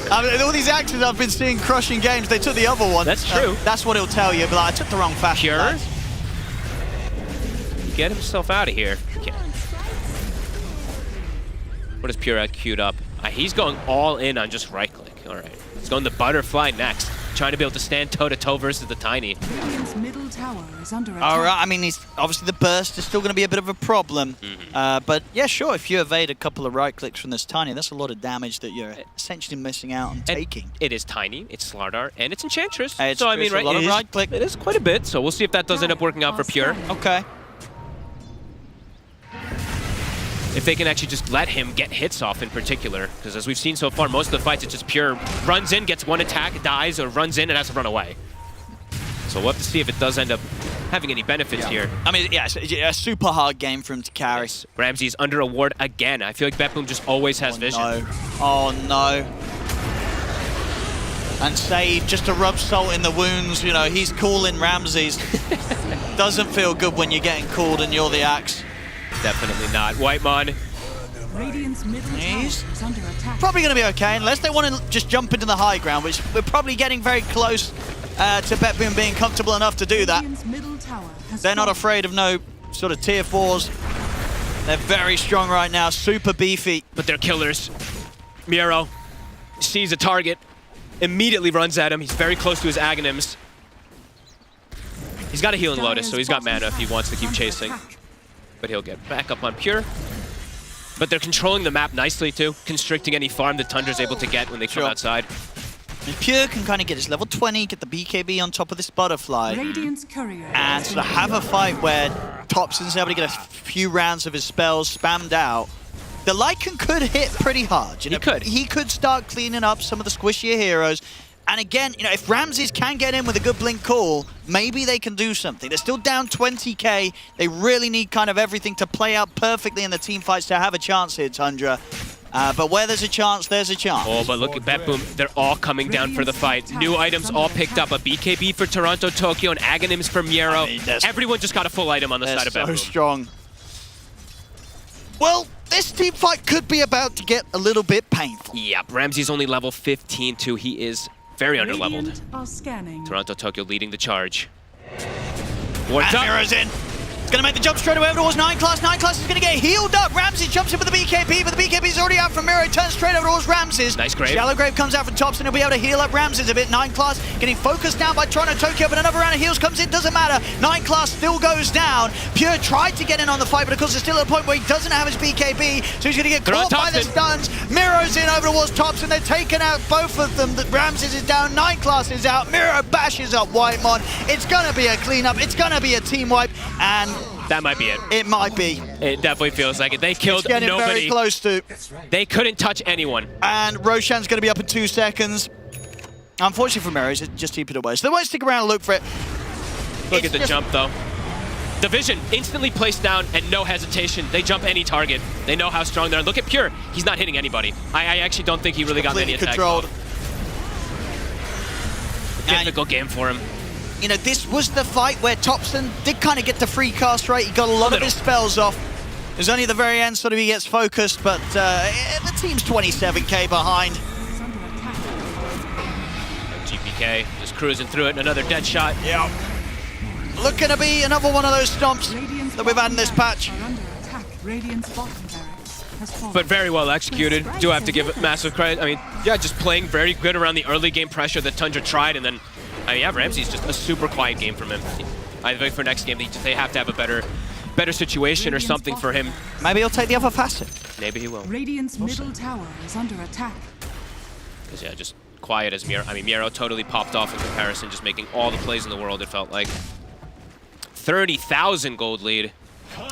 I mean, all these Axes I've been seeing crushing games, they took the other one. That's true. That's what he'll tell you, but like, I took the wrong facet. Pure? Get himself out of here. What is Pure queued up? He's going all in on just right click. All right. He's going the butterfly next. Trying to be able to stand toe-to-toe versus the Tiny. Middle tower is under attack. All right, I mean, obviously the burst is still going to be a bit of a problem. But yeah, sure, if you evade a couple of right clicks from this Tiny, that's a lot of damage that you're essentially missing out on taking. It is Tiny, it's Slardar, and it's Enchantress. So I mean, right, a lot of right click. It is quite a bit, so we'll see if that does end up working out for Pure. Okay. If they can actually just let him get hits off in particular, because as we've seen so far, most of the fights, it's just Pure runs in, gets one attack, dies, or runs in and has to run away. So we'll have to see if it does end up having any benefits here. I mean, yeah, it's a super hard game for him to carry. Yes. Ramsey's under a ward again. I feel like Bet Boom just always has vision. No. Oh, no. And Save, just to rub salt in the wounds, you know, he's calling Ramses. Doesn't feel good when you're getting called and you're the axe. Definitely not. Whitemon. Radiant's middle tower is under attack. Probably going to be okay, unless they want to just jump into the high ground, which we're probably getting very close to Bet Boom being comfortable enough to do that. Middle tower has They're not fallen. afraid of no sort of tier 4s. They're very strong right now, super beefy. But they're killers. Miro sees a target, immediately runs at him. He's very close to his Aghanims. He's got a healing Lotus, so he's got mana if he wants to keep chasing. But he'll get back up on Pure. But they're controlling the map nicely too, constricting any farm that Tundra's able to get when they come outside. And Pure can kind of get his level 20, get the BKB on top of this butterfly, Radiant's courier and sort of have a fight where Topson's able to get a few rounds of his spells spammed out. The Lycan could hit pretty hard. You know, he could start cleaning up some of the squishier heroes. And again, you know, if Ramses can get in with a good blink call, maybe they can do something. They're still down 20k. They really need kind of everything to play out perfectly in the team fights to have a chance here, Tundra. But where there's a chance, there's a chance. Oh, but look at Bet Boom. They're all coming down for the fight. New items all picked up. A BKB for Toronto, Tokyo, and Aghanims for Miero. Everyone just got a full item on the side of Bet Boom. So strong. Well, this team fight could be about to get a little bit painful. Yep, Ramsey's only level 15 too. He is very underleveled. Radiant are scanning. Toronto, Tokyo leading the charge. And Miro's in. It's going to make the jump straight away towards 9 class. 9 class is going to get healed up. Ramses jumps in with the BKB, but the BKB's already out from Miro. He turns straight over towards Ramses. Nice grave. Shallow Grave comes out from Topson. He'll be able to heal up Ramses a bit. 9 class getting focused down by Toronto, Tokyo, but another round of heals comes in. Doesn't matter. 9 class still goes down. Pure tried to get in on the fight, but of course it's still at a point where he doesn't have his BKB, so he's going to get caught by the stuns. Miro's in over towards Topson. They're taking out both of them. Ramses is down. 9 class is out. Miro bashes up Whitemon. It's going to be a cleanup. It's going to be a team wipe, and that might be it. It might be. It definitely feels like it. They killed it's getting nobody. Very close to. They couldn't touch anyone. And Roshan's going to be up in 2 seconds. Unfortunately for Miro, he's just keep it away. So they won't stick around and look for it. Look at the jump though. Division instantly placed down and no hesitation. They jump any target. They know how strong they are. Look at Pure. He's not hitting anybody. I actually don't think he really got many attacks. Controlled. Difficult game for him. You know, this was the fight where Topson did kind of get the free cast rate. He got a lot of his spells off. It was only at the very end sort of he gets focused, but the team's 27k behind. GPK just cruising through it. Another dead shot. Yeah. Looking to be another one of those stomps that we've had in this patch. Radiant's bottom barracks has fallen. But very well executed. Do have to give it massive credit. I mean, yeah, just playing very good around the early game pressure that Tundra tried, and then I mean, yeah, Ramsey's just a super quiet game from him. I think for next game, they have to have a better situation or something for him. Maybe he'll take the other facet. Maybe he will. Radiant's middle tower is under attack. Because, yeah, just quiet as Miro. I mean, Miro totally popped off in comparison, just making all the plays in the world, it felt like. 30,000 gold lead.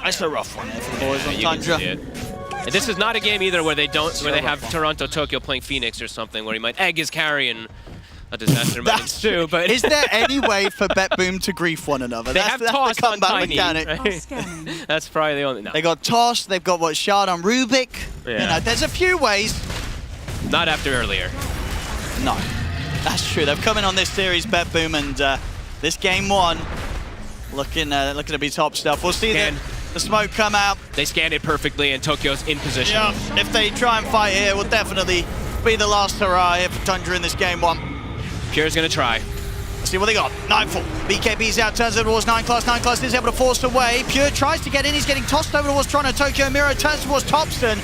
That's a rough one for the boys on Tundra. And this is not a game either where they have Toronto, Tokyo playing Phoenix or something, where he might egg his carry and a disaster might ensue. But is there any way for Bet Boom to grief one another? They have tossed on Tiny. Mechanic. Right? That's probably the only. No. They got tossed. They've got shard on Rubik. Yeah. You know, there's a few ways. Not after earlier. No, that's true. They've come in on this series, Bet Boom, and this game 1 looking to be top stuff. We'll see the smoke come out. They scanned it perfectly, and Tokyo's in position. Yeah, if they try and fight here, will definitely be the last hurrah here for Tundra in this game 1. Pure's gonna try. Let's see what they got. Nightfall. BKB's out, turns over towards 9 class. 9 class is able to force away. Pure tries to get in. He's getting tossed over towards Toronto, Tokyo. Miro turns towards Topson.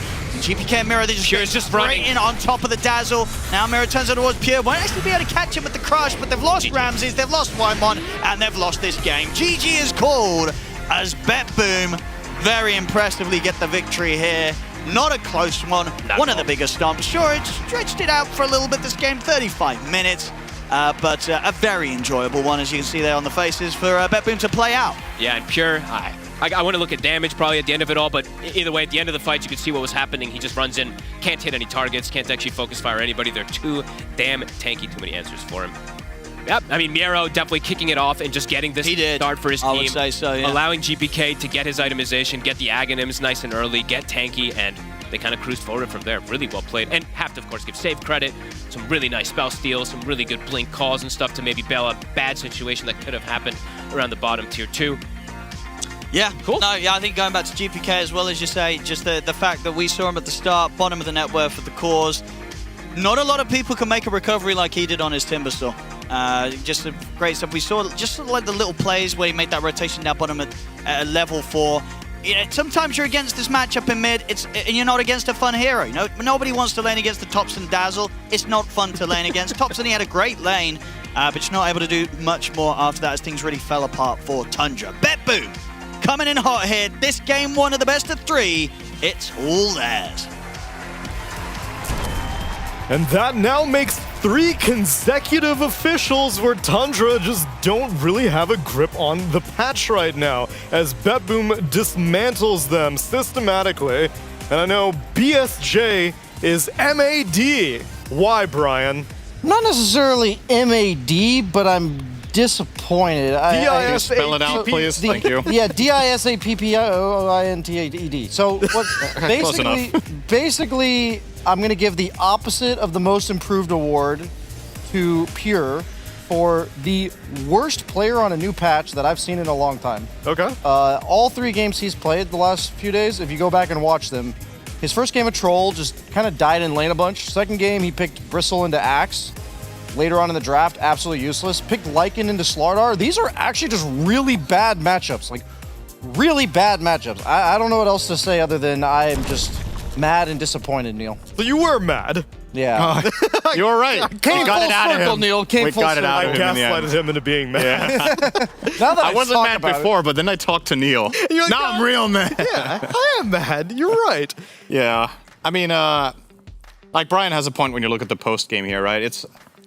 GPK and Miro, they just running in on top of the Dazzle. Now Miro turns over towards Pure. Won't actually be able to catch him with the Crush, but they've lost Ramses, they've lost Whitemon, and they've lost this game. GG is called as Bet Boom very impressively get the victory here. Not a close one. One of the biggest stomps. Sure, it stretched it out for a little bit this game, 35 minutes. But a very enjoyable one, as you can see there on the faces, for Bet Boom to play out. Yeah, and Pure, I want to look at damage probably at the end of it all, but either way, at the end of the fight, you could see what was happening. He just runs in, can't hit any targets, can't actually focus fire anybody. They're too damn tanky, too many answers for him. Yep, I mean, Miero definitely kicking it off and just getting this start for his team. I would say so, yeah. Allowing GPK to get his itemization, get the Aghanims nice and early, get tanky, and they kind of cruised forward from there. Really well played. And have to, of course, give Save credit. Some really nice spell steals, some really good blink calls and stuff to maybe bail a bad situation that could have happened around the bottom tier 2. Yeah, cool. No, yeah, I think going back to GPK as well, as you say, just the fact that we saw him at the start, bottom of the net worth of the cores. Not a lot of people can make a recovery like he did on his Timbersaw. Just great stuff. We saw just like the little plays where he made that rotation down bottom at level 4. You know, sometimes you're against this matchup in mid, and you're not against a fun hero. You know, nobody wants to lane against the Topson Dazzle. It's not fun to lane against. Topson, he had a great lane, but just not able to do much more after that as things really fell apart for Tundra. BetBoom coming in hot here. This game 1 of the best of 3. It's all theirs. And that now makes 3 consecutive officials where Tundra just don't really have a grip on the patch right now, as BetBoom dismantles them systematically. And I know BSJ is MAD. Why, Brian? Not necessarily MAD, but I'm disappointed. Spell it out, please. Thank you. Yeah, DISAPPOINTED. So what? basically, I'm going to give the opposite of the most improved award to Pure for the worst player on a new patch that I've seen in a long time. Okay. All 3 games he's played the last few days, if you go back and watch them, his first game of Troll just kind of died in lane a bunch. Second game, he picked Bristle into Axe. Later on in the draft, absolutely useless. Picked Lycan into Slardar. These are actually just really bad matchups. Like, really bad matchups. I don't know what else to say other than I am just mad and disappointed, Neil. So you were mad? Yeah. You were right. Came got full it out circle, of him. Neil. Came we full got it out circle. of him. I gaslighted him into being mad. Now that I wasn't talk mad about before, but then I talked to Neil. You're like, now I'm real mad. Yeah, I am mad. You're right. Yeah. I mean, like Brian has a point when you look at the post game here, right?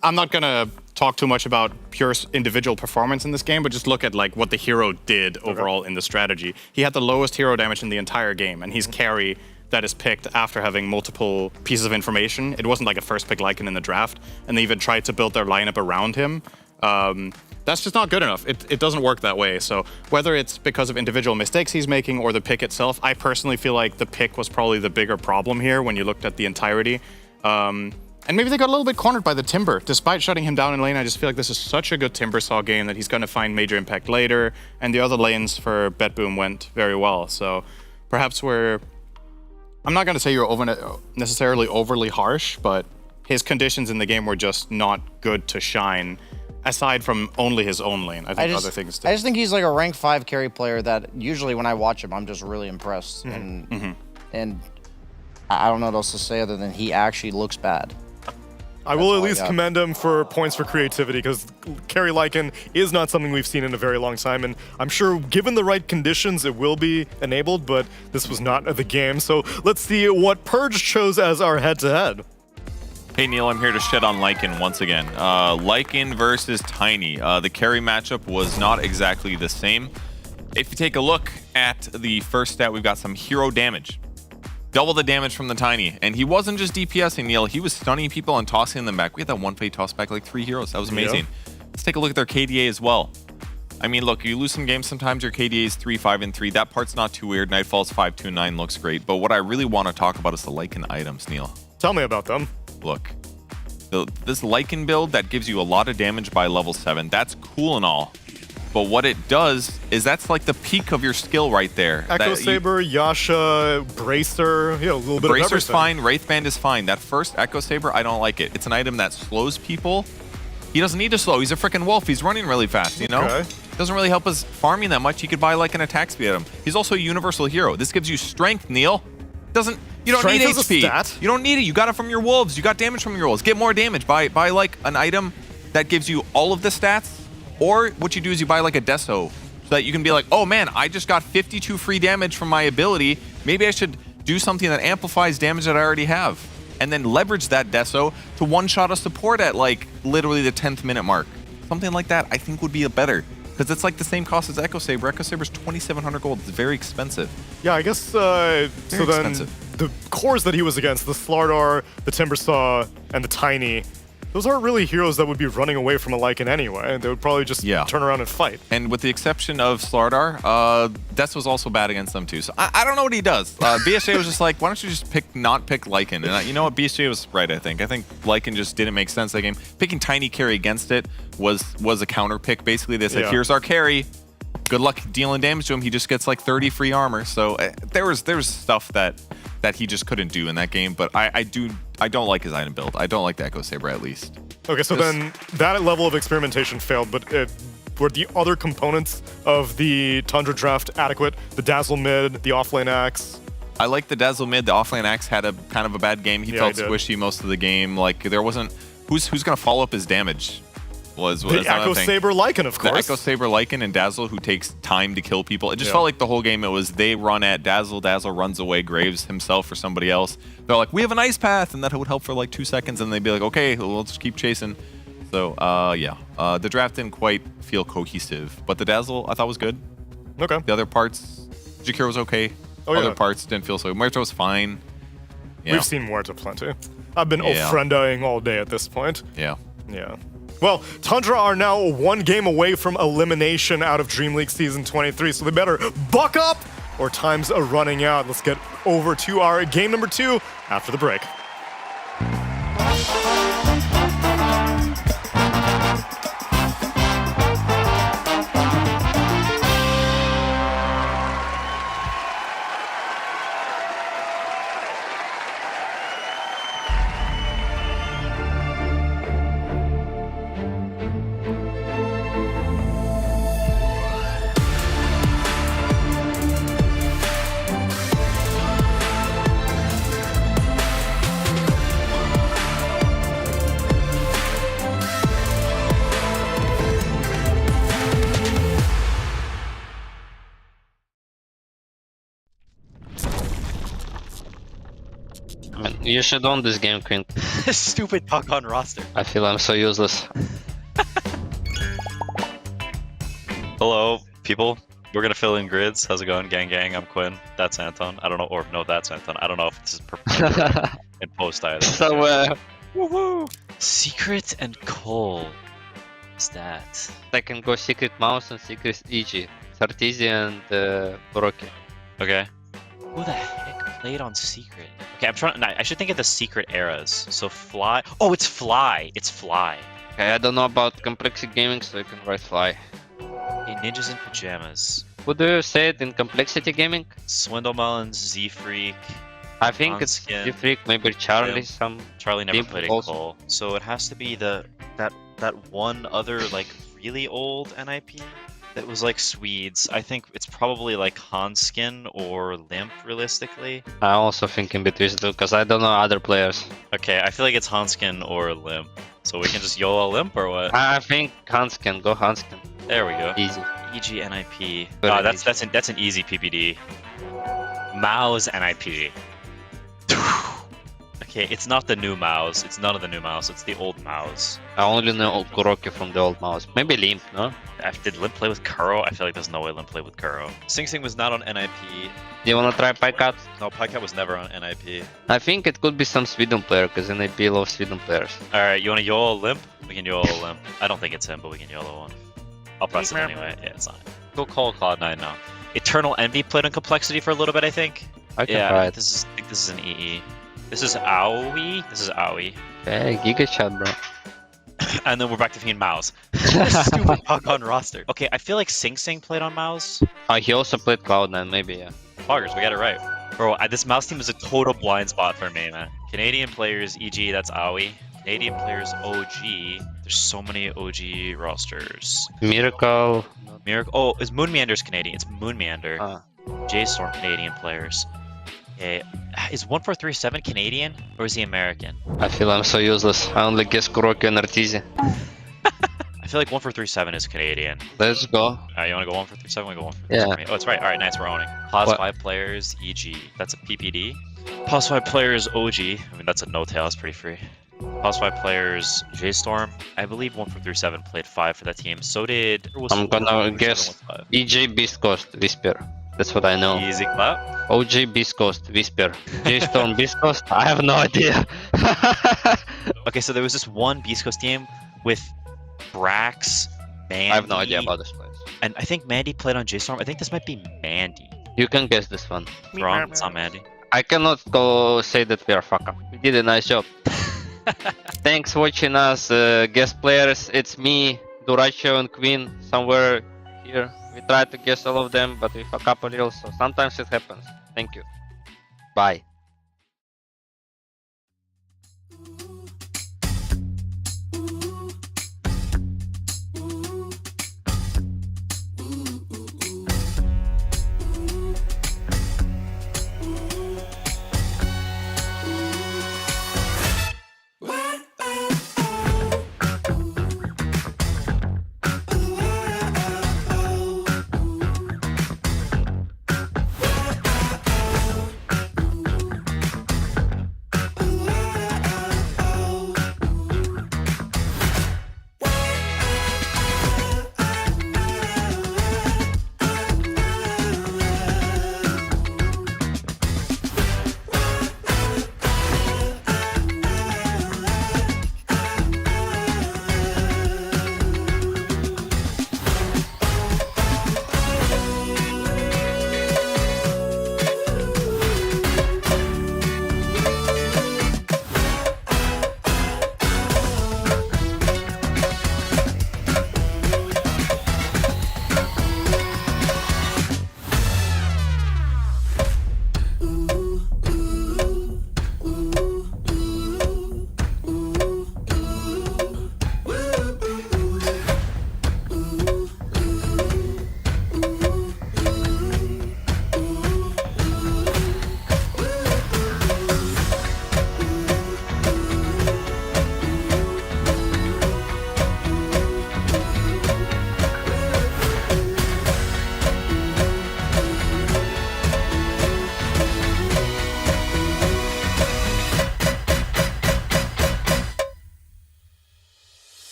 I'm not gonna talk too much about Pure's individual performance in this game, but just look at like what the hero did overall in the strategy. He had the lowest hero damage in the entire game, and he's carry that is picked after having multiple pieces of information. It wasn't like a first pick Lycan in the draft, and they even tried to build their lineup around him. That's just not good enough. It doesn't work that way. So whether it's because of individual mistakes he's making or the pick itself, I personally feel like the pick was probably the bigger problem here when you looked at the entirety. And maybe they got a little bit cornered by the Timber. Despite shutting him down in lane, I just feel like this is such a good Timbersaw game that he's going to find major impact later, and the other lanes for BetBoom went very well. So perhaps I'm not going to say you're necessarily overly harsh, but his conditions in the game were just not good to shine, aside from only his own lane. I think other things did. I just think he's like a rank 5 carry player that usually when I watch him, I'm just really impressed. And I don't know what else to say other than he actually looks bad. I will at least commend him for points for creativity, because carry Lycan is not something we've seen in a very long time, and I'm sure given the right conditions it will be enabled, but this was not the game. So let's see what Purge chose as our head-to-head. Hey Neil, I'm here to shed on Lycan once again. Lycan versus Tiny. The carry matchup was not exactly the same. If you take a look at the first stat, we've got some hero damage. Double the damage from the Tiny. And he wasn't just DPSing, Neil. He was stunning people and tossing them back. We had that one play toss back like 3 heroes. That was amazing. Yeah. Let's take a look at their KDA as well. I mean, look, you lose some games sometimes, your KDA is 3-5-3. That part's not too weird. Nightfall's 5-2-9 looks great. But what I really want to talk about is the Lycan items, Neil. Tell me about them. Look, this Lycan build that gives you a lot of damage by level 7, that's cool and all. But what it does is that's like the peak of your skill right there. Echo Saber, Yasha, Bracer, a little bit of everything. Bracer's fine, Wraithband is fine. That first Echo Saber, I don't like it. It's an item that slows people. He doesn't need to slow. He's a freaking wolf. He's running really fast, you know? Okay. Doesn't really help us farming that much. He could buy like an attack speed item. He's also a universal hero. This gives you strength, Neil. You don't need HP. You don't need it. You got it from your wolves. You got damage from your wolves. Get more damage. Buy like an item that gives you all of the stats. Or what you do is you buy like a Deso, so that you can be like, oh man, I just got 52 free damage from my ability. Maybe I should do something that amplifies damage that I already have. And then leverage that Deso to one-shot a support at like literally the 10th minute mark. Something like that I think would be a better. Because it's like the same cost as Echo Saber. Echo Saber's 2,700 gold. It's very expensive. Yeah, I guess so then the cores that he was against, the Slardar, the Timbersaw, and the Tiny, those aren't really heroes that would be running away from a Lycan anyway. They would probably just turn around and fight. And with the exception of Slardar, Des was also bad against them too. So I don't know what he does. BSJ was just like, why don't you just not pick Lycan? And you know what? BSJ was right, I think. I think Lycan just didn't make sense that game. Picking Tiny Carry against it was a counter pick. Basically, they said, here's our carry. Good luck dealing damage to him. He just gets like 30 free armor. So there was stuff that he just couldn't do in that game. But I don't like his item build. I don't like the Echo Saber at least. Okay, so then that level of experimentation failed, but were the other components of the Tundra draft adequate? The Dazzle mid, the offlane axe? I like the Dazzle mid. The offlane axe had a kind of a bad game. He felt squishy most of the game. Like there wasn't who's gonna follow up his damage. Was the Echo Saber Lycan, of course. The Echo Saber Lycan and Dazzle, who takes time to kill people. It just felt like the whole game, it was they run at Dazzle, Dazzle runs away, Graves himself or somebody else. They're like, we have an ice path, and that would help for like 2 seconds, and they'd be like, okay, we'll just keep chasing. So, the draft didn't quite feel cohesive, but the Dazzle I thought was good. Okay. The other parts, Jakir was okay. Other parts didn't feel so good. Muerto was fine. We've seen Muerto plenty. I've been offrendaing all day at this point. Yeah. Well, Tundra are now 1 game away from elimination out of Dreamleague Season 23, so they better buck up or time's running out. Let's get over to our game number 2 after the break. You should own this game, Queen. Stupid puck on roster. I feel I'm so useless. Hello, people. We're gonna fill in grids. How's it going, gang? I'm Quinn. That's Anton. I don't know, or no, that's Anton. I don't know if this is in post either. So, woohoo! Secret and Cole. What's that? I can go Secret Mouse and Secret EG. Sartizi and Boroki. Okay. Who the heck played on Secret? Okay, I'm trying. I should think of the Secret eras. So Fly. Oh, it's Fly. It's Fly. Okay, I don't know about Complexity Gaming, so you can write Fly. Okay, Ninjas in Pajamas. Who do you say it in Complexity Gaming? Swindlemelon, Z-Freak. I think it's Z-Freak, maybe Charlie. Charlie never played in Cole. So it has to be that one other like really old NIP. That was like Swedes. I think it's probably like Hanskin or Limp, realistically. I also think in between two, because I don't know other players. Okay, I feel like it's Hanskin or Limp. So we can just YOLO Limp or what? I think Hanskin. Go Hanskin. There we go. Easy. EG NIP. That's an easy PPD. Mao's NIP. Okay, it's not the new Maos. It's none of the new Maos. It's the old Maos. I only know Kuroki from the old Maos. Maybe Limp, no? Did Limp play with Kuro? I feel like there's no way Limp played with Kuro. Sing Sing was not on NIP. Do you wanna try Pycat? No, Pycat was never on NIP. I think it could be some Sweden player, because NIP loves Sweden players. Alright, you wanna YOLO Limp? We can YOLO Limp. I don't think it's him, but we can YOLO one. I'll press it anyway. Yeah, it's not him. Go call Cloud9 now. Eternal Envy played on Complexity for a little bit, I think. I can try it. I think this is an EE. This is Aoi. This is Aoi. Okay, Giga Chat, bro. And then we're back to being Mouse. Stupid puck on roster. Okay, I feel like Sing Sing played on Mouse. He also played Cloud9, maybe, yeah. Poggers, we got it right. Bro, this Mouse team is a total blind spot for me, man. Canadian players, EG, that's Aoi. Canadian players, OG. There's so many OG rosters. Miracle. Oh, is Moon Meander's Canadian? It's Moon Meander. J-Storm Canadian players. Okay, is 1437 Canadian or is he American? I feel I'm so useless. I only guess Kuroki and Arteezy. I feel like 1437 is Canadian. Let's go. You want to go 1437? We go 1437. Yeah. Oh, it's right. All right, nice. We're owning. Pause 5 players, EG. That's a PPD. Pause 5 players, OG. I mean, that's a no-tail. That's pretty free. Pause 5 players, J-Storm. I believe 1437 played 5 for that team. So did... I'm gonna guess EG Beast Coast Whisper. That's what I know. Easy clap. OG Beast Coast Whisper. J-Storm Beast Coast? I have no idea. Okay, so there was this one Beast Coast game with Brax, Mandy. I have no idea about this place. And I think Mandy played on J-Storm. I think this might be Mandy. You can guess this one. It's wrong. It's not Mandy. I cannot go say that we are fuck up. We did a nice job. Thanks for watching us, guest players. It's me, Duracho and Queen, somewhere here. We try to guess all of them, but we fuck up a little, so sometimes it happens. Thank you. Bye.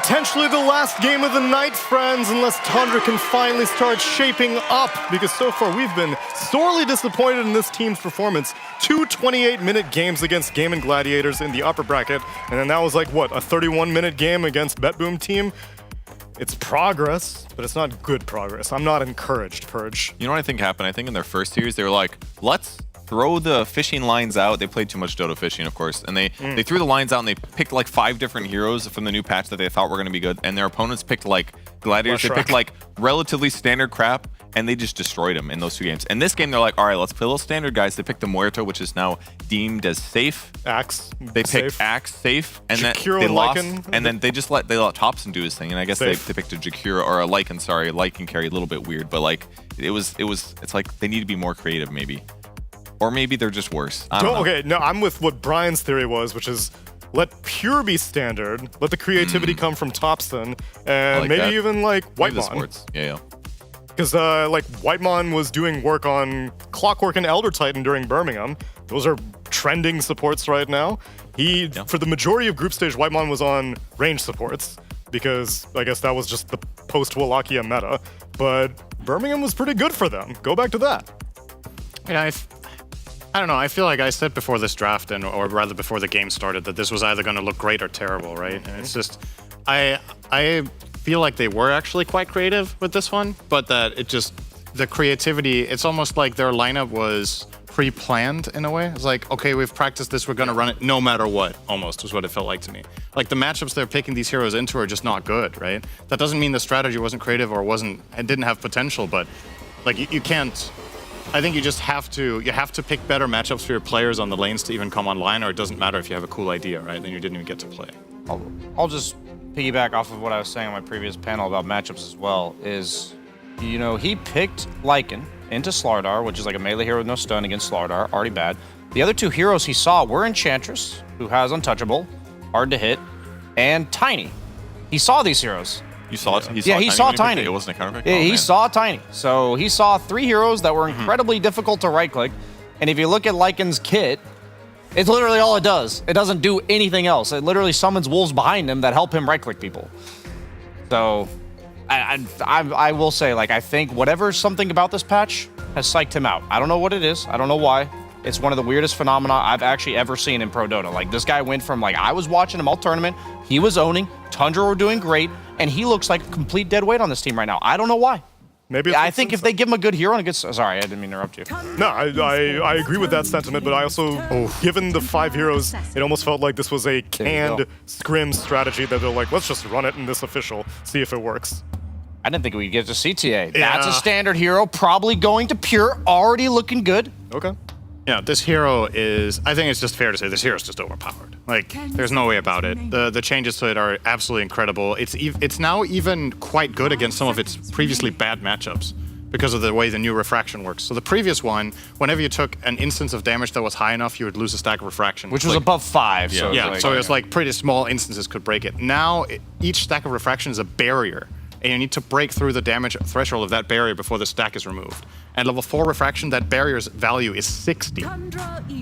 Potentially the last game of the night, friends, unless Tundra can finally start shaping up, because so far we've been sorely disappointed in this team's performance. 2 28-minute games against Game & Gladiators in the upper bracket, and then that was like, what, a 31-minute game against BetBoom team? It's progress, but it's not good progress. I'm not encouraged, Purge. You know what I think happened? I think in their first series, they were like, let's throw the fishing lines out. They played too much Dota fishing, of course, and they threw the lines out and they picked like 5 different heroes from the new patch that they thought were going to be good, and their opponents picked like Gladiators. They picked like relatively standard crap, and they just destroyed them in those 2 games. And this game, they're like, all right, let's play a little standard, guys. They picked the Muerto, which is now deemed as safe. Axe. They picked Axe safe, and then they lost. And then they just let Thompson do his thing. And I guess they picked a Jakiro or a Lycan. Sorry, Lycan carry a little bit weird, but like it's like they need to be more creative, maybe. Or maybe they're just worse. I don't know. Okay, no, I'm with what Brian's theory was, which is let pure be standard, let the creativity come from Topson, and like maybe that. even like Maybe the Whitemon. sports. Yeah. Because like Whitemon was doing work on Clockwork and Elder Titan during Birmingham. Those are trending supports right now. For the majority of group stage, Whitemon was on range supports because I guess that was just the post-Wallachia meta. But Birmingham was pretty good for them. Go back to that. Yeah, I don't know. I feel like I said before this draft, or rather before the game started, that this was either going to look great or terrible, right? And it's just, I feel like they were actually quite creative with this one, but that it just, the creativity, it's almost like their lineup was pre-planned in a way. It's like, okay, we've practiced this, we're gonna run it no matter what, almost, was what it felt like to me. Like the matchups they're picking these heroes into are just not good, right? That doesn't mean the strategy wasn't creative or it didn't have potential, but like you can't, I think you just have to pick better matchups for your players on the lanes to even come online, or it doesn't matter if you have a cool idea, right? Then you didn't even get to play. I'll just piggyback off of what I was saying on my previous panel about matchups as well, is, you know, he picked Lycan into Slardar, which is like a melee hero with no stun against Slardar, already bad. The other two heroes he saw were Enchantress, who has Untouchable, hard to hit, and Tiny. He saw these heroes. You saw it? He saw Tiny. It wasn't a counter pick? Yeah, Oh, he man. saw Tiny. So he saw 3 heroes that were incredibly difficult to right-click. And if you look at Lycan's kit, it's literally all it does. It doesn't do anything else. It literally summons wolves behind him that help him right-click people. So I will say, like, I think something about this patch has psyched him out. I don't know what it is. I don't know why. It's one of the weirdest phenomena I've actually ever seen in Pro Dota. Like, this guy went from, like, I was watching him all tournament, he was owning, Tundra were doing great, and he looks like a complete dead weight on this team right now. I don't know why. Maybe I think if they give him a good hero and a good... Sorry, I didn't mean to interrupt you. No, I agree with that sentiment, but I also, given the 5 heroes, it almost felt like this was a canned scrim strategy that they're like, let's just run it in this official, see if it works. I didn't think we'd get to CTA. That's a standard hero, probably going to Pure, already looking good. Okay. Yeah, this hero is, I think it's just fair to say this hero is just overpowered. Like, there's no way about it. The changes to it are absolutely incredible. It's now even quite good against some of its previously bad matchups because of the way the new refraction works. So the previous one, whenever you took an instance of damage that was high enough, you would lose a stack of refraction. Which was above 5. Yeah, So yeah, like, so it's like pretty small instances could break it. Now, each stack of refraction is a barrier, and you need to break through the damage threshold of that barrier before the stack is removed. And level 4 refraction, that barrier's value is 60.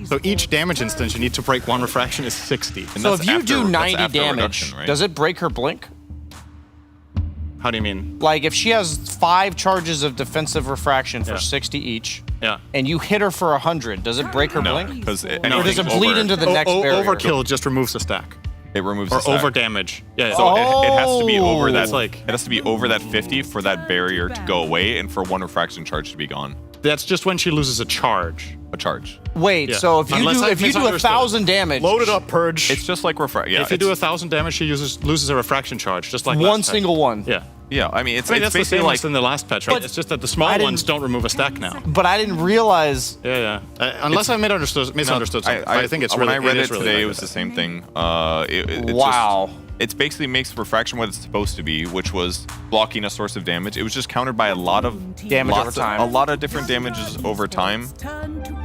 So each damage instance you need to break 1 refraction is 60. So if you do 90 damage, does it break her blink? How do you mean? Like, if she has 5 charges of defensive refraction for 60 each, and you hit her for 100, does it break her blink? Because or does it bleed into the next barrier? Overkill just removes the stack. It removes or the stack. over damage. Yeah. So it has to be over that. It's like, it has to be over that 50 for that barrier to go away and for 1 refraction charge to be gone. That's just when she loses a charge. A charge. Wait, so if you do 1,000 damage, load it up, Purge. It's just like refract. Yeah, if you do 1,000 damage, she loses a refraction charge, just like one last single patch. one. Yeah. Yeah, I mean, it's that's the basically same like as in the last patch, right? It's just that the small ones don't remove a stack now. But I didn't realize. Yeah. Unless I misunderstood something. I think it's when really. I read it really today, like it was the same thing. Wow. It basically makes refraction what it's supposed to be, which was blocking a source of damage. It was just countered by a lot of damage over time. A lot of different damages over time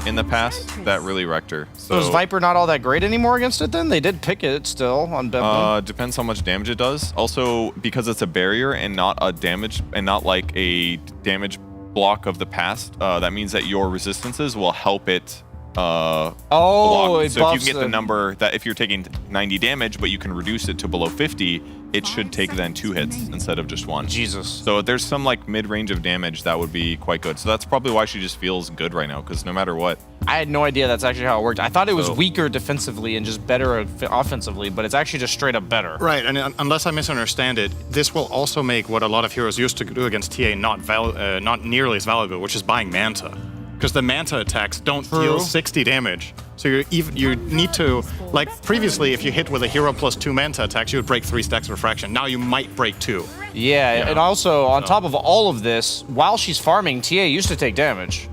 in the past that really wrecked her. So is Viper not all that great anymore against it then? They did pick it still on Bedlam. Depends how much damage it does. Also, because it's a barrier and not a damage and not like a damage block of the past, that means that your resistances will help it block. So if you can get the number that if you're taking 90 damage but you can reduce it to below 50, it should take then 2 hits instead of just 1. Jesus. So there's some like mid-range of damage that would be quite good. So that's probably why she just feels good right now, because no matter what. I had no idea that's actually how it worked. I thought it was weaker defensively and just better offensively, but it's actually just straight up better. Right, and unless I misunderstand it, this will also make what a lot of heroes used to do against TA not nearly as valuable, which is buying Manta. Because the Manta attacks don't deal 60 damage. So you need to, like previously, if you hit with a hero plus 2 Manta attacks, you would break 3 stacks of refraction. Now you might break 2. Yeah, and also, on top of all of this, while she's farming, TA used to take damage.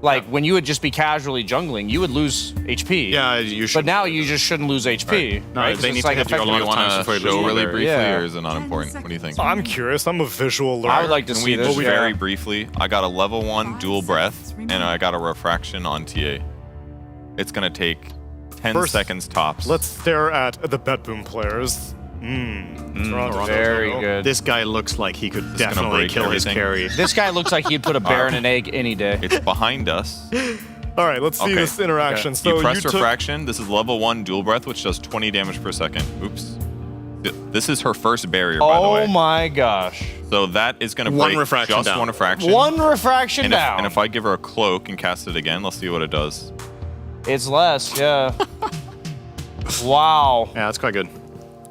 Like, when you would just be casually jungling, you would lose HP. Yeah, you should. But now you just shouldn't lose HP. No, right? they need to hit you a lot of times before you show lose really one. briefly, or is it not important? What do you think? I'm curious. I'm a visual learner. I would like to Can see we this. just very briefly? I got a level 1 dual breath, and I got a refraction on TA. It's gonna take 10 seconds tops. Let's stare at the Bedboom players. Toronto. Very good. This guy looks like he could definitely break kill his everything. carry. This guy looks like he'd put a bear in an egg any day. It's behind us. All right, let's see this interaction. So you press took- refraction. This is level 1 dual breath, which does 20 damage per second. Oops. This is her first barrier, by the way. Oh my gosh. So that is going to One break refraction just down. 1 refraction. One refraction and down. If I give her a cloak and cast it again, let's see what it does. It's less, yeah. Wow. Yeah, that's quite good.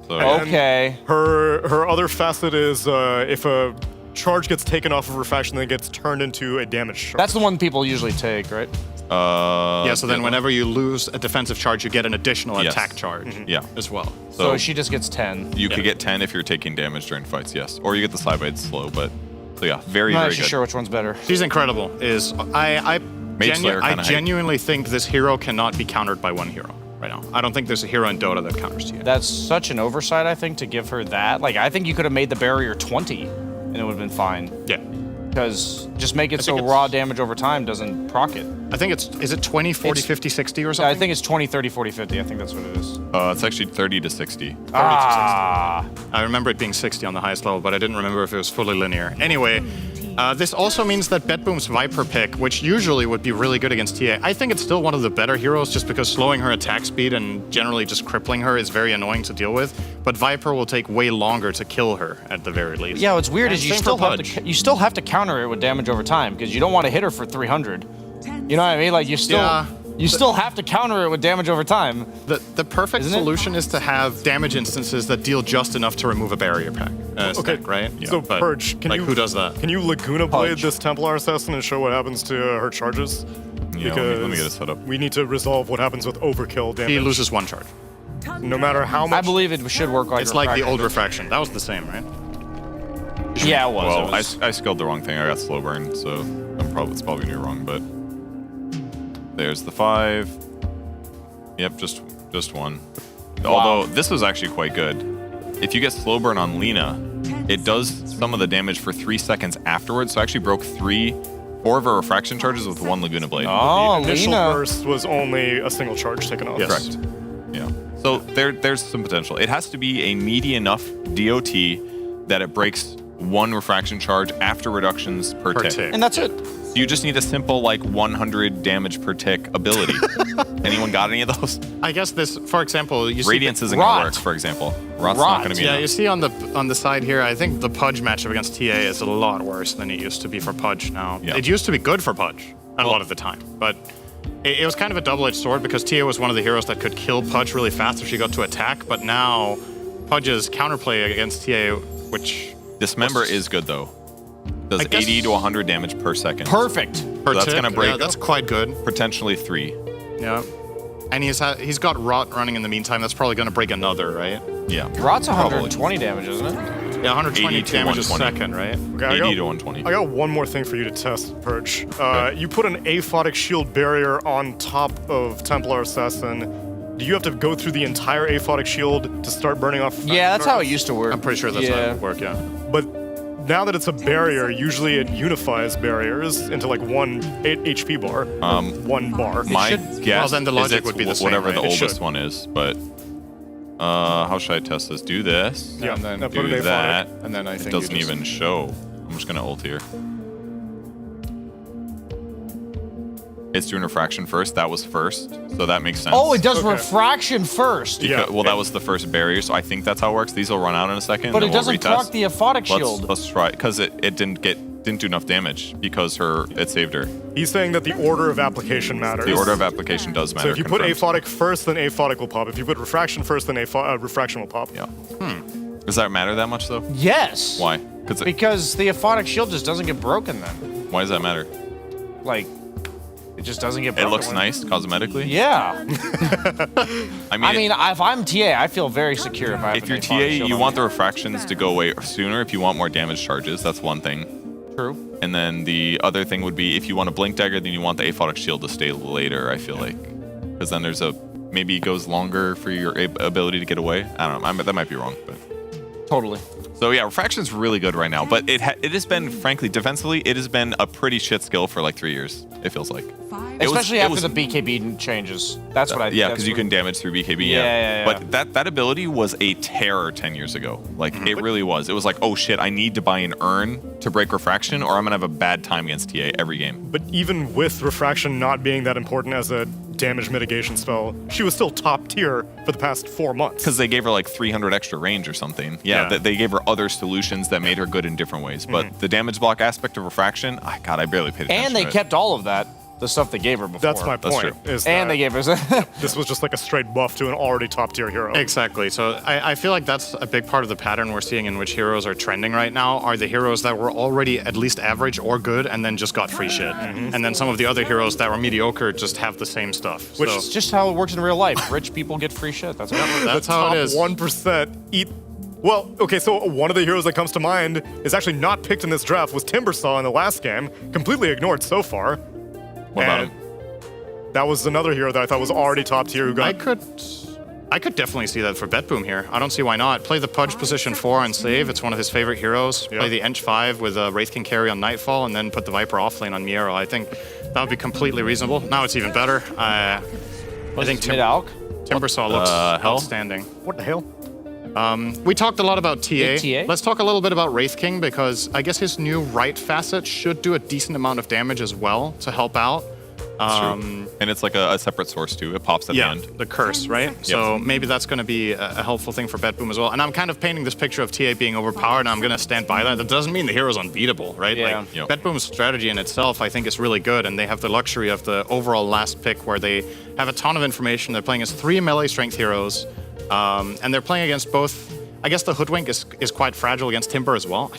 So And her other facet is if a charge gets taken off of refraction, then it gets turned into a damage charge. That's the one people usually take, right? Yeah, so then whenever you lose a defensive charge, you get an additional Yes. attack charge Yeah. as well. So she just gets 10. You could get 10 if you're taking damage during fights, yes. Or you get the side blade slow, but so yeah, very, I'm not very actually good. sure which one's better. She's incredible. I Slayer kinda hype. genuinely think this hero cannot be countered by one hero right now. I don't think there's a hero in Dota that counters TA. That's such an oversight, I think, to give her that. Like, I think you could have made the barrier 20, and it would have been fine. Yeah. Because just make it I so think raw damage over time doesn't proc it. I think is it 20, 40, 50, 60 or Yeah, something? I think it's 20, 30, 40, 50. I think that's what it is. It's actually 30 to 60. Ah. I remember it being 60 on the highest level, but I didn't remember if it was fully linear. Anyway, this also means that BetBoom's Viper pick, which usually would be really good against TA, I think it's still one of the better heroes just because slowing her attack speed and generally just crippling her is very annoying to deal with. But Viper will take way longer to kill her at the very least. Yeah, what's weird And is you same still for have Pudge. to counter it with damage over time because you don't want to hit her for 300. You know what I mean? Like you still have to counter it with damage over time. The perfect solution is to have damage instances that deal just enough to remove a barrier pack. Stack, right? So But, Purge, can like, you who does that? Can you Laguna Blade this Templar assassin and show what happens to her charges? Yeah, let me get it set up. We need to resolve what happens with overkill damage. He loses one charge. No matter how much. I believe it should work like It's like the old refraction. That was the same, right? Yeah, it was. Well, It was- I skilled the wrong thing. I got slow burn, so it's probably gonna be wrong. But there's the 5. Yep, just one. Although this was actually quite good. If you get slow burn on Lina, it does some of the damage for 3 seconds afterwards. So I actually broke 4 of her refraction charges with 1 Laguna Blade. Oh, the initial Lina. burst was only a single charge taken off. Correct. Yeah. So there's some potential. It has to be a meaty enough DOT that it breaks 1 refraction charge after reductions per tick. And that's it. So you just need a simple like 100 damage per tick ability. Anyone got any of those? I guess this, for example, you see Radiance isn't gonna work, for example. Rot's not gonna be Yeah, enough. you see on the side here, I think the Pudge matchup against TA is a lot worse than it used to be for Pudge now. Yeah. It used to be good for Pudge a lot of the time, but it was kind of a double-edged sword because TA was one of the heroes that could kill Pudge really fast if she got to attack, but now Pudge's counterplay against TA, which... Dismember is good though. Does I guess- 80 to 100 damage per second. Perfect. Per So that's tick, gonna break. yeah, that's quite good. Potentially 3. Yeah. And he's got Rot running in the meantime. That's probably going to break another, right? Yeah. Rot's Probably. 120 damage, isn't it? Yeah, 120 80 to damage a 120. second, right? Okay, 80 to 120. I got one more thing for you to test, Purge. You put an aphotic shield barrier on top of Templar Assassin. Do you have to go through the entire aphotic shield to start burning off? Yeah, that's how it used to work. I'm pretty sure that's how it would work, yeah. But now that it's a barrier, usually it unifies barriers into like 1 HP bar. 1 bar. My guess Well, then the logic is would be the it's same, whatever right? the It oldest should. one is, but how should I test this? Do this. Yeah, and then now put do an aphotic. that. And then I It think doesn't you just- even show. I'm just gonna ult here. It's doing refraction first. That was first, so that makes sense. Oh, it does refraction first. Well, that was the first barrier, so I think that's how it works. These will run out in a second. But and it then we'll doesn't retest. proc the aphotic shield. Let's try it because it didn't do enough damage because it saved her. He's saying that the order of application matters. The order of application does matter. So if you put confirmed. aphotic first, then aphotic will pop. If you put refraction first, then refraction will pop. Yeah. Does that matter that much though? Yes. Why? Because the aphotic shield just doesn't get broken then. Why does that matter? Like, it just doesn't get It broken. looks when- nice cosmetically. Yeah. I mean, if I'm TA, I feel very secure if I have if an you're aphotic TA, shield you on want me. the refractions to go away sooner if you want more damage charges. That's one thing. True. And then the other thing would be if you want a blink dagger, then you want the aphotic shield to stay later. I feel like, because then there's maybe it goes longer for your ability to get away. I don't know. That might be wrong, but Totally. so yeah, refraction's really good right now. But it has been, frankly, defensively, it has been a pretty shit skill for like 3 years. It feels like. Especially after the BKB changes. That's what I. Yeah, that's because you what- can damage through BKB. Yeah. But that ability was a terror 10 years ago. Like it really was. It was like, oh shit, I need to buy an urn to break refraction, or I'm gonna have a bad time against TA every game. But even with refraction not being that important as a damage mitigation spell, she was still top tier for the past 4 months. Because they gave her like 300 extra range or something. Yeah, they gave her other solutions that made her good in different ways. But the damage block aspect of refraction, God, I barely paid attention. And they to it. kept all of that. the stuff they gave her before. That's my point. Is And that they gave us. this was just like a straight buff to an already top tier hero. Exactly. So I feel like that's a big part of the pattern we're seeing in which heroes are trending right now are the heroes that were already at least average or good and then just got free shit. And then some of the other heroes that were mediocre just have the same stuff. Which So- is just how it works in real life. Rich people get free shit. That's how it is. 1% eat. Well, okay, so one of the heroes that comes to mind is actually not picked in this draft was Timbersaw in the last game, completely ignored so far. What about him? That was another hero that I thought was already top tier who got. I could definitely see that for Betboom here. I don't see why not. Play the Pudge position 4 and save. It's one of his favorite heroes. Play the Ench 5 with a Wraith King carry on Nightfall, and then put the Viper offlane on Miero. I think that would be completely reasonable. Now it's even better. I think Timbersaw looks outstanding. What the hell? We talked a lot about TA. TA. Let's talk a little bit about Wraith King, because I guess his new right facet should do a decent amount of damage as well to help out. And it's like a separate source too. It pops at the end. The curse, right? So maybe that's going to be a helpful thing for Betboom as well. And I'm kind of painting this picture of TA being overpowered, and I'm going to stand by that. That doesn't mean the hero's unbeatable, right? Yeah. Like, Betboom's strategy in itself, I think, is really good, and they have the luxury of the overall last pick where they have a ton of information. They're playing as 3 melee strength heroes, and they're playing against both. I guess the Hoodwink is quite fragile against Timber as well.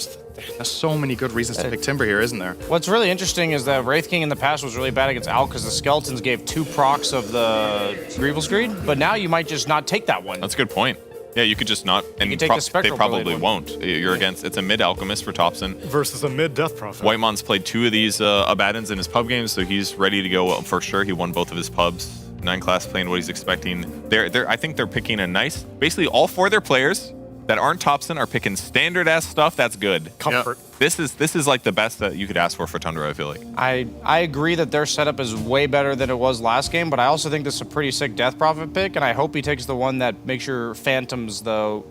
There's so many good reasons to pick Timber here, isn't there? What's really interesting is that Wraith King in the past was really bad against Alk because the Skeletons gave 2 procs of the Grievous Greed, but now you might just not take that one. That's a good point. Yeah, you could just not, and You can take the they Spectral probably Blade one. won't. You're against, it's a mid Alchemist for Thompson. Versus a mid Death Prophet. Whitemon's played 2 of these Abaddons in his pub games, so he's ready to go for sure. He won both of his pubs. 9 class playing what he's expecting. I think they're picking a nice, basically all 4 of their players that aren't Thompson are picking standard ass stuff that's good. Comfort. This is like the best that you could ask for Tundra, I feel like. I agree that their setup is way better than it was last game, but I also think this is a pretty sick Death Prophet pick, and I hope he takes the one that makes your Phantoms the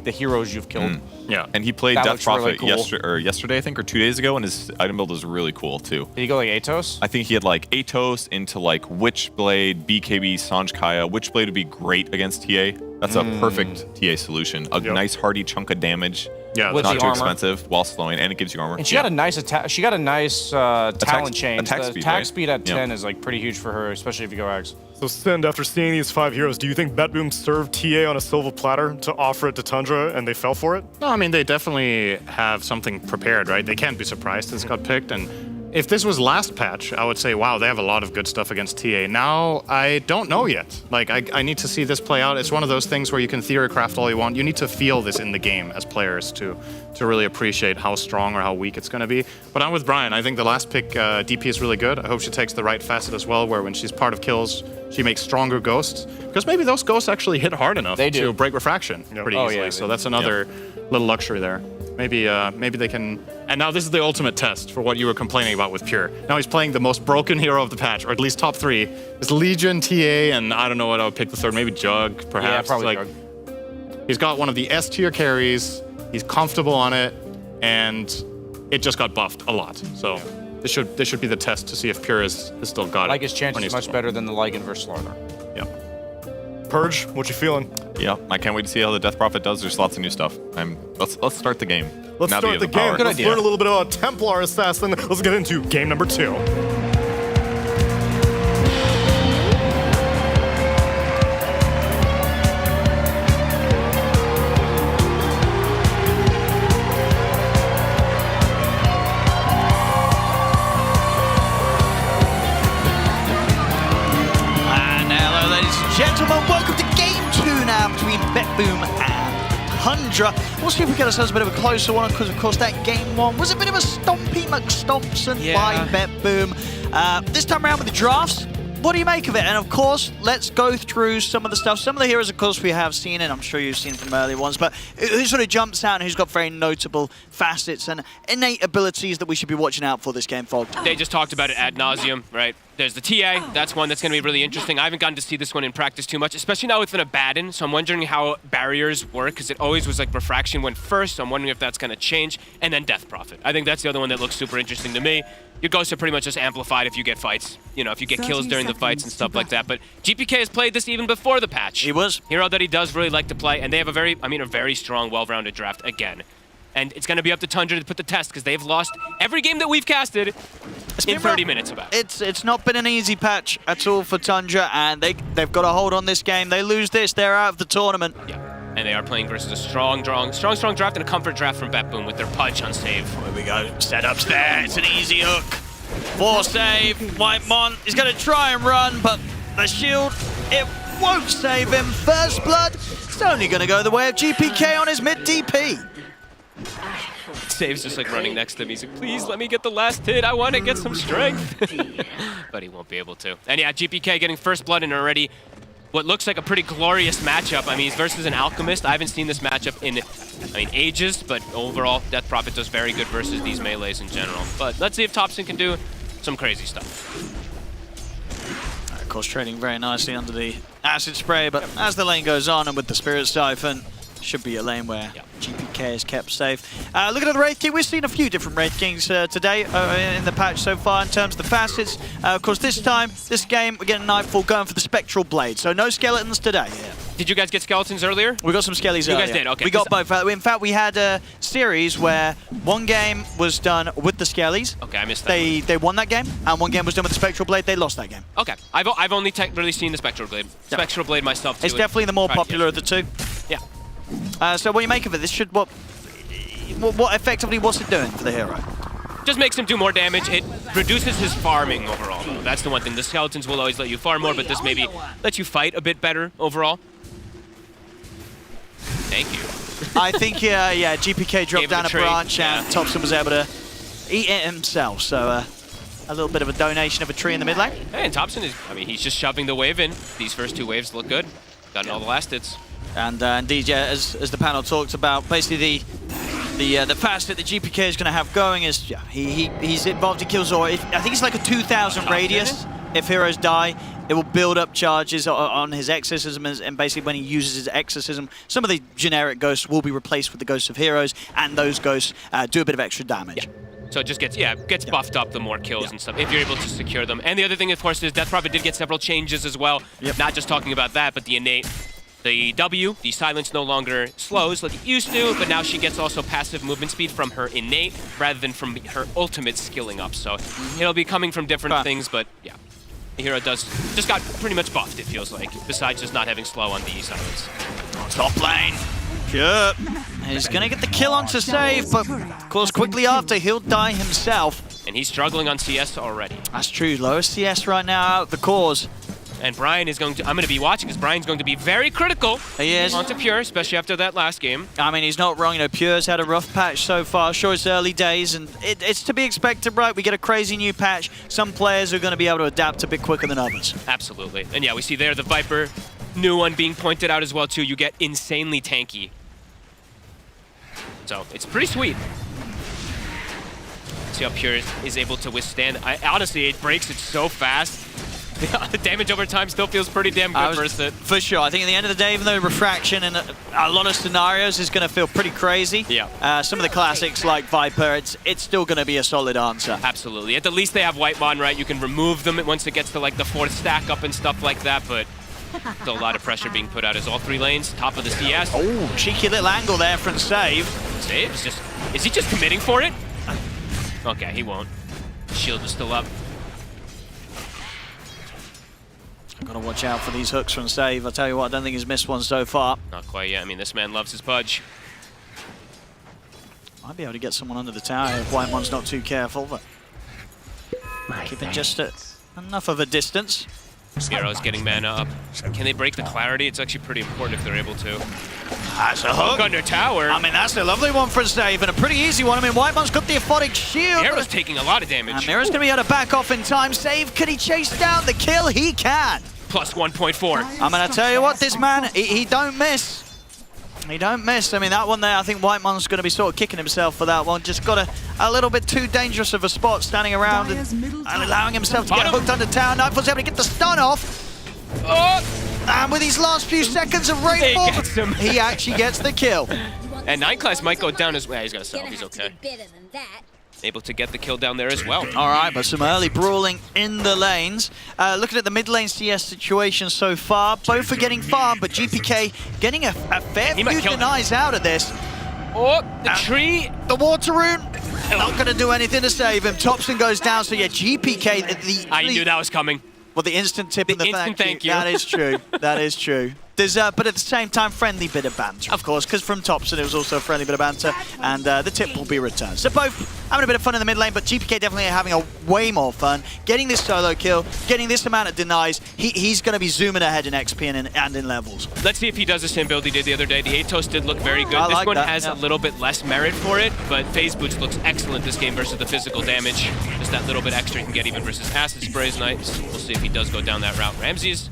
heroes you've killed. Yeah. And he played That Death looks really Prophet cool. yesterday, I think, or 2 days ago, and his item build was really cool too. Did he go like Atos? I think he had like Atos into like Witchblade, BKB, Sanjkaya. Witchblade would be great against TA. That's a perfect TA solution. A nice hearty chunk of damage. Yeah, With not the too armor. expensive while slowing, and it gives you armor. And she got a nice attack. She got a nice talent change. attack The speed, attack right? speed at Yep. 10 is like pretty huge for her, especially if you go Axe. So Sind, after seeing these 5 heroes, do you think Betboom served TA on a silver platter to offer it to Tundra and they fell for it? No, I mean, they definitely have something prepared, right? They can't be surprised it's got picked. And if this was last patch, I would say, wow, they have a lot of good stuff against TA. Now, I don't know yet. Like, I need to see this play out. It's one of those things where you can theory craft all you want. You need to feel this in the game as players to really appreciate how strong or how weak it's going to be. But I'm with Brian. I think the last pick, DP, is really good. I hope she takes the right facet as well, where when she's part of kills, she makes stronger ghosts. Because maybe those ghosts actually hit hard enough to break refraction pretty easily. yeah, So that's another little luxury there. Maybe they can. And now this is the ultimate test for what you were complaining about with Pure. Now he's playing the most broken hero of the patch, or at least top 3. It's Legion, TA, and I don't know what I would pick the third. Maybe Jug, perhaps. Yeah, probably like, Jug. He's got one of the S tier carries. He's comfortable on it, and it just got buffed a lot. So this should be the test to see if Pure has still got it. Like his chance or is needs much to. better than the Lycan versus Larder. Yeah. Purge, what you feeling? Yeah, I can't wait to see how the Death Prophet does. There's lots of new stuff. Let's start the game. Let's Now that you start have the power. game. Let's learn a little bit about Templar Assassin. Let's get into game number 2. And hello, ladies and gentlemen. Welcome to game 2 now between Betboom and Tundra. We'll see if we get ourselves a bit of a closer one, because, of course, that game 1 was a bit of a stompy McStompson by Betboom. This time around with the drafts, what do you make of it? And, of course, let's go through some of the stuff. Some of the heroes, of course, we have seen, and I'm sure you've seen from earlier ones, but who sort of jumps out and who's got very notable facets and innate abilities that we should be watching out for this game, Fog? They just talked about it ad nauseum, right? There's the TA. That's one that's going to be really interesting. I haven't gotten to see this one in practice too much, especially now with an Abaddon. So I'm wondering how barriers work, because it always was like refraction went first. So I'm wondering if that's going to change. And then Death Prophet. I think that's the other one that looks super interesting to me. Your ghosts are pretty much just amplified if you get fights. You know, if you get kills during the fights and stuff like that. But GPK has played this even before the patch. He was. Hero that he does really like to play. And they have a very strong, well-rounded draft again. And it's going to be up to Tundra to put the test, because they've lost every game that we've casted. in 30 minutes about. It's not been an easy patch at all for Tundra, and they've got a hold on this game. They lose this, they're out of the tournament. Yeah, and they are playing versus a strong draft and a comfort draft from Bet Boom with their Pudge on save. Here we go. Setups there. It's an easy hook. 4 save. Whitemon is going to try and run, but the shield, it won't save him. First blood. It's only going to go the way of GPK on his mid DP. Save's just like running next to him. He's like, please let me get the last hit. I want to get some strength. But he won't be able to. And yeah, GPK getting first blood in already what looks like a pretty glorious matchup. I mean, he's versus an Alchemist. I haven't seen this matchup in, ages, but overall, Death Prophet does very good versus these melees in general. But let's see if Thompson can do some crazy stuff. Of course, trading very nicely under the Acid Spray, but as the lane goes on and with the Spirit Siphon, should be a lane where GPK is kept safe. Looking at the Wraith King, we've seen a few different Wraith Kings today in the patch so far in terms of the facets. Of course, this game, we're getting Nightfall going for the Spectral Blade, so no skeletons today. Yeah. Did you guys get skeletons earlier? We got some skellies earlier. You guys did, okay. We got both. In fact, we had a series where one game was done with the skellies. Okay, I missed that. They won that game, and one game was done with the Spectral Blade. They lost that game. Okay, I've only really seen the Spectral Blade. Spectral Blade myself too. It's definitely the more popular of the two. Yeah. So what do you make of it? This should what effectively what's it doing for the hero? Just makes him do more damage. It reduces his farming overall. That's the one thing. The skeletons will always let you farm more, but this maybe lets you fight a bit better overall. Thank you. I think GPK dropped down a branch and Thompson was able to eat it himself. So a little bit of a donation of a tree in the mid lane. Hey, and Thompson is, he's just shoving the wave in. These first 2 waves look good. Gotten all the last hits. And indeed, as the panel talked about, basically the facet that GPK is going to have going is he's involved in kills, or I think it's like a 2,000 radius. If heroes die, it will build up charges on his exorcism, and basically when he uses his exorcism, some of the generic ghosts will be replaced with the ghosts of heroes, and those ghosts do a bit of extra damage. Yeah. So it just gets buffed up the more kills and stuff, if you're able to secure them. And the other thing, of course, is Death Prophet did get several changes as well. Not just talking about that, but the innate. The W, the silence no longer slows like it used to, but now she gets also passive movement speed from her innate rather than from her ultimate skilling up. So it'll be coming from different things, but yeah. The hero just got pretty much buffed, it feels like, besides just not having slow on the silence. Top lane. Yep. He's going to get the kill onto save, but of course quickly after he'll die himself. And he's struggling on CS already. That's true. Lowest CS right now out of the cause. And Brian is I'm going to be watching because Brian's going to be very critical onto Pure, especially after that last game. I mean, he's not wrong. Pure's had a rough patch so far. Sure, it's early days, and it's to be expected, right? We get a crazy new patch. Some players are going to be able to adapt a bit quicker than others. Absolutely. And yeah, we see there the Viper, new one being pointed out as well, too. You get insanely tanky. So it's pretty sweet. See how Pure is able to withstand. Honestly, it breaks it so fast. The damage over time still feels pretty damn good versus it. For sure. I think at the end of the day, even though Refraction in a lot of scenarios is going to feel pretty crazy, some of the classics like Viper, it's still going to be a solid answer. Absolutely. At the least they have Whitemon, right? You can remove them once it gets to like the 4th stack up and stuff like that, but still a lot of pressure being put out as all 3 lanes, top of the CS. Oh, cheeky little angle there from Save. Save's is he just committing for it? Okay, he won't. Shield is still up. Gotta watch out for these hooks from Save. I tell you what, I don't think he's missed one so far. Not quite yet. I mean, this man loves his Pudge. Might be able to get someone under the tower if Whitemon's not too careful, but keeping just enough of a distance. Hero's getting mana up. Can they break the clarity? It's actually pretty important if they're able to. That's a hook. Under tower. I mean, that's a lovely one for Save and a pretty easy one. I mean, Whitemon's got the Aphotic Shield. Hero's taking a lot of damage. And Mira's going to be able to back off in time. Save, can he chase down the kill? He can. Plus 1.4. I'm going to tell you what, this man, he don't miss. He don't miss. I mean, that one there, I think Whitemon's going to be sort of kicking himself for that one. Just got a little bit too dangerous of a spot standing around and allowing himself to get hooked under tower. Nightfall's able to get the stun off. And with these last few seconds of Rainfall, he actually gets the kill. And 9 class might go down as well. He's got a self, he's okay. Able to get the kill down there as well. All right, but some early brawling in the lanes. Looking at the mid lane CS situation so far, both are getting farmed, but GPK getting a fair few denies out of this. Oh, the tree. The water rune. Not going to do anything to save him. Thompson goes down, so yeah, GPK. I knew that was coming. Well, the instant tip and the thank you. That is true. That is true. There's, but at the same time, friendly bit of banter, of course, because from Thompson it was also a friendly bit of banter, and the tip will be returned. So both having a bit of fun in the mid lane, but GPK definitely having a way more fun. Getting this solo kill, getting this amount of denies, he's going to be zooming ahead in XP and in levels. Let's see if he does the same build he did the other day. The Atos did look very good. This one has a little bit less merit for it, but Phase Boots looks excellent this game versus the physical damage. Just that little bit extra he can get even versus Acid Spray is nice. We'll see if he does go down that route. Ramses.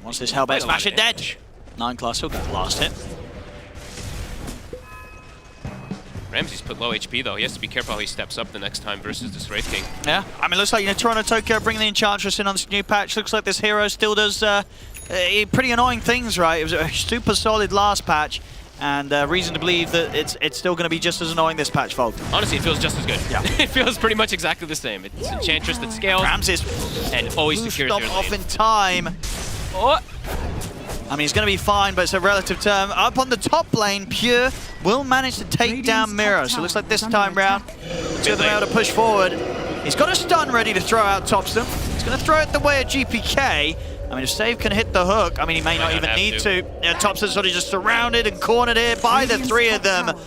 Once this Hellbait smash it dead. 9 class, he'll get the last hit. Ramses put low HP though. He has to be careful how he steps up the next time versus this Wraith King. Yeah, I mean, looks like, Toronto Tokyo bringing the Enchantress in on this new patch. Looks like this hero still does pretty annoying things, right? It was a super solid last patch, and reason to believe that it's still going to be just as annoying this patch, Volk. Honestly, it feels just as good. Yeah. It feels pretty much exactly the same. It's Enchantress that scales. Ramses and always secures stop your off lane. in time. Oh. I mean, he's going to be fine, but it's a relative term. Up on the top lane, Pure will manage to take down Miro. So it looks like this time round, the two of them are able to push forward. He's got a stun ready to throw out Thompson. He's going to throw it the way of GPK. I mean, if Save can hit the hook, I mean, he may not even need to. Yeah, Thompson's sort of just surrounded and cornered here by the three of them.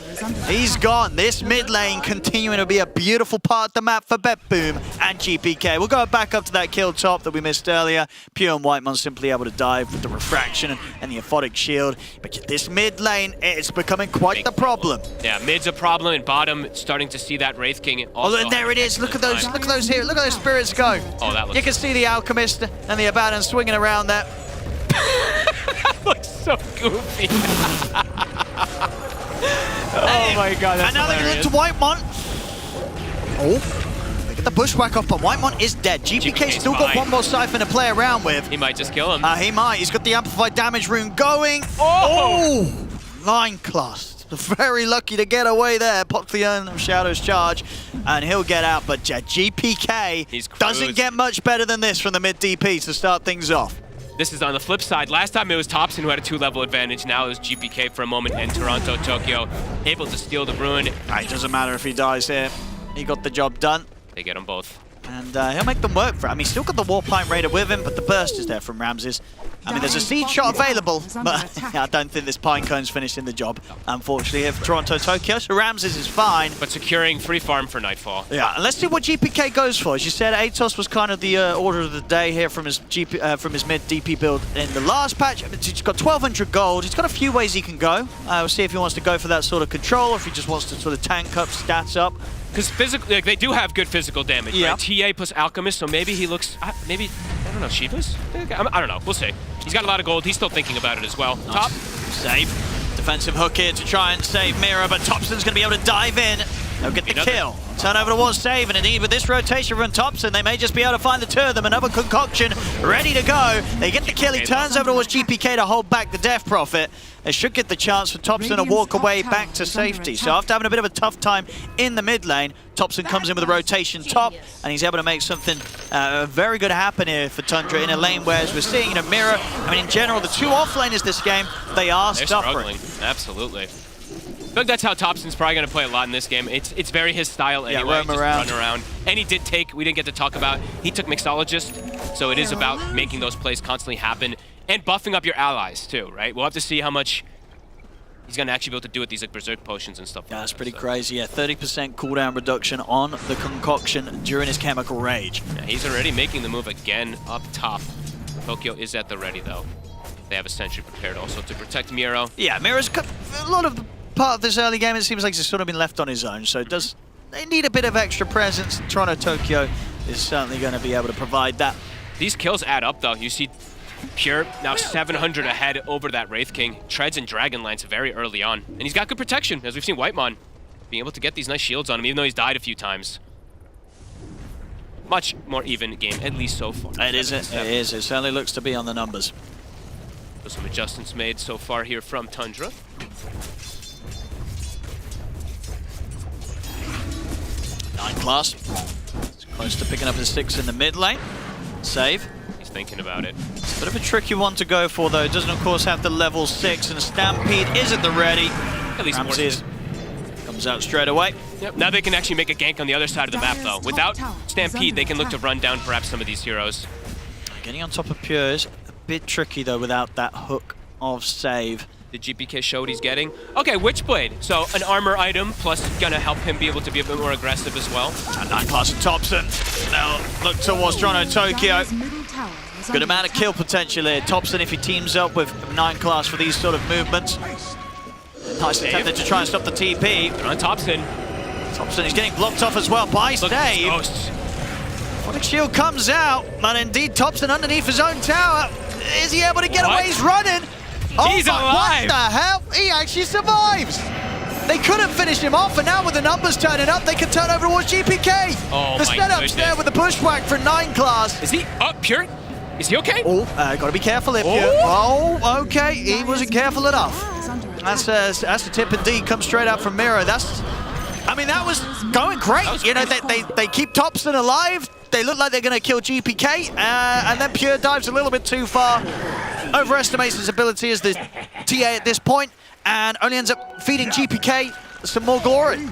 He's gone. This mid lane continuing to be a beautiful part of the map for BetBoom and GPK. We'll go back up to that kill top that we missed earlier. Pure and Whitemon simply able to dive with the refraction and the aphotic shield. But this mid lane, it's becoming quite the problem. Yeah, mid's a problem, and bottom starting to see that Wraith King. Also there it is. Look at those. Look at those here. Look at those spirits go. Oh, that looks. You can see the Alchemist and the Abaddon swinging around there. That looks so goofy. Oh my god, that's And now they look to Whitemon. Oh, they get the bushwhack off, but Whitemon is dead. GPK still got one more Siphon to play around with. He might just kill him. He might. He's got the amplified damage rune going. Oh! Line class. Very lucky to get away there. Pops the Urn of Shadow's charge, and he'll get out. But GPK doesn't get much better than this from the mid DP to start things off. This is on the flip side. Last time it was Thompson who had a 2-level advantage. Now it was GPK for a moment, and Toronto Tokyo able to steal the rune. It doesn't matter if he dies here. He got the job done. They get them both. And he'll make them work for it. I mean, he's still got the Warpipe Raider with him, but the burst is there from Ramses. I mean, there's a Seed Shot available, but I don't think this Pinecone's finishing the job, unfortunately, here for Toronto Tokyo. So Ramses is fine. But securing free farm for Nightfall. Yeah, and let's see what GPK goes for. As you said, Atos was kind of the order of the day here from his mid DP build in the last patch. I mean, he's got 1,200 gold. He's got a few ways he can go. We'll see if he wants to go for that sort of control, or if he just wants to sort of tank up, stats up. Because physically, like, they do have good physical damage, right? TA plus Alchemist, so maybe he looks, maybe, I don't know, Shivas? I don't know, we'll see. He's got a lot of gold, he's still thinking about it as well. Nice. Top. Save. Defensive hook here to try and save Mira, but Thompson's going to be able to dive in. They'll get the kill. Turn over towards Save, and indeed with this rotation from Thompson, they may just be able to find the two of them. Another concoction ready to go. They get the kill. He turns over towards GPK to hold back the Death Prophet. They should get the chance for Thompson to walk away back to safety. So after having a bit of a tough time in the mid lane, Thompson comes in with a rotation top, and he's able to make something very good happen here for Tundra in a lane where, as we're seeing, Mira, I mean, in general, the two off-laners this game, they're struggling. Absolutely. I think that's how Thompson's probably going to play a lot in this game. It's very his style anyway, just run around. And he did take, we didn't get to talk about, he took Mixologist, so it is about making those plays constantly happen and buffing up your allies too, right? We'll have to see how much he's going to actually be able to do with these like Berserk potions and stuff. Yeah, that's pretty crazy. Yeah, 30% cooldown reduction on the concoction during his chemical rage. Yeah, he's already making the move again up top. Tokyo is at the ready though. They have a sentry prepared also to protect Miro. Yeah, Miro's a lot of part of this early game, it seems like he's sort of been left on his own, so they need a bit of extra presence. Toronto Tokyo is certainly going to be able to provide that. These kills add up though. You see Pure now 700 ahead over that Wraith King. Treads and Dragon Lance very early on. And he's got good protection, as we've seen Whitemon being able to get these nice shields on him, even though he's died a few times. Much more even game, at least so far. It is. It certainly looks to be on the numbers. There's some adjustments made so far here from Tundra. Nine class. It's close to picking up his 6 in the mid lane. Save. He's thinking about it. It's a bit of a tricky one to go for, though. It doesn't, of course, have the level 6, and Stampede is at the ready. At least Ramses comes comes out straight away. Yep. Now they can actually make a gank on the other side of the map, though. Without Stampede, they can look to run down perhaps some of these heroes. Getting on top of Pure is a bit tricky, though, without that hook of save. Did GPK show what he's getting? Okay, Witchblade. So an armor item, plus gonna help him be able to be a bit more aggressive as well. And 9 class of Thompson. Now look towards Toronto Tokyo. Good amount of kill potential here. Thompson, if he teams up with 9 class for these sort of movements. Nice attempt to try and stop the TP. On Thompson. Thompson is getting blocked off as well by Stave. Phonic Shield comes out, and indeed Thompson underneath his own tower. Is he able to get away? He's running. He's alive! What the hell? He actually survives! They couldn't finish him off, and now with the numbers turning up, they can turn over towards GPK. Oh, the setup's there with the pushback for 9 class. Is he up, Pure? Is he okay? Oh, gotta be careful if you. Oh, okay, he wasn't careful enough. That's the tip indeed, comes straight out from Miro. I mean, that was going great. You know, they keep Thompson alive. They look like they're going to kill GPK, and then Pure dives a little bit too far. Overestimates his ability as the TA at this point, and only ends up feeding GPK some more glory.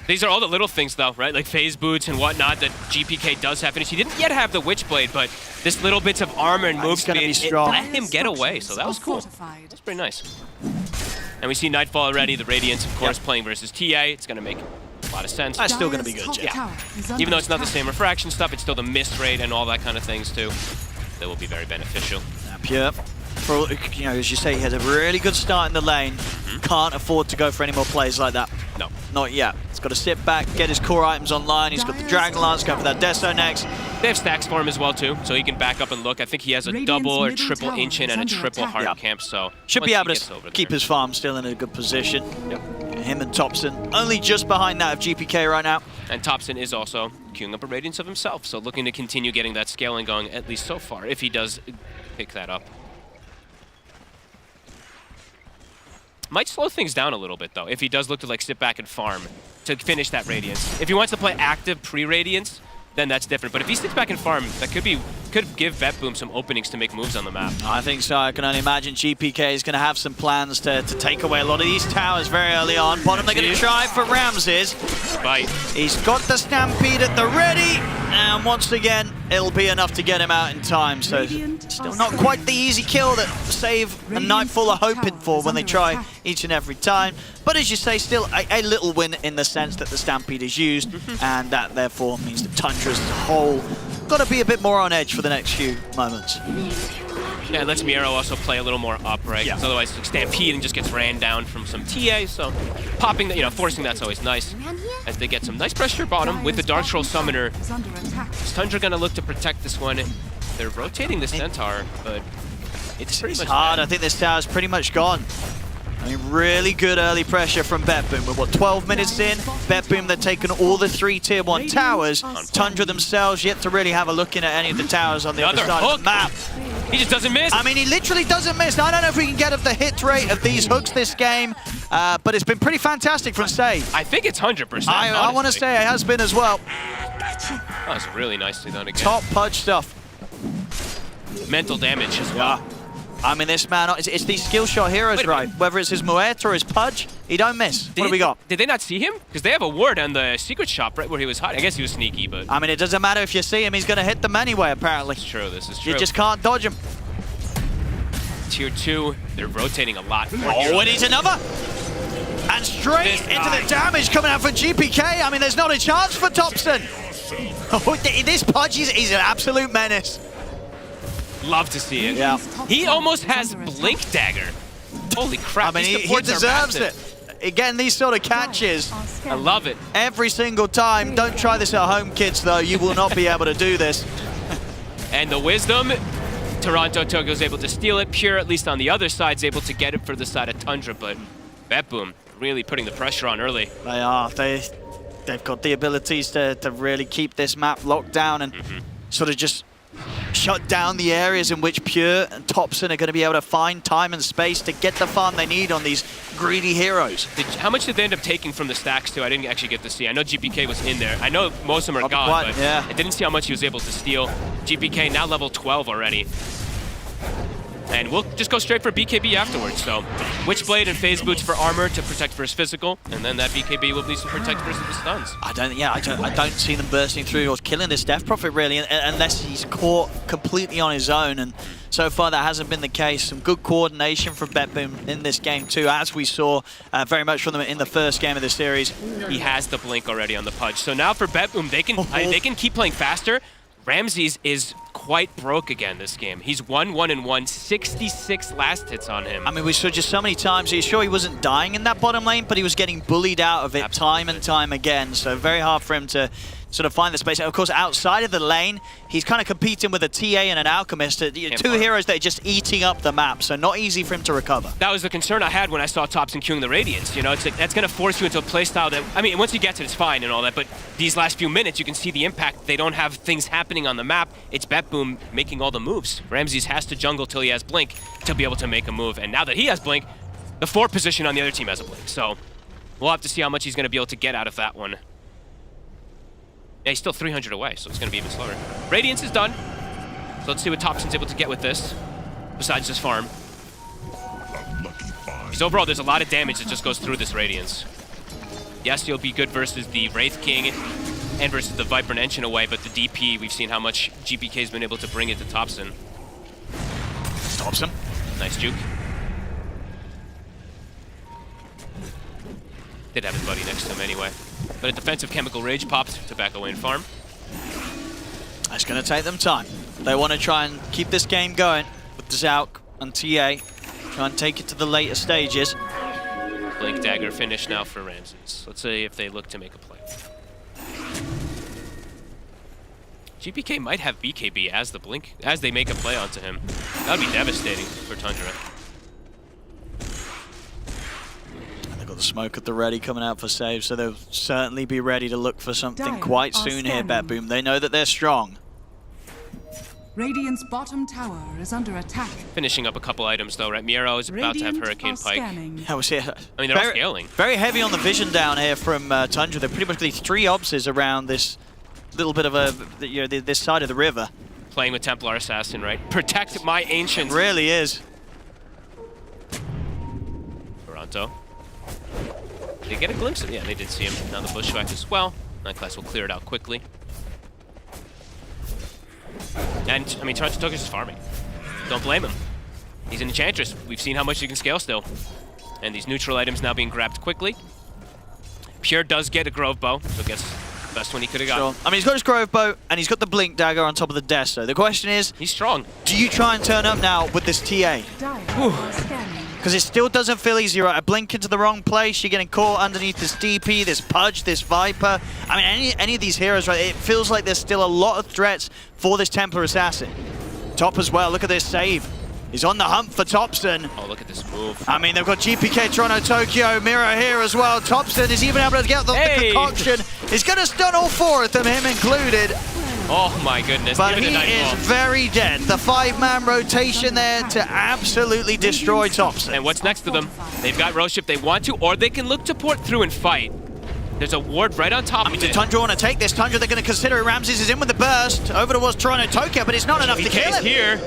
These are all the little things, though, right? Like phase boots and whatnot that GPK does have finished. He didn't yet have the Witchblade, but this little bits of armor and move speed, it let him get away, so that was cool. That's pretty nice. And we see Nightfall already. The Radiance, of course, playing versus TA. It's going to make a lot of sense. That's still going to be good, yeah. Even though it's not the same refraction stuff, it's still the miss rate and all that kind of things, too. That will be very beneficial. Pure, you know, as you say, he has a really good start in the lane. Can't afford to go for any more plays like that. No. Not yet. He's got to sit back, get his core items online. He's got the Dragon Lance, go for that Deso next. They have stacks for him as well, too, so he can back up and look. I think he has a double or triple Ancient and a triple Hard Camp, so... Should be able to keep his farm still in a good position. Yep. Him and Thompson only just behind that of GPK right now. And Thompson is also queuing up a Radiance of himself, so looking to continue getting that scaling going, at least so far, if he does pick that up. Might slow things down a little bit, though, if he does look to like sit back and farm to finish that Radiance. If he wants to play active pre-Radiance, then that's different. But if he sits back and farm, that could give Vetboom some openings to make moves on the map. I think so. I can only imagine GPK is going to have some plans to take away a lot of these towers very early on. Bottom, they're going to try for Ramses. Bite. He's got the Stampede at the ready. And once again, it'll be enough to get him out in time. So still not quite the easy kill that Save and Nightfall are hoping for when they try each and every time. But as you say, still a little win in the sense that the Stampede is used. And that therefore means that Tundra as a whole got to be a bit more on edge for the next few moments. Yeah, it lets Miro also play a little more upright, because otherwise Stampede and just gets ran down from some TA, so popping, forcing that's always nice. As they get some nice pressure bottom with the Dark Troll Summoner. Is Tundra gonna look to protect this one? They're rotating the Centaur, but it's pretty much hard. bad. I think this tower's pretty much gone. I mean, really good early pressure from Vetboom. We're, 12 minutes in? Vetboom, they've taken all the 3 Tier 1 towers. Tundra themselves yet to really have a look in at any of the towers on the other side of the map. He just doesn't miss. I mean, he literally doesn't miss. I don't know if we can get up the hit rate of these hooks this game, but it's been pretty fantastic from Save. I think it's 100%. I want to say it has been as well. That was really nicely done again. Top Pudge stuff. Mental damage as well. I mean, this man, it's these skill shot heroes, right? Whether it's his Muet or his Pudge, he don't miss. What do we got? Did they not see him? Because they have a ward on the secret shop right where he was hiding. I guess he was sneaky, but... I mean, it doesn't matter if you see him. He's going to hit them anyway, apparently. It's true. This is true. You just can't dodge him. Tier 2, they're rotating a lot. Oh, and he's another! And straight into the damage coming out for GPK. I mean, there's not a chance for Thompson. Oh, this Pudge, he's an absolute menace. Love to see it. Yeah. He almost has Blink Dagger. Holy crap. I mean, he deserves it. Again, these sort of catches. I love it. Every single time. Don't try this at home, kids, though. You will not be able to do this. And the Wisdom, Toronto Tokyo's able to steal it. Pure, at least on the other side, is able to get it for the side of Tundra, but Vetboom really putting the pressure on early. They are. They've got the abilities to really keep this map locked down and sort of just shut down the areas in which Pure and Thompson are going to be able to find time and space to get the farm they need on these greedy heroes. How much did they end up taking from the stacks, too? I didn't actually get to see. I know GPK was in there. I know most of them are gone, but I didn't see how much he was able to steal. GPK now level 12 already. And we'll just go straight for BKB afterwards. So Witchblade and Phase Boots for armor to protect versus physical, and then that BKB will be to protect versus the stuns. I don't see them bursting through or killing this Death Prophet really, unless he's caught completely on his own. And so far that hasn't been the case. Some good coordination from BetBoom in this game too, as we saw very much from them in the first game of the series. He has the blink already on the Pudge. So now for BetBoom, they can keep playing faster. Ramses is quite broke again this game. He's 1-1-1, 66 last hits on him. I mean, we saw just so many times. He's sure he wasn't dying in that bottom lane, but he was getting bullied out of it time and time again. So very hard for him to sort of find the space. And of course, outside of the lane, he's kind of competing with a TA and an Alchemist. Two heroes that are just eating up the map, so not easy for him to recover. That was the concern I had when I saw Topson queuing the Radiance. You know, it's like, that's going to force you into a playstyle that, I mean, once you get to it, it's fine and all that, but these last few minutes, you can see the impact. They don't have things happening on the map. It's BetBoom making all the moves. Ramses has to jungle till he has Blink to be able to make a move. And now that he has Blink, the 4 position on the other team has a Blink. So we'll have to see how much he's going to be able to get out of that one. Yeah, he's still 300 away, so it's going to be even slower. Radiance is done. So let's see what Topson's able to get with this, besides this farm. Because overall, there's a lot of damage that just goes through this Radiance. Yes, he'll be good versus the Wraith King and versus the Viper and Enchant away, but the DP, we've seen how much GPK's been able to bring it to Topson. Topson. Nice juke. Did have his buddy next to him anyway. But a defensive Chemical Rage popped to back away and farm. It's going to take them time. They want to try and keep this game going with the Zauk and TA. Try and take it to the later stages. Blink Dagger finish now for Ramses. Let's see if they look to make a play. GPK might have BKB as the Blink, as they make a play onto him. That would be devastating for Tundra. They've got the smoke at the ready coming out for save, so they'll certainly be ready to look for something quite soon here, BetBoom. They know that they're strong. Radiant's bottom tower is under attack. Finishing up a couple items though, right? Miro is about to have Hurricane Pike. Yeah, we see. I mean, they're all scaling. Very heavy on the vision down here from Tundra. They're pretty much these 3 obses around this little bit of a, this side of the river. Playing with Templar Assassin, right? Protect my Ancient. It really is. Toronto. Did they get a glimpse of it? Yeah, they did see him. Now the Bushwhack as well. Nightclass will clear it out quickly. And, I mean, Toronto Took is just farming. Don't blame him. He's an Enchantress. We've seen how much he can scale still. And these neutral items now being grabbed quickly. Pure does get a Grove Bow, so gets the best one he could have got. Sure. I mean, he's got his Grove Bow, and he's got the Blink Dagger on top of the desk, so the question is... He's strong. Do you try and turn up now with this TA? Because it still doesn't feel easy, right? A blink into the wrong place, you're getting caught underneath this DP, this Pudge, this Viper. I mean, any of these heroes, right? It feels like there's still a lot of threats for this Templar Assassin. Top as well, look at this save. He's on the hunt for Topson. Oh, look at this move. I mean, they've got GPK, Toronto, Tokyo, Miro here as well. Topson is even able to get the concoction. He's going to stun all 4 of them, him included. Oh my goodness. But he is very dead. The 5-man rotation there to absolutely destroy Topson. And what's next to them? They've got Roshe if they want to, or they can look to port through and fight. There's a ward right on top of it. Does Tundra want to take this? Tundra, they're going to consider it. Ramses is in with the burst. Over towards Toronto, Tokyo, but it's not enough to kill him. Here.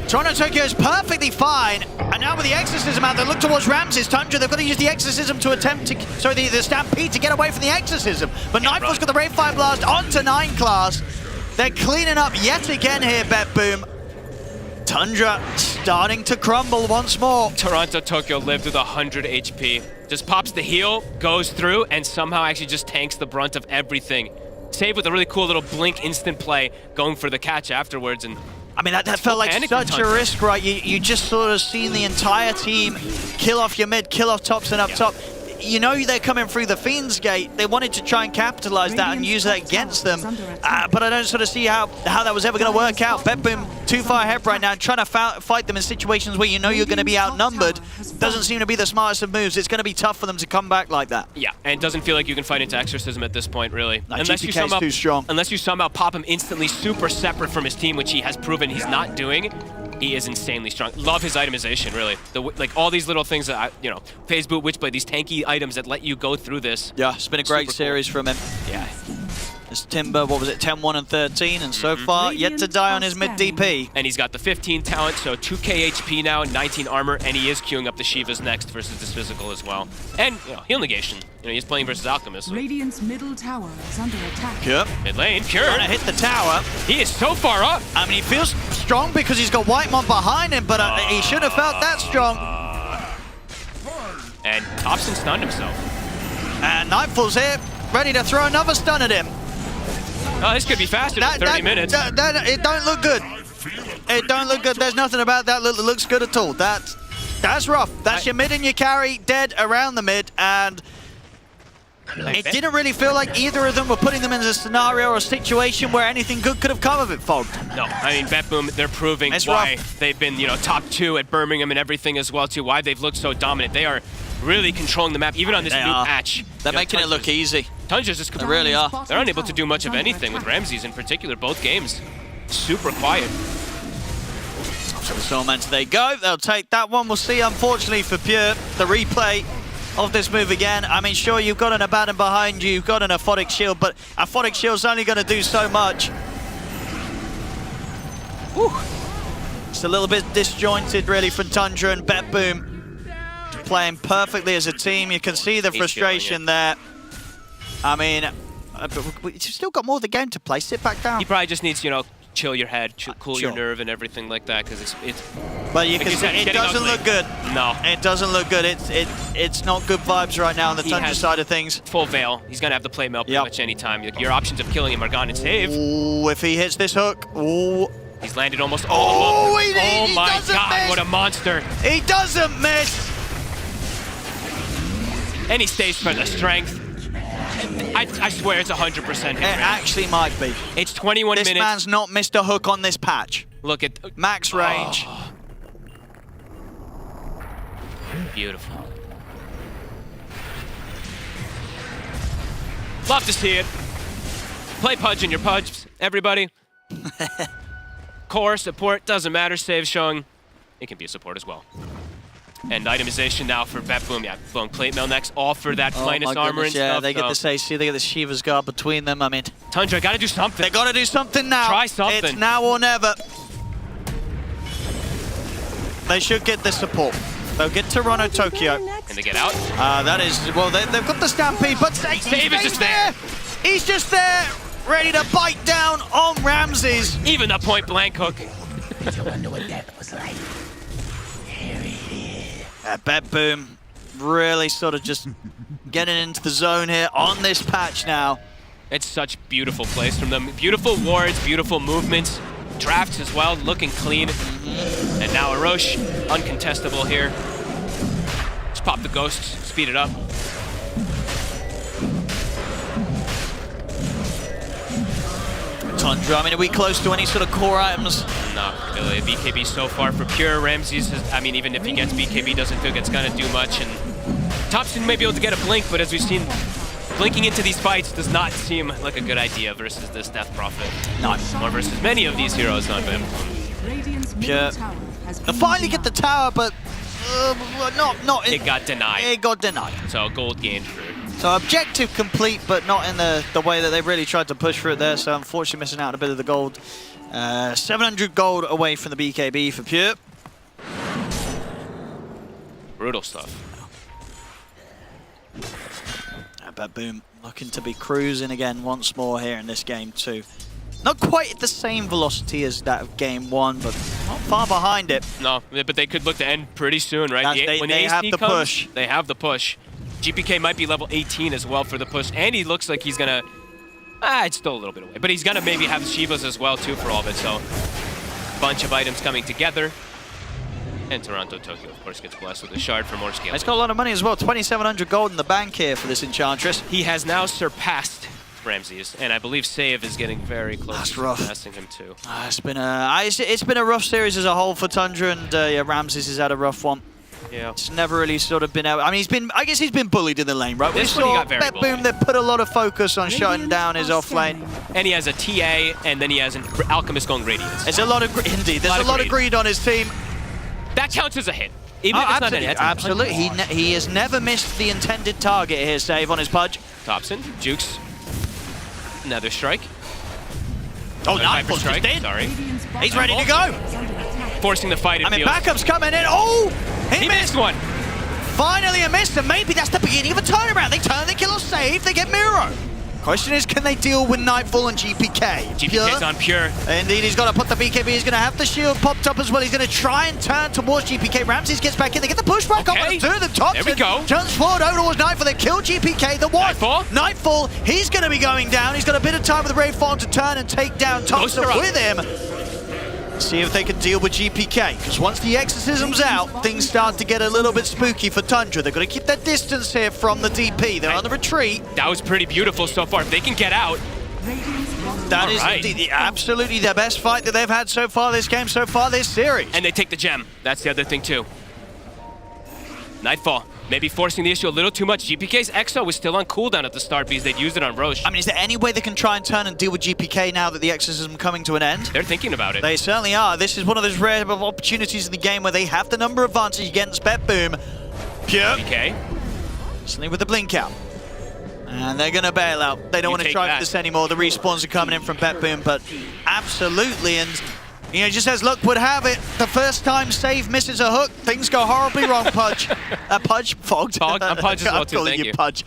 Toronto, Tokyo is perfectly fine. And now with the Exorcism out, they look towards Ramses. Tundra, they've got to use the Exorcism to attempt to... Sorry, the Stampede to get away from the Exorcism. But Nightfall's got the Rave Fire Blast onto 9 class. They're cleaning up yet again here, BetBoom. Tundra starting to crumble once more. Toronto Tokyo lived with 100 HP. Just pops the heal, goes through, and somehow actually just tanks the brunt of everything. Save with a really cool little blink instant play, going for the catch afterwards. And I mean, that felt like such a risk, right? You just sort of seen the entire team kill off your mid, kill off Topson up top. You know they're coming through the Fiend's Gate. They wanted to try and capitalize that and use that against them. But I don't sort of see how that was ever going to work out. BetBoom too far ahead right now, trying to fight them in situations where you know you're going to be outnumbered. Doesn't seem to be the smartest of moves. It's going to be tough for them to come back like that. Yeah, and it doesn't feel like you can fight into Exorcism at this point, really. No, GPK's too strong. Unless you somehow pop him instantly super separate from his team, which he has proven he's not doing. He is insanely strong. Love his itemization, really. Like all these little things that, Phase Boot, Witchblade, these tanky items that let you go through this. Yeah, it's been a great series from him. Yeah. It's Timber, what was it, 10-1 and 13, and so far yet to die on his mid DP. And he's got the 15 talent, so 2k HP now, 19 armor, and he is queuing up the Shivas next versus this physical as well. And heal negation. He's playing versus Alchemist. So. Radiant's middle tower is under attack. Pure. Mid lane, Pure. Trying to hit the tower. He is so far up. I mean, he feels strong because he's got Whitemon behind him, but he should have felt that strong. And Thompson stunned himself. And Nightfall's here, ready to throw another stun at him. Oh, this could be faster than 30 minutes. It don't look good. It don't look good. There's nothing about that that looks good at all. That's rough. That's your mid and your carry dead around the mid, and it didn't really feel like either of them were putting them in a scenario or a situation where anything good could have come of it, Fogged. No, I mean, BetBoom, they're proving why they've been, top 2 at Birmingham and everything as well, too. Why they've looked so dominant. They are really controlling the map, even on this new patch. They're making it look easy. Tundra's just They really are. They're unable to do much of anything with Ramses in particular. Both games super quiet. So the Soulmans, they go. They'll take that one. We'll see, unfortunately, for Pure, the replay of this move again. I mean, sure, you've got an Abaddon behind you, you've got an Aphotic Shield, but Aphotic Shield's only going to do so much. Whew. It's a little bit disjointed, really, from Tundra and BetBoom. Playing perfectly as a team. You can see the frustration there. I mean, you've still got more of the game to play. Sit back down. He probably just needs, chill your head, cool your nerve and everything like that, because it's. But you can see it doesn't look good. No, it doesn't look good. It's not good vibes right now on the Tundra side of things. Full Veil. He's gonna have to play Mel pretty much any time. Your options of killing him are gone and save. Ooh, if he hits this hook. Ooh. He's landed almost all of them. Oh my doesn't God! miss. What a monster! He doesn't miss. And he stays for the strength. I swear it's 100% hit. It actually might be. It's 21 minutes. This man's not missed a hook on this patch. Look at max range. Beautiful. Love to see it. Play Pudge in your Pudge, everybody. Core, support, doesn't matter. Save showing. It can be a support as well. And itemization now for BetBoom. Yeah, blowing plate mail next. All for that minus armor and yeah, stuff. they get this AC, they get the Shiva's Guard between them. I mean, Tundra, gotta do something. They gotta do something now. Try something. It's now or never. They should get this support. They'll get Toronto, Tokyo. And they get out? That is, well, they've got the Stampede, but Save is just there. He's just there, ready to bite down on Ramses. Even the point blank hook. BetBoom really sort of just getting into the zone here on this patch now. It's such beautiful plays from them. Beautiful wards, beautiful movements. Drafts as well, looking clean. And now Arosh, uncontestable here. Just pop the ghosts, speed it up. Tundra, I mean, are we close to any sort of core items? No, really. BKB so far for Pure. Ramses, even if he gets BKB, doesn't feel like it's gonna do much. And Thompson may be able to get a blink, but as we've seen, blinking into these fights does not seem like a good idea versus this Death Prophet. No. Or versus many of these heroes on them. Pure. They'll finally get the tower, but not. It got denied. It got denied. So gold gained for it. So objective complete, but not in the way that they really tried to push for it there. So unfortunately missing out on a bit of the gold. 700 gold away from the BKB for Pure. Brutal stuff. BetBoom looking to be cruising again once more here in this game too. Not quite at the same velocity as that of game 1, but not far behind it. No, but they could look to end pretty soon, right? When they the have AC the comes, push. They have the push. GPK might be level 18 as well for the push, and he looks like he's gonna... it's still a little bit away, but he's gonna maybe have Shivas as well too for all of it, so... Bunch of items coming together. And Toronto, Tokyo, of course, gets blessed with a shard for more scale. It's got a lot of money as well, 2,700 gold in the bank here for this Enchantress. He has now surpassed Ramses, and I believe Save is getting very close to surpassing him too. It's been a rough series as a whole for Tundra, and yeah, Ramses has had a rough one. Yeah. It's never really sort of been out. I mean, I guess he's been bullied in the lane, right? This one he got very BetBoom, they put a lot of focus on shutting down his off lane. And he has a TA, and then he has an Alchemist going Radiance. There's a lot of indeed. There's a lot of greed on his team. That counts as a hit. Even if it's not a hit. Absolutely. He has never missed the intended target here, Save on his Pudge. Thompson, Jukes. Nether Strike. Oh, Nightfall's just in. Sorry. He's ready to go. Forcing the fight, it I mean, feels. backup's coming in. Oh, He missed one. Finally a miss, and maybe that's the beginning of a turnaround. They turn, they kill or save, they get Miro. Question is, can they deal with Nightfall and GPK? GPK's on Pure. Indeed, he's got to put the BKB. He's going to have the shield popped up as well. He's going to try and turn towards GPK. Ramses gets back in. They get the pushback on the two of them. Thompson There we go. jumps forward over towards Nightfall. They kill GPK. The one. Nightfall. He's going to be going down. He's got a bit of time with the Wraith Farm to turn and take down Thompson with him. See if they can deal with GPK, because once the Exorcism's out, things start to get a little bit spooky for Tundra. They've got to keep their distance here from the DP. They're on the retreat. That was pretty beautiful so far. If they can get out. That is indeed absolutely the best fight that they've had so far this game, so far this series. And they take the gem. That's the other thing too. Nightfall. Maybe forcing the issue a little too much. GPK's Exo was still on cooldown at the start because they'd used it on Roche. I mean, is there any way they can try and turn and deal with GPK now that the Exorcism coming to an end? They're thinking about it. They certainly are. This is one of those rare opportunities in the game where they have the number advantage against BetBoom. Pure. GPK. Sling with the blink out. And they're going to bail out. They don't want to try for this anymore. The respawns are coming in from BetBoom, but absolutely. And, you know, just as luck would have it, the first time Save misses a hook, things go horribly wrong, Pudge. Pudge? Fogged? I'm Pudge as well, too. Thank you. Pudge.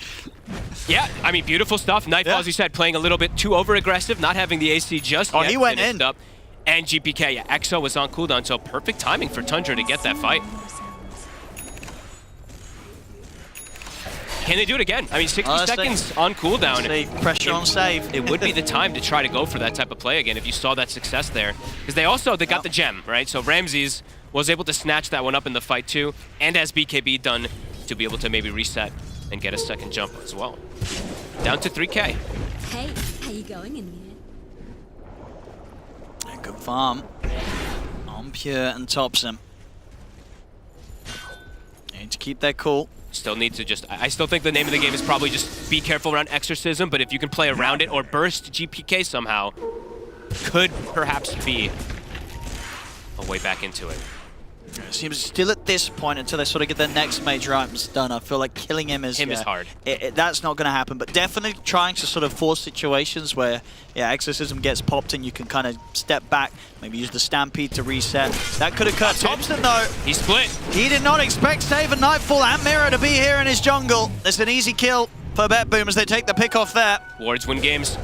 Yeah, I mean, beautiful stuff. Nightfall, as you said, playing a little bit too over-aggressive, not having the AC just yet. He went in. Up. And GPK, yeah, Exo was on cooldown, so perfect timing for Tundra to get that fight. Can they do it again? I mean, 60 seconds on cooldown. Pressure on save. It would be the time to try to go for that type of play again if you saw that success there. Because they got the gem, right? So Ramses was able to snatch that one up in the fight too, and has BKB done to be able to maybe reset and get a second jump as well. Down to 3K. Hey, how you going in here? Good farm on Pure and Thompson. Need to keep their cool. Still need to I still think the name of the game is probably just be careful around Exorcism, but if you can play around it or burst GPK somehow, could perhaps be a way back into it. It seems still at this point until they sort of get their next major items done. I feel like killing him is hard. That's not going to happen, but definitely trying to sort of force situations where Exorcism gets popped and you can kind of step back, maybe use the Stampede to reset. That could occur. Thompson though, he split. He did not expect Save and Nightfall and Mirror to be here in his jungle. It's an easy kill for BetBoom as they take the pick off there. Wards win games.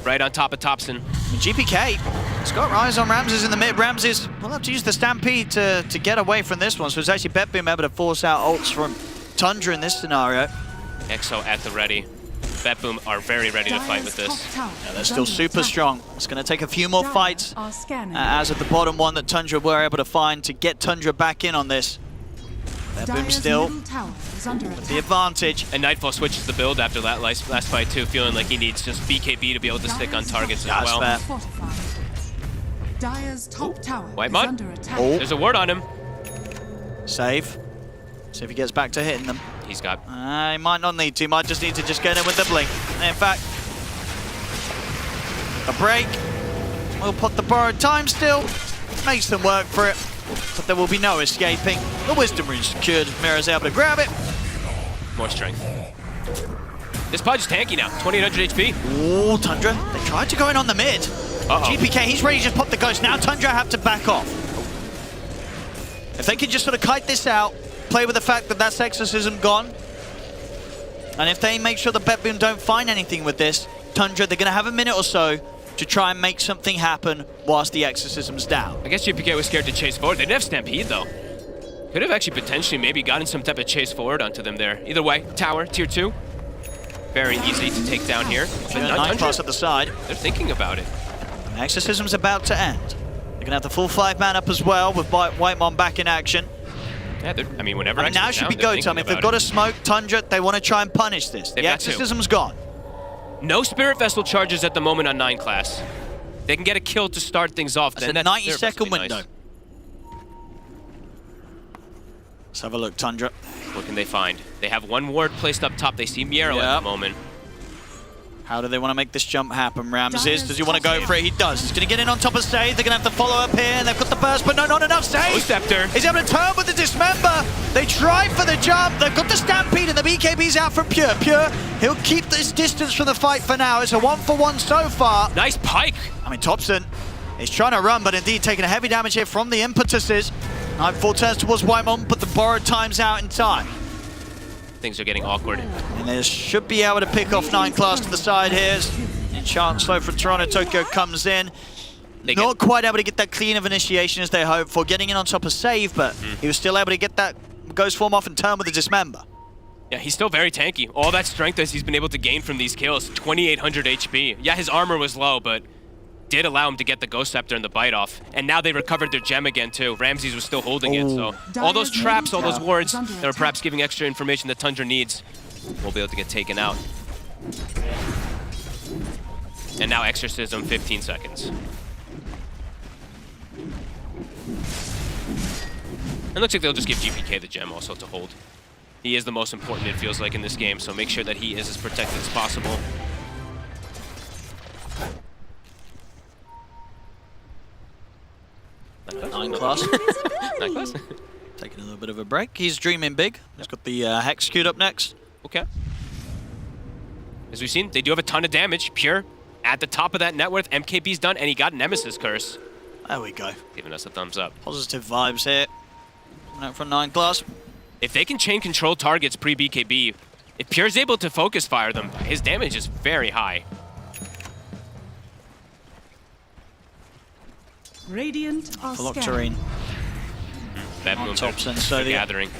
Right on top of Thompson. GPK, it's got eyes on Ramses in the mid. Ramses will have to use the Stampede to get away from this one. So it's actually BetBoom able to force out ults from Tundra in this scenario. Exo at the ready. BetBoom are very ready to fight with this. Yeah, they're still super strong. It's going to take a few more fights as of the bottom one that Tundra were able to find to get Tundra back in on this. BetBoom still with the advantage. And Nightfall switches the build after that last fight too, feeling like he needs just BKB to be able to stick on targets as well. Dire's top tower White is Mud. under attack. There's a ward on him. Save. See if he gets back to hitting them. He's got. He might not need to. Might just need to just get in with the blink. In fact, a break. We'll put the borrowed time still. Makes them work for it. But there will be no escaping. The Wisdom Rune secured. Mira's able to grab it. More strength. This Pudge is tanky now. 2800 HP. Oh, Tundra. They tried to go in on the mid. GPK, he's ready to just pop the ghost. Now Tundra have to back off. If they can just sort of kite this out, play with the fact that that's Exorcism gone. And if they make sure the BetBoom don't find anything with this, Tundra, they're going to have a minute or so to try and make something happen whilst the Exorcism's down. I guess GPK was scared to chase forward. They didn't have Stampede though. Could have actually potentially maybe gotten some type of chase forward onto them there. Either way, tower, tier 2. Very easy to take down here. But Nine plus at the side. They're thinking about it. Exorcism's about to end. They're going to have the full 5-man up as well with Whitemon back in action. Yeah, I mean, whenever now should be go time. If they've got a smoke, Tundra, they want to try and punish this. The Exorcism's gone. No Spirit Vessel charges at the moment on 9 class. They can get a kill to start things off. That's a 90-second window. Nice. Let's have a look, Tundra. What can they find? They have one ward placed up top. They see Miero at the moment. How do they want to make this jump happen? Ramses, does he want to go for it? He does. He's going to get in on top of Save. They're going to have to follow up here, and they've got the burst, but no, not enough. Save! Scepter. He's able to turn with the Dismember. They try for the jump. They've got the Stampede, and the BKB's out from Pure. Pure, he'll keep this distance from the fight for now. It's a 1-for-1 so far. Nice pike. I mean, Thompson is trying to run, but indeed taking a heavy damage here from the impetuses. Nightfall turns towards Whitemon, but the borrowed time's out in time. Things are getting awkward. And they should be able to pick off 9 class to the side here. Chancellor from Toronto Tokyo comes in. Not quite able to get that clean of initiation as they hoped for. Getting in on top of Save, but he was still able to get that Ghost Form off and turn with the Dismember. Yeah, he's still very tanky. All that strength as he's been able to gain from these kills. 2,800 HP. Yeah, his armor was low, but did allow him to get the Ghost Scepter and the bite off. And now they recovered their gem again, too. Ramses was still holding it, so all those traps, all those wards that are perhaps giving extra information that Tundra needs will be able to get taken out. And now Exorcism, 15 seconds. It looks like they'll just give GPK the gem also to hold. He is the most important, it feels like, in this game, so make sure that he is as protected as possible. Nine class. 9 class. Taking a little bit of a break. He's dreaming big. He's got the Hex queued up next. Okay. As we've seen, they do have a ton of damage. Pure at the top of that net worth. MKB's done, and he got Nemesis Curse. There we go. Giving us a thumbs up. Positive vibes here. Coming out from 9 class. If they can chain control targets pre-BKB, if Pure's able to focus fire them, his damage is very high. Radiant are Block scanning. terrain. That move Thompson, so the gathering.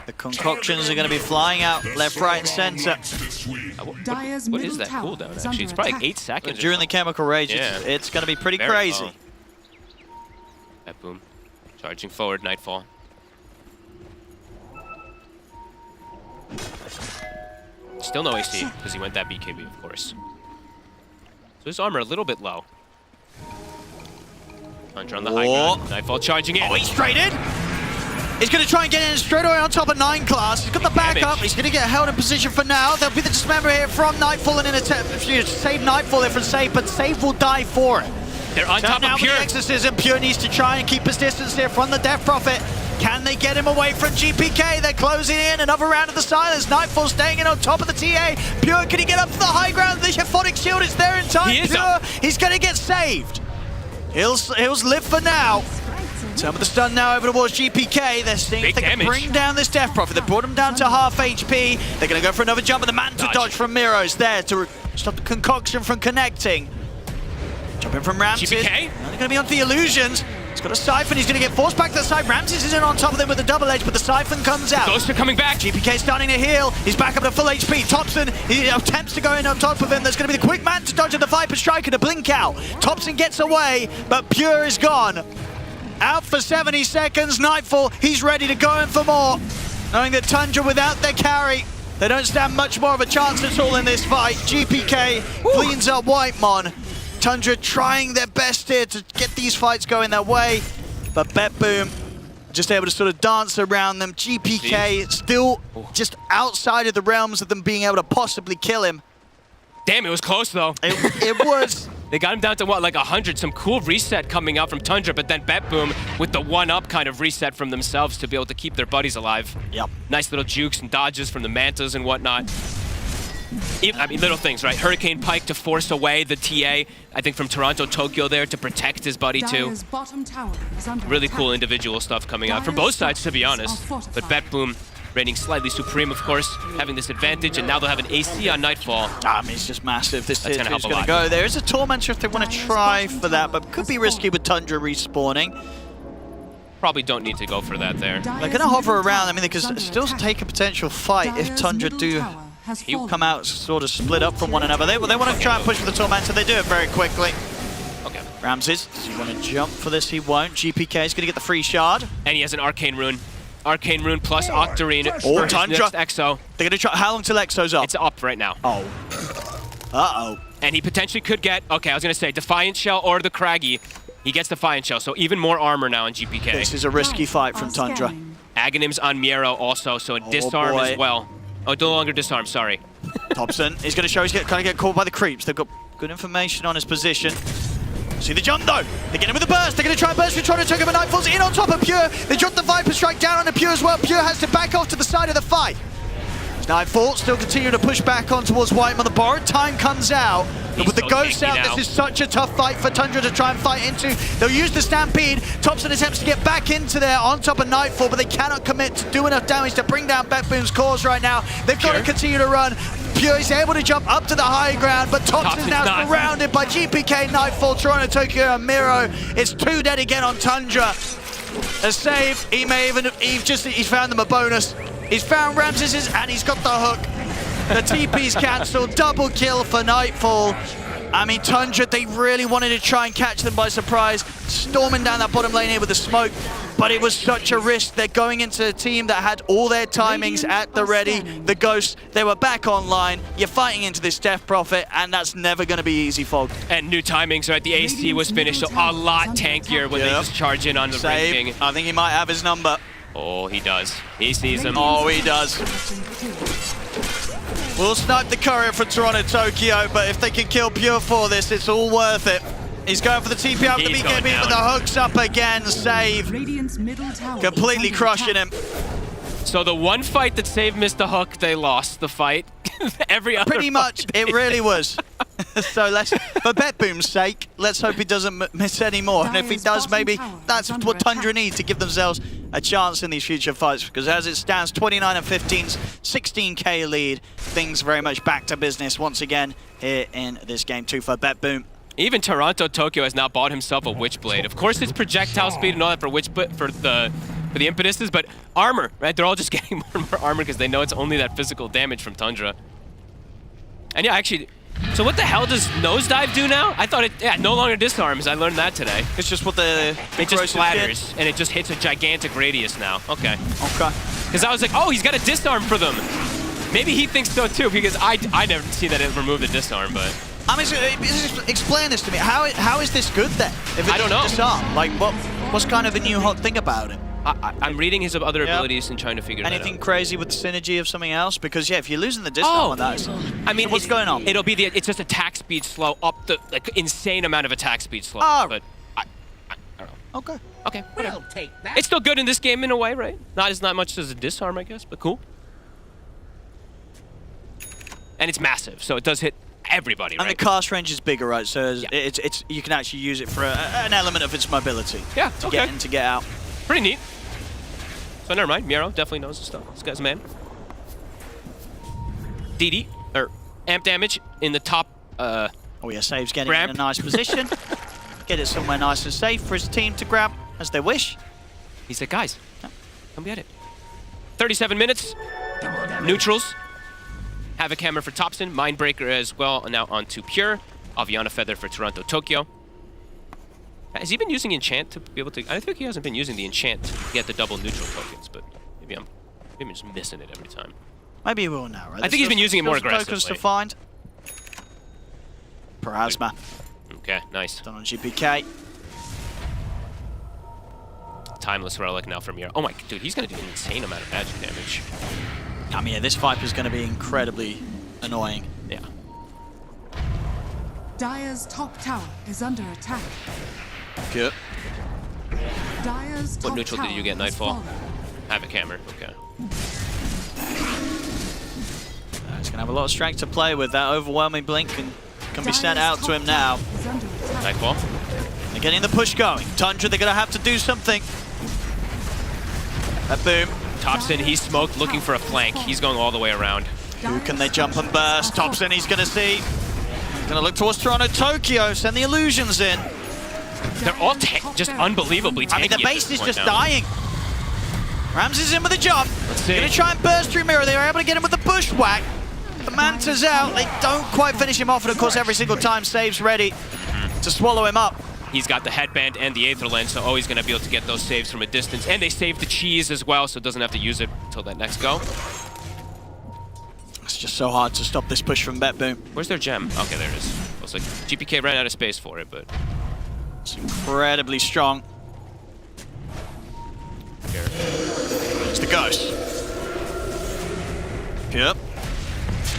The concoctions are going to be flying out left, right, and center. What is that cooldown, actually? It's probably like 8 seconds. But during the chemical rage, Yeah. it's going to be pretty Very crazy. low. That boom. Charging forward, Nightfall. Still no AC, because he went that BKB, of course. So his armor a little bit low. Tundra on the high ground. Nightfall charging in. Oh, he's straight in. He's going to try and get in straight away on top of 9 class. He's got the backup. He's going to get held in position for now. There'll be the Dismember here from Nightfall and in attempt to save Nightfall there from Save, but Save will die for it. They're on top now of Pure. The Exorcism. Pure needs to try and keep his distance here from the Death Prophet. Can they get him away from GPK? They're closing in. Another round of the silence. Nightfall staying in on top of the TA. Pure, can he get up to the high ground? The Euphonic Shield is there in time. He is Pure, up. he's going to get saved. He'll live for now. Some of the stun now over towards GPK. They're seeing if they can bring down this Death Prophet. They brought him down to half HP. They're going to go for another jump, and the Manta dodge from Miro's there to stop the concoction from connecting. Jumping from Ramses. GPK? Only going to be onto the illusions. He's got a Siphon. He's going to get forced back to the side. Ramses is in on top of them with a double edge, but the Siphon comes out. Ghosts are coming back. GPK starting to heal. He's back up to full HP. Thompson, he attempts to go in on top of him. There's going to be the quick man to dodge and the Viper Striker to blink out. Thompson gets away, but Pure is gone. Out for 70 seconds. Nightfall, he's ready to go in for more. Knowing that Tundra without their carry, they don't stand much more of a chance at all in this fight. GPK cleans up Whitemon. Tundra trying their best here to get these fights going their way, but Bet Boom just able to sort of dance around them. GPK still just outside of the realms of them being able to possibly kill him. Damn, it was close though. It was. They got him down to what, like 100? Some cool reset coming out from Tundra, but then Bet Boom with the 1-up kind of reset from themselves to be able to keep their buddies alive. Yep. Nice little jukes and dodges from the Mantas and whatnot. I mean, little things, right? Hurricane Pike to force away the TA, I think from Toronto Tokyo there to protect his buddy too. Dire's bottom tower is under Really attack. cool individual stuff coming out from both sides, to be honest. But Bet Boom reigning slightly supreme, of course, having this advantage, and now they'll have an AC on Nightfall. I mean, it's just massive. This That's is gonna help a going to lot. go. There is a Tormentor if they want to try for that, but could be risky with Tundra respawning. Probably don't need to go for that there. They're going to hover around. I mean, they could still take a potential fight if Tundra do come out sort of split up from one another. They want to try and push for the Tormentor. They do it very quickly. Okay. Ramses, does he want to jump for this? He won't. GPK is going to get the free shard. And he has an Arcane Rune. Arcane Rune plus Octarine Oh, for his Tundra. next Exo. They're going to try. How long till Exo's up? It's up right now. Oh. Uh-oh. And he potentially could get, okay, I was going to say Defiant Shell or the Craggy. He gets Defiant Shell, so even more armor now on GPK. This is a risky fight from Tundra. Aghanims on Miero also, so a disarm boy. as well. Oh, no longer disarm, sorry. Thompson is going to show he's going to get caught by the creeps. They've got good information on his position. See the jump though. They get him with a burst. They're going to try and burst with Toronto Tokyo, but Nightfall's in on top of Pure. They drop the Viper Strike down on the Pure as well. Pure has to back off to the side of the fight. Nightfall still continuing to push back on towards White on the borrowed time comes out. But with the ghosts out, this is such a tough fight for Tundra to try and fight into. They'll use the Stampede. Thompson attempts to get back into there on top of Nightfall, but they cannot commit to do enough damage to bring down Betboom's cause right now. They've got to continue to run. Pure is able to jump up to the high ground, but Thompson's now surrounded by GPK, Nightfall, Toronto Tokyo, and Miro. It's 2 dead again on Tundra. A save. He may even he's found them a bonus. He's found Ramses's and he's got the hook. The TP's cancelled. Double kill for Nightfall. I mean, Tundra, they really wanted to try and catch them by surprise, storming down that bottom lane here with the smoke, but it was such a risk. They're going into a team that had all their timings at the ready. The Ghosts, they were back online. You're fighting into this Death Prophet, and that's never going to be easy, Fog. And new timings, right? The AC was finished, so a lot tankier when they just charge in on the King. I think he might have his number. Oh, he does. He sees him. Oh, he does. We'll snipe the courier for Toronto Tokyo, but if they can kill Pure for this, it's all worth it. He's going for the TP out the beginning, but the hook's up again. Save. Completely crushing him. So the one fight that saved Mr. Hook, they lost the fight. Every other Pretty much, it really was. So for Betboom's sake, let's hope he doesn't miss any more. And if he does, maybe that's what Tundra need to give themselves a chance in these future fights. Because as it stands, 29 and 15's 16k lead. Things very much back to business once again here in this game 2 for Betboom. Even Toronto Tokyo has now bought himself a Witchblade. Of course, it's projectile speed and all that for the impetuses, but armor, right? They're all just getting more and more armor because they know it's only that physical damage from Tundra. And yeah, actually, so what the hell does Nosedive do now? I thought it no longer disarms. I learned that today. It's just what it just splatters and it just hits a gigantic radius now. Okay. Okay. Because I was like, oh, he's got a disarm for them. Maybe he thinks so too, because I never see that it removed the disarm, but. I mean, explain this to me. How is this good then? If I don't know. Disarm? Like, what's kind of the new hot thing about it? I'm reading his other abilities and trying to figure it out. Anything crazy with the synergy of something else? Because yeah, if you're losing the disarm on that, I mean, what's going on? It'll be it's just attack speed slow up the insane amount of attack speed slow. But I don't know. Okay. Okay. Whatever. We'll take that. It's still good in this game in a way, right? Not as much as a disarm, I guess, but cool. And it's massive, so it does hit everybody, right? And the cast range is bigger, right? So it's you can actually use it for an element of its mobility. Yeah. To get in, to get out. Pretty neat. So never mind, Miro definitely knows his stuff. This guy's a man. DD, or amp damage in the top, Oh yeah, Save's getting in a nice position. Get it somewhere nice and safe for his team to grab as they wish. He said, guys, come get it. 37 minutes, neutrals. Havoc Hammer for Thompson, Mindbreaker as well, now on to Pure. Aviana Feather for Toronto Tokyo. Has he been using Enchant to be able to... I think he hasn't been using the Enchant to get the double neutral tokens, but maybe I'm just missing it every time. Maybe he will now, right? I think he's been using it more aggressively. Tokens to find. Parasma. Okay, nice. Done on GPK. Timeless Relic now from Miro. Oh my... Dude, he's going to do an insane amount of magic damage. I mean, yeah, this Viper's going to be incredibly annoying. Yeah. Dire's top tower is under attack. Good. Dire's What neutral did you get, Nightfall? Havoc Hammer, okay. He's going to have a lot of strength to play with. That overwhelming blink can be sent out to him now. Nightfall. They're getting the push going. Tundra, they're going to have to do something. Boom. Thompson, he's smoked, looking for a flank. He's going all the way around. Who can they jump and burst? Thompson, he's going to see. He's going to look towards Toronto Tokyo, send the illusions in. They're all just unbelievably tanky. I mean, the base is just dying. Ramses in with a jump. Let's see. Going to try and burst through Mirror. They were able to get him with the bushwhack. The Manta's out. They don't quite finish him off, and of course, every single time, Save's ready to swallow him up. He's got the headband and the Aether Lens, so always going to be able to get those saves from a distance. And they saved the cheese as well, so it doesn't have to use it until that next go. It's just so hard to stop this push from Betboom. Where's their gem? Okay, there it is. Looks like GPK ran out of space for it, but... It's incredibly strong. It's the Ghost. Yep.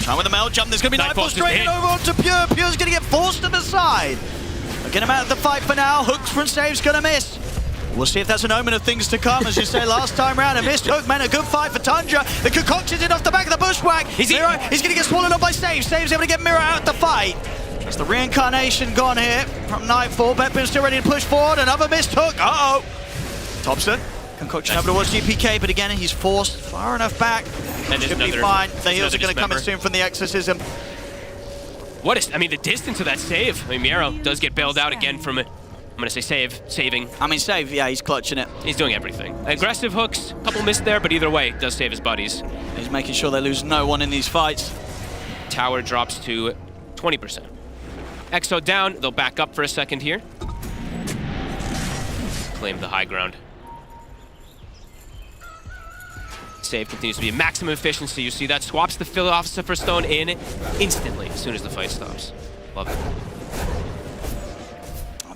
Trying with the melt jump. There's going to be Nightfall Nightfall straight in over onto Pure. Pure's going to get forced to the side. Get him out of the fight for now. Hooks from Save's going to miss. We'll see if that's an omen of things to come. As you say, last time round, a missed hook meant a good fight for Tundra. The concoction's in off the back of the bushwhack. He's going to get swallowed up by Save. Save's able to get Mirror out of the fight. That's the reincarnation gone here from Nightfall. Betbim's still ready to push forward. Another missed hook. Uh-oh. Thompson. Concoction over towards GPK, but again, he's forced far enough back. And should be fine. The heals are going to come in soon from the Exorcism. What is, I mean, the distance of that save. I mean, Miro does get bailed out again from it. I'm going to say saving. I mean, save, yeah, he's clutching it. He's doing everything. Aggressive hooks, a couple missed there, but either way, does save his buddies. He's making sure they lose no one in these fights. Tower drops to 20%. Exo down, they'll back up for a second here. Claim the high ground. Save continues to be maximum efficiency. You see that swaps the Philosopher's Stone in instantly as soon as the fight stops. Love it.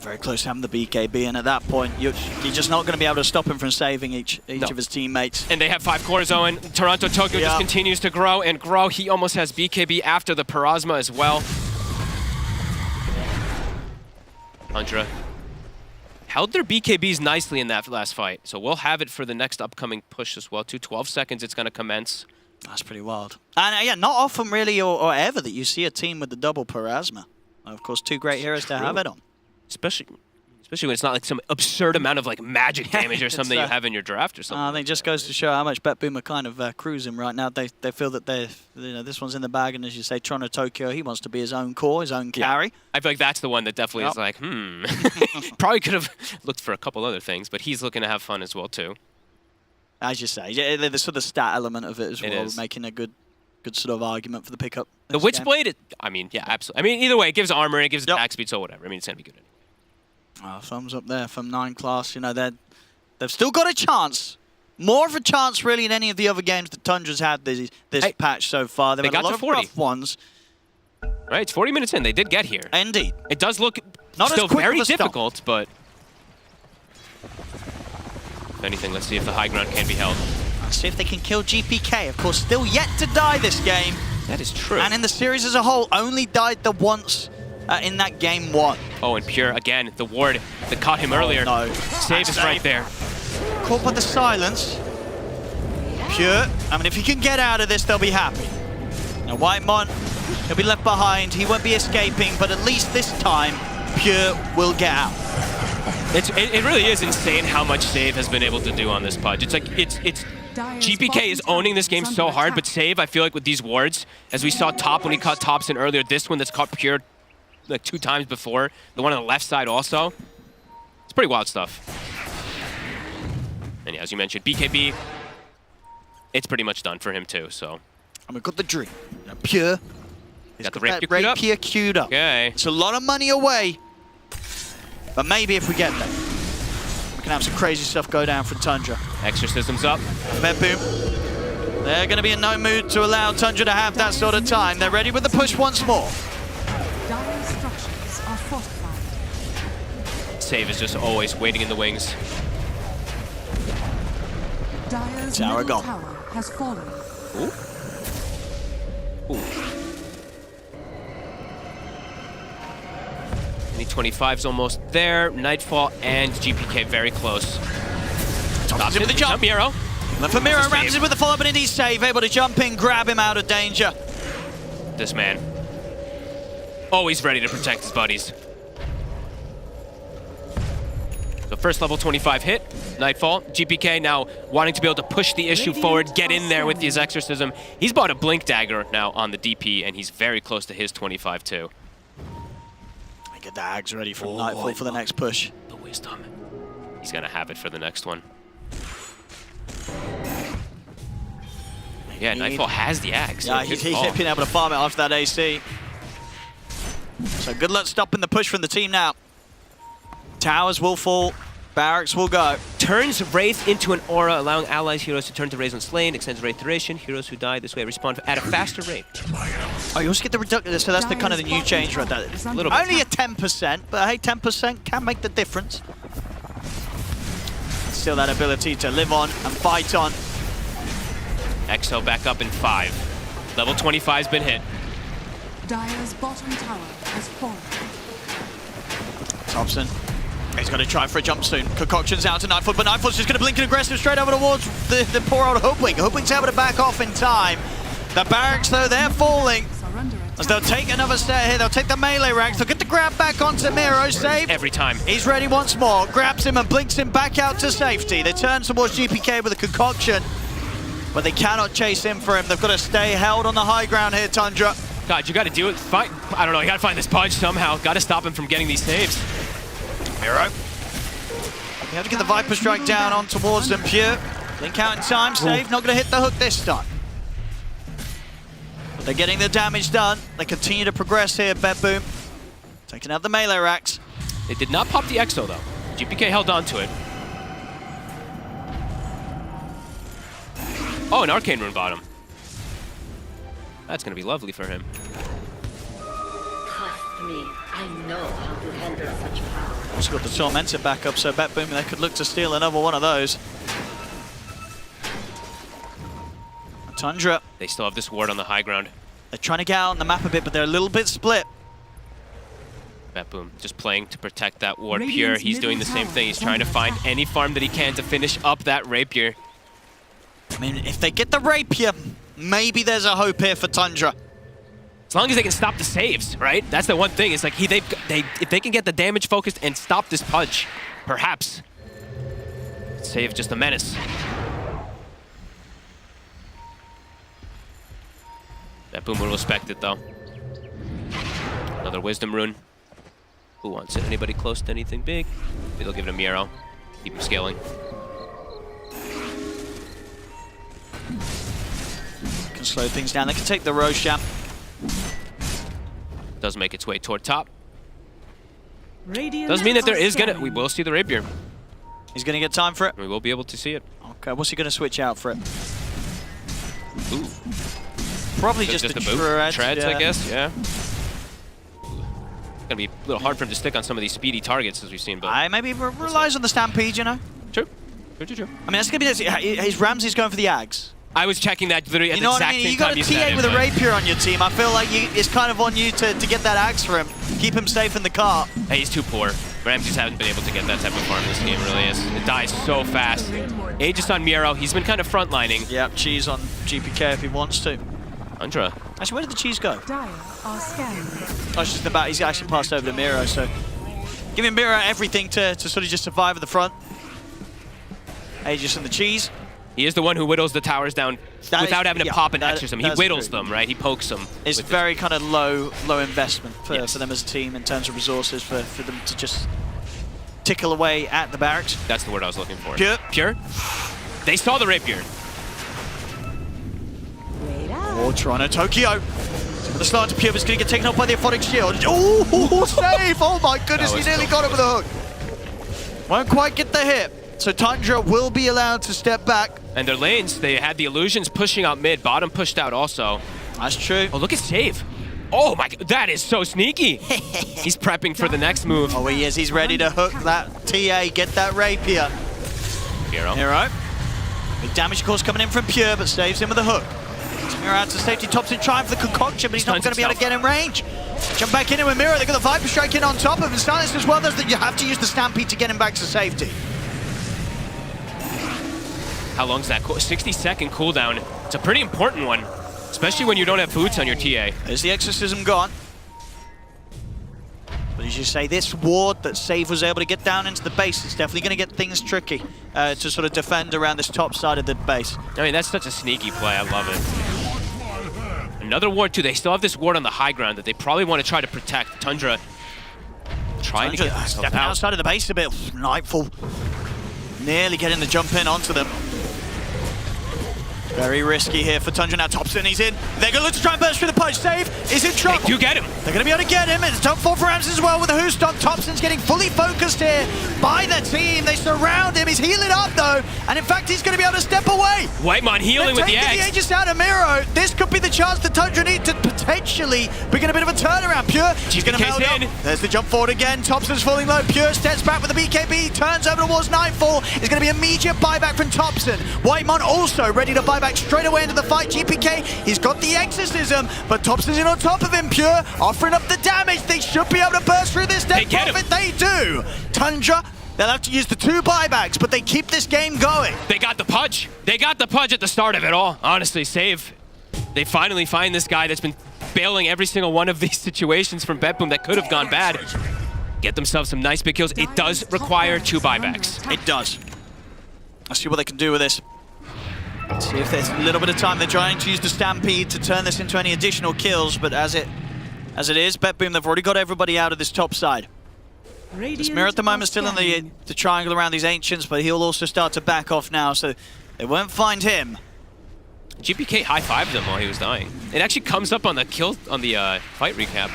Very close to having the BKB, and at that point, you're just not going to be able to stop him from saving each of his teammates. And they have 5 cores, Owen. Toronto Tokyo just continues to grow and grow. He almost has BKB after the Parasma as well. Tundra held their BKBs nicely in that last fight, so we'll have it for the next upcoming push as well. 12 seconds, it's going to commence. That's pretty wild. And yeah, not often really or ever that you see a team with the double Parasma. Of course, 2 great heroes to have it on. Especially when it's not like some absurd amount of like magic damage or something you have in your draft or something. I think it just goes to show how much BetBoom are kind of cruising right now. They feel that this one's in the bag, and as you say, Toronto Tokyo, he wants to be his own core, his own carry. I feel like that's the one that definitely is like, Probably could have looked for a couple other things, but he's looking to have fun as well too. As you say, the sort of stat element of it as well, making a good sort of argument for the pickup. The Witchblade, I mean, yeah, absolutely. I mean, either way, it gives armor, it gives attack speed, so whatever. I mean, it's gonna be good. Thumbs up there from 9 Class. You know, they've still got a chance. More of a chance, really, in any of the other games that Tundra's had this patch so far. They've had a lot of rough ones. Right, it's 40 minutes in. They did get here. Indeed. It does look not still as quick very of a difficult, but if anything, let's see if the high ground can be held. Let's see if they can kill GPK. Of course, still yet to die this game. That is true. And in the series as a whole, only died the once in that game 1. Oh, and Pure, again, the ward that caught him earlier. No. Save is right there. Caught by the silence. Pure, I mean, if he can get out of this, they'll be happy. Now, Whitemon, he'll be left behind. He won't be escaping, but at least this time, Pure will get out. It really is insane how much Save has been able to do on this Pudge. It's like, it's GPK is owning this game so hard, but Save, I feel like with these wards, as we saw Top when he caught Thompson earlier, this one that's caught Pure like 2 times before, the one on the left side also. It's pretty wild stuff. And yeah, as you mentioned, BKB, it's pretty much done for him too, so. And we've got the Dream. Now, Pure. Got the Rapier queued up. Okay. It's a lot of money away. But maybe if we get there, we can have some crazy stuff go down for Tundra. Exorcism's up. BetBoom. They're going to be in no mood to allow Tundra to have that sort of time. They're ready with the push once more. Dire structures are fortified. Save is just always waiting in the wings. Dire's Tower middle gone. tower has fallen. Ooh. Any 25's almost there. Nightfall and GPK very close. Thompson with the jump. Miro. Left for Miro, Ramsey with the follow-up, and indeed save, able to jump in, grab him out of danger. This man. Always ready to protect his buddies. So first level 25 hit, Nightfall. GPK now wanting to be able to push the issue forward, get in there with his Exorcism. He's bought a Blink Dagger now on the DP, and he's very close to his 25 too. Get the Ags ready for Nightfall for the next push. The Wisdom. He's gonna have it for the next one. Yeah, Nightfall has the Axe. Yeah, he's been able to farm it after that AC. So good luck stopping the push from the team now. Towers will fall. Barracks will go. Turns Wraith into an aura, allowing allies heroes to turn to Wraith when slain. Extends Wraith duration. Heroes who die this way respawn at a faster rate. Oh, you also get the reduction. So that's the kind of the new change right there. A little bit. Only a 10%, but hey, 10% can make the difference. Still that ability to live on and fight on. Exo back up in 5. Level 25's been hit. Dire's bottom tower has fallen. Thompson. He's going to try for a jump soon. Concoction's out to Nightfall, but Nightfall's just going to blink and aggressive straight over towards the poor old Hoopwing. Hoopwing's able to back off in time. The barracks, though, they're falling. As they'll take another step here. They'll take the melee ranks. They'll get the grab back onto Miro. Save. Every time. He's ready once more. Grabs him and blinks him back out to safety. They turn towards GPK with a Concoction, but they cannot chase in for him. They've got to stay held on the high ground here, Tundra. God, you got to do it. I don't know. You got to find this punch somehow. Got to stop him from getting these saves. Miro. You have to get the Viper Strike down on towards them, Pure. Blink out in time, save. Not going to hit the hook this time. But they're getting the damage done. They continue to progress here, BetBoom. Taking out the melee racks. They did not pop the Exo, though. GPK held on to it. Oh, an Arcane Rune bottom. That's going to be lovely for him. Trust me, I know how to handle such power. Also got the Tormentor back up, so BetBoom, they could look to steal another one of those. Tundra. They still have this ward on the high ground. They're trying to get out on the map a bit, but they're a little bit split. BetBoom just playing to protect that ward. Pure, he's doing the same thing. He's trying to find any farm that he can to finish up that Rapier. I mean, if they get the Rapier, maybe there's a hope here for Tundra. As long as they can stop the saves, right? That's the one thing. It's like if they can get the damage focused and stop this punch, perhaps. Save just a menace. BetBoom will respect it though. Another Wisdom Rune. Who wants it? Anybody close to anything big? Maybe they'll give it a Miro. Keep him scaling. Can slow things down. They can take the Roshan. Does make its way toward top. Radiant Does mean that there are is scanning. we will see the Rapier. He's gonna get time for it. We will be able to see it. Okay, what's he gonna switch out for it? Ooh. Probably So just a the boot? Treads, yeah. I guess, yeah. Gonna be a little hard for him to stick on some of these speedy targets as we've seen, but Maybe relies on the Stampede, you know? True. True. I mean, that's gonna be his Ramsey's going for the Ags. I was checking that literally at You know the what I exact mean? same You got time a you said TA it, with a but- Rapier on your team. I feel like it's kind of on you to get that Ags for him. Keep him safe in the car. Hey, he's too poor. Ramses hasn't been able to get that type of farm this game, really is. It dies so fast. Aegis on Miro, he's been kind of frontlining. Yep, cheese on GPK if he wants to. Andra. Actually, where did the cheese go? Dire are scanning. Oh, it's just about, he's actually passed over to Miro, so giving Miro everything to sort of just survive at the front. Aegis and the cheese. He is the one who whittles the towers down without having to pop and extra them. He that's whittles true. them, right? He pokes them. It's very kind of low investment for them as a team in terms of resources for them to just tickle away at the barracks. That's the word I was looking for. Pure. Pure? They saw the Rapier. Oh, Toronto, Tokyo. The start to Pure is going to get taken off by the Aphotic Shield. Oh, save! Oh my goodness, he nearly got it with a hook. Won't quite get the hit. So Tundra will be allowed to step back. And their lanes, they had the illusions pushing out mid. Bottom pushed out also. That's true. Oh, look at save. Oh my god, that is so sneaky. He's prepping for the next move. Oh, he is. He's ready to hook that TA, get that Rapier. Hero. Big damage, of course, coming in from Pure, but saves him with a hook. Miro out to safety, tops in trying for the Concoction, but he's not going to be able to get in range. Jump back in with Miro. They got the Viper Strike in on top of him. Silence as well. You have to use the Stampede to get him back to safety. How long is that? 60-second cooldown. It's a pretty important one, especially when you don't have boots on your TA. There's the Exorcism gone. But as you say, this ward that Save was able to get down into the base is definitely going to get things tricky to sort of defend around this top side of the base. I mean, that's such a sneaky play. I love it. Another ward, too. They still have this ward on the high ground that they probably want to try to protect. Tundra trying to get stepping outside of the base a bit. Nightfall nearly getting the jump in onto them. Very risky here for Tundra. Now Thompson, he's in. They're going to look to try and burst through the punch. Save is in trouble. They do get him. They're going to be able to get him. It's top 4 for Ramses as well with the Hoostomp. Thompson's getting fully focused here by the team. They surround him. He's healing up though. And in fact, he's going to be able to step away. Whitemon healing with the Taking the Axe. Aegis out of Miro. This could be the chance that Tundra need to potentially begin a bit of a turnaround. Pure, she's going to melt up. There's the jump forward again. Thompson's falling low. Pure steps back with the BKB. Turns over towards Nightfall. It's going to be immediate buyback from Thompson. Whitemon also ready to buy back buyback straight away into the fight. GPK, he's got the exorcism, but Thompson's in on top of him. Pure offering up the damage. They should be able to burst through this net profit. They do. Tundra, they'll have to use the 2 buybacks, but they keep this game going. They got the pudge. They got the pudge at the start of it all. Honestly, save. They finally find this guy that's been bailing every single one of these situations from BetBoom that could have gone bad. Get themselves some nice big kills. It does require 2 buybacks. It does. Let's see what they can do with this. Let's see if there's a little bit of time. They're trying to use the Stampede to turn this into any additional kills, but as it is, BetBoom, they've already got everybody out of this top side. This Mirror at the moment still in the triangle around these Ancients, but he'll also start to back off now, so they won't find him. GPK high-fived him while he was dying. It actually comes up on the kill, on the fight recap.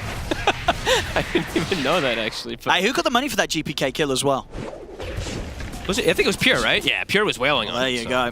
I didn't even know that, actually. But... Hey, who got the money for that GPK kill as well? Was it? I think it was Pure, right? Yeah, Pure was wailing on There it, you go.